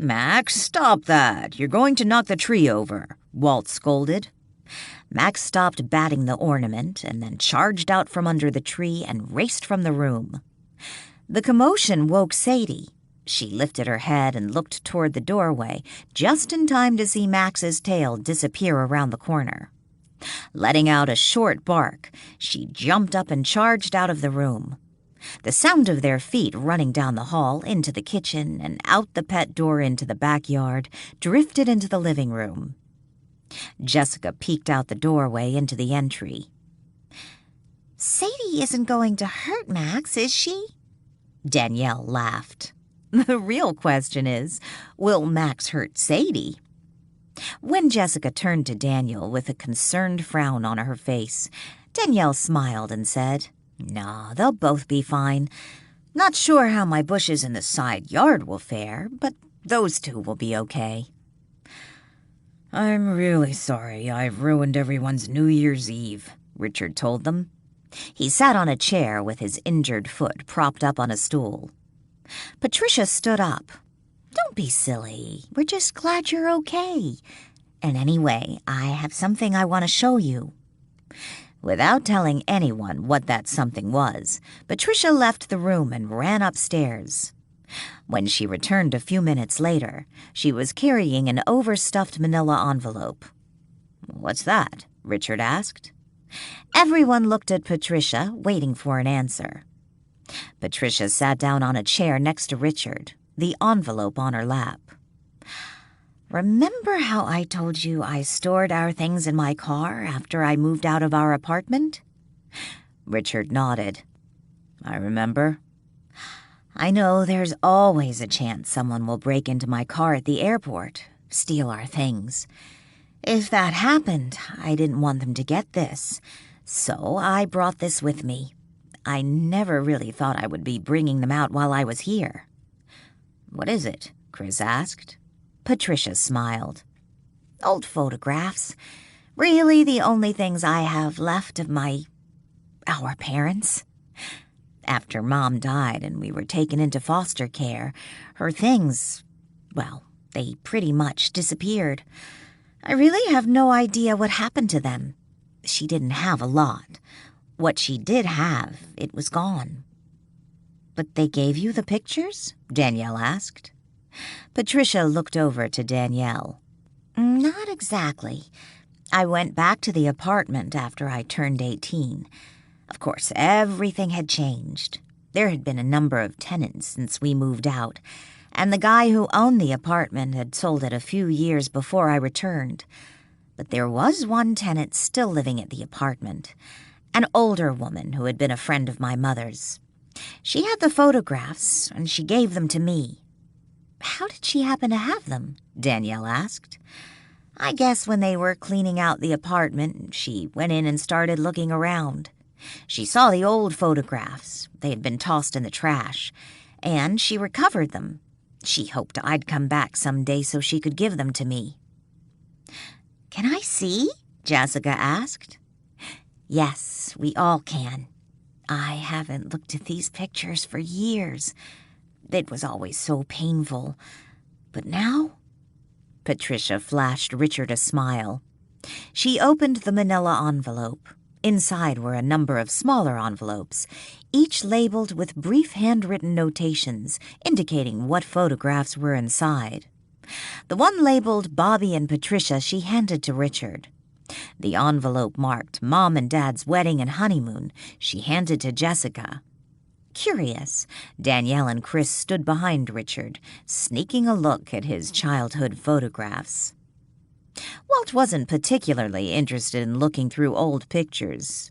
"Max, stop that. You're going to knock the tree over," Walt scolded. Max stopped batting the ornament and then charged out from under the tree and raced from the room. The commotion woke Sadie. She lifted her head and looked toward the doorway, just in time to see Max's tail disappear around the corner. Letting out a short bark, she jumped up and charged out of the room. The sound of their feet running down the hall into the kitchen and out the pet door into the backyard drifted into the living room. Jessica peeked out the doorway into the entry. "Sadie isn't going to hurt Max, is she?" Danielle laughed. "The real question is, will Max hurt Sadie?" When Jessica turned to Daniel with a concerned frown on her face, Danielle smiled and said, "No, they'll both be fine. Not sure how my bushes in the side yard will fare, but those two will be okay." "I'm really sorry I've ruined everyone's New Year's Eve," Richard told them. He sat on a chair with his injured foot propped up on a stool. Patricia stood up. "Don't be silly. We're just glad you're okay. And anyway, I have something I want to show you." Without telling anyone what that something was, Patricia left the room and ran upstairs. When she returned a few minutes later, she was carrying an overstuffed manila envelope. "What's that?" Richard asked. Everyone looked at Patricia, waiting for an answer. Patricia sat down on a chair next to Richard, the envelope on her lap. "Remember how I told you I stored our things in my car after I moved out of our apartment?" Richard nodded. "I remember." "I know there's always a chance someone will break into my car at the airport, steal our things. If that happened, I didn't want them to get this, so I brought this with me. I never really thought I would be bringing them out while I was here." "What is it?" Chris asked. Patricia smiled. "Old photographs. Really the only things I have left of our parents. After Mom died and we were taken into foster care, her things, well, they pretty much disappeared. I really have no idea what happened to them. She didn't have a lot. What she did have, it was gone." "But they gave you the pictures?" Danielle asked. Patricia looked over to Danielle. "Not exactly. I went back to the apartment after I turned 18. Of course, everything had changed. There had been a number of tenants since we moved out, and the guy who owned the apartment had sold it a few years before I returned. But there was one tenant still living at the apartment, an older woman who had been a friend of my mother's. She had the photographs, and she gave them to me." "How did she happen to have them?" Danielle asked. "I guess when they were cleaning out the apartment, she went in and started looking around. She saw the old photographs. They had been tossed in the trash, and she recovered them. She hoped I'd come back someday so she could give them to me." "Can I see?" Jessica asked. "Yes, we all can. I haven't looked at these pictures for years. It was always so painful. But now?" Patricia flashed Richard a smile. She opened the manila envelope. Inside were a number of smaller envelopes, each labeled with brief handwritten notations indicating what photographs were inside. The one labeled Bobbi and Patricia she handed to Richard. The envelope marked Mom and Dad's wedding and honeymoon she handed to Jessica. Curious, Danielle and Chris stood behind Richard, sneaking a look at his childhood photographs. Walt wasn't particularly interested in looking through old pictures.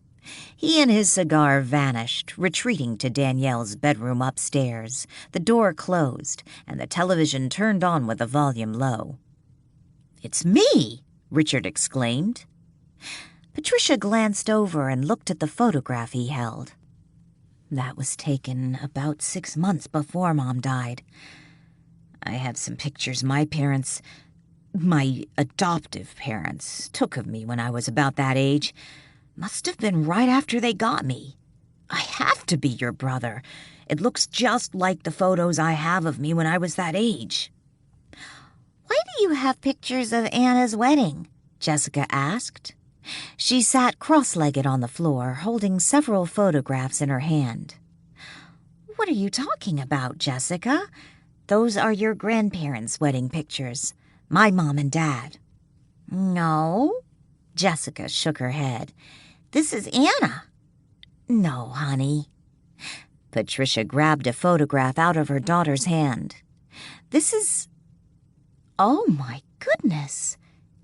He and his cigar vanished, retreating to Danielle's bedroom upstairs, the door closed, and the television turned on with the volume low. "It's me!" Richard exclaimed. Patricia glanced over and looked at the photograph he held. "That was taken about 6 months before Mom died. I have some pictures my adoptive parents, took of me when I was about that age. Must have been right after they got me. I have to be your brother. It looks just like the photos I have of me when I was that age." do you have pictures of Anna's wedding?" Jessica asked. She sat cross-legged on the floor, holding several photographs in her hand. "What are you talking about, Jessica? Those are your grandparents' wedding pictures. My mom and dad." "No." Jessica shook her head. "This is Anna." "No, honey." Patricia grabbed a photograph out of her daughter's hand. "This is... Oh, my goodness.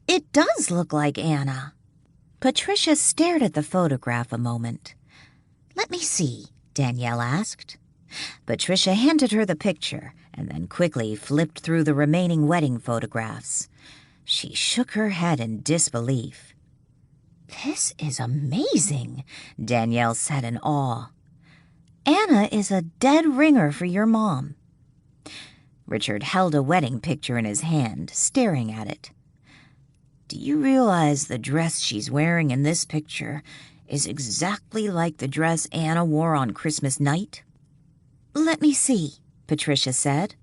It does look like Anna." Patricia stared at the photograph a moment. "Let me see," Danielle asked. Patricia handed her the picture and then quickly flipped through the remaining wedding photographs. She shook her head in disbelief. "This is amazing," Danielle said in awe. "Anna is a dead ringer for your mom." Richard held a wedding picture in his hand, staring at it. "Do you realize the dress she's wearing in this picture is exactly like the dress Anna wore on Christmas night?" "Let me see," Patricia said.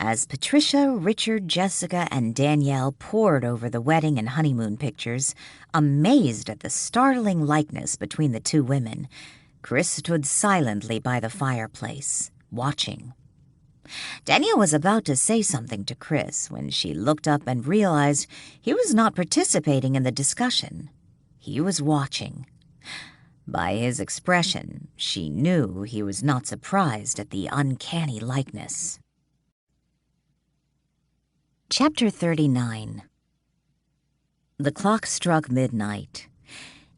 As Patricia, Richard, Jessica, and Danielle pored over the wedding and honeymoon pictures, amazed at the startling likeness between the two women, Chris stood silently by the fireplace, watching. Danielle was about to say something to Chris when she looked up and realized he was not participating in the discussion. He was watching. By his expression, she knew he was not surprised at the uncanny likeness. Chapter 39. The clock struck midnight.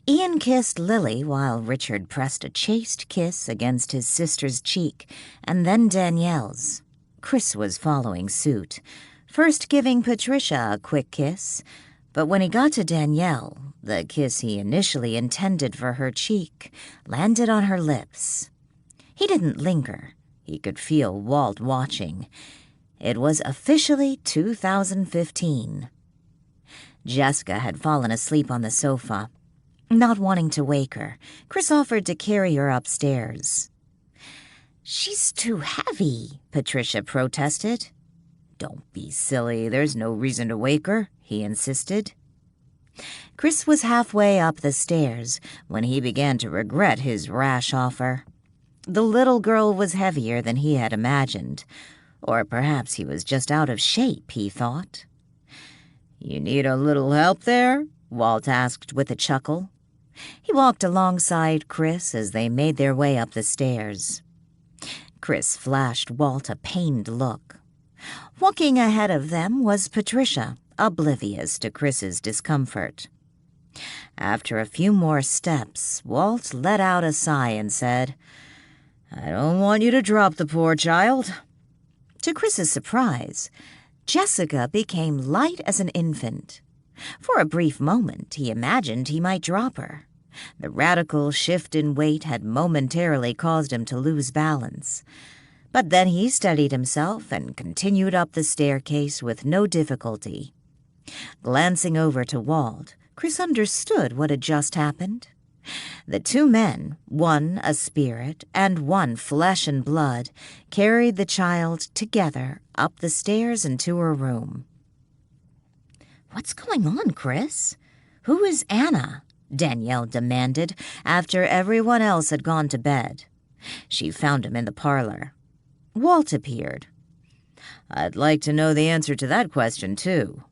Ian kissed Lily while Richard pressed a chaste kiss against his sister's cheek, and then Danielle's. Chris was following suit, first giving Patricia a quick kiss, but when he got to Danielle, the kiss he initially intended for her cheek landed on her lips. He didn't linger. He could feel Walt watching. It was officially 2015. Jessica had fallen asleep on the sofa. Not wanting to wake her, Chris offered to carry her upstairs. "She's too heavy," Patricia protested. "Don't be silly. There's no reason to wake her," he insisted. Chris was halfway up the stairs when he began to regret his rash offer. The little girl was heavier than he had imagined. Or perhaps he was just out of shape, he thought. "You need a little help there?" Walt asked with a chuckle. He walked alongside Chris as they made their way up the stairs. Chris flashed Walt a pained look. Walking ahead of them was Patricia, oblivious to Chris's discomfort. After a few more steps, Walt let out a sigh and said, "I don't want you to drop the poor child." To Chris's surprise, Jessica became light as an infant. For a brief moment, he imagined he might drop her. The radical shift in weight had momentarily caused him to lose balance. But then he steadied himself and continued up the staircase with no difficulty. Glancing over to Walt, Chris understood what had just happened. The two men, one a spirit and one flesh and blood, carried the child together up the stairs and to her room. "What's going on, Chris? Who is Anna?" Danielle demanded after everyone else had gone to bed. She found him in the parlor. Walt appeared. "I'd like to know the answer to that question, too."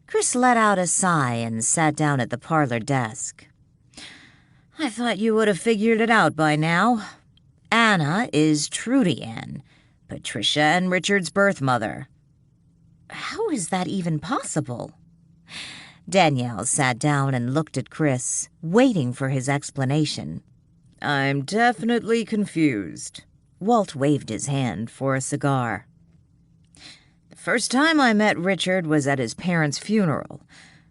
Chris let out a sigh and sat down at the parlor desk. "I thought you would have figured it out by now. Anna is Trudy Ann, Patricia and Richard's birth mother." "How is that even possible?" Danielle sat down and looked at Chris, waiting for his explanation. "I'm definitely confused." Walt waved his hand for a cigar. "The first time I met Richard was at his parents' funeral.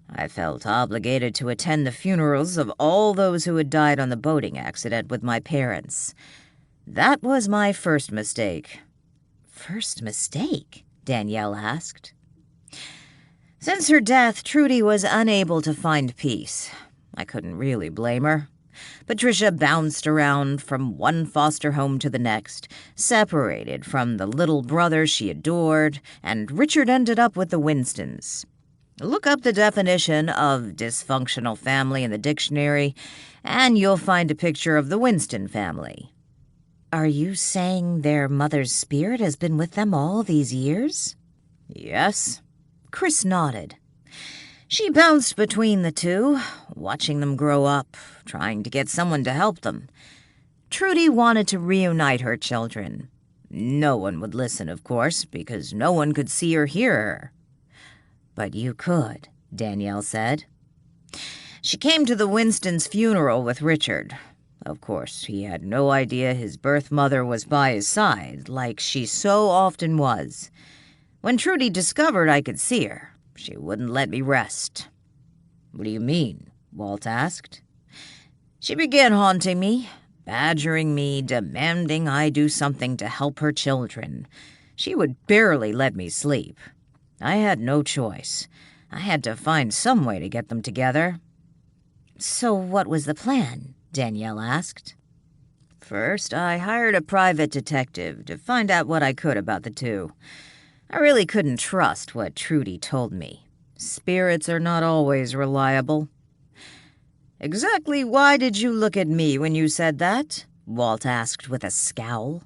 I felt obligated to attend the funerals of all those who had died on the boating accident with my parents. That was my first mistake." "First mistake?" Danielle asked. "Since her death, Trudy was unable to find peace. I couldn't really blame her. Patricia bounced around from one foster home to the next, separated from the little brother she adored, and Richard ended up with the Winstons. Look up the definition of dysfunctional family in the dictionary, and you'll find a picture of the Winston family. Are you saying their mother's spirit has been with them all these years? Yes. Chris nodded. She bounced between the two, watching them grow up, trying to get someone to help them. Trudy wanted to reunite her children. No one would listen, of course, because no one could see or hear her. But you could, Danielle said. She came to the Winstons' funeral with Richard. Of course, he had no idea his birth mother was by his side, like she so often was. When Trudy discovered I could see her, she wouldn't let me rest. "What do you mean?" Walt asked. She began haunting me, badgering me, demanding I do something to help her children. She would barely let me sleep. I had no choice. I had to find some way to get them together. So what was the plan? Danielle asked. First, I hired a private detective to find out what I could about the two. I really couldn't trust what Trudy told me. Spirits are not always reliable. "Exactly why did you look at me when you said that?" Walt asked with a scowl.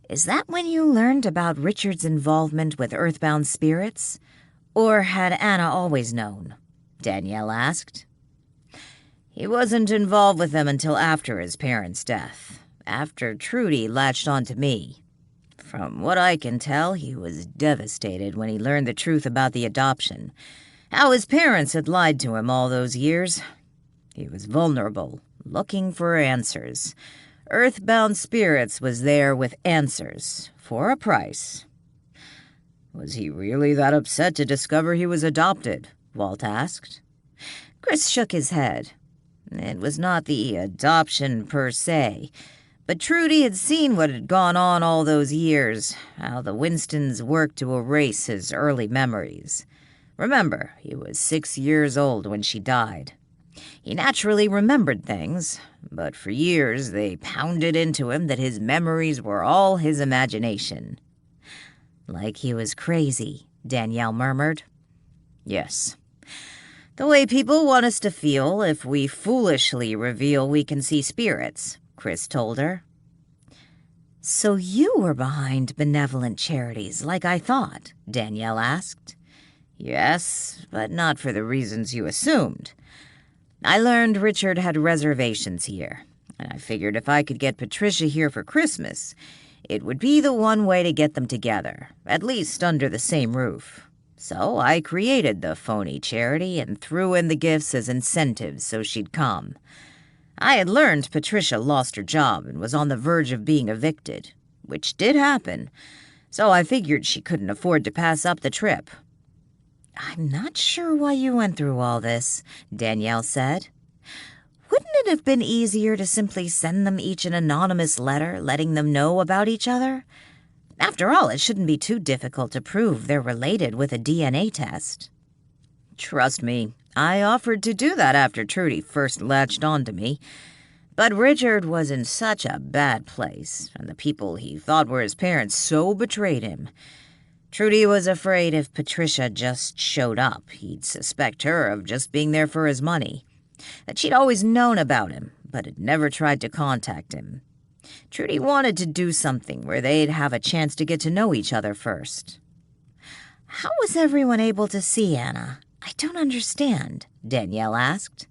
Is that when you learned about Richard's involvement with earthbound spirits? Or had Anna always known? Danielle asked. He wasn't involved with them until after his parents' death, after Trudy latched onto me. From what I can tell, he was devastated when he learned the truth about the adoption, how his parents had lied to him all those years. He was vulnerable, looking for answers. Earthbound Spirits was there with answers, for a price. Was he really that upset to discover he was adopted? Walt asked. Chris shook his head. It was not the adoption per se, but Trudy had seen what had gone on all those years, how the Winstons worked to erase his early memories. Remember, he was 6 years old when she died. He naturally remembered things, but for years they pounded into him that his memories were all his imagination. Like he was crazy, Danielle murmured. Yes. The way people want us to feel if we foolishly reveal we can see spirits, Chris told her. So you were behind benevolent charities, like I thought, Danielle asked. Yes, but not for the reasons you assumed. I learned Richard had reservations here, and I figured if I could get Patricia here for Christmas, it would be the one way to get them together, at least under the same roof. So I created the phony charity and threw in the gifts as incentives so she'd come. I had learned Patricia lost her job and was on the verge of being evicted, which did happen, so I figured she couldn't afford to pass up the trip. I'm not sure why you went through all this, Danielle said. Wouldn't it have been easier to simply send them each an anonymous letter letting them know about each other? After all, it shouldn't be too difficult to prove they're related with a DNA test. Trust me, I offered to do that after Trudy first latched onto me. But Richard was in such a bad place, and the people he thought were his parents so betrayed him. Trudy was afraid if Patricia just showed up, he'd suspect her of just being there for his money. That she'd always known about him, but had never tried to contact him. Trudy wanted to do something where they'd have a chance to get to know each other first. How was everyone able to see Anna? I don't understand, Danielle asked.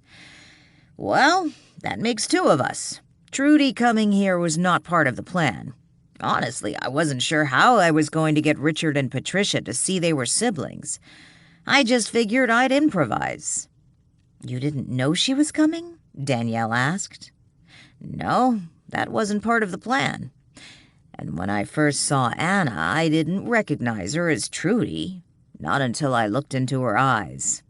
Well, that makes two of us. Trudy coming here was not part of the plan. Honestly, I wasn't sure how I was going to get Richard and Patricia to see they were siblings. I just figured I'd improvise. You didn't know she was coming? Danielle asked. No, that wasn't part of the plan. And when I first saw Anna, I didn't recognize her as Trudy, not until I looked into her eyes.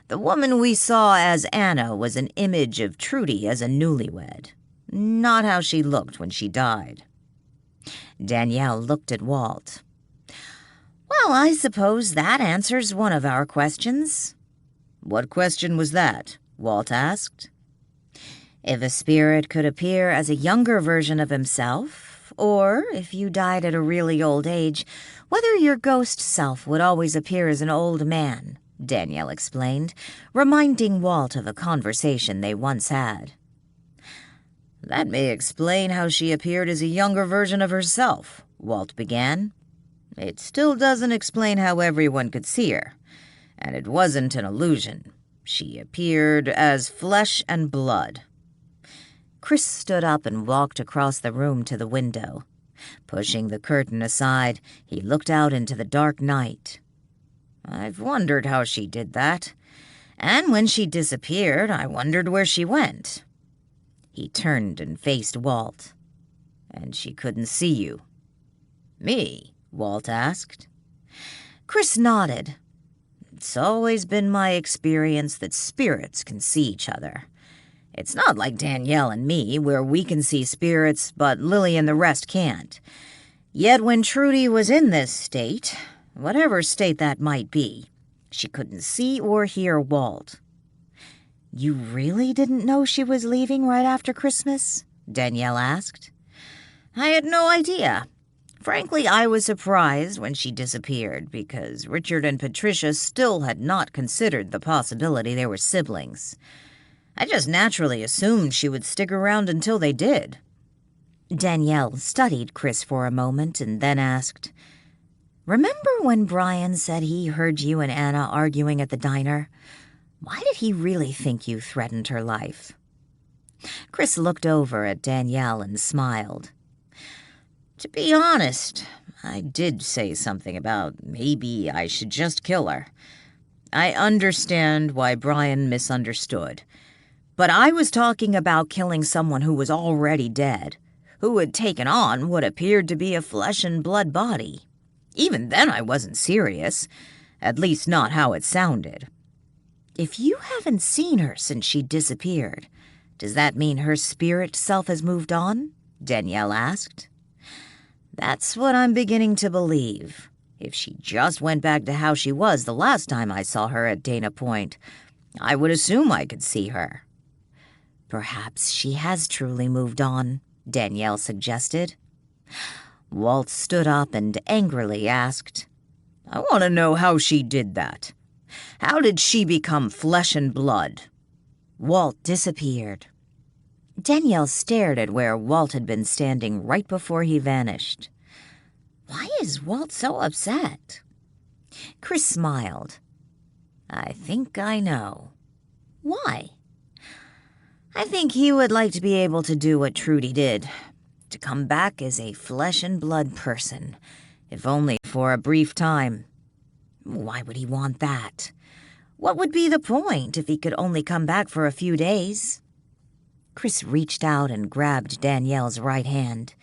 The woman we saw as Anna was an image of Trudy as a newlywed, not how she looked when she died. Danielle looked at Walt. Well, I suppose that answers one of our questions. What question was that? Walt asked. If a spirit could appear as a younger version of himself, or if you died at a really old age, whether your ghost self would always appear as an old man, Danielle explained, reminding Walt of a conversation they once had. That may explain how she appeared as a younger version of herself, Walt began. It still doesn't explain how everyone could see her, and it wasn't an illusion. She appeared as flesh and blood. Chris stood up and walked across the room to the window. Pushing the curtain aside, he looked out into the dark night. I've wondered how she did that, and when she disappeared, I wondered where she went. He turned and faced Walt. And she couldn't see you. Me? Walt asked. Chris nodded. It's always been my experience that spirits can see each other. It's not like Danielle and me, where we can see spirits, but Lily and the rest can't. Yet when Trudy was in this state, whatever state that might be, she couldn't see or hear Walt. You really didn't know she was leaving right after Christmas? Danielle asked. I had no idea. Frankly, I was surprised when she disappeared because Richard and Patricia still had not considered the possibility they were siblings. I just naturally assumed she would stick around until they did. Danielle studied Chris for a moment and then asked, Remember when Brian said he heard you and Anna arguing at the diner? Why did he really think you threatened her life? Chris looked over at Danielle and smiled. To be honest, I did say something about maybe I should just kill her. I understand why Brian misunderstood. But I was talking about killing someone who was already dead, who had taken on what appeared to be a flesh and blood body. Even then I wasn't serious, at least not how it sounded. If you haven't seen her since she disappeared, does that mean her spirit self has moved on? Danielle asked. That's what I'm beginning to believe. If she just went back to how she was the last time I saw her at Dana Point, I would assume I could see her. Perhaps she has truly moved on, Danielle suggested. Walt stood up and angrily asked, I want to know how she did that. How did she become flesh and blood? Walt disappeared. Danielle stared at where Walt had been standing right before he vanished. Why is Walt so upset? Chris smiled. I think I know. Why? I think he would like to be able to do what Trudy did, to come back as a flesh and blood person, if only for a brief time. Why would he want that? What would be the point if he could only come back for a few days? Chris reached out and grabbed Danielle's right hand,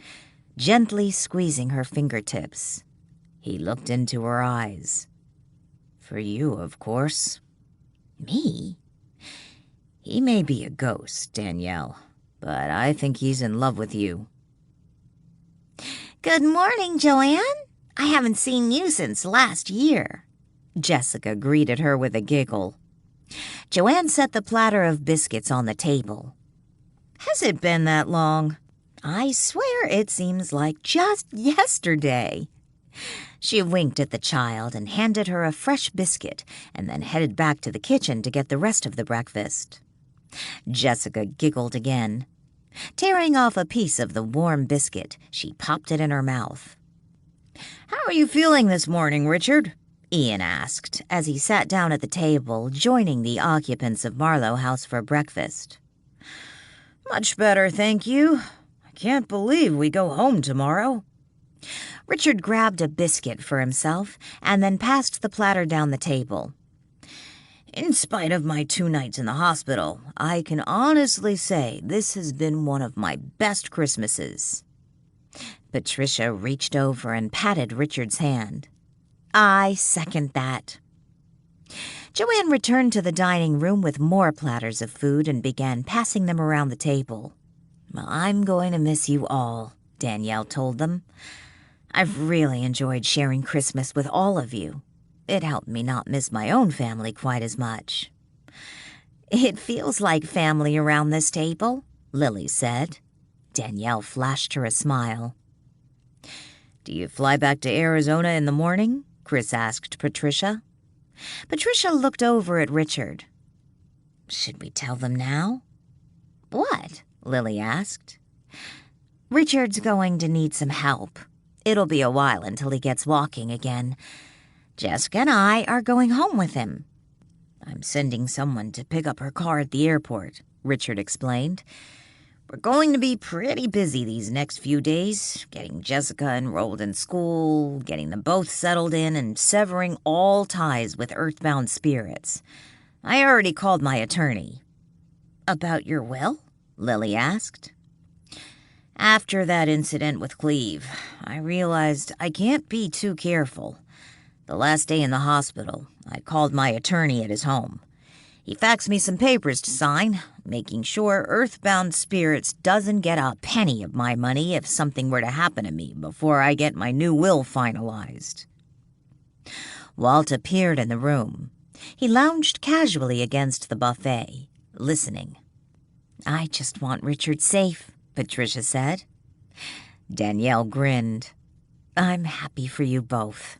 gently squeezing her fingertips. He looked into her eyes. For you, of course. Me? He may be a ghost, Danielle, but I think he's in love with you. Good morning, Joanne. I haven't seen you since last year. Jessica greeted her with a giggle. Joanne set the platter of biscuits on the table. Has it been that long? I swear it seems like just yesterday. She winked at the child and handed her a fresh biscuit and then headed back to the kitchen to get the rest of the breakfast. Jessica giggled again. Tearing off a piece of the warm biscuit, she popped it in her mouth. How are you feeling this morning, Richard? Ian asked as he sat down at the table, joining the occupants of Marlowe House for breakfast. Much better, thank you. I can't believe we go home tomorrow. Richard grabbed a biscuit for himself and then passed the platter down the table. In spite of my 2 nights in the hospital, I can honestly say this has been one of my best Christmases. Patricia reached over and patted Richard's hand. I second that. Joanne returned to the dining room with more platters of food and began passing them around the table. I'm going to miss you all, Danielle told them. I've really enjoyed sharing Christmas with all of you. It helped me not miss my own family quite as much. It feels like family around this table, Lily said. Danielle flashed her a smile. Do you fly back to Arizona in the morning? Chris asked Patricia. Patricia looked over at Richard. Should we tell them now? What? Lily asked. Richard's going to need some help. It'll be a while until he gets walking again. Jessica and I are going home with him. I'm sending someone to pick up her car at the airport, Richard explained. We're going to be pretty busy these next few days, getting Jessica enrolled in school, getting them both settled in, and severing all ties with earthbound spirits. I already called my attorney. About your will? Lily asked. After that incident with Cleve, I realized I can't be too careful. The last day in the hospital, I called my attorney at his home. He faxed me some papers to sign, making sure Earthbound Spirits doesn't get a penny of my money if something were to happen to me before I get my new will finalized. Walt appeared in the room. He lounged casually against the buffet, listening. I just want Richard safe, Patricia said. Danielle grinned. I'm happy for you both.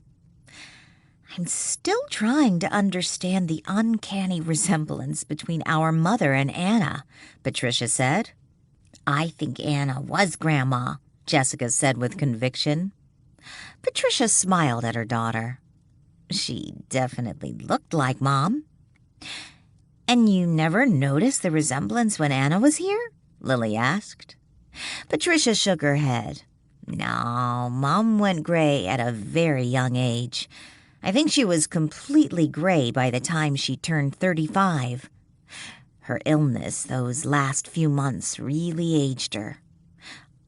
I'm still trying to understand the uncanny resemblance between our mother and Anna, Patricia said. I think Anna was Grandma, Jessica said with conviction. Patricia smiled at her daughter. She definitely looked like Mom. And you never noticed the resemblance when Anna was here? Lily asked. Patricia shook her head. No, Mom went gray at a very young age. I think she was completely gray by the time she turned 35. Her illness those last few months really aged her.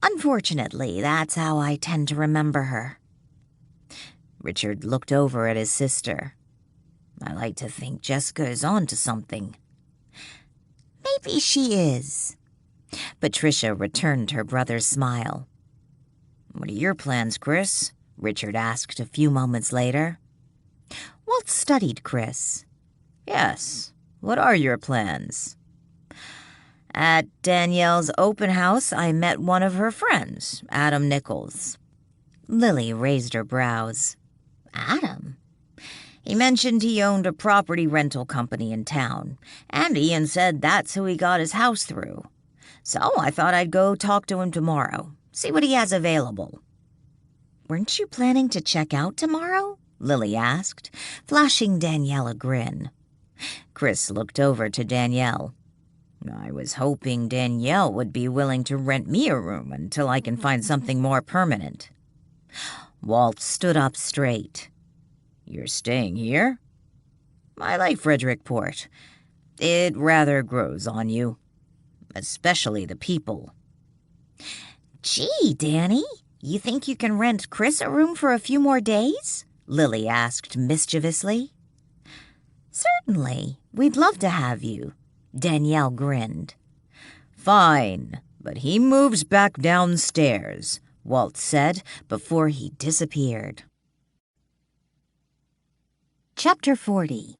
Unfortunately, that's how I tend to remember her. Richard looked over at his sister. I like to think Jessica is on to something. Maybe she is. Patricia returned her brother's smile. What are your plans, Chris? Richard asked a few moments later. Walt studied Chris. Yes, what are your plans? At Danielle's open house, I met one of her friends, Adam Nichols. Lily raised her brows. Adam? He mentioned he owned a property rental company in town, and Ian said that's who he got his house through. So I thought I'd go talk to him tomorrow, see what he has available. Weren't you planning to check out tomorrow? Lily asked, flashing Danielle a grin. Chris looked over to Danielle. I was hoping Danielle would be willing to rent me a room until I can find something more permanent. Walt stood up straight. You're staying here? I like Frederickport. It rather grows on you. Especially the people. Gee, Danny, you think you can rent Chris a room for a few more days? Lily asked mischievously. Certainly, we'd love to have you. Danielle grinned. Fine, but he moves back downstairs, Walt said before he disappeared. Chapter 40.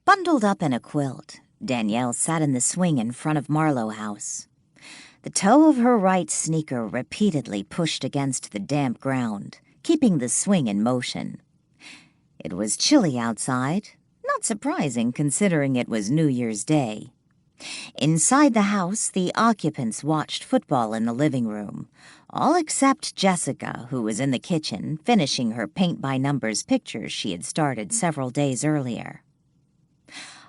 Bundled up in a quilt, Danielle sat in the swing in front of Marlowe House. The toe of her right sneaker repeatedly pushed against the damp ground, keeping the swing in motion. It was chilly outside, not surprising considering it was New Year's Day. Inside the house, the occupants watched football in the living room, all except Jessica, who was in the kitchen finishing her paint-by-numbers pictures she had started several days earlier.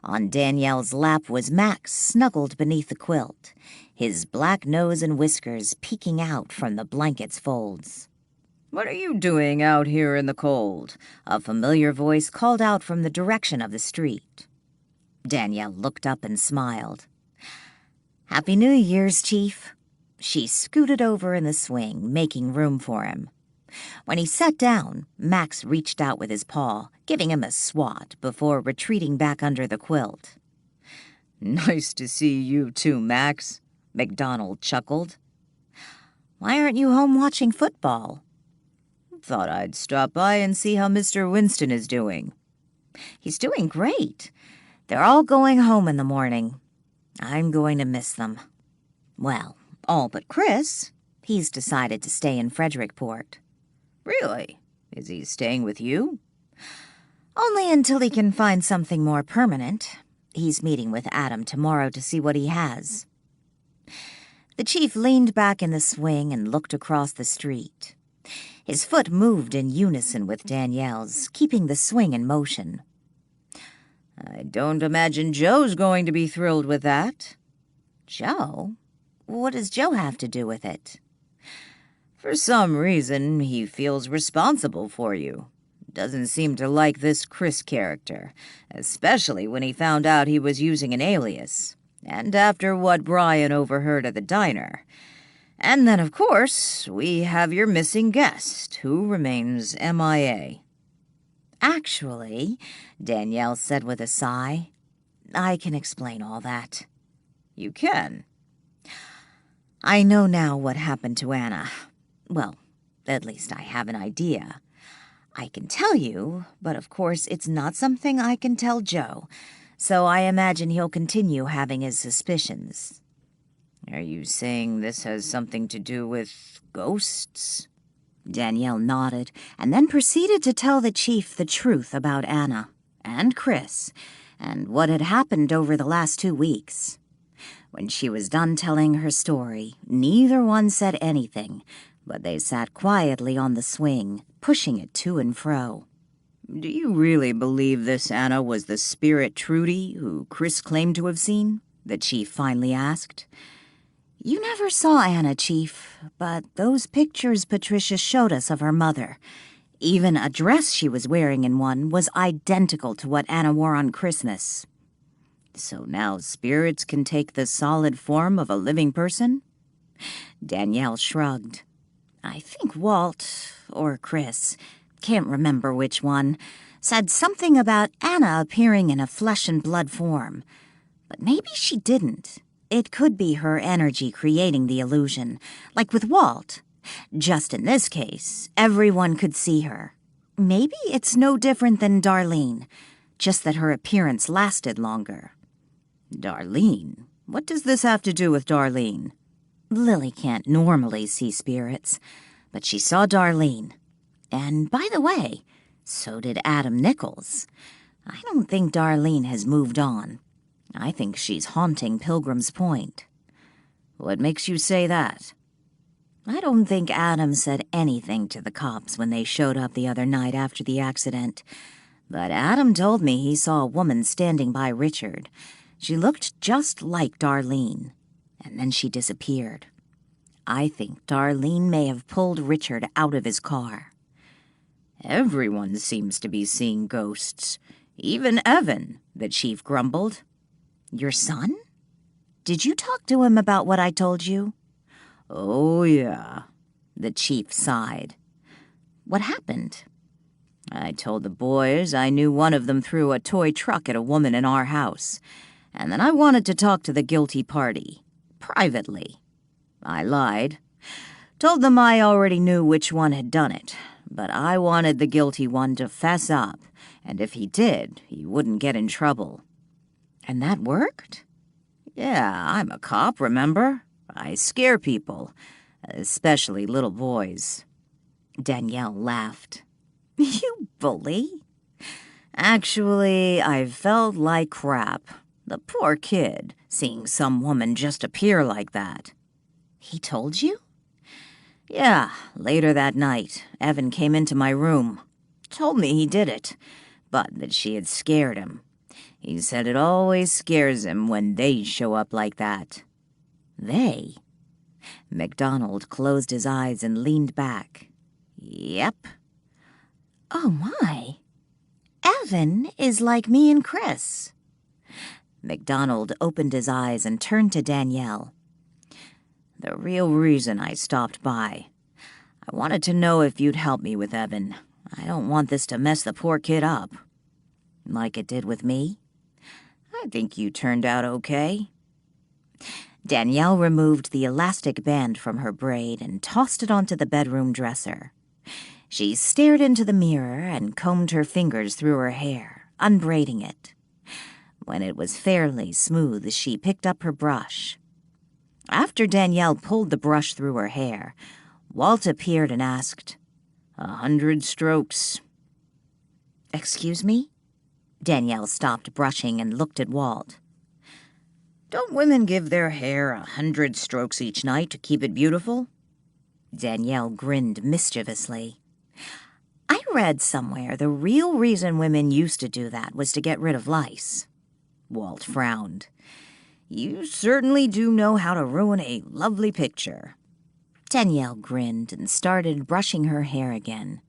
On Danielle's lap was Max, snuggled beneath the quilt, his black nose and whiskers peeking out from the blanket's folds. What are you doing out here in the cold? A familiar voice called out from the direction of the street. Danielle looked up and smiled. Happy New Year's, Chief. She scooted over in the swing, making room for him. When he sat down, Max reached out with his paw, giving him a swat before retreating back under the quilt. Nice to see you too, Max, McDonald chuckled. Why aren't you home watching football? Thought I'd stop by and see how Mr. Winston is doing. He's doing great. They're all going home in the morning. I'm going to miss them. Well, all but Chris. He's decided to stay in Frederickport. Really? Is he staying with you? Only until he can find something more permanent. He's meeting with Adam tomorrow to see what he has. The chief leaned back in the swing and looked across the street. His foot moved in unison with Danielle's, keeping the swing in motion. I don't imagine Joe's going to be thrilled with that. Joe? What does Joe have to do with it? For some reason, he feels responsible for you. Doesn't seem to like this Chris character, especially when he found out he was using an alias, and after what Brian overheard at the diner. And then, of course, we have your missing guest, who remains MIA. Actually, Danielle said with a sigh, I can explain all that. You can. I know now what happened to Anna. Well, at least I have an idea. I can tell you, but of course it's not something I can tell Joe, so I imagine he'll continue having his suspicions. Are you saying this has something to do with ghosts? Danielle nodded and then proceeded to tell the chief the truth about Anna and Chris and what had happened over the last 2 weeks. When she was done telling her story, neither one said anything, but they sat quietly on the swing, pushing it to and fro. Do you really believe this Anna was the spirit Trudy who Chris claimed to have seen? The chief finally asked. You never saw Anna, Chief, but those pictures Patricia showed us of her mother, even a dress she was wearing in one, was identical to what Anna wore on Christmas. So now spirits can take the solid form of a living person? Danielle shrugged. I think Walt, or Chris, can't remember which one, said something about Anna appearing in a flesh and blood form. But maybe she didn't. It could be her energy creating the illusion, like with Walt. Just in this case, everyone could see her. Maybe it's no different than Darlene, just that her appearance lasted longer. Darlene? What does this have to do with Darlene? Lily can't normally see spirits, but she saw Darlene. And by the way, so did Adam Nichols. I don't think Darlene has moved on. I think she's haunting Pilgrim's Point. What makes you say that? I don't think Adam said anything to the cops when they showed up the other night after the accident, but Adam told me he saw a woman standing by Richard. She looked just like Darlene, and then she disappeared. I think Darlene may have pulled Richard out of his car. Everyone seems to be seeing ghosts. Even Evan, the chief grumbled. Your son? Did you talk to him about what I told you? Oh, yeah. The chief sighed. What happened? I told the boys I knew one of them threw a toy truck at a woman in our house, and then I wanted to talk to the guilty party, privately. I lied. Told them I already knew which one had done it, but I wanted the guilty one to fess up, and if he did, he wouldn't get in trouble. And that worked? Yeah, I'm a cop, remember? I scare people, especially little boys. Danielle laughed. You bully? Actually, I felt like crap. The poor kid, seeing some woman just appear like that. He told you? Yeah, later that night, Evan came into my room. Told me he did it, but that she had scared him. He said it always scares him when they show up like that. They? MacDonald closed his eyes and leaned back. Yep. Oh, my. Evan is like me and Chris. MacDonald opened his eyes and turned to Danielle. The real reason I stopped by. I wanted to know if you'd help me with Evan. I don't want this to mess the poor kid up. Like it did with me. I think you turned out okay. Danielle removed the elastic band from her braid and tossed it onto the bedroom dresser. She stared into the mirror and combed her fingers through her hair, unbraiding it. When it was fairly smooth, she picked up her brush. After Danielle pulled the brush through her hair, Walt appeared and asked, 100 strokes. Excuse me? Danielle stopped brushing and looked at Walt. Don't women give their hair 100 strokes each night to keep it beautiful? Danielle grinned mischievously. I read somewhere the real reason women used to do that was to get rid of lice. Walt frowned. You certainly do know how to ruin a lovely picture. Danielle grinned and started brushing her hair again.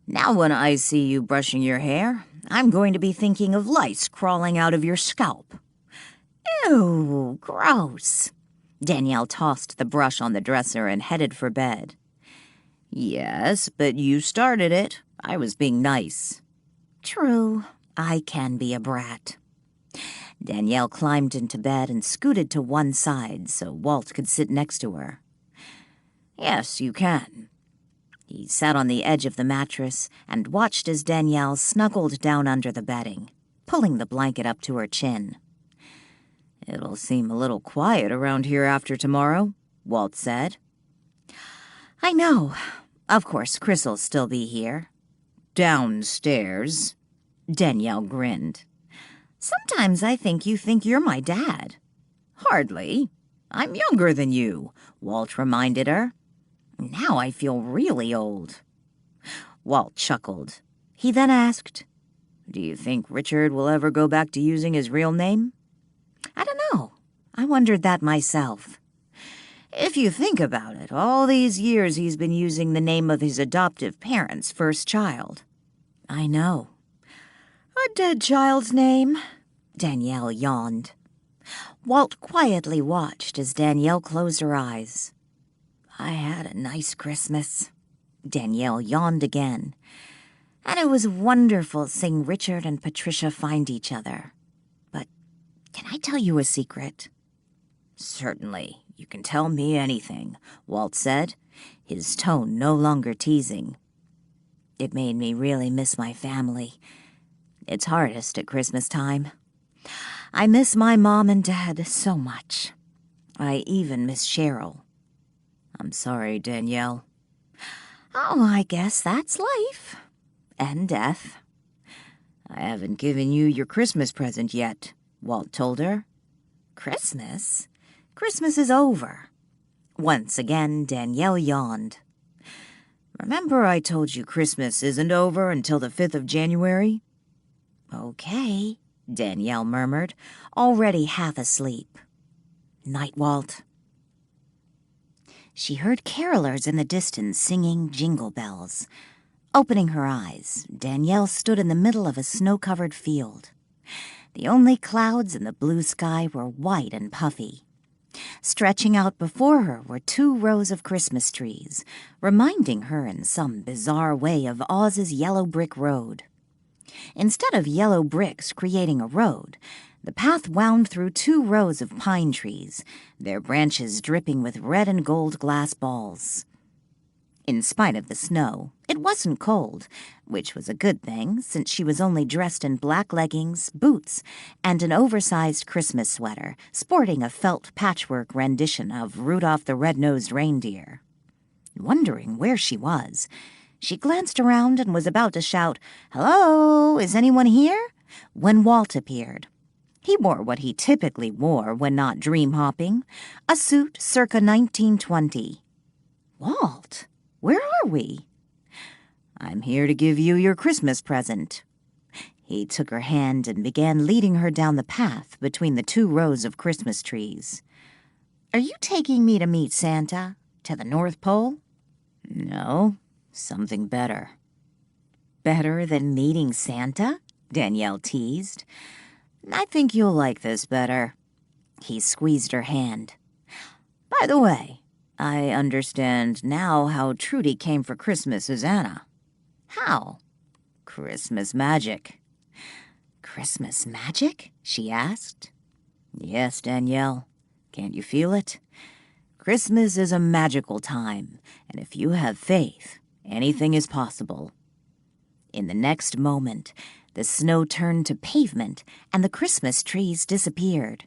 Now when I see you brushing your hair, I'm going to be thinking of lice crawling out of your scalp. Ew, gross. Danielle tossed the brush on the dresser and headed for bed. Yes, but you started it. I was being nice. True, I can be a brat. Danielle climbed into bed and scooted to one side so Walt could sit next to her. Yes, you can. He sat on the edge of the mattress and watched as Danielle snuggled down under the bedding, pulling the blanket up to her chin. It'll seem a little quiet around here after tomorrow, Walt said. I know. Of course, Chris'll still be here. Downstairs. Danielle grinned. Sometimes I think you think you're my dad. Hardly. I'm younger than you, Walt reminded her. Now I feel really old. Walt chuckled. He then asked, Do you think Richard will ever go back to using his real name? I don't know. I wondered that myself. If you think about it, all these years he's been using the name of his adoptive parents' first child. I know. A dead child's name? Danielle yawned. Walt quietly watched as Danielle closed her eyes. I had a nice Christmas. Danielle yawned again. And it was wonderful seeing Richard and Patricia find each other. But can I tell you a secret? Certainly. You can tell me anything, Walt said, his tone no longer teasing. It made me really miss my family. It's hardest at Christmas time. I miss my mom and dad so much. I even miss Cheryl. I'm sorry, Danielle. Oh, I guess that's life. And death. I haven't given you your Christmas present yet, Walt told her. Christmas? Christmas is over. Once again, Danielle yawned. Remember I told you Christmas isn't over until the 5th of January? Okay, Danielle murmured, already half asleep. Night, Walt. She heard carolers in the distance singing jingle bells. Opening her eyes, Danielle stood in the middle of a snow-covered field. The only clouds in the blue sky were white and puffy. Stretching out before her were 2 rows of Christmas trees, reminding her in some bizarre way of Oz's yellow brick road. Instead of yellow bricks creating a road, the path wound through 2 rows of pine trees, their branches dripping with red and gold glass balls. In spite of the snow, it wasn't cold, which was a good thing since she was only dressed in black leggings, boots, and an oversized Christmas sweater, sporting a felt patchwork rendition of Rudolph the Red-Nosed Reindeer. Wondering where she was, she glanced around and was about to shout, "Hello, is anyone here?" when Walt appeared. He wore what he typically wore when not dream-hopping, a suit circa 1920. "Walt, where are we?" "I'm here to give you your Christmas present." He took her hand and began leading her down the path between the 2 rows of Christmas trees. "Are you taking me to meet Santa? To the North Pole?" "No, something better." "Better than meeting Santa?" Danielle teased. "I think you'll like this better." He squeezed her hand. "By the way, I understand now how Trudy came for Christmas as Anna." "How?" "Christmas magic." "Christmas magic?" she asked. "Yes, Danielle. Can't you feel it? Christmas is a magical time, and if you have faith, anything is possible." In the next moment, the snow turned to pavement and the Christmas trees disappeared.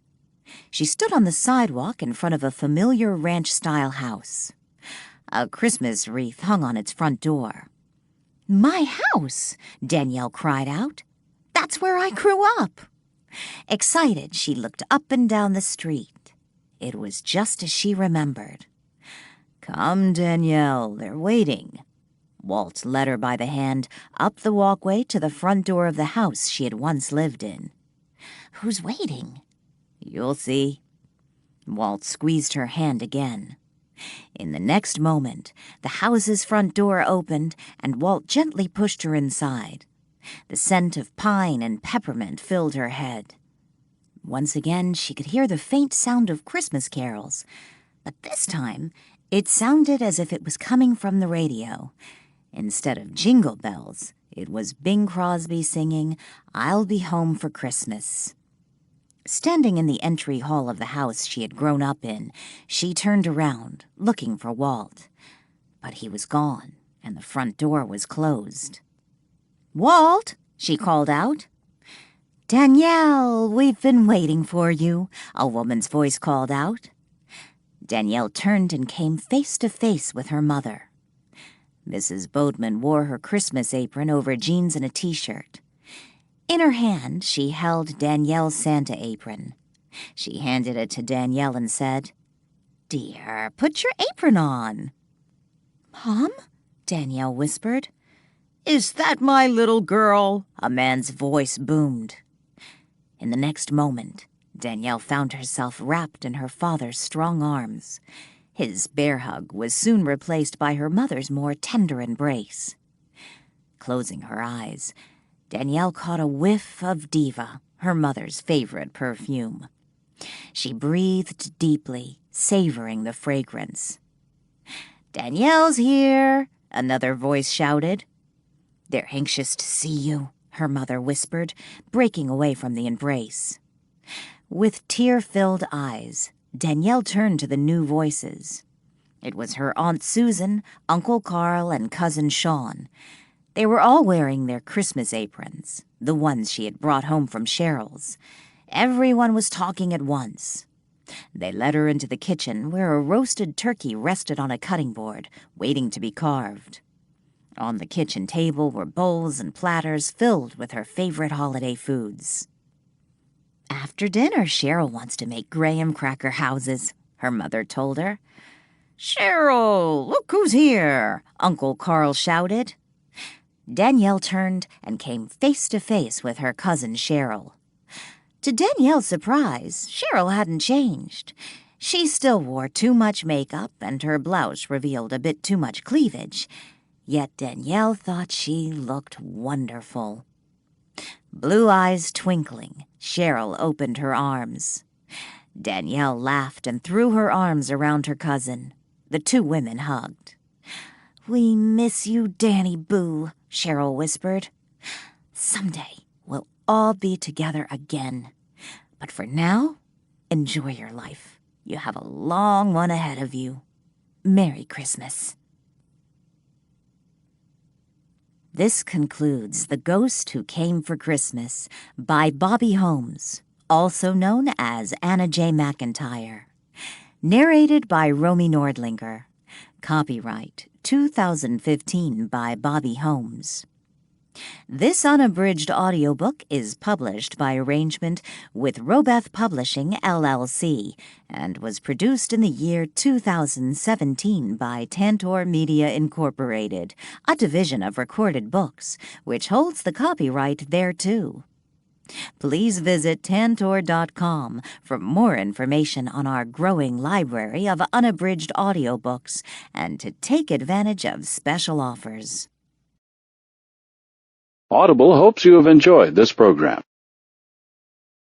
She stood on the sidewalk in front of a familiar ranch-style house. A Christmas wreath hung on its front door. "My house!" Danielle cried out. "That's where I grew up!" Excited, she looked up and down the street. It was just as she remembered. "Come, Danielle, they're waiting." Walt led her by the hand up the walkway to the front door of the house she had once lived in. "Who's waiting?" "You'll see." Walt squeezed her hand again. In the next moment, the house's front door opened and Walt gently pushed her inside. The scent of pine and peppermint filled her head. Once again, she could hear the faint sound of Christmas carols, but this time it sounded as if it was coming from the radio. Instead of jingle bells, it was Bing Crosby singing, "I'll Be Home for Christmas." Standing in the entry hall of the house she had grown up in, she turned around, looking for Walt. But he was gone, and the front door was closed. "Walt!" she called out. "Danielle, we've been waiting for you," a woman's voice called out. Danielle turned and came face to face with her mother. Mrs. Bodeman wore her Christmas apron over jeans and a t-shirt. In her hand, she held Danielle's Santa apron. She handed it to Danielle and said, "Dear, put your apron on." "Mom?" Danielle whispered. "Is that my little girl?" a man's voice boomed. In the next moment, Danielle found herself wrapped in her father's strong arms. His bear hug was soon replaced by her mother's more tender embrace. Closing her eyes, Danielle caught a whiff of Diva, her mother's favorite perfume. She breathed deeply, savoring the fragrance. "Danielle's here," another voice shouted. "They're anxious to see you," her mother whispered, breaking away from the embrace. With tear-filled eyes, Danielle turned to the new voices. It was her Aunt Susan, Uncle Carl, and Cousin Sean. They were all wearing their Christmas aprons, the ones she had brought home from Cheryl's. Everyone was talking at once. They led her into the kitchen, where a roasted turkey rested on a cutting board, waiting to be carved. On the kitchen table were bowls and platters filled with her favorite holiday foods. "After dinner, Cheryl wants to make graham cracker houses," her mother told her. "Cheryl, look who's here!" Uncle Carl shouted. Danielle turned and came face to face with her cousin Cheryl. To Danielle's surprise, Cheryl hadn't changed. She still wore too much makeup, and her blouse revealed a bit too much cleavage. Yet Danielle thought she looked wonderful. Blue eyes twinkling, Cheryl opened her arms. Danielle laughed and threw her arms around her cousin. The two women hugged. "We miss you, Danny Boo," Cheryl whispered. "Someday we'll all be together again. But for now, enjoy your life. You have a long one ahead of you. Merry Christmas." This concludes The Ghost Who Came for Christmas by Bobbi Holmes, also known as Anna J. McIntyre. Narrated by Romy Nordlinger. Copyright 2015 by Bobbi Holmes. This unabridged audiobook is published by arrangement with Robeth Publishing, LLC, and was produced in the year 2017 by Tantor Media Incorporated, a division of Recorded Books, which holds the copyright thereto. Please visit Tantor.com for more information on our growing library of unabridged audiobooks and to take advantage of special offers. Audible hopes you have enjoyed this program.